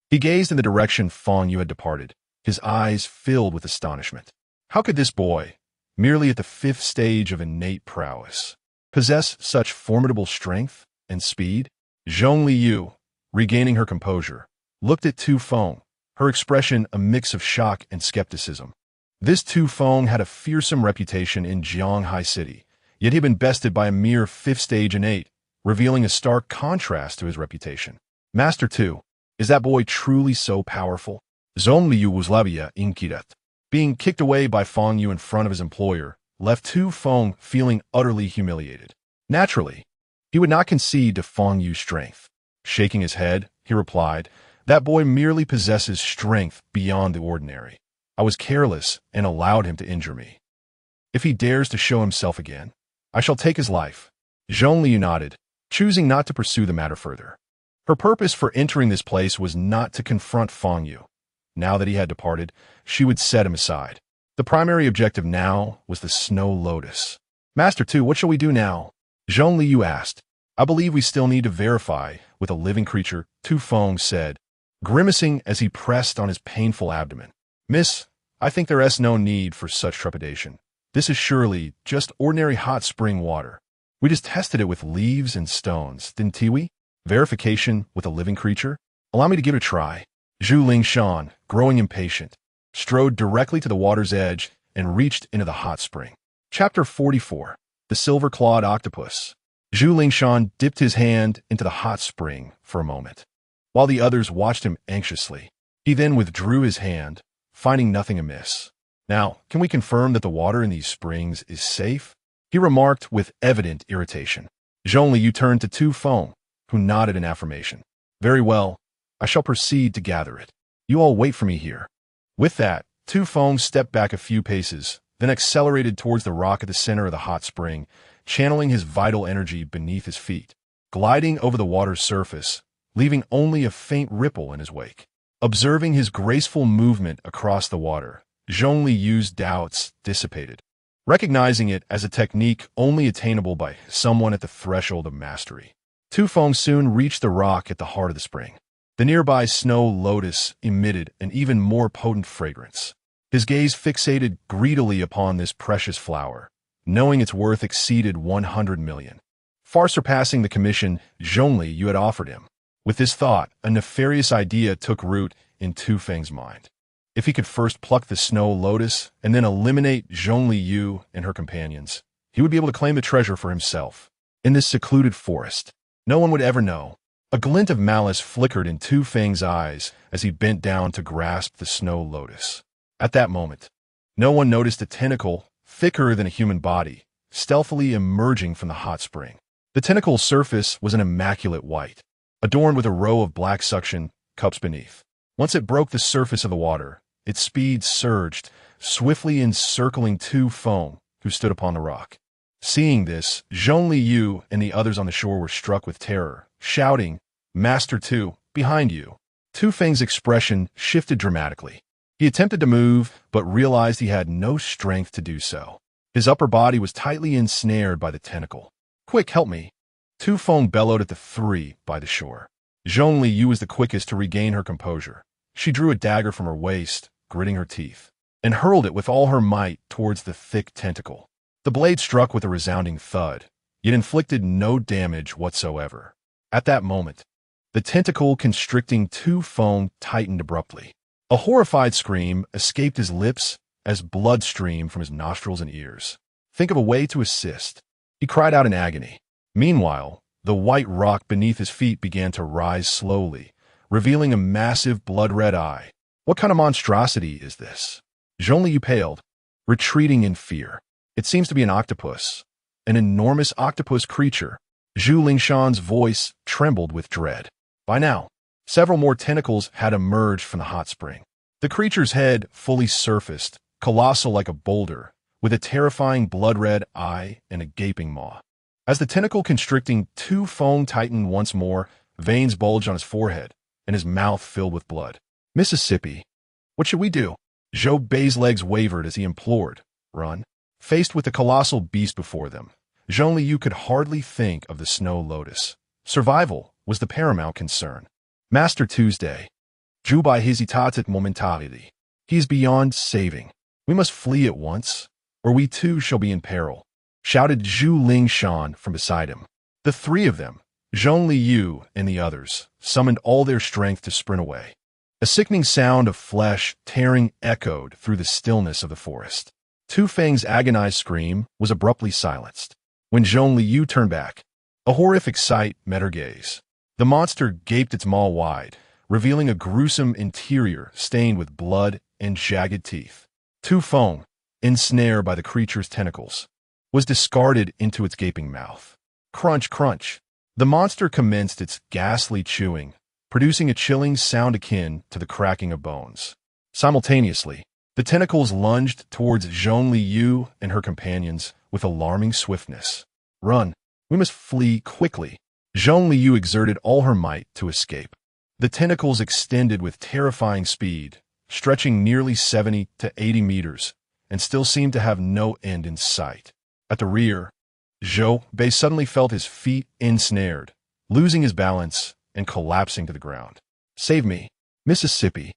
He gazed in the direction Fang Yu had departed, his eyes filled with astonishment. How could this boy, merely at the 5th stage of innate prowess, possess such formidable strength and speed? Zhong Liu, regaining her composure, looked at Tu Feng, her expression a mix of shock and skepticism. This Tu Feng had a fearsome reputation in Jianghai City, yet he had been bested by a mere 5th stage innate, revealing a stark contrast to his reputation. "Master Tu, is that boy truly so powerful?" Zhong Liu was labia inquiret. Being kicked away by Fang Yu in front of his employer left Tu Feng feeling utterly humiliated. Naturally, He would not concede to Fang Yu's strength. Shaking his head, he replied, "That boy merely possesses strength beyond the ordinary. I was careless and allowed him to injure me. If he dares to show himself again, I shall take his life." Zhong Liu nodded, choosing not to pursue the matter further. Her purpose for entering this place was not to confront Fang Yu. Now that he had departed, she would set him aside. The primary objective now was the Snow Lotus. "Master Tu, what shall we do now?" Zhong Liu asked. "I believe we still need to verify with a living creature," Tu Feng said, grimacing as he pressed on his painful abdomen. "Miss, I think there is no need for such trepidation. This is surely just ordinary hot spring water. We just tested it with leaves and stones, didn't we? Verification with a living creature? Allow me to give it a try." Zhu Lingshan, growing impatient, strode directly to the water's edge and reached into the hot spring. Chapter 44. The Silver-Clawed Octopus. Zhu Lingshan dipped his hand into the hot spring for a moment, while the others watched him anxiously. He then withdrew his hand, finding nothing amiss. "Now, can we confirm that the water in these springs is safe?" he remarked with evident irritation. Zhong Liu turned to Tu Feng, who nodded in affirmation. "Very well. I shall proceed to gather it. You all wait for me here." With that, Tu Feng stepped back a few paces, then accelerated towards the rock at the center of the hot spring, channeling his vital energy beneath his feet, gliding over the water's surface, leaving only a faint ripple in his wake. Observing his graceful movement across the water, Zhong Liu's doubts dissipated, recognizing it as a technique only attainable by someone at the threshold of mastery. Tu Feng soon reached the rock at the heart of the spring. The nearby snow lotus emitted an even more potent fragrance. His gaze fixated greedily upon this precious flower, knowing its worth exceeded 100 million, far surpassing the commission Zhong Liu had offered him. With this thought, a nefarious idea took root in Tu Feng's mind. If he could first pluck the snow lotus and then eliminate Zhong Liu and her companions, he would be able to claim the treasure for himself. In this secluded forest, no one would ever know. A glint of malice flickered in Tu Feng's eyes as he bent down to grasp the snow lotus. At that moment, no one noticed a tentacle, thicker than a human body, stealthily emerging from the hot spring. The tentacle's surface was an immaculate white, adorned with a row of black suction cups beneath. Once it broke the surface of the water, its speed surged, swiftly encircling Tu Feng, who stood upon the rock. Seeing this, Zhong Liu and the others on the shore were struck with terror, shouting, "Master Tu, behind you!" Tu Feng's expression shifted dramatically. He attempted to move, but realized he had no strength to do so. His upper body was tightly ensnared by the tentacle. "Quick, help me!" Tu Feng bellowed at the three by the shore. Zhong Liu was the quickest to regain her composure. She drew a dagger from her waist, gritting her teeth, and hurled it with all her might towards the thick tentacle. The blade struck with a resounding thud, yet inflicted no damage whatsoever. At that moment, the tentacle constricting Tu Feng tightened abruptly. A horrified scream escaped his lips as blood streamed from his nostrils and ears. "Think of a way to assist," he cried out in agony. Meanwhile, the white rock beneath his feet began to rise slowly, revealing a massive blood-red eye. "What kind of monstrosity is this?" Zhong Liu paled, retreating in fear. "It seems to be an octopus, an enormous octopus creature." Zhu Lingshan's voice trembled with dread. By now, several more tentacles had emerged from the hot spring. The creature's head fully surfaced, colossal like a boulder, with a terrifying blood-red eye and a gaping maw. As the tentacle constricting Tu Feng tightened once more, veins bulged on his forehead, and his mouth filled with blood. "Mississippi, what should we do?" Zhou Bei's legs wavered as he implored, "Run." Faced with the colossal beast before them, Zhong Liu could hardly think of the snow lotus. Survival was the paramount concern. "Master Tuesday, Zhu Bai hesitated momentarily. He is beyond saving. We must flee at once, or we too shall be in peril," shouted Zhu Lingshan from beside him. The three of them, Zhong Liu and the others, summoned all their strength to sprint away. A sickening sound of flesh tearing echoed through the stillness of the forest. Tu Feng's agonized scream was abruptly silenced. When Zhong Liu turned back, a horrific sight met her gaze. The monster gaped its maw wide, revealing a gruesome interior stained with blood and jagged teeth. Tu Feng, ensnared by the creature's tentacles, was discarded into its gaping mouth. Crunch, crunch. The monster commenced its ghastly chewing, producing a chilling sound akin to the cracking of bones. Simultaneously, the tentacles lunged towards Zhongli Yu and her companions with alarming swiftness. "Run! We must flee quickly!" Zhongli Yu exerted all her might to escape. The tentacles extended with terrifying speed, stretching nearly 70 to 80 meters, and still seemed to have no end in sight. At the rear, Zhou Bei suddenly felt his feet ensnared, losing his balance and collapsing to the ground. "Save me, Mississippi!"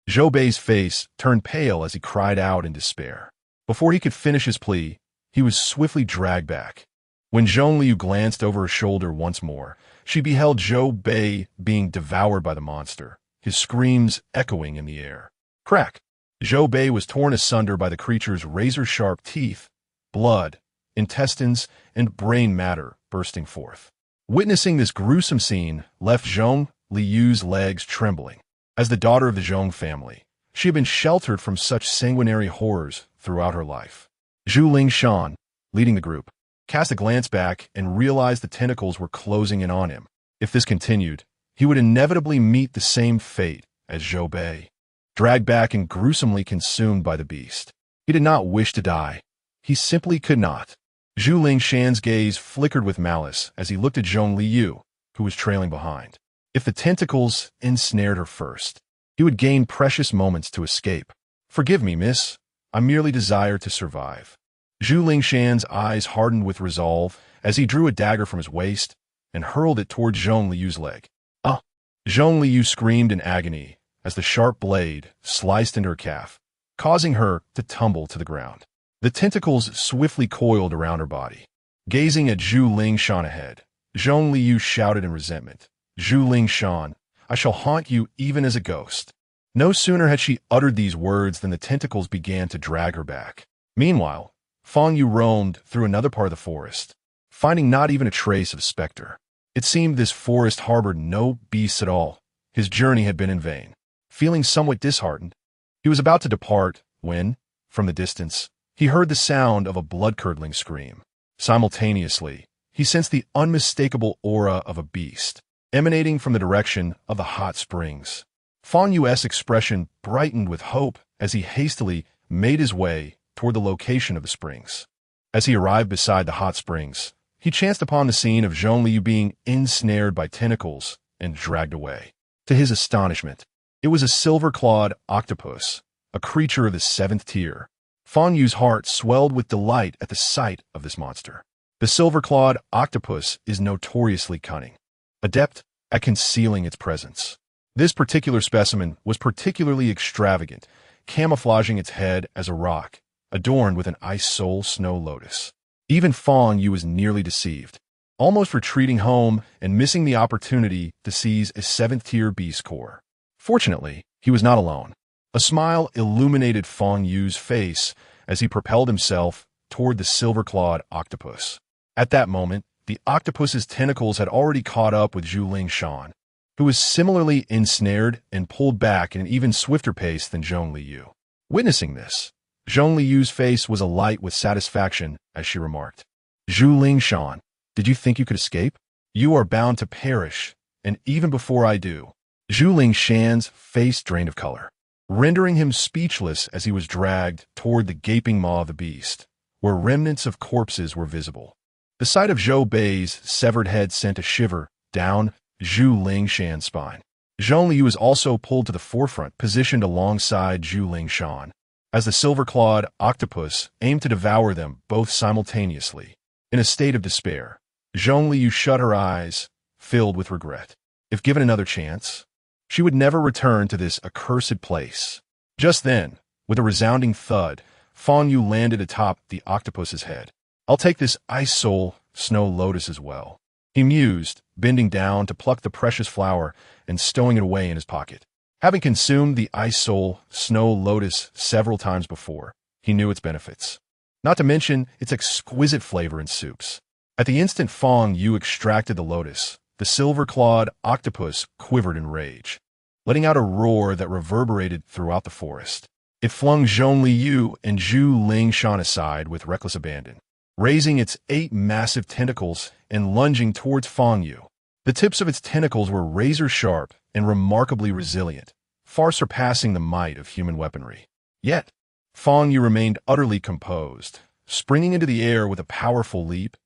Zhou Bei's face turned pale as he cried out in despair. Before he could finish his plea, he was swiftly dragged back. When Zhongli glanced over her shoulder once more, she beheld Zhou Bei being devoured by the monster, his screams echoing in the air. Crack! Zhou Bei was torn asunder by the creature's razor-sharp teeth, blood, intestines, and brain matter bursting forth. Witnessing this gruesome scene left Zhong Liyu's legs trembling. As the daughter of the Zhong family, she had been sheltered from such sanguinary horrors throughout her life. Zhu Lingshan, leading the group, cast a glance back and realized the tentacles were closing in on him. If this continued, he would inevitably meet the same fate as Zhou Bei, dragged back and gruesomely consumed by the beast. He did not wish to die. He simply could not. Zhu Lingshan's gaze flickered with malice as he looked at Zhongli Yu, who was trailing behind. If the tentacles ensnared her first, he would gain precious moments to escape. "Forgive me, miss. I merely desire to survive." Zhu Lingshan's eyes hardened with resolve as he drew a dagger from his waist and hurled it toward Zhongli Yu's leg. "Ah!" Zhongli Yu screamed in agony as the sharp blade sliced into her calf, causing her to tumble to the ground. The tentacles swiftly coiled around her body. Gazing at Zhu Lingshan ahead, Zhongli Yu shouted in resentment, "Zhu Lingshan, I shall haunt you even as a ghost." No sooner had she uttered these words than the tentacles began to drag her back. Meanwhile, Fang Yu roamed through another part of the forest, finding not even a trace of Spectre. It seemed this forest harbored no beasts at all. His journey had been in vain. Feeling somewhat disheartened, he was about to depart when, from the distance, he heard the sound of a blood-curdling scream. Simultaneously, he sensed the unmistakable aura of a beast, emanating from the direction of the hot springs. Fang Yu's expression brightened with hope as he hastily made his way toward the location of the springs. As he arrived beside the hot springs, he chanced upon the scene of Zhongli Yu being ensnared by tentacles and dragged away. To his astonishment, it was a silver-clawed octopus, a creature of the 7th tier. Fang Yu's heart swelled with delight at the sight of this monster. The silver-clawed octopus is notoriously cunning, adept at concealing its presence. This particular specimen was particularly extravagant, camouflaging its head as a rock, adorned with an ice soul snow lotus. Even Fang Yu was nearly deceived, almost retreating home and missing the opportunity to seize a 7th-tier beast core. Fortunately, he was not alone. A smile illuminated Fang Yu's face as he propelled himself toward the silver-clawed octopus. At that moment, the octopus's tentacles had already caught up with Zhu Lingshan, who was similarly ensnared and pulled back at an even swifter pace than Zhongli Yu. Witnessing this, Zhongli Yu's face was alight with satisfaction as she remarked, "Zhu Lingshan, did you think you could escape? You are bound to perish, and even before I do." Zhu Lingshan's face drained of color, rendering him speechless as he was dragged toward the gaping maw of the beast, where remnants of corpses were visible. The sight of Zhou Bei's severed head sent a shiver down Zhu Lingshan's spine. Zhongli Yu was also pulled to the forefront, positioned alongside Zhu Lingshan, as the silver-clawed octopus aimed to devour them both simultaneously. In a state of despair, Zhongli Yu shut her eyes, filled with regret. If given another chance, she would never return to this accursed place. Just then, with a resounding thud, Fang Yu landed atop the octopus's head. "I'll take this ice soul snow lotus as well," he mused, bending down to pluck the precious flower and stowing it away in his pocket. Having consumed the ice soul snow lotus several times before, he knew its benefits, not to mention its exquisite flavor in soups. At the instant Fang Yu extracted the lotus, the silver-clawed octopus quivered in rage, letting out a roar that reverberated throughout the forest. It flung Zhongli Yu and Zhu Lingshan aside with reckless abandon. raising its 8 massive tentacles and lunging towards Fang Yu. The tips of its tentacles were razor-sharp and remarkably resilient, far surpassing the might of human weaponry. Yet, Fang Yu remained utterly composed, springing into the air with a powerful leap,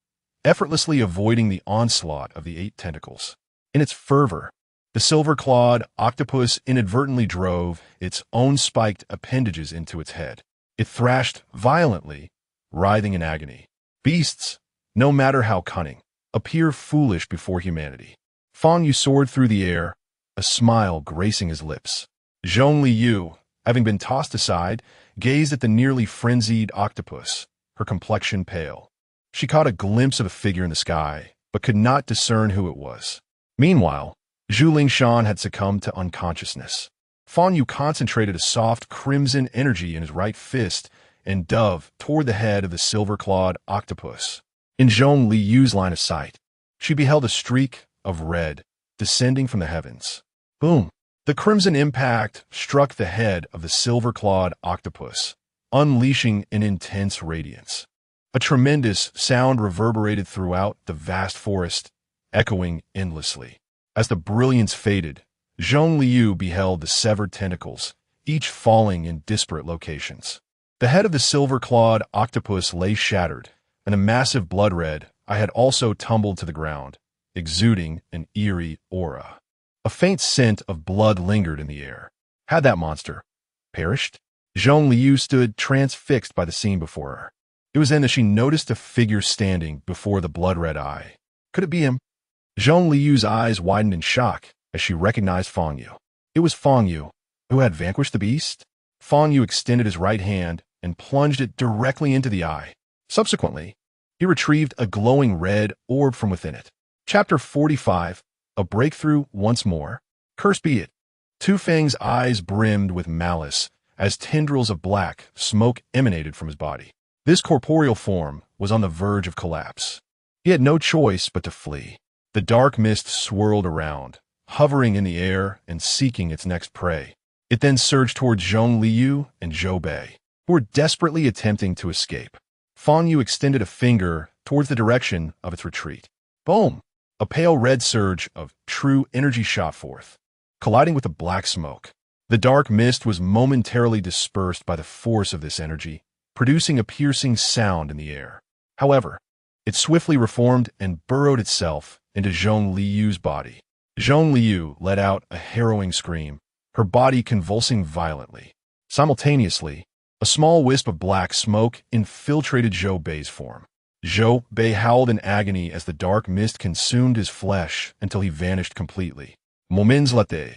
effortlessly avoiding the onslaught of the 8 tentacles. In its fervor, the silver-clawed octopus inadvertently drove its own spiked appendages into its head. It thrashed violently, writhing in agony. Beasts, no matter how cunning, appear foolish before humanity. Fang Yu soared through the air, a smile gracing his lips. Zhong Liu, having been tossed aside, gazed at the nearly frenzied octopus, her complexion pale. She caught a glimpse of a figure in the sky, but could not discern who it was. Meanwhile, Zhu Lingshan had succumbed to unconsciousness. Fang Yu concentrated a soft crimson energy in his right fist and dove toward the head of the silver-clawed octopus. In Zhong Liu's line of sight, she beheld a streak of red descending from the heavens. Boom! The crimson impact struck the head of the silver-clawed octopus, unleashing an intense radiance. A tremendous sound reverberated throughout the vast forest, echoing endlessly. As the brilliance faded, Zhong Liu beheld the severed tentacles, each falling in disparate locations. The head of the silver-clawed octopus lay shattered, and a massive blood red eye had also tumbled to the ground, exuding an eerie aura. A faint scent of blood lingered in the air. Had that monster perished? Zhong Liu stood transfixed by the scene before her. It was then that she noticed a figure standing before the blood-red eye. Could it be him? Zhong Liu's eyes widened in shock as she recognized Fang Yu. It was Fang Yu, who had vanquished the beast. Fang Yu extended his right hand and plunged it directly into the eye. Subsequently, he retrieved a glowing red orb from within it. Chapter 45, A Breakthrough Once More. Cursed be it. Tu Feng's eyes brimmed with malice as tendrils of black smoke emanated from his body. This corporeal form was on the verge of collapse. He had no choice but to flee. The dark mist swirled around, hovering in the air and seeking its next prey. It then surged towards Zhong Liu and Zhou Bei, who were desperately attempting to escape. Fang Yu extended a finger towards the direction of its retreat. Boom! A pale red surge of true energy shot forth, colliding with the black smoke. The dark mist was momentarily dispersed by the force of this energy, producing a piercing sound in the air. However, it swiftly reformed and burrowed itself into Zhong Liu's body. Zhong Liu let out a harrowing scream, her body convulsing violently. Simultaneously, a small wisp of black smoke infiltrated Zhou Bei's form. Zhou Bei howled in agony as the dark mist consumed his flesh until he vanished completely. Moments later,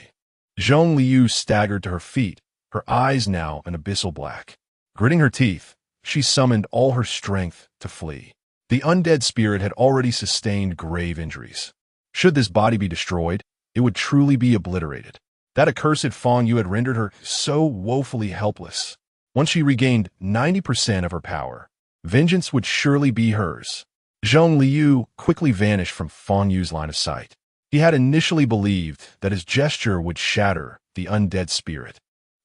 Zhong Liu staggered to her feet, her eyes now an abyssal black. Gritting her teeth, she summoned all her strength to flee. The undead spirit had already sustained grave injuries. Should this body be destroyed, it would truly be obliterated. That accursed Fang Yu had rendered her so woefully helpless. Once she regained 90% of her power, vengeance would surely be hers. Zhong Liu quickly vanished from Fang Yu's line of sight. He had initially believed that his gesture would shatter the undead spirit.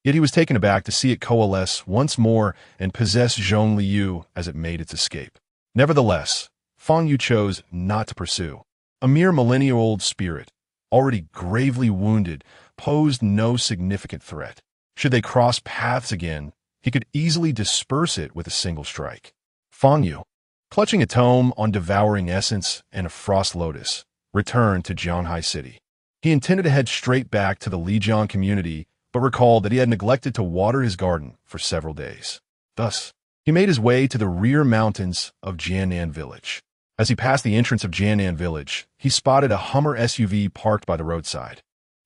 Yet he was taken aback to see it coalesce once more and possess Zhong Liu as it made its escape. Nevertheless, Fang Yu chose not to pursue. A mere millennia-old spirit, already gravely wounded, posed no significant threat. Should they cross paths again, he could easily disperse it with a single strike. Fang Yu, clutching a tome on devouring essence and a frost lotus, returned to Jianhai City. He intended to head straight back to the Lijiang community, but recalled that he had neglected to water his garden for several days. Thus, he made his way to the rear mountains of Jianan Village. As he passed the entrance of Jianan Village, he spotted a Hummer SUV parked by the roadside.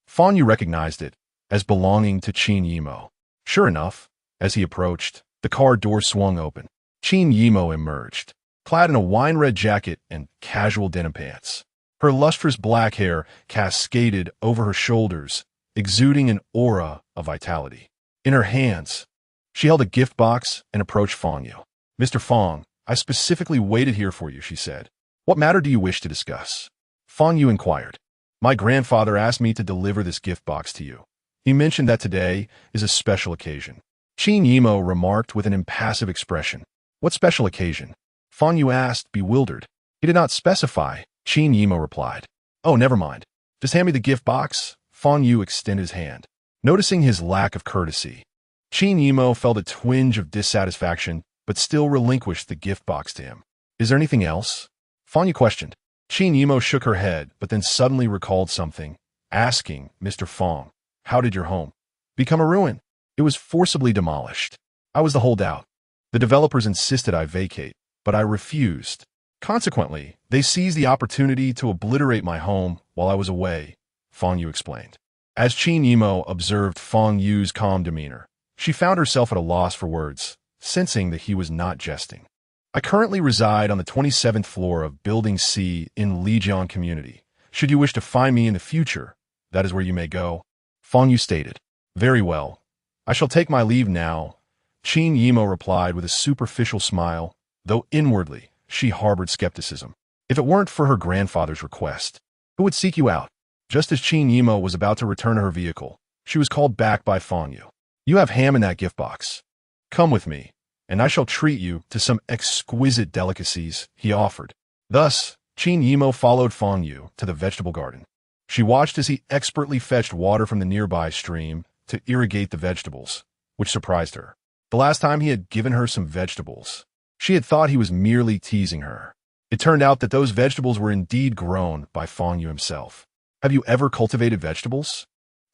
Fang Yu recognized it as belonging to Qin Yimo. Sure enough, as he approached, the car door swung open. Qin Yimo emerged, clad in a wine-red jacket and casual denim pants. Her lustrous black hair cascaded over her shoulders, exuding an aura of vitality. In her hands, she held a gift box and approached Fang Yu. "Mr. Fang, I specifically waited here for you," she said. "What matter do you wish to discuss?" Fang Yu inquired. "My grandfather asked me to deliver this gift box to you. He mentioned that today is a special occasion." Qin Yimo remarked with an impassive expression. "What special occasion?" Fang Yu asked, bewildered. He did not specify. Qin Yimo replied. Oh, never mind. Just hand me the gift box. Fang Yu extended his hand. Noticing his lack of courtesy, Qin Yimo felt a twinge of dissatisfaction, but still relinquished the gift box to him. Is there anything else? Fang Yu questioned. Qin Yimo shook her head, but then suddenly recalled something, asking, Mr. Fang, how did your home become a ruin? It was forcibly demolished. I was the holdout. The developers insisted I vacate, but I refused. Consequently, they seized the opportunity to obliterate my home while I was away, Fang Yu explained. As Qin Yimo observed Fang Yu's calm demeanor, she found herself at a loss for words, sensing that he was not jesting. I currently reside on the 27th floor of Building C in Lijiang Community. Should you wish to find me in the future, that is where you may go, Fang Yu stated. Very well. I shall take my leave now, Qin Yimo replied with a superficial smile, though inwardly she harbored skepticism. If it weren't for her grandfather's request, who would seek you out? Just as Qin Yimo was about to return to her vehicle, she was called back by Fang Yu. You have ham in that gift box. Come with me, and I shall treat you to some exquisite delicacies, he offered. Thus, Qin Yimo followed Fang Yu to the vegetable garden. She watched as he expertly fetched water from the nearby stream to irrigate the vegetables, which surprised her. The last time he had given her some vegetables, she had thought he was merely teasing her. It turned out that those vegetables were indeed grown by Fang Yu himself. Have you ever cultivated vegetables?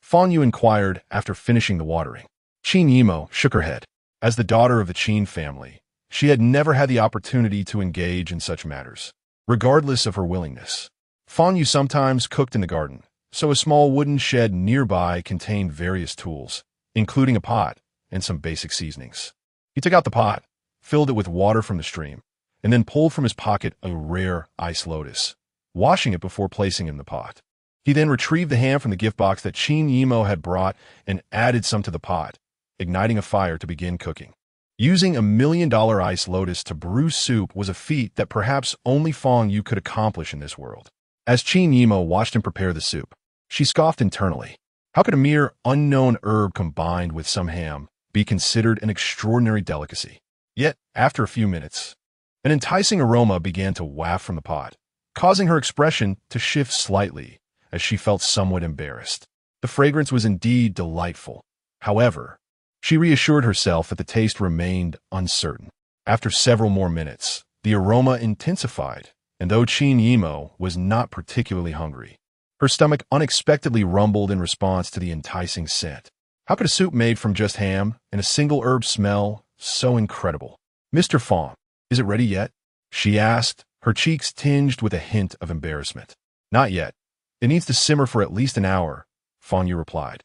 Fang Yu inquired after finishing the watering. Qin Yimo shook her head. As the daughter of the Qin family, she had never had the opportunity to engage in such matters, regardless of her willingness. Fang Yu sometimes cooked in the garden, so a small wooden shed nearby contained various tools, including a pot and some basic seasonings. He took out the pot, filled it with water from the stream, and then pulled from his pocket a rare ice lotus, washing it before placing it in the pot. He then retrieved the ham from the gift box that Qin Yimo had brought and added some to the pot, igniting a fire to begin cooking. Using $1 million ice lotus to brew soup was a feat that perhaps only Fang Yu could accomplish in this world. As Qin Yimo watched him prepare the soup, she scoffed internally. How could a mere unknown herb combined with some ham be considered an extraordinary delicacy? Yet, after a few minutes, an enticing aroma began to waft from the pot, causing her expression to shift slightly as she felt somewhat embarrassed. The fragrance was indeed delightful. However, she reassured herself that the taste remained uncertain. After several more minutes, the aroma intensified, and though Qin Yimo was not particularly hungry, her stomach unexpectedly rumbled in response to the enticing scent. How could a soup made from just ham and a single herb smell so incredible? Mr. Fang, is it ready yet? She asked, her cheeks tinged with a hint of embarrassment. Not yet. It needs to simmer for at least an hour, Fang Yu replied.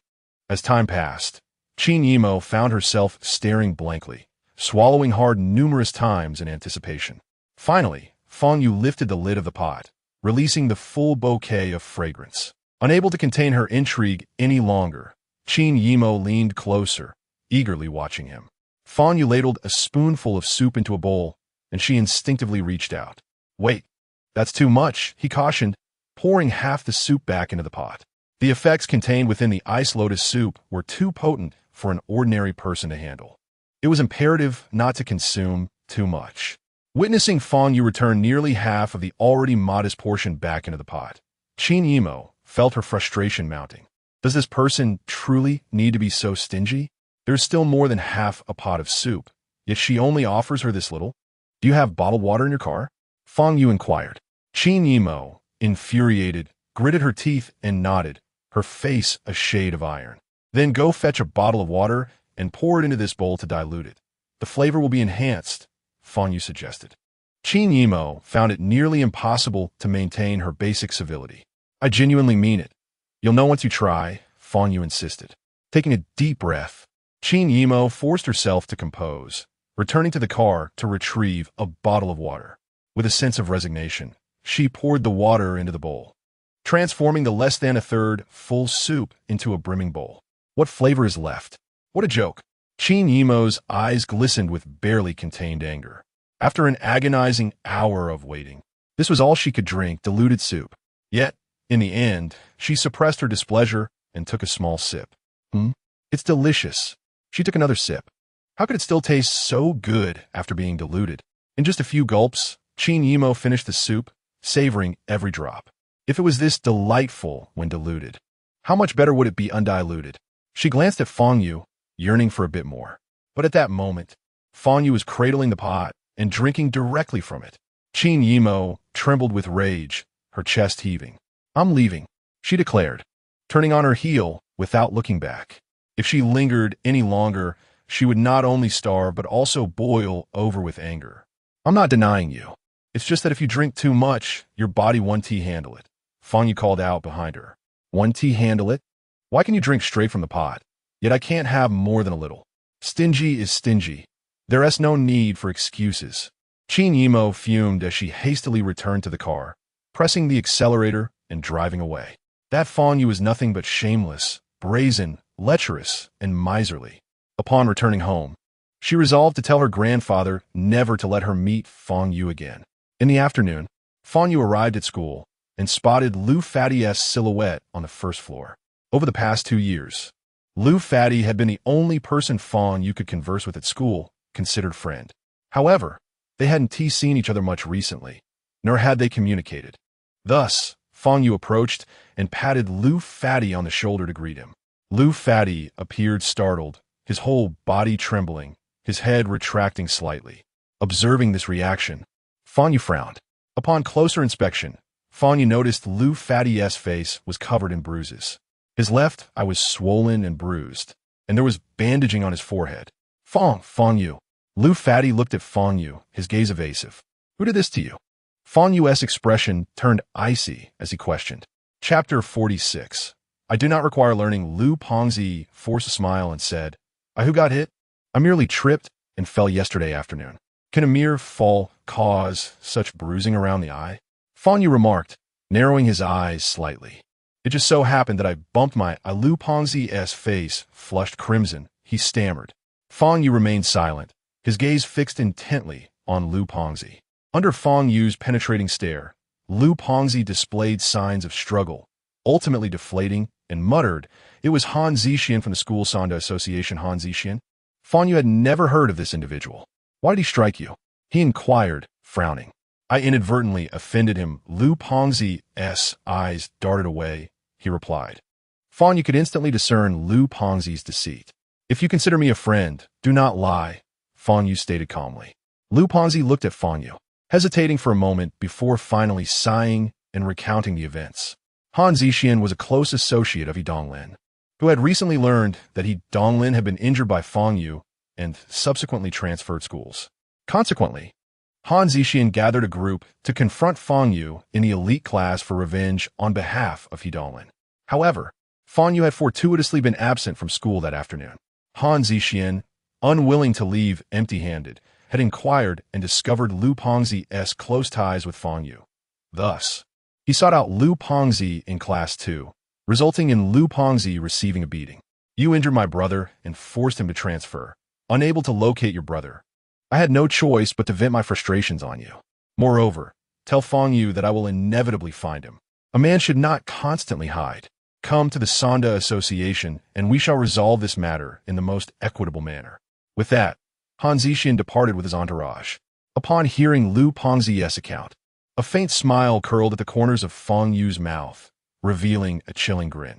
As time passed, Qin Yimo found herself staring blankly, swallowing hard numerous times in anticipation. Finally, Fang Yu lifted the lid of the pot, releasing the full bouquet of fragrance. Unable to contain her intrigue any longer, Qin Yimo leaned closer, eagerly watching him. Fang Yu ladled a spoonful of soup into a bowl, and she instinctively reached out. Wait, that's too much, he cautioned, pouring half the soup back into the pot. The effects contained within the ice lotus soup were too potent for an ordinary person to handle. It was imperative not to consume too much. Witnessing Fang Yu return nearly half of the already modest portion back into the pot, Qin Yimo felt her frustration mounting. Does this person truly need to be so stingy? There's still more than half a pot of soup, yet she only offers her this little. Do you have bottled water in your car? Fang Yu inquired. Qin Yimo, infuriated, gritted her teeth and nodded, her face a shade of iron. Then go fetch a bottle of water and pour it into this bowl to dilute it. The flavor will be enhanced, Fang Yu suggested. Qin Yimo found it nearly impossible to maintain her basic civility. I genuinely mean it. You'll know once you try, Fang Yu insisted. Taking a deep breath, Qin Yimo forced herself to compose, returning to the car to retrieve a bottle of water. With a sense of resignation, she poured the water into the bowl, transforming the less than a third full soup into a brimming bowl. What flavor is left? What a joke. Qin Yimo's eyes glistened with barely contained anger. After an agonizing hour of waiting, this was all she could drink, diluted soup. Yet, in the end, she suppressed her displeasure and took a small sip. It's delicious. She took another sip. How could it still taste so good after being diluted? In just a few gulps, Qin Yimo finished the soup, savoring every drop. If it was this delightful when diluted, how much better would it be undiluted? She glanced at Fang Yu, yearning for a bit more. But at that moment, Fang Yu was cradling the pot and drinking directly from it. Qin Yimo trembled with rage, her chest heaving. "I'm leaving," she declared, turning on her heel without looking back. If she lingered any longer, she would not only starve but also boil over with anger. "I'm not denying you. It's just that if you drink too much, your body won't handle it," Fang Yu called out behind her. "Won't handle it? Why can you drink straight from the pot? Yet I can't have more than a little. Stingy is stingy. There is no need for excuses." Qin Yimo fumed as she hastily returned to the car, pressing the accelerator and driving away. That Fang Yu was nothing but shameless, brazen, lecherous, and miserly. Upon returning home, she resolved to tell her grandfather never to let her meet Fang Yu again. In the afternoon, Fang Yu arrived at school and spotted Lu Fatty's silhouette on the first floor. Over the past 2 years, Lu Fatty had been the only person Fang Yu could converse with at school, considered friend. However, they hadn't seen each other much recently, nor had they communicated. Thus, Fang Yu approached and patted Lu Fatty on the shoulder to greet him. Lu Fatty appeared startled, his whole body trembling, his head retracting slightly. Observing this reaction, Fang Yu frowned. Upon closer inspection, Fang Yu noticed Lu Fatty's face was covered in bruises. His left eye was swollen and bruised, and there was bandaging on his forehead. Fang Yu." Lu Fatty looked at Fang Yu, his gaze evasive. "Who did this to you?" Fang Yu's expression turned icy as he questioned. Chapter 46. I do not require learning. Lu Pengzi forced a smile and said, "Who got hit? I merely tripped and fell yesterday afternoon. Can a mere fall cause such bruising around the eye?" Fang Yu remarked, narrowing his eyes slightly. "It just so happened that I bumped my eye." Lu Pengzi's face flushed crimson. He stammered. Fang Yu remained silent, his gaze fixed intently on Lu Pengzi. Under Fang Yu's penetrating stare, Lu Pengzi displayed signs of struggle, ultimately deflating, and muttered, "It was Han Zixian from the school Sanda Association." Han Zixian? Fang Yu had never heard of this individual. "Why did he strike you?" he inquired, frowning. "I inadvertently offended him." Lu Pengzi's eyes darted away, he replied. Fang Yu could instantly discern Lu Pengzi's deceit. "If you consider me a friend, do not lie," Fang Yu stated calmly. Lu Pengzi looked at Fang Yu, hesitating for a moment before finally sighing and recounting the events. Han Zixian was a close associate of He Donglin, who had recently learned that He Donglin had been injured by Fang Yu and subsequently transferred schools. Consequently, Han Zixian gathered a group to confront Fang Yu in the elite class for revenge on behalf of He Donglin. However, Fang Yu had fortuitously been absent from school that afternoon. Han Zixian, unwilling to leave empty-handed, had inquired and discovered Lu Pengzi's close ties with Fang Yu. Thus, he sought out Lu Pengzi in Class 2, resulting in Lu Pengzi receiving a beating. "You injured my brother and forced him to transfer. Unable to locate your brother, I had no choice but to vent my frustrations on you. Moreover, tell Fang Yu that I will inevitably find him. A man should not constantly hide. Come to the Sanda Association, and we shall resolve this matter in the most equitable manner." With that, Han Zixian departed with his entourage. Upon hearing Lu Pengzi's account, a faint smile curled at the corners of Fang Yu's mouth, revealing a chilling grin.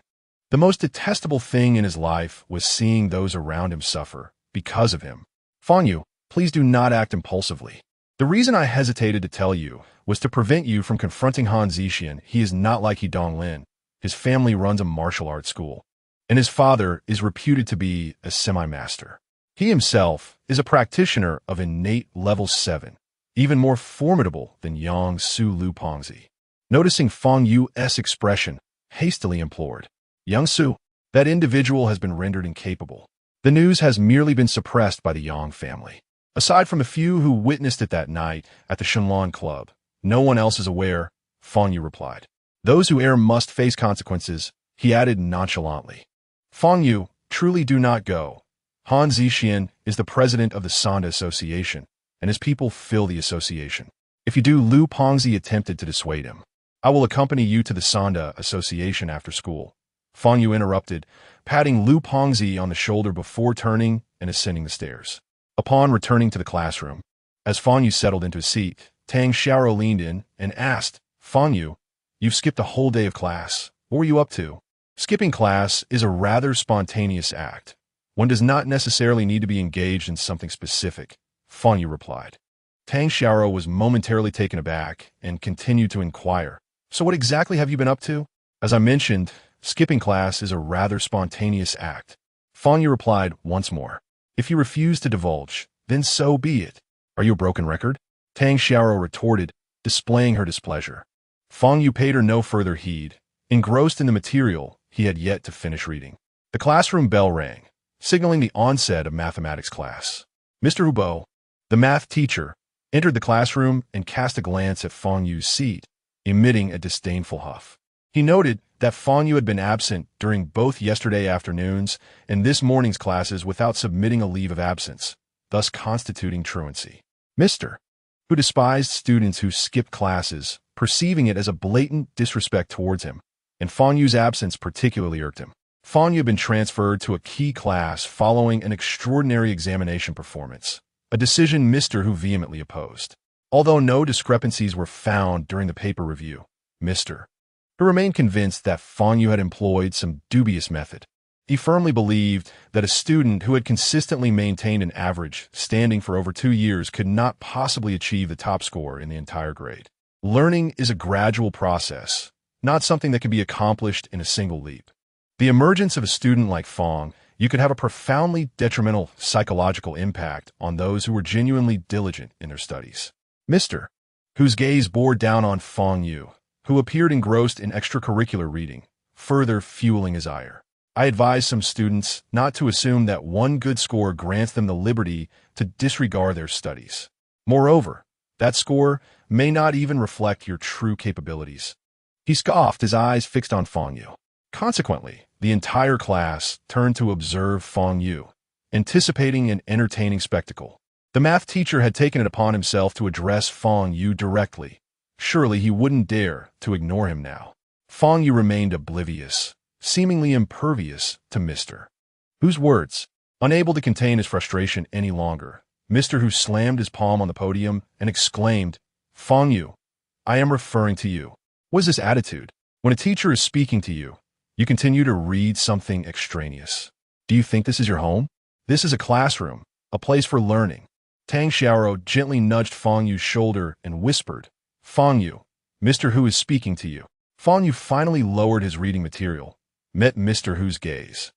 The most detestable thing in his life was seeing those around him suffer because of him. "Fang Yu, please do not act impulsively. The reason I hesitated to tell you was to prevent you from confronting Han Zixian. He is not like He Donglin. His family runs a martial arts school, and his father is reputed to be a semi-master. He himself is a practitioner of innate level 7, even more formidable than Yang Su." Lu Pengzi, noticing Fang Yu's expression, hastily implored, "Yang Su, that individual has been rendered incapable. The news has merely been suppressed by the Yang family. Aside from a few who witnessed it that night at the Shenlong Club, no one else is aware," Fang Yu replied. "Those who err must face consequences," he added nonchalantly. "Fang Yu, truly do not go. Han Zixian is the president of the Sanda Association, and his people fill the association. If you do," Lu Pengzi attempted to dissuade him. "I will accompany you to the Sanda Association after school," Fang Yu interrupted, patting Lu Pengzi on the shoulder before turning and ascending the stairs. Upon returning to the classroom, As Fang Yu settled into his seat, Tang Xiaoro leaned in and asked, Fang Yu, you've skipped a whole day of class. What were you up to? Skipping class is a rather spontaneous act. One does not necessarily need to be engaged in something specific, Fang Yu replied. Tang Xiaoro was momentarily taken aback and continued to inquire. So what exactly have you been up to? As I mentioned, skipping class is a rather spontaneous act. Fang Yu replied once more. If you refuse to divulge, then so be it. Are you a broken record? Tang Xiaoro retorted, displaying her displeasure. Fang Yu paid her no further heed, engrossed in the material he had yet to finish reading. The classroom bell rang, signaling the onset of mathematics class. Mr. Hubo, the math teacher, entered the classroom and cast a glance at Fang Yu's seat, emitting a disdainful huff. He noted that Fang Yu had been absent during both yesterday afternoon's and this morning's classes without submitting a leave of absence, thus constituting truancy. Mr. who despised students who skipped classes, perceiving it as a blatant disrespect towards him, and Fang Yu's absence particularly irked him. Fang Yu had been transferred to a key class following an extraordinary examination performance, a decision Mr. Hu vehemently opposed. Although no discrepancies were found during the paper review, Mr. Hu remained convinced that Fang Yu had employed some dubious method. He firmly believed that a student who had consistently maintained an average standing for over 2 years could not possibly achieve the top score in the entire grade. Learning is a gradual process, not something that can be accomplished in a single leap. The emergence of a student like Fang Yu could have a profoundly detrimental psychological impact on those who were genuinely diligent in their studies. Mr. Hu's gaze bore down on Fang Yu, who appeared engrossed in extracurricular reading, further fueling his ire. I advise some students not to assume that one good score grants them the liberty to disregard their studies. Moreover, that score may not even reflect your true capabilities. He scoffed, his eyes fixed on Fang Yu. Consequently, the entire class turned to observe Fang Yu, anticipating an entertaining spectacle. The math teacher had taken it upon himself to address Fang Yu directly. Surely he wouldn't dare to ignore him now. Fang Yu remained oblivious, seemingly impervious to Mr. Hu's words. Unable to contain his frustration any longer, Mr. Hu slammed his palm on the podium and exclaimed, Fang Yu, I am referring to you. What is this attitude? When a teacher is speaking to you, you continue to read something extraneous. Do you think this is your home? This is a classroom, a place for learning. Tang Xiaoro gently nudged Fang Yu's shoulder and whispered, Fang Yu, Mr. Hu is speaking to you. Fang Yu finally lowered his reading material, met Mr. Hu's gaze,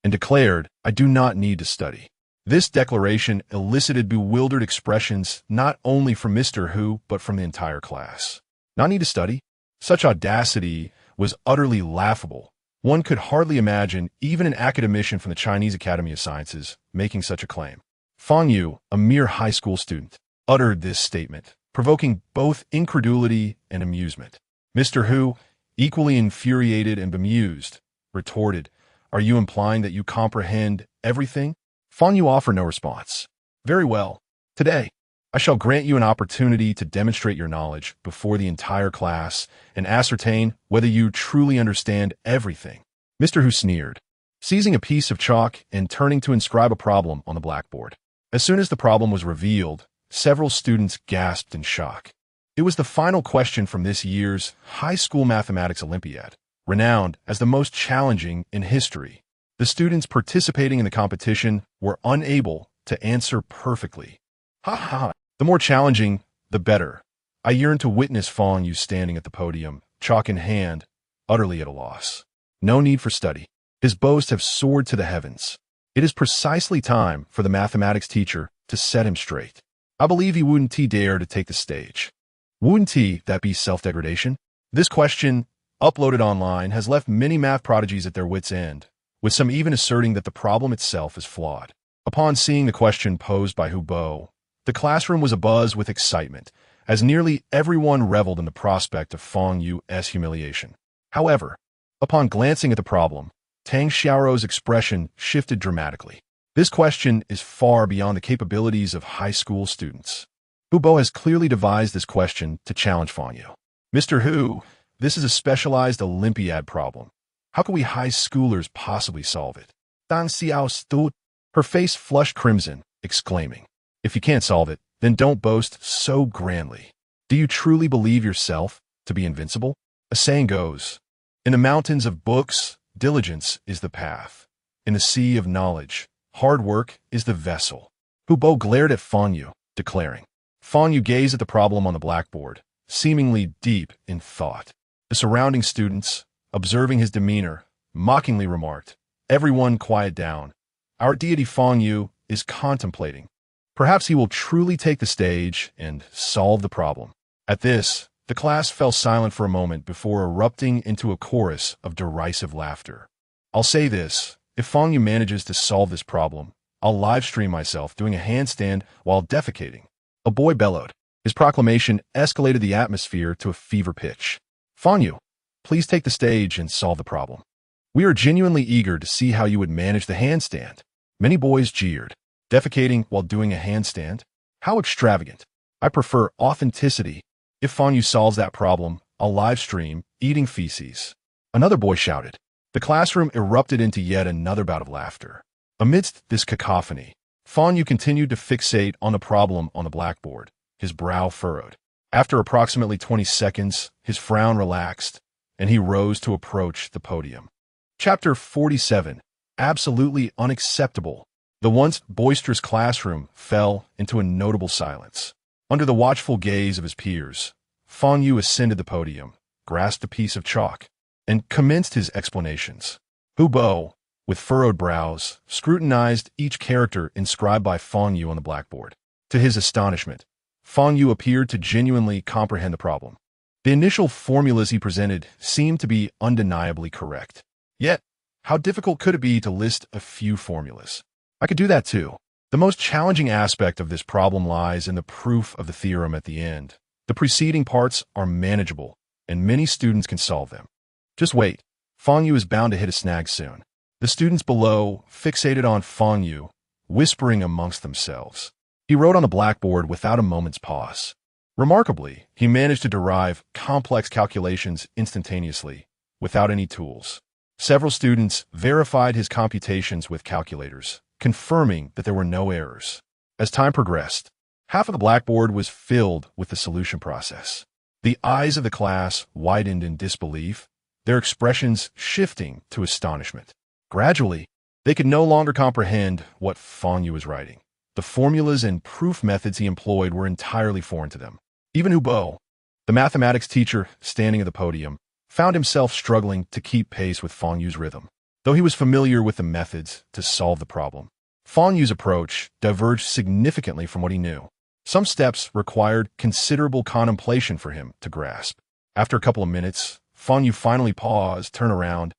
and declared, I do not need to study. This declaration elicited bewildered expressions not only from Mr. Hu, but from the entire class. Not need to study? Such audacity was utterly laughable. One could hardly imagine even an academician from the Chinese Academy of Sciences making such a claim. Fang Yu, a mere high school student, uttered this statement, provoking both incredulity and amusement. Mr. Hu, equally infuriated and bemused, retorted, Are you implying that you comprehend everything? Fang Yu offered no response. Very well. Today, I shall grant you an opportunity to demonstrate your knowledge before the entire class and ascertain whether you truly understand everything. Mr. Hu sneered, seizing a piece of chalk and turning to inscribe a problem on the blackboard. As soon as the problem was revealed, several students gasped in shock. It was the final question from this year's High School Mathematics Olympiad, renowned as the most challenging in history. The students participating in the competition were unable to answer perfectly. Ha ha! The more challenging, the better. I yearned to witness Fang Yu standing at the podium, chalk in hand, utterly at a loss. No need for study. His boasts have soared to the heavens. It is precisely time for the mathematics teacher to set him straight. I believe he wouldn't dare to take the stage. Wouldn't that be self-degradation? This question, uploaded online, has left many math prodigies at their wits' end, with some even asserting that the problem itself is flawed. Upon seeing the question posed by Hubo, the classroom was abuzz with excitement, as nearly everyone reveled in the prospect of Fang Yu's humiliation. However, upon glancing at the problem, Tang Xiaoro's expression shifted dramatically. This question is far beyond the capabilities of high school students. Hubo has clearly devised this question to challenge Fang Yu. Mr. Hu, this is a specialized Olympiad problem. How can we high schoolers possibly solve it? Tang Xiao stood, her face flushed crimson, exclaiming, If you can't solve it, then don't boast so grandly. Do you truly believe yourself to be invincible? A saying goes, in the mountains of books, diligence is the path. In the sea of knowledge, hard work is the vessel. Hubo glared at Fang Yu, declaring. Fang Yu gazed at the problem on the blackboard, seemingly deep in thought. The surrounding students, observing his demeanor, mockingly remarked, everyone quiet down. Our deity Fang Yu is contemplating. Perhaps he will truly take the stage and solve the problem. At this, the class fell silent for a moment before erupting into a chorus of derisive laughter. I'll say this, if Fang Yu manages to solve this problem, I'll live stream myself doing a handstand while defecating. A boy bellowed. His proclamation escalated the atmosphere to a fever pitch. Fang Yu, please take the stage and solve the problem. We are genuinely eager to see how you would manage the handstand. Many boys jeered. Defecating while doing a handstand? How extravagant. I prefer authenticity. If Fang Yu solves that problem, I'll live stream eating feces. Another boy shouted. The classroom erupted into yet another bout of laughter. Amidst this cacophony, Fang Yu continued to fixate on the problem on the blackboard, his brow furrowed. After approximately 20 seconds, his frown relaxed, and he rose to approach the podium. Chapter 47. Absolutely unacceptable. The once boisterous classroom fell into a notable silence. Under the watchful gaze of his peers, Fang Yu ascended the podium, grasped a piece of chalk, and commenced his explanations. Hubo, with furrowed brows, scrutinized each character inscribed by Fang Yu on the blackboard. To his astonishment, Fang Yu appeared to genuinely comprehend the problem. The initial formulas he presented seemed to be undeniably correct. Yet, how difficult could it be to list a few formulas? I could do that too. The most challenging aspect of this problem lies in the proof of the theorem at the end. The preceding parts are manageable, and many students can solve them. Just wait. Fang Yu is bound to hit a snag soon. The students below fixated on Fang Yu, whispering amongst themselves. He wrote on the blackboard without a moment's pause. Remarkably, he managed to derive complex calculations instantaneously, without any tools. Several students verified his computations with calculators, confirming that there were no errors. As time progressed, half of the blackboard was filled with the solution process. The eyes of the class widened in disbelief, their expressions shifting to astonishment. Gradually, they could no longer comprehend what Fang Yu was writing. The formulas and proof methods he employed were entirely foreign to them. Even Hubo, the mathematics teacher standing at the podium, found himself struggling to keep pace with Fang Yu's rhythm. Though he was familiar with the methods to solve the problem, Fang Yu's approach diverged significantly from what he knew. Some steps required considerable contemplation for him to grasp. After a couple of minutes, Fang Yu finally paused, turned around,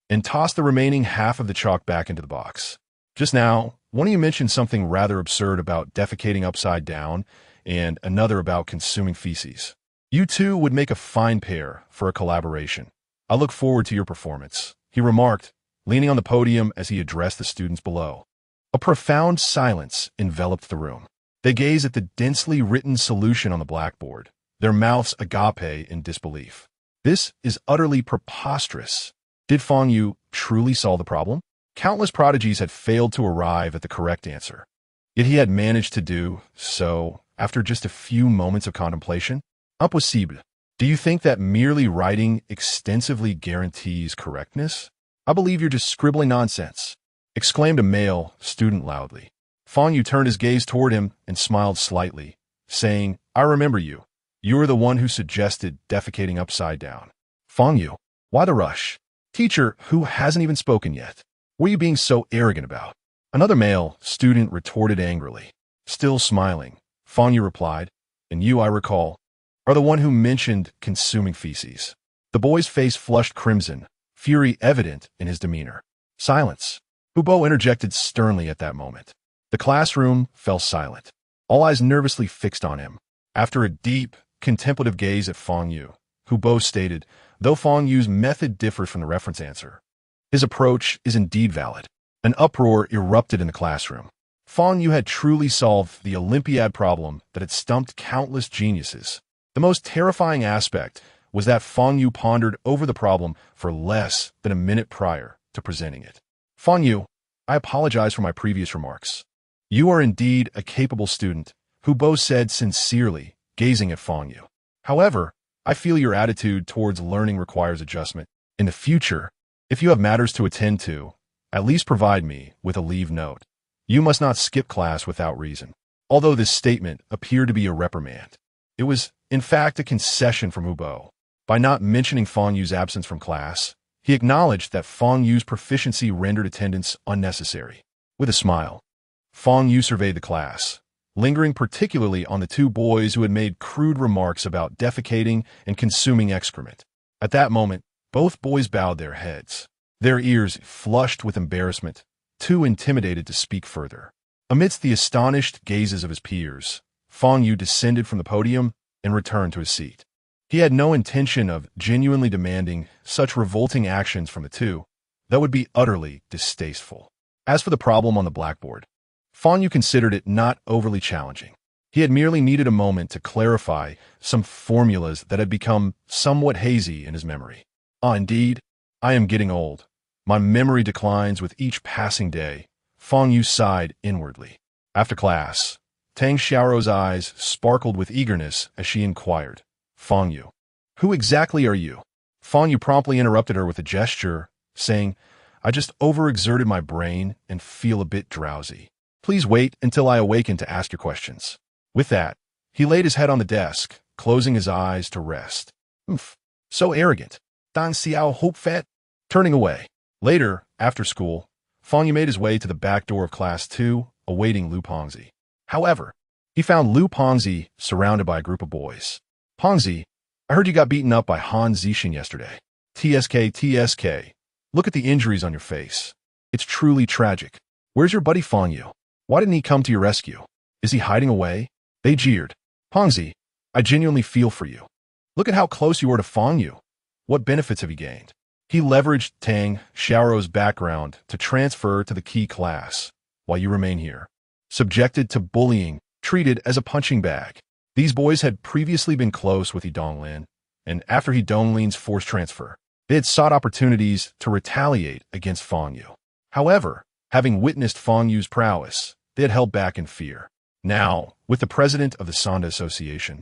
and tossed the remaining half of the chalk back into the box. Just now, one of you mentioned something rather absurd about defecating upside down, and another about consuming feces. You two would make a fine pair for a collaboration. I look forward to your performance, he remarked, leaning on the podium as he addressed the students below. A profound silence enveloped the room. They gazed at the densely written solution on the blackboard, their mouths agape in disbelief. This is utterly preposterous. Did Fang Yu truly solve the problem? Countless prodigies had failed to arrive at the correct answer. Yet he had managed to do so after just a few moments of contemplation. Impossible. Do you think that merely writing extensively guarantees correctness? I believe you're just scribbling nonsense, exclaimed a male student loudly. Fang Yu turned his gaze toward him and smiled slightly, saying, I remember you. You are the one who suggested defecating upside down. Fang Yu, why the rush? Teacher, who hasn't even spoken yet. What are you being so arrogant about? Another male student retorted angrily. Still smiling, Fang Yu replied, and you, I recall, are the one who mentioned consuming feces. The boy's face flushed crimson, fury evident in his demeanor. Silence. Hubo interjected sternly at that moment. The classroom fell silent, all eyes nervously fixed on him. After a deep, contemplative gaze at Fang Yu, Hubo stated, though Fang Yu's method differs from the reference answer, his approach is indeed valid. An uproar erupted in the classroom. Fang Yu had truly solved the Olympiad problem that had stumped countless geniuses. The most terrifying aspect was that Fang Yu pondered over the problem for less than a minute prior to presenting it. Fang Yu, I apologize for my previous remarks. You are indeed a capable student, Hubo said sincerely, gazing at Fang Yu. However, I feel your attitude towards learning requires adjustment. In the future, if you have matters to attend to, at least provide me with a leave note. You must not skip class without reason. Although this statement appeared to be a reprimand, it was, in fact, a concession from Hubo. By not mentioning Fang Yu's absence from class, he acknowledged that Fang Yu's proficiency rendered attendance unnecessary. With a smile, Fang Yu surveyed the class, lingering particularly on the two boys who had made crude remarks about defecating and consuming excrement. At that moment, both boys bowed their heads, their ears flushed with embarrassment, too intimidated to speak further. Amidst the astonished gazes of his peers, Fang Yu descended from the podium and returned to his seat. He had no intention of genuinely demanding such revolting actions from the two. That would be utterly distasteful. As for the problem on the blackboard, Fang Yu considered it not overly challenging. He had merely needed a moment to clarify some formulas that had become somewhat hazy in his memory. Indeed, I am getting old. My memory declines with each passing day. Fang Yu sighed inwardly. After class, Tang Xiaorou's eyes sparkled with eagerness as she inquired, Fang Yu, who exactly are you? Fang Yu promptly interrupted her with a gesture, saying, I just overexerted my brain and feel a bit drowsy. Please wait until I awaken to ask your questions. With that, he laid his head on the desk, closing his eyes to rest. So arrogant. Dan Xiao Hope Fat. Turning away. Later, after school, Fang Yu made his way to the back door of Class 2, awaiting Lu Pengzi. However, he found Lu Pengzi surrounded by a group of boys. Pengzi, I heard you got beaten up by Han Zixin yesterday. TSK. Look at the injuries on your face. It's truly tragic. Where's your buddy Fang Yu? Why didn't he come to your rescue? Is he hiding away? They jeered. Pengzi, I genuinely feel for you. Look at how close you were to Fang Yu. What benefits have you gained? He leveraged Tang Xiaorou's background to transfer to the key class, while you remain here. Subjected to bullying, treated as a punching bag. These boys had previously been close with He Donglin, and after He Donglin's forced transfer, they had sought opportunities to retaliate against Fang Yu. However, having witnessed Fang Yu's prowess, they had held back in fear. Now, with the president of the Sanda Association,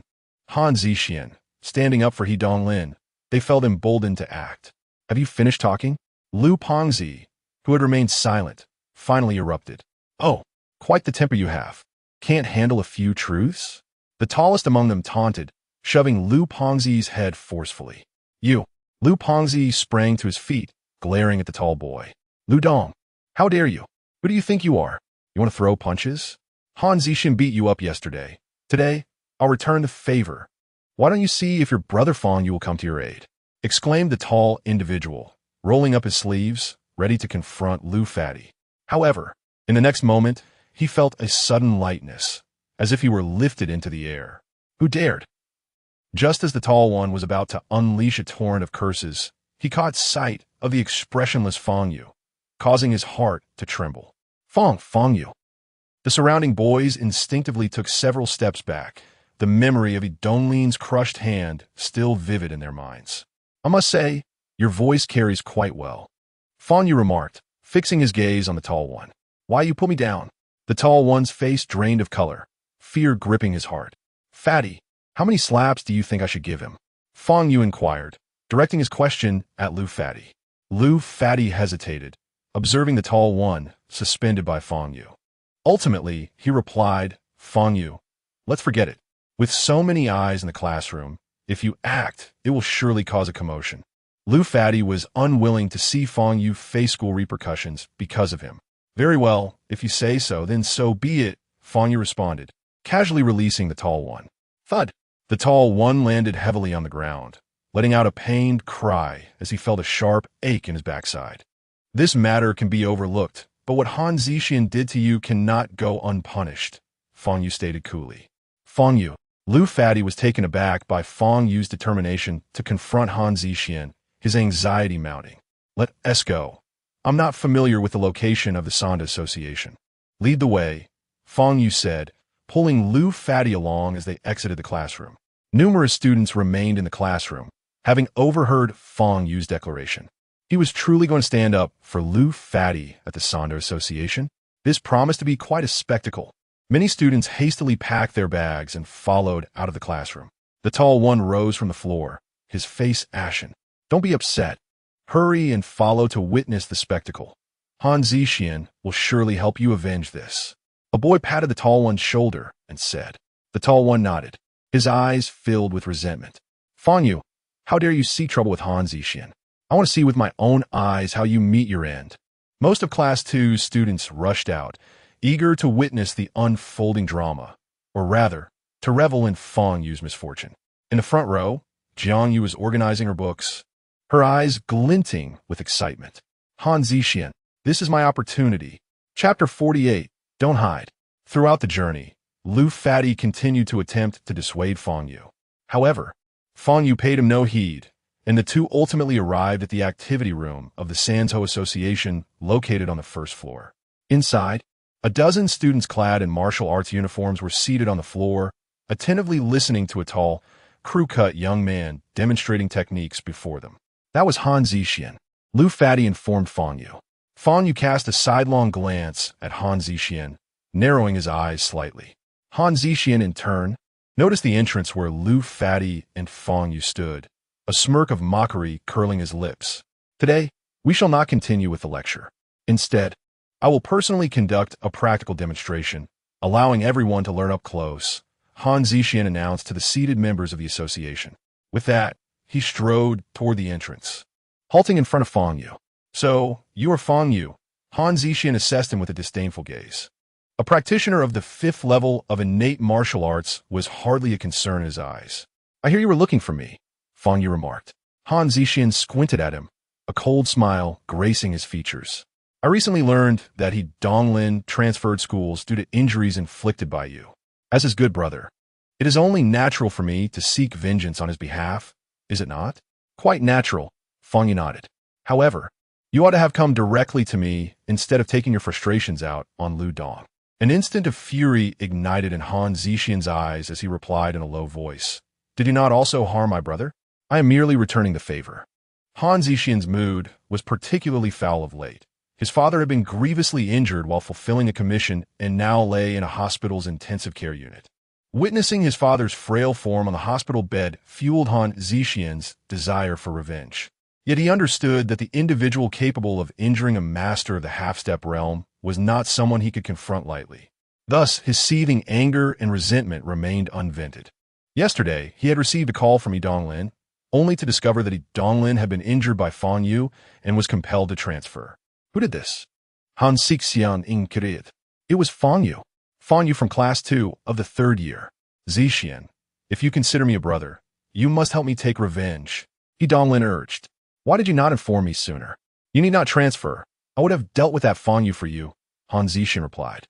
Han Zixin, standing up for He Donglin, they felt emboldened to act. Have you finished talking? Lu Pengzi, who had remained silent, finally erupted. Oh, quite the temper you have. Can't handle a few truths? The tallest among them taunted, shoving Lu Pengzi's head forcefully. You. Lu Pengzi sprang to his feet, glaring at the tall boy. Lu Dong, how dare you? Who do you think you are? You want to throw punches? Han Zixin beat you up yesterday. Today, I'll return the favor. Why don't you see if your brother Fang Yu will come to your aid? Exclaimed the tall individual, rolling up his sleeves, ready to confront Lu Fatty. However, in the next moment, he felt a sudden lightness, as if he were lifted into the air. Who dared? Just as the tall one was about to unleash a torrent of curses, he caught sight of the expressionless Fang Yu, causing his heart to tremble. Fang Yu. The surrounding boys instinctively took several steps back, the memory of He Donglin's crushed hand still vivid in their minds. I must say, your voice carries quite well. Fang Yu remarked, fixing his gaze on the tall one. Why you pull me down? The tall one's face drained of color, fear gripping his heart. Fatty, how many slaps do you think I should give him? Fang Yu inquired, directing his question at Lu Fatty. Lu Fatty hesitated, observing the tall one, suspended by Fang Yu. Ultimately, he replied, Fang Yu, let's forget it. With so many eyes in the classroom, if you act, it will surely cause a commotion. Lu Fatty was unwilling to see Fang Yu face school repercussions because of him. Very well, if you say so, then so be it, Fang Yu responded, casually releasing the tall one. Thud! The tall one landed heavily on the ground, letting out a pained cry as he felt a sharp ache in his backside. This matter can be overlooked, but what Han Zixin did to you cannot go unpunished, Fang Yu stated coolly. Fang Yu. Lu Fatty was taken aback by Fang Yu's determination to confront Han Zixin, his anxiety mounting. Let us go. I'm not familiar with the location of the Sanda Association. Lead the way, Fang Yu said, pulling Lu Fatty along as they exited the classroom. Numerous students remained in the classroom, having overheard Fang Yu's declaration. He was truly going to stand up for Lu Fatty at the Sanda Association. This promised to be quite a spectacle. Many students hastily packed their bags and followed out of the classroom. The tall one rose from the floor, his face ashen. Don't be upset. Hurry and follow to witness the spectacle. Han Zixian will surely help you avenge this. A boy patted the tall one's shoulder and said. The tall one nodded, his eyes filled with resentment. Fang Yu, how dare you see trouble with Han Zixian? I want to see with my own eyes how you meet your end. Most of Class 2's students rushed out, eager to witness the unfolding drama, or rather, to revel in Fang Yu's misfortune. In the front row, Jiang Yu was organizing her books, her eyes glinting with excitement. Han Zixian, this is my opportunity. Chapter 48, Don't Hide. Throughout the journey, Lu Fadi continued to attempt to dissuade Fang Yu. However, Fang Yu paid him no heed, and the two ultimately arrived at the activity room of the Sanzhou Association located on the first floor. Inside, a dozen students clad in martial arts uniforms were seated on the floor, attentively listening to a tall, crew-cut young man demonstrating techniques before them. That was Han Zixian. Lu Fadi informed Fang Yu. Fang Yu cast a sidelong glance at Han Zixian, narrowing his eyes slightly. Han Zixian, in turn, noticed the entrance where Lu Fadi and Fang Yu stood, a smirk of mockery curling his lips. Today, we shall not continue with the lecture. Instead, I will personally conduct a practical demonstration, allowing everyone to learn up close, Han Zixian announced to the seated members of the association. With that, he strode toward the entrance, halting in front of Fang Yu. So, you are Fang Yu? Han Zixian assessed him with a disdainful gaze. A practitioner of the 5th level of innate martial arts was hardly a concern in his eyes. I hear you were looking for me, Fang Yu remarked. Han Zixian squinted at him, a cold smile gracing his features. I recently learned that he Donglin transferred schools due to injuries inflicted by you. As his good brother, it is only natural for me to seek vengeance on his behalf, is it not? Quite natural, Fang Yu nodded. However, you ought to have come directly to me instead of taking your frustrations out on Lu Dong. An instant of fury ignited in Han Zixian's eyes as he replied in a low voice. Did you not also harm my brother? I am merely returning the favor. Han Zixian's mood was particularly foul of late. His father had been grievously injured while fulfilling a commission and now lay in a hospital's intensive care unit. Witnessing his father's frail form on the hospital bed fueled Han Zixian's desire for revenge. Yet he understood that the individual capable of injuring a master of the half-step realm was not someone he could confront lightly. Thus, his seething anger and resentment remained unvented. Yesterday, he had received a call from Donglin, only to discover that Donglin had been injured by Fang Yu and was compelled to transfer. Who did this? Han Zixian inquired. It was Fang Yu. Fang Yu from Class 2 of the 3rd year. Zixian, if you consider me a brother, you must help me take revenge, Donglin urged. Why did you not inform me sooner? You need not transfer. I would have dealt with that Fang Yu for you, Han Zixian replied.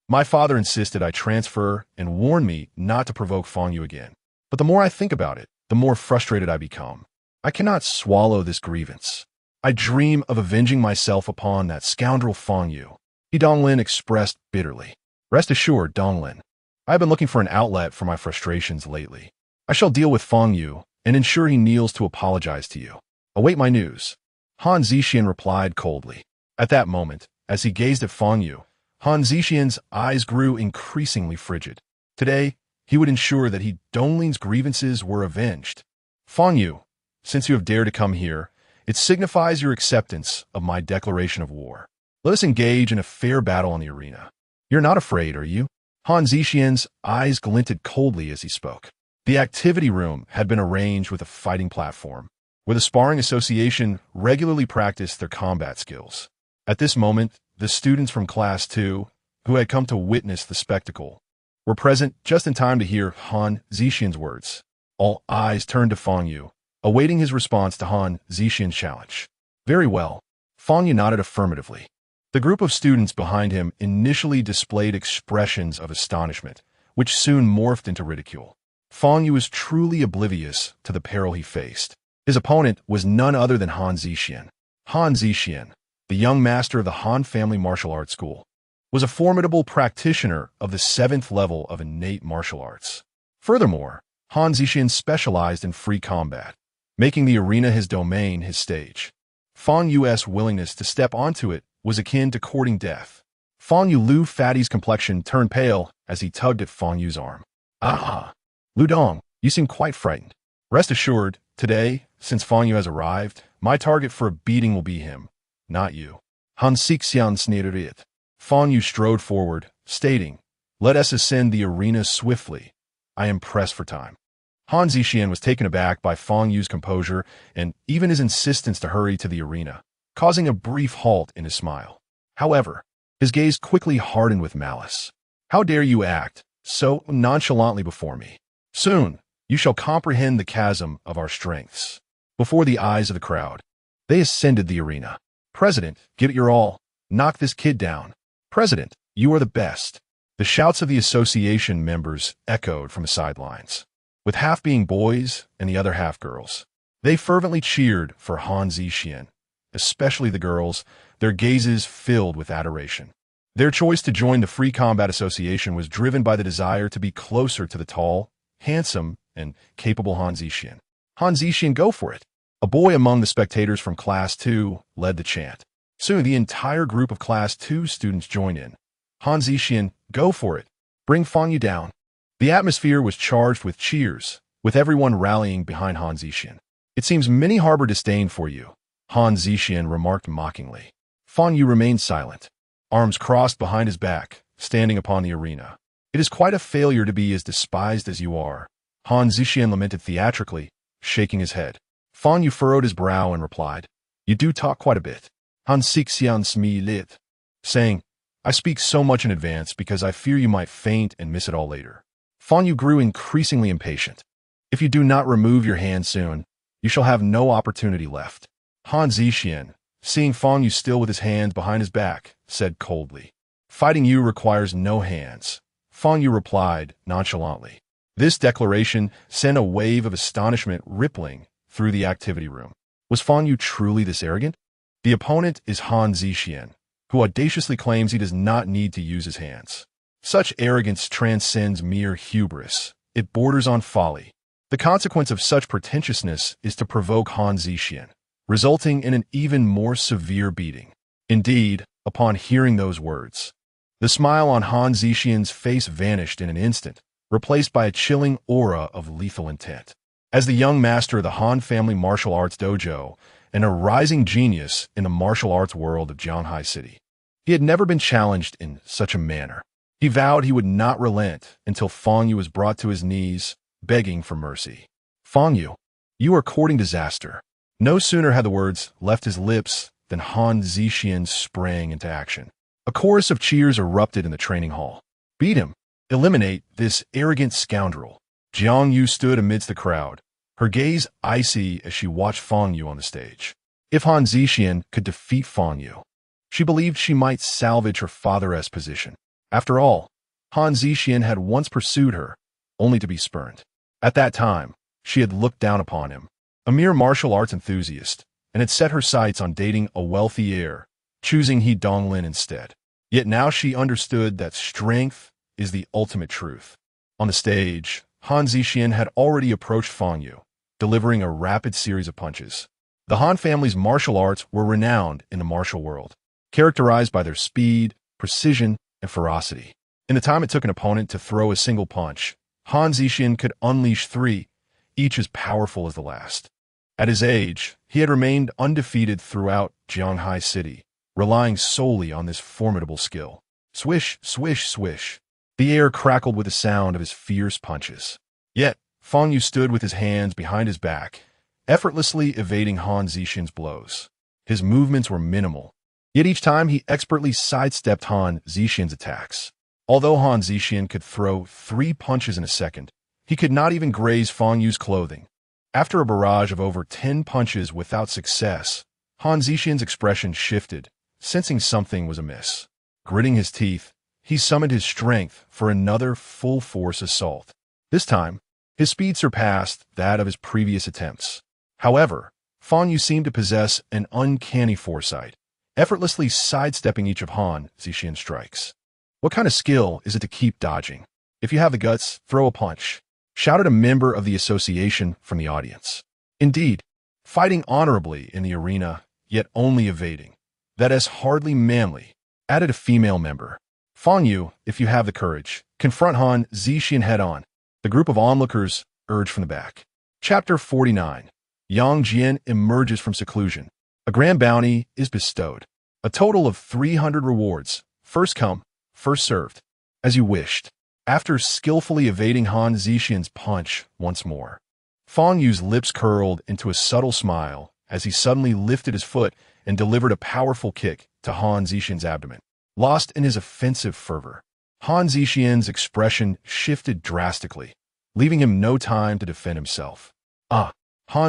My father insisted I transfer and warned me not to provoke Fang Yu again. But the more I think about it, the more frustrated I become. I cannot swallow this grievance. I dream of avenging myself upon that scoundrel Fang Yu, Donglin expressed bitterly. Rest assured, Donglin, I have been looking for an outlet for my frustrations lately. I shall deal with Fang Yu and ensure he kneels to apologize to you. Await my news, Han Zixian replied coldly. At that moment, as he gazed at Fang Yu, Han Zixian's eyes grew increasingly frigid. Today, he would ensure that Donglin's grievances were avenged. Fang Yu, since you have dared to come here, it signifies your acceptance of my declaration of war. Let us engage in a fair battle on the arena. You're not afraid, are you? Han Zixian's eyes glinted coldly as he spoke. The activity room had been arranged with a fighting platform, where the sparring association regularly practiced their combat skills. At this moment, the students from Class 2, who had come to witness the spectacle, were present just in time to hear Han Zixian's words. All eyes turned to Fang Yu, awaiting his response to Han Zixian's challenge. Very well. Fang Yu nodded affirmatively. The group of students behind him initially displayed expressions of astonishment, which soon morphed into ridicule. Fang Yu was truly oblivious to the peril he faced. His opponent was none other than Han Zixian. Han Zixian, the young master of the Han family martial arts school, was a formidable practitioner of the 7th level of innate martial arts. Furthermore, Han Zixian specialized in free combat, making the arena his domain, his stage. Fang Yu's willingness to step onto it was akin to courting death. Fang Yu Lu Fadi's complexion turned pale as he tugged at Fang Yu's arm. Ah, Ludong, you seem quite frightened. Rest assured, today, since Fang Yu has arrived, my target for a beating will be him, not you. Han Sixian sneered. Fang Yu strode forward, stating, "Let us ascend the arena swiftly. I am pressed for time." Han Zixian was taken aback by Fang Yu's composure and even his insistence to hurry to the arena, causing a brief halt in his smile. However, his gaze quickly hardened with malice. "How dare you act so nonchalantly before me? Soon, you shall comprehend the chasm of our strengths." Before the eyes of the crowd, they ascended the arena. "President, give it your all. Knock this kid down. President, you are the best." The shouts of the association members echoed from the sidelines, with half being boys and the other half girls. They fervently cheered for Han Zixian, especially the girls, their gazes filled with adoration. Their choice to join the Free Combat Association was driven by the desire to be closer to the tall, handsome, and capable Han Zixian. "Han Zixian, go for it!" A boy among the spectators from Class 2 led the chant. Soon the entire group of Class 2 students joined in. "Han Zixian, go for it! Bring Fang Yu down!" The atmosphere was charged with cheers, with everyone rallying behind Han Zixian. "It seems many harbor disdain for you," Han Zixian remarked mockingly. Fang Yu remained silent, arms crossed behind his back, standing upon the arena. "It is quite a failure to be as despised as you are," Han Zixian lamented theatrically, shaking his head. Fang Yu furrowed his brow and replied, "You do talk quite a bit." Han Sixian smiled, saying, "I speak so much in advance because I fear you might faint and miss it all later." Fang Yu grew increasingly impatient. "If you do not remove your hand soon, you shall have no opportunity left." Han Zixian, seeing Fang Yu still with his hands behind his back, said coldly, "Fighting you requires no hands." Fang Yu replied nonchalantly. This declaration sent a wave of astonishment rippling through the activity room. Was Fang Yu truly this arrogant? The opponent is Han Zixian, who audaciously claims he does not need to use his hands. Such arrogance transcends mere hubris. It borders on folly. The consequence of such pretentiousness is to provoke Han Zixian, resulting in an even more severe beating. Indeed, upon hearing those words, the smile on Han Zixian's face vanished in an instant, replaced by a chilling aura of lethal intent. As the young master of the Han family martial arts dojo and a rising genius in the martial arts world of Jianghai City, he had never been challenged in such a manner. He vowed he would not relent until Fang Yu was brought to his knees, begging for mercy. "Fang Yu, you are courting disaster." No sooner had the words left his lips than Han Zixian sprang into action. A chorus of cheers erupted in the training hall. "Beat him! Eliminate this arrogant scoundrel!" Jiang Yu stood amidst the crowd, her gaze icy as she watched Fang Yu on the stage. If Han Zixian could defeat Fang Yu, she believed she might salvage her father's position. After all, Han Zixian had once pursued her, only to be spurned. At that time, she had looked down upon him, a mere martial arts enthusiast, and had set her sights on dating a wealthy heir, choosing He Donglin instead. Yet now she understood that strength is the ultimate truth. On the stage, Han Zixian had already approached Fang Yu, delivering a rapid series of punches. The Han family's martial arts were renowned in the martial world, characterized by their speed, precision, and ferocity. In the time it took an opponent to throw a single punch, Han Zixian could unleash three, each as powerful as the last. At his age, he had remained undefeated throughout Jianghai City, relying solely on this formidable skill. Swish, swish, swish. The air crackled with the sound of his fierce punches. Yet, Fang Yu stood with his hands behind his back, effortlessly evading Han Zixian's blows. His movements were minimal, yet each time he expertly sidestepped Han Zixian's attacks. Although Han Zixian could throw 3 punches in a second, he could not even graze Fang Yu's clothing. After a barrage of over 10 punches without success, Han Zixian's expression shifted, sensing something was amiss. Gritting his teeth, he summoned his strength for another full-force assault. This time, his speed surpassed that of his previous attempts. However, Fang Yu seemed to possess an uncanny foresight, effortlessly sidestepping each of Han Zixian's strikes. "What kind of skill is it to keep dodging? If you have the guts, throw a punch," shouted a member of the association from the audience. Indeed, fighting honorably in the arena, yet only evading, that is hardly manly, added a female member. "Fang Yu, if you have the courage, Confront Han Zixian head-on. The group of onlookers urge from the back. Chapter 49. Yang Jian emerges from seclusion. A grand bounty is bestowed. A total of 300 rewards. First come, first served. As you wished. After skillfully evading Han Zixian's punch once more, Fang Yu's lips curled into a subtle smile as he suddenly lifted his foot and delivered a powerful kick to Han Zixian's abdomen. Lost in his offensive fervor, Han Zixian's expression shifted drastically, leaving him no time to defend himself. Han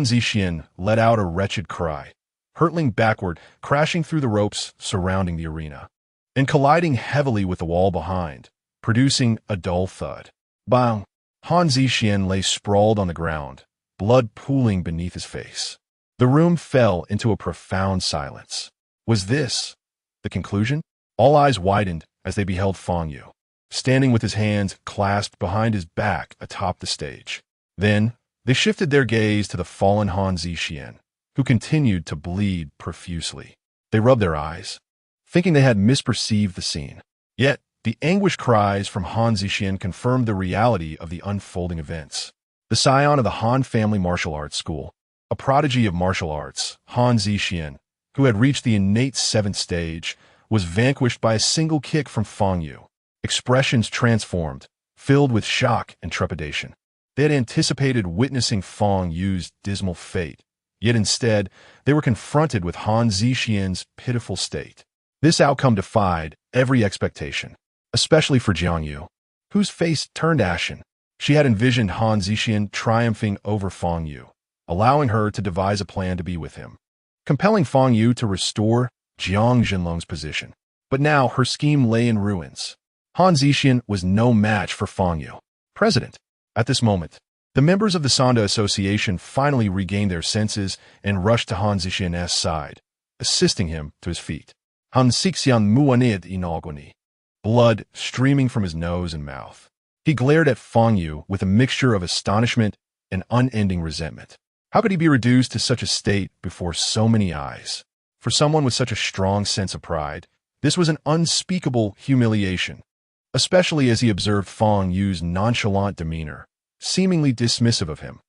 Zixian let out a wretched cry, hurtling backward, crashing through the ropes surrounding the arena, and colliding heavily with the wall behind, producing a dull thud. Bang! Han Zixian lay sprawled on the ground, blood pooling beneath his face. The room fell into a profound silence. Was this the conclusion? All eyes widened as they beheld Fang Yu, standing with his hands clasped behind his back atop the stage. Then, they shifted their gaze to the fallen Han Zixian, who continued to bleed profusely. They rubbed their eyes, thinking they had misperceived the scene. Yet, the anguished cries from Han Zixian confirmed the reality of the unfolding events. The scion of the Han family martial arts school, a prodigy of martial arts, Han Zixian, who had reached the innate 7th stage, was vanquished by a single kick from Fang Yu. Expressions transformed, filled with shock and trepidation. They had anticipated witnessing Fang Yu's dismal fate, yet instead, they were confronted with Han Zixian's pitiful state. This outcome defied every expectation, especially for Jiang Yu, whose face turned ashen. She had envisioned Han Zixian triumphing over Fang Yu, allowing her to devise a plan to be with him, compelling Fang Yu to restore Jiang Jinlong's position. But now her scheme lay in ruins. Han Zixian was no match for Fang Yu. President. At this moment, the members of the Sanda Association finally regained their senses and rushed to Han Zixian's side, assisting him to his feet. Han Zixian muanid in agony, blood streaming from his nose and mouth. He glared at Fang Yu with a mixture of astonishment and unending resentment. How could he be reduced to such a state before so many eyes? For someone with such a strong sense of pride, this was an unspeakable humiliation, especially as he observed Fang Yu's nonchalant demeanor, seemingly dismissive of him.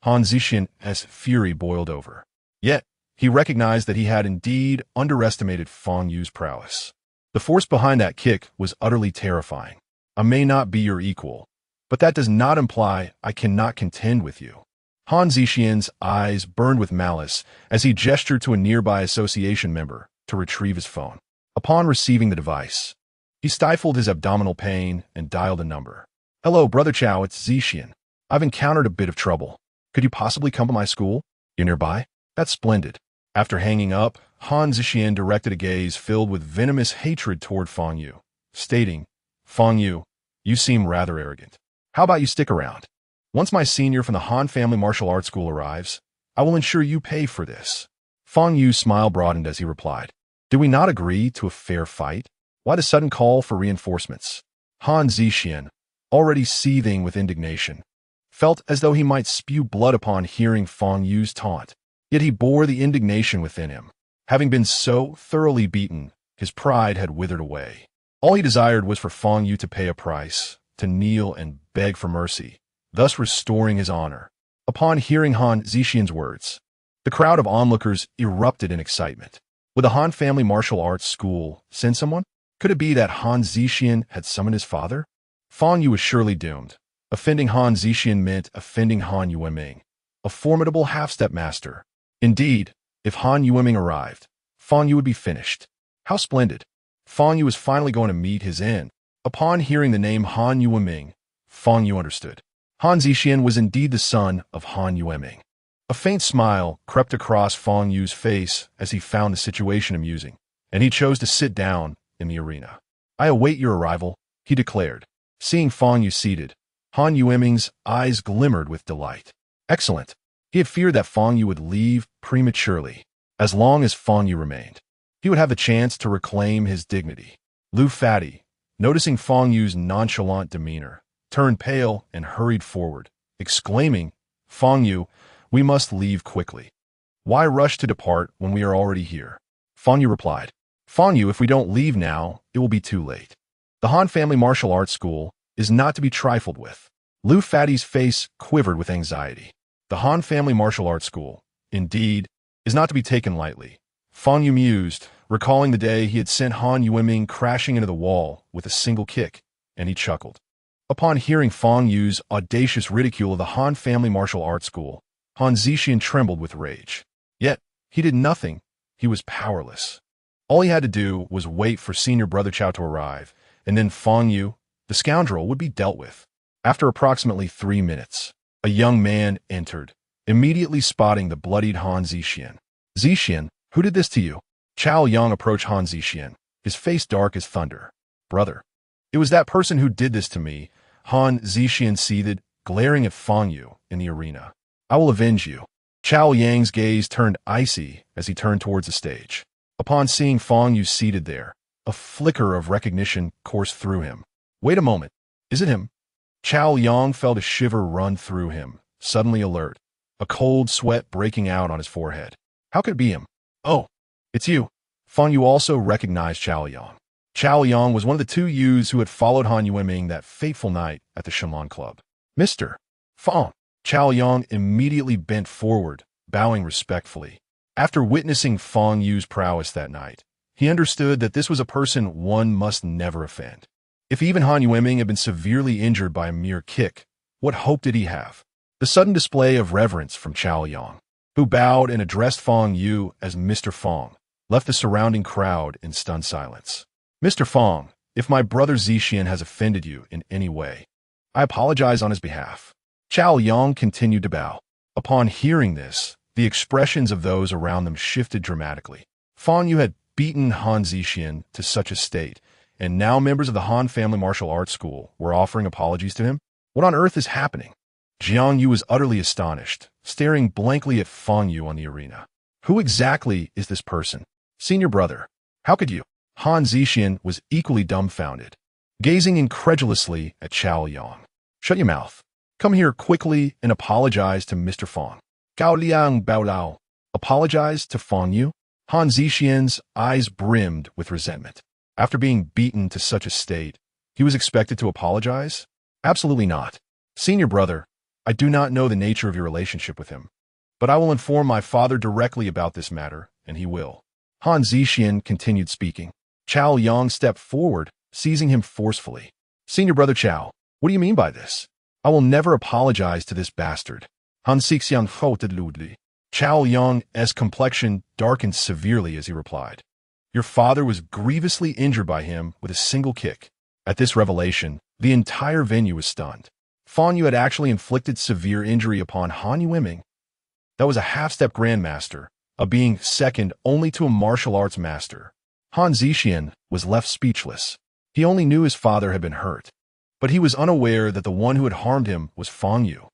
Han Zixian's fury boiled over. Yet, he recognized that he had indeed underestimated Fang Yu's prowess. The force behind that kick was utterly terrifying. I may not be your equal, but that does not imply I cannot contend with you. Han Zixian's eyes burned with malice as he gestured to a nearby association member to retrieve his phone. Upon receiving the device, he stifled his abdominal pain and dialed a number. Hello, Brother Chow, it's Zixian. I've encountered a bit of trouble. Could you possibly come to my school? You're nearby? That's splendid. After hanging up, Han Zixian directed a gaze filled with venomous hatred toward Fang Yu, stating, Fang Yu, you seem rather arrogant. How about you stick around? Once my senior from the Han family martial arts school arrives, I will ensure you pay for this. Fang Yu's smile broadened as he replied, Did we not agree to a fair fight? Why the sudden call for reinforcements? Han Zixian, already seething with indignation, felt as though he might spew blood upon hearing Fang Yu's taunt. Yet he bore the indignation within him. Having been so thoroughly beaten, his pride had withered away. All he desired was for Fang Yu to pay a price, to kneel and beg for mercy, thus restoring his honor. Upon hearing Han Zixian's words, the crowd of onlookers erupted in excitement. Would the Han family martial arts school send someone? Could it be that Han Zixian had summoned his father? Fang Yu was surely doomed. Offending Han Zixian meant offending Han Yueming, a formidable half-step master. Indeed, if Han Yueming arrived, Fang Yu would be finished. How splendid! Fang Yu was finally going to meet his end. Upon hearing the name Han Yueming, Fang Yu understood. Han Zixian was indeed the son of Han Yueming. A faint smile crept across Fang Yu's face as he found the situation amusing, and he chose to sit down in the arena. I await your arrival, he declared. Seeing Fang Yu seated, Han Yueming's eyes glimmered with delight. Excellent. He had feared that Fang Yu would leave prematurely. As long as Fang Yu remained, he would have the chance to reclaim his dignity. Lu Fati, noticing Fang Yu's nonchalant demeanor, turned pale and hurried forward, exclaiming, Fang Yu, we must leave quickly. Why rush to depart when we are already here? Fang Yu replied, Fang Yu, if we don't leave now, it will be too late. The Han family martial arts school is not to be trifled with. Lu Fatty's face quivered with anxiety. The Han family martial arts school, indeed, is not to be taken lightly. Fang Yu mused, recalling the day he had sent Han Yueming crashing into the wall with a single kick, and he chuckled. Upon hearing Fang Yu's audacious ridicule of the Han family martial arts school, Han Zixian trembled with rage. Yet, he did nothing. He was powerless. All he had to do was wait for senior brother Chao to arrive, and then Fang Yu, the scoundrel, would be dealt with. After approximately 3 minutes, a young man entered, immediately spotting the bloodied Han Zixian. Zixian, who did this to you? Chao Yang approached Han Zixian, his face dark as thunder. Brother, it was that person who did this to me, Han Zixian seethed, glaring at Fang Yu in the arena. I will avenge you. Chao Yang's gaze turned icy as he turned towards the stage. Upon seeing Fang Yu seated there, a flicker of recognition coursed through him. Wait a moment. Is it him? Chao Yang felt a shiver run through him, suddenly alert, a cold sweat breaking out on his forehead. How could it be him? Oh, it's you. Fang Yu also recognized Chao Yang. Chao Yang was one of the 2 youths who had followed Han Yueming that fateful night at the Shenlong Club. Mr. Fang. Chao Yang immediately bent forward, bowing respectfully. After witnessing Fang Yu's prowess that night, he understood that this was a person one must never offend. If even Han Yueming had been severely injured by a mere kick, what hope did he have? The sudden display of reverence from Chao Yang, who bowed and addressed Fang Yu as Mr. Fang, left the surrounding crowd in stunned silence. Mr. Fang, if my brother Zixian has offended you in any way, I apologize on his behalf. Chao Yang continued to bow. Upon hearing this, the expressions of those around them shifted dramatically. Fang Yu had beaten Han Zixian to such a state, and now members of the Han family martial arts school were offering apologies to him? What on earth is happening? Jiang Yu was utterly astonished, staring blankly at Fang Yu on the arena. Who exactly is this person? Senior brother, how could you? Han Zixian was equally dumbfounded, gazing incredulously at Chao Yang. Shut your mouth. Come here quickly and apologize to Mr. Fang. Gao Liang Bao Lao. Apologize to Fang Yu? Han Zixian's eyes brimmed with resentment. After being beaten to such a state, he was expected to apologize? Absolutely not. Senior brother, I do not know the nature of your relationship with him, but I will inform my father directly about this matter, and he will. Han Zixian continued speaking. Chao Yang stepped forward, seizing him forcefully. Senior brother Chao, what do you mean by this? I will never apologize to this bastard. Han Zixian fouted ludely. Chao Yang's complexion darkened severely as he replied. Your father was grievously injured by him with a single kick. At this revelation, the entire venue was stunned. Fang Yu had actually inflicted severe injury upon Han Yueming. That was a half-step grandmaster, a being second only to a martial arts master. Han Zixian was left speechless. He only knew his father had been hurt, but he was unaware that the one who had harmed him was Fang Yu.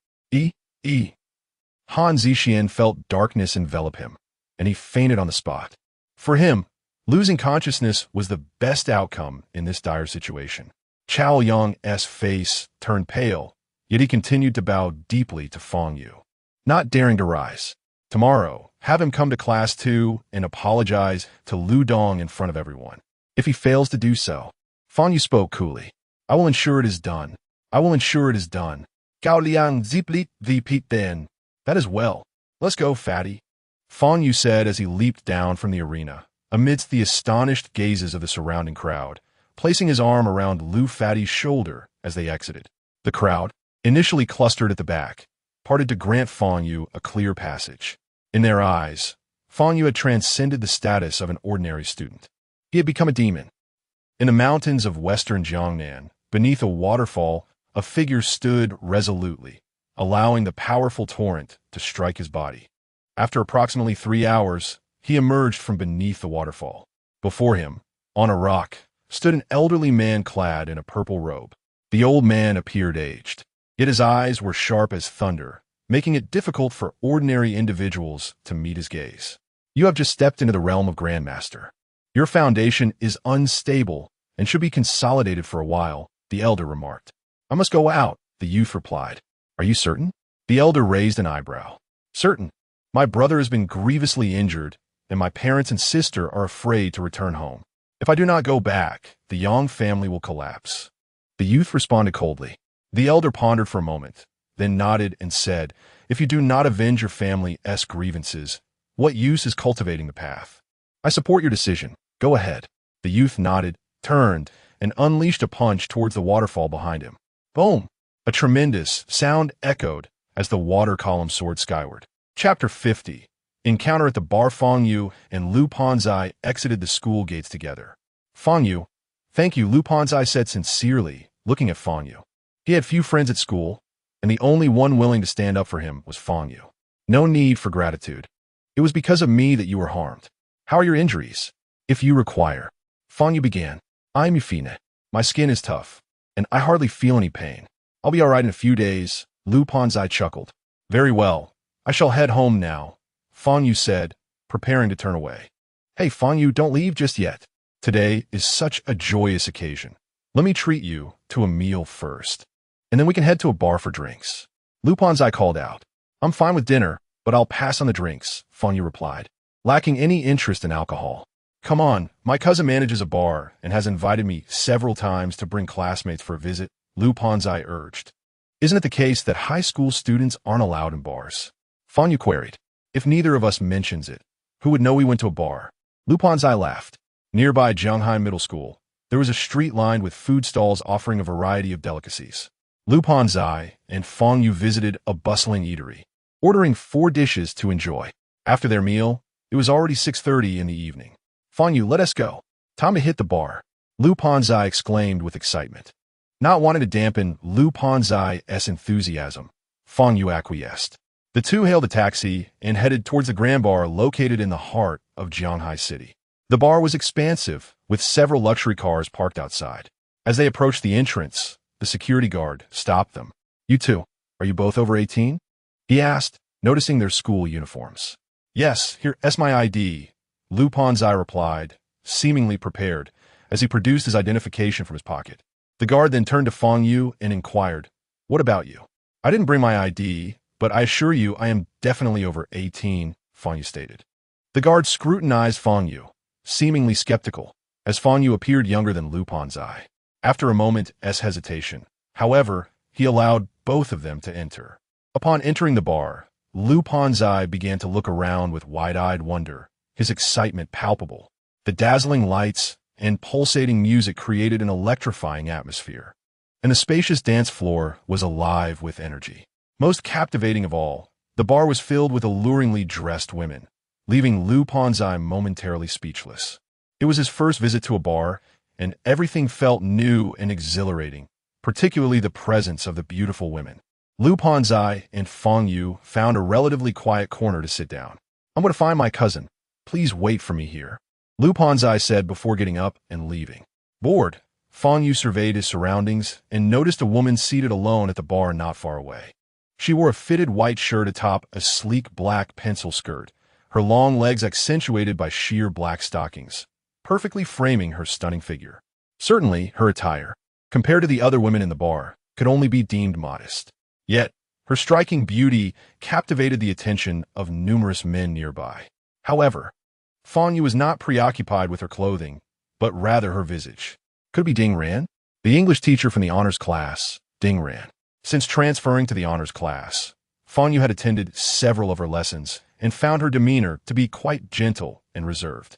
Han Zixian felt darkness envelop him, and he fainted on the spot. For him, losing consciousness was the best outcome in this dire situation. Chao Yang's face turned pale, yet he continued to bow deeply to Fang Yu, not daring to rise. Tomorrow, have him come to class 2 and apologize to Lu Dong in front of everyone. If he fails to do so, Fang Yu spoke coolly. I will ensure it is done. I will ensure it is done. Gao Liang Ziplit Vipit then. That is well. Let's go, fatty. Fang Yu said as he leaped down from the arena, amidst the astonished gazes of the surrounding crowd, placing his arm around Lu Fatty's shoulder as they exited. The crowd, initially clustered at the back, parted to grant Fang Yu a clear passage. In their eyes, Fang Yu had transcended the status of an ordinary student. He had become a demon. In the mountains of western Jiangnan, beneath a waterfall, a figure stood resolutely, allowing the powerful torrent to strike his body. After approximately 3 hours, he emerged from beneath the waterfall. Before him, on a rock, stood an elderly man clad in a purple robe. The old man appeared aged, yet his eyes were sharp as thunder, making it difficult for ordinary individuals to meet his gaze. You have just stepped into the realm of Grandmaster. Your foundation is unstable and should be consolidated for a while, the elder remarked. I must go out, the youth replied. Are you certain? The elder raised an eyebrow. Certain. My brother has been grievously injured, and my parents and sister are afraid to return home. If I do not go back, the Yang family will collapse. The youth responded coldly. The elder pondered for a moment, then nodded and said, "If you do not avenge your family's grievances, what use is cultivating the path? I support your decision. Go ahead." The youth nodded, turned, and unleashed a punch towards the waterfall behind him. Boom! A tremendous sound echoed as the water column soared skyward. Chapter 50. Encounter at the bar. Fang Yu and Lu Panzai exited the school gates together. Fang Yu. "Thank you," Lu Panzai said sincerely, looking at Fang Yu. He had few friends at school, and the only one willing to stand up for him was Fang Yu. "No need for gratitude. It was because of me that you were harmed. How are your injuries?" "If you require." Fang Yu began. "I'm Yufine. My skin is tough, and I hardly feel any pain. I'll be all right in a few days." Lu Panzai chuckled. "Very well. I shall head home now," Fang Yu said, preparing to turn away. "Hey, Fang Yu, don't leave just yet. Today is such a joyous occasion. Let me treat you to a meal first, and then we can head to a bar for drinks." Lu Panzai called out. "I'm fine with dinner, but I'll pass on the drinks," Fang Yu replied, lacking any interest in alcohol. "Come on, my cousin manages a bar and has invited me several times to bring classmates for a visit," Lu Panzai urged. "Isn't it the case that high school students aren't allowed in bars?" Fang Yu queried. "If neither of us mentions it, who would know we went to a bar?" Lu Panzai laughed. Nearby Zhonghai Middle School, there was a street lined with food stalls offering a variety of delicacies. Lu Panzai and Fang Yu visited a bustling eatery, ordering 4 dishes to enjoy. After their meal, it was already 6:30 in the evening. "Fang Yu, let us go. Time to hit the bar," Lu Panzai exclaimed with excitement. Not wanting to dampen Lu Panzai's enthusiasm, Fang Yu acquiesced. The two hailed a taxi and headed towards the Grand Bar located in the heart of Zhonghai City. The bar was expansive, with several luxury cars parked outside. As they approached the entrance, the security guard stopped them. "You two, are you both over 18? He asked, noticing their school uniforms. "Yes, here's my ID," Lu Panzai replied, seemingly prepared, as he produced his identification from his pocket. The guard then turned to Fang Yu and inquired, "What about you?" "I didn't bring my ID, but I assure you I am definitely over 18, Fang Yu stated. The guard scrutinized Fang Yu, seemingly skeptical, as Fang Yu appeared younger than Lu Panzai. After a moment's hesitation, however, he allowed both of them to enter. Upon entering the bar, Lu Panzai began to look around with wide-eyed wonder, his excitement palpable. The dazzling lights and pulsating music created an electrifying atmosphere, and the spacious dance floor was alive with energy. Most captivating of all, the bar was filled with alluringly dressed women, leaving Lu Panzai momentarily speechless. It was his first visit to a bar, and everything felt new and exhilarating, particularly the presence of the beautiful women. Lu Panzai and Fang Yu found a relatively quiet corner to sit down. "I'm going to find my cousin. Please wait for me here," Lu Panzai said before getting up and leaving. Bored, Fang Yu surveyed his surroundings and noticed a woman seated alone at the bar not far away. She wore a fitted white shirt atop a sleek black pencil skirt, her long legs accentuated by sheer black stockings, perfectly framing her stunning figure. Certainly, her attire, compared to the other women in the bar, could only be deemed modest. Yet, her striking beauty captivated the attention of numerous men nearby. However, Fang Yu was not preoccupied with her clothing, but rather her visage. Could it be Ding Ran? The English teacher from the honors class, Ding Ran. Since transferring to the honors class, Fang Yu had attended several of her lessons and found her demeanor to be quite gentle and reserved.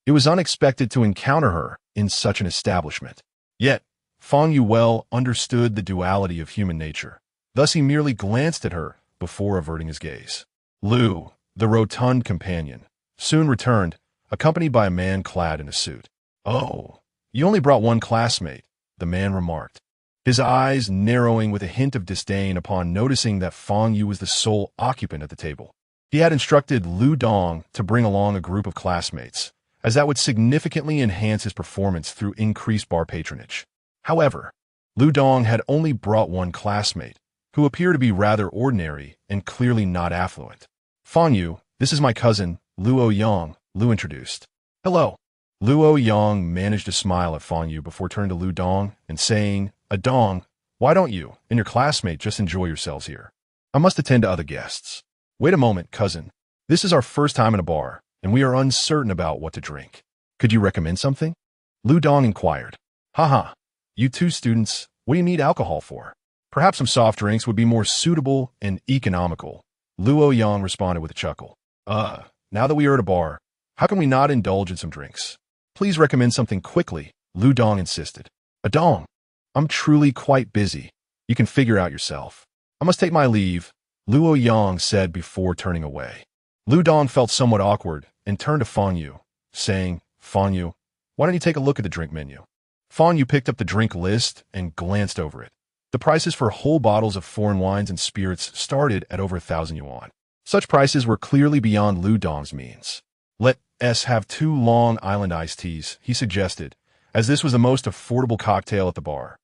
It was unexpected to encounter her in such an establishment. Yet, Fang Yu well understood the duality of human nature. Thus he merely glanced at her before averting his gaze. Lu, the rotund companion, soon returned, accompanied by a man clad in a suit. "Oh, you only brought one classmate," the man remarked, his eyes narrowing with a hint of disdain upon noticing that Fang Yu was the sole occupant at the table. He had instructed Lu Dong to bring along a group of classmates, as that would significantly enhance his performance through increased bar patronage. However, Lu Dong had only brought one classmate, who appeared to be rather ordinary and clearly not affluent. "Fang Yu, this is my cousin, Luo Yang," Lu introduced. "Hello." Luo Yang managed to smile at Fang Yu before turning to Lu Dong and saying, "Dong, why don't you and your classmate just enjoy yourselves here? I must attend to other guests." "Wait a moment, cousin. This is our first time in a bar, and we are uncertain about what to drink. Could you recommend something?" Lu Dong inquired. "Haha, you two students, What do you need alcohol for? Perhaps some soft drinks would be more suitable and economical. Luo Yang responded with a chuckle. Now that we are at a bar, how can we not indulge in some drinks? Please recommend something quickly, Lu Dong insisted. A dong. I'm truly quite busy. You can figure out yourself. I must take my leave, Luo Yang said before turning away. Lu Dong felt somewhat awkward and turned to Fang Yu, saying, Fang Yu, why don't you take a look at the drink menu? Fang Yu picked up the drink list and glanced over it. The prices for whole bottles of foreign wines and spirits started at over 1,000 yuan. Such prices were clearly beyond Lu Dong's means. Let us have 2 Long Island iced teas, he suggested, as this was the most affordable cocktail at the bar,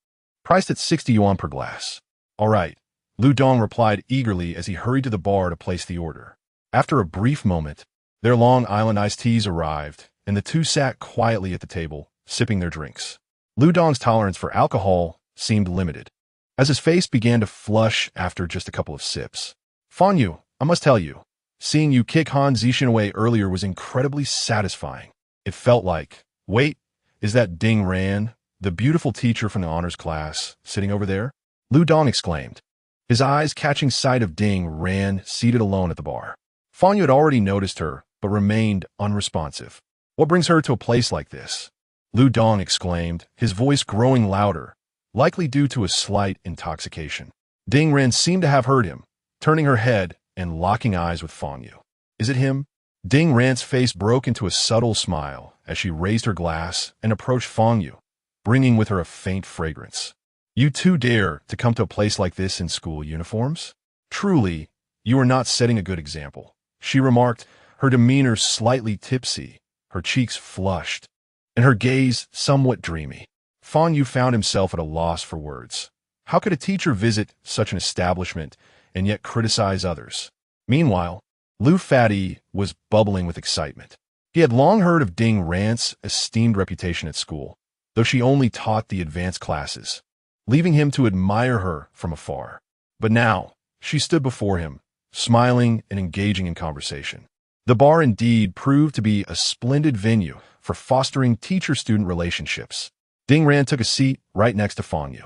priced at 60 yuan per glass. All right, Lu Dong replied eagerly as he hurried to the bar to place the order. After a brief moment, their Long Island iced teas arrived, and the two sat quietly at the table, sipping their drinks. Lu Dong's tolerance for alcohol seemed limited, as his face began to flush after just a couple of sips. Fang Yu, I must tell you, seeing you kick Han Zixin away earlier was incredibly satisfying. It felt like, wait, is that Ding Ran, the beautiful teacher from the honors class, sitting over there? Lu Dong exclaimed, his eyes catching sight of Ding Ran seated alone at the bar. Fang Yu had already noticed her, but remained unresponsive. What brings her to a place like this? Lu Dong exclaimed, his voice growing louder, likely due to a slight intoxication. Ding Ran seemed to have heard him, turning her head and locking eyes with Fang Yu. Is it him? Ding Ran's face broke into a subtle smile as she raised her glass and approached Fang Yu, bringing with her a faint fragrance. You two dare to come to a place like this in school uniforms? Truly, you are not setting a good example, she remarked, her demeanor slightly tipsy, her cheeks flushed, and her gaze somewhat dreamy. Fang Yu found himself at a loss for words. How could a teacher visit such an establishment and yet criticize others? Meanwhile, Lu Fadi was bubbling with excitement. He had long heard of Ding Ran's esteemed reputation at school, though she only taught the advanced classes, leaving him to admire her from afar. But now, she stood before him, smiling and engaging in conversation. The bar indeed proved to be a splendid venue for fostering teacher-student relationships. Ding Ran took a seat right next to Fang Yu.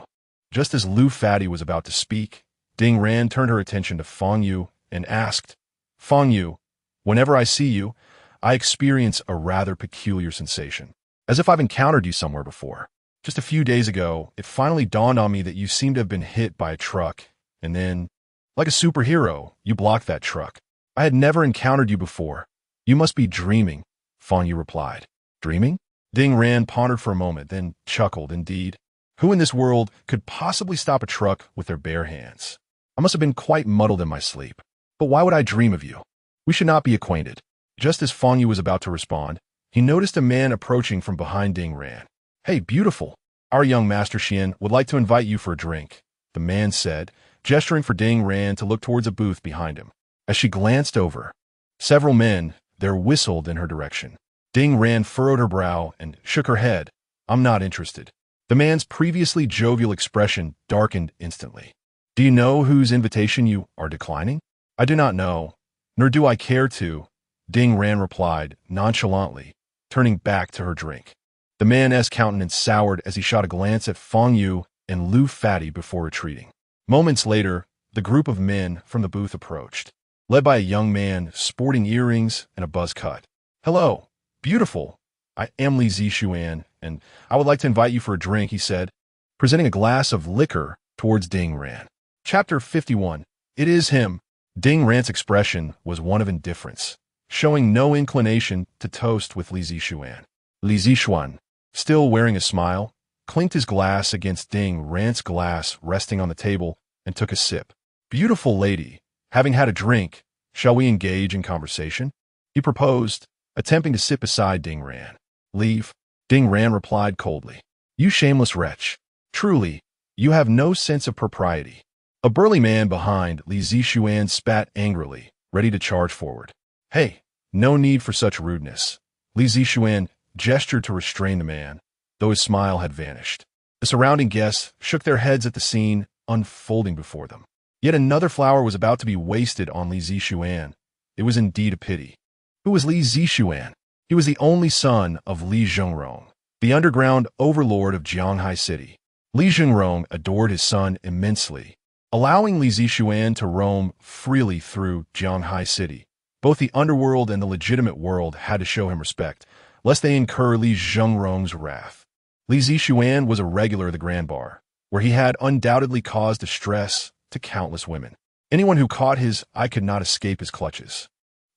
Just as Lu Fadi was about to speak, Ding Ran turned her attention to Fang Yu and asked, Fang Yu, whenever I see you, I experience a rather peculiar sensation, as if I've encountered you somewhere before. Just a few days ago, it finally dawned on me that you seem to have been hit by a truck, and then, like a superhero, you blocked that truck. I had never encountered you before. You must be dreaming, Fang Yu replied. Dreaming? Ding Ran pondered for a moment, then chuckled. Indeed, who in this world could possibly stop a truck with their bare hands? I must have been quite muddled in my sleep. But why would I dream of you? We should not be acquainted. Just as Fang Yu was about to respond, he noticed a man approaching from behind Ding Ran. Hey, beautiful. Our young Master Xian would like to invite you for a drink, the man said, gesturing for Ding Ran to look towards a booth behind him. As she glanced over, several men there whistled in her direction. Ding Ran furrowed her brow and shook her head. I'm not interested. The man's previously jovial expression darkened instantly. Do you know whose invitation you are declining? I do not know, nor do I care to, Ding Ran replied nonchalantly, turning back to her drink. The man's countenance soured as he shot a glance at Fang Yu and Lu Fadi before retreating. Moments later, the group of men from the booth approached, led by a young man sporting earrings and a buzz cut. Hello, beautiful. I am Li Zixuan, and I would like to invite you for a drink, he said, presenting a glass of liquor towards Ding Ran. Chapter 51. It is him. Ding Ran's expression was one of indifference, showing no inclination to toast with Li Zixuan. Li Zixuan, still wearing a smile, clinked his glass against Ding Ran's glass resting on the table and took a sip. Beautiful lady, having had a drink, shall we engage in conversation? He proposed, attempting to sit beside Ding Ran. Leave, Ding Ran replied coldly. You shameless wretch. Truly, you have no sense of propriety. A burly man behind Li Zixuan spat angrily, ready to charge forward. Hey, no need for such rudeness. Li Zixuan gestured to restrain the man, though his smile had vanished. The surrounding guests shook their heads at the scene unfolding before them. Yet another flower was about to be wasted on Li Zixuan. It was indeed a pity. Who was Li Zixuan? He was the only son of Li Zhongrong, the underground overlord of Jianghai City. Li Jingrong adored his son immensely, allowing Li Zixuan to roam freely through Jianghai City. Both the underworld and the legitimate world had to show him respect, lest they incur Li Jingrong's wrath. Li Zixuan was a regular of the Grand Bar, where he had undoubtedly caused distress to countless women. Anyone who caught his eye could not escape his clutches.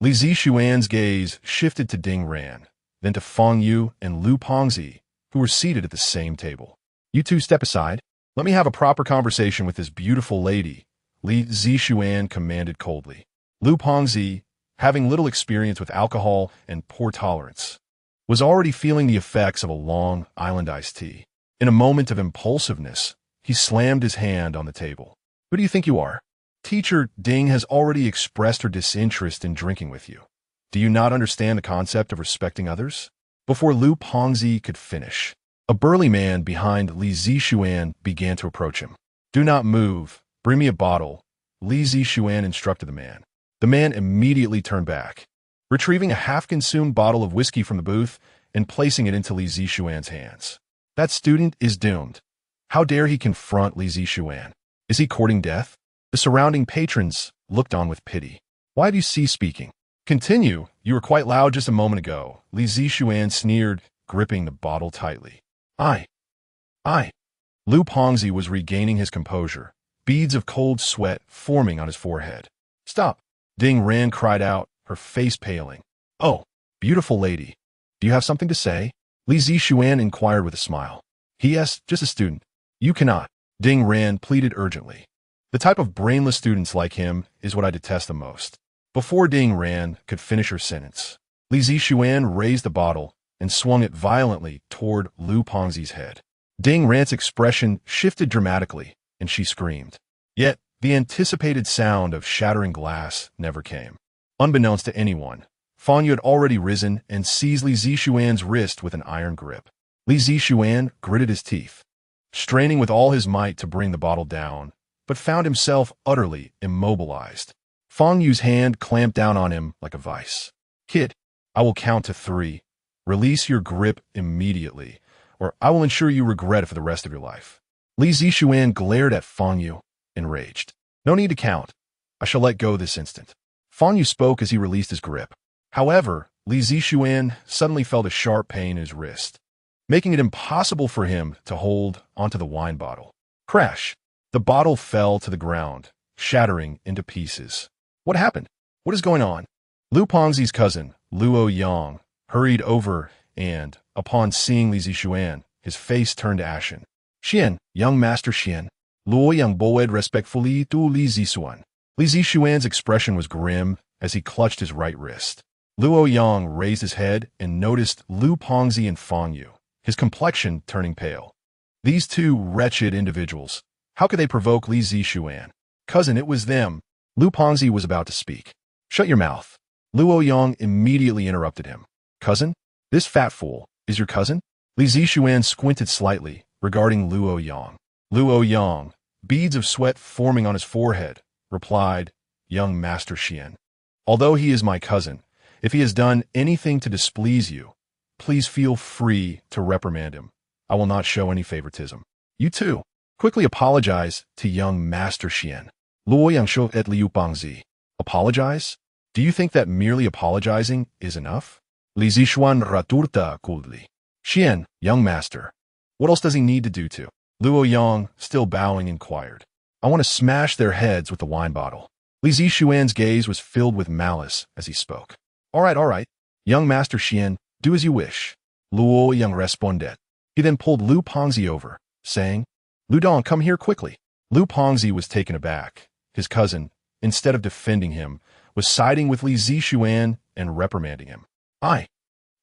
Li Zixuan's gaze shifted to Ding Ran, then to Fang Yu and Lu Pongzi, who were seated at the same table. "You two step aside. Let me have a proper conversation with this beautiful lady," Li Zixuan commanded coldly. Lu Pongzi, having little experience with alcohol and poor tolerance, was already feeling the effects of a long island iced tea. In a moment of impulsiveness, he slammed his hand on the table. "Who do you think you are? Teacher Ding has already expressed her disinterest in drinking with you. Do you not understand the concept of respecting others?" Before Lu Pongzi could finish, a burly man behind Li Zixuan began to approach him. "Do not move. Bring me a bottle," Li Zixuan instructed the man. The man immediately turned back, retrieving a half-consumed bottle of whiskey from the booth and placing it into Li Zixuan's hands. "That student is doomed. How dare he confront Li Zixuan? Is he courting death?" The surrounding patrons looked on with pity. "Why do you cease speaking? Continue. You were quite loud just a moment ago," Li Zixuan sneered, gripping the bottle tightly. I. Lu Pongzi was regaining his composure, beads of cold sweat forming on his forehead. "Stop!" Ding Ran cried out, her face paling. "Oh, beautiful lady. Do you have something to say?" Li Zixuan inquired with a smile. "Yes, just a student." "You cannot," Ding Ran pleaded urgently. "The type of brainless students like him is what I detest the most." Before Ding Ran could finish her sentence, Li Zixuan raised the bottle and swung it violently toward Lu Pongzi's head. Ding Ran's expression shifted dramatically, and she screamed. Yet, the anticipated sound of shattering glass never came. Unbeknownst to anyone, Fang Yu had already risen and seized Li Zixuan's wrist with an iron grip. Li Zixuan gritted his teeth, straining with all his might to bring the bottle down, but found himself utterly immobilized. Fang Yu's hand clamped down on him like a vice. "Kid, I will count to 3. Release your grip immediately, or I will ensure you regret it for the rest of your life." Li Zixuan glared at Fang Yu, enraged. "No need to count. I shall let go this instant." Fang Yu spoke as he released his grip. However, Li Zixuan suddenly felt a sharp pain in his wrist, making it impossible for him to hold onto the wine bottle. Crash! The bottle fell to the ground, shattering into pieces. "What happened? What is going on?" Lu Pongzi's cousin, Luo Yang, hurried over and, upon seeing Li Zixuan, his face turned ashen. "Xian, young master Xian." Luo Yang bowed respectfully to Li Zixuan. Li Zixuan's expression was grim as he clutched his right wrist. Luo Yang raised his head and noticed Lu Pongzi and Fang Yu, his complexion turning pale. These two wretched individuals, how could they provoke Li Zixuan? "Cousin, it was them." Lu Pongzi was about to speak. "Shut your mouth." Luo Yang immediately interrupted him. "Cousin? This fat fool is your cousin?" Li Zixuan squinted slightly, regarding Luo Yang. Luo Yang, beads of sweat forming on his forehead, replied, "Young Master Xian, although he is my cousin, if he has done anything to displease you, please feel free to reprimand him. I will not show any favoritism. You too, quickly apologize to young Master Xian." Luo Yang showed at Liu Pongzi. "Apologize? Do you think that merely apologizing is enough?" Li Zixuan raturta coldly. "Xian, young master, what else does he need to do to?" Luo Yang, still bowing, inquired. "I want to smash their heads with the wine bottle." Li Zixuan's gaze was filled with malice as he spoke. All right, young master Xian, do as you wish," Luo Yang responded. He then pulled Lu Pongzi over, saying, "Lu Dong, come here quickly." Lu Pongzi was taken aback. His cousin, instead of defending him, was siding with Li Zixuan and reprimanding him.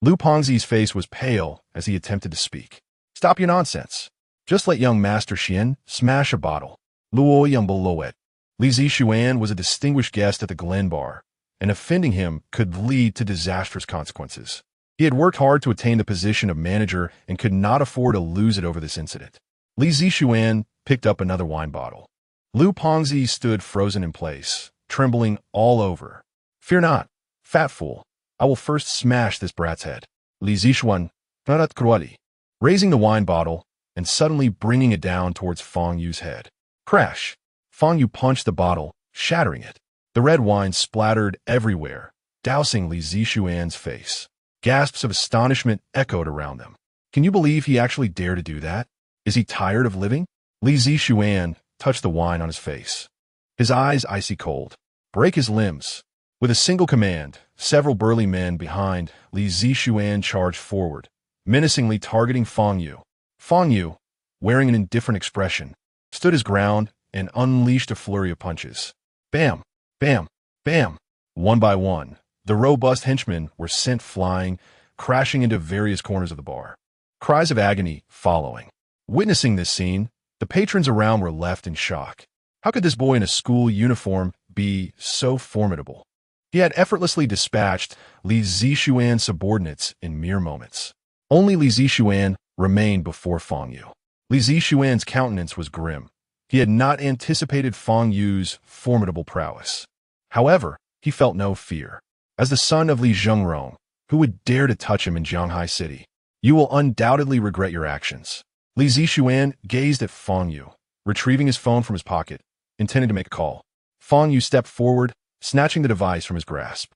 Lu Pongzi's face was pale as he attempted to speak. "Stop your nonsense. Just let young Master Xian smash a bottle." Luo Yang below it. Li Zixuan was a distinguished guest at the Glen Bar, and offending him could lead to disastrous consequences. He had worked hard to attain the position of manager and could not afford to lose it over this incident. Li Zixuan picked up another wine bottle. Lu Pongzi stood frozen in place, trembling all over. "Fear not, fat fool. I will first smash this brat's head." Li Zixuan, narat cruelly. Raising the wine bottle and suddenly bringing it down towards Fang Yu's head. Crash! Fang Yu punched the bottle, shattering it. The red wine splattered everywhere, dousing Li Zixuan's face. Gasps of astonishment echoed around them. Can you believe he actually dared to do that? Is he tired of living? Li Zixuan touched the wine on his face. His eyes icy cold. Break his limbs. With a single command, several burly men behind Li Zixuan charged forward, menacingly targeting Fang Yu. Fang Yu, wearing an indifferent expression, stood his ground and unleashed a flurry of punches. Bam! Bam! Bam! One by one, the robust henchmen were sent flying, crashing into various corners of the bar. Cries of agony following. Witnessing this scene, the patrons around were left in shock. How could this boy in a school uniform be so formidable? He had effortlessly dispatched Li Zixuan's subordinates in mere moments. Only Li Zixuan remained before Fang Yu. Li Zixuan's countenance was grim. He had not anticipated Fang Yu's formidable prowess. However, he felt no fear. As the son of Li Zhengrong, who would dare to touch him in Jianghai City? You will undoubtedly regret your actions. Li Zixuan gazed at Fang Yu, retrieving his phone from his pocket, intending to make a call. Fang Yu stepped forward, snatching the device from his grasp.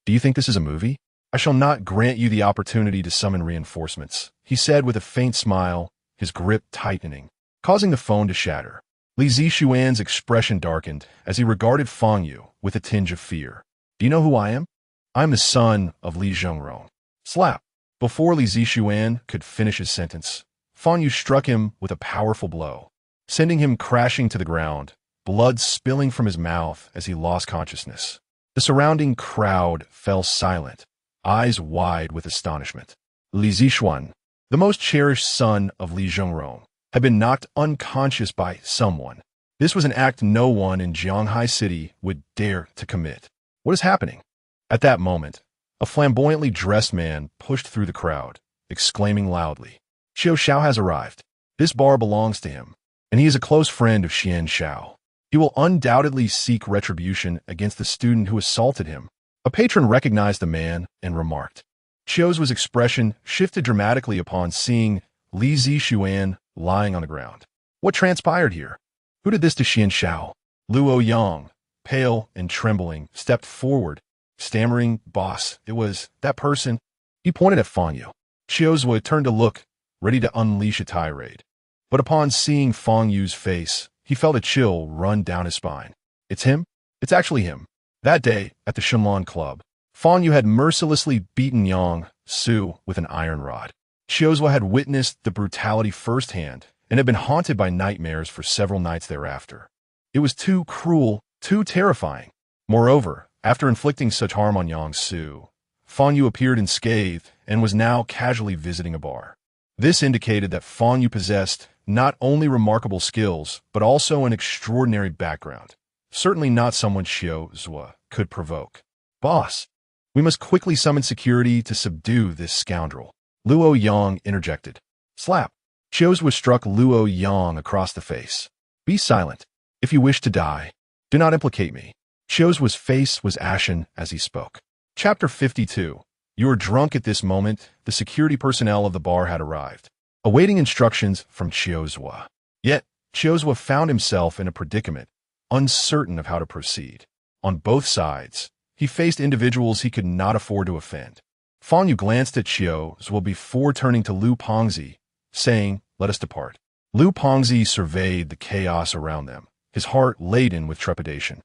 Do you think this is a movie? I shall not grant you the opportunity to summon reinforcements, he said with a faint smile, his grip tightening, causing the phone to shatter. Li Zixuan's expression darkened as he regarded Fang Yu with a tinge of fear. Do you know who I am? I am the son of Li Zhengrong. Slap! Before Li Zixuan could finish his sentence, Fang Yu struck him with a powerful blow, sending him crashing to the ground, blood spilling from his mouth as he lost consciousness. The surrounding crowd fell silent, eyes wide with astonishment. Li Zixuan, the most cherished son of Li Zhengrong, had been knocked unconscious by someone. This was an act no one in Jianghai City would dare to commit. What is happening? At that moment, a flamboyantly dressed man pushed through the crowd, exclaiming loudly, Xiao Xiao has arrived. This bar belongs to him, and he is a close friend of Xian Xiao. He will undoubtedly seek retribution against the student who assaulted him. A patron recognized the man and remarked. Xiao's expression shifted dramatically upon seeing Li Zixuan lying on the ground. What transpired here? Who did this to Xian Xiao? Luo Yang, pale and trembling, stepped forward, stammering, Boss, it was that person. He pointed at Fang Yu. Xiao turned to look, ready to unleash a tirade. But upon seeing Fang Yu's face, he felt a chill run down his spine. It's him? It's actually him. That day, at the Shenlong Club, Fang Yu had mercilessly beaten Yang Su with an iron rod. Xiao had witnessed the brutality firsthand and had been haunted by nightmares for several nights thereafter. It was too cruel, too terrifying. Moreover, after inflicting such harm on Yang Su, Fang Yu appeared unscathed and was now casually visiting a bar. This indicated that Fang Yu possessed not only remarkable skills, but also an extraordinary background. Certainly not someone Xiao could provoke. Boss, we must quickly summon security to subdue this scoundrel. Luo Yang interjected. Slap. Xiao struck Luo Yang across the face. Be silent. If you wish to die, do not implicate me. Xiao's face was ashen as he spoke. Chapter 52. You were drunk at this moment. The security personnel of the bar had arrived, awaiting instructions from Xiao. Yet, Xiao found himself in a predicament, uncertain of how to proceed. On both sides, he faced individuals he could not afford to offend. Fang Yu glanced at Xiao before turning to Lu Pengzi, saying, Let us depart. Lu Pengzi surveyed the chaos around them, his heart laden with trepidation.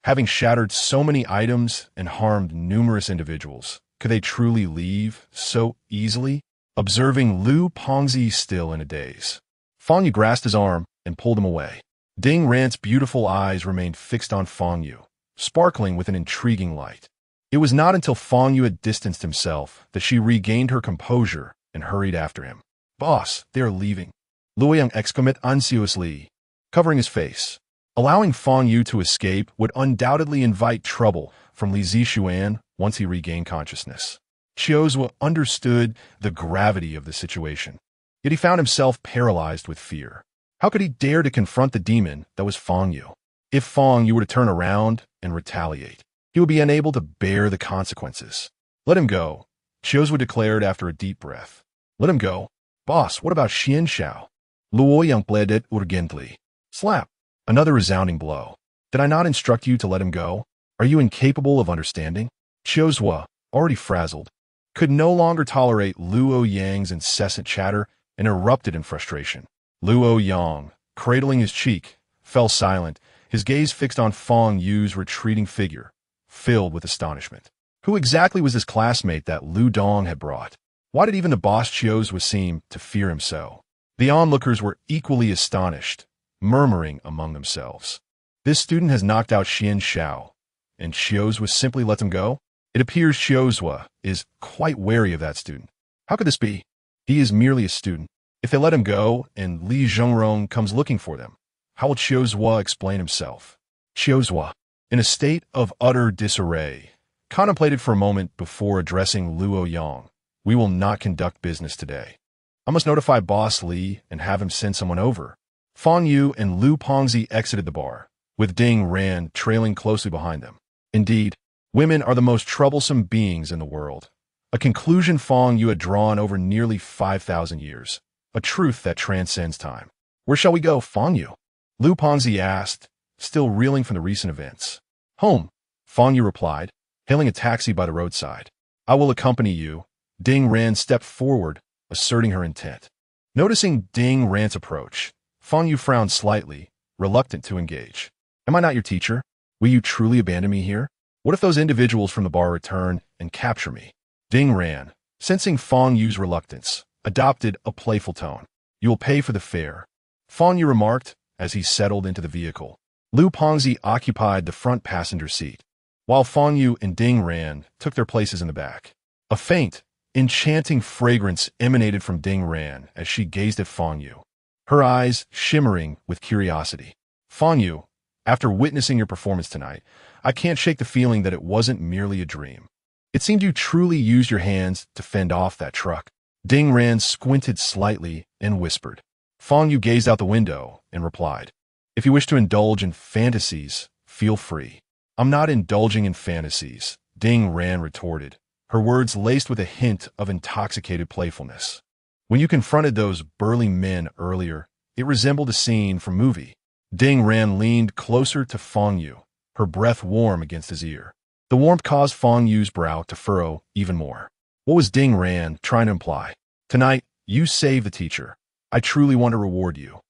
Having shattered so many items and harmed numerous individuals, could they truly leave so easily? Observing Lu Pengzi still in a daze, Fang Yu grasped his arm and pulled him away. Ding Rant's beautiful eyes remained fixed on Fang Yu, sparkling with an intriguing light. It was not until Fang Yu had distanced himself that she regained her composure and hurried after him. Boss, they are leaving. Luoyang exclaimed anxiously, covering his face. Allowing Fang Yu to escape would undoubtedly invite trouble from Li Zixuan once he regained consciousness. Xiao understood the gravity of the situation, yet he found himself paralyzed with fear. How could he dare to confront the demon that was Fang Yu? If Fang Yu were to turn around and retaliate, he would be unable to bear the consequences. Let him go, Xiao declared after a deep breath. Let him go. Boss, what about Xian Xiao? Luo Yang pleaded urgently. Slap. Another resounding blow. Did I not instruct you to let him go? Are you incapable of understanding? Chiozhua, already frazzled, could no longer tolerate Luo Yang's incessant chatter and erupted in frustration. Luo Yang, cradling his cheek, fell silent, his gaze fixed on Fang Yu's retreating figure, filled with astonishment. Who exactly was this classmate that Lu Dong had brought? Why did even the boss Chiozhua seem to fear him so? The onlookers were equally astonished, murmuring among themselves. This student has knocked out Xian Xiao, and Chiozhua simply lets him go? It appears Chiozhua is quite wary of that student. How could this be? He is merely a student. If they let him go, and Li Zhongrong comes looking for them, how will Chiozhua explain himself? Chiozhua, in a state of utter disarray, contemplated for a moment before addressing Luo Yang. We will not conduct business today. I must notify Boss Li and have him send someone over. Fang Yu and Lu Pongzi exited the bar, with Ding Ran trailing closely behind them. Indeed, women are the most troublesome beings in the world. A conclusion Fang Yu had drawn over nearly 5,000 years. A truth that transcends time. Where shall we go, Fang Yu? Lu Pongzi asked, still reeling from the recent events. Home, Fang Yu replied, hailing a taxi by the roadside. I will accompany you. Ding Ran stepped forward, asserting her intent. Noticing Ding Ran's approach, Fang Yu frowned slightly, reluctant to engage. Am I not your teacher? Will you truly abandon me here? What if those individuals from the bar return and capture me? Ding Ran, sensing Fang Yu's reluctance, adopted a playful tone. You will pay for the fare, Fang Yu remarked as he settled into the vehicle. Lu Pongzi occupied the front passenger seat, while Fang Yu and Ding Ran took their places in the back. A faint, enchanting fragrance emanated from Ding Ran as she gazed at Fang Yu, her eyes shimmering with curiosity. Fang Yu, after witnessing your performance tonight, I can't shake the feeling that it wasn't merely a dream. It seemed you truly used your hands to fend off that truck. Ding Ran squinted slightly and whispered. Fang Yu gazed out the window and replied, If you wish to indulge in fantasies, feel free. I'm not indulging in fantasies, Ding Ran retorted, her words laced with a hint of intoxicated playfulness. When you confronted those burly men earlier, it resembled a scene from a movie. Ding Ran leaned closer to Fang Yu, her breath warm against his ear. The warmth caused Fang Yu's brow to furrow even more. What was Ding Ran trying to imply? Tonight, you saved the teacher. I truly want to reward you,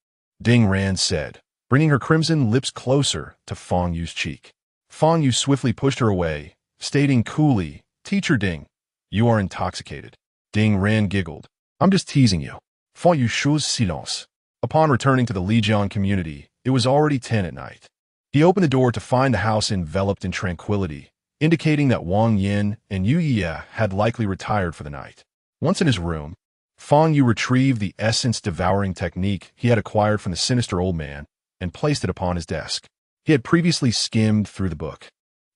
Ding Ran said, bringing her crimson lips closer to Fang Yu's cheek. Fang Yu swiftly pushed her away, stating coolly, Teacher Ding, you are intoxicated. Ding Ran giggled. I'm just teasing you. Fang Yu chose silence. Upon returning to the Lijiang community, it was already 10 at night. He opened the door to find the house enveloped in tranquility, indicating that Wang Yin and Yu Yie had likely retired for the night. Once in his room, Fang Yu retrieved the essence-devouring technique he had acquired from the sinister old man and placed it upon his desk. He had previously skimmed through the book,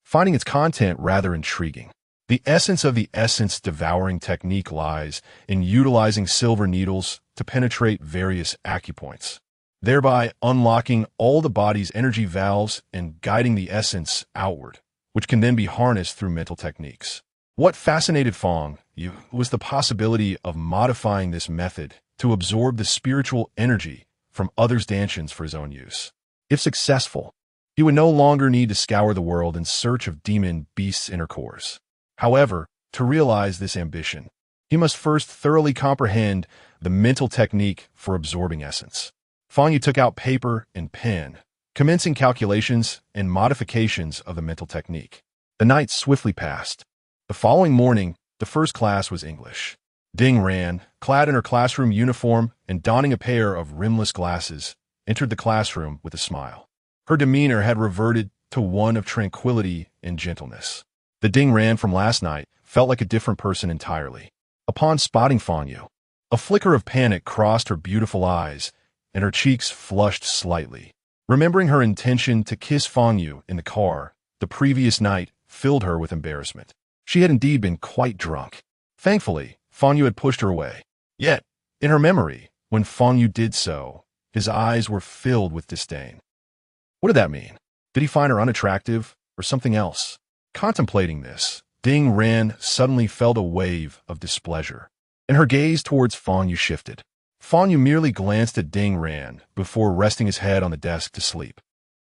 finding its content rather intriguing. The essence of the essence-devouring technique lies in utilizing silver needles to penetrate various acupoints, thereby unlocking all the body's energy valves and guiding the essence outward, which can then be harnessed through mental techniques. What fascinated Fang Yu was the possibility of modifying this method to absorb the spiritual energy from others' dantians for his own use. If successful, he would no longer need to scour the world in search of demon beasts' inner cores. However, to realize this ambition, he must first thoroughly comprehend the mental technique for absorbing essence. Fang Yu took out paper and pen, commencing calculations and modifications of the mental technique. The night swiftly passed. The following morning, the first class was English. Ding Ran, clad in her classroom uniform and donning a pair of rimless glasses, entered the classroom with a smile. Her demeanor had reverted to one of tranquility and gentleness. The Ding Ran from last night felt like a different person entirely. Upon spotting Fang Yu, a flicker of panic crossed her beautiful eyes, and her cheeks flushed slightly. Remembering her intention to kiss Fang Yu in the car the previous night filled her with embarrassment. She had indeed been quite drunk. Thankfully, Fang Yu had pushed her away. Yet, in her memory, when Fang Yu did so, his eyes were filled with disdain. What did that mean? Did he find her unattractive or something else? Contemplating this, Ding Ran suddenly felt a wave of displeasure, and her gaze towards Fang Yu shifted. Fang Yu merely glanced at Ding Ran before resting his head on the desk to sleep.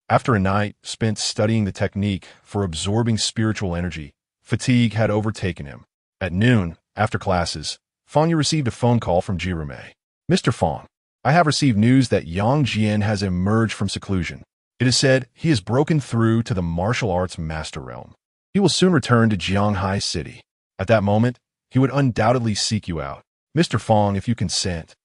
After a night spent studying the technique for absorbing spiritual energy, fatigue had overtaken him. At noon, after classes, Fang Yu received a phone call from Jirume. Mr. Fang, I have received news that Yang Jian has emerged from seclusion. It is said he has broken through to the martial arts master realm. He will soon return to Jianghai City. At that moment, he would undoubtedly seek you out. Mr. Fang, if you consent,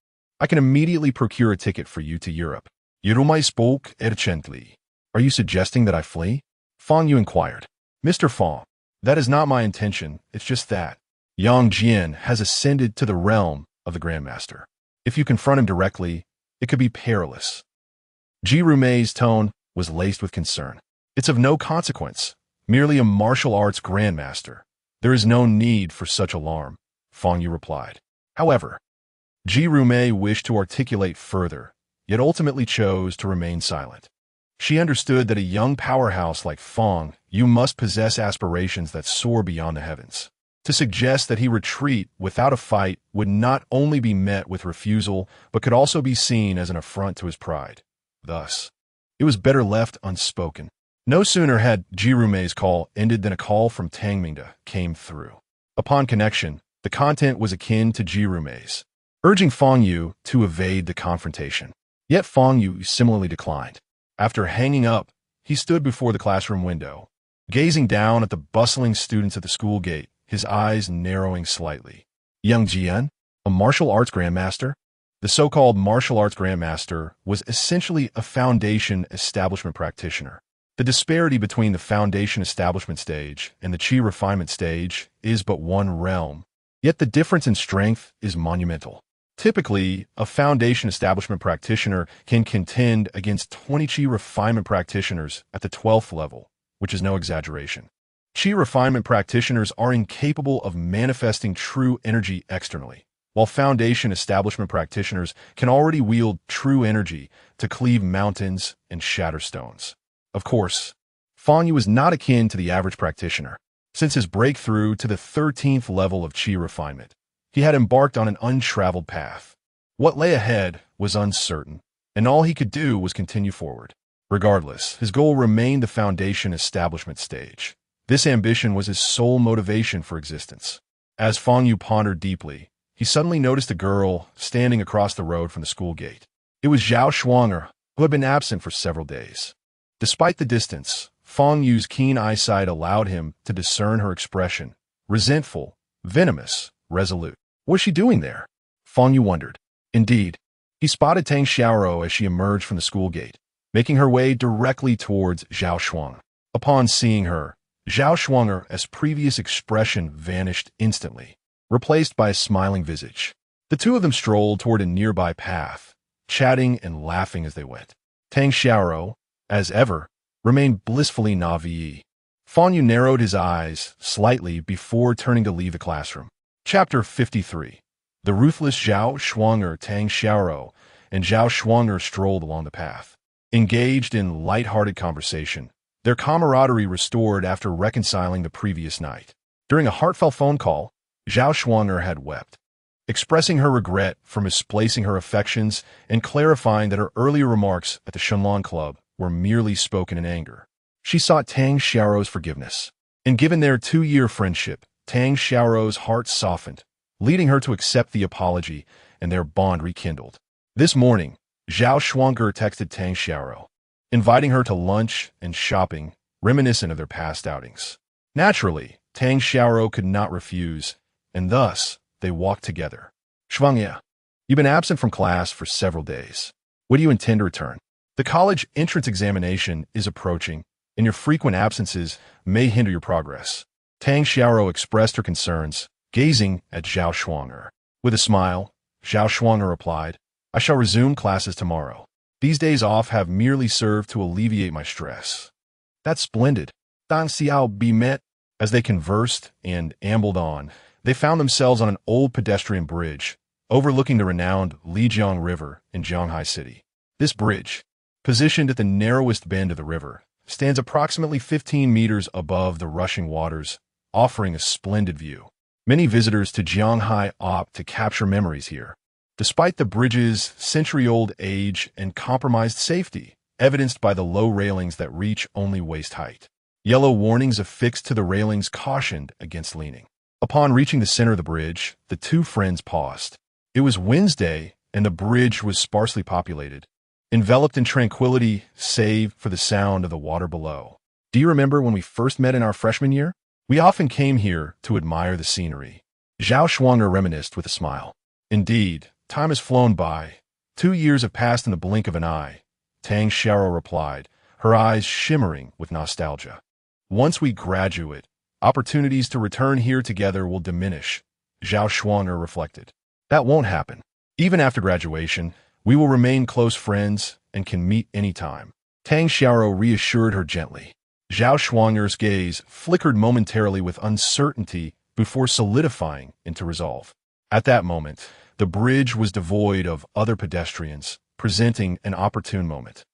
I can immediately procure a ticket for you to Europe. Jirume spoke urgently. Are you suggesting that I flee? Fang Yu inquired. Mr. Fang, that is not my intention, it's just that Yang Jian has ascended to the realm of the Grandmaster. If you confront him directly, it could be perilous. Jirume's tone was laced with concern. It's of no consequence, merely a martial arts Grandmaster. There is no need for such alarm, Fang Yu replied. However, Jirume wished to articulate further, yet ultimately chose to remain silent. She understood that a young powerhouse like Fang Yu must possess aspirations that soar beyond the heavens. To suggest that he retreat without a fight would not only be met with refusal, but could also be seen as an affront to his pride. Thus, it was better left unspoken. No sooner had Jirume's call ended than a call from Tang Mingda came through. Upon connection, the content was akin to Jirume's, urging Fang Yu to evade the confrontation. Yet Fang Yu similarly declined. After hanging up, he stood before the classroom window, gazing down at the bustling students at the school gate, his eyes narrowing slightly. Yang Jian, a martial arts grandmaster? The so-called martial arts grandmaster was essentially a foundation establishment practitioner. The disparity between the foundation establishment stage and the chi refinement stage is but one realm, yet the difference in strength is monumental. Typically, a foundation establishment practitioner can contend against 20 chi refinement practitioners at the 12th level, which is no exaggeration. Chi refinement practitioners are incapable of manifesting true energy externally, while foundation establishment practitioners can already wield true energy to cleave mountains and shatter stones. Of course, Fang Yu was not akin to the average practitioner. Since his breakthrough to the 13th level of chi refinement, he had embarked on an untraveled path. What lay ahead was uncertain, and all he could do was continue forward. Regardless, his goal remained the foundation establishment stage. This ambition was his sole motivation for existence. As Fang Yu pondered deeply, he suddenly noticed a girl standing across the road from the school gate. It was Zhao Shuanger, who had been absent for several days. Despite the distance, Fang Yu's keen eyesight allowed him to discern her expression: resentful, venomous, resolute. What was she doing there? Fang Yu wondered. Indeed, he spotted Tang Xiaoro as she emerged from the school gate, making her way directly towards Zhao Shuang. Upon seeing her, Zhao Shuanger's previous expression vanished instantly, replaced by a smiling visage. The two of them strolled toward a nearby path, chatting and laughing as they went. Tang Xiaoro, as ever, remained blissfully naive. Fang Yu narrowed his eyes slightly before turning to leave the classroom. Chapter 53. The ruthless Zhao Shuanger, Tang Xiaoro, and Zhao Shuanger strolled along the path. Engaged in light-hearted conversation, their camaraderie restored after reconciling the previous night. During a heartfelt phone call, Zhao Shuanger had wept, expressing her regret for misplacing her affections and clarifying that her earlier remarks at the Shenlong Club were merely spoken in anger. She sought Tang Xiaoro's forgiveness, and given their 2-year friendship, Tang Xiaoro's heart softened, leading her to accept the apology, and their bond rekindled. This morning, Zhao Shuanger texted Tang Xiaoro, inviting her to lunch and shopping, reminiscent of their past outings. Naturally, Tang Xiaoro could not refuse, and thus they walked together. Shuangya, you've been absent from class for several days. When do you intend to return? The college entrance examination is approaching, and your frequent absences may hinder your progress. Tang Xiaoro expressed her concerns, gazing at Zhao Shuanger. With a smile, Zhao Shuanger replied, I shall resume classes tomorrow. These days off have merely served to alleviate my stress. That's splendid. Tang Xiao be met. As they conversed and ambled on, they found themselves on an old pedestrian bridge, overlooking the renowned Lijiang River in Jianghai City. This bridge, positioned at the narrowest bend of the river, stands approximately 15 meters above the rushing waters, offering a splendid view. Many visitors to Jianghai opt to capture memories here. despite the bridge's century-old age and compromised safety, evidenced by the low railings that reach only waist height. Yellow warnings affixed to the railings cautioned against leaning. Upon reaching the center of the bridge, the two friends paused. It was Wednesday, and the bridge was sparsely populated, enveloped in tranquility save for the sound of the water below. Do you remember when we first met in our freshman year? We often came here to admire the scenery. Zhao Shuang'er reminisced with a smile. Indeed, time has flown by. 2 years have passed in the blink of an eye, Tang Xiao replied, her eyes shimmering with nostalgia. Once we graduate, opportunities to return here together will diminish, Zhao Shuang'er reflected. That won't happen. Even after graduation, we will remain close friends and can meet anytime. Tang Xiao reassured her gently. Zhao Shuang'er's gaze flickered momentarily with uncertainty before solidifying into resolve. At that moment, the bridge was devoid of other pedestrians, presenting an opportune moment.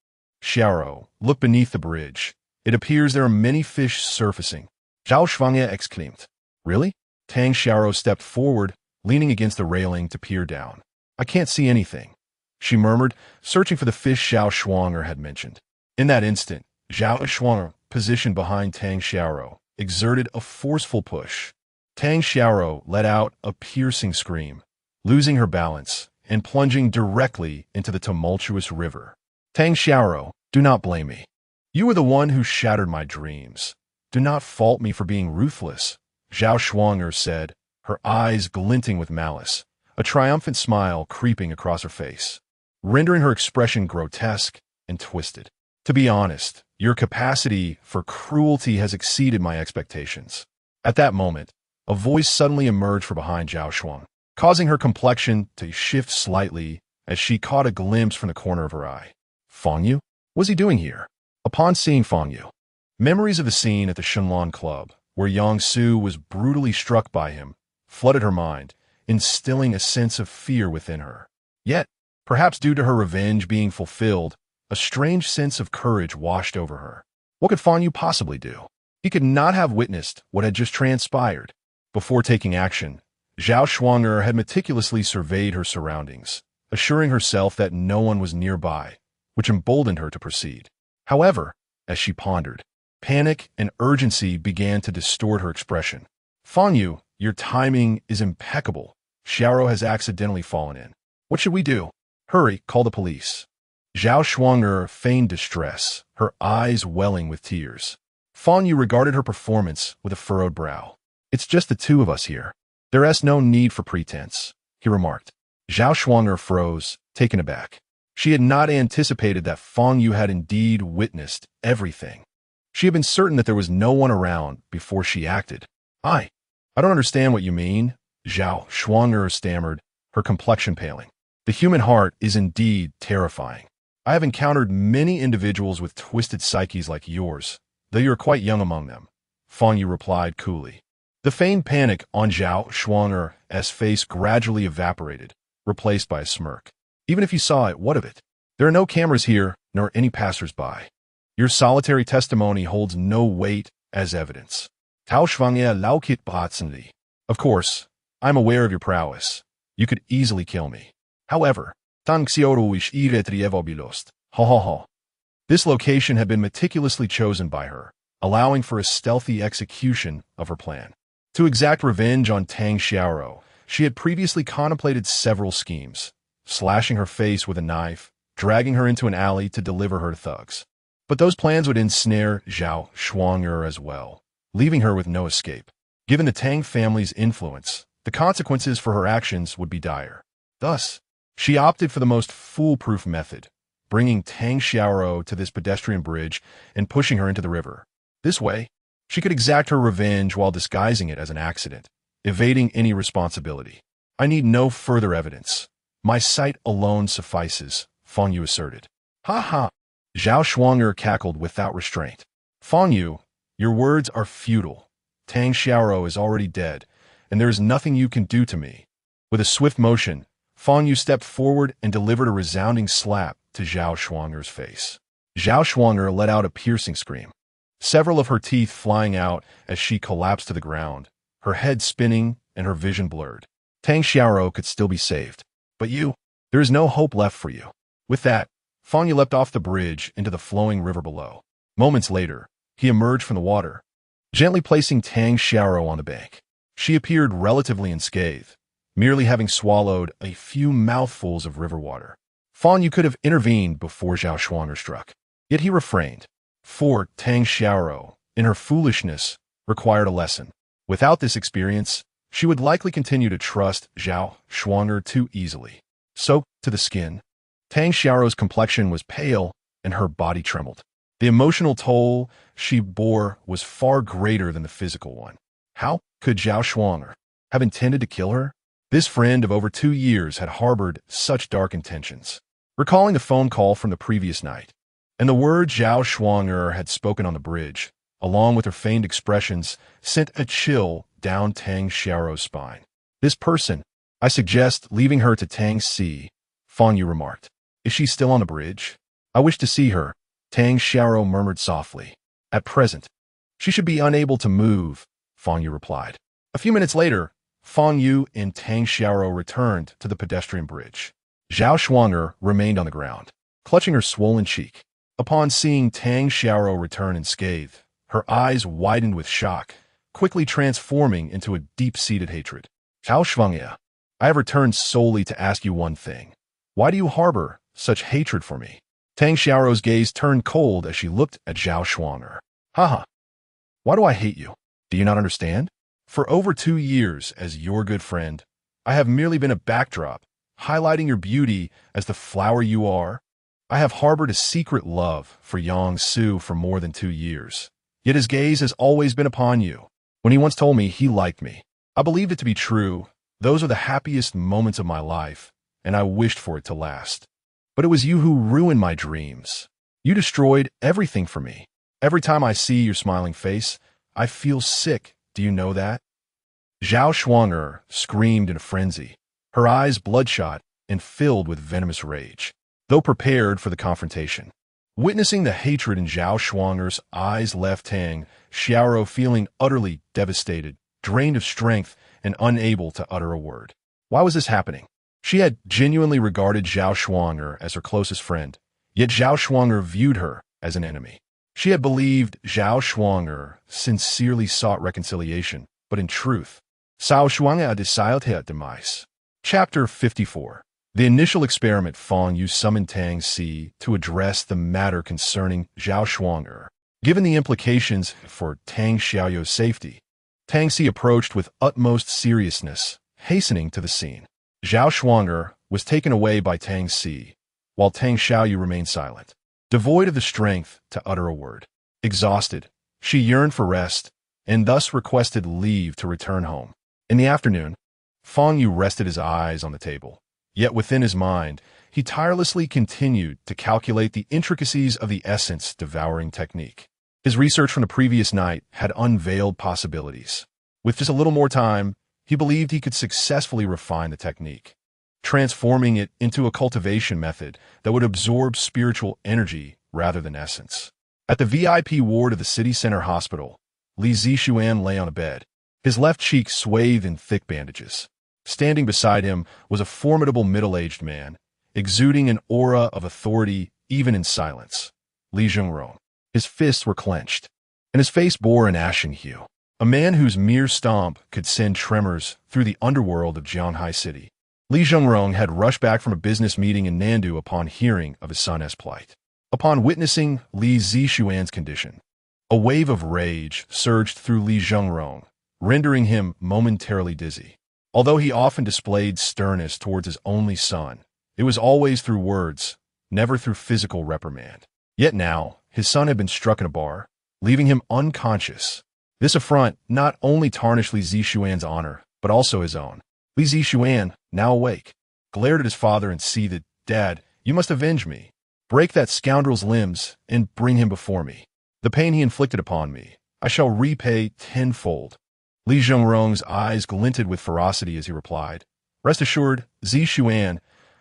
Xiao, look beneath the bridge. It appears there are many fish surfacing. Zhao Shuang'er exclaimed. Really? Tang Xiao stepped forward, leaning against the railing to peer down. I can't see anything, she murmured, searching for the fish Zhao Shuang'er had mentioned. In that instant, Zhao Shuang'er, positioned behind Tang Xiao, exerted a forceful push. Tang Xiao let out a piercing scream, losing her balance and plunging directly into the tumultuous river. Tang Xiao, do not blame me. You were the one who shattered my dreams. Do not fault me for being ruthless, Zhao Shuang'er said, her eyes glinting with malice, a triumphant smile creeping across her face, rendering her expression grotesque and twisted. To be honest, your capacity for cruelty has exceeded my expectations. At that moment, a voice suddenly emerged from behind Zhao Shuang, causing her complexion to shift slightly as she caught a glimpse from the corner of her eye. Fang Yu? What's he doing here? Upon seeing Fang Yu, memories of the scene at the Shenlong Club, where Yang Su was brutally struck by him, flooded her mind, instilling a sense of fear within her. Yet, perhaps due to her revenge being fulfilled, a strange sense of courage washed over her. What could Fang Yu possibly do? He could not have witnessed what had just transpired. Before taking action, Zhao Shuang'er had meticulously surveyed her surroundings, assuring herself that no one was nearby, which emboldened her to proceed. However, as she pondered, panic and urgency began to distort her expression. Fang Yu, your timing is impeccable. Xiao has accidentally fallen in. What should we do? Hurry, call the police. Zhao Shuang'er feigned distress, her eyes welling with tears. Fang Yu regarded her performance with a furrowed brow. It's just the two of us here. There is no need for pretense, he remarked. Zhao Shuang'er froze, taken aback. She had not anticipated that Fang Yu had indeed witnessed everything. She had been certain that there was no one around before she acted. I don't understand what you mean, Zhao Shuang'er stammered, her complexion paling. The human heart is indeed terrifying. I have encountered many individuals with twisted psyches like yours, though you are quite young among them, Fang Yu replied coolly. The feigned panic on Zhao Shuang'er's face gradually evaporated, replaced by a smirk. Even if you saw it, what of it? There are no cameras here, nor any passers-by. Your solitary testimony holds no weight as evidence. Tao Shuang'er laukit bahatsenli. Of course, I'm aware of your prowess. You could easily kill me. However, tang xiorowish iretrievobilost. Ha ha ha. This location had been meticulously chosen by her, allowing for a stealthy execution of her plan. To exact revenge on Tang Xiao, she had previously contemplated several schemes, slashing her face with a knife, dragging her into an alley to deliver her to thugs. But those plans would ensnare Zhao Shuang'er as well, leaving her with no escape. Given the Tang family's influence, the consequences for her actions would be dire. Thus, she opted for the most foolproof method, bringing Tang Xiao to this pedestrian bridge and pushing her into the river. This way, she could exact her revenge while disguising it as an accident, evading any responsibility. I need no further evidence. My sight alone suffices, Fang Yu asserted. Ha ha! Zhao Shuang'er cackled without restraint. Fang Yu, your words are futile. Tang Xiao is already dead, and there is nothing you can do to me. With a swift motion, Fang Yu stepped forward and delivered a resounding slap to Zhao Shuang'er's face. Zhao Shuang'er let out a piercing scream, several of her teeth flying out as she collapsed to the ground, her head spinning and her vision blurred. Tang Xiao could still be saved. But you, there is no hope left for you. With that, Fang Yu leapt off the bridge into the flowing river below. Moments later, he emerged from the water, gently placing Tang Xiaoro on the bank. She appeared relatively unscathed, merely having swallowed a few mouthfuls of river water. Fang Yu could have intervened before Zhao Shuanger struck. Yet he refrained. For Tang Xiaoro, in her foolishness, required a lesson. Without this experience, she would likely continue to trust Zhao Shuanger too easily. Soaked to the skin, Tang Xiaoro's complexion was pale and her body trembled. The emotional toll she bore was far greater than the physical one. How could Zhao Shuanger have intended to kill her? This friend of over 2 years had harbored such dark intentions. Recalling the phone call from the previous night, and the words Zhao Shuanger had spoken on the bridge, along with her feigned expressions, sent a chill down Tang Xiaoro's spine. This person, I suggest leaving her to Tang Si, Fang Yu remarked. Is she still on the bridge? I wish to see her, Tang Xiaoro murmured softly. At present, she should be unable to move, Fang Yu replied. A few minutes later, Fang Yu and Tang Xiaoro returned to the pedestrian bridge. Zhao Shuanger remained on the ground, clutching her swollen cheek. Upon seeing Tang Xiaoro return unscathed, her eyes widened with shock, quickly transforming into a deep-seated hatred. Zhao Shuanger, I have returned solely to ask you one thing. Why do you harbor such hatred for me? Tang Xiaoro's gaze turned cold as she looked at Zhao Shuanger. Haha. Why do I hate you? Do you not understand? For over 2 years as your good friend, I have merely been a backdrop, highlighting your beauty as the flower you are. I have harbored a secret love for Yang Su for more than 2 years. Yet his gaze has always been upon you. When he once told me he liked me, I believed it to be true. Those are the happiest moments of my life, and I wished for it to last. But it was you who ruined my dreams. You destroyed everything for me. Every time I see your smiling face, I feel sick. Do you know that? Zhao Shuanger screamed in a frenzy, her eyes bloodshot and filled with venomous rage, though prepared for the confrontation. Witnessing the hatred in Zhao Shuanger's eyes left Tang Xiaoro feeling utterly devastated, drained of strength, and unable to utter a word. Why was this happening? She had genuinely regarded Zhao Shuanger as her closest friend, yet Zhao Shuanger viewed her as an enemy. She had believed Zhao Shuanger sincerely sought reconciliation, but in truth, Zhao Shuanger desired her demise. Chapter 54. The initial experiment Fang Yu summoned Tang Si to address the matter concerning Zhao Shuanger. Given the implications for Tang Xiaoyu's safety, Tang Si approached with utmost seriousness, hastening to the scene. Zhao Shuanger was taken away by Tang Si, while Tang Xiaoyu remained silent, devoid of the strength to utter a word. Exhausted, she yearned for rest, and thus requested leave to return home. In the afternoon, Fang Yu rested his eyes on the table, yet within his mind, he tirelessly continued to calculate the intricacies of the essence-devouring technique. His research from the previous night had unveiled possibilities. With just a little more time, he believed he could successfully refine the technique, transforming it into a cultivation method that would absorb spiritual energy rather than essence. At the VIP ward of the city center hospital, Li Zixuan lay on a bed, his left cheek swathed in thick bandages. Standing beside him was a formidable middle-aged man, exuding an aura of authority even in silence. Li Zhongrong. His fists were clenched, and his face bore an ashen hue. A man whose mere stomp could send tremors through the underworld of Jianghai City. Li Zhongrong had rushed back from a business meeting in Nandu upon hearing of his son's plight. Upon witnessing Li Zixuan's condition, a wave of rage surged through Li Zhongrong, rendering him momentarily dizzy. Although he often displayed sternness towards his only son, it was always through words, never through physical reprimand. Yet now, his son had been struck in a bar, leaving him unconscious. This affront not only tarnished Li Zixuan's honor, but also his own. Li Zixuan, now awake, glared at his father and seethed, "Dad, you must avenge me. Break that scoundrel's limbs and bring him before me. The pain he inflicted upon me, I shall repay tenfold." Li Zhongrong's eyes glinted with ferocity as he replied, "Rest assured, Zixuan,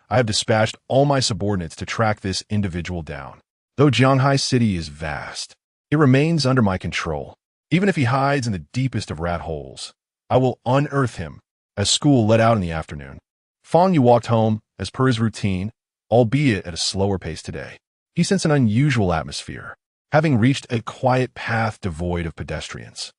I have dispatched all my subordinates to track this individual down. Though Jianghai City is vast, it remains under my control. Even if he hides in the deepest of rat holes, I will unearth him." As school let out in the afternoon, Fang Yu walked home as per his routine, albeit at a slower pace today. He sensed an unusual atmosphere, having reached a quiet path devoid of pedestrians.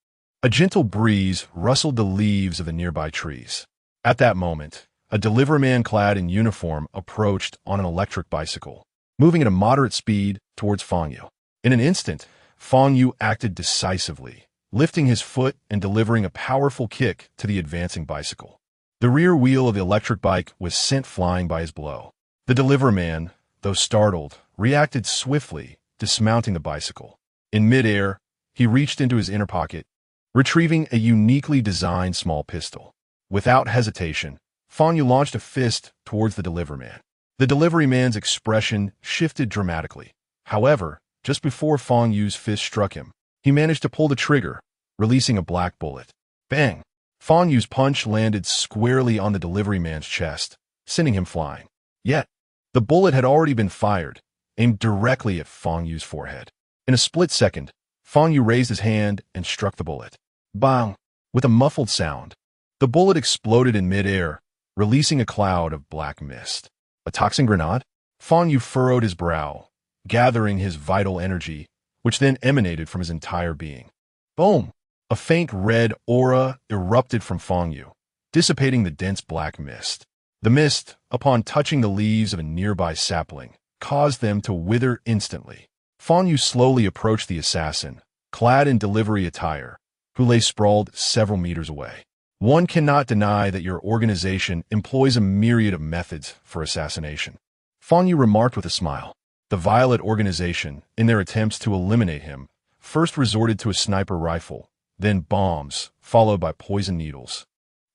A gentle breeze rustled the leaves of the nearby trees. At that moment, a deliveryman clad in uniform approached on an electric bicycle, moving at a moderate speed towards Fang Yu. In an instant, Fang Yu acted decisively, lifting his foot and delivering a powerful kick to the advancing bicycle. The rear wheel of the electric bike was sent flying by his blow. The deliveryman, though startled, reacted swiftly, dismounting the bicycle. In midair, he reached into his inner pocket, retrieving a uniquely designed small pistol. Without hesitation, Fang Yu launched a fist towards the deliveryman. The deliveryman's expression shifted dramatically. However, just before Fang Yu's fist struck him, he managed to pull the trigger, releasing a black bullet. Bang! Fang Yu's punch landed squarely on the deliveryman's chest, sending him flying. Yet, the bullet had already been fired, aimed directly at Fang Yu's forehead. In a split second, Fang Yu raised his hand and struck the bullet. Bang! With a muffled sound, the bullet exploded in midair, releasing a cloud of black mist. A toxin grenade? Fang Yu furrowed his brow, gathering his vital energy, which then emanated from his entire being. Boom! A faint red aura erupted from Fang Yu, dissipating the dense black mist. The mist, upon touching the leaves of a nearby sapling, caused them to wither instantly. Fang Yu slowly approached the assassin, clad in delivery attire, who lay sprawled several meters away. One cannot deny that your organization employs a myriad of methods for assassination, Fang Yu remarked with a smile. The Violet organization, in their attempts to eliminate him, first resorted to a sniper rifle, then bombs, followed by poison needles,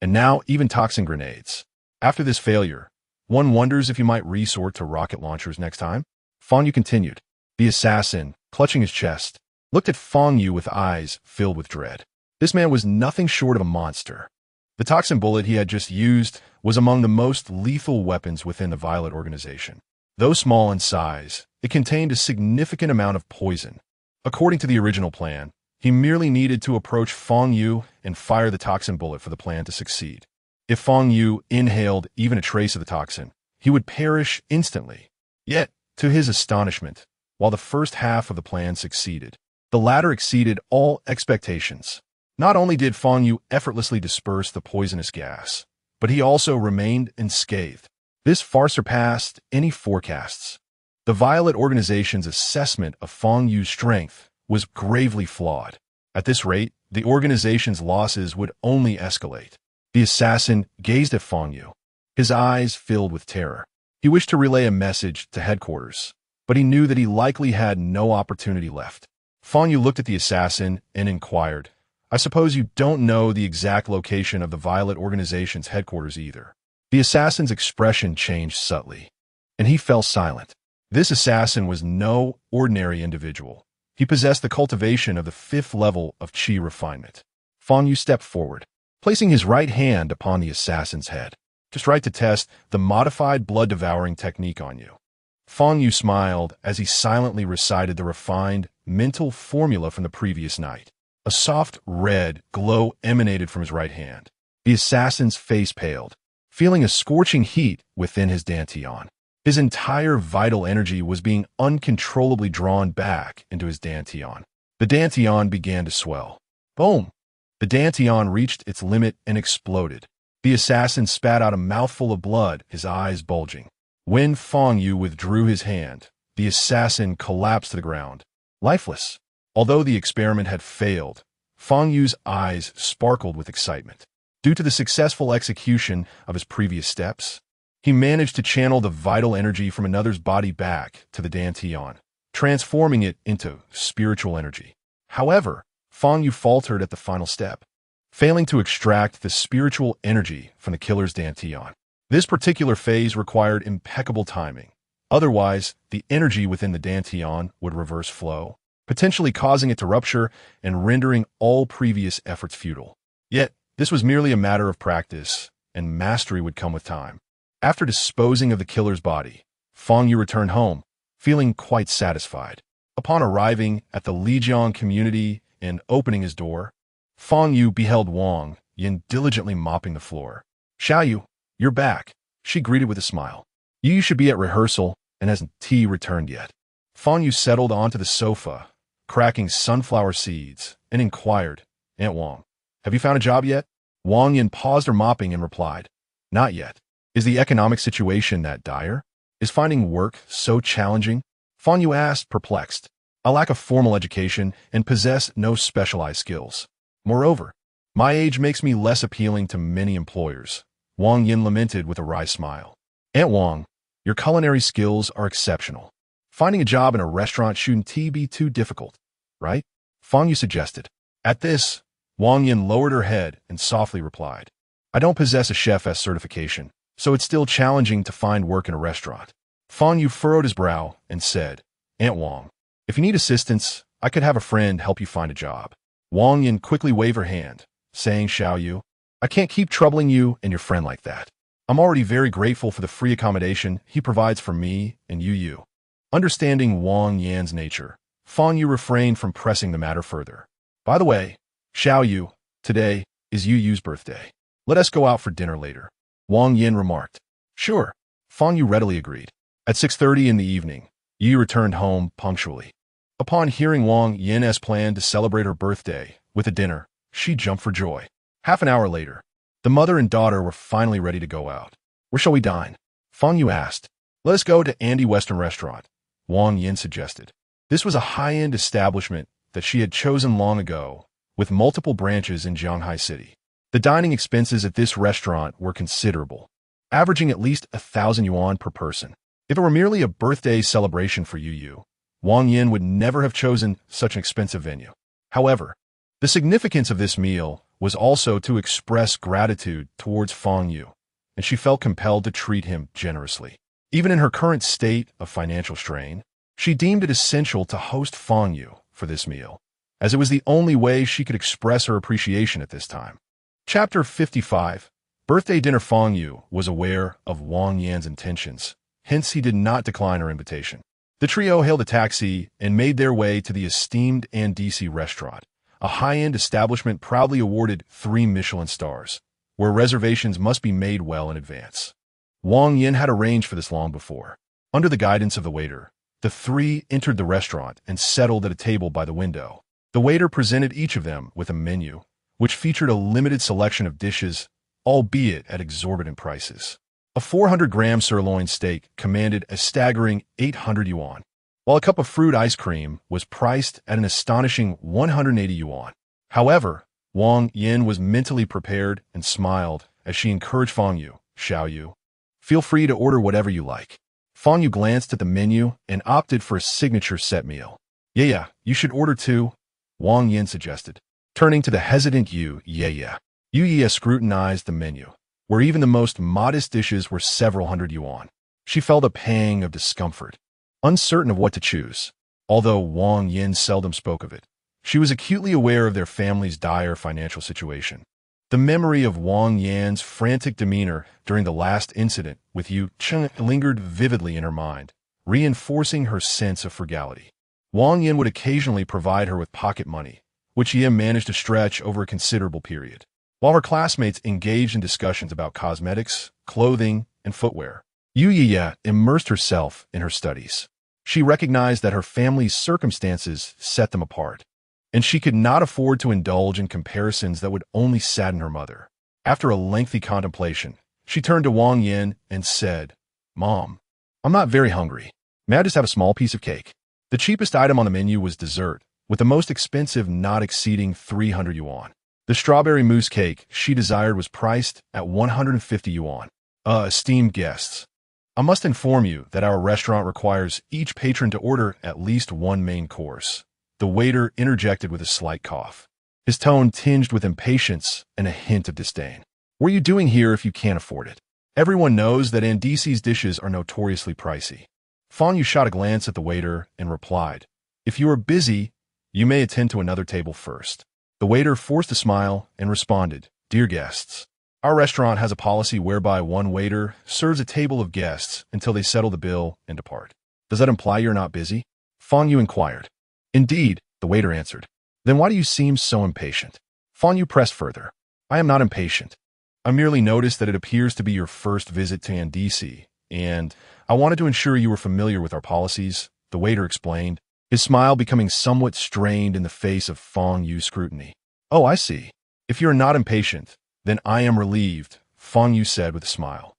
and now even toxin grenades. After this failure, one wonders if you might resort to rocket launchers next time? Fang Yu continued. The assassin, clutching his chest, looked at Fang Yu with eyes filled with dread. This man was nothing short of a monster. The toxin bullet he had just used was among the most lethal weapons within the Violet organization. Though small in size, it contained a significant amount of poison. According to the original plan, he merely needed to approach Fang Yu and fire the toxin bullet for the plan to succeed. If Fang Yu inhaled even a trace of the toxin, he would perish instantly. Yet, to his astonishment, while the first half of the plan succeeded, the latter exceeded all expectations. Not only did Fang Yu effortlessly disperse the poisonous gas, but he also remained unscathed. This far surpassed any forecasts. The Violet organization's assessment of Fang Yu's strength was gravely flawed. At this rate, the organization's losses would only escalate. The assassin gazed at Fang Yu, his eyes filled with terror. He wished to relay a message to headquarters, but he knew that he likely had no opportunity left. Fang Yu looked at the assassin and inquired, I suppose you don't know the exact location of the Violet organization's headquarters either. The assassin's expression changed subtly, and he fell silent. This assassin was no ordinary individual. He possessed the cultivation of the 5th level of Qi refinement. Fang Yu stepped forward, placing his right hand upon the assassin's head, just right to test the modified blood-devouring technique on you. Fang Yu smiled as he silently recited the refined mental formula from the previous night. A soft red glow emanated from his right hand. The assassin's face paled, feeling a scorching heat within his dantian. His entire vital energy was being uncontrollably drawn back into his dantian. The dantian began to swell. Boom! The dantian reached its limit and exploded. The assassin spat out a mouthful of blood, his eyes bulging. When Fang Yu withdrew his hand, the assassin collapsed to the ground, lifeless. Although the experiment had failed, Fang Yu's eyes sparkled with excitement. Due to the successful execution of his previous steps, he managed to channel the vital energy from another's body back to the dantian, transforming it into spiritual energy. However, Fang Yu faltered at the final step, failing to extract the spiritual energy from the killer's dantian. This particular phase required impeccable timing. Otherwise, the energy within the dantian would reverse flow, potentially causing it to rupture and rendering all previous efforts futile. Yet, this was merely a matter of practice, and mastery would come with time. After disposing of the killer's body, Fang Yu returned home, feeling quite satisfied. Upon arriving at the Lijiang community and opening his door, Fang Yu beheld Wang Yin diligently mopping the floor. Xiaoyu, you're back, she greeted with a smile. You should be at rehearsal and hasn't tea returned yet. Fang Yu settled onto the sofa, cracking sunflower seeds, and inquired, Aunt Wang, have you found a job yet? Wang Yin paused her mopping and replied, not yet. Is the economic situation that dire? Is finding work so challenging? Fang Yu asked, perplexed. I lack a formal education and possess no specialized skills. Moreover, my age makes me less appealing to many employers. Wang Yin lamented with a wry smile. Aunt Wang, your culinary skills are exceptional. Finding a job in a restaurant shouldn't be too difficult, right? Fang Yu suggested. At this, Wang Yin lowered her head and softly replied, I don't possess a chef's certification, so it's still challenging to find work in a restaurant. Fang Yu furrowed his brow and said, Aunt Wang, if you need assistance, I could have a friend help you find a job. Wang Yin quickly waved her hand, saying, Xiao Yu, I can't keep troubling you and your friend like that. I'm already very grateful for the free accommodation he provides for me and Yu. Understanding Wang Yan's nature, Fang Yu refrained from pressing the matter further. By the way, Xiao Yu, today is Yu's birthday. Let us go out for dinner later. Wang Yin remarked. Sure. Fang Yu readily agreed. At 6:30 in the evening, Yu returned home punctually. Upon hearing Wang Yin's plan to celebrate her birthday with a dinner, she jumped for joy. Half an hour later, the mother and daughter were finally ready to go out. Where shall we dine? Fang Yu asked. Let us go to Andy Western Restaurant, Wang Yin suggested. This was a high-end establishment that she had chosen long ago, with multiple branches in Shanghai City. The dining expenses at this restaurant were considerable, averaging at least 1,000 yuan per person. If it were merely a birthday celebration for Yu, Wang Yin would never have chosen such an expensive venue. However, the significance of this meal was also to express gratitude towards Fang Yu, and she felt compelled to treat him generously. Even in her current state of financial strain, she deemed it essential to host Fang Yu for this meal, as it was the only way she could express her appreciation at this time. Chapter 55. Birthday dinner. Fang Yu was aware of Wang Yan's intentions, hence he did not decline her invitation. The trio hailed a taxi and made their way to the esteemed Andici restaurant, a high-end establishment proudly awarded 3 Michelin stars, where reservations must be made well in advance. Wang Yin had arranged for this long before. Under the guidance of the waiter, the three entered the restaurant and settled at a table by the window. The waiter presented each of them with a menu, which featured a limited selection of dishes, albeit at exorbitant prices. A 400-gram sirloin steak commanded a staggering 800 yuan, while a cup of fruit ice cream was priced at an astonishing 180 yuan. However, Wang Yin was mentally prepared and smiled as she encouraged Fang Yu, Xiao Yu, feel free to order whatever you like. Fang Yu glanced at the menu and opted for a signature set meal. Yeah, you should order too, Wang Yin suggested. Turning to the hesitant Yu, Yu scrutinized the menu, where even the most modest dishes were several hundred yuan. She felt a pang of discomfort, uncertain of what to choose. Although Wang Yin seldom spoke of it, she was acutely aware of their family's dire financial situation. The memory of Wang Yan's frantic demeanor during the last incident with Yu Cheng lingered vividly in her mind, reinforcing her sense of frugality. Wang Yin would occasionally provide her with pocket money, which Ye managed to stretch over a considerable period. While her classmates engaged in discussions about cosmetics, clothing, and footwear, Yu immersed herself in her studies. She recognized that her family's circumstances set them apart, and she could not afford to indulge in comparisons that would only sadden her mother. After a lengthy contemplation, she turned to Wang Yin and said, Mom, I'm not very hungry. May I just have a small piece of cake? The cheapest item on the menu was dessert, with the most expensive not exceeding 300 yuan. The strawberry mousse cake she desired was priced at 150 yuan. Esteemed guests, I must inform you that our restaurant requires each patron to order at least one main course. The waiter interjected with a slight cough, his tone tinged with impatience and a hint of disdain. What are you doing here if you can't afford it? Everyone knows that Andici's dishes are notoriously pricey. Fang Yu shot a glance at the waiter and replied, If you are busy, you may attend to another table first. The waiter forced a smile and responded, Dear guests, our restaurant has a policy whereby one waiter serves a table of guests until they settle the bill and depart. Does that imply you're not busy? Fang Yu inquired. Indeed, the waiter answered. Then why do you seem so impatient? Fang Yu pressed further. I am not impatient. I merely noticed that it appears to be your first visit to Andici, and I wanted to ensure you were familiar with our policies, the waiter explained, his smile becoming somewhat strained in the face of Fang Yu's scrutiny. Oh, I see. If you're not impatient, then I am relieved, Fang Yu said with a smile.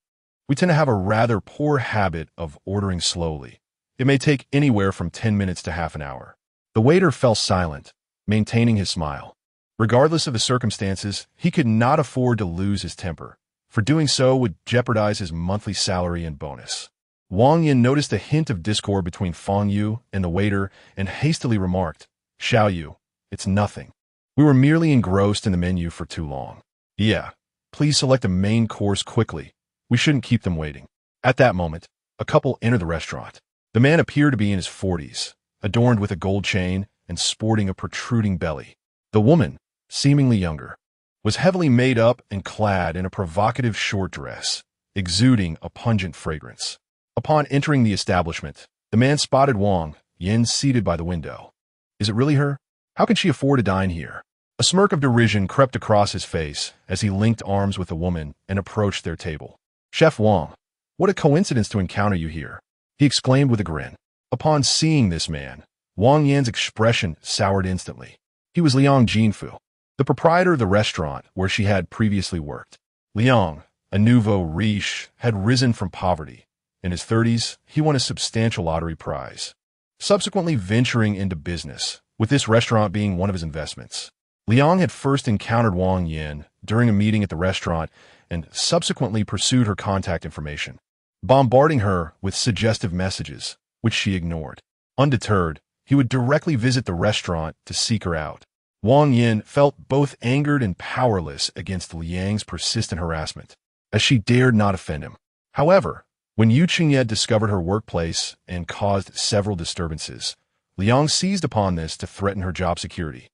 We tend to have a rather poor habit of ordering slowly. It may take anywhere from 10 minutes to half an hour. The waiter fell silent, maintaining his smile. Regardless of the circumstances, he could not afford to lose his temper, for doing so would jeopardize his monthly salary and bonus. Wang Yin noticed a hint of discord between Fang Yu and the waiter and hastily remarked, Xiao Yu, it's nothing. We were merely engrossed in the menu for too long. Yeah, please select a main course quickly. We shouldn't keep them waiting. At that moment, a couple entered the restaurant. The man appeared to be in his 40s, adorned with a gold chain and sporting a protruding belly. The woman, seemingly younger, was heavily made up and clad in a provocative short dress, exuding a pungent fragrance. Upon entering the establishment, the man spotted Wang Yin seated by the window. Is it really her? How can she afford to dine here? A smirk of derision crept across his face as he linked arms with the woman and approached their table. Chef Wang, what a coincidence to encounter you here, he exclaimed with a grin. Upon seeing this man, Wang Yan's expression soured instantly. He was Liang Jinfu, the proprietor of the restaurant where she had previously worked. Liang, a nouveau riche, had risen from poverty. In his 30s, he won a substantial lottery prize, subsequently venturing into business, with this restaurant being one of his investments. Liang had first encountered Wang Yin during a meeting at the restaurant and subsequently pursued her contact information, bombarding her with suggestive messages, which she ignored. Undeterred, he would directly visit the restaurant to seek her out. Wang Yin felt both angered and powerless against Liang's persistent harassment, as she dared not offend him. However, when Yu Qingye discovered her workplace and caused several disturbances, Liang seized upon this to threaten her job security,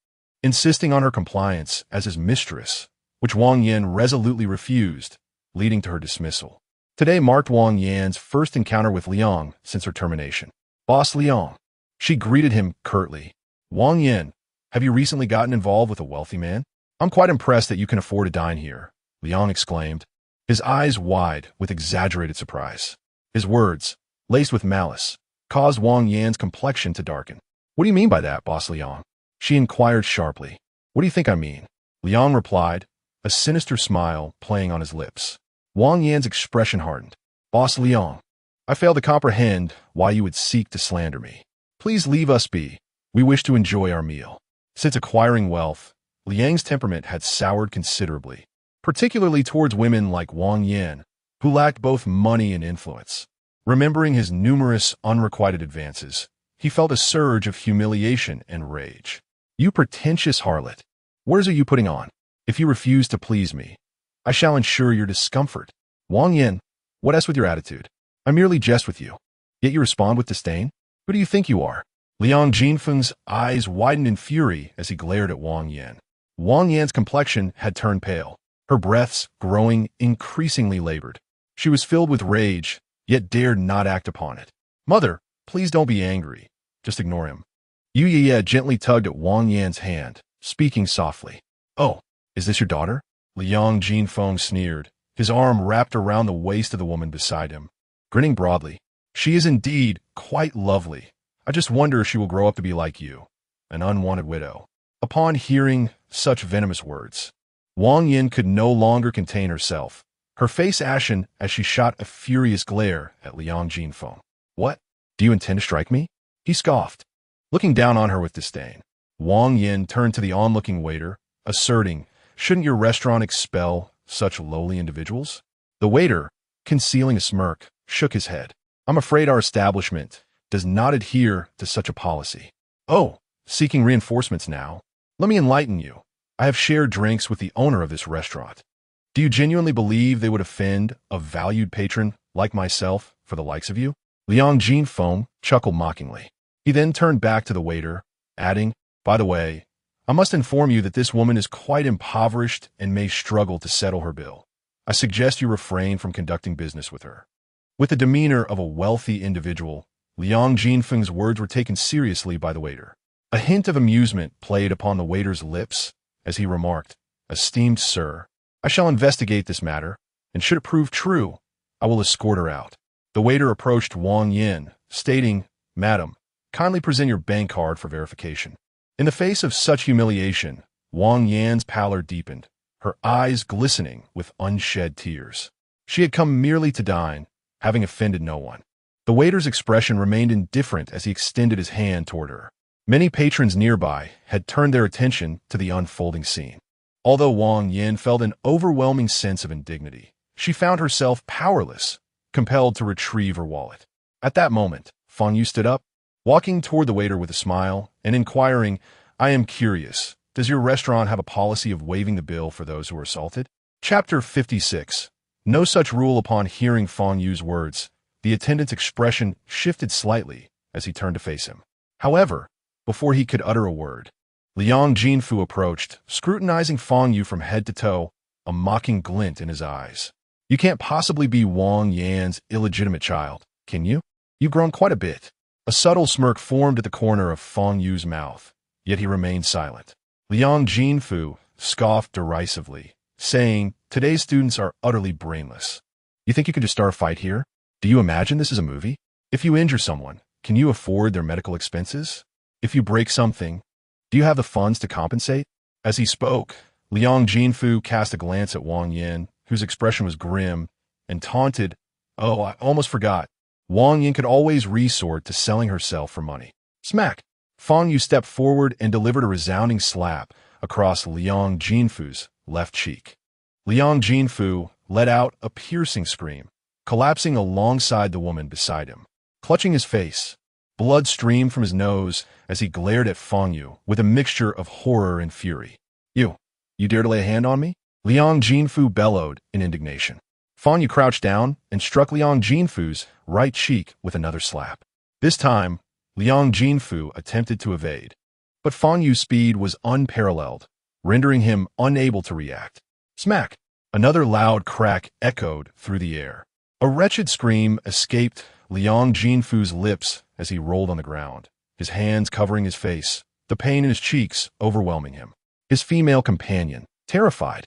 insisting on her compliance as his mistress, which Wang Yin resolutely refused, leading to her dismissal. Today marked Wang Yan's first encounter with Liang since her termination. Boss Liang. She greeted him curtly. Wang Yin, have you recently gotten involved with a wealthy man? I'm quite impressed that you can afford to dine here, Liang exclaimed, his eyes wide with exaggerated surprise. His words, laced with malice, caused Wang Yan's complexion to darken. What do you mean by that, Boss Liang? She inquired sharply. What do you think I mean? Liang replied, a sinister smile playing on his lips. Wang Yan's expression hardened. Boss Liang, I fail to comprehend why you would seek to slander me. Please leave us be. We wish to enjoy our meal. Since acquiring wealth, Liang's temperament had soured considerably, particularly towards women like Wang Yan, who lacked both money and influence. Remembering his numerous unrequited advances, he felt a surge of humiliation and rage. You pretentious harlot, what are you putting on? If you refuse to please me, I shall ensure your discomfort. Wang Yan, what else with your attitude? I merely jest with you, yet you respond with disdain? Who do you think you are? Liang Jinfeng's eyes widened in fury as he glared at Wang Yan. Wang Yan's complexion had turned pale, her breaths growing increasingly labored. She was filled with rage, yet dared not act upon it. Mother, please don't be angry. Just ignore him. Yu Ye gently tugged at Wang Yan's hand, speaking softly. Oh, is this your daughter? Liang Jinfeng sneered, his arm wrapped around the waist of the woman beside him. Grinning broadly, she is indeed quite lovely. I just wonder if she will grow up to be like you, an unwanted widow. Upon hearing such venomous words, Wang Yin could no longer contain herself, her face ashen as she shot a furious glare at Liang Jinfeng. What? Do you intend to strike me? He scoffed, looking down on her with disdain. Wang Yin turned to the onlooking waiter, asserting, shouldn't your restaurant expel such lowly individuals? The waiter, concealing a smirk, shook his head. I'm afraid our establishment does not adhere to such a policy. Oh, seeking reinforcements now. Let me enlighten you. I have shared drinks with the owner of this restaurant. Do you genuinely believe they would offend a valued patron like myself for the likes of you? Liang Jinfeng chuckled mockingly. He then turned back to the waiter, adding, by the way, I must inform you that this woman is quite impoverished and may struggle to settle her bill. I suggest you refrain from conducting business with her. With the demeanor of a wealthy individual, Liang Jinfeng's words were taken seriously by the waiter. A hint of amusement played upon the waiter's lips as he remarked, Esteemed sir, I shall investigate this matter, and should it prove true, I will escort her out. The waiter approached Wang Yin, stating, "Madam, kindly present your bank card for verification." In the face of such humiliation, Wang Yan's pallor deepened, her eyes glistening with unshed tears. She had come merely to dine, having offended no one. The waiter's expression remained indifferent as he extended his hand toward her. Many patrons nearby had turned their attention to the unfolding scene. Although Wang Yin felt an overwhelming sense of indignity, she found herself powerless, compelled to retrieve her wallet. At that moment, Fang Yu stood up, walking toward the waiter with a smile and inquiring, "I am curious, does your restaurant have a policy of waiving the bill for those who are assaulted?" Chapter 56. No such rule. Upon hearing Fang Yu's words, the attendant's expression shifted slightly as he turned to face him. However, before he could utter a word, Liang Jinfu approached, scrutinizing Fang Yu from head to toe, a mocking glint in his eyes. "You can't possibly be Wang Yan's illegitimate child, can you? You've grown quite a bit." A subtle smirk formed at the corner of Fang Yu's mouth, yet he remained silent. Liang Jinfu scoffed derisively, saying, "Today's students are utterly brainless. You think you can just start a fight here? Do you imagine this is a movie? If you injure someone, can you afford their medical expenses? If you break something, do you have the funds to compensate?" As he spoke, Liang Jinfu cast a glance at Wang Yin, whose expression was grim, and taunted, "Oh, I almost forgot. Wang Yin could always resort to selling herself for money." Smack! Fang Yu stepped forward and delivered a resounding slap across Liang Jinfu's left cheek. Liang Jinfu let out a piercing scream, collapsing alongside the woman beside him. Clutching his face, blood streamed from his nose as he glared at Fang Yu with a mixture of horror and fury. You dare to lay a hand on me?" Liang Jinfu bellowed in indignation. Fang Yu crouched down and struck Liang Jinfu's right cheek with another slap. This time, Liang Jinfu attempted to evade, but Fang Yu's speed was unparalleled, rendering him unable to react. Smack! Another loud crack echoed through the air. A wretched scream escaped Liang Jinfu's lips as he rolled on the ground, his hands covering his face, the pain in his cheeks overwhelming him. His female companion, terrified,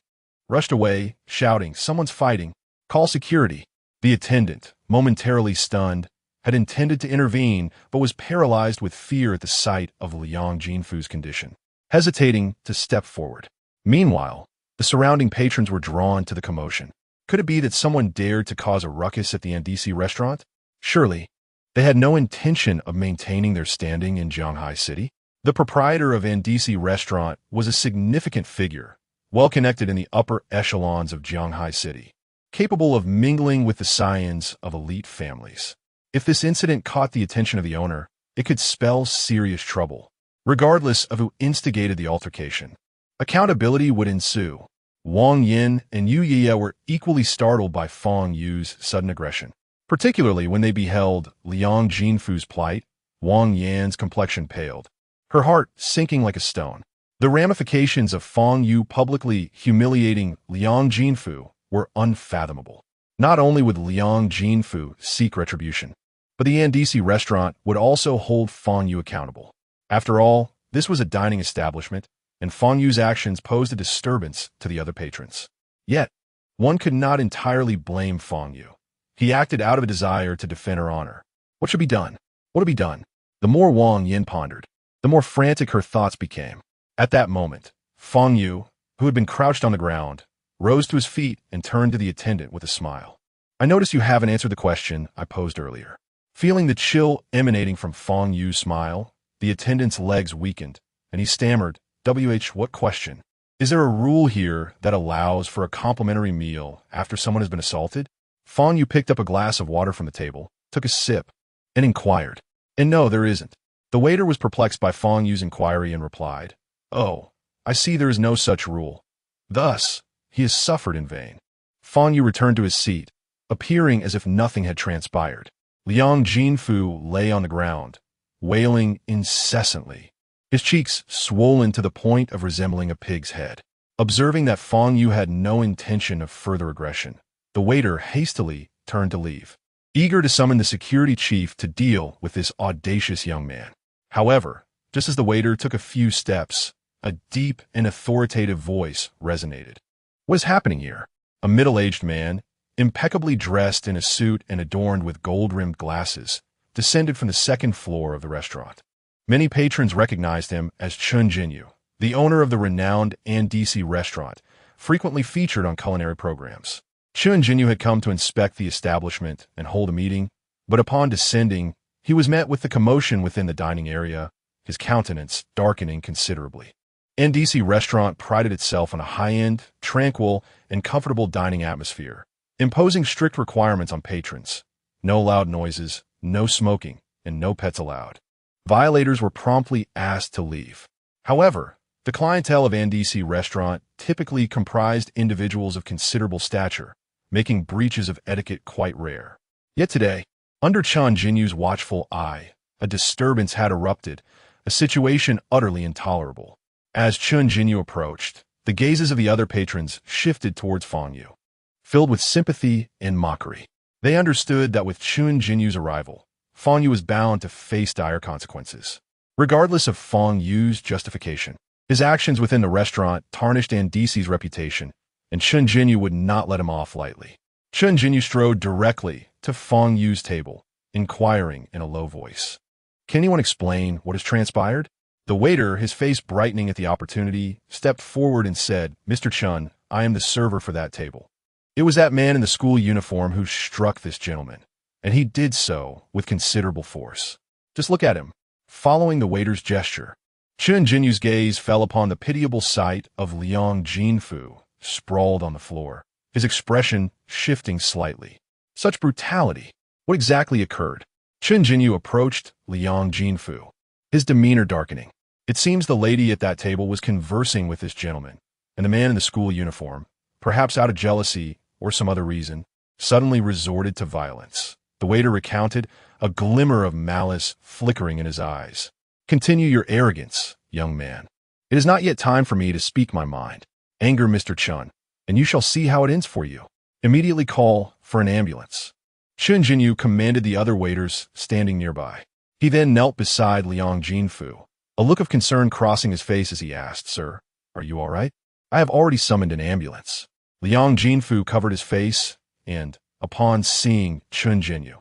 rushed away, shouting, "Someone's fighting! Call security!" The attendant, momentarily stunned, had intended to intervene but was paralyzed with fear at the sight of Liang Jinfu's condition, hesitating to step forward. Meanwhile, the surrounding patrons were drawn to the commotion. Could it be that someone dared to cause a ruckus at the NDC restaurant? Surely, they had no intention of maintaining their standing in Jianghai City. The proprietor of NDC restaurant was a significant figure, well connected in the upper echelons of Jianghai City, capable of mingling with the scions of elite families. If this incident caught the attention of the owner, it could spell serious trouble. Regardless of who instigated the altercation, accountability would ensue. Wang Yin and Yu Yiya were equally startled by Fang Yu's sudden aggression, particularly when they beheld Liang Jinfu's plight. Wang Yan's complexion paled, her heart sinking like a stone. The ramifications of Fang Yu publicly humiliating Liang Jinfu were unfathomable. Not only would Liang Jinfu seek retribution, but the NDC restaurant would also hold Fang Yu accountable. After all, this was a dining establishment, and Fang Yu's actions posed a disturbance to the other patrons. Yet, one could not entirely blame Fang Yu. He acted out of a desire to defend her honor. What should be done? What to be done? The more Wang Yin pondered, the more frantic her thoughts became. At that moment, Fang Yu, who had been crouched on the ground, rose to his feet and turned to the attendant with a smile. "I notice you haven't answered the question I posed earlier." Feeling the chill emanating from Fang Yu's smile, the attendant's legs weakened, and he stammered, "What question? Is there a rule here that allows for a complimentary meal after someone has been assaulted?" Fang Yu picked up a glass of water from the table, took a sip, and inquired. "And no, there isn't." The waiter was perplexed by Fang Yu's inquiry and replied, "Oh, I see there is no such rule. Thus, he has suffered in vain." Fang Yu returned to his seat, appearing as if nothing had transpired. Liang Jinfu lay on the ground, wailing incessantly, his cheeks swollen to the point of resembling a pig's head. Observing that Fang Yu had no intention of further aggression, the waiter hastily turned to leave, eager to summon the security chief to deal with this audacious young man. However, just as the waiter took a few steps, a deep and authoritative voice resonated. "What is happening here?" A middle-aged man, impeccably dressed in a suit and adorned with gold-rimmed glasses, descended from the second floor of the restaurant. Many patrons recognized him as Chun Jinyu, the owner of the renowned Andisi restaurant, frequently featured on culinary programs. Chun Jinyu had come to inspect the establishment and hold a meeting, but upon descending, he was met with the commotion within the dining area, his countenance darkening considerably. Andisi restaurant prided itself on a high-end, tranquil, and comfortable dining atmosphere, imposing strict requirements on patrons. No loud noises, no smoking, and no pets allowed. Violators were promptly asked to leave. However, the clientele of Andisi restaurant typically comprised individuals of considerable stature, making breaches of etiquette quite rare. Yet today, under Chun Jinyu's watchful eye, a disturbance had erupted, a situation utterly intolerable. As Chun Jinyu approached, the gazes of the other patrons shifted towards Fang Yu, filled with sympathy and mockery. They understood that with Chun Jinyu's arrival, Fang Yu was bound to face dire consequences. Regardless of Fang Yu's justification, his actions within the restaurant tarnished Andisi's reputation, and Chun Jinyu would not let him off lightly. Chun Jinyu strode directly to Fang Yu's table, inquiring in a low voice. "Can anyone explain what has transpired?" The waiter, his face brightening at the opportunity, stepped forward and said, "Mr. Chun, I am the server for that table. It was that man in the school uniform who struck this gentleman, and he did so with considerable force. Just look at him." Following the waiter's gesture, Chun Jinyu's gaze fell upon the pitiable sight of Liang Jinfu, sprawled on the floor, his expression shifting slightly. Such brutality! What exactly occurred? Chun Jinyu approached Liang Jinfu, his demeanor darkening. It seems the lady at that table was conversing with this gentleman, and the man in the school uniform, perhaps out of jealousy or some other reason, suddenly resorted to violence. The waiter recounted, a glimmer of malice flickering in his eyes. "Continue your arrogance, young man. It is not yet time for me to speak my mind. Anger Mr. Chun, and you shall see how it ends for you. Immediately call for an ambulance." Chun Jinyu commanded the other waiters standing nearby. He then knelt beside Liang Jinfu, a look of concern crossing his face as he asked, "Sir, are you all right?" "I have already summoned an ambulance." Liang Jinfu covered his face, and, upon seeing Chun Jinyu,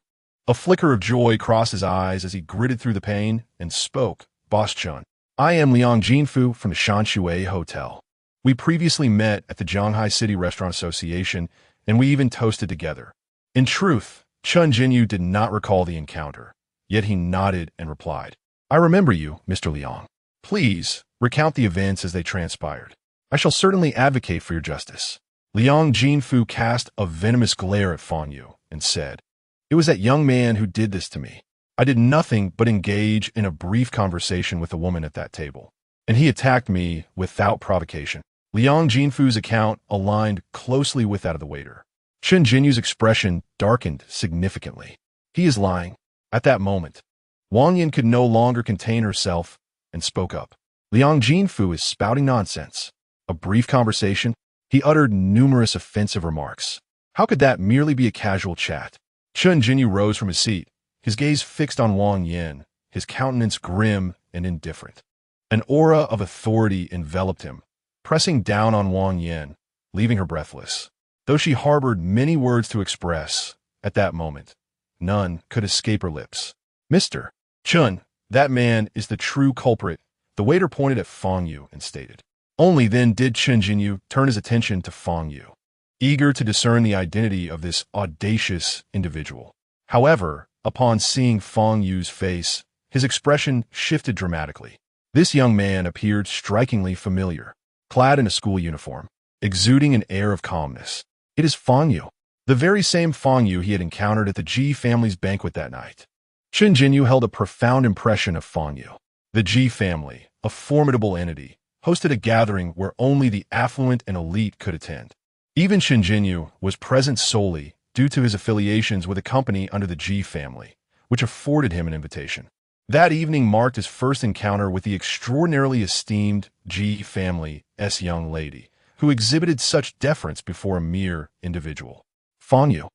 a flicker of joy crossed his eyes as he gritted through the pain and spoke, "Boss Chun, I am Liang Jinfu from the Shanshui Hotel. We previously met at the Zhanghai City Restaurant Association, and we even toasted together." In truth, Chun Jinyu did not recall the encounter, yet he nodded and replied, "I remember you, Mr. Liang. Please, recount the events as they transpired. I shall certainly advocate for your justice." Liang Jinfu cast a venomous glare at Fang Yu and said, "It was that young man who did this to me. I did nothing but engage in a brief conversation with a woman at that table, and he attacked me without provocation." Liang Jinfu's account aligned closely with that of the waiter. Chun Jinyu's expression darkened significantly. "He is lying." At that moment, Wang Yin could no longer contain herself and spoke up. "Liang Jinfu is spouting nonsense. A brief conversation?" He uttered numerous offensive remarks. How could that merely be a casual chat? Chun Jinyu rose from his seat, his gaze fixed on Wang Yin, his countenance grim and indifferent. An aura of authority enveloped him, pressing down on Wang Yin, leaving her breathless. Though she harbored many words to express, at that moment, none could escape her lips. "Mr. Chun, that man is the true culprit." The waiter pointed at Fang Yu and stated. Only then did Chun Jinyu turn his attention to Fang Yu, eager to discern the identity of this audacious individual. However, upon seeing Fang Yu's face, his expression shifted dramatically. This young man appeared strikingly familiar, clad in a school uniform, exuding an air of calmness. It is Fang Yu, the very same Fang Yu he had encountered at the Ji family's banquet that night. Chun Jinyu held a profound impression of Fang Yu. The Ji family, a formidable entity, hosted a gathering where only the affluent and elite could attend. Even Chun Jinyu was present solely due to his affiliations with a company under the Ji family, which afforded him an invitation. That evening marked his first encounter with the extraordinarily esteemed Ji family's young lady, who exhibited such deference before a mere individual. Fang Yu,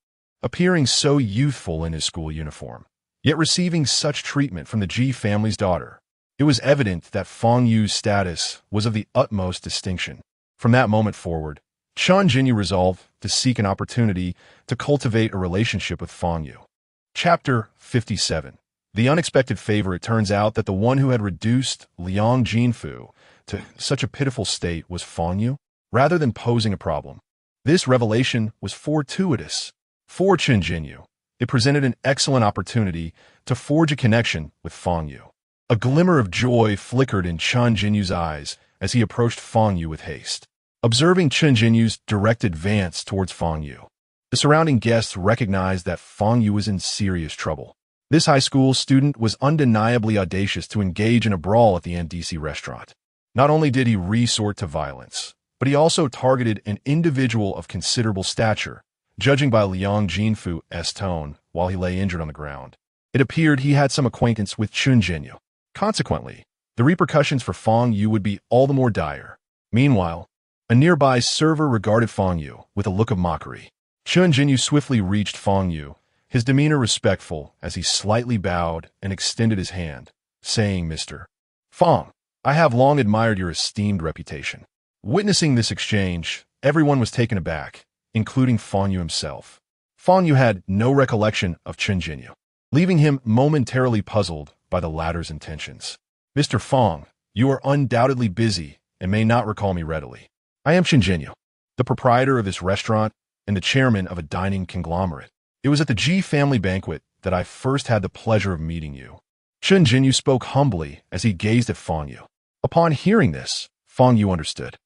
appearing so youthful in his school uniform, yet receiving such treatment from the Ji family's daughter. It was evident that Fang Yu's status was of the utmost distinction. From that moment forward, Chen Jinyu resolved to seek an opportunity to cultivate a relationship with Fang Yu. Chapter 57. The unexpected favor. It turns out that the one who had reduced Liang Jinfu to such a pitiful state was Fang Yu, rather than posing a problem. This revelation was fortuitous. For Chen Jinyu, it presented an excellent opportunity to forge a connection with Fang Yu. A glimmer of joy flickered in Chen Jinyu's eyes as he approached Fang Yu with haste. Observing Chen Jinyu's direct advance towards Fang Yu, the surrounding guests recognized that Fang Yu was in serious trouble. This high school student was undeniably audacious to engage in a brawl at the NDC restaurant. Not only did he resort to violence, but he also targeted an individual of considerable stature, judging by Liang Jinfu's tone while he lay injured on the ground. It appeared he had some acquaintance with Chen Jinyu. Consequently, the repercussions for Fang Yu would be all the more dire. Meanwhile, a nearby server regarded Fang Yu with a look of mockery. Chen Jinyu swiftly reached Fang Yu, his demeanor respectful as he slightly bowed and extended his hand, saying, "Mr. Fang, I have long admired your esteemed reputation." Witnessing this exchange, everyone was taken aback, including Fang Yu himself. Fang Yu had no recollection of Chen Jinyu, leaving him momentarily puzzled by the latter's intentions. "Mr. Fang, you are undoubtedly busy and may not recall me readily. I am Chen Jinyu, the proprietor of this restaurant and the chairman of a dining conglomerate. It was at the Ji family banquet that I first had the pleasure of meeting you." Chen Jinyu spoke humbly as he gazed at Fang Yu. Upon hearing this, Fang Yu understood.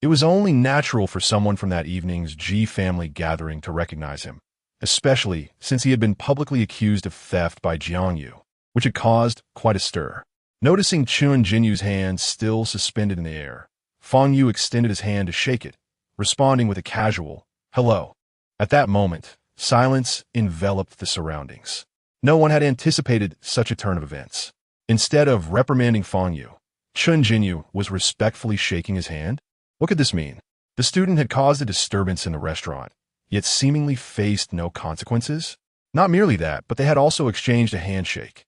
It was only natural for someone from that evening's Ji family gathering to recognize him, especially since he had been publicly accused of theft by Jiang Yu, which had caused quite a stir. Noticing Chen Jinyu's hand still suspended in the air, Fang Yu extended his hand to shake it, responding with a casual, "Hello." At that moment, silence enveloped the surroundings. No one had anticipated such a turn of events. Instead of reprimanding Fang Yu, Chen Jinyu was respectfully shaking his hand. What could this mean? The student had caused a disturbance in the restaurant, yet seemingly faced no consequences. Not merely that, but they had also exchanged a handshake.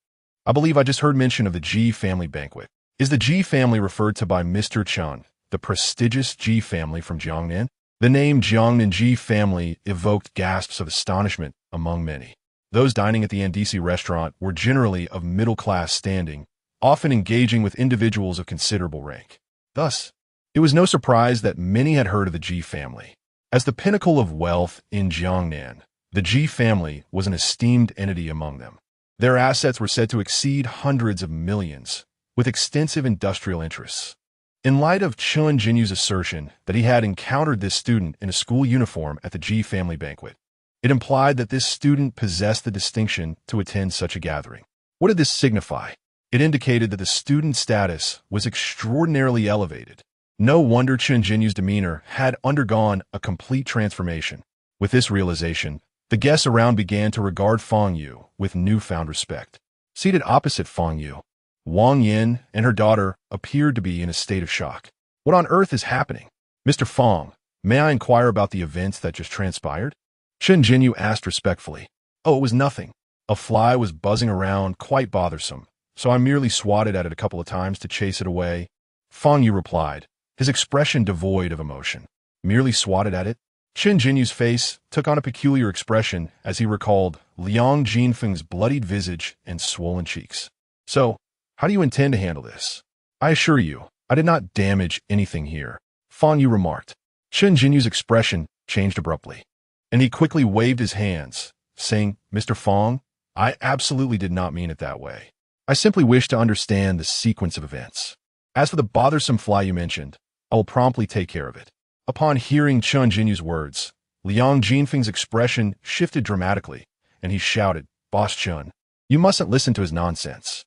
"I believe I just heard mention of the Ji family banquet. Is the Ji family referred to by Mr. Chen, the prestigious Ji family from Jiangnan?" The name Jiangnan Ji family evoked gasps of astonishment among many. Those dining at the NDC restaurant were generally of middle-class standing, often engaging with individuals of considerable rank. Thus, it was no surprise that many had heard of the Ji family. As the pinnacle of wealth in Jiangnan, the Ji family was an esteemed entity among them. Their assets were said to exceed hundreds of millions, with extensive industrial interests. In light of Chen Jinyu's assertion that he had encountered this student in a school uniform at the Ji family banquet, it implied that this student possessed the distinction to attend such a gathering. What did this signify? It indicated that the student's status was extraordinarily elevated. No wonder Chen Jinyu's demeanor had undergone a complete transformation. With this realization, the guests around began to regard Fang Yu with newfound respect. Seated opposite Fang Yu, Wang Yin and her daughter appeared to be in a state of shock. "What on earth is happening? Mr. Fang, may I inquire about the events that just transpired?" Chen Jinyu asked respectfully. "Oh, it was nothing. A fly was buzzing around, quite bothersome, so I merely swatted at it a couple of times to chase it away." Fang Yu replied, his expression devoid of emotion. "Merely swatted at it?" Chen Jinyu's face took on a peculiar expression as he recalled Liang Jinfeng's bloodied visage and swollen cheeks. "So, how do you intend to handle this?" "I assure you, I did not damage anything here," Fang Yu remarked. Chen Jinyu's expression changed abruptly, and he quickly waved his hands, saying, "Mr. Fang, I absolutely did not mean it that way. I simply wish to understand the sequence of events. As for the bothersome fly you mentioned, I will promptly take care of it." Upon hearing Chen Jinyu's words, Liang Jinfeng's expression shifted dramatically, and he shouted, "Boss Chen, you mustn't listen to his nonsense."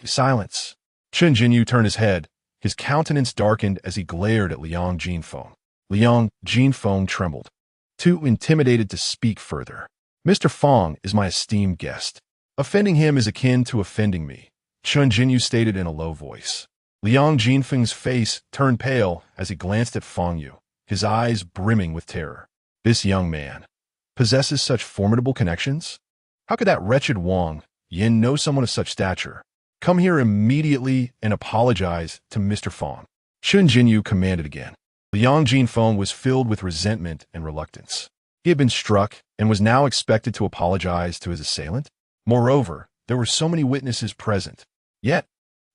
"Silence." Chen Jinyu turned his head. His countenance darkened as he glared at Liang Jinfeng. Liang Jinfeng trembled, too intimidated to speak further. "Mr. Fang is my esteemed guest. Offending him is akin to offending me," Chen Jinyu stated in a low voice. Liang Jinfeng's face turned pale as he glanced at Fang Yu, his eyes brimming with terror. This young man possesses such formidable connections? How could that wretched Wang Yin know someone of such stature? "Come here immediately and apologize to Mr. Fang," Chen Jinyu commanded again. Liang Jinfeng was filled with resentment and reluctance. He had been struck and was now expected to apologize to his assailant. Moreover, there were so many witnesses present. Yet,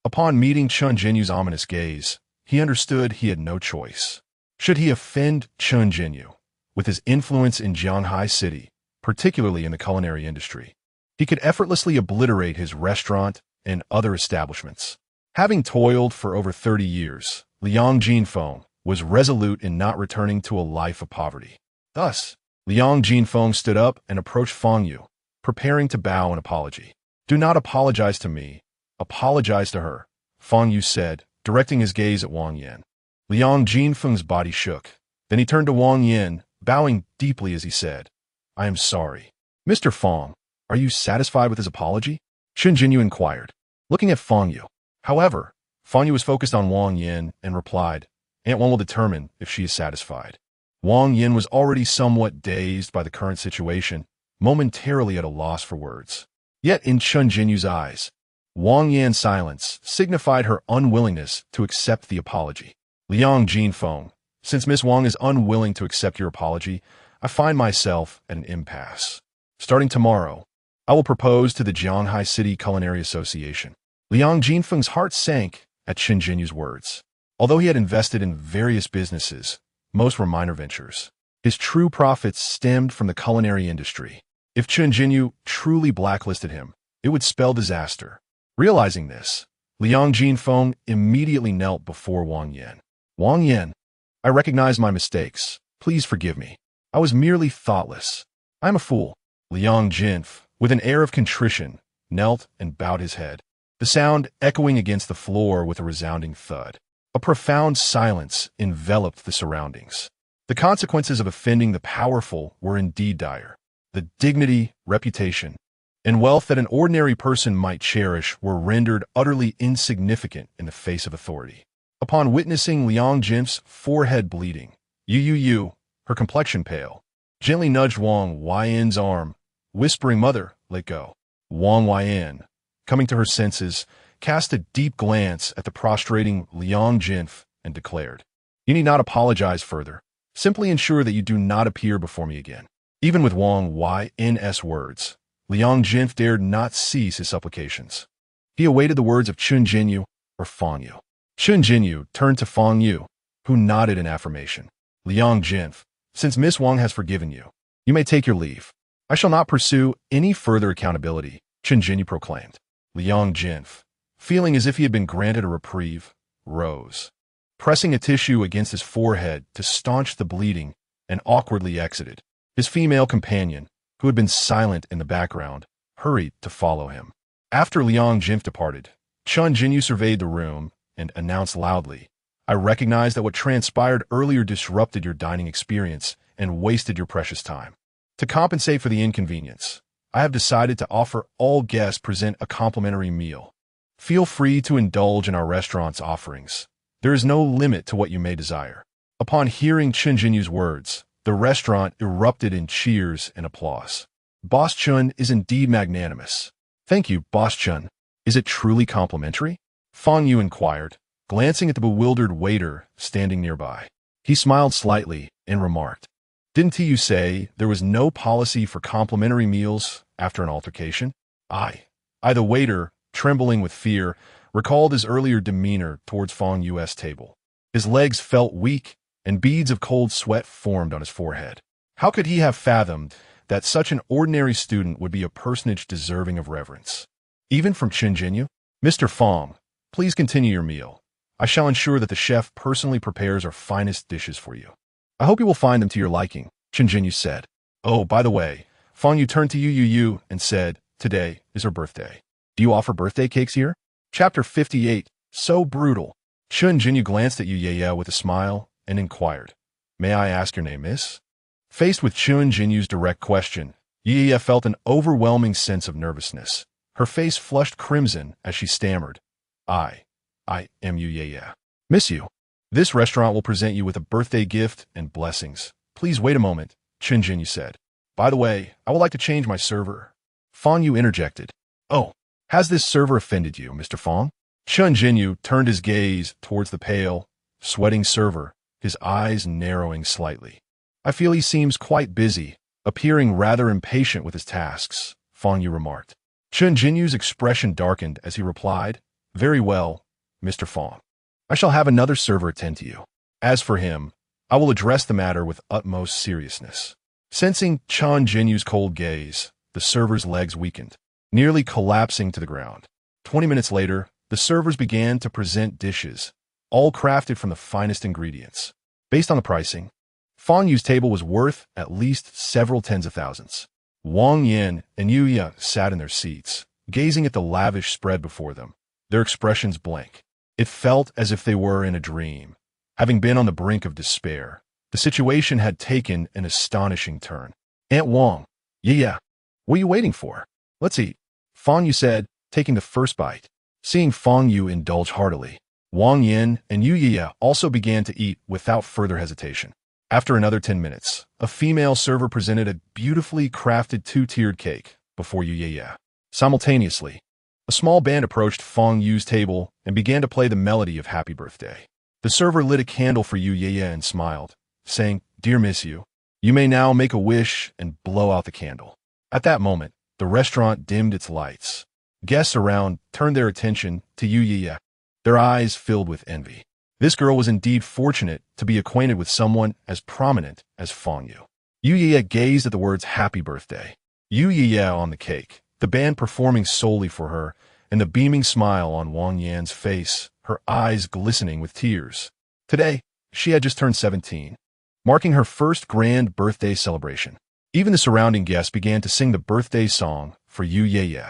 upon meeting Chun Jinyu's ominous gaze, he understood he had no choice. Should he offend Chun Jinyu, with his influence in Jianghai City, particularly in the culinary industry, he could effortlessly obliterate his restaurant and other establishments. Having toiled for over 30 years, Liang Jinfeng was resolute in not returning to a life of poverty. Thus, Liang Jinfeng stood up and approached Fang Yu, preparing to bow in apology. "Do not apologize to me. Apologize to her," Fang Yu said, directing his gaze at Wang Yan. Liang Jinfeng's body shook. Then he turned to Wang Yan, bowing deeply as he said, "I am sorry." "Mr. Fang, are you satisfied with his apology?" Chun Jinyu inquired, looking at Fang Yu. However, Fang Yu was focused on Wang Yan and replied, "Aunt Wen will determine if she is satisfied." Wang Yan was already somewhat dazed by the current situation, momentarily at a loss for words. Yet in Chun Jinyu's eyes, Wang Yan's silence signified her unwillingness to accept the apology. "Liang Jinfeng, since Miss Wang is unwilling to accept your apology, I find myself at an impasse. Starting tomorrow, I will propose to the Jianghai City Culinary Association." Liang Jinfeng's heart sank at Chun Jinyu's words. Although he had invested in various businesses, most were minor ventures. His true profits stemmed from the culinary industry. If Chun Jinyu truly blacklisted him, it would spell disaster. Realizing this, Liang Jinfeng immediately knelt before Wang Yan. "Wang Yan, I recognize my mistakes. Please forgive me. I was merely thoughtless. I am a fool." Liang Jinf, with an air of contrition, knelt and bowed his head, the sound echoing against the floor with a resounding thud. A profound silence enveloped the surroundings. The consequences of offending the powerful were indeed dire. The dignity, reputation, and wealth that an ordinary person might cherish were rendered utterly insignificant in the face of authority. Upon witnessing Liang Jinf's forehead bleeding, Yu, her complexion pale, gently nudged Wang Yan's arm, whispering, "Mother, let go." Wang Yan, coming to her senses, cast a deep glance at the prostrating Liang Jinf and declared, "You need not apologize further. Simply ensure that you do not appear before me again." Even with Wang Yan's words, Liang Jinf dared not cease his supplications. He awaited the words of Chun Jinyu or Fang Yu. Chun Jinyu turned to Fang Yu, who nodded in affirmation. "Liang Jinf, since Miss Wang has forgiven you, you may take your leave. I shall not pursue any further accountability," Chun Jinyu proclaimed. Liang Jinf, feeling as if he had been granted a reprieve, rose, pressing a tissue against his forehead to staunch the bleeding, and awkwardly exited. His female companion, who had been silent in the background, hurried to follow him. After Liang Jinf departed, Chun Jinyu surveyed the room and announced loudly, "I recognize that what transpired earlier disrupted your dining experience and wasted your precious time. To compensate for the inconvenience, I have decided to offer all guests present a complimentary meal. Feel free to indulge in our restaurant's offerings. There is no limit to what you may desire." Upon hearing Chun Jinyu's words, the restaurant erupted in cheers and applause. "Boss Chun is indeed magnanimous." "Thank you, Boss Chun. Is it truly complimentary?" Fang Yu inquired, glancing at the bewildered waiter standing nearby. He smiled slightly and remarked, "Didn't you say there was no policy for complimentary meals after an altercation?" I, the waiter, trembling with fear, recalled his earlier demeanor towards Fang Yu's table. His legs felt weak, and beads of cold sweat formed on his forehead. How could he have fathomed that such an ordinary student would be a personage deserving of reverence? Even from Chun Jinyu? "Mr. Fang, please continue your meal. I shall ensure that the chef personally prepares our finest dishes for you. I hope you will find them to your liking," Chun Jinyu said. "Oh, by the way," Fang Yu turned to Yu and said, "Today is her birthday. Do you offer birthday cakes here?" Chapter 58, So Brutal. Chun Jinyu glanced at Yu with a smile and inquired, "May I ask your name, miss?" Faced with Chun Jinyu's direct question, Yu felt an overwhelming sense of nervousness. Her face flushed crimson as she stammered, I am Yu. "Miss Yu, this restaurant will present you with a birthday gift and blessings. Please wait a moment," Chun Jinyu said. "By the way, I would like to change my server." Fang Yu interjected, "Oh, has this server offended you, Mr. Fang?" Chun Jinyu turned his gaze towards the pale, sweating server his eyes narrowing slightly. I feel he seems quite busy, appearing rather impatient with his tasks, Fang Yu remarked. Chen Jinyu's expression darkened as he replied, Very well, Mr. Fang. I shall have another server attend to you. As for him, I will address the matter with utmost seriousness. Sensing Chen Jinyu's cold gaze, the server's legs weakened, nearly collapsing to the ground. 20 minutes later, the servers began to present dishes, all crafted from the finest ingredients. Based on the pricing, Fang Yu's table was worth at least several tens of thousands. Wang Yin and Yu Ye sat in their seats, gazing at the lavish spread before them, their expressions blank. It felt as if they were in a dream. Having been on the brink of despair, the situation had taken an astonishing turn. Aunt Wang, yeah, what are you waiting for? Let's eat, Fang Yu said, taking the first bite. Seeing Fang Yu indulge heartily, Wang Yin and Yu Ye also began to eat without further hesitation. After another 10 minutes, a female server presented a beautifully crafted two-tiered cake before Yu Ye. Simultaneously, a small band approached Fang Yu's table and began to play the melody of Happy Birthday. The server lit a candle for Yu Ye and smiled, saying, Dear Miss Yu, you may now make a wish and blow out the candle. At that moment, the restaurant dimmed its lights. Guests around turned their attention to Yu Ye, their eyes filled with envy. This girl was indeed fortunate to be acquainted with someone as prominent as Fang Yu. Yu Ye gazed at the words Happy Birthday, Yu Ye on the cake, the band performing solely for her, and the beaming smile on Wang Yan's face, her eyes glistening with tears. Today, she had just turned 17, marking her first grand birthday celebration. Even the surrounding guests began to sing the birthday song for Yu Ye.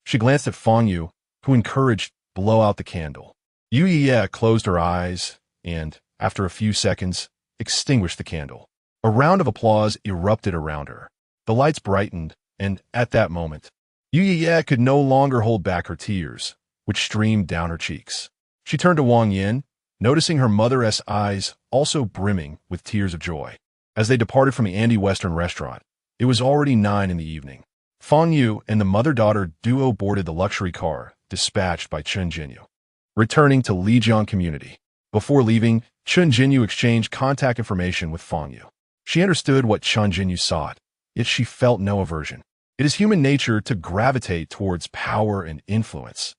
She glanced at Fang Yu, who encouraged, blow out the candle. Yu Ye closed her eyes and, after a few seconds, extinguished the candle. A round of applause erupted around her. The lights brightened, and at that moment, Yu Ye could no longer hold back her tears, which streamed down her cheeks. She turned to Wang Yin, noticing her mother's eyes also brimming with tears of joy. As they departed from the Andy Western restaurant, it was already 9 in the evening. Fang Yu and the mother-daughter duo boarded the luxury car dispatched by Chen Jinyu. Returning to Lijiang Community. Before leaving, Chen Jinyu exchanged contact information with Fang Yu. She understood what Chen Jinyu sought, yet she felt no aversion. It is human nature to gravitate towards power and influence.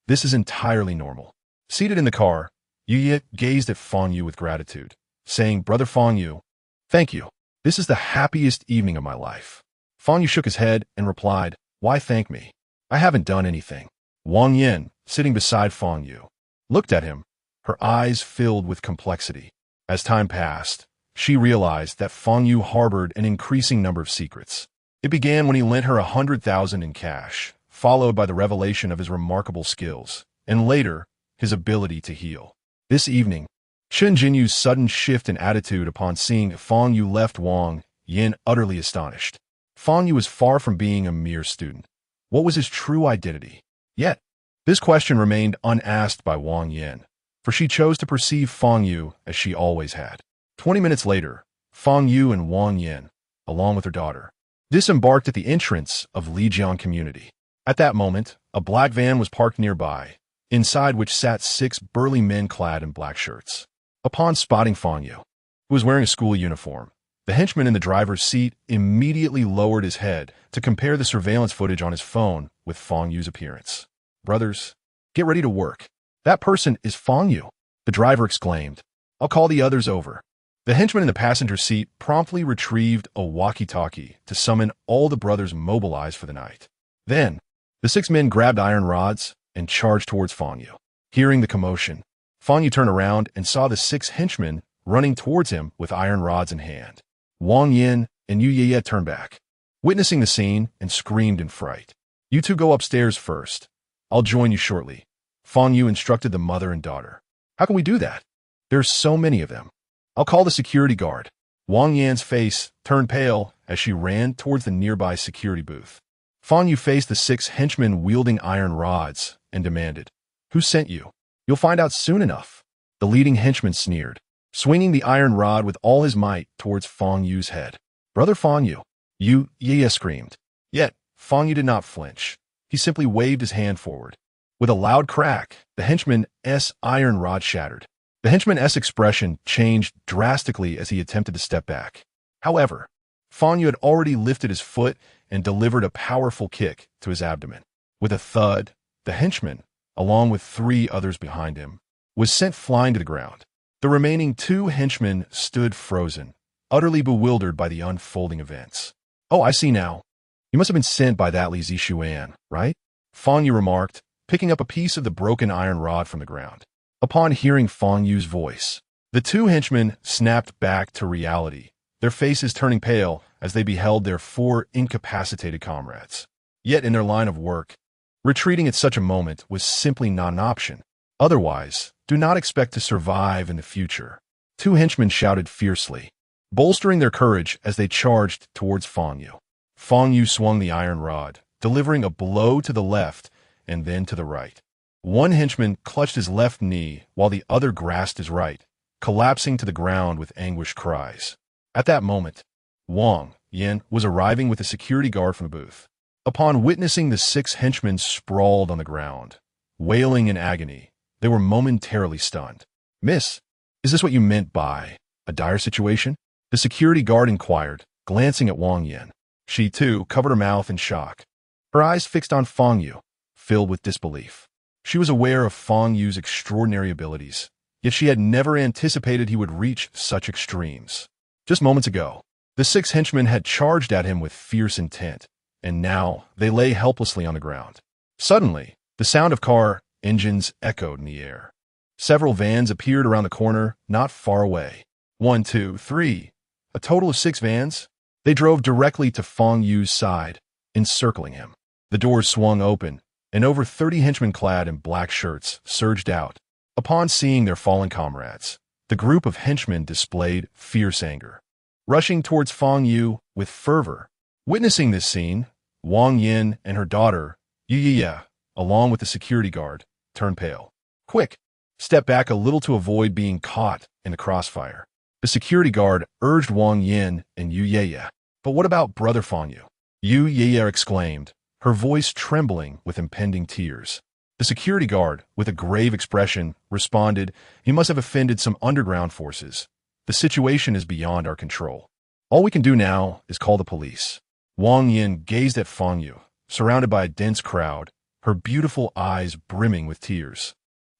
This is entirely normal. Seated in the car, Yu Ye gazed at Fang Yu with gratitude, saying, Brother Fang Yu, thank you. This is the happiest evening of my life. Fang Yu shook his head and replied, Why thank me? I haven't done anything. Wang Yin, sitting beside Fang Yu, looked at him, her eyes filled with complexity. As time passed, she realized that Fang Yu harbored an increasing number of secrets. It began when he lent her 100,000 in cash, followed by the revelation of his remarkable skills, and later, his ability to heal. This evening, Chen Jinyu's sudden shift in attitude upon seeing Fang Yu left Wang Yin utterly astonished. Fang Yu was far from being a mere student. What was his true identity? Yet, this question remained unasked by Wang Yin, for she chose to perceive Fang Yu as she always had. 20 minutes later, Fang Yu and Wang Yin, along with her daughter, disembarked at the entrance of Lijiang Community. At that moment, a black van was parked nearby, inside which sat 6 burly men clad in black shirts. Upon spotting Fang Yu, who was wearing a school uniform, the henchman in the driver's seat immediately lowered his head to compare the surveillance footage on his phone with Fang Yu's appearance. Brothers, get ready to work. That person is Fang Yu, the driver exclaimed. I'll call the others over. The henchman in the passenger seat promptly retrieved a walkie-talkie to summon all the brothers mobilized for the night. Then, the 6 men grabbed iron rods and charged towards Fang Yu. Hearing the commotion, Fang Yu turned around and saw the 6 henchmen running towards him with iron rods in hand. Wang Yin and Yu Ye turned back, witnessing the scene, and screamed in fright. You two go upstairs first. I'll join you shortly, Fang Yu instructed the mother and daughter. How can we do that? There's so many of them. I'll call the security guard. Wang Yan's face turned pale as she ran towards the nearby security booth. Fang Yu faced the 6 henchmen wielding iron rods and demanded, Who sent you? You'll find out soon enough. The leading henchman sneered, swinging the iron rod with all his might towards Fang Yu's head. Brother Fang Yu, Yu Ye screamed. Yet, Fang Yu did not flinch. He simply waved his hand forward. With a loud crack, the henchman's iron rod shattered. The henchman's expression changed drastically as he attempted to step back. However, Fang Yu had already lifted his foot and delivered a powerful kick to his abdomen. With a thud, the henchman, along with 3 others behind him, was sent flying to the ground. The remaining 2 henchmen stood frozen, utterly bewildered by the unfolding events. "Oh, I see now. You must have been sent by that Li Zishuan, right?" Fang Yu remarked, picking up a piece of the broken iron rod from the ground. Upon hearing Fang Yu's voice, the 2 henchmen snapped back to reality, their faces turning pale as they beheld their 4 incapacitated comrades. Yet in their line of work, retreating at such a moment was simply not an option. Otherwise, do not expect to survive in the future. 2 henchmen shouted fiercely, bolstering their courage as they charged towards Fang Yu. Fang Yu swung the iron rod, delivering a blow to the left and then to the right. One henchman clutched his left knee while the other grasped his right, collapsing to the ground with anguished cries. At that moment, Wang Yin was arriving with a security guard from the booth. Upon witnessing the 6 henchmen sprawled on the ground, wailing in agony, they were momentarily stunned. "Miss, is this what you meant by a dire situation?" The security guard inquired, glancing at Wang Yin. She, too, covered her mouth in shock, her eyes fixed on Fang Yu, filled with disbelief. She was aware of Fang Yu's extraordinary abilities, yet she had never anticipated he would reach such extremes. Just moments ago, the 6 henchmen had charged at him with fierce intent, and now they lay helplessly on the ground. Suddenly, the sound of car engines echoed in the air. Several vans appeared around the corner, not far away. 1, 2, 3. A total of 6 vans. They drove directly to Fang Yu's side, encircling him. The doors swung open, and over 30 henchmen clad in black shirts surged out. Upon seeing their fallen comrades, the group of henchmen displayed fierce anger, rushing towards Fang Yu with fervor. Witnessing this scene, Wang Yin and her daughter, Yu, along with the security guard, turned pale. "Quick, step back a little to avoid being caught in the crossfire." The security guard urged Wang Yin and Yu. "But what about Brother Fang Yu?" Yu exclaimed, her voice trembling with impending tears. The security guard, with a grave expression, responded, "You must have offended some underground forces. The situation is beyond our control. All we can do now is call the police." Wang Yin gazed at Fang Yu, surrounded by a dense crowd, her beautiful eyes brimming with tears.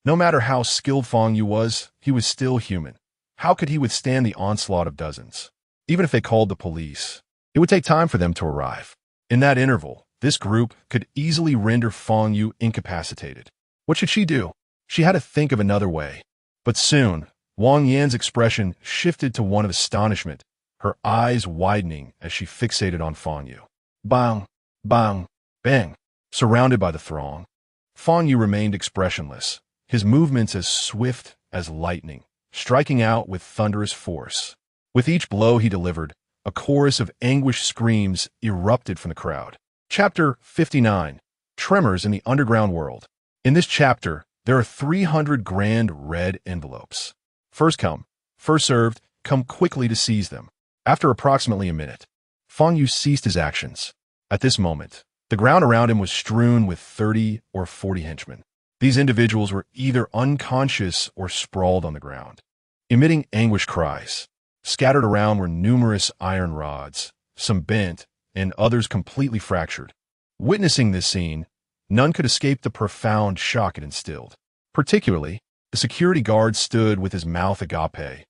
No matter how skilled Fang Yu was, he was still human. How could he withstand the onslaught of dozens? Even if they called the police, it would take time for them to arrive. In that interval, this group could easily render Fang Yu incapacitated. What should she do? She had to think of another way. But soon, Wang Yan's expression shifted to one of astonishment, her eyes widening as she fixated on Fang Yu. Bang, bang, bang. Surrounded by the throng, Fang Yu remained expressionless, his movements as swift as lightning, striking out with thunderous force. With each blow he delivered, a chorus of anguished screams erupted from the crowd. Chapter 59. Tremors in the Underground World. In this chapter, there are 300 grand red envelopes. First come, first served, come quickly to seize them. After approximately a minute, Fang Yu ceased his actions. At this moment, the ground around him was strewn with 30 or 40 henchmen. These individuals were either unconscious or sprawled on the ground, emitting anguished cries. Scattered around were numerous iron rods, some bent, and others completely fractured. Witnessing this scene, none could escape the profound shock it instilled. Particularly, the security guard stood with his mouth agape,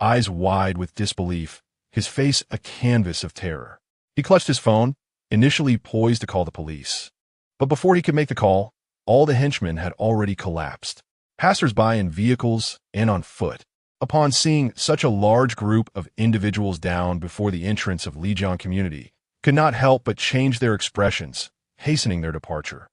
eyes wide with disbelief, his face a canvas of terror. He clutched his phone, initially poised to call the police. But before he could make the call, all the henchmen had already collapsed. Passers-by in vehicles and on foot, upon seeing such a large group of individuals down before the entrance of Lijiang community, could not help but change their expressions, hastening their departure.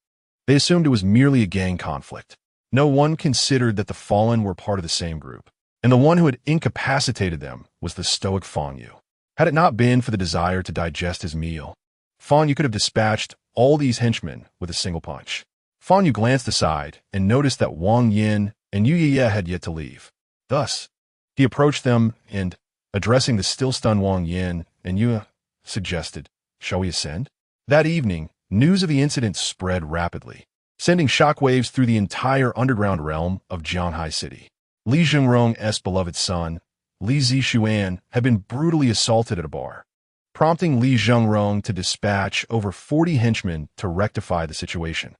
They assumed it was merely a gang conflict. No one considered that the fallen were part of the same group, and the one who had incapacitated them was the stoic Fang Yu. Had it not been for the desire to digest his meal, Fang Yu could have dispatched all these henchmen with a single punch. Fang Yu glanced aside and noticed that Wang Yin and Yu had yet to leave. Thus, he approached them and, addressing the still-stunned Wang Yin and Yu, suggested, "Shall we ascend?" That evening, news of the incident spread rapidly, sending shockwaves through the entire underground realm of Jianhai City. Li Zhengrong's beloved son, Li Zixuan, had been brutally assaulted at a bar, prompting Li Zhengrong to dispatch over 40 henchmen to rectify the situation,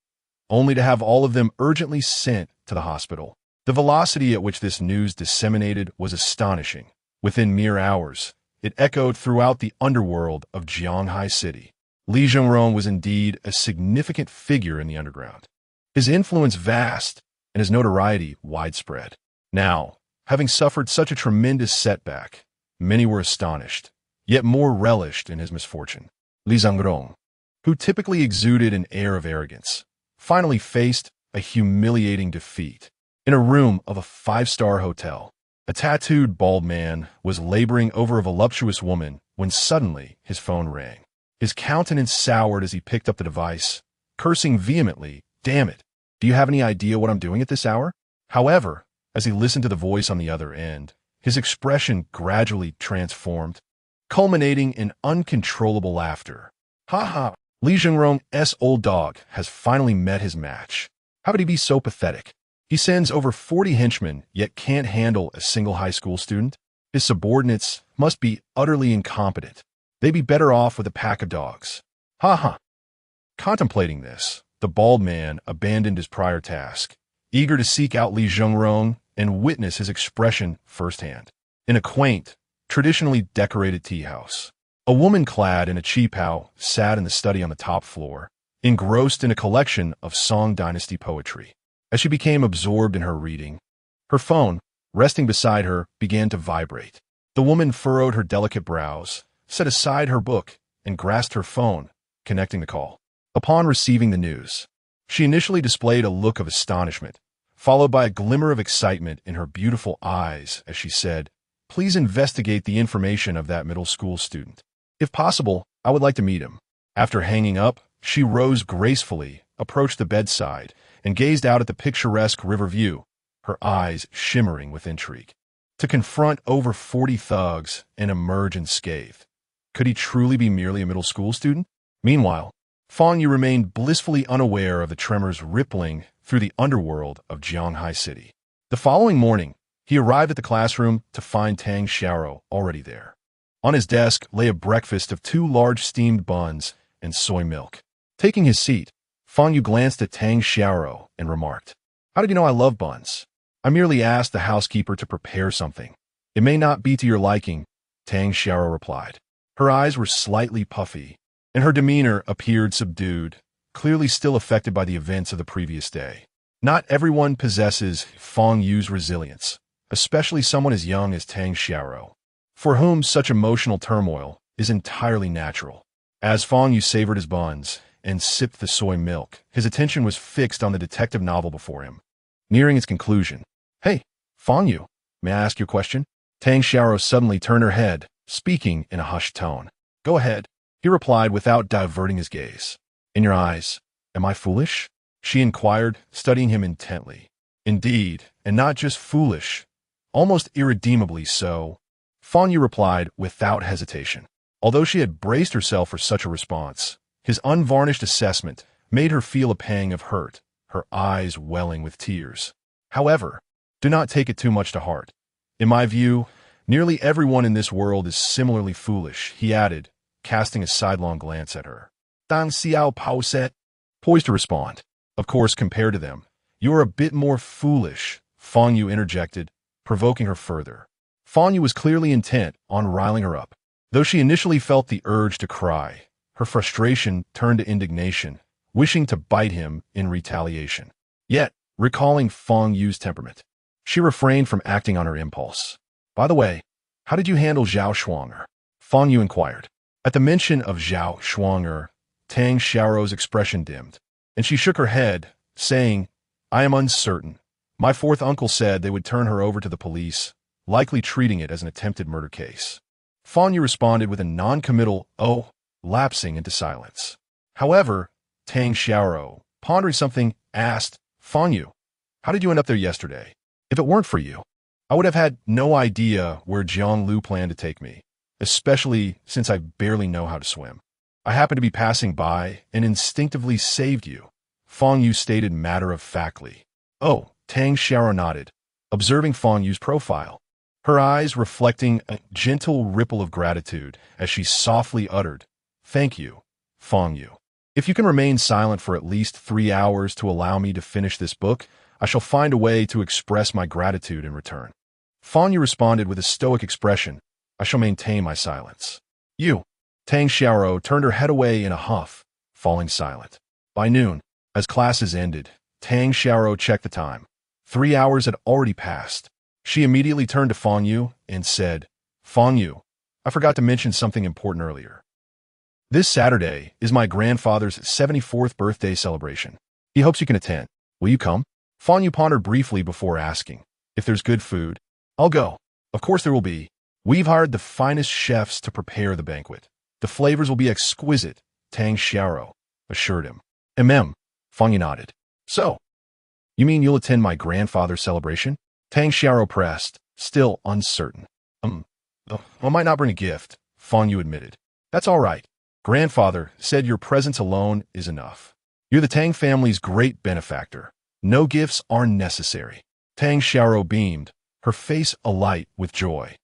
only to have all of them urgently sent to the hospital. The velocity at which this news disseminated was astonishing. Within mere hours, it echoed throughout the underworld of Jianghai City. Li Zhengrong was indeed a significant figure in the underground, his influence vast and his notoriety widespread. Now, having suffered such a tremendous setback, many were astonished, yet more relished in his misfortune. Li Zhengrong, who typically exuded an air of arrogance, finally faced a humiliating defeat. In a room of a five-star hotel, a tattooed bald man was laboring over a voluptuous woman when suddenly his phone rang. His countenance soured as he picked up the device, cursing vehemently, "Damn it, do you have any idea what I'm doing at this hour?" However, as he listened to the voice on the other end, his expression gradually transformed, culminating in uncontrollable laughter. "Ha ha, Li Zhengrong's old dog has finally met his match. How could he be so pathetic? He sends over 40 henchmen, yet can't handle a single high school student. His subordinates must be utterly incompetent. They'd be better off with a pack of dogs. Ha ha." Contemplating this, the bald man abandoned his prior task, eager to seek out Li Zhengrong and witness his expression firsthand. In a quaint, traditionally decorated tea house, a woman clad in a qipao sat in the study on the top floor, engrossed in a collection of Song Dynasty poetry. As she became absorbed in her reading, her phone, resting beside her, began to vibrate. The woman furrowed her delicate brows, set aside her book, and grasped her phone, connecting the call. Upon receiving the news, she initially displayed a look of astonishment, followed by a glimmer of excitement in her beautiful eyes as she said, "Please investigate the information of that middle school student. If possible, I would like to meet him." After hanging up, she rose gracefully, approached the bedside, and gazed out at the picturesque river view, her eyes shimmering with intrigue. To confront over 40 thugs and emerge unscathed. Could he truly be merely a middle school student? Meanwhile, Fang Yu remained blissfully unaware of the tremors rippling through the underworld of Jianghai City. The following morning, he arrived at the classroom to find Tang Xiao already there. On his desk lay a breakfast of 2 large steamed buns and soy milk. Taking his seat, Fang Yu glanced at Tang Xiao and remarked, "How did you know I love buns?" "I merely asked the housekeeper to prepare something. It may not be to your liking," Tang Xiao replied. Her eyes were slightly puffy, and her demeanor appeared subdued, clearly still affected by the events of the previous day. Not everyone possesses Fang Yu's resilience, especially someone as young as Tang Xiao, for whom such emotional turmoil is entirely natural. As Fang Yu savored his buns and sipped the soy milk, his attention was fixed on the detective novel before him, nearing its conclusion. "Hey, Fang Yu, may I ask you a question?" Tang Xiao suddenly turned her head, speaking in a hushed tone. "Go ahead," he replied without diverting his gaze. "In your eyes, am I foolish?" she inquired, studying him intently. "Indeed, and not just foolish, almost irredeemably so," Fang Yu replied without hesitation. Although she had braced herself for such a response, his unvarnished assessment made her feel a pang of hurt, her eyes welling with tears. "However, do not take it too much to heart. In my view, nearly everyone in this world is similarly foolish," he added, casting a sidelong glance at her. Dang Xiao Pao said, poised to respond. "Of course, compared to them, you are a bit more foolish," Fang Yu interjected, provoking her further. Fang Yu was clearly intent on riling her up. Though she initially felt the urge to cry, her frustration turned to indignation, wishing to bite him in retaliation. Yet, recalling Fang Yu's temperament, she refrained from acting on her impulse. "By the way, how did you handle Zhao Shuanger?" Fang Yu inquired. At the mention of Zhao Shuanger, Tang Xiao's expression dimmed, and she shook her head, saying, "I am uncertain. My 4th uncle said they would turn her over to the police, likely treating it as an attempted murder case." Fang Yu responded with a non-committal "oh," lapsing into silence. However, Tang Xiao, pondering something, asked, "Fang Yu, how did you end up there yesterday? If it weren't for you, I would have had no idea where Jiang Lu planned to take me, especially since I barely know how to swim. I happened to be passing by and instinctively saved you," Fang Yu stated matter-of-factly. "Oh," Tang Xiao nodded. observing Fang Yu's profile, her eyes reflecting a gentle ripple of gratitude as she softly uttered, "Thank you, Fang Yu. If you can remain silent for at least 3 hours to allow me to finish this book, I shall find a way to express my gratitude in return." Fang Yu responded with a stoic expression, "I shall maintain my silence." "You." Tang Xiaoro turned her head away in a huff, falling silent. By noon, as classes ended, Tang Xiaoro checked the time. 3 hours had already passed. She immediately turned to Fang Yu and said, "Fang Yu, I forgot to mention something important earlier. This Saturday is my grandfather's 74th birthday celebration. He hopes you can attend. Will you come?" Fang Yu pondered briefly before asking, "If there's good food, I'll go." "Of course there will be. We've hired the finest chefs to prepare the banquet. The flavors will be exquisite," Tang Xiaoro assured him. Fang Yu nodded. "So, you mean you'll attend my grandfather's celebration?" Tang Xiaoro pressed, still uncertain. I might not bring a gift," Fang Yu admitted. "That's all right. Grandfather said your presence alone is enough. You're the Tang family's great benefactor. No gifts are necessary." Tang Xiaoro beamed, her face alight with joy.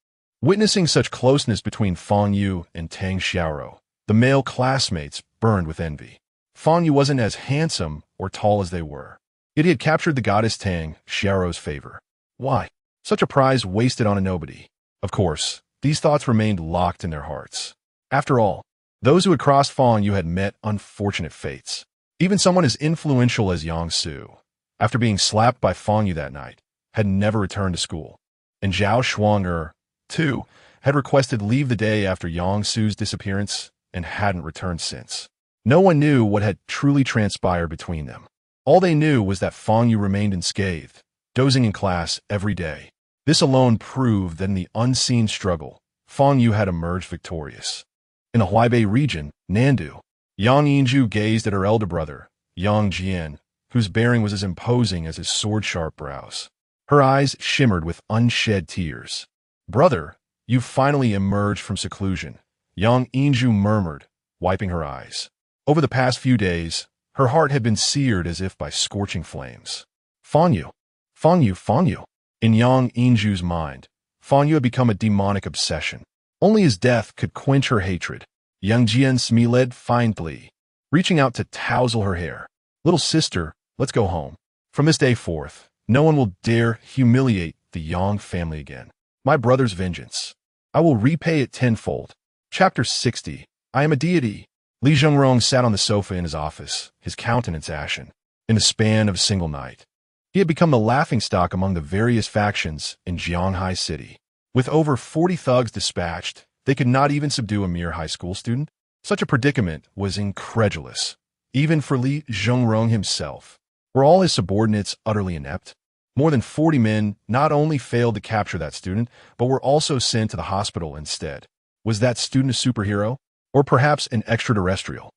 Witnessing such closeness between Fang Yu and Tang Xiaoro, the male classmates burned with envy. Fang Yu wasn't as handsome or tall as they were, yet he had captured the goddess Tang Xiaoro's favor. Why? Such a prize wasted on a nobody. Of course, these thoughts remained locked in their hearts. After all, those who had crossed Fang Yu had met unfortunate fates. Even someone as influential as Yang Su, after being slapped by Fang Yu that night, had never returned to school. And Zhao Shuang too, had requested leave the day after Yang Su's disappearance and hadn't returned since. No one knew what had truly transpired between them. All they knew was that Fang Yu remained unscathed, dozing in class every day. This alone proved that in the unseen struggle, Fang Yu had emerged victorious. In the Huaibei region, Nandu, Yang Yinju gazed at her elder brother, Yang Jian, whose bearing was as imposing as his sword-sharp brows. Her eyes shimmered with unshed tears. "Brother, you've finally emerged from seclusion," Yang Yinju murmured, wiping her eyes. Over the past few days, her heart had been seared as if by scorching flames. Fang Yu, Fang Yu, Fang Yu. In Yang Yinju's mind, Fang Yu had become a demonic obsession. Only his death could quench her hatred. Yang Jian smiled faintly, reaching out to tousle her hair. "Little sister, let's go home. From this day forth, no one will dare humiliate the Yang family again. My brother's vengeance, I will repay it tenfold." Chapter 60. I am a deity. Li Zhengrong sat on the sofa in his office, his countenance ashen. In the span of a single night, he had become the laughingstock among the various factions in Jianghai City. With over 40 thugs dispatched, they could not even subdue a mere high school student. Such a predicament was incredulous, even for Li Zhengrong himself. Were all his subordinates utterly inept? More than 40 men not only failed to capture that student, but were also sent to the hospital instead. Was that student a superhero? Or perhaps an extraterrestrial?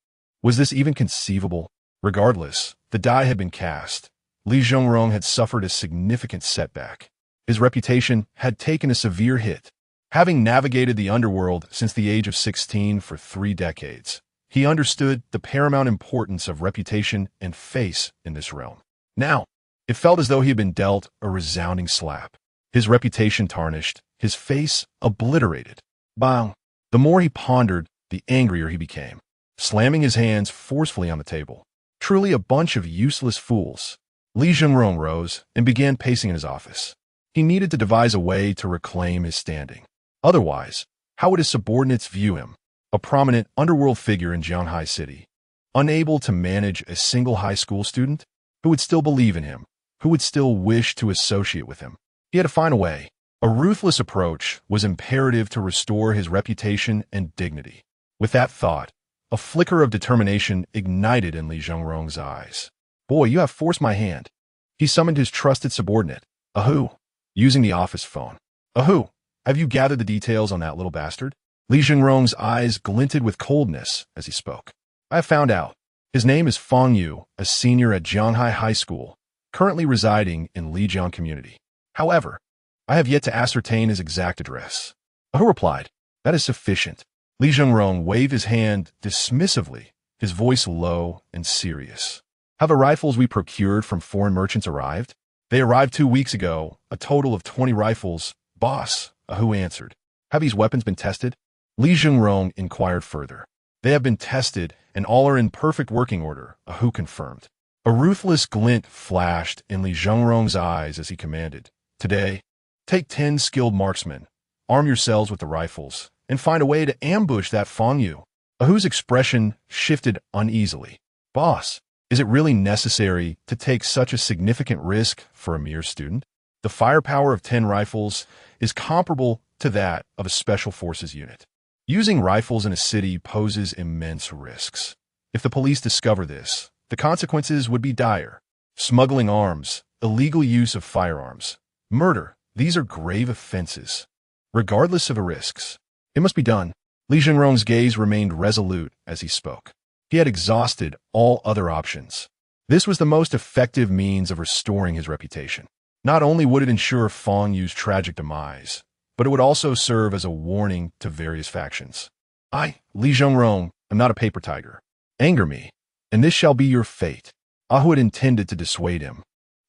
Was this even conceivable? Regardless, the die had been cast. Li Zhengrong had suffered a significant setback. His reputation had taken a severe hit. Having navigated the underworld since the age of 16 for 3 decades, he understood the paramount importance of reputation and face in this realm. Now, it felt as though he had been dealt a resounding slap. His reputation tarnished, his face obliterated. Bang! The more he pondered, the angrier he became, slamming his hands forcefully on the table. Truly a bunch of useless fools. Li Zhengrong rose and began pacing in his office. He needed to devise a way to reclaim his standing. Otherwise, how would his subordinates view him? A prominent underworld figure in Jianghai City, unable to manage a single high school student? Who would still believe in him? Who would still wish to associate with him? He had to find a way. A ruthless approach was imperative to restore his reputation and dignity. With that thought, a flicker of determination ignited in Li Zhengrong's eyes. "Boy, you have forced my hand." He summoned his trusted subordinate, Ahu, using the office phone. "Ahu, have you gathered the details on that little bastard?" Li Zhengrong's eyes glinted with coldness as he spoke. "I have found out. His name is Fang Yu, a senior at Jianghai High School, currently residing in Lijiang Community. However, I have yet to ascertain his exact address." Ahu replied, "That is sufficient." Li Zhengrong waved his hand dismissively, his voice low and serious. "Have the rifles we procured from foreign merchants arrived?" They arrived 2 weeks ago, a total of 20 rifles. Boss, Ahu answered. Have these weapons been tested? Li Zhengrong inquired further. They have been tested, and all are in perfect working order, Ahu confirmed. A ruthless glint flashed in Li Zhengrong's eyes as he commanded. Today, take 10 skilled marksmen, arm yourselves with the rifles, and find a way to ambush that Fang Yu. Ahu's expression shifted uneasily. Boss, is it really necessary to take such a significant risk for a mere student? The firepower of 10 rifles is comparable to that of a special forces unit. Using rifles in a city poses immense risks. If the police discover this, the consequences would be dire. Smuggling arms, illegal use of firearms, murder, these are grave offenses. Regardless of the risks, it must be done. Li Zhengrong's gaze remained resolute as he spoke. He had exhausted all other options. This was the most effective means of restoring his reputation. Not only would it ensure Fang Yu's tragic demise, but it would also serve as a warning to various factions. I, Li Zhengrong, am not a paper tiger. Anger me, and this shall be your fate. Ahu had intended to dissuade him,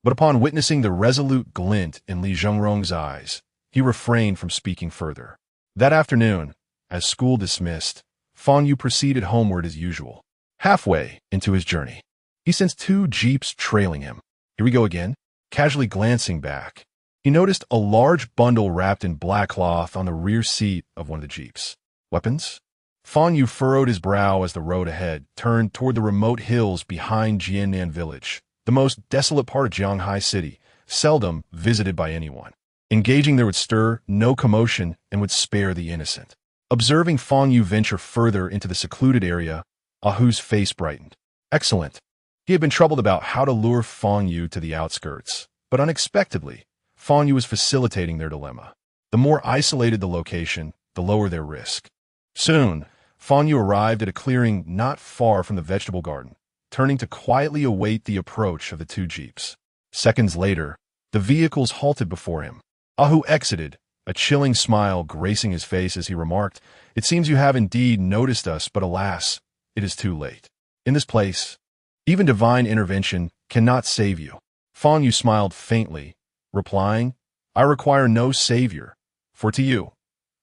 but upon witnessing the resolute glint in Li Zhengrong's eyes, he refrained from speaking further. That afternoon, as school dismissed, Fang Yu proceeded homeward as usual. Halfway into his journey, he sensed 2 jeeps trailing him. Here we go again. Casually glancing back, he noticed a large bundle wrapped in black cloth on the rear seat of one of the jeeps. Weapons? Fang Yu furrowed his brow as the road ahead turned toward the remote hills behind Jiannan village, the most desolate part of Jianghai City, seldom visited by anyone. Engaging there would stir no commotion and would spare the innocent. Observing Fang Yu venture further into the secluded area, Ahu's face brightened. Excellent. He had been troubled about how to lure Fang Yu to the outskirts, but unexpectedly, Fang Yu was facilitating their dilemma. The more isolated the location, the lower their risk. Soon, Fang Yu arrived at a clearing not far from the vegetable garden, turning to quietly await the approach of the 2 jeeps. Seconds later, the vehicles halted before him. Ahu exited, a chilling smile gracing his face as he remarked, "It seems you have indeed noticed us, but alas, it is too late. In this place, even divine intervention cannot save you." Fang Yu smiled faintly, replying, "I require no savior, for to you,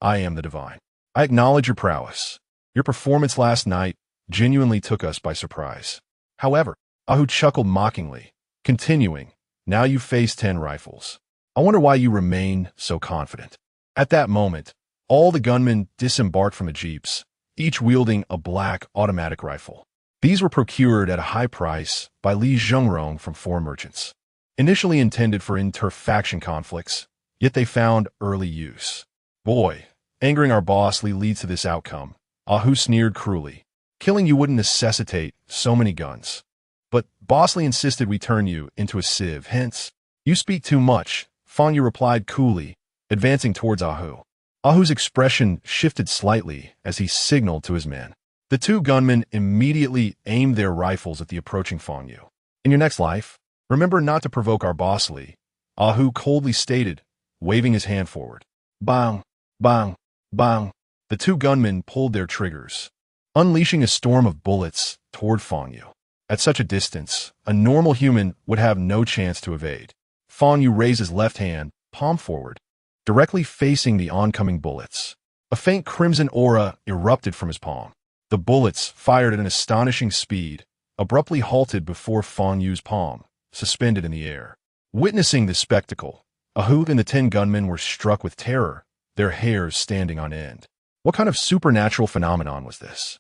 I am the divine. I acknowledge your prowess. Your performance last night genuinely took us by surprise." However, Ahu chuckled mockingly, continuing, "Now you face 10 rifles. I wonder why you remain so confident." At that moment, all the gunmen disembarked from the jeeps, each wielding a black automatic rifle. These were procured at a high price by Li Zhengrong from 4 merchants. Initially intended for inter-faction conflicts, yet they found early use. Boy, angering our boss leads to this outcome, Ahu sneered cruelly. Killing you wouldn't necessitate so many guns. But Bosley insisted we turn you into a sieve, hence, you speak too much, Fang Yu replied coolly, advancing towards Ahu. Ahu's expression shifted slightly as he signaled to his men. The 2 gunmen immediately aimed their rifles at the approaching Fang Yu. In your next life, remember not to provoke our Bosley, Ahu coldly stated, waving his hand forward. Bang, bang, bang. The 2 gunmen pulled their triggers, unleashing a storm of bullets toward Fang Yu. At such a distance, a normal human would have no chance to evade. Fang Yu raised his left hand, palm forward, directly facing the oncoming bullets. A faint crimson aura erupted from his palm. The bullets, fired at an astonishing speed, abruptly halted before Fang Yu's palm, suspended in the air. Witnessing this spectacle, Ahu and the 10 gunmen were struck with terror, their hairs standing on end. What kind of supernatural phenomenon was this?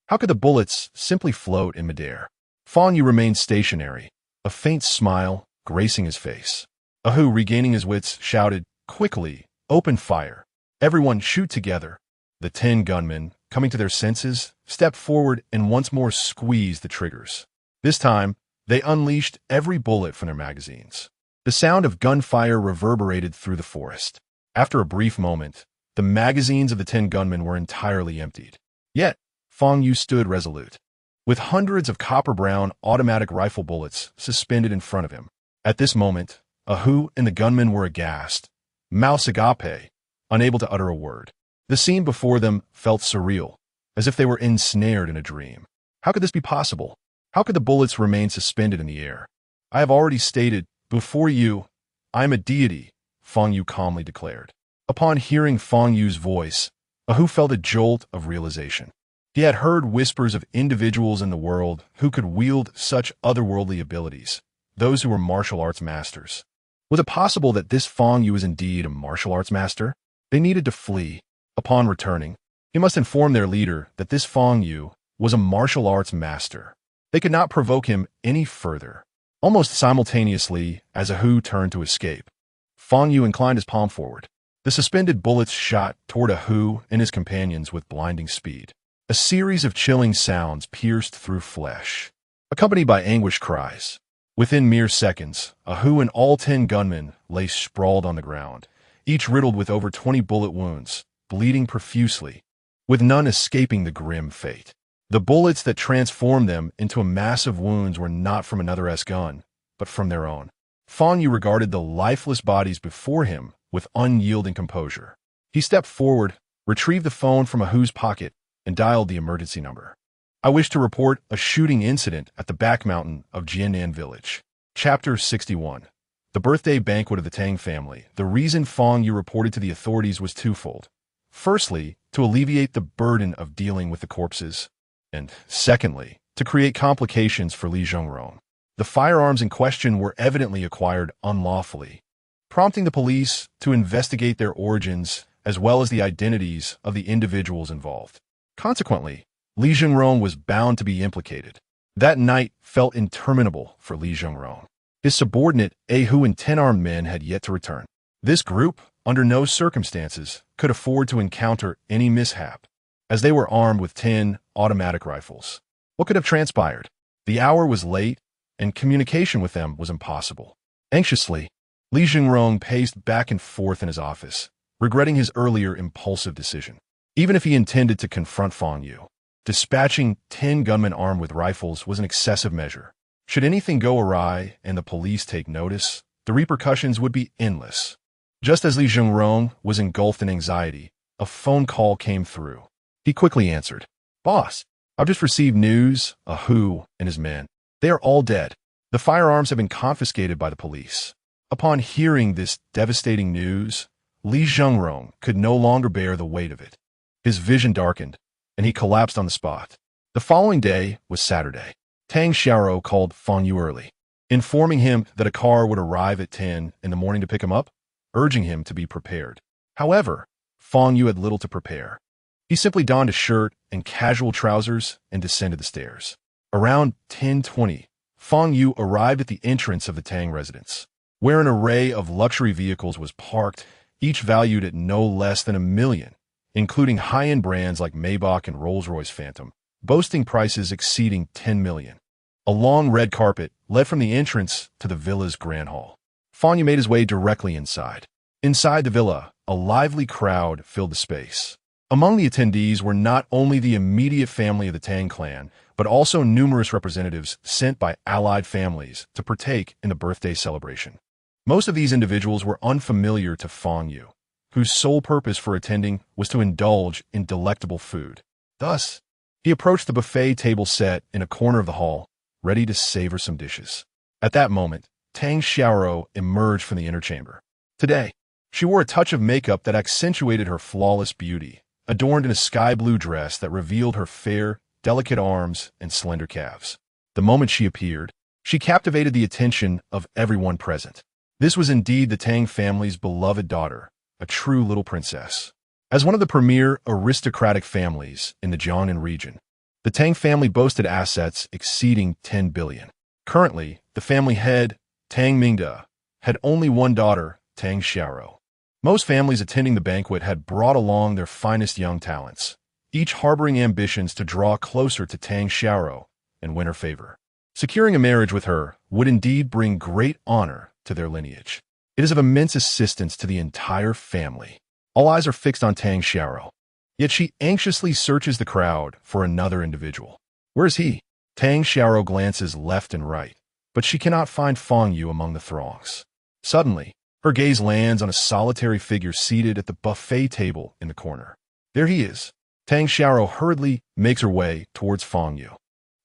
How could the bullets simply float in midair? Fang Yu remained stationary, a faint smile gracing his face. Ahu, regaining his wits, shouted, "Quickly, open fire. Everyone shoot together." The 10 gunmen, coming to their senses, stepped forward and once more squeezed the triggers. This time, they unleashed every bullet from their magazines. The sound of gunfire reverberated through the forest. After a brief moment, the magazines of the 10 gunmen were entirely emptied. Yet, Fang Yu stood resolute, with hundreds of copper-brown automatic rifle bullets suspended in front of him. At this moment, Ahu and the gunmen were aghast, mouths agape, unable to utter a word. The scene before them felt surreal, as if they were ensnared in a dream. How could this be possible? How could the bullets remain suspended in the air? I have already stated Before you, I am a deity, Fang Yu calmly declared. Upon hearing Fang Yu's voice, Ahu felt a jolt of realization. He had heard whispers of individuals in the world who could wield such otherworldly abilities, those who were martial arts masters. Was it possible that this Fang Yu was indeed a martial arts master? They needed to flee. Upon returning, he must inform their leader that this Fang Yu was a martial arts master. They could not provoke him any further. Almost simultaneously, as Ahu turned to escape, Fang Yu inclined his palm forward. The suspended bullets shot toward Ahu and his companions with blinding speed. A series of chilling sounds pierced through flesh, accompanied by anguished cries. Within mere seconds, Ahu and all 10 gunmen lay sprawled on the ground, each riddled with over 20 bullet wounds, bleeding profusely, with none escaping the grim fate. The bullets that transformed them into massive wounds were not from another gun, but from their own. Fang Yu regarded the lifeless bodies before him with unyielding composure. He stepped forward, retrieved the phone from Ahu's pocket, and dialed the emergency number. I wish to report a shooting incident at the back mountain of Jiannan Village. Chapter 61. The birthday banquet of the Tang family. The reason Fang Yu reported to the authorities was twofold. Firstly, to alleviate the burden of dealing with the corpses, and secondly, to create complications for Li Zhengrong. The firearms in question were evidently acquired unlawfully, prompting the police to investigate their origins as well as the identities of the individuals involved. Consequently, Li Zhengrong was bound to be implicated. That night felt interminable for Li Zhengrong. His subordinate, Ahu, and 10 armed men had yet to return. This group, under no circumstances, could afford to encounter any mishap, as they were armed with 10 automatic rifles. What could have transpired? The hour was late, and communication with them was impossible. Anxiously, Li Zhengrong paced back and forth in his office, regretting his earlier impulsive decision. Even if he intended to confront Fang Yu, dispatching 10 gunmen armed with rifles was an excessive measure. Should anything go awry and the police take notice, the repercussions would be endless. Just as Li Zhengrong was engulfed in anxiety, a phone call came through. He quickly answered. "Boss, I've just received news. Ahu and his men. They are all dead. The firearms have been confiscated by the police." Upon hearing this devastating news, Li Zhengrong could no longer bear the weight of it. His vision darkened, and he collapsed on the spot. The following day was Saturday. Tang Xiaoro called Fang Yu early, informing him that a car would arrive at 10 in the morning to pick him up, urging him to be prepared. However, Fang Yu had little to prepare. He simply donned a shirt and casual trousers and descended the stairs. Around 10:20, Fang Yu arrived at the entrance of the Tang residence, where an array of luxury vehicles was parked, each valued at no less than $1 million. Including high-end brands like Maybach and Rolls-Royce Phantom, boasting prices exceeding $10 million. A long red carpet led from the entrance to the villa's grand hall. Fang Yu made his way directly inside. Inside the villa, a lively crowd filled the space. Among the attendees were not only the immediate family of the Tang clan, but also numerous representatives sent by allied families to partake in the birthday celebration. Most of these individuals were unfamiliar to Fang Yu, whose sole purpose for attending was to indulge in delectable food. Thus, he approached the buffet table set in a corner of the hall, ready to savor some dishes. At that moment, Tang Xiaoro emerged from the inner chamber. Today, she wore a touch of makeup that accentuated her flawless beauty, adorned in a sky-blue dress that revealed her fair, delicate arms and slender calves. The moment she appeared, she captivated the attention of everyone present. This was indeed the Tang family's beloved daughter, a true little princess. As one of the premier aristocratic families in the Jiangnan region, the Tang family boasted assets exceeding 10 billion. Currently, the family head, Tang Mingde, had only one daughter, Tang Xiaoro. Most families attending the banquet had brought along their finest young talents, each harboring ambitions to draw closer to Tang Xiaoro and win her favor. Securing a marriage with her would indeed bring great honor to their lineage. It is of immense assistance to the entire family. All eyes are fixed on Tang Xiaoro, yet she anxiously searches the crowd for another individual. Where is he? Tang Xiaoro glances left and right, but she cannot find Fang Yu among the throngs. Suddenly, her gaze lands on a solitary figure seated at the buffet table in the corner. There he is. Tang Xiaoro hurriedly makes her way towards Fang Yu.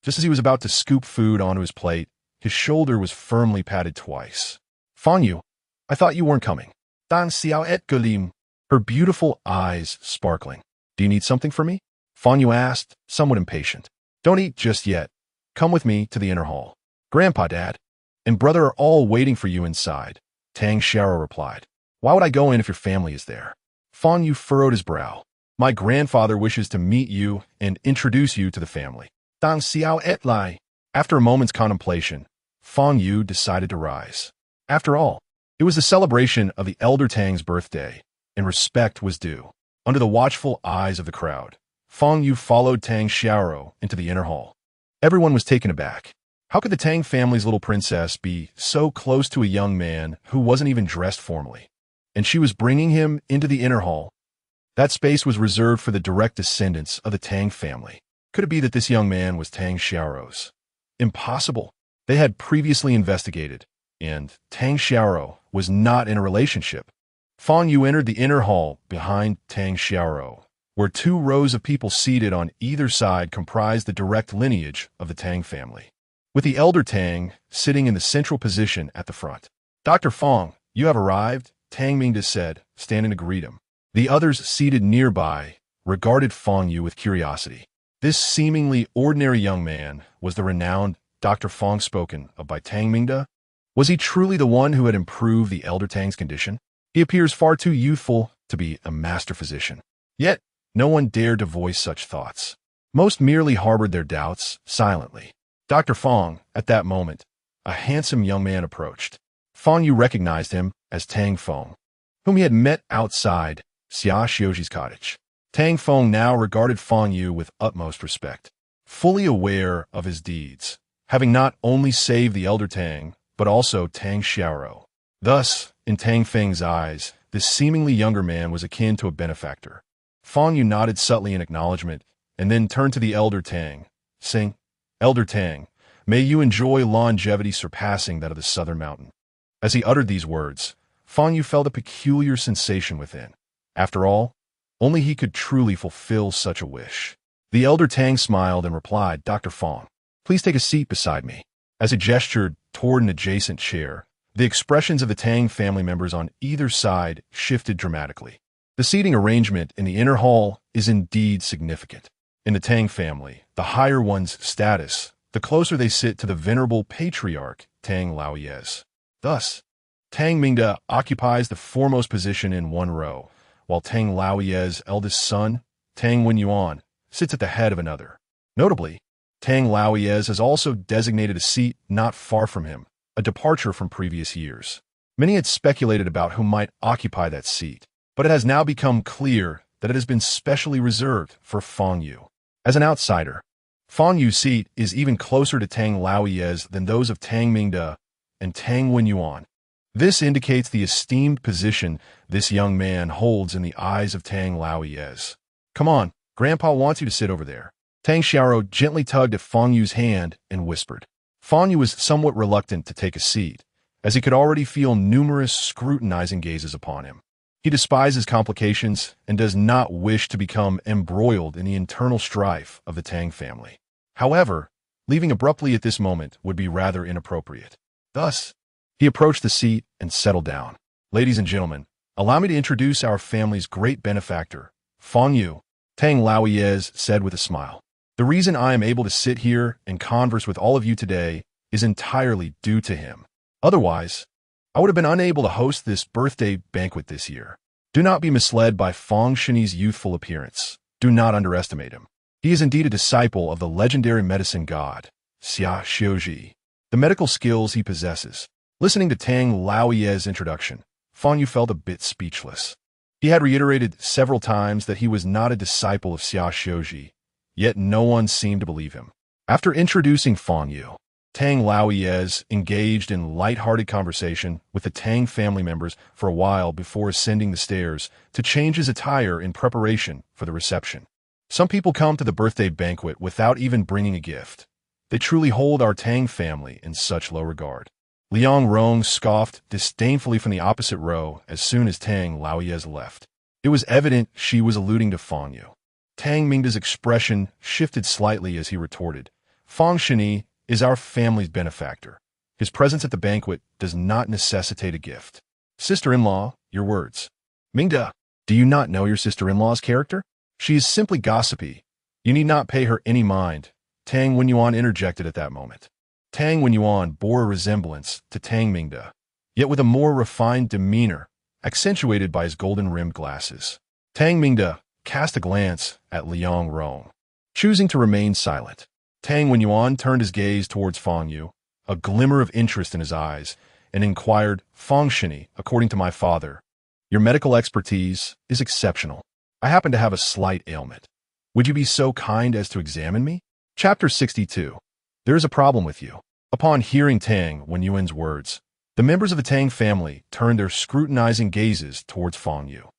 Just as he was about to scoop food onto his plate, his shoulder was firmly patted twice. Fang Yu, I thought you weren't coming. Dan xiao et gulim. Her beautiful eyes sparkling. Do you need something from me? Fang Yu asked, somewhat impatient. Don't eat just yet. Come with me to the inner hall. Grandpa, Dad, and brother are all waiting for you inside, Tang Xiao replied. Why would I go in if your family is there? Fang Yu furrowed his brow. My grandfather wishes to meet you and introduce you to the family. Dan xiao et lai. After a moment's contemplation, Fang Yu decided to rise. After all, it was the celebration of the elder Tang's birthday, and respect was due. Under the watchful eyes of the crowd, Fang Yu followed Tang Xiao into the inner hall. Everyone was taken aback. How could the Tang family's little princess be so close to a young man who wasn't even dressed formally? And she was bringing him into the inner hall. That space was reserved for the direct descendants of the Tang family. Could it be that this young man was Tang Xiao's? Impossible. They had previously investigated, and Tang Xiao was not in a relationship. Fang Yu entered the inner hall behind Tang Xiao, where 2 rows of people seated on either side comprised the direct lineage of the Tang family, with the elder Tang sitting in the central position at the front. Dr. Fang, you have arrived, Tang Mingda said, standing to greet him. The others seated nearby regarded Fang Yu with curiosity. This seemingly ordinary young man was the renowned Dr. Fang spoken of by Tang Mingda. Was he truly the one who had improved the elder Tang's condition? He appears far too youthful to be a master physician. Yet, no one dared to voice such thoughts. Most merely harbored their doubts silently. Dr. Fang, at that moment, a handsome young man approached. Fang Yu recognized him as Tang Feng, whom he had met outside Xia Xiuji's cottage. Tang Feng now regarded Fang Yu with utmost respect, fully aware of his deeds, having not only saved the elder Tang, but also Tang Xiao. Thus, in Tang Feng's eyes, this seemingly younger man was akin to a benefactor. Fang Yu nodded subtly in acknowledgement, and then turned to the elder Tang, saying, Elder Tang, may you enjoy longevity surpassing that of the southern mountain. As he uttered these words, Fang Yu felt a peculiar sensation within. After all, only he could truly fulfill such a wish. The elder Tang smiled and replied, Dr. Fang, please take a seat beside me. As he gestured toward an adjacent chair, the expressions of the Tang family members on either side shifted dramatically. The seating arrangement in the inner hall is indeed significant. In the Tang family, the higher one's status, the closer they sit to the venerable patriarch Tang Laoyes. Thus, Tang Mingda occupies the foremost position in one row, while Tang Laoyes' eldest son, Tang Wenyuan, sits at the head of another. Notably, Tang Laoyes has also designated a seat not far from him, a departure from previous years. Many had speculated about who might occupy that seat, but it has now become clear that it has been specially reserved for Fang Yu. As an outsider, Fang Yu's seat is even closer to Tang Laoyes than those of Tang Mingda and Tang Wenyuan. This indicates the esteemed position this young man holds in the eyes of Tang Laoyes. Come on, Grandpa wants you to sit over there. Tang Xiao gently tugged at Fang Yu's hand and whispered. Fang Yu was somewhat reluctant to take a seat, as he could already feel numerous scrutinizing gazes upon him. He despises complications and does not wish to become embroiled in the internal strife of the Tang family. However, leaving abruptly at this moment would be rather inappropriate. Thus, he approached the seat and settled down. Ladies and gentlemen, allow me to introduce our family's great benefactor, Fang Yu, Tang Laoyes said with a smile. The reason I am able to sit here and converse with all of you today is entirely due to him. Otherwise, I would have been unable to host this birthday banquet this year. Do not be misled by Fang Shini's youthful appearance. Do not underestimate him. He is indeed a disciple of the legendary medicine god, Xia Xiuji. The medical skills he possesses. Listening to Tang Laoyes' introduction, Fang Yu felt a bit speechless. He had reiterated several times that he was not a disciple of Xia Xiuji, yet no one seemed to believe him. After introducing Fang Yu, Tang Laoyes engaged in light-hearted conversation with the Tang family members for a while before ascending the stairs to change his attire in preparation for the reception. Some people come to the birthday banquet without even bringing a gift. They truly hold our Tang family in such low regard. Liang Rong scoffed disdainfully from the opposite row as soon as Tang Laoyes left. It was evident she was alluding to Fang Yu. Tang Mingda's expression shifted slightly as he retorted, Fang Shini is our family's benefactor. His presence at the banquet does not necessitate a gift. Sister-in-law, your words. Mingda, do you not know your sister-in-law's character? She is simply gossipy. You need not pay her any mind. Tang Wenyuan interjected at that moment. Tang Wenyuan bore a resemblance to Tang Mingda, yet with a more refined demeanor, accentuated by his golden-rimmed glasses. Tang Mingda cast a glance at Liang Rong, choosing to remain silent. Tang Wenyuan turned his gaze towards Fang Yu, a glimmer of interest in his eyes, and inquired, Fang Shini, according to my father, your medical expertise is exceptional. I happen to have a slight ailment. Would you be so kind as to examine me? Chapter 62. There is a problem with you. Upon hearing Tang Wenyuan's words, the members of the Tang family turned their scrutinizing gazes towards Fang Yu.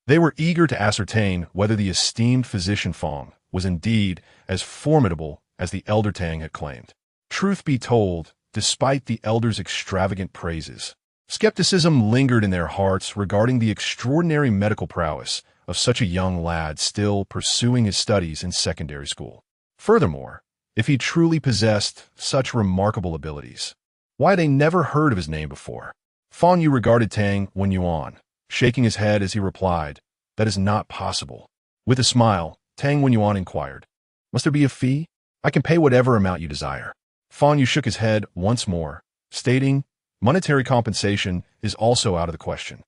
They were eager to ascertain whether the esteemed physician Fang was indeed as formidable as the elder Tang had claimed. Truth be told, despite the elder's extravagant praises, skepticism lingered in their hearts regarding the extraordinary medical prowess of such a young lad still pursuing his studies in secondary school. Furthermore, if he truly possessed such remarkable abilities, why had they never heard of his name before? Fang Yu regarded Tang Wenyuan, shaking his head as he replied, that is not possible. With a smile, Tang Wenyuan inquired, must there be a fee? I can pay whatever amount you desire. Fang Yu shook his head once more, stating, monetary compensation is also out of the question.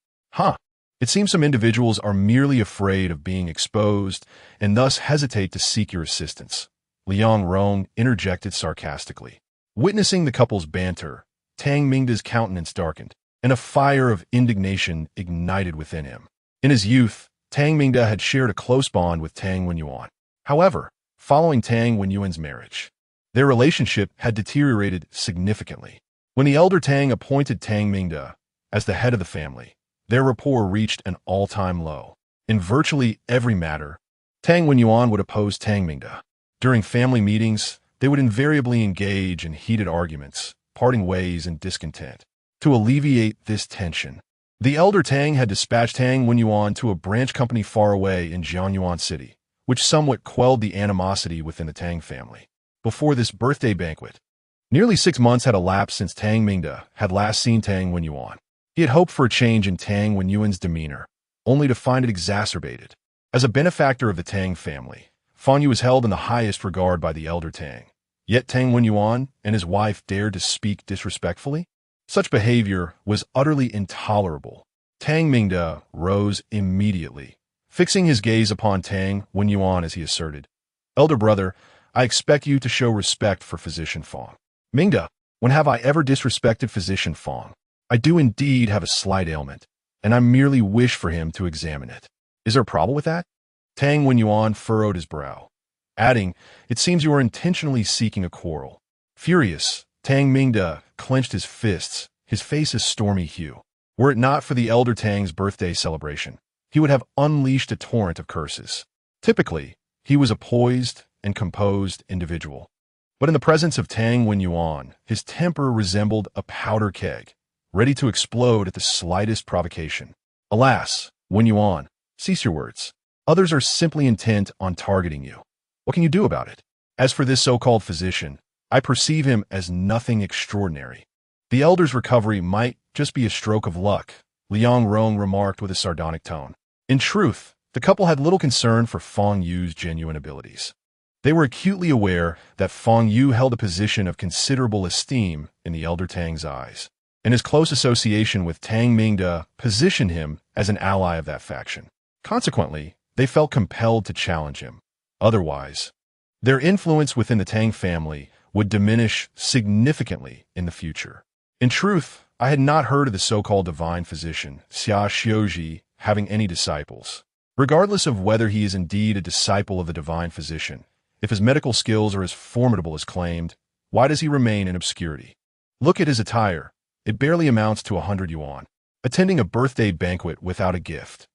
It seems some individuals are merely afraid of being exposed and thus hesitate to seek your assistance. Liang Rong interjected sarcastically. Witnessing the couple's banter, Tang Mingda's countenance darkened, and a fire of indignation ignited within him. In his youth, Tang Mingda had shared a close bond with Tang Wenyuan. However, following Tang Wenyuan's marriage, their relationship had deteriorated significantly. When the elder Tang appointed Tang Mingda as the head of the family, their rapport reached an all-time low. In virtually every matter, Tang Wenyuan would oppose Tang Mingda. During family meetings, they would invariably engage in heated arguments, parting ways in discontent. To alleviate this tension, the elder Tang had dispatched Tang Wenyuan to a branch company far away in Jianyuan City, which somewhat quelled the animosity within the Tang family. Before this birthday banquet, nearly 6 months had elapsed since Tang Mingda had last seen Tang Wenyuan. He had hoped for a change in Tang Wenyuan's demeanor, only to find it exacerbated. As a benefactor of the Tang family, Fang Yu was held in the highest regard by the elder Tang. Yet Tang Wenyuan and his wife dared to speak disrespectfully? Such behavior was utterly intolerable. Tang Mingda rose immediately, fixing his gaze upon Tang Wenyuan as he asserted, Elder brother, I expect you to show respect for Physician Fang. Mingda, when have I ever disrespected Physician Fang? I do indeed have a slight ailment, and I merely wish for him to examine it. Is there a problem with that? Tang Wenyuan furrowed his brow, adding, it seems you are intentionally seeking a quarrel. Furious, Tang Mingda clenched his fists, his face a stormy hue. Were it not for the elder Tang's birthday celebration, he would have unleashed a torrent of curses. Typically, he was a poised and composed individual. But in the presence of Tang Wenyuan, his temper resembled a powder keg, ready to explode at the slightest provocation. Alas, Wenyuan, cease your words. Others are simply intent on targeting you. What can you do about it? As for this so-called physician, I perceive him as nothing extraordinary. The elder's recovery might just be a stroke of luck, Liang Rong remarked with a sardonic tone. In truth, the couple had little concern for Fang Yu's genuine abilities. They were acutely aware that Fang Yu held a position of considerable esteem in the elder Tang's eyes, and his close association with Tang Mingda positioned him as an ally of that faction. Consequently, they felt compelled to challenge him. Otherwise, their influence within the Tang family would diminish significantly in the future. In truth, I had not heard of the so-called divine physician, Xia Xiuji, having any disciples. Regardless of whether he is indeed a disciple of the divine physician, if his medical skills are as formidable as claimed, why does he remain in obscurity? Look at his attire. It barely amounts to 100 yuan. Attending a birthday banquet without a gift.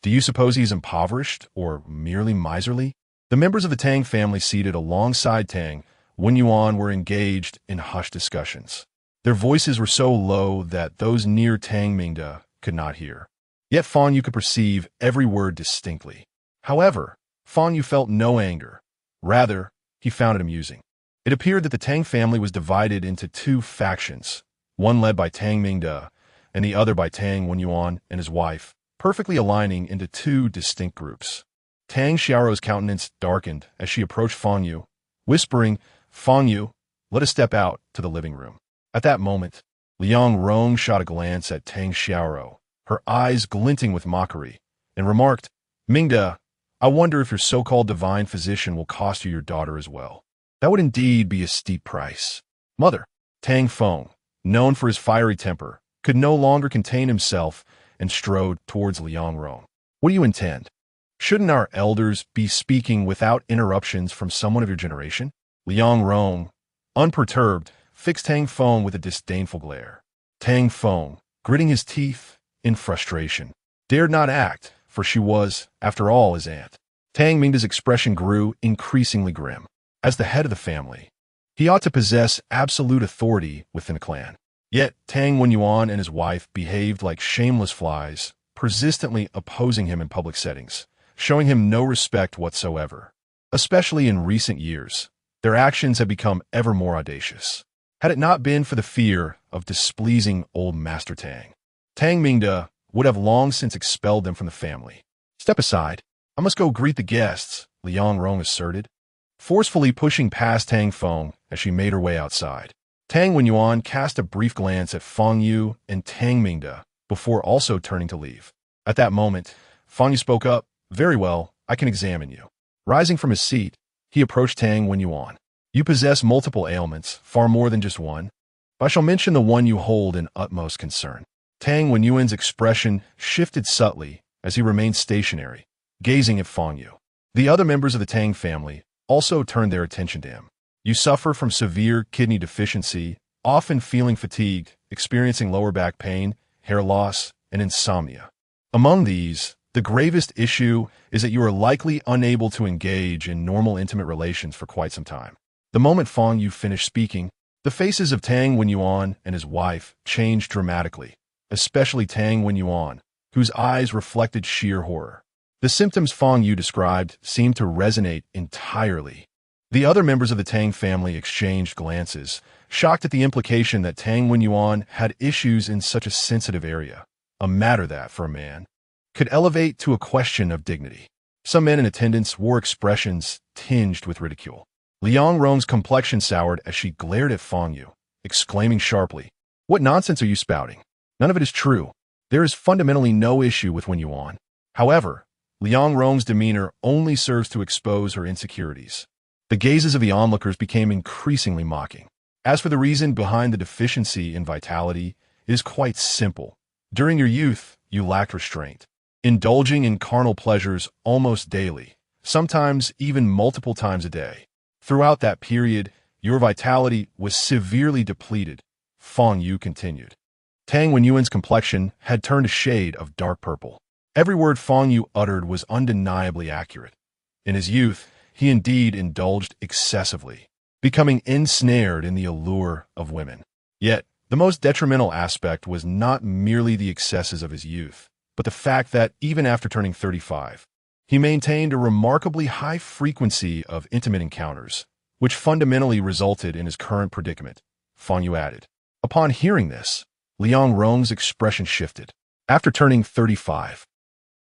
Do you suppose he is impoverished or merely miserly? The members of the Tang family seated alongside Tang Wenyuan were engaged in hushed discussions. Their voices were so low that those near Tang Mingda could not hear. Yet Fang Yu could perceive every word distinctly. However, Fang Yu felt no anger. Rather, he found it amusing. It appeared that the Tang family was divided into two factions, one led by Tang Mingde and the other by Tang Wenyuan and his wife, perfectly aligning into two distinct groups. Tang Xiaoro's countenance darkened as she approached Fang Yu, whispering, "Fang Yu, let us step out to the living room." At that moment, Liang Rong shot a glance at Tang Xiaoro, her eyes glinting with mockery, and remarked, "Mingde, I wonder if your so-called divine physician will cost you your daughter as well. That would indeed be a steep price." Mother, Tang Feng, known for his fiery temper, could no longer contain himself and strode towards Liang Rong. "What do you intend? Shouldn't our elders be speaking without interruptions from someone of your generation?" Liang Rong, unperturbed, fixed Tang Feng with a disdainful glare. Tang Feng, gritting his teeth in frustration, dared not act, for she was, after all, his aunt. Tang Mingde's expression grew increasingly grim. As the head of the family, he ought to possess absolute authority within the clan. Yet Tang Wenyuan and his wife behaved like shameless flies, persistently opposing him in public settings, showing him no respect whatsoever. Especially in recent years, their actions had become ever more audacious. Had it not been for the fear of displeasing old Master Tang, Tang Mingde would have long since expelled them from the family. "Step aside. I must go greet the guests," Liang Rong asserted, forcefully pushing past Tang Feng as she made her way outside. Tang Wenyuan cast a brief glance at Fang Yu and Tang Mingde before also turning to leave. At that moment, Fang Yu spoke up, "Very well, I can examine you." Rising from his seat, he approached Tang Wenyuan. "You possess multiple ailments, far more than just one. But I shall mention the one you hold in utmost concern." Tang Wenyuan's expression shifted subtly as he remained stationary, gazing at Fang Yu. The other members of the Tang family also turned their attention to him. "You suffer from severe kidney deficiency, often feeling fatigued, experiencing lower back pain, hair loss, and insomnia. Among these, the gravest issue is that you are likely unable to engage in normal intimate relations for quite some time." The moment Fang Yu finished speaking, the faces of Tang Wenyuan and his wife changed dramatically, especially Tang Wenyuan, whose eyes reflected sheer horror. The symptoms Fang Yu described seemed to resonate entirely. The other members of the Tang family exchanged glances, shocked at the implication that Tang Wenyuan had issues in such a sensitive area, a matter that, for a man, could elevate to a question of dignity. Some men in attendance wore expressions tinged with ridicule. Liang Rong's complexion soured as she glared at Fang Yu, exclaiming sharply, "What nonsense are you spouting? None of it is true. There is fundamentally no issue with Wenyuan." However, Liang Rong's demeanor only serves to expose her insecurities. The gazes of the onlookers became increasingly mocking. As for the reason behind the deficiency in vitality, it is quite simple. During your youth, you lacked restraint, indulging in carnal pleasures almost daily, sometimes even multiple times a day. Throughout that period, your vitality was severely depleted, Fang Yu continued. Tang Wenyuan's complexion had turned a shade of dark purple. Every word Fang Yu uttered was undeniably accurate. In his youth, he indeed indulged excessively, becoming ensnared in the allure of women. Yet, the most detrimental aspect was not merely the excesses of his youth, but the fact that even after turning 35, he maintained a remarkably high frequency of intimate encounters, which fundamentally resulted in his current predicament, Fang Yu added. Upon hearing this, Liang Rong's expression shifted. After turning 35,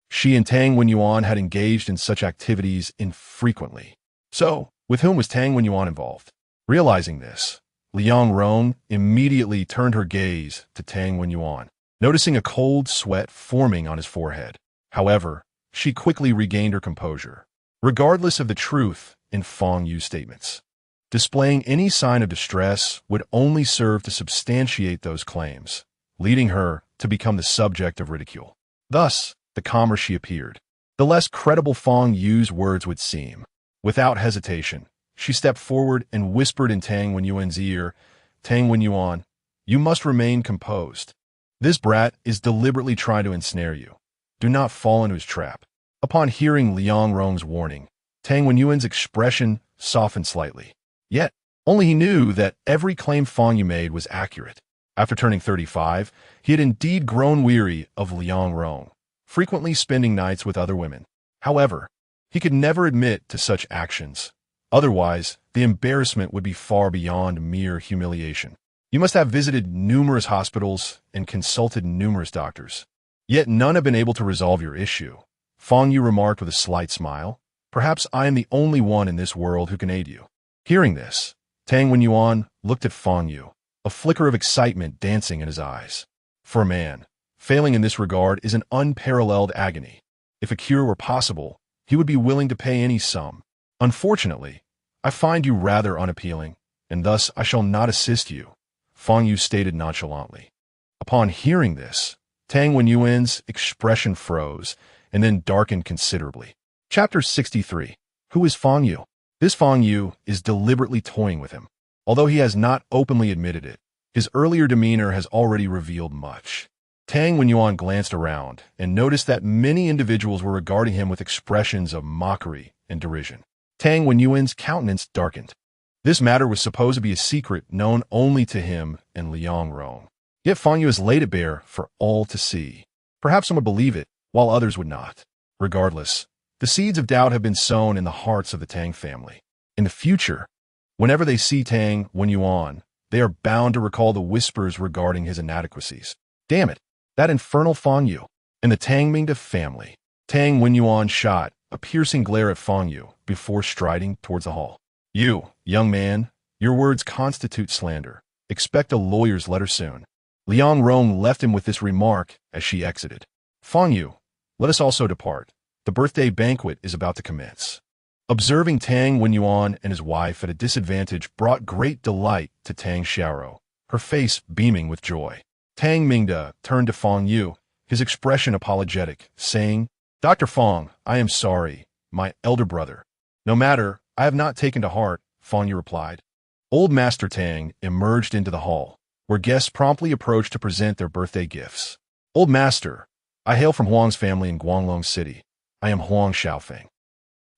she and Tang Wenyuan had engaged in such activities infrequently. So, with whom was Tang Wenyuan involved? Realizing this, Liang Rong immediately turned her gaze to Tang Wenyuan, noticing a cold sweat forming on his forehead. However, she quickly regained her composure, regardless of the truth in Fang Yu's statements. Displaying any sign of distress would only serve to substantiate those claims, leading her to become the subject of ridicule. Thus, the calmer she appeared, the less credible Fang Yu's words would seem. Without hesitation, she stepped forward and whispered in Tang Wenyuan's ear, "Tang Wenyuan, you must remain composed. This brat is deliberately trying to ensnare you. Do not fall into his trap." Upon hearing Liang Rong's warning, Tang Wenyuan's expression softened slightly. Yet, only he knew that every claim Fang Yu made was accurate. After turning 35, he had indeed grown weary of Liang Rong, frequently spending nights with other women. However, he could never admit to such actions. Otherwise, the embarrassment would be far beyond mere humiliation. You must have visited numerous hospitals and consulted numerous doctors. Yet none have been able to resolve your issue. Fang Yu remarked with a slight smile. Perhaps I am the only one in this world who can aid you. Hearing this, Tang Wenyuan looked at Fang Yu, a flicker of excitement dancing in his eyes. For a man, failing in this regard is an unparalleled agony. If a cure were possible, he would be willing to pay any sum. Unfortunately, I find you rather unappealing, and thus I shall not assist you, Fang Yu stated nonchalantly. Upon hearing this, Tang Wenyuan's expression froze and then darkened considerably. Chapter 63. Who is Fang Yu? This Fang Yu is deliberately toying with him. Although he has not openly admitted it, his earlier demeanor has already revealed much. Tang Wenyuan glanced around and noticed that many individuals were regarding him with expressions of mockery and derision. Tang Wenyuan's countenance darkened. This matter was supposed to be a secret known only to him and Liang Rong. Yet Fang Yu has laid it bare for all to see. Perhaps some would believe it, while others would not. Regardless, the seeds of doubt have been sown in the hearts of the Tang family. In the future, whenever they see Tang Wenyuan, they are bound to recall the whispers regarding his inadequacies. Damn it, that infernal Fang Yu. And the Tang Mingda family. Tang Wenyuan shot a piercing glare at Fang Yu before striding towards the hall. You, young man, your words constitute slander. Expect a lawyer's letter soon. Liang Rong left him with this remark as she exited. Fang Yu, let us also depart. The birthday banquet is about to commence. Observing Tang Wenyuan and his wife at a disadvantage brought great delight to Tang Xiaoro, her face beaming with joy. Tang Mingda turned to Fang Yu, his expression apologetic, saying, Dr. Fang, I am sorry, my elder brother. No matter, I have not taken to heart, Fang Yu replied. Old Master Tang emerged into the hall, where guests promptly approached to present their birthday gifts. Old Master, I hail from Huang's family in Guanglong City. I am Huang Xiaofeng.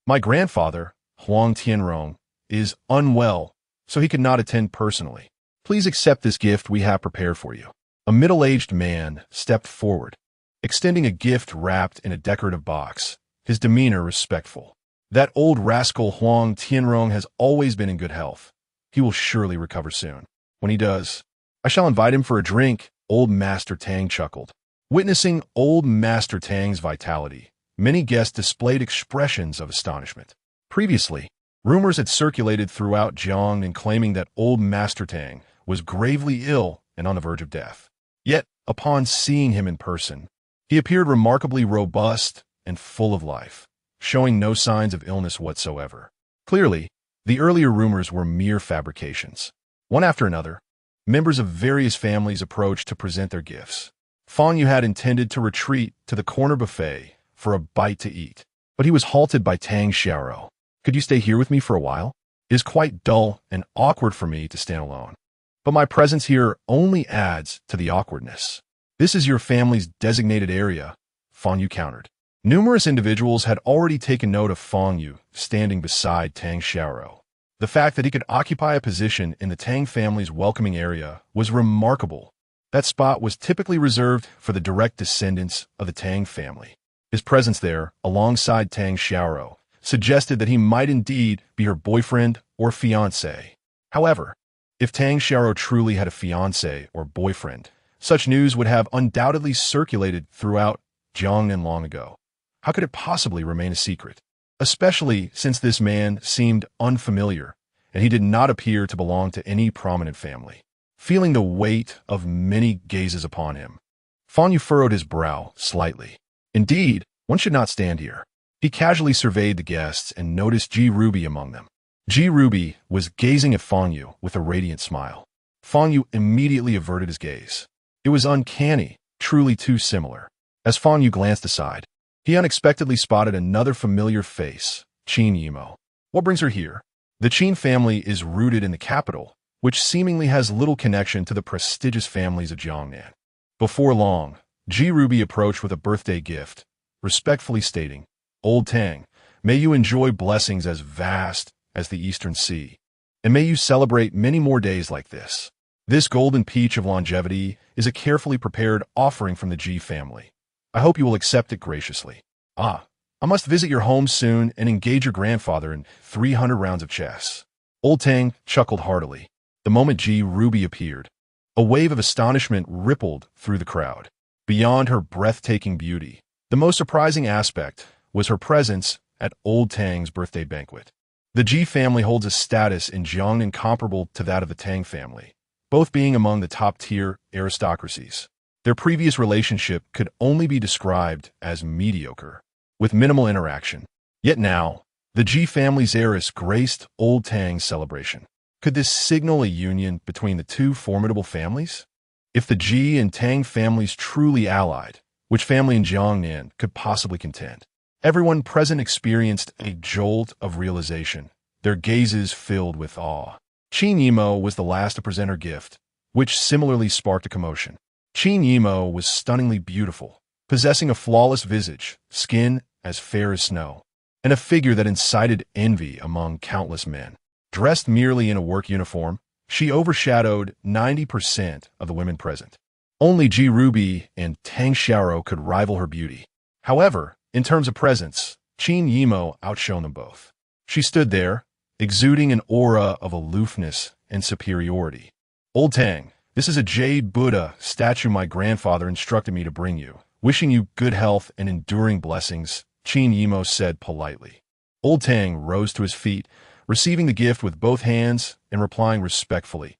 My grandfather, Huang Tianrong, is unwell, so he could not attend personally. Please accept this gift we have prepared for you. A middle-aged man stepped forward, extending a gift wrapped in a decorative box, his demeanor respectful. That old rascal Huang Tianrong has always been in good health. He will surely recover soon. When he does, I shall invite him for a drink, Old Master Tang chuckled. Witnessing Old Master Tang's vitality, many guests displayed expressions of astonishment. Previously, rumors had circulated throughout Jiang claiming that Old Master Tang was gravely ill and on the verge of death. Yet, upon seeing him in person, he appeared remarkably robust and full of life, showing no signs of illness whatsoever. Clearly, the earlier rumors were mere fabrications. One after another, members of various families approached to present their gifts. Fang Yu had intended to retreat to the corner buffet for a bite to eat, but he was halted by Tang Xiaoro. Could you stay here with me for a while? It is quite dull and awkward for me to stand alone. But my presence here only adds to the awkwardness. This is your family's designated area, Fang Yu countered. Numerous individuals had already taken note of Fang Yu standing beside Tang Xiaoro. The fact that he could occupy a position in the Tang family's welcoming area was remarkable. That spot was typically reserved for the direct descendants of the Tang family. His presence there, alongside Tang Xiaoro, suggested that he might indeed be her boyfriend or fiancé. However, if Tang Xiaoro truly had a fiancé or boyfriend, such news would have undoubtedly circulated throughout Jiangnan long ago. How could it possibly remain a secret? Especially since this man seemed unfamiliar, and he did not appear to belong to any prominent family. Feeling the weight of many gazes upon him, Fang Yu furrowed his brow slightly. Indeed, one should not stand here. He casually surveyed the guests and noticed Ji Ruby among them. Ji Ruby was gazing at Fang Yu with a radiant smile. Fang Yu immediately averted his gaze. It was uncanny, truly too similar. As Fang Yu glanced aside, he unexpectedly spotted another familiar face, Qin Yimo. What brings her here? The Qin family is rooted in the capital, which seemingly has little connection to the prestigious families of Jiangnan. Before long, Ji Ruby approached with a birthday gift, respectfully stating, Old Tang, may you enjoy blessings as vast as the Eastern Sea, and may you celebrate many more days like this. This golden peach of longevity is a carefully prepared offering from the Ji family. I hope you will accept it graciously. I must visit your home soon and engage your grandfather in 300 rounds of chess. Old Tang chuckled heartily. The moment Ji Ruby appeared, A wave of astonishment rippled through the crowd. Beyond her breathtaking beauty, the most surprising aspect was her presence at Old Tang's birthday banquet. The Ji family holds a status in Jiang incomparable to that of the Tang family, both being among the top-tier aristocracies. Their previous relationship could only be described as mediocre, with minimal interaction. Yet now, the Ji family's heiress graced Old Tang's celebration. Could this signal a union between the two formidable families? If the Ji and Tang families truly allied, which family in Jiangnan could possibly contend? Everyone present experienced a jolt of realization, their gazes filled with awe. Qin Yimo was the last to present her gift, which similarly sparked a commotion. Qin Yimo was stunningly beautiful, possessing a flawless visage, skin as fair as snow, and a figure that incited envy among countless men. Dressed merely in a work uniform, she overshadowed 90% of the women present. Only Ji Ruby and Tang Xiaoro could rival her beauty. However, in terms of presence, Qin Yimo outshone them both. She stood there, exuding an aura of aloofness and superiority. Old Tang, this is a jade Buddha statue my grandfather instructed me to bring you. Wishing you good health and enduring blessings, Qin Yimo said politely. Old Tang rose to his feet, receiving the gift with both hands and replying respectfully.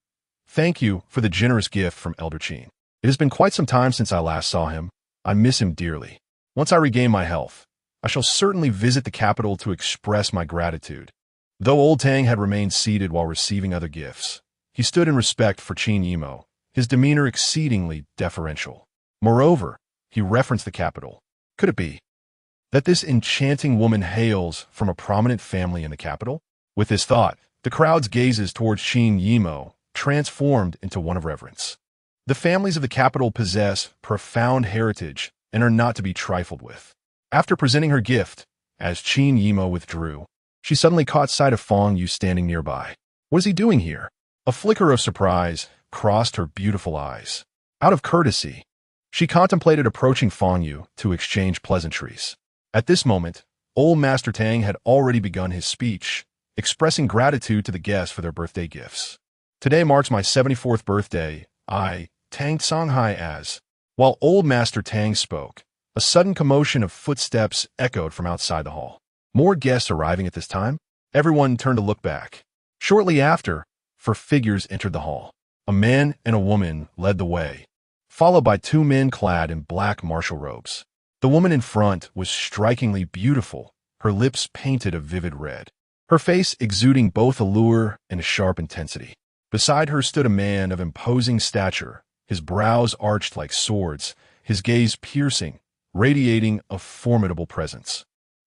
Thank you for the generous gift from Elder Qin. It has been quite some time since I last saw him. I miss him dearly. Once I regain my health, I shall certainly visit the capital to express my gratitude. Though Old Tang had remained seated while receiving other gifts, he stood in respect for Qin Yimo, his demeanor exceedingly deferential. Moreover, he referenced the capital. Could it be that this enchanting woman hails from a prominent family in the capital? With this thought, the crowd's gazes towards Qin Yimo transformed into one of reverence. The families of the capital possess profound heritage and are not to be trifled with. After presenting her gift, as Qin Yimo withdrew, she suddenly caught sight of Fang Yu standing nearby. What is he doing here? A flicker of surprise crossed her beautiful eyes. Out of courtesy, she contemplated approaching Fang Yu to exchange pleasantries. At this moment, old Master Tang had already begun his speech, expressing gratitude to the guests for their birthday gifts. Today marks my 74th birthday. I, Tang Songhai as. While old Master Tang spoke, a sudden commotion of footsteps echoed from outside the hall. More guests arriving at this time, everyone turned to look back. Shortly after, 4 figures entered the hall. A man and a woman led the way, followed by 2 men clad in black martial robes. The woman in front was strikingly beautiful, her lips painted a vivid red, her face exuding both allure and a sharp intensity. Beside her stood a man of imposing stature, his brows arched like swords, his gaze piercing, radiating a formidable presence.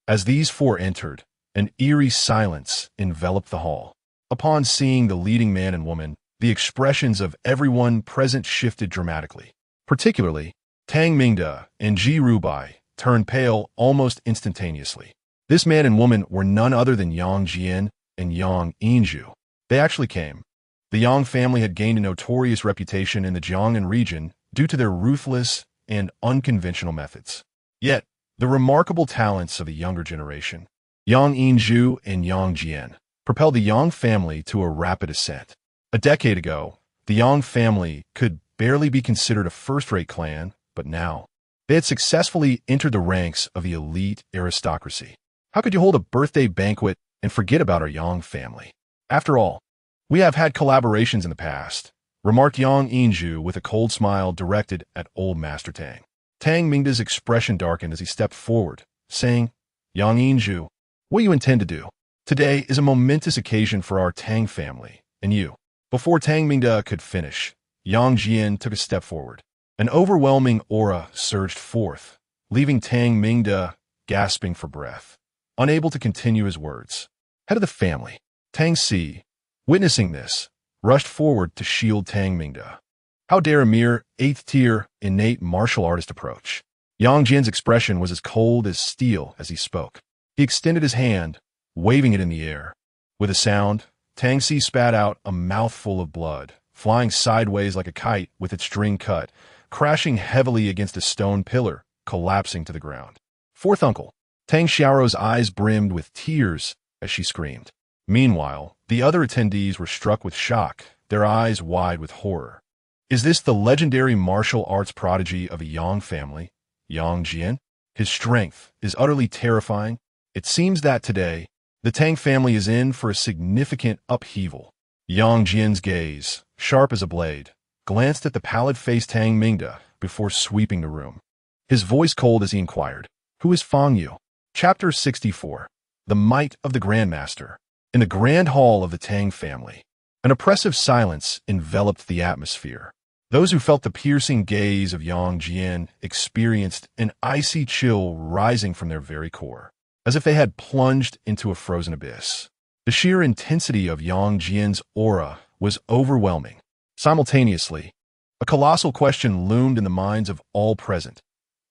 As these 4 entered, an eerie silence enveloped the hall. Upon seeing the leading man and woman, the expressions of everyone present shifted dramatically. Particularly, Tang Mingda and Ji Rubai turned pale almost instantaneously. This man and woman were none other than Yang Jian and Yang Yinju. They actually came. The Yang family had gained a notorious reputation in the Jiangnan region due to their ruthless and unconventional methods. Yet, the remarkable talents of the younger generation, Yang Yinju and Yang Jian, propelled the Yang family to a rapid ascent. A decade ago, the Yang family could barely be considered a first-rate clan, but now, they had successfully entered the ranks of the elite aristocracy. How could you hold a birthday banquet and forget about our Yang family? After all, we have had collaborations in the past, remarked Yang Yinju with a cold smile directed at old Master Tang. Tang Mingda's expression darkened as he stepped forward, saying, Yang Yinju, what do you intend to do? Today is a momentous occasion for our Tang family, and you. Before Tang Mingda could finish, Yang Jian took a step forward. An overwhelming aura surged forth, leaving Tang Mingda gasping for breath, unable to continue his words. Head of the family, Tang Si, witnessing this, rushed forward to shield Tang Mingda. How dare a mere 8th-tier innate martial artist approach? Yang Jian's expression was as cold as steel as he spoke. He extended his hand, waving it in the air. With a sound, Tang Si spat out a mouthful of blood, flying sideways like a kite with its string cut, crashing heavily against a stone pillar, collapsing to the ground. Fourth uncle, Tang Xiaoro's eyes brimmed with tears as she screamed. Meanwhile, the other attendees were struck with shock, their eyes wide with horror. Is this the legendary martial arts prodigy of a Yang family, Yang Jian? His strength is utterly terrifying. It seems that today, the Tang family is in for a significant upheaval. Yang Jian's gaze, sharp as a blade, glanced at the pallid-faced Tang Mingda before sweeping the room. His voice cold as he inquired, "Who is Fang Yu?" Chapter 64. The Might of the Grandmaster. In the grand hall of the Tang family, an oppressive silence enveloped the atmosphere. Those who felt the piercing gaze of Yang Jian experienced an icy chill rising from their very core, as if they had plunged into a frozen abyss. The sheer intensity of Yang Jian's aura was overwhelming. Simultaneously, a colossal question loomed in the minds of all present.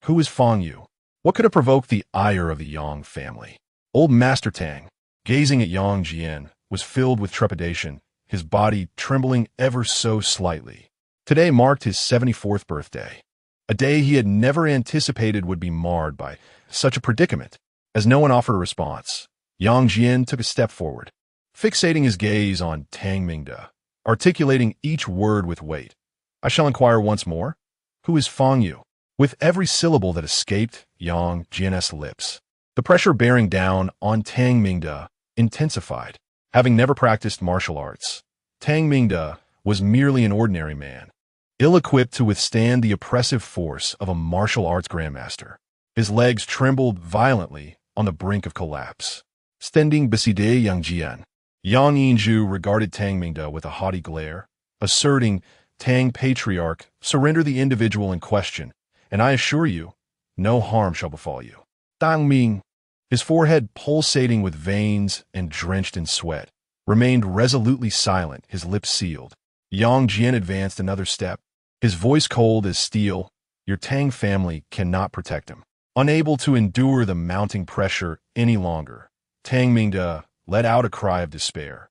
Who is Fang Yu? What could have provoked the ire of the Yang family? Old Master Tang, gazing at Yang Jian, was filled with trepidation, his body trembling ever so slightly. Today marked his 74th birthday, a day he had never anticipated would be marred by such a predicament. As no one offered a response, Yang Jian took a step forward, fixating his gaze on Tang Mingda, articulating each word with weight. "I shall inquire once more. Who is Fang Yu?" With every syllable that escaped Yang Jian's lips, the pressure bearing down on Tang Mingda intensified. Having never practiced martial arts, Tang Mingda was merely an ordinary man, ill-equipped to withstand the oppressive force of a martial arts grandmaster. His legs trembled violently on the brink of collapse. Standing beside Yang Jian, Yang Yinju regarded Tang Mingda with a haughty glare, asserting, "Tang Patriarch, surrender the individual in question, and I assure you, no harm shall befall you." Tang Ming, his forehead pulsating with veins and drenched in sweat, remained resolutely silent, his lips sealed. Yang Jian advanced another step, his voice cold as steel. "Your Tang family cannot protect him." Unable to endure the mounting pressure any longer, Tang Mingda let out a cry of despair.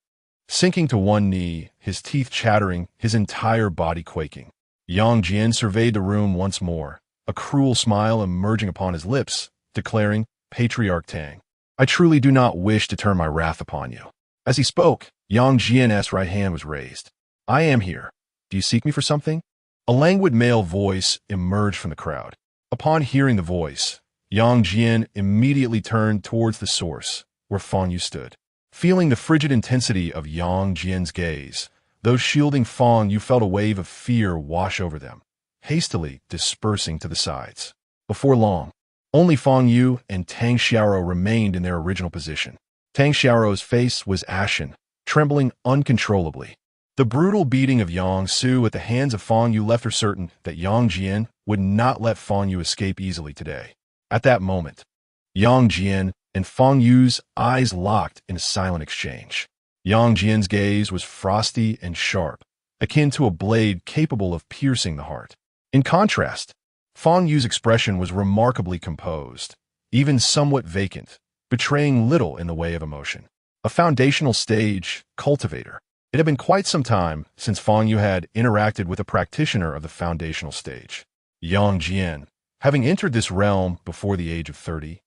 Sinking to one knee, his teeth chattering, his entire body quaking, Yang Jian surveyed the room once more, a cruel smile emerging upon his lips, declaring, "Patriarch Tang, I truly do not wish to turn my wrath upon you." As he spoke, Yang Jian's right hand was raised. "I am here. Do you seek me for something?" A languid male voice emerged from the crowd. Upon hearing the voice, Yang Jian immediately turned towards the source, where Fang Yu stood. Feeling the frigid intensity of Yang Jian's gaze, those shielding Fang Yu felt a wave of fear wash over them, hastily dispersing to the sides. Before long, only Fang Yu and Tang Xiaoro remained in their original position. Tang Xiaoro's face was ashen, trembling uncontrollably. The brutal beating of Yang Su at the hands of Fang Yu left her certain that Yang Jian would not let Fang Yu escape easily today. At that moment, Yang Jian and Fang Yu's eyes locked in a silent exchange. Yang Jian's gaze was frosty and sharp, akin to a blade capable of piercing the heart. In contrast, Fang Yu's expression was remarkably composed, even somewhat vacant, betraying little in the way of emotion. A foundational stage, cultivator. It had been quite some time since Fang Yu had interacted with a practitioner of the foundational stage. Yang Jian, having entered this realm before the age of 30,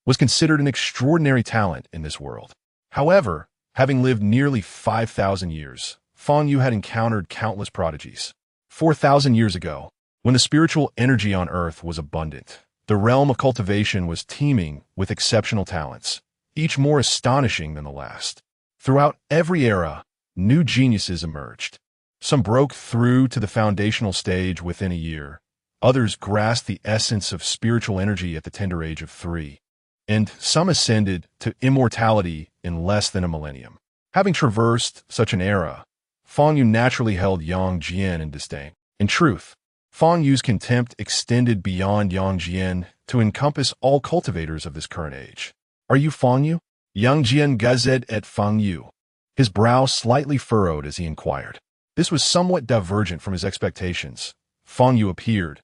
was considered an extraordinary talent in this world. However, having lived nearly 5,000 years, Fang Yu had encountered countless prodigies. 4,000 years ago, when the spiritual energy on Earth was abundant, the realm of cultivation was teeming with exceptional talents, each more astonishing than the last. Throughout every era, new geniuses emerged. Some broke through to the foundational stage within a year. Others grasped the essence of spiritual energy at the tender age of 3. And some ascended to immortality in less than a millennium. Having traversed such an era, Fang Yu naturally held Yang Jian in disdain. In truth, Fang Yu's contempt extended beyond Yang Jian to encompass all cultivators of this current age. "Are you Fang Yu?" Yang Jian gazed at Fang Yu, his brow slightly furrowed as he inquired. This was somewhat divergent from his expectations. Fang Yu appeared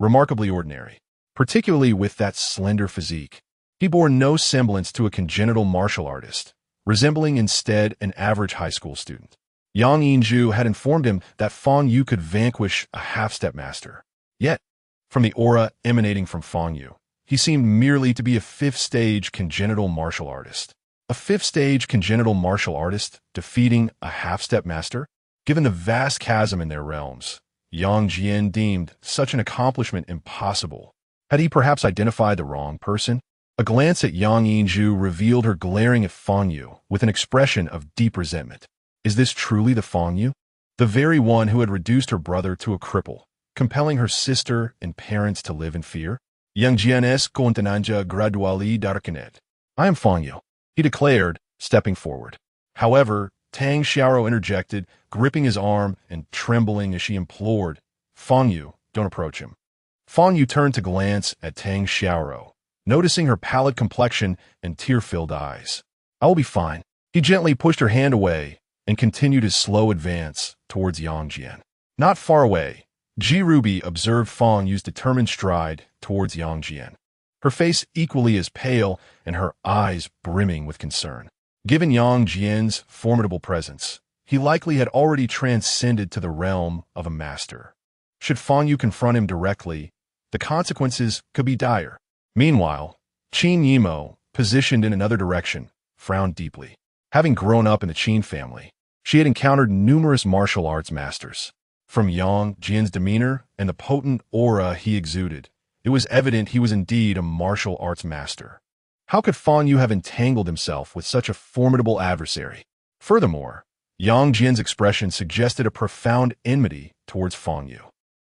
remarkably ordinary, particularly with that slender physique. He bore no semblance to a congenital martial artist, resembling instead an average high school student. Yang Yinju had informed him that Fang Yu could vanquish a half-step master. Yet, from the aura emanating from Fang Yu, he seemed merely to be a fifth-stage congenital martial artist. A fifth-stage congenital martial artist defeating a half-step master? Given the vast chasm in their realms, Yang Jian deemed such an accomplishment impossible. Had he perhaps identified the wrong person? A glance at Yang Yinju revealed her glaring at Fang Yu with an expression of deep resentment. Is this truly the Fang Yu? The very one who had reduced her brother to a cripple, compelling her sister and parents to live in fear? Yang Jian es kontinanja gradually darkenet. I am Fang Yu, he declared, stepping forward. However, Tang Xiaoro interjected, gripping his arm and trembling as she implored, Fang Yu, don't approach him. Fang Yu turned to glance at Tang Xiaoro, noticing her pallid complexion and tear-filled eyes. I will be fine. He gently pushed her hand away and continued his slow advance towards Yang Jian. Not far away, Ji Ruby observed Fang Yu's determined stride towards Yang Jian, her face equally as pale and her eyes brimming with concern. Given Yang Jian's formidable presence, he likely had already transcended to the realm of a master. Should Fang Yu confront him directly, the consequences could be dire. Meanwhile, Qin Yimo, positioned in another direction, frowned deeply. Having grown up in the Qin family, she had encountered numerous martial arts masters. From Yang Jian's demeanor and the potent aura he exuded, it was evident he was indeed a martial arts master. How could Fang Yu have entangled himself with such a formidable adversary? Furthermore, Yang Jian's expression suggested a profound enmity towards Fang Yu.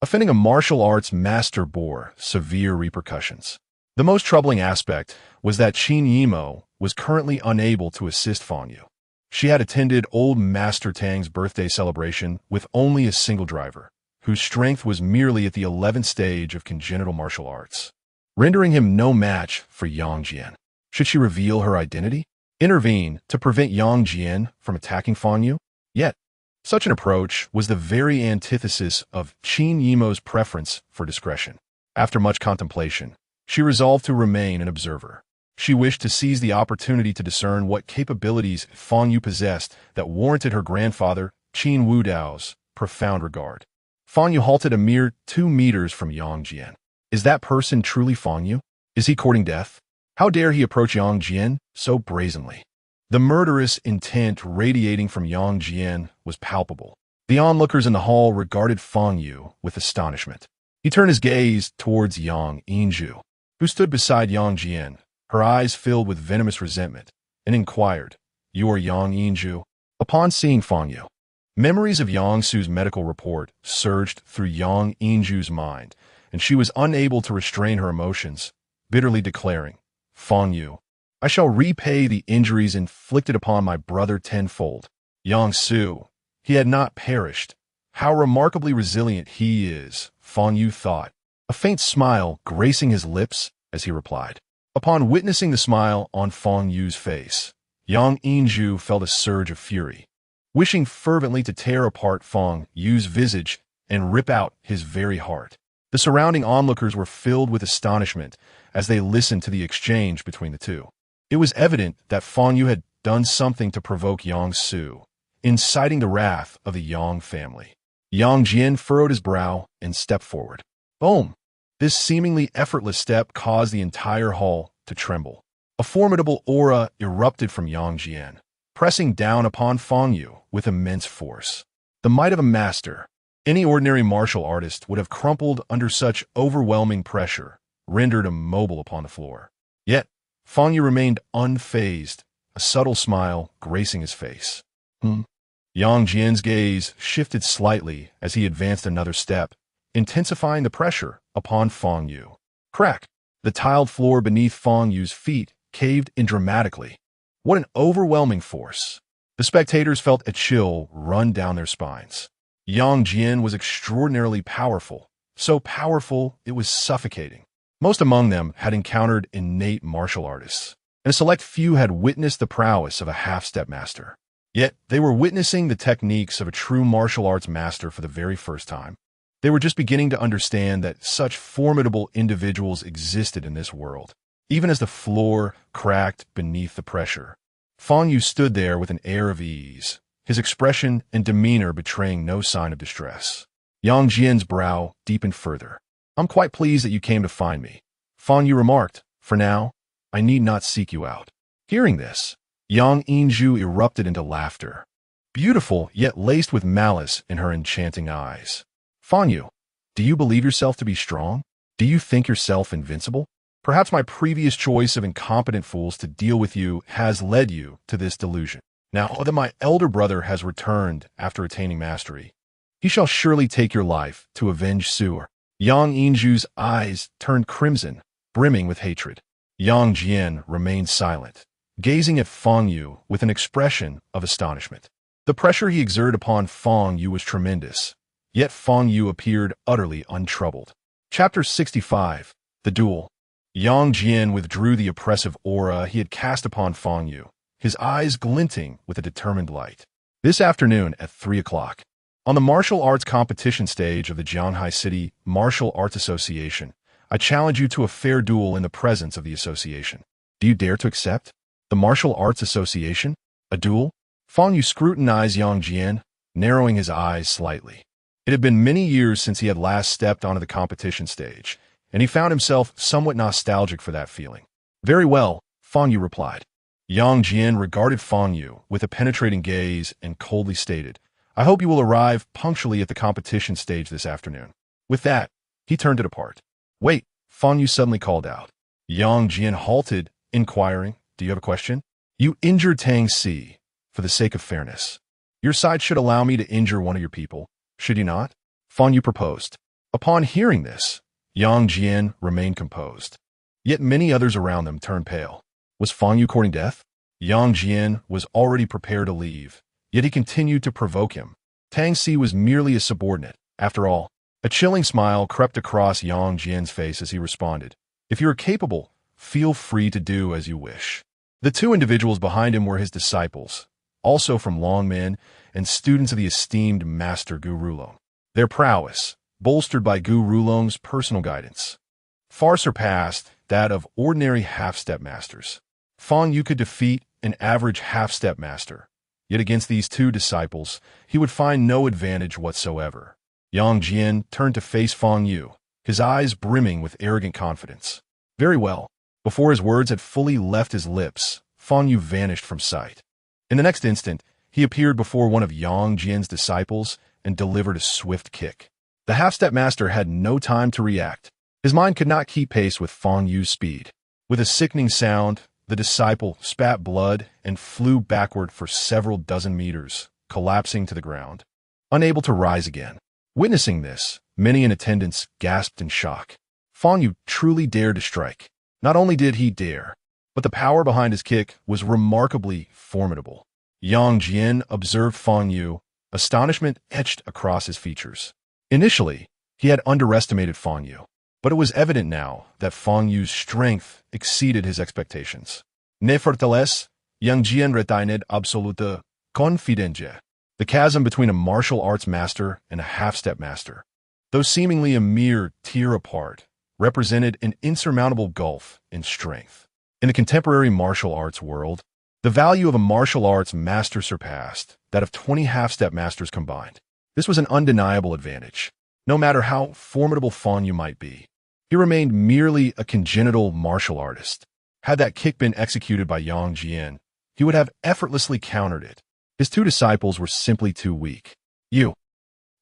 Offending a martial arts master bore severe repercussions. The most troubling aspect was that Qin Yimo was currently unable to assist Fang Yu. She had attended old Master Tang's birthday celebration with only a single driver, whose strength was merely at the 11th stage of congenital martial arts, rendering him no match for Yang Jian. Should she reveal her identity? Intervene to prevent Yang Jian from attacking Fang Yu? Yet, such an approach was the very antithesis of Qin Yimo's preference for discretion. After much contemplation, she resolved to remain an observer. She wished to seize the opportunity to discern what capabilities Fang Yu possessed that warranted her grandfather, Qin Wudao's, profound regard. Fang Yu halted a mere 2 meters from Yang Jian. Is that person truly Fang Yu? Is he courting death? How dare he approach Yang Jian so brazenly? The murderous intent radiating from Yang Jian was palpable. The onlookers in the hall regarded Fang Yu with astonishment. He turned his gaze towards Yang Yinju, who stood beside Yang Jian, her eyes filled with venomous resentment, and inquired, You are Yang Yinju? Upon seeing Fang Yu, memories of Yang Su's medical report surged through Yang Yinju's mind, and she was unable to restrain her emotions, bitterly declaring, Fang Yu, I shall repay the injuries inflicted upon my brother tenfold. Yang Su, he had not perished. How remarkably resilient he is, Fang Yu thought, a faint smile gracing his lips as he replied. Upon witnessing the smile on Fang Yu's face, Yang Yinju felt a surge of fury, wishing fervently to tear apart Fang Yu's visage and rip out his very heart. The surrounding onlookers were filled with astonishment as they listened to the exchange between the two. It was evident that Fang Yu had done something to provoke Yang Su, inciting the wrath of the Yang family. Yang Jian furrowed his brow and stepped forward. Boom! This seemingly effortless step caused the entire hall to tremble. A formidable aura erupted from Yang Jian, pressing down upon Fang Yu with immense force. The might of a master. Any ordinary martial artist would have crumpled under such overwhelming pressure, rendered immobile upon the floor. Yet, Fang Yu remained unfazed, a subtle smile gracing his face. Yang Jian's gaze shifted slightly as he advanced another step, intensifying the pressure upon Fang Yu. Crack! The tiled floor beneath Fang Yu's feet caved in dramatically. What an overwhelming force! The spectators felt a chill run down their spines. Yang Jian was extraordinarily powerful, so powerful it was suffocating. Most among them had encountered innate martial artists, and a select few had witnessed the prowess of a half-step master. Yet they were witnessing the techniques of a true martial arts master for the very first time. They were just beginning to understand that such formidable individuals existed in this world. Even as the floor cracked beneath the pressure, Fang Yu stood there with an air of ease, his expression and demeanor betraying no sign of distress. Yang Jian's brow deepened further. I'm quite pleased that you came to find me, Fang Yu remarked. For now, I need not seek you out. Hearing this, Yang Yinju erupted into laughter, beautiful yet laced with malice in her enchanting eyes. Fang Yu, do you believe yourself to be strong? Do you think yourself invincible? Perhaps my previous choice of incompetent fools to deal with you has led you to this delusion. Now that my elder brother has returned after attaining mastery, he shall surely take your life to avenge Sewer. Yang Yinju's eyes turned crimson, brimming with hatred. Yang Jian remained silent, gazing at Fang Yu with an expression of astonishment. The pressure he exerted upon Fang Yu was tremendous, yet Fang Yu appeared utterly untroubled. Chapter 65. The Duel. Yang Jian withdrew the oppressive aura he had cast upon Fang Yu, his eyes glinting with a determined light. This afternoon at 3 o'clock, on the martial arts competition stage of the Jianghai City Martial Arts Association, I challenge you to a fair duel in the presence of the association. Do you dare to accept? The Martial Arts Association? A duel? Fang Yu scrutinized Yang Jian, narrowing his eyes slightly. It had been many years since he had last stepped onto the competition stage, and he found himself somewhat nostalgic for that feeling. Very well, Fang Yu replied. Yang Jian regarded Fang Yu with a penetrating gaze and coldly stated, I hope you will arrive punctually at the competition stage this afternoon. With that, he turned to depart. Wait, Fang Yu suddenly called out. Yang Jian halted, inquiring, do you have a question? You injured Tang Si, for the sake of fairness. Your side should allow me to injure one of your people, should you not? Fang Yu proposed. Upon hearing this, Yang Jian remained composed. Yet many others around them turned pale. Was Fang Yu courting death? Yang Jian was already prepared to leave, yet he continued to provoke him. Tang Si was merely a subordinate, after all. A chilling smile crept across Yang Jian's face as he responded, if you are capable, feel free to do as you wish. The two individuals behind him were his disciples, also from Longmen and students of the esteemed Master Gu Rulong. Their prowess, bolstered by Gu Rulong's personal guidance, far surpassed that of ordinary half-step masters. Fang Yu could defeat an average half-step master, yet against these two disciples, he would find no advantage whatsoever. Yang Jian turned to face Fang Yu, his eyes brimming with arrogant confidence. Very well. Before his words had fully left his lips, Fang Yu vanished from sight. In the next instant, he appeared before one of Yang Jian's disciples and delivered a swift kick. The half-step master had no time to react. His mind could not keep pace with Fang Yu's speed. With a sickening sound, the disciple spat blood and flew backward for several dozen meters, collapsing to the ground, unable to rise again. Witnessing this, many in attendance gasped in shock. Fang Yu truly dared to strike. Not only did he dare, but the power behind his kick was remarkably formidable. Yang Jian observed Fang Yu, astonishment etched across his features. Initially, he had underestimated Fang Yu, but it was evident now that Fang Yu's strength exceeded his expectations. Nevertheless, Yang Jian retained absolute confidence. The chasm between a martial arts master and a half-step master, though seemingly a mere tier apart, represented an insurmountable gulf in strength. In the contemporary martial arts world, the value of a martial arts master surpassed that of 20 half-step masters combined. This was an undeniable advantage. No matter how formidable Fang Yu might be, he remained merely a congenital martial artist. Had that kick been executed by Yang Jian, he would have effortlessly countered it. His two disciples were simply too weak. The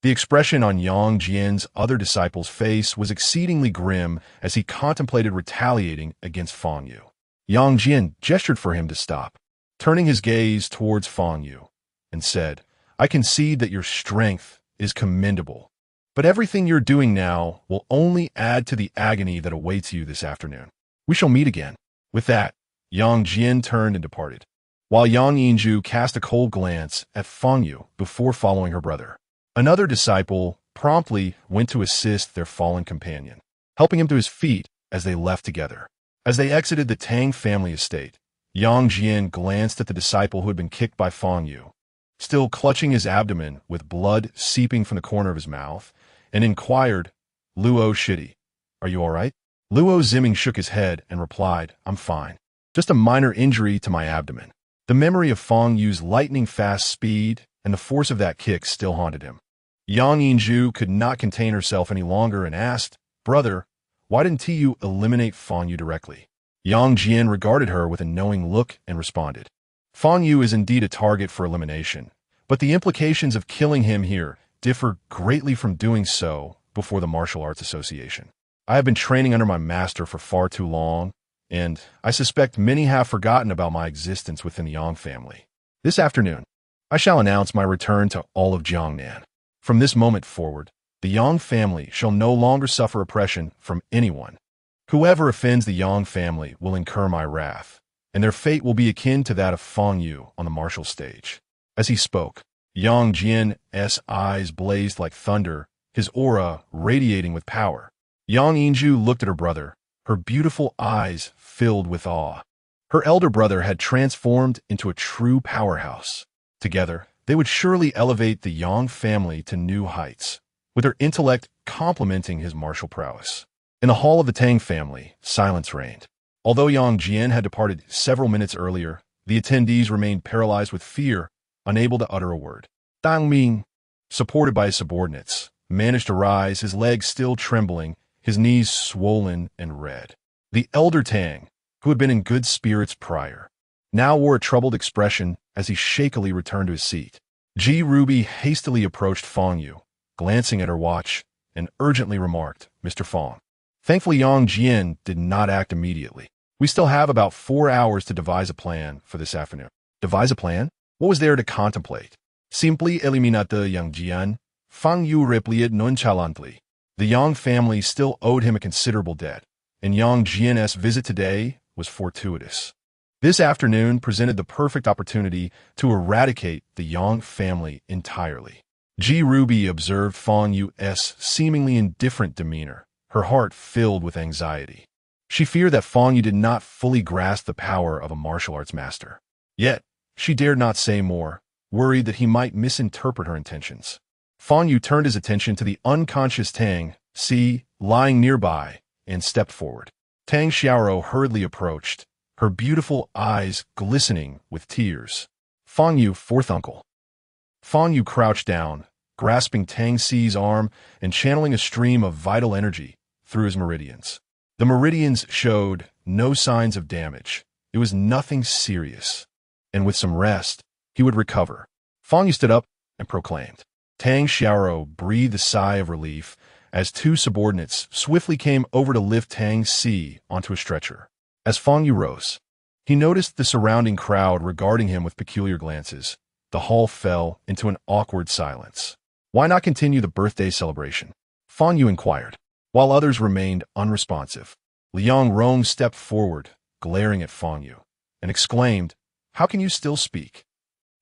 expression on Yang Jian's other disciple's face was exceedingly grim as he contemplated retaliating against Fang Yu. Yang Jian gestured for him to stop, turning his gaze towards Fang Yu, and said, I concede that your strength is commendable, but everything you're doing now will only add to the agony that awaits you this afternoon. We shall meet again. With that, Yang Jian turned and departed, while Yang Yinju cast a cold glance at Fang Yu before following her brother. Another disciple promptly went to assist their fallen companion, helping him to his feet as they left together. As they exited the Tang family estate, Yang Jian glanced at the disciple who had been kicked by Fang Yu, still clutching his abdomen with blood seeping from the corner of his mouth, and inquired, Luo Shitty, are you all right? Luo Ziming shook his head and replied, I'm fine. Just a minor injury to my abdomen. The memory of Fang Yu's lightning-fast speed and the force of that kick still haunted him. Yang Yinju could not contain herself any longer and asked, Brother, why didn't you eliminate Fang Yu directly? Yang Jian regarded her with a knowing look and responded, Fang Yu is indeed a target for elimination, but the implications of killing him here differ greatly from doing so before the Martial Arts Association. I have been training under my master for far too long, and I suspect many have forgotten about my existence within the Yang family. This afternoon, I shall announce my return to all of Jiangnan. From this moment forward, the Yang family shall no longer suffer oppression from anyone. Whoever offends the Yang family will incur my wrath, and their fate will be akin to that of Fang Yu on the martial stage. As he spoke, Yang Jian's eyes blazed like thunder, his aura radiating with power. Yang Yingju looked at her brother, her beautiful eyes filled with awe. Her elder brother had transformed into a true powerhouse. Together, they would surely elevate the Yang family to new heights, with her intellect complementing his martial prowess. In the hall of the Tang family, silence reigned. Although Yang Jian had departed several minutes earlier, the attendees remained paralyzed with fear, unable to utter a word. Dang Ming, supported by his subordinates, managed to rise, his legs still trembling, his knees swollen and red. The elder Tang, who had been in good spirits prior, now wore a troubled expression as he shakily returned to his seat. Ji Ruby hastily approached Fang Yu, glancing at her watch, and urgently remarked, "Mr. Fang." Thankfully, Yang Jian did not act immediately. We still have about 4 hours to devise a plan for this afternoon. Devise a plan? What was there to contemplate? Simply eliminate Yang Jian, Fang Yu replied nonchalantly. The Yang family still owed him a considerable debt, and Yang Jian's visit today was fortuitous. This afternoon presented the perfect opportunity to eradicate the Yang family entirely. Ji Ruby observed Fang Yu's seemingly indifferent demeanor, her heart filled with anxiety. She feared that Fang Yu did not fully grasp the power of a martial arts master. Yet, she dared not say more, worried that he might misinterpret her intentions. Fang Yu turned his attention to the unconscious Tang Si lying nearby and stepped forward. Tang Xiaoro hurriedly approached, her beautiful eyes glistening with tears. Fang Yu, fourth uncle. Fang Yu crouched down, grasping Tang Si's arm and channeling a stream of vital energy through his meridians. The meridians showed no signs of damage. It was nothing serious, and with some rest, he would recover. Fang Yu stood up and proclaimed. Tang Xiaoro breathed a sigh of relief as 2 subordinates swiftly came over to lift Tang Si onto a stretcher. As Fang Yu rose, he noticed the surrounding crowd regarding him with peculiar glances. The hall fell into an awkward silence. Why not continue the birthday celebration? Fang Yu inquired, while others remained unresponsive. Liang Rong stepped forward, glaring at Fang Yu, and exclaimed, "How can you still speak?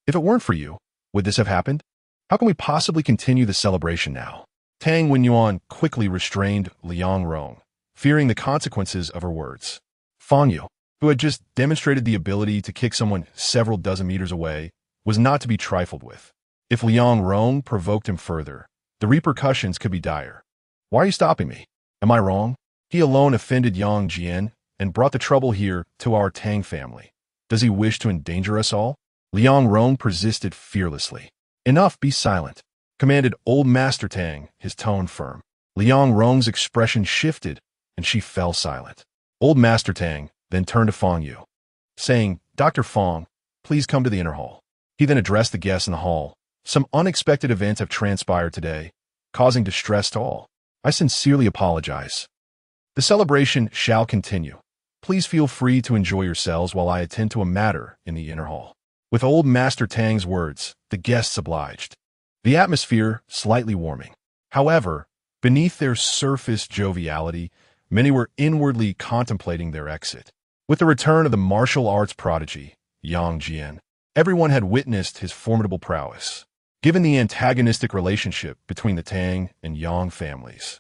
If it weren't for you, would this have happened? How can we possibly continue the celebration now?" Tang Wenyuan quickly restrained Liang Rong, fearing the consequences of her words. Fang Yu, who had just demonstrated the ability to kick someone several dozen meters away, was not to be trifled with. If Liang Rong provoked him further, the repercussions could be dire. "Why are you stopping me? Am I wrong? He alone offended Yang Jian and brought the trouble here to our Tang family. Does he wish to endanger us all?" Liang Rong persisted fearlessly. "Enough, be silent," commanded Old Master Tang, his tone firm. Liang Rong's expression shifted, and she fell silent. Old Master Tang then turned to Fang Yu, saying, "Dr. Fang, please come to the inner hall." He then addressed the guests in the hall. "Some unexpected events have transpired today, causing distress to all. I sincerely apologize. The celebration shall continue. Please feel free to enjoy yourselves while I attend to a matter in the inner hall." With Old Master Tang's words, the guests obliged, the atmosphere slightly warming. However, beneath their surface joviality, many were inwardly contemplating their exit. With the return of the martial arts prodigy, Yang Jian, everyone had witnessed his formidable prowess. Given the antagonistic relationship between the Tang and Yang families,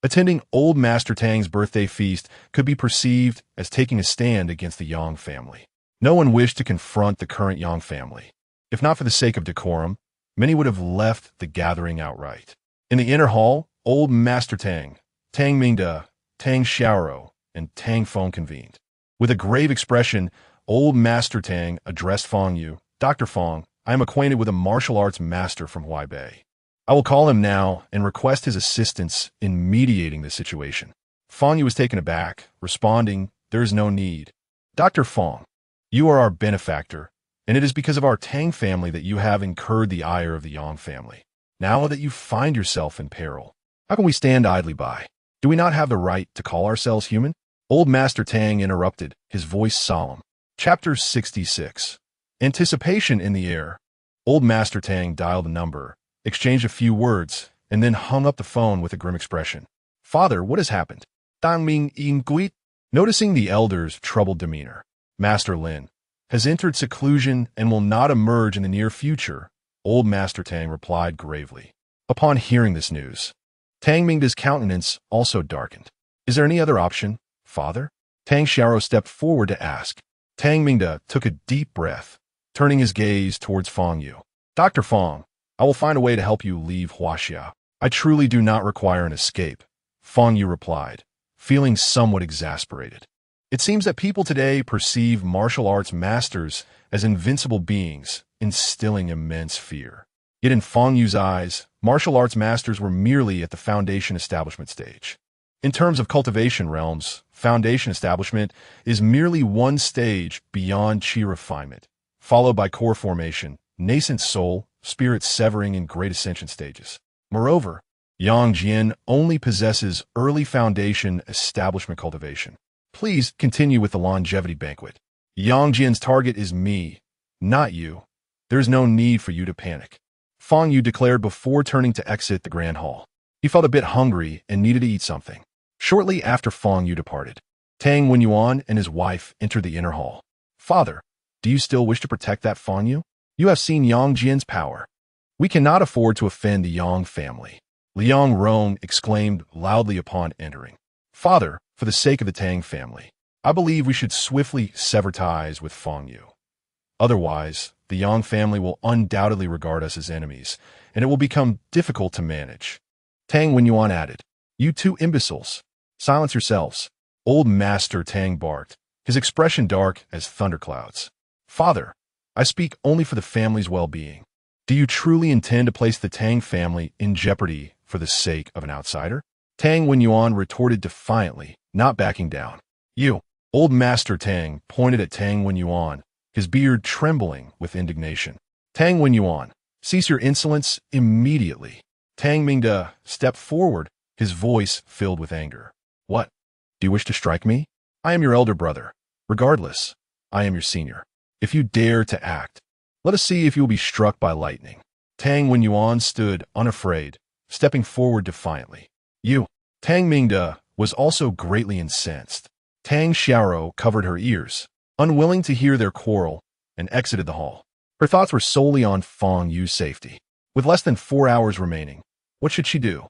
attending Old Master Tang's birthday feast could be perceived as taking a stand against the Yang family. No one wished to confront the current Yang family. If not for the sake of decorum, many would have left the gathering outright. In the inner hall, Old Master Tang, Tang Mingde, Tang Xiaoro, and Tang Feng convened. With a grave expression, Old Master Tang addressed Fang Yu. "Dr. Fang, I am acquainted with a martial arts master from Huaibei. I will call him now and request his assistance in mediating the situation." Fang Yu was taken aback, responding, "There is no need. Dr. Fang, you are our benefactor, and it is because of our Tang family that you have incurred the ire of the Yang family. Now that you find yourself in peril, how can we stand idly by? Do we not have the right to call ourselves human? Old Master Tang interrupted, his voice solemn. Chapter 66. Anticipation in the air. Old Master Tang dialed a number, exchanged a few words, and then hung up the phone with a grim expression. Father, what has happened? Tang Ming Yin Gui. Noticing the elder's troubled demeanor, Master Lin has entered seclusion and will not emerge in the near future, Old Master Tang replied gravely. Upon hearing this news, Tang Mingda's countenance also darkened. Is there any other option, Father? Tang Xiao stepped forward to ask. Tang Mingda took a deep breath, turning his gaze towards Fang Yu. Dr. Fang, I will find a way to help you leave Huaxia. I truly do not require an escape, Fang Yu replied, feeling somewhat exasperated. It seems that people today perceive martial arts masters as invincible beings, instilling immense fear. Yet in Fang Yu's eyes, martial arts masters were merely at the foundation establishment stage. In terms of cultivation realms, foundation establishment is merely one stage beyond qi refinement, followed by core formation, nascent soul, spirit severing, and great ascension stages. Moreover, Yang Jian only possesses early foundation establishment cultivation. Please continue with the longevity banquet. Yang Jian's target is me, not you. There is no need for you to panic, Fang Yu declared before turning to exit the grand hall. He felt a bit hungry and needed to eat something. Shortly after Fang Yu departed, Tang Wenyuan and his wife entered the inner hall. Father, do you still wish to protect that Fang Yu? You have seen Yang Jian's power. We cannot afford to offend the Yang family, Liang Rong exclaimed loudly upon entering. Father, for the sake of the Tang family, I believe we should swiftly sever ties with Fang Yu. Otherwise, the Yang family will undoubtedly regard us as enemies, and it will become difficult to manage. Tang Wenyuan added, You two imbeciles, silence yourselves. Old Master Tang barked, his expression dark as thunderclouds. Father, I speak only for the family's well-being. Do you truly intend to place the Tang family in jeopardy for the sake of an outsider? Tang Wenyuan retorted defiantly, not backing down. You, Old Master Tang pointed at Tang Wenyuan, his beard trembling with indignation. Tang Wenyuan, cease your insolence immediately. Tang Mingda stepped forward, his voice filled with anger. What? Do you wish to strike me? I am your elder brother. Regardless, I am your senior. If you dare to act, let us see if you will be struck by lightning. Tang Wenyuan stood unafraid, stepping forward defiantly. You. Tang Mingda was also greatly incensed. Tang Xiao covered her ears, unwilling to hear their quarrel, and exited the hall. Her thoughts were solely on Fang Yu's safety. With less than 4 hours remaining, what should she do?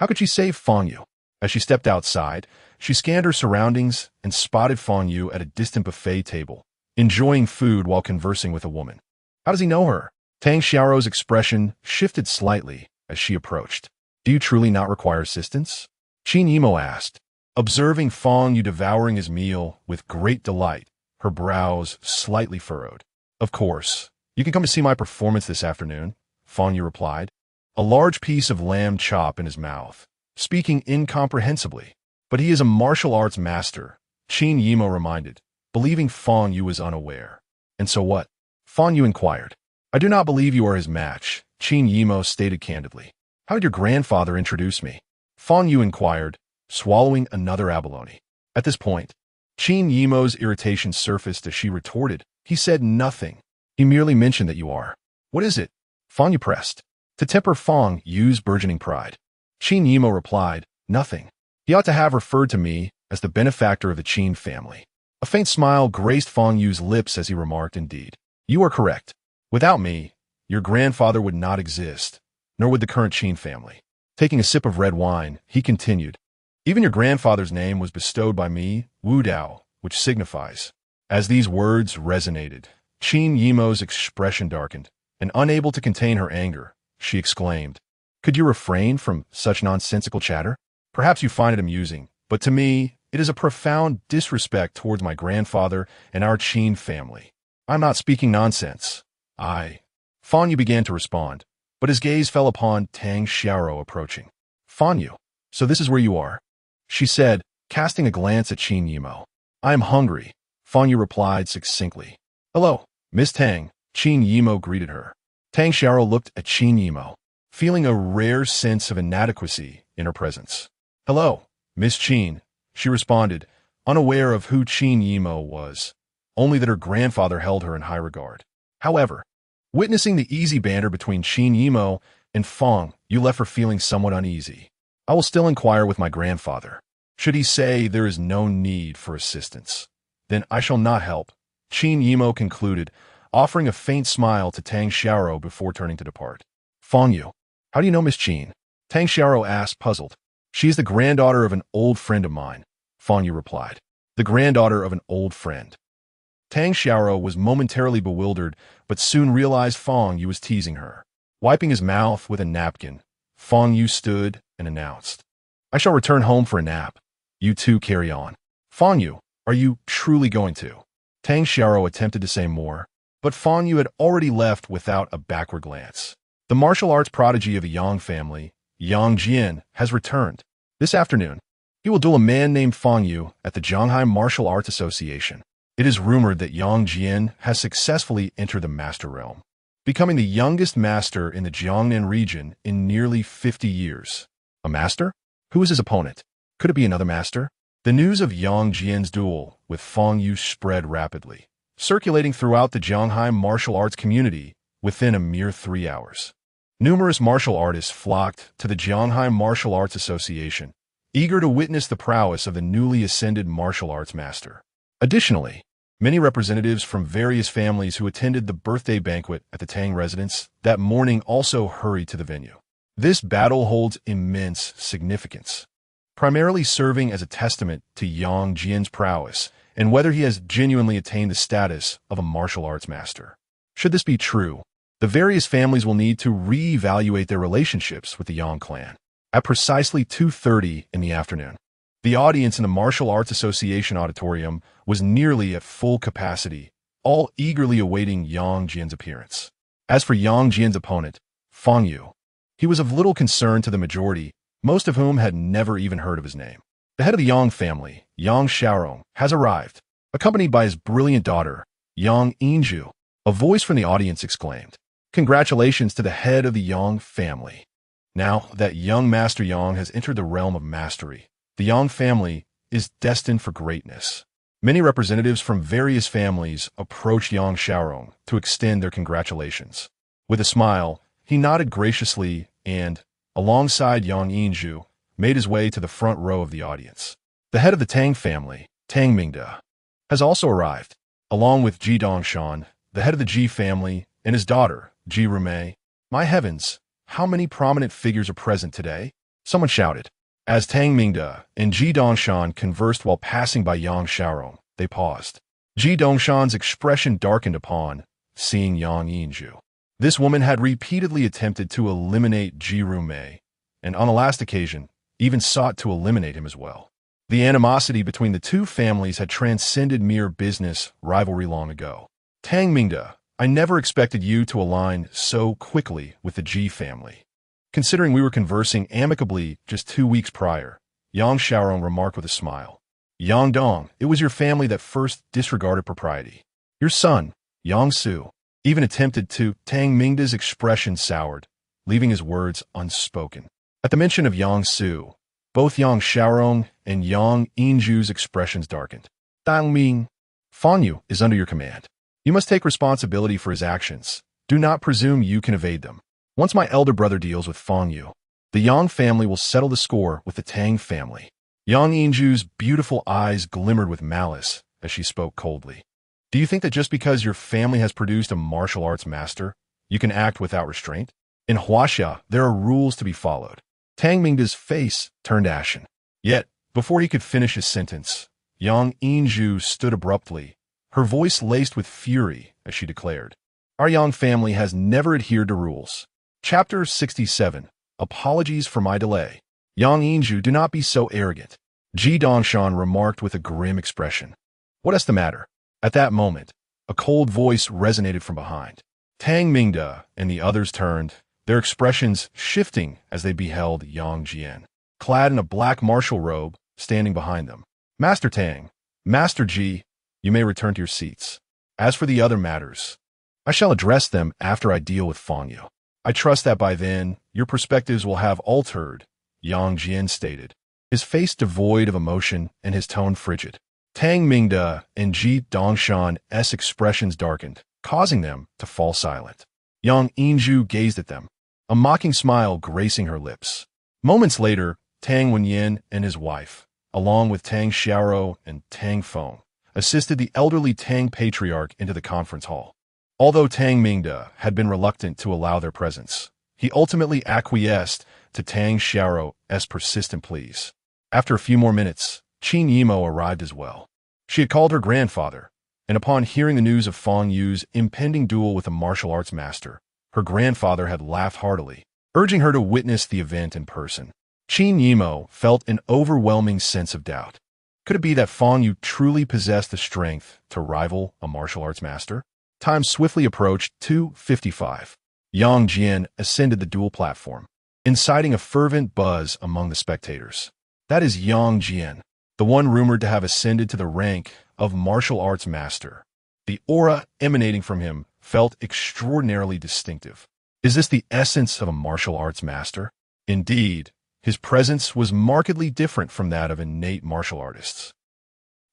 How could she save Fang Yu? As she stepped outside, she scanned her surroundings and spotted Fang Yu at a distant buffet table, enjoying food while conversing with a woman. How does he know her? Tang Xiao's expression shifted slightly as she approached. Do you truly not require assistance? Qin Yimo asked, observing Fang Yu devouring his meal with great delight, her brows slightly furrowed. Of course, you can come to see my performance this afternoon, Fang Yu replied, a large piece of lamb chop in his mouth, speaking incomprehensibly. But he is a martial arts master, Qin Yimo reminded, believing Fang Yu was unaware. And so what? Fang Yu inquired. I do not believe you are his match, Qin Yimo stated candidly. How did your grandfather introduce me? Fang Yu inquired, swallowing another abalone. At this point, Qin Yimo's irritation surfaced as she retorted. He said nothing. He merely mentioned that you are. What is it? Fang Yu pressed. To temper Fang Yu's burgeoning pride. Qin Yimo replied, nothing. He ought to have referred to me as the benefactor of the Qin family. A faint smile graced Fang Yu's lips as he remarked, indeed. You are correct. Without me, your grandfather would not exist, nor would the current Qin family. Taking a sip of red wine, he continued. Even your grandfather's name was bestowed by me, Wu Dao, which signifies. As these words resonated, Qin Yimo's expression darkened, and unable to contain her anger, she exclaimed, Could you refrain from such nonsensical chatter? Perhaps you find it amusing, but to me, it is a profound disrespect towards my grandfather and our Qin family. I'm not speaking nonsense. Fang Yu began to respond, but his gaze fell upon Tang Xiao approaching. Fang Yu, so this is where you are, she said, casting a glance at Qin Yimo. I am hungry, Fang Yu replied succinctly. Hello, Miss Tang, Qin Yimo greeted her. Tang Xiao looked at Qin Yimo. feeling a rare sense of inadequacy in her presence. "Hello, Miss Qin," she responded, unaware of who Qin Yimo was, only that her grandfather held her in high regard. However, witnessing the easy banter between Qin Yimo and Fang Yu left her feeling somewhat uneasy. "I will still inquire with my grandfather. Should he say there is no need for assistance, then I shall not help," Qin Yimo concluded, offering a faint smile to Tang Xiaoro before turning to depart. "Fang Yu, how do you know Miss Qin?" Tang Xiaoro asked, puzzled. "She is the granddaughter of an old friend of mine," Fang Yu replied. "The granddaughter of an old friend." Tang Xiaoro was momentarily bewildered, but soon realized Fang Yu was teasing her. Wiping his mouth with a napkin, Fang Yu stood and announced, "I shall return home for a nap. You two carry on." "Fang Yu, are you truly going to?" Tang Xiaoro attempted to say more, but Fang Yu had already left without a backward glance. The martial arts prodigy of a Yang family, Yang Jian, has returned. This afternoon, he will duel a man named Fang Yu at the Shanghai Martial Arts Association. It is rumored that Yang Jian has successfully entered the master realm, becoming the youngest master in the Jiangnan region in nearly 50 years. A master? Who is his opponent? Could it be another master? The news of Yang Jian's duel with Fang Yu spread rapidly, circulating throughout the Shanghai martial arts community within a mere 3 hours. Numerous martial artists flocked to the Shanghai Martial Arts Association, eager to witness the prowess of the newly ascended martial arts master. Additionally, many representatives from various families who attended the birthday banquet at the Tang residence that morning also hurried to the venue. This battle holds immense significance, primarily serving as a testament to Yang Jian's prowess and whether he has genuinely attained the status of a martial arts master. Should this be true, the various families will need to re-evaluate their relationships with the Yang clan. At precisely 2:30 in the afternoon, the audience in the Martial Arts Association auditorium was nearly at full capacity, all eagerly awaiting Yang Jian's appearance. As for Yang Jian's opponent, Fang Yu, he was of little concern to the majority, most of whom had never even heard of his name. The head of the Yang family, Yang Xiaorong, has arrived, accompanied by his brilliant daughter, Yang Yinju. A voice from the audience exclaimed, "Congratulations to the head of the Yang family." Now that young Master Yang has entered the realm of mastery, the Yang family is destined for greatness. Many representatives from various families approached Yang Xiaorong to extend their congratulations. With a smile, he nodded graciously and, alongside Yang Yinju, made his way to the front row of the audience. The head of the Tang family, Tang Mingde, has also arrived, along with Ji Dongshan, the head of the Ji family, and his daughter, Ji Rumei. My heavens, how many prominent figures are present today? Someone shouted. As Tang Mingde and Ji Dongshan conversed while passing by Yang Xiaorong, they paused. Ji Dongshan's expression darkened upon seeing Yang Yinju. This woman had repeatedly attempted to eliminate Ji Rumei, and on a last occasion, even sought to eliminate him as well. The animosity between the two families had transcended mere business rivalry long ago. Tang Mingde, I never expected you to align so quickly with the Ji family. Considering we were conversing amicably just 2 weeks prior, Yang Xiaorong remarked with a smile. Yang Dong, it was your family that first disregarded propriety. Your son, Yang Su, even attempted to. Tang Mingde's expression soured, leaving his words unspoken. At the mention of Yang Su, both Yang Xiaorong and Yang Yinju's expressions darkened. Dang Ming, Fang Yu is under your command. You must take responsibility for his actions. Do not presume you can evade them. Once my elder brother deals with Fang Yu, the Yang family will settle the score with the Tang family. Yang Yinju's beautiful eyes glimmered with malice as she spoke coldly. Do you think that just because your family has produced a martial arts master, you can act without restraint? In Huaxia, there are rules to be followed. Tang Mingde's face turned ashen. Yet, before he could finish his sentence, Yang Yinju stood abruptly, her voice laced with fury as she declared, Our Yang family has never adhered to rules. Chapter 67. Apologies for my delay. Yang Yinju, do not be so arrogant. Ji Dongshan remarked with a grim expression. What is the matter? At that moment, a cold voice resonated from behind. Tang Mingde and the others turned, their expressions shifting as they beheld Yang Jian, clad in a black martial robe, standing behind them. Master Tang, Master Ji, you may return to your seats. As for the other matters, I shall address them after I deal with Fang Yu. I trust that by then, your perspectives will have altered, Yang Jian stated, his face devoid of emotion and his tone frigid. Tang Mingde and Ji Dongshan's expressions darkened, causing them to fall silent. Yang Yinju gazed at them, a mocking smile gracing her lips. Moments later, Tang Wenyin and his wife, along with Tang Xiaoro and Tang Feng, assisted the elderly Tang patriarch into the conference hall. Although Tang Mingde had been reluctant to allow their presence, he ultimately acquiesced to Tang Xiaoro's persistent pleas. After a few more minutes, Qin Yimo arrived as well. She had called her grandfather, and upon hearing the news of Fang Yu's impending duel with a martial arts master, her grandfather had laughed heartily, urging her to witness the event in person. Qin Yimo felt an overwhelming sense of doubt. Could it be that Fang Yu truly possessed the strength to rival a martial arts master? Time swiftly approached 2:55. Yang Jian ascended the duel platform, inciting a fervent buzz among the spectators. That is Yang Jian, the one rumored to have ascended to the rank of martial arts master. The aura emanating from him felt extraordinarily distinctive. Is this the essence of a martial arts master? Indeed, his presence was markedly different from that of innate martial artists.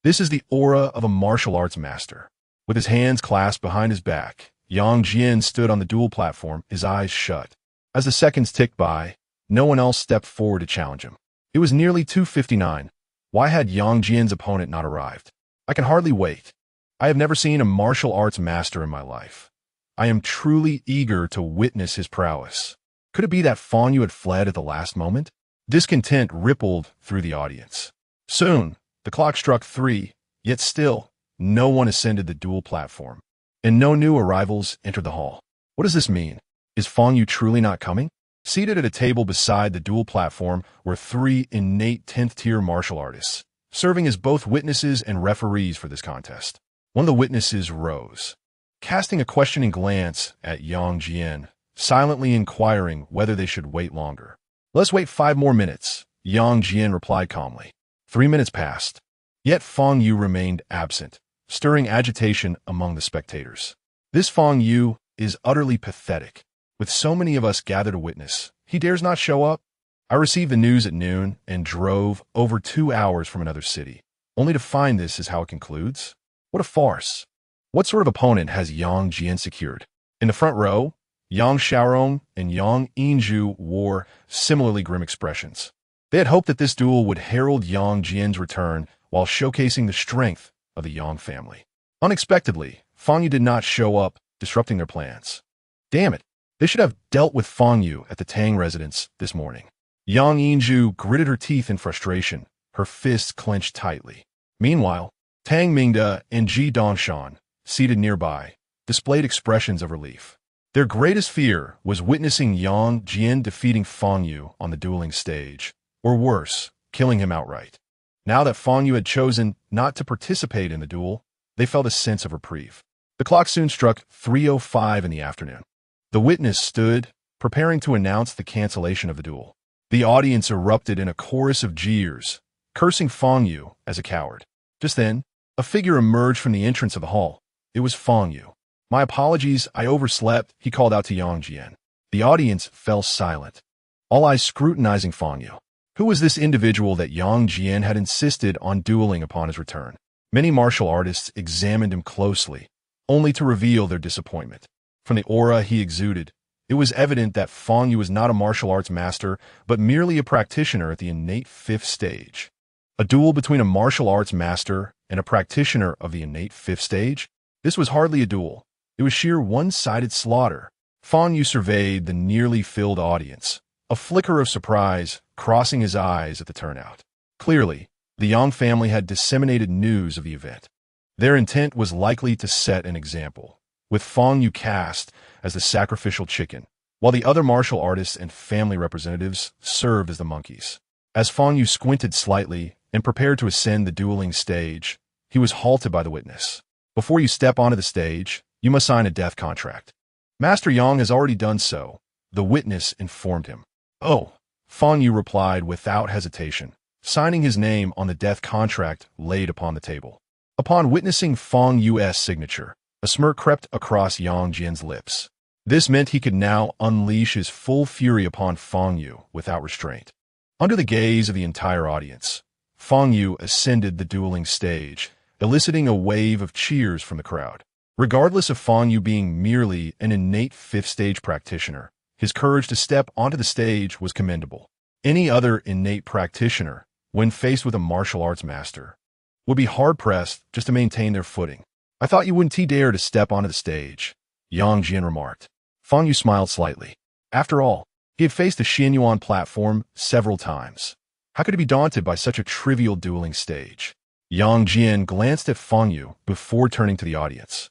This is the aura of a martial arts master. With his hands clasped behind his back, Yang Jian stood on the duel platform, his eyes shut. As the seconds ticked by, no one else stepped forward to challenge him. It was nearly 2:59. Why had Yang Jian's opponent not arrived? I can hardly wait. I have never seen a martial arts master in my life. I am truly eager to witness his prowess. Could it be that Fang Yu had fled at the last moment? Discontent rippled through the audience. Soon, the clock struck 3, yet still, no one ascended the duel platform, and no new arrivals entered the hall. What does this mean? Is Fang Yu truly not coming? Seated at a table beside the duel platform were 3 innate 10th-tier martial artists, serving as both witnesses and referees for this contest. One of the witnesses rose, casting a questioning glance at Yang Jian, silently inquiring whether they should wait longer. Let's wait 5 more minutes, Yang Jian replied calmly. 3 minutes passed, yet Fang Yu remained absent, stirring agitation among the spectators. This Fang Yu is utterly pathetic. With so many of us gathered to witness, he dares not show up? I received the news at noon and drove over 2 hours from another city, only to find this is how it concludes? What a farce. What sort of opponent has Yang Jian secured? In the front row, Yang Xiaorong and Yang Yinju wore similarly grim expressions. They had hoped that this duel would herald Yang Jian's return while showcasing the strength of the Yang family. Unexpectedly, Fang Yu did not show up, disrupting their plans. Damn it, they should have dealt with Fang Yu at the Tang residence this morning. Yang Yinju gritted her teeth in frustration, her fists clenched tightly. Meanwhile, Tang Mingde and Ji Dongshan, seated nearby, displayed expressions of relief. Their greatest fear was witnessing Yang Jian defeating Fang Yu on the dueling stage, or worse, killing him outright. Now that Fang Yu had chosen not to participate in the duel, they felt a sense of reprieve. The clock soon struck 3:05 in the afternoon. The witness stood, preparing to announce the cancellation of the duel. The audience erupted in a chorus of jeers, cursing Fang Yu as a coward. Just then, a figure emerged from the entrance of the hall. It was Fang Yu. My apologies, I overslept, he called out to Yang Jian. The audience fell silent, all eyes scrutinizing Fang Yu. Who was this individual that Yang Jian had insisted on dueling upon his return? Many martial artists examined him closely, only to reveal their disappointment. From the aura he exuded, it was evident that Fang Yu was not a martial arts master, but merely a practitioner at the innate 5th stage. A duel between a martial arts master and a practitioner of the innate 5th stage? This was hardly a duel. It was sheer one-sided slaughter. Fang Yu surveyed the nearly filled audience, a flicker of surprise crossing his eyes at the turnout. Clearly, the Yang family had disseminated news of the event. Their intent was likely to set an example, with Fang Yu cast as the sacrificial chicken, while the other martial artists and family representatives served as the monkeys. As Fang Yu squinted slightly and prepared to ascend the dueling stage, he was halted by the witness. Before you step onto the stage, you must sign a death contract. Master Yang has already done so, the witness informed him. Oh, Fang Yu replied without hesitation, signing his name on the death contract laid upon the table. Upon witnessing Fang Yu's signature, a smirk crept across Yang Jian's lips. This meant he could now unleash his full fury upon Fang Yu without restraint. Under the gaze of the entire audience, Fang Yu ascended the dueling stage, eliciting a wave of cheers from the crowd. Regardless of Fang Yu being merely an innate fifth-stage practitioner, his courage to step onto the stage was commendable. Any other innate practitioner, when faced with a martial arts master, would be hard-pressed just to maintain their footing. "I thought you wouldn't dare to step onto the stage," Yang Jian remarked. Fang Yu smiled slightly. After all, he had faced the Xianyuan platform several times. How could he be daunted by such a trivial dueling stage? Yang Jian glanced at Fang Yu before turning to the audience,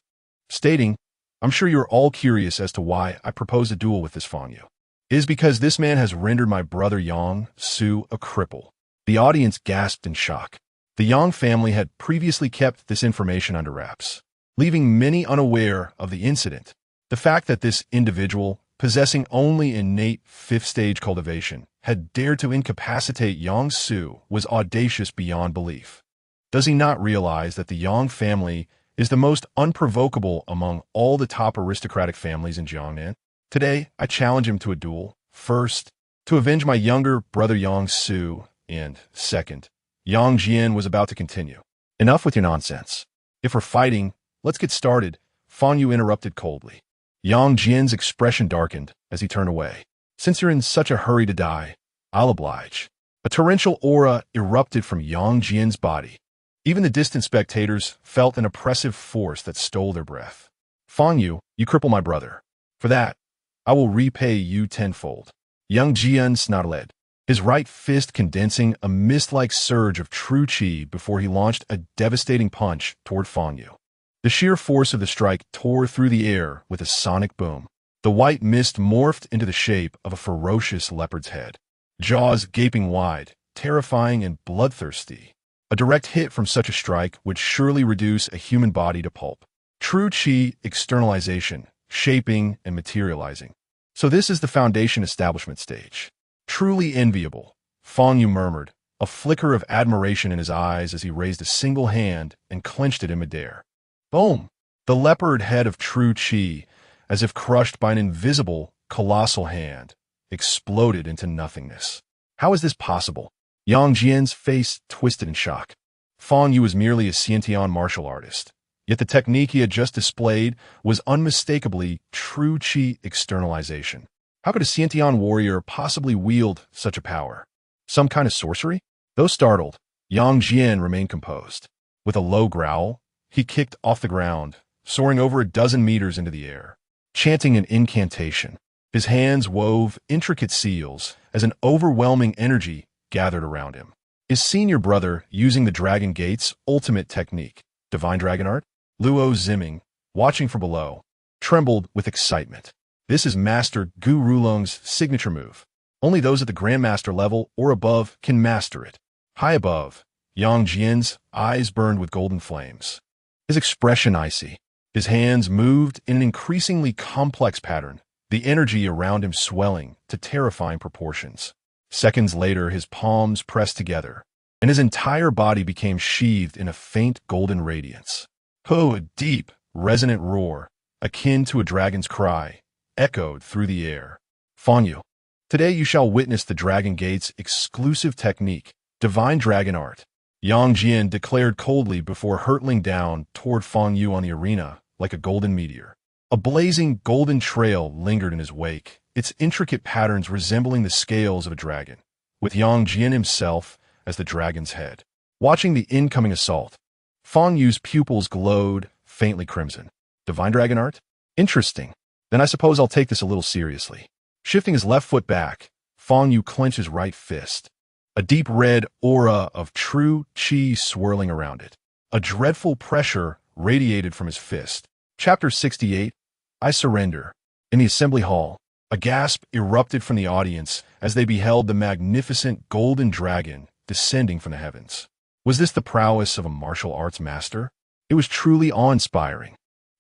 stating, "I'm sure you're all curious as to why I proposed a duel with this Fang Yu. It is because this man has rendered my brother Yang Su a cripple." The audience gasped in shock. The Yang family had previously kept this information under wraps, leaving many unaware of the incident. The fact that this individual, possessing only innate fifth-stage cultivation, had dared to incapacitate Yang Su was audacious beyond belief. Does he not realize that the Yang family is the most unprovocable among all the top aristocratic families in Jiangnan? Today, I challenge him to a duel. First, to avenge my younger brother Yang Su, and second, Yang Jian was about to continue. "Enough with your nonsense. If we're fighting, let's get started," Fang Yu interrupted coldly. Yang Jian's expression darkened as he turned away. "Since you're in such a hurry to die, I'll oblige." A torrential aura erupted from Yang Jian's body. Even the distant spectators felt an oppressive force that stole their breath. "Fang Yu, you cripple my brother. For that, I will repay you tenfold." Yang Jian snarled, his right fist condensing a mist-like surge of true qi before he launched a devastating punch toward Fang Yu. The sheer force of the strike tore through the air with a sonic boom. The white mist morphed into the shape of a ferocious leopard's head, jaws gaping wide, terrifying and bloodthirsty. A direct hit from such a strike would surely reduce a human body to pulp. True qi externalization, shaping and materializing. So this is the foundation establishment stage. Truly enviable, Fang Yu murmured, a flicker of admiration in his eyes as he raised a single hand and clenched it in midair. Boom! The leopard head of true qi, as if crushed by an invisible, colossal hand, exploded into nothingness. How is this possible? Yang Jian's face twisted in shock. Fang Yu was merely a Xiantian martial artist, yet the technique he had just displayed was unmistakably true qi externalization. How could a Xiantian warrior possibly wield such a power? Some kind of sorcery? Though startled, Yang Jian remained composed. With a low growl, he kicked off the ground, soaring over a dozen meters into the air, chanting an incantation. His hands wove intricate seals as an overwhelming energy gathered around him. His senior brother using the Dragon Gate's ultimate technique, Divine Dragon Art? Luo Ziming, watching from below, trembled with excitement. This is Master Gu Rulong's signature move. Only those at the Grandmaster level or above can master it. High above, Yang Jian's eyes burned with golden flames. His expression icy. His hands moved in an increasingly complex pattern, the energy around him swelling to terrifying proportions. Seconds later, his palms pressed together, and his entire body became sheathed in a faint golden radiance. A deep, resonant roar, akin to a dragon's cry, echoed through the air. Fang Yu, today you shall witness the Dragon Gate's exclusive technique, Divine Dragon Art. Yang Jian declared coldly before hurtling down toward Fang Yu on the arena like a golden meteor. A blazing golden trail lingered in his wake, its intricate patterns resembling the scales of a dragon, with Yang Jian himself as the dragon's head. Watching the incoming assault, Fang Yu's pupils glowed faintly crimson. Divine Dragon Art? Interesting. Then I suppose I'll take this a little seriously. Shifting his left foot back, Fang Yu clenched his right fist, a deep red aura of true qi swirling around it. A dreadful pressure radiated from his fist. Chapter 68, I Surrender. In the assembly hall, a gasp erupted from the audience as they beheld the magnificent golden dragon descending from the heavens. Was this the prowess of a martial arts master? It was truly awe-inspiring.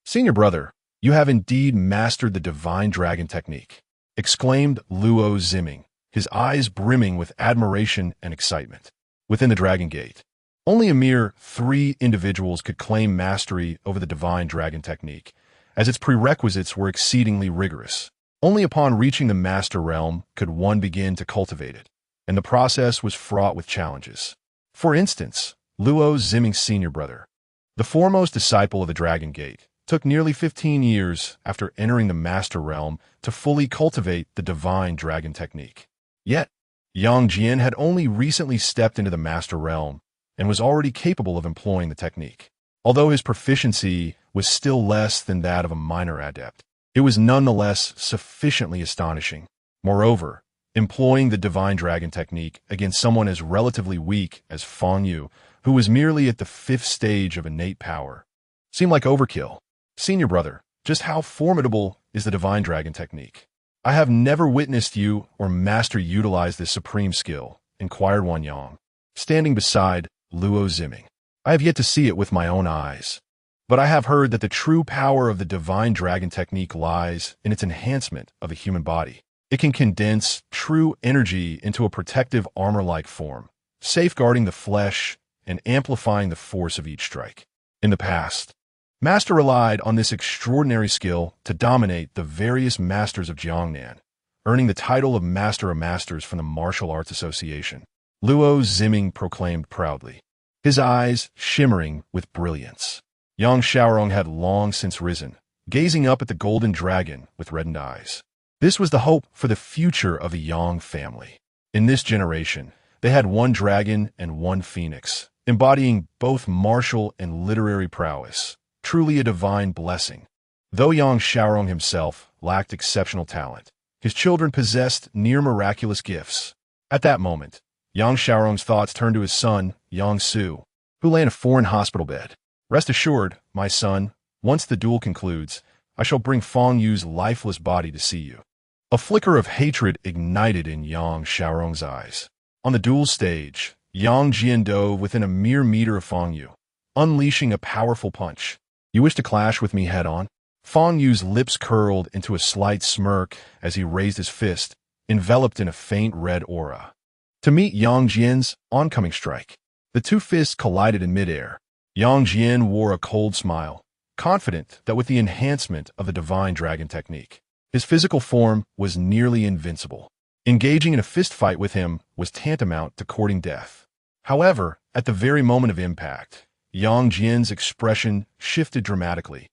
Senior brother, you have indeed mastered the Divine Dragon technique, exclaimed Luo Ziming, his eyes brimming with admiration and excitement. Within the Dragon Gate, only a mere 3 individuals could claim mastery over the Divine Dragon technique, as its prerequisites were exceedingly rigorous. Only upon reaching the master realm could one begin to cultivate it, and the process was fraught with challenges. For instance, Luo Ziming's senior brother, the foremost disciple of the Dragon Gate, took nearly 15 years after entering the master realm to fully cultivate the divine dragon technique. Yet, Yang Jian had only recently stepped into the master realm and was already capable of employing the technique. Although his proficiency was still less than that of a minor adept, it was nonetheless sufficiently astonishing. Moreover, employing the divine dragon technique against someone as relatively weak as Fang Yu, who was merely at the 5th stage of innate power, seemed like overkill. Senior brother, just how formidable is the divine dragon technique? I have never witnessed you or master utilize this supreme skill, inquired Wan Yang, standing beside Luo Ziming. I have yet to see it with my own eyes, but I have heard that the true power of the divine dragon technique lies in its enhancement of a human body. It can condense true energy into a protective armor-like form, safeguarding the flesh and amplifying the force of each strike. In the past, Master relied on this extraordinary skill to dominate the various masters of Jiangnan, earning the title of Master of Masters from the Martial Arts Association. Luo Ziming proclaimed proudly, his eyes shimmering with brilliance. Yang Xiaorong had long since risen, gazing up at the golden dragon with reddened eyes. This was the hope for the future of the Yang family. In this generation, they had one dragon and one phoenix, embodying both martial and literary prowess. Truly a divine blessing. Though Yang Xiaorong himself lacked exceptional talent, his children possessed near-miraculous gifts. At that moment, Yang Xiaorong's thoughts turned to his son, Yang Su, who lay in a foreign hospital bed. Rest assured, my son, once the duel concludes, I shall bring Fang Yu's lifeless body to see you. A flicker of hatred ignited in Yang Xiaorong's eyes. On the duel stage, Yang Jian dove within a mere meter of Fang Yu, unleashing a powerful punch. You wish to clash with me head-on? Fang Yu's lips curled into a slight smirk as he raised his fist, enveloped in a faint red aura. To meet Yang Jian's oncoming strike, the two fists collided in midair. Yang Jian wore a cold smile, confident that with the enhancement of the divine dragon technique, his physical form was nearly invincible. Engaging in a fistfight with him was tantamount to courting death. However, at the very moment of impact, Yang Jian's expression shifted dramatically,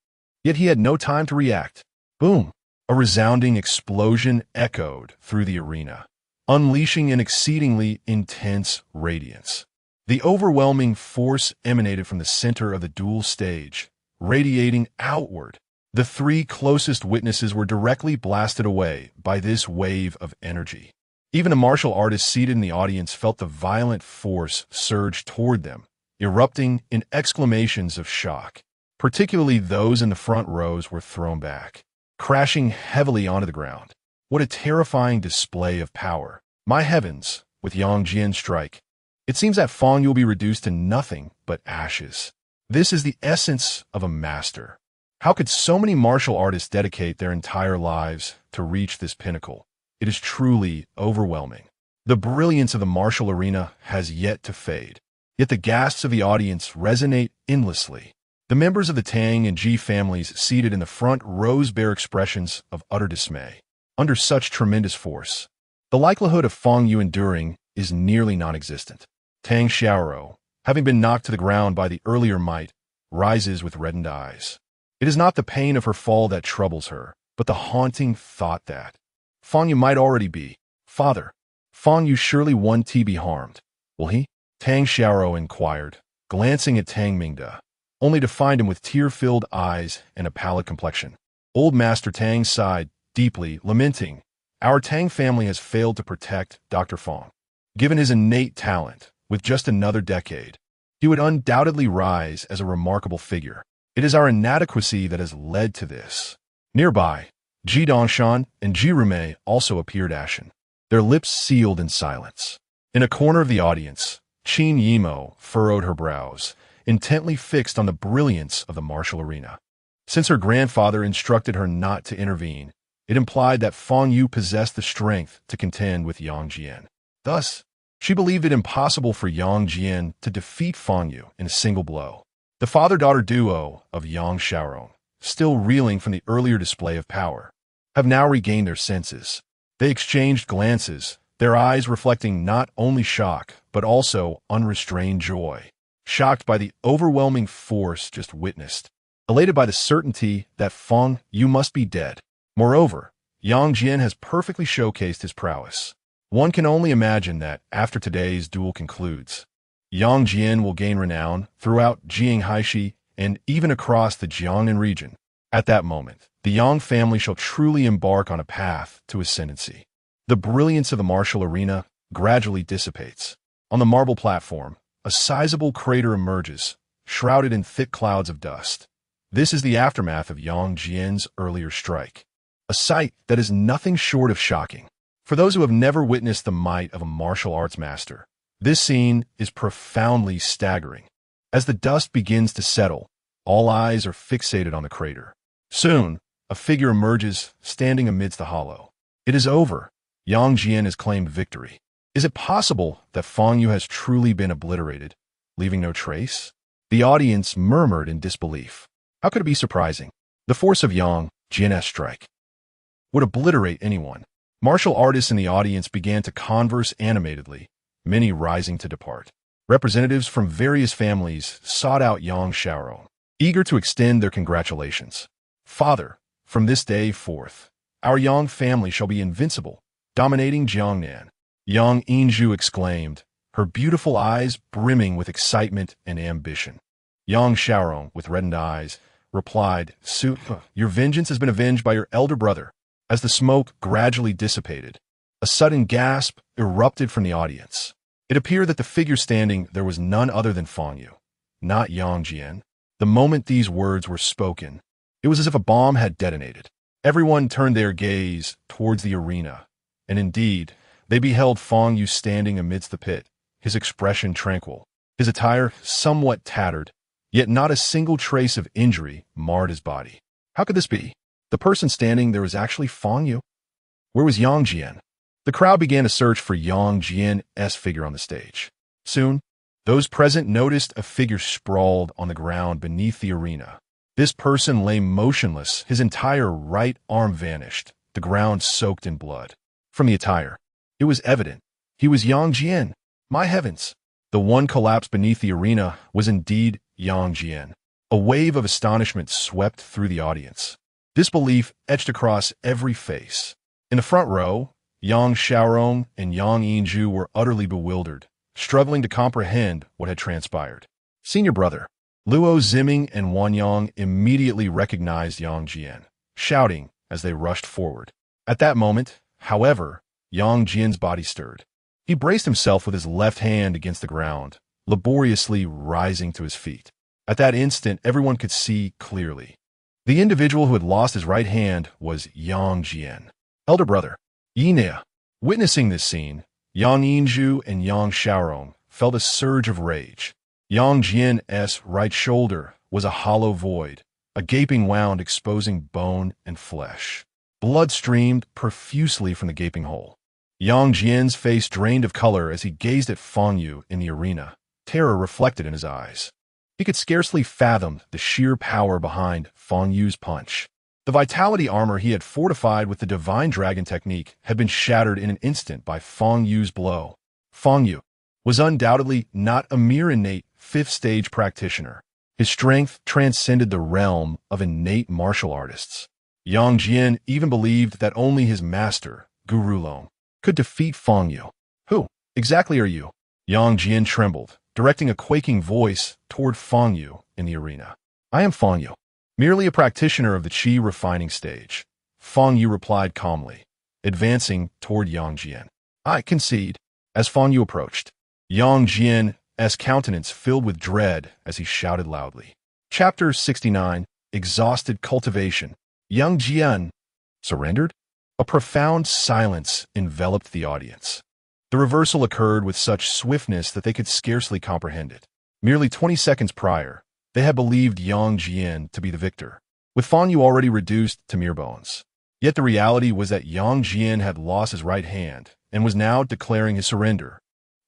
yet he had no time to react. Boom! A resounding explosion echoed through the arena, unleashing an exceedingly intense radiance. The overwhelming force emanated from the center of the duel stage, radiating outward. The three closest witnesses were directly blasted away by this wave of energy. Even a martial artist seated in the audience felt the violent force surge toward them, erupting in exclamations of shock. Particularly those in the front rows were thrown back, crashing heavily onto the ground. What a terrifying display of power. My heavens, with Yang Jian's strike, it seems that Fang Yu will be reduced to nothing but ashes. This is the essence of a master. How could so many martial artists dedicate their entire lives to reach this pinnacle? It is truly overwhelming. The brilliance of the martial arena has yet to fade. Yet the gasps of the audience resonate endlessly. The members of the Tang and Ji families seated in the front rows bear expressions of utter dismay. Under such tremendous force, the likelihood of Fang Yu enduring is nearly non-existent. Tang Xiaoro, having been knocked to the ground by the earlier might, rises with reddened eyes. It is not the pain of her fall that troubles her, but the haunting thought that Fang Yu might already be. Father, Fang Yu surely won't be harmed, will he? Tang Xiaoro inquired, glancing at Tang Mingda, only to find him with tear-filled eyes and a pallid complexion. Old Master Tang sighed deeply, lamenting, our Tang family has failed to protect Dr. Fang. Given his innate talent, with just another decade, he would undoubtedly rise as a remarkable figure. It is our inadequacy that has led to this. Nearby, Ji Dongshan and Ji Rumei also appeared ashen, their lips sealed in silence. In a corner of the audience, Qin Yimo furrowed her brows, intently fixed on the brilliance of the martial arena. Since her grandfather instructed her not to intervene, it implied that Fang Yu possessed the strength to contend with Yang Jian. Thus, she believed it impossible for Yang Jian to defeat Fang Yu in a single blow. The father-daughter duo of Yang Xiaorong still reeling from the earlier display of power, have now regained their senses. They exchanged glances, their eyes reflecting not only shock, but also unrestrained joy. Shocked by the overwhelming force just witnessed, elated by the certainty that Fang Yu must be dead. Moreover, Yang Jian has perfectly showcased his prowess. One can only imagine that, after today's duel concludes, Yang Jian will gain renown throughout Jianghaishi and even across the Jiangnan region. At that moment, the Yang family shall truly embark on a path to ascendancy. The brilliance of the martial arena gradually dissipates. On the marble platform, a sizable crater emerges, shrouded in thick clouds of dust. This is the aftermath of Yang Jian's earlier strike, a sight that is nothing short of shocking. For those who have never witnessed the might of a martial arts master, this scene is profoundly staggering. As the dust begins to settle, all eyes are fixated on the crater. Soon, a figure emerges, standing amidst the hollow. It is over. Yang Jian has claimed victory. Is it possible that Fang Yu has truly been obliterated, leaving no trace? The audience murmured in disbelief. How could it be surprising? The force of Yang Jian's strike would obliterate anyone. Martial artists in the audience began to converse animatedly, many rising to depart. Representatives from various families sought out Yang Xiaorong, eager to extend their congratulations. Father, from this day forth, our Yang family shall be invincible, dominating Jiangnan. Yang Yinzhu exclaimed, her beautiful eyes brimming with excitement and ambition. Yang Xiaorong, with reddened eyes, replied, Su, your vengeance has been avenged by your elder brother. As the smoke gradually dissipated, a sudden gasp erupted from the audience. It appeared that the figure standing there was none other than Fang Yu, not Yang Jian. The moment these words were spoken, it was as if a bomb had detonated. Everyone turned their gaze towards the arena, and indeed, they beheld Fang Yu standing amidst the pit, his expression tranquil, his attire somewhat tattered, yet not a single trace of injury marred his body. How could this be? The person standing there was actually Fang Yu? Where was Yang Jian? The crowd began to search for Yang Jian's figure on the stage. Soon, those present noticed a figure sprawled on the ground beneath the arena. This person lay motionless, his entire right arm vanished, the ground soaked in blood. From the attire, it was evident. He was Yang Jian. My heavens! The one collapsed beneath the arena was indeed Yang Jian. A wave of astonishment swept through the audience. Disbelief etched across every face. In the front row, Yang Xiaorong and Yang Yinzhu were utterly bewildered, struggling to comprehend what had transpired. Senior brother, Luo Ziming and Wanyang immediately recognized Yang Jian, shouting as they rushed forward. At that moment, however, Yang Jian's body stirred. He braced himself with his left hand against the ground, laboriously rising to his feet. At that instant, everyone could see clearly. The individual who had lost his right hand was Yang Jian, elder brother, Yinea. Witnessing this scene, Yang Yinzhu and Yang Xiaorong felt a surge of rage. Yang Jian's right shoulder was a hollow void, a gaping wound exposing bone and flesh. Blood streamed profusely from the gaping hole. Yang Jian's face drained of color as he gazed at Fang Yu in the arena, terror reflected in his eyes. He could scarcely fathom the sheer power behind Fang Yu's punch. The vitality armor he had fortified with the Divine Dragon technique had been shattered in an instant by Fang Yu's blow. Fang Yu was undoubtedly not a mere innate fifth-stage practitioner. His strength transcended the realm of innate martial artists. Yang Jian even believed that only his master, Guru Long, could defeat Fang Yu. Who exactly are you? Yang Jian trembled, directing a quaking voice toward Fang Yu in the arena. I am Fang Yu, merely a practitioner of the Qi refining stage. Fang Yu replied calmly, advancing toward Yang Jian. I concede. As Fang Yu approached, Yang Jian's countenance filled with dread as he shouted loudly. Chapter 69, Exhausted Cultivation. Yang Jian surrendered? A profound silence enveloped the audience. The reversal occurred with such swiftness that they could scarcely comprehend it. Merely 20 seconds prior, they had believed Yang Jian to be the victor, with Fang Yu already reduced to mere bones. Yet the reality was that Yang Jian had lost his right hand and was now declaring his surrender.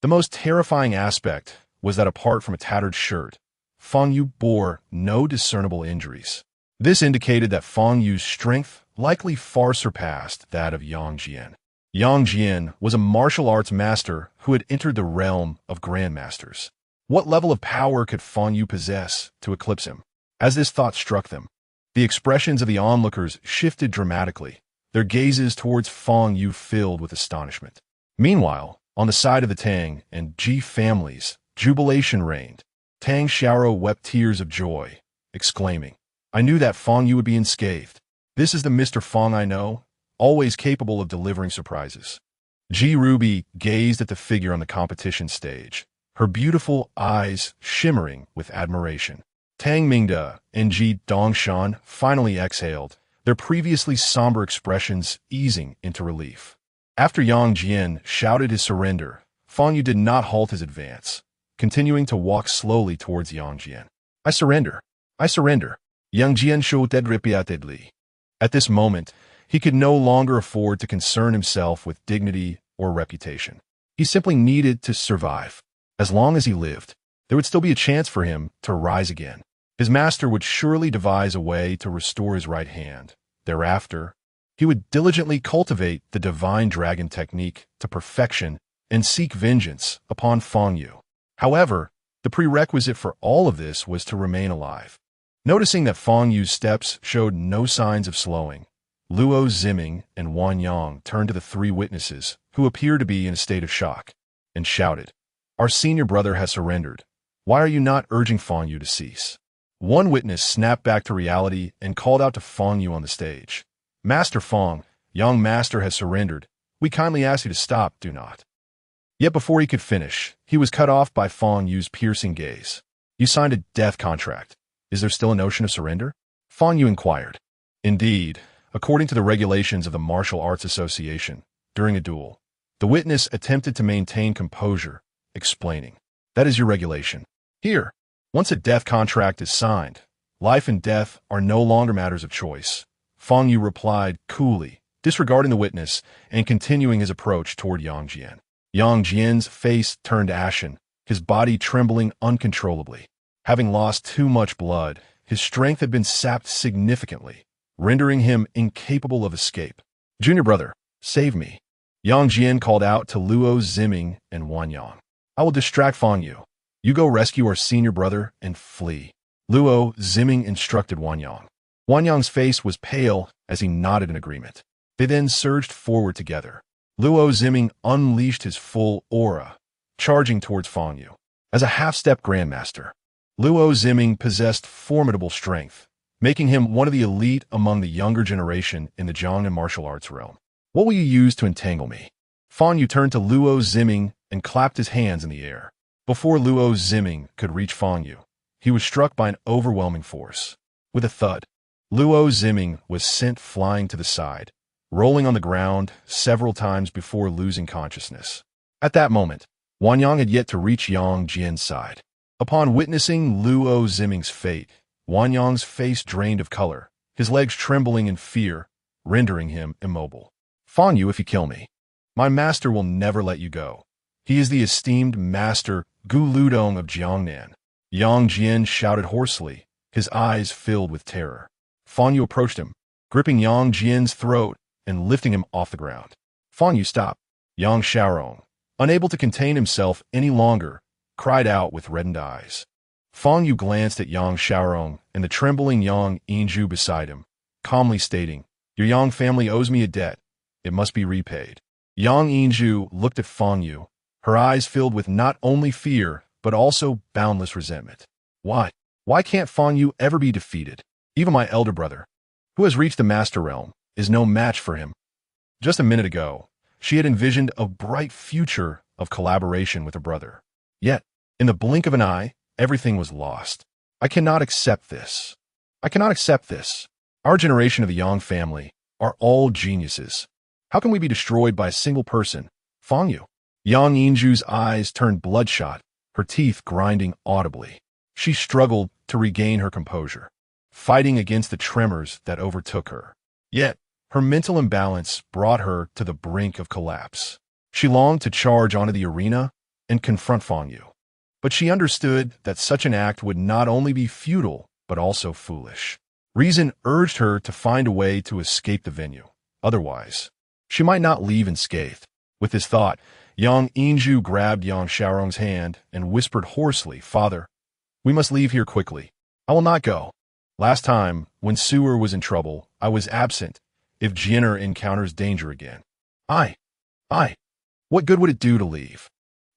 The most terrifying aspect was that apart from a tattered shirt, Fang Yu bore no discernible injuries. This indicated that Fang Yu's strength likely far surpassed that of Yang Jian. Yang Jian was a martial arts master who had entered the realm of grandmasters. What level of power could Fang Yu possess to eclipse him? As this thought struck them, the expressions of the onlookers shifted dramatically, their gazes towards Fang Yu filled with astonishment. Meanwhile, on the side of the Tang and Ji families, jubilation reigned. Tang Xiaoro wept tears of joy, exclaiming, "I knew that Fang Yu would be unscathed. This is the Mr. Fang I know, always capable of delivering surprises." Ji Ruby gazed at the figure on the competition stage, her beautiful eyes shimmering with admiration. Tang Mingde and Ji Dongshan finally exhaled, their previously somber expressions easing into relief. After Yang Jian shouted his surrender, Fang Yu did not halt his advance, continuing to walk slowly towards Yang Jian. "I surrender. I surrender." Yang Jian shouted repeatedly. At this moment, he could no longer afford to concern himself with dignity or reputation. He simply needed to survive. As long as he lived, there would still be a chance for him to rise again. His master would surely devise a way to restore his right hand. Thereafter, he would diligently cultivate the divine dragon technique to perfection and seek vengeance upon Fang Yu. However, the prerequisite for all of this was to remain alive. Noticing that Fang Yu's steps showed no signs of slowing, Luo Ziming and Wan Yang turned to the three witnesses, who appeared to be in a state of shock, and shouted, "Our senior brother has surrendered. Why are you not urging Fang Yu to cease?" One witness snapped back to reality and called out to Fang Yu on the stage, "Master Fang, young master has surrendered. We kindly ask you to stop, do not." Yet before he could finish, he was cut off by Fang Yu's piercing gaze. "You signed a death contract. Is there still a notion of surrender?" Fang Yu inquired. Indeed, according to the regulations of the Martial Arts Association, during a duel, the witness attempted to maintain composure, explaining, "That is your regulation. Here, once a death contract is signed, life and death are no longer matters of choice." Fang Yu replied coolly, disregarding the witness and continuing his approach toward Yang Jian. Yang Jian's face turned ashen, his body trembling uncontrollably. Having lost too much blood, his strength had been sapped significantly, rendering him incapable of escape. "Junior brother, save me." Yang Jian called out to Luo Ziming and Wan Yang. "I will distract Fang Yu. You go rescue our senior brother and flee." Luo Ziming instructed Wan Yang. Wan Yang's face was pale as he nodded in agreement. They then surged forward together. Luo Ziming unleashed his full aura, charging towards Fang Yu. As a half-step grandmaster, Luo Ziming possessed formidable strength, making him one of the elite among the younger generation in the Jiangnan martial arts realm. "What will you use to entangle me?" Fang Yu turned to Luo Ziming and clapped his hands in the air. Before Luo Ziming could reach Fang Yu, he was struck by an overwhelming force. With a thud, Luo Ziming was sent flying to the side, rolling on the ground several times before losing consciousness. At that moment, Wan Yang had yet to reach Yang Jian's side. Upon witnessing Luo Ziming's fate, Wan Yang's face drained of color, his legs trembling in fear, rendering him immobile. "Fang Yu, if you kill me, my master will never let you go. He is the esteemed master Gu Ludong of Jiangnan." Yang Jian shouted hoarsely, his eyes filled with terror. Fang Yu approached him, gripping Yang Jian's throat and lifting him off the ground. "Fang Yu, stop." Yang Xiaorong, unable to contain himself any longer, cried out with reddened eyes. Fang Yu glanced at Yang Xiaorong and the trembling Yang Yinju beside him, calmly stating, "Your Yang family owes me a debt. It must be repaid." Yang Yinju looked at Fang Yu, her eyes filled with not only fear, but also boundless resentment. Why? Why can't Fang Yu ever be defeated? Even my elder brother, who has reached the Master Realm, is no match for him. Just a minute ago, she had envisioned a bright future of collaboration with her brother. Yet, in the blink of an eye, everything was lost. I cannot accept this. I cannot accept this. Our generation of the Yang family are all geniuses. How can we be destroyed by a single person, Fang Yu? Yang Yinju's eyes turned bloodshot, her teeth grinding audibly. She struggled to regain her composure, fighting against the tremors that overtook her. Yet, her mental imbalance brought her to the brink of collapse. She longed to charge onto the arena and confront Fang Yu, but she understood that such an act would not only be futile, but also foolish. Reason urged her to find a way to escape the venue. Otherwise, she might not leave unscathed. With this thought, Yang Inju grabbed Yang Xiaorong's hand and whispered hoarsely, "Father, we must leave here quickly. I will not go. Last time, when Sewer was in trouble, I was absent. If Jinner encounters danger again, I, what good would it do to leave?"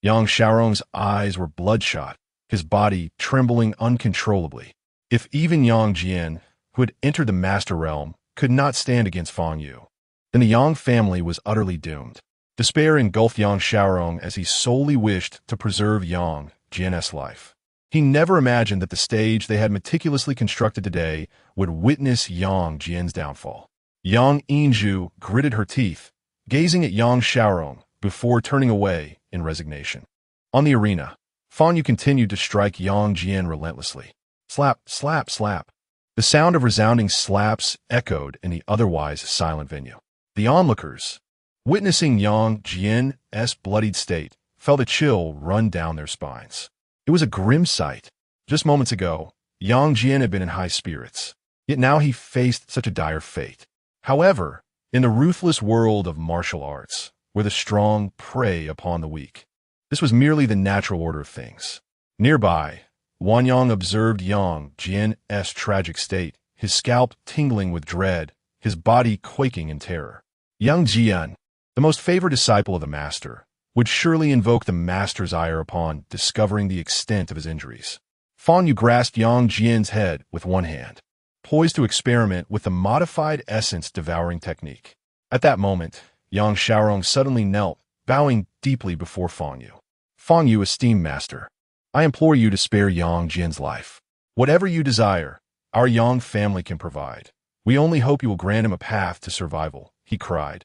Yang Xiaorong's eyes were bloodshot, his body trembling uncontrollably. If even Yang Jian, who had entered the Master Realm, could not stand against Fang Yu, then the Yang family was utterly doomed. Despair engulfed Yang Xiaorong as he solely wished to preserve Yang Jian's life. He never imagined that the stage they had meticulously constructed today would witness Yang Jian's downfall. Yang Inju gritted her teeth, gazing at Yang Xiaorong before turning away in resignation. On the arena, Fang Yu continued to strike Yang Jian relentlessly. Slap, slap, slap. The sound of resounding slaps echoed in the otherwise silent venue. The onlookers, witnessing Yang Jian's bloodied state, felt a chill run down their spines. It was a grim sight. Just moments ago, Yang Jian had been in high spirits, yet now he faced such a dire fate. However, in the ruthless world of martial arts, where the strong prey upon the weak, this was merely the natural order of things. Nearby, Wanyang observed Yang Jian's tragic state, his scalp tingling with dread, his body quaking in terror. Yang Jian, the most favored disciple of the master, would surely invoke the master's ire upon discovering the extent of his injuries. Fang Yu grasped Yang Jian's head with one hand, poised to experiment with the modified essence devouring technique. At that moment, Yang Xiaorong suddenly knelt, bowing deeply before Fang Yu. "Fang Yu, esteemed master, I implore you to spare Yang Jian's life. Whatever you desire, our Yang family can provide. We only hope you will grant him a path to survival," he cried.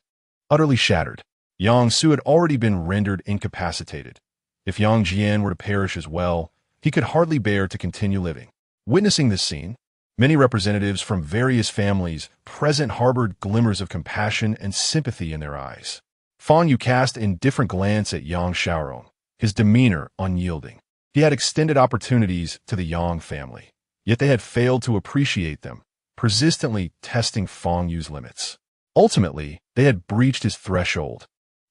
Utterly shattered, Yang Su had already been rendered incapacitated. If Yang Jian were to perish as well, he could hardly bear to continue living. Witnessing this scene, many representatives from various families present harbored glimmers of compassion and sympathy in their eyes. Fang Yu cast an indifferent glance at Yang Xiaorong, his demeanor unyielding. He had extended opportunities to the Yang family, yet they had failed to appreciate them, persistently testing Fang Yu's limits. Ultimately, they had breached his threshold.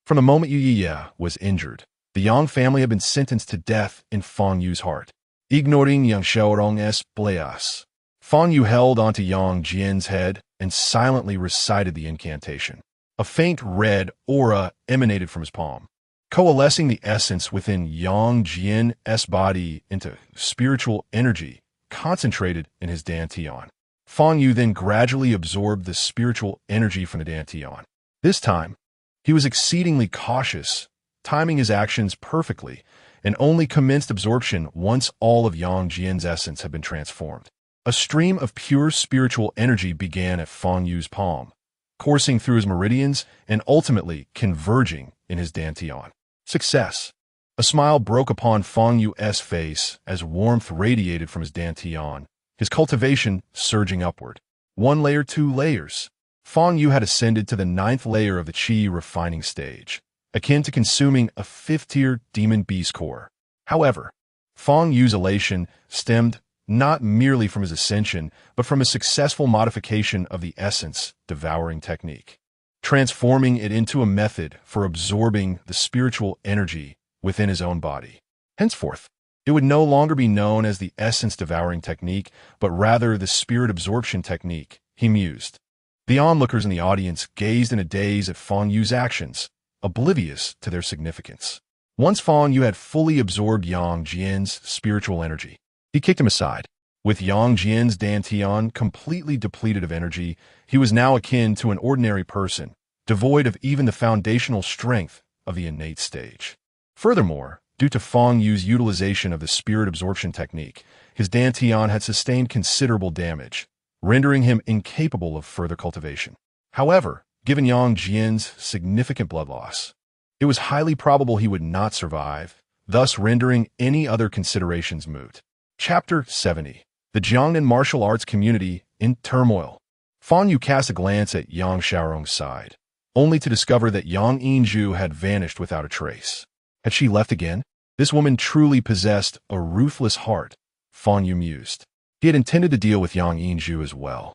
From the moment Yu Yiya was injured, the Yang family had been sentenced to death in Fang Yu's heart. Ignoring Yang Xiaorong's playas, Fang Yu held onto Yang Jian's head and silently recited the incantation. A faint red aura emanated from his palm, coalescing the essence within Yang Jian's body into spiritual energy concentrated in his dantian. Fang Yu then gradually absorbed the spiritual energy from the dantian. This time, he was exceedingly cautious, timing his actions perfectly, and only commenced absorption once all of Yang Jian's essence had been transformed. A stream of pure spiritual energy began at Fang Yu's palm, coursing through his meridians and ultimately converging in his dantian. Success! A smile broke upon Fang Yu's face as warmth radiated from his dantian, his cultivation surging upward. 1 layer, 2 layers. Fang Yu had ascended to the 9th layer of the Qi refining stage, akin to consuming a 5th-tier demon beast core. However, Fang Yu's elation stemmed not merely from his ascension, but from a successful modification of the essence devouring technique, transforming it into a method for absorbing the spiritual energy within his own body. Henceforth, it would no longer be known as the essence devouring technique, but rather the spirit absorption technique, he mused. The onlookers in the audience gazed in a daze at Fang Yu's actions, oblivious to their significance. Once Fang Yu had fully absorbed Yang Jian's spiritual energy, he kicked him aside. With Yang Jian's dantian completely depleted of energy, he was now akin to an ordinary person, devoid of even the foundational strength of the innate stage. Furthermore, due to Fang Yu's utilization of the spirit absorption technique, his dantian had sustained considerable damage, rendering him incapable of further cultivation. However, given Yang Jian's significant blood loss, it was highly probable he would not survive, thus rendering any other considerations moot. Chapter 70. The Jiangnan Martial Arts Community in Turmoil. Fang Yu cast a glance at Yang Xiaorong's side, only to discover that Yang Inju had vanished without a trace. Had she left again? This woman truly possessed a ruthless heart, Fang Yu mused. He had intended to deal with Yang Yinju as well.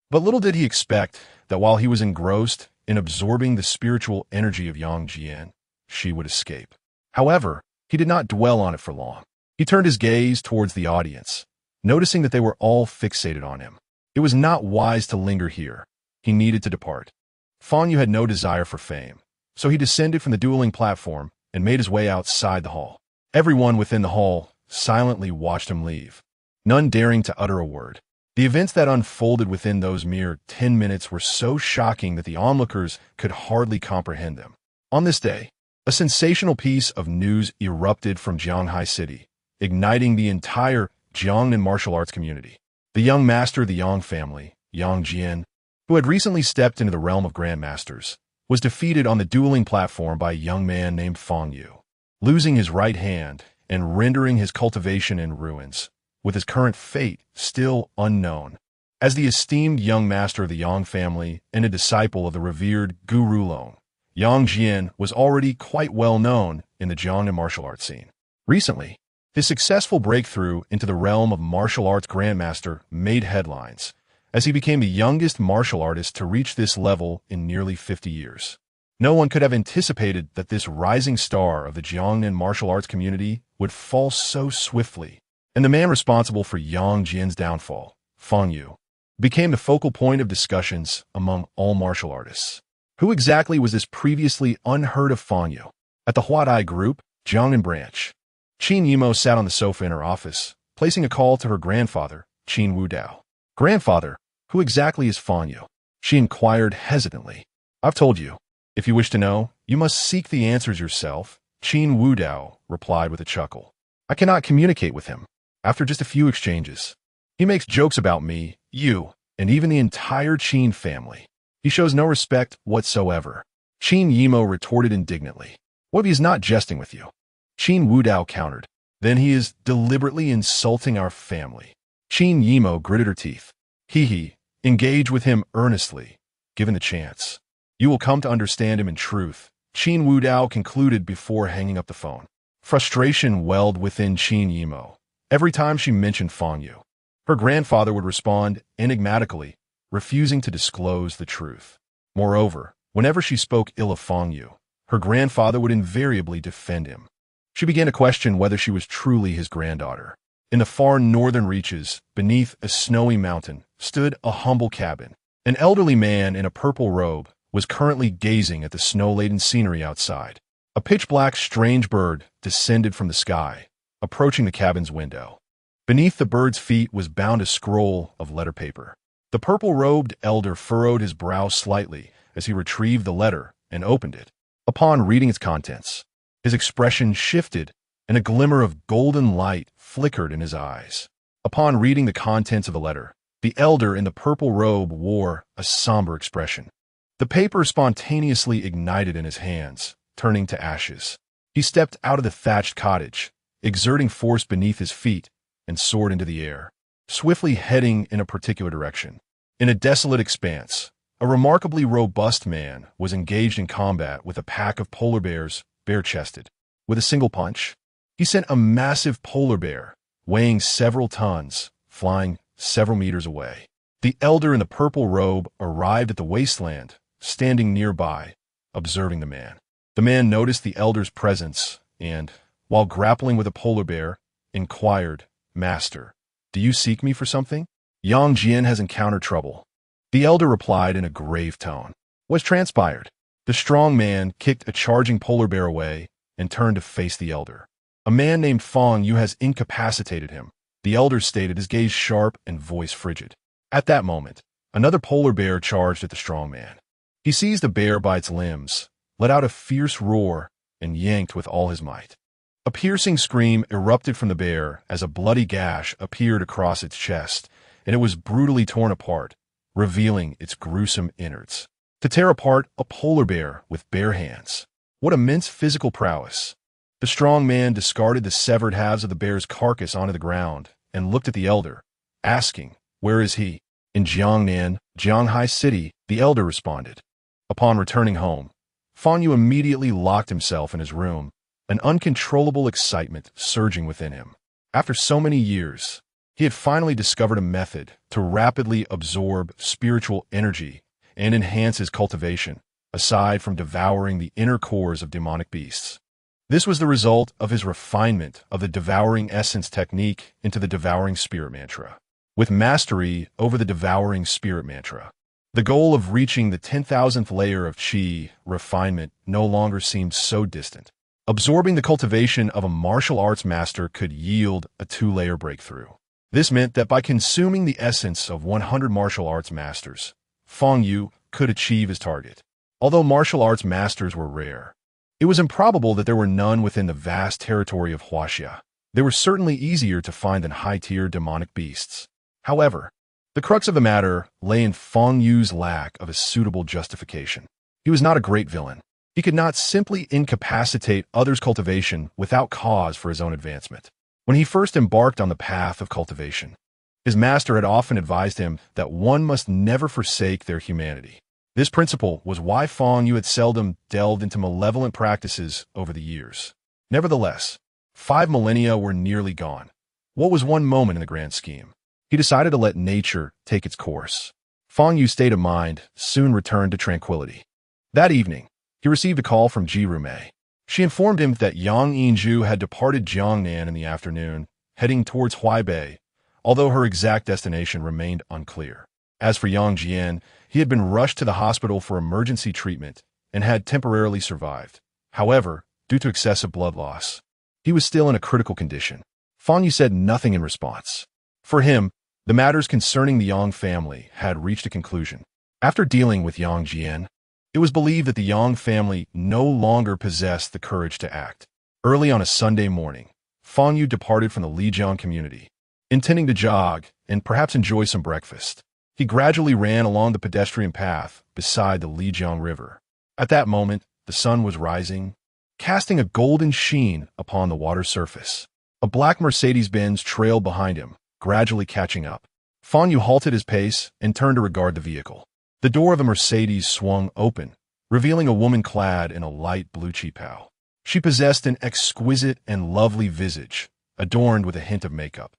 But little did he expect that while he was engrossed in absorbing the spiritual energy of Yang Jian, she would escape. However, he did not dwell on it for long. He turned his gaze towards the audience, noticing that they were all fixated on him. It was not wise to linger here. He needed to depart. Fang Yu had no desire for fame, so he descended from the dueling platform and made his way outside the hall. Everyone within the hall silently watched him leave, none daring to utter a word. The events that unfolded within those mere 10 minutes were so shocking that the onlookers could hardly comprehend them. On this day, a sensational piece of news erupted from Jianghai City, igniting the entire Jiangnan martial arts community. The young master of the Yang family, Yang Jian, who had recently stepped into the realm of grandmasters, was defeated on the dueling platform by a young man named Fang Yu, losing his right hand and rendering his cultivation in ruins, with his current fate still unknown. As the esteemed young master of the Yang family and a disciple of the revered Guru Long, Yang Jian was already quite well known in the Jiangnan martial arts scene. Recently, his successful breakthrough into the realm of martial arts grandmaster made headlines, as he became the youngest martial artist to reach this level in nearly 50 years. No one could have anticipated that this rising star of the Jiangnan martial arts community would fall so swiftly, and the man responsible for Yang Jian's downfall, Fang Yu, became the focal point of discussions among all martial artists. Who exactly was this previously unheard-of Fang Yu? At the Huadai Group, Jiangnan branch, Qin Yimo sat on the sofa in her office, placing a call to her grandfather, Qin Wudao. Grandfather, who exactly is Fang Yu? She inquired hesitantly. I've told you. If you wish to know, you must seek the answers yourself, Qin Wudao replied with a chuckle. I cannot communicate with him. After just a few exchanges, he makes jokes about me, you, and even the entire Qin family. He shows no respect whatsoever. Qin Yimo retorted indignantly. What if he is not jesting with you? Qin Wudao countered. Then he is deliberately insulting our family. Qin Yimo gritted her teeth. He, engage with him earnestly, given the chance. You will come to understand him in truth, Qin Wudao concluded before hanging up the phone. Frustration welled within Qin Yimo. Every time she mentioned Fang Yu, her grandfather would respond enigmatically, refusing to disclose the truth. Moreover, whenever she spoke ill of Fang Yu, her grandfather would invariably defend him. She began to question whether she was truly his granddaughter. In the far northern reaches, beneath a snowy mountain, stood a humble cabin. An elderly man in a purple robe was currently gazing at the snow-laden scenery outside. A pitch-black strange bird descended from the sky, approaching the cabin's window. Beneath the bird's feet was bound a scroll of letter paper. The purple-robed elder furrowed his brow slightly as he retrieved the letter and opened it. Upon reading its contents, his expression shifted and a glimmer of golden light flickered in his eyes. Upon reading the contents of the letter, the elder in the purple robe wore a somber expression. The paper spontaneously ignited in his hands, turning to ashes. He stepped out of the thatched cottage, exerting force beneath his feet, and soared into the air, swiftly heading in a particular direction. In a desolate expanse, a remarkably robust man was engaged in combat with a pack of polar bears, bare-chested. With a single punch, he sent a massive polar bear, weighing several tons, flying several meters away. The elder in the purple robe arrived at the wasteland, standing nearby, observing the man. The man noticed the elder's presence and, while grappling with a polar bear, inquired, Master, do you seek me for something? Yang Jian has encountered trouble. The elder replied in a grave tone. What transpired? The strong man kicked a charging polar bear away and turned to face the elder. A man named Fang Yu has incapacitated him, the elder stated, his gaze sharp and voice frigid. At that moment, another polar bear charged at the strong man. He seized the bear by its limbs, let out a fierce roar, and yanked with all his might. A piercing scream erupted from the bear as a bloody gash appeared across its chest, and it was brutally torn apart, revealing its gruesome innards. To tear apart a polar bear with bare hands. What immense physical prowess. The strong man discarded the severed halves of the bear's carcass onto the ground and looked at the elder, asking, Where is he? In Jiangnan, Jianghai City, the elder responded. Upon returning home, Fang Yu immediately locked himself in his room, an uncontrollable excitement surging within him. After so many years, He had finally discovered a method to rapidly absorb spiritual energy and enhance his cultivation, aside from devouring the inner cores of demonic beasts. This was the result of his refinement of the devouring essence technique into the devouring spirit mantra. With mastery over the devouring spirit mantra, the goal of reaching the 10,000th layer of chi refinement no longer seemed so distant. Absorbing the cultivation of a martial arts master could yield a 2-layer breakthrough. This meant that by consuming the essence of 100 martial arts masters, Fang Yu could achieve his target. Although martial arts masters were rare, it was improbable that there were none within the vast territory of Huaxia. They were certainly easier to find than high-tier demonic beasts. However, the crux of the matter lay in Fang Yu's lack of a suitable justification. He was not a great villain. He could not simply incapacitate others' cultivation without cause for his own advancement. When he first embarked on the path of cultivation, his master had often advised him that one must never forsake their humanity. This principle was why Fang Yu had seldom delved into malevolent practices over the years. Nevertheless, 5 millennia were nearly gone. What was one moment in the grand scheme? He decided to let nature take its course. Fang Yu's state of mind soon returned to tranquility. That evening, he received a call from Ji Rumei. She informed him that Yang Yinzhu had departed Jiangnan in the afternoon, heading towards Huaibei, although her exact destination remained unclear. As for Yang Jian, he had been rushed to the hospital for emergency treatment and had temporarily survived. However, due to excessive blood loss, he was still in a critical condition. Fang Yu said nothing in response. For him, the matters concerning the Yang family had reached a conclusion. After dealing with Yang Jian, it was believed that the Yang family no longer possessed the courage to act. Early on a Sunday morning, Fang Yu departed from the Lijiang community, intending to jog and perhaps enjoy some breakfast. He gradually ran along the pedestrian path beside the Lijiang River. At that moment, the sun was rising, casting a golden sheen upon the water's surface. A black Mercedes-Benz trailed behind him, gradually catching up. Fang Yu halted his pace and turned to regard the vehicle. The door of the Mercedes swung open, revealing a woman clad in a light blue qipao. She possessed an exquisite and lovely visage, adorned with a hint of makeup,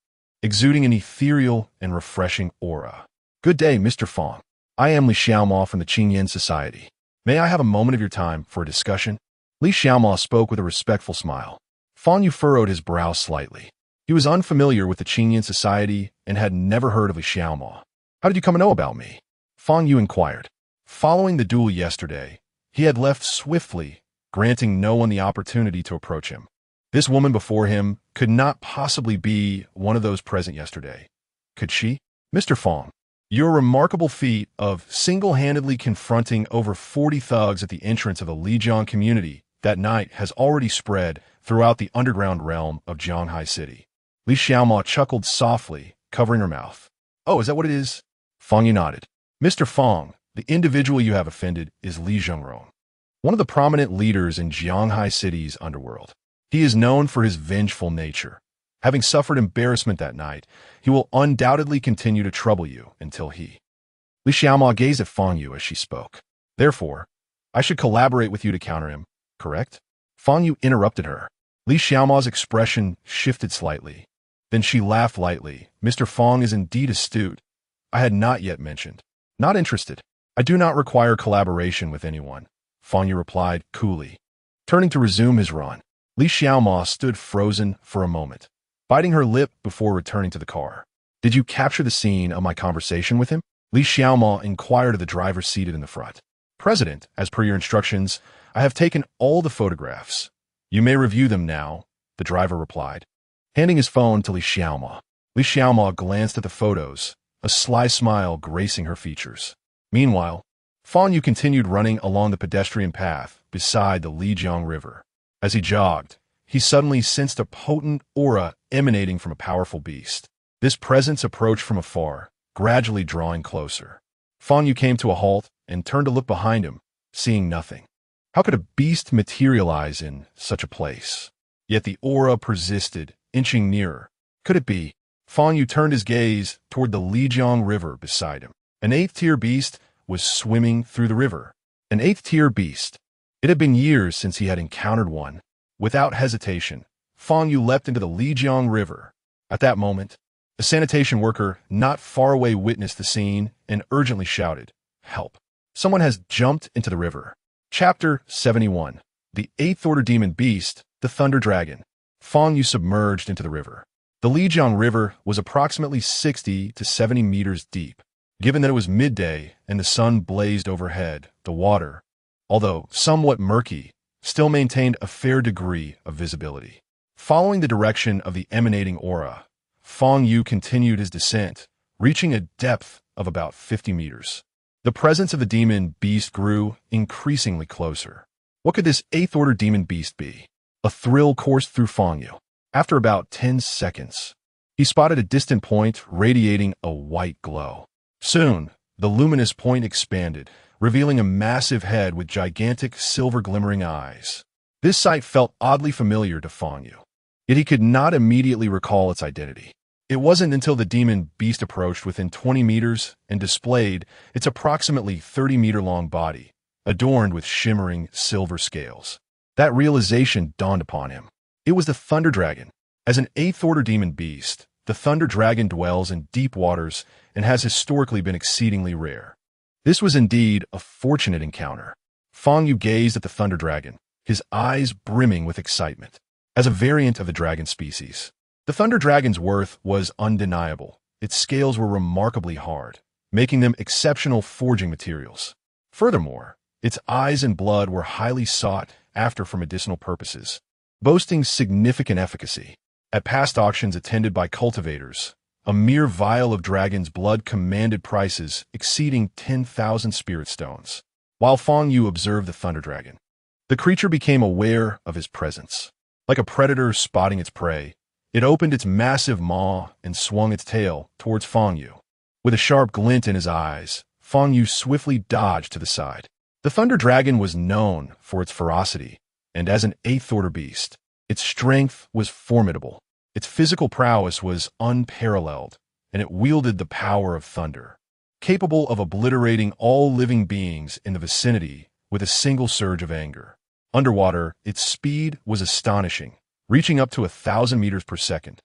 exuding an ethereal and refreshing aura. "Good day, Mr. Fang. I am Li Xiaoma from the Qingyan Society. May I have a moment of your time for a discussion?" Li Xiaoma spoke with a respectful smile. Fang Yu furrowed his brow slightly. He was unfamiliar with the Qingyan Society and had never heard of Li Xiaoma. "How did you come to know about me?" Fang Yu inquired. Following the duel yesterday, he had left swiftly, granting no one the opportunity to approach him. This woman before him could not possibly be one of those present yesterday. Could she? "Mr. Fang, your remarkable feat of single-handedly confronting over 40 thugs at the entrance of the Lijiang community that night has already spread throughout the underground realm of Jianghai City." Li Xiaoma chuckled softly, covering her mouth. "Oh, is that what it is?" Fang Yu nodded. "Mr. Fang, the individual you have offended is Li Zhongrong, one of the prominent leaders in Jianghai City's underworld. He is known for his vengeful nature. Having suffered embarrassment that night, he will undoubtedly continue to trouble you until he..." Li Xiaoma gazed at Fang Yu as she spoke. "Therefore, I should collaborate with you to counter him, correct?" Fang Yu interrupted her. Li Xiaoma's expression shifted slightly. Then she laughed lightly. "Mr. Fang is indeed astute. I had not yet mentioned. Not interested. I do not require collaboration with anyone," Fang Yu replied coolly. Turning to resume his run, Li Xiaoma stood frozen for a moment, biting her lip before returning to the car. "Did you capture the scene of my conversation with him?" Li Xiaoma inquired of the driver seated in the front. "President, as per your instructions, I have taken all the photographs. You may review them now," the driver replied, handing his phone to Li Xiaoma. Li Xiaoma glanced at the photos, a sly smile gracing her features. Meanwhile, Fang Yu continued running along the pedestrian path beside the Lijiang River. As he jogged, he suddenly sensed a potent aura emanating from a powerful beast. This presence approached from afar, gradually drawing closer. Fang Yu came to a halt and turned to look behind him, seeing nothing. How could a beast materialize in such a place? Yet the aura persisted, inching nearer. Could it be? Fang Yu turned his gaze toward the Lijiang River beside him. An 8th-tier beast was swimming through the river. An 8th-tier beast. It had been years since he had encountered one. Without hesitation, Fang Yu leapt into the Lijiang River. At that moment, A sanitation worker not far away witnessed the scene and urgently shouted, "Help! Someone has jumped into the river." Chapter 71. The Eighth Order Demon Beast, the Thunder Dragon. Fang Yu submerged into the river. The Lijiang River was approximately 60 to 70 meters deep. Given that it was midday and the sun blazed overhead, the water, although somewhat murky, still maintained a fair degree of visibility. Following the direction of the emanating aura, Fang Yu continued his descent, reaching a depth of about 50 meters. The presence of the demon beast grew increasingly closer. What could this Eighth Order demon beast be? A thrill coursed through Fang Yu. After about 10 seconds, he spotted a distant point radiating a white glow. Soon, the luminous point expanded, revealing a massive head with gigantic silver glimmering eyes. This sight felt oddly familiar to Fang Yu, yet he could not immediately recall its identity. It wasn't until the demon beast approached within 20 meters and displayed its approximately 30-meter-long body, adorned with shimmering silver scales. That realization dawned upon him. It was the Thunder Dragon. As an Eighth Order demon beast, the Thunder Dragon dwells in deep waters and has historically been exceedingly rare. This was indeed a fortunate encounter. Fang Yu gazed at the Thunder Dragon, his eyes brimming with excitement. As a variant of the dragon species, the Thunder Dragon's worth was undeniable. Its scales were remarkably hard, making them exceptional forging materials. Furthermore, its eyes and blood were highly sought after for medicinal purposes, boasting significant efficacy. At past auctions attended by cultivators, a mere vial of dragon's blood commanded prices exceeding 10,000 spirit stones. While Fang Yu observed the Thunder Dragon, the creature became aware of his presence. Like a predator spotting its prey, it opened its massive maw and swung its tail towards Fang Yu. With a sharp glint in his eyes, Fang Yu swiftly dodged to the side. The Thunder Dragon was known for its ferocity, and as an Eighth Order beast, its strength was formidable. Its physical prowess was unparalleled, and it wielded the power of thunder, capable of obliterating all living beings in the vicinity with a single surge of anger. Underwater, its speed was astonishing, reaching up to 1,000 meters per second,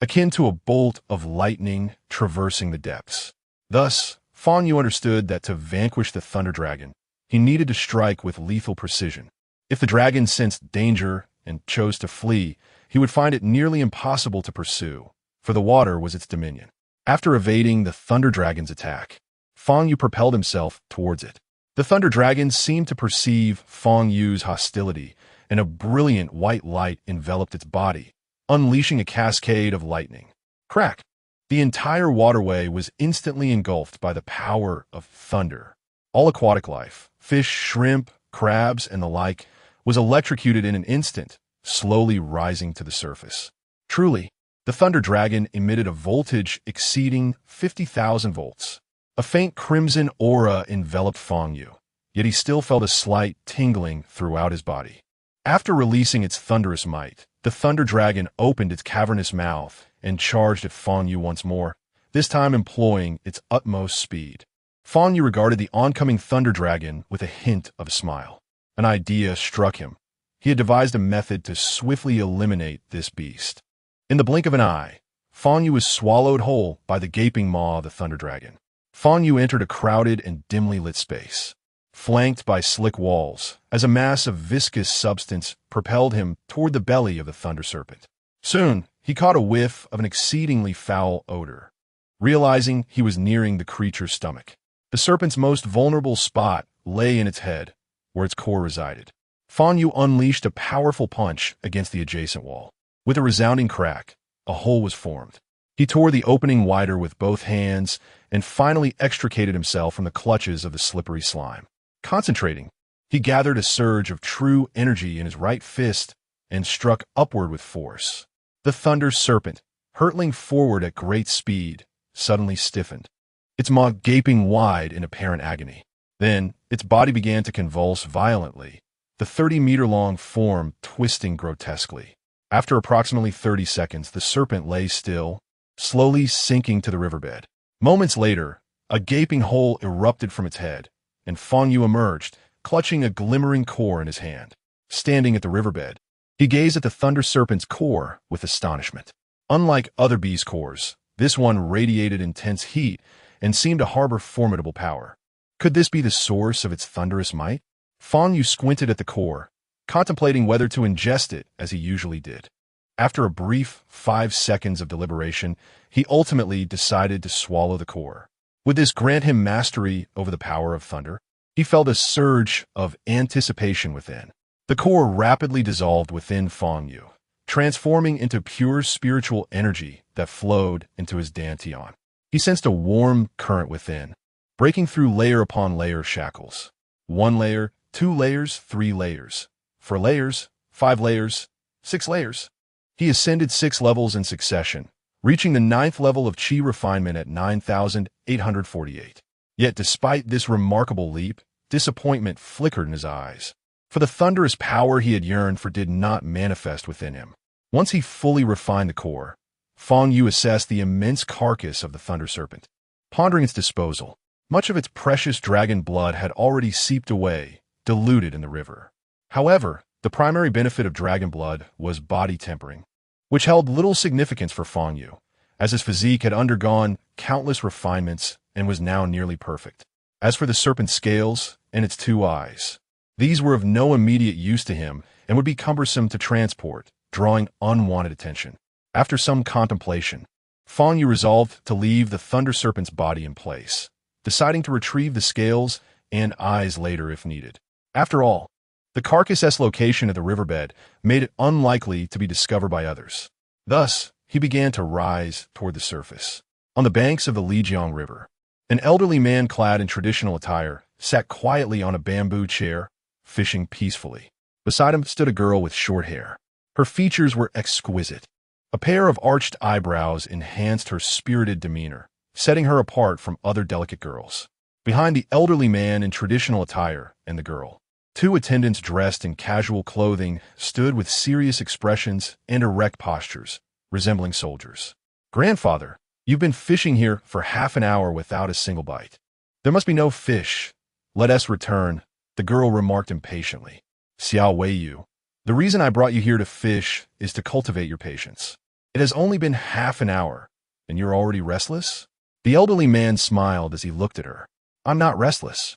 akin to a bolt of lightning traversing the depths. Thus, Fang Yu understood that to vanquish the Thunder Dragon, he needed to strike with lethal precision. If the dragon sensed danger and chose to flee, he would find it nearly impossible to pursue, for the water was its dominion. After evading the Thunder Dragon's attack, Fang Yu propelled himself towards it. The Thunder Dragon seemed to perceive Fang Yu's hostility, and a brilliant white light enveloped its body, unleashing a cascade of lightning. Crack! The entire waterway was instantly engulfed by the power of thunder. All aquatic life, fish, shrimp, crabs, and the like, was electrocuted in an instant, slowly rising to the surface. Truly, the Thunder Dragon emitted a voltage exceeding 50,000 volts. A faint crimson aura enveloped Fang Yu, yet he still felt a slight tingling throughout his body. After releasing its thunderous might, the Thunder Dragon opened its cavernous mouth and charged at Fang Yu once more, this time employing its utmost speed. Fang Yu regarded the oncoming Thunder Dragon with a hint of a smile. An idea struck him. He had devised a method to swiftly eliminate this beast. In the blink of an eye, Fang Yu was swallowed whole by the gaping maw of the Thunder Dragon. Fang Yu entered a crowded and dimly lit space, flanked by slick walls, as a mass of viscous substance propelled him toward the belly of the Thunder Serpent. Soon, he caught a whiff of an exceedingly foul odor, realizing he was nearing the creature's stomach. The serpent's most vulnerable spot lay in its head, where its core resided. Fang Yu unleashed a powerful punch against the adjacent wall. With a resounding crack, a hole was formed. He tore the opening wider with both hands and finally extricated himself from the clutches of the slippery slime. Concentrating, he gathered a surge of true energy in his right fist and struck upward with force. The Thunder Serpent, hurtling forward at great speed, suddenly stiffened, its maw gaping wide in apparent agony. Then, its body began to convulse violently, the 30-meter-long form twisting grotesquely. After approximately 30 seconds, the serpent lay still, slowly sinking to the riverbed. Moments later, a gaping hole erupted from its head, and Fang Yu emerged, clutching a glimmering core in his hand. Standing at the riverbed, he gazed at the Thunder Serpent's core with astonishment. Unlike other beast cores, This one radiated intense heat and seemed to harbor formidable power. Could this be the source of its thunderous might? Fang Yu squinted at the core, contemplating whether to ingest it as he usually did. After a brief 5 seconds of deliberation, he ultimately decided to swallow the core. Would this grant him mastery over the power of thunder? He felt a surge of anticipation within. The core rapidly dissolved within Fang Yu, transforming into pure spiritual energy that flowed into his dantian. He sensed a warm current within, breaking through layer upon layer shackles. 1 layer, 2 layers, 3 layers. 4 layers, 5 layers, 6 layers. He ascended 6 levels in succession, reaching the 9th level of chi refinement at 9,848. Yet despite this remarkable leap, disappointment flickered in his eyes. For the thunderous power he had yearned for did not manifest within him. Once he fully refined the core, Fang Yu assessed the immense carcass of the thunder serpent. Pondering its disposal, much of its precious dragon blood had already seeped away, diluted in the river. However, the primary benefit of dragon blood was body tempering, which held little significance for Fang Yu, as his physique had undergone countless refinements and was now nearly perfect. As for the serpent's scales and its 2 eyes, these were of no immediate use to him and would be cumbersome to transport, drawing unwanted attention. After some contemplation, Fang Yu resolved to leave the thunder serpent's body in place, deciding to retrieve the scales and eyes later if needed. After all, the carcass's location at the riverbed made it unlikely to be discovered by others. Thus, he began to rise toward the surface. On the banks of the Lijiang River, an elderly man clad in traditional attire sat quietly on a bamboo chair, fishing peacefully. Beside him stood a girl with short hair. Her features were exquisite. A pair of arched eyebrows enhanced her spirited demeanor, setting her apart from other delicate girls. Behind the elderly man in traditional attire and the girl, 2 attendants dressed in casual clothing stood with serious expressions and erect postures, resembling soldiers. "Grandfather, you've been fishing here for half an hour without a single bite. There must be no fish. Let us return," the girl remarked impatiently. "Xiao Weiyu, the reason I brought you here to fish is to cultivate your patience. It has only been half an hour, and you're already restless?" The elderly man smiled as he looked at her. "I'm not restless.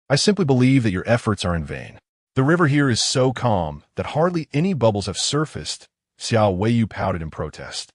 I simply believe that your efforts are in vain. The river here is so calm that hardly any bubbles have surfaced," Xiao Weiyu pouted in protest.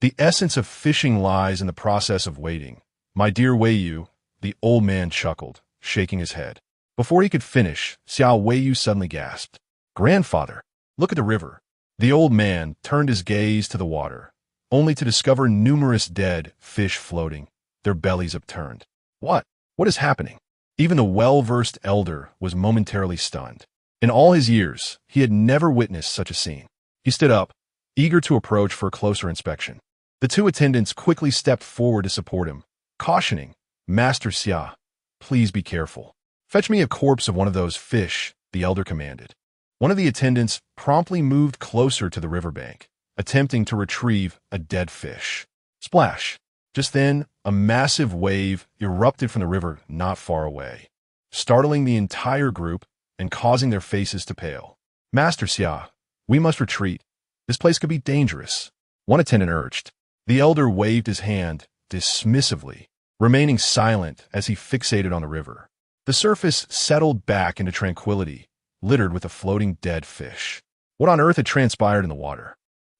"The essence of fishing lies in the process of waiting. My dear Weiyu," the old man chuckled, shaking his head. Before he could finish, Xiao Weiyu suddenly gasped. "Grandfather, look at the river." The old man turned his gaze to the water, only to discover numerous dead fish floating, their bellies upturned. What is happening?" Even the well-versed elder was momentarily stunned. In all his years, he had never witnessed such a scene. He stood up, eager to approach for a closer inspection. The 2 attendants quickly stepped forward to support him, cautioning, "Master Xia, please be careful. Fetch me a corpse of one of those fish," the elder commanded. One of the attendants promptly moved closer to the riverbank, attempting to retrieve a dead fish. Splash! Just then, a massive wave erupted from the river not far away, startling the entire group and causing their faces to pale. "Master Xia, we must retreat. This place could be dangerous," one attendant urged. The elder waved his hand dismissively, remaining silent as he fixated on the river. The surface settled back into tranquility, littered with a floating dead fish. What on earth had transpired in the water?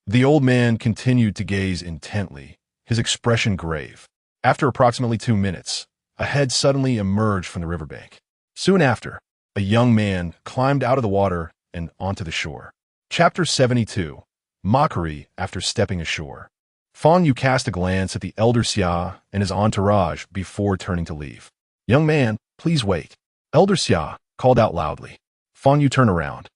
The old man continued to gaze intently, his expression grave. After approximately 2 minutes, a head suddenly emerged from the riverbank. Soon after, a young man climbed out of the water and onto the shore. Chapter 72. Mockery After Stepping Ashore. Fang Yu cast a glance at the elder Xia and his entourage before turning to leave. "Young man, please wait," Elder Xia called out loudly. Fang Yu turned around,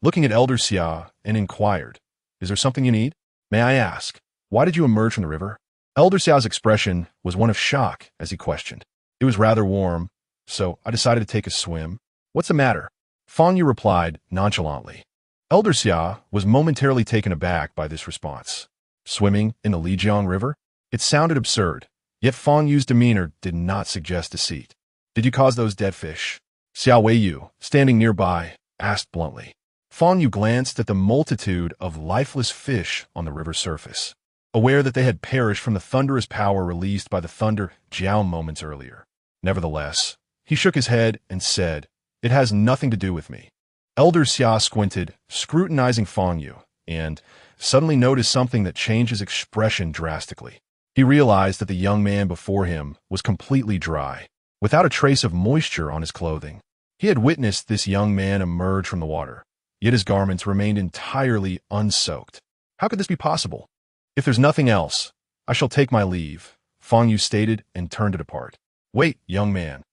looking at Elder Xia, and inquired, "Is there something you need? May I ask, why did you emerge from the river?" Elder Xiao's expression was one of shock as he questioned. "It was rather warm, so I decided to take a swim." "What's the matter?" Fang Yu replied nonchalantly. Elder Xia was momentarily taken aback by this response. Swimming in the Lijiang River? It sounded absurd, yet Fang Yu's demeanor did not suggest deceit. "Did you cause those dead fish?" Xiao Weiyu, standing nearby, asked bluntly. Fang Yu glanced at the multitude of lifeless fish on the river surface. aware that they had perished from the thunderous power released by the thunder Jiao moments earlier. Nevertheless, he shook his head and said, "It has nothing to do with me." Elder Xia squinted, scrutinizing Fang Yu, and suddenly noticed something that changed his expression drastically. He realized that the young man before him was completely dry, without a trace of moisture on his clothing. He had witnessed this young man emerge from the water, yet his garments remained entirely unsoaked. How could this be possible? "If there's nothing else, I shall take my leave," Fang Yu stated and turned to depart. "Wait, young man,"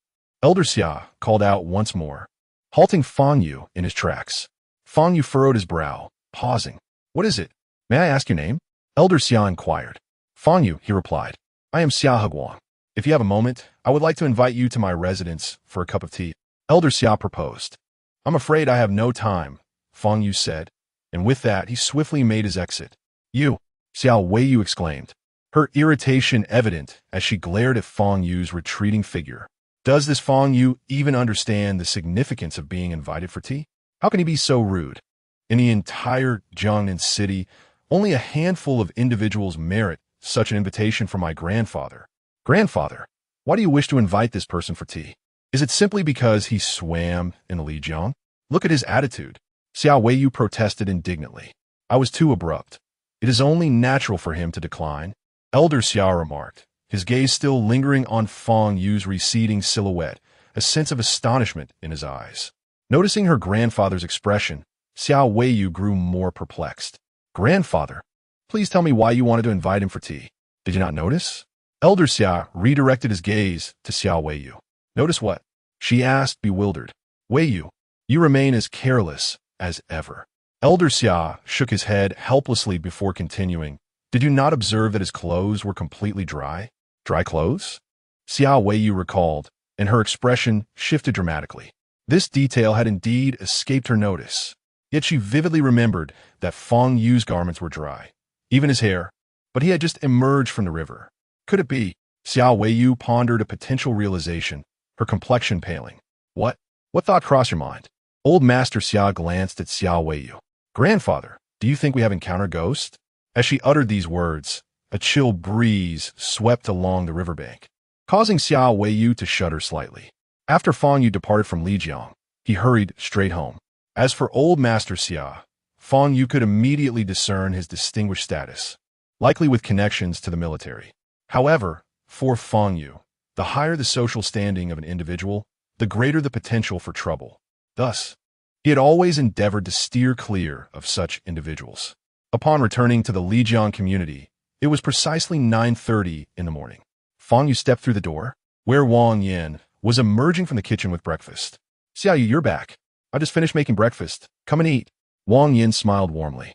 Elder Xia called out once more, halting Fang Yu in his tracks. Fang Yu furrowed his brow, pausing. "What is it? May I ask your name?" Elder Xia inquired. "Fang Yu," he replied. "I am Xia Heguang. If you have a moment, I would like to invite you to my residence for a cup of tea," Elder Xia proposed. "I'm afraid I have no time," Fang Yu said, and with that he swiftly made his exit. "You!" Xiao Weiyu exclaimed, her irritation evident as she glared at Fang Yu's retreating figure. Does this Fang Yu even understand the significance of being invited for tea? How can he be so rude? In the entire Jiangnan city, only a handful of individuals merit such an invitation from my grandfather. Grandfather, why do you wish to invite this person for tea? Is it simply because he swam in the Lijiang? Look at his attitude. Xiao Weiyu protested indignantly. I was too abrupt. It is only natural for him to decline, Elder Xiao remarked, his gaze still lingering on Fang Yu's receding silhouette, a sense of astonishment in his eyes. Noticing her grandfather's expression, Xiao Weiyu grew more perplexed. Grandfather, please tell me why you wanted to invite him for tea. Did you not notice? Elder Xia redirected his gaze to Xiao Weiyu. Notice what? She asked, bewildered. Weiyu, you remain as careless as ever. Elder Xia shook his head helplessly before continuing. Did you not observe that his clothes were completely dry? Dry clothes? Xiao Weiyu recalled, and her expression shifted dramatically. This detail had indeed escaped her notice. Yet she vividly remembered that Fang Yu's garments were dry, even his hair, but he had just emerged from the river. Could it be? Xiao Weiyu pondered a potential realization, her complexion paling. What thought crossed your mind? Old Master Xia glanced at Xiao Weiyu. Grandfather, do you think we have encountered ghosts? As she uttered these words, a chill breeze swept along the riverbank, causing Xiao Weiyu to shudder slightly. After Fang Yu departed from Lijiang, he hurried straight home. As for Old Master Xia, Fang Yu could immediately discern his distinguished status, likely with connections to the military. However, for Fang Yu, the higher the social standing of an individual, the greater the potential for trouble. Thus, he had always endeavored to steer clear of such individuals. Upon returning to the Lijiang community, it was precisely 9:30 in the morning. Fang Yu stepped through the door, where Wang Yin was emerging from the kitchen with breakfast. Xiao Yu, you're back. I just finished making breakfast. Come and eat. Wang Yin smiled warmly.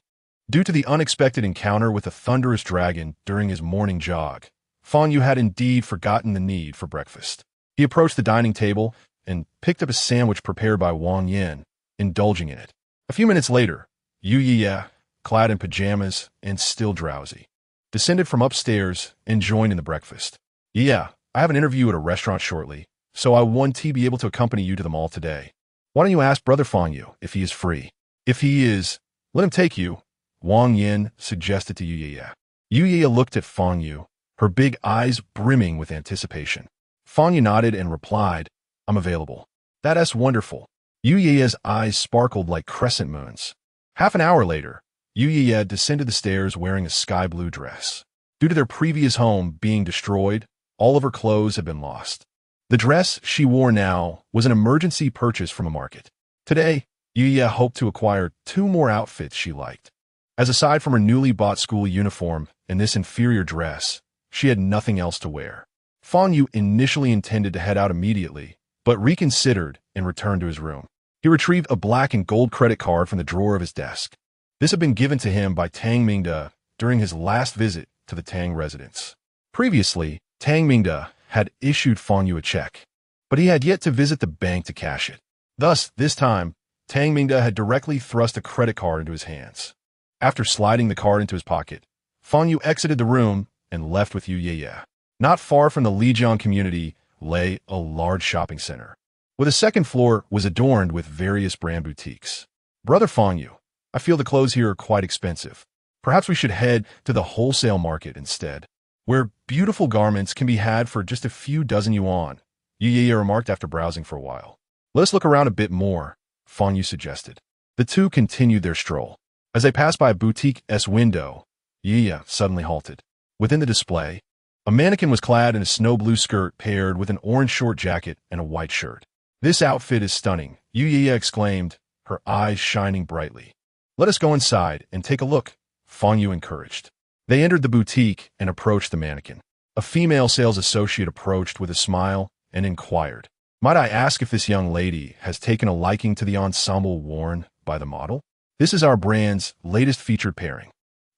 Due to the unexpected encounter with the thunderous dragon during his morning jog, Fang Yu had indeed forgotten the need for breakfast. He approached the dining table and picked up a sandwich prepared by Wang Yin, indulging in it. A few minutes later, Yu Yiye, clad in pajamas and still drowsy, descended from upstairs and joined in the breakfast. Yeah, I have an interview at a restaurant shortly, so I want to be able to accompany you to the mall today. Why don't you ask Brother Fang Yu if he is free? If he is, let him take you, Wang Yin suggested to Yu Yiye. Yu Yiye looked at Fang Yu, her big eyes brimming with anticipation. Fang Yu nodded and replied, I'm available. That's wonderful. Yu Yiye's eyes sparkled like crescent moons. Half an hour later, Yu Yiye descended the stairs wearing a sky-blue dress. Due to their previous home being destroyed, all of her clothes had been lost. The dress she wore now was an emergency purchase from a market. Today, Yu Yiye hoped to acquire 2 more outfits she liked. As aside from her newly bought school uniform and this inferior dress, she had nothing else to wear. Fang Yu initially intended to head out immediately, but reconsidered and returned to his room. He retrieved a black and gold credit card from the drawer of his desk. This had been given to him by Tang Mingde during his last visit to the Tang residence. Previously, Tang Mingde had issued Fang Yu a check, but he had yet to visit the bank to cash it. Thus, this time, Tang Mingde had directly thrust a credit card into his hands. After sliding the card into his pocket, Fang Yu exited the room and left with Yu Yiye. Not far from the Lijiang community lay a large shopping center, where the second floor was adorned with various brand boutiques. Brother Fang Yu, I feel the clothes here are quite expensive. Perhaps we should head to the wholesale market instead, where beautiful garments can be had for just a few dozen yuan, Yu remarked after browsing for a while. Let us look around a bit more, Fang Yu suggested. The two continued their stroll. As they passed by a boutique's window, Yu suddenly halted. Within the display, a mannequin was clad in a snow blue skirt paired with an orange short jacket and a white shirt. This outfit is stunning, Yu exclaimed, her eyes shining brightly. Let us go inside and take a look, Fang Yu encouraged. They entered the boutique and approached the mannequin. A female sales associate approached with a smile and inquired, "Might I ask if this young lady has taken a liking to the ensemble worn by the model? This is our brand's latest featured pairing.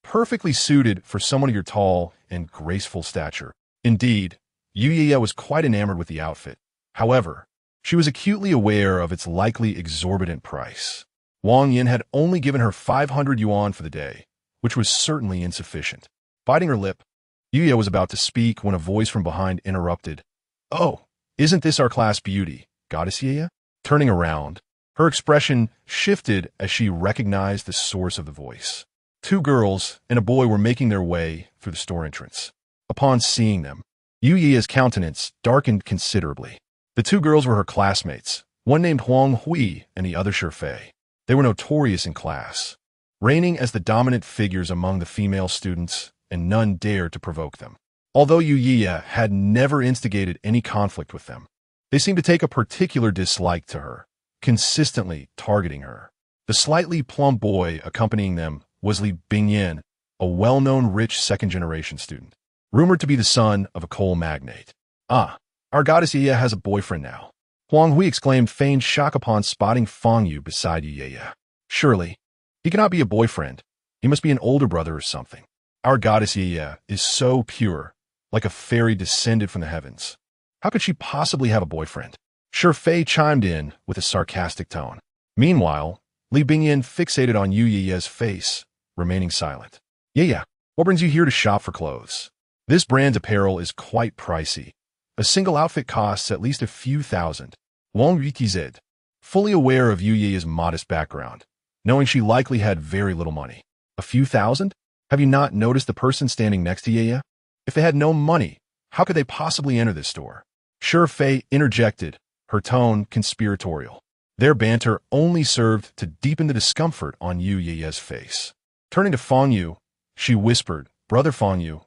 Perfectly suited for someone of your tall and graceful stature." Indeed, Yu was quite enamored with the outfit. However, she was acutely aware of its likely exorbitant price. Wang Yin had only given her 500 yuan for the day, which was certainly insufficient. Biting her lip, Yu was about to speak when a voice from behind interrupted. "Oh, isn't this our class beauty, Goddess Yu?" Turning around, her expression shifted as she recognized the source of the voice. Two girls and a boy were making their way through the store entrance. Upon seeing them, Yu's countenance darkened considerably. The two girls were her classmates, one named Huang Hui and the other Shifei. They were notorious in class, reigning as the dominant figures among the female students, and none dared to provoke them. Although Yu had never instigated any conflict with them, they seemed to take a particular dislike to her, consistently targeting her. The slightly plump boy accompanying them was Li Bingyan, a well-known rich second-generation student, rumored to be the son of a coal magnate. "Ah, our goddess Yu has a boyfriend now," Huang Hui exclaimed, feigned shock upon spotting Fang Yu beside Yu. "Surely, he cannot be a boyfriend. He must be an older brother or something. Our goddess Yu is so pure, like a fairy descended from the heavens. How could she possibly have a boyfriend?" Shifei chimed in with a sarcastic tone. Meanwhile, Li Bingyan fixated on Yu's face, remaining silent. "Yu, what brings you here to shop for clothes? This brand's apparel is quite pricey. A single outfit costs at least a few thousand." Wang Yu said, fully aware of Yu's modest background, knowing she likely had very little money. "A few thousand? Have you not noticed the person standing next to Yu? If they had no money, how could they possibly enter this store?" Shifei interjected, her tone conspiratorial. Their banter only served to deepen the discomfort on Yu's face. Turning to Fang Yu, she whispered, "Brother Fang Yu,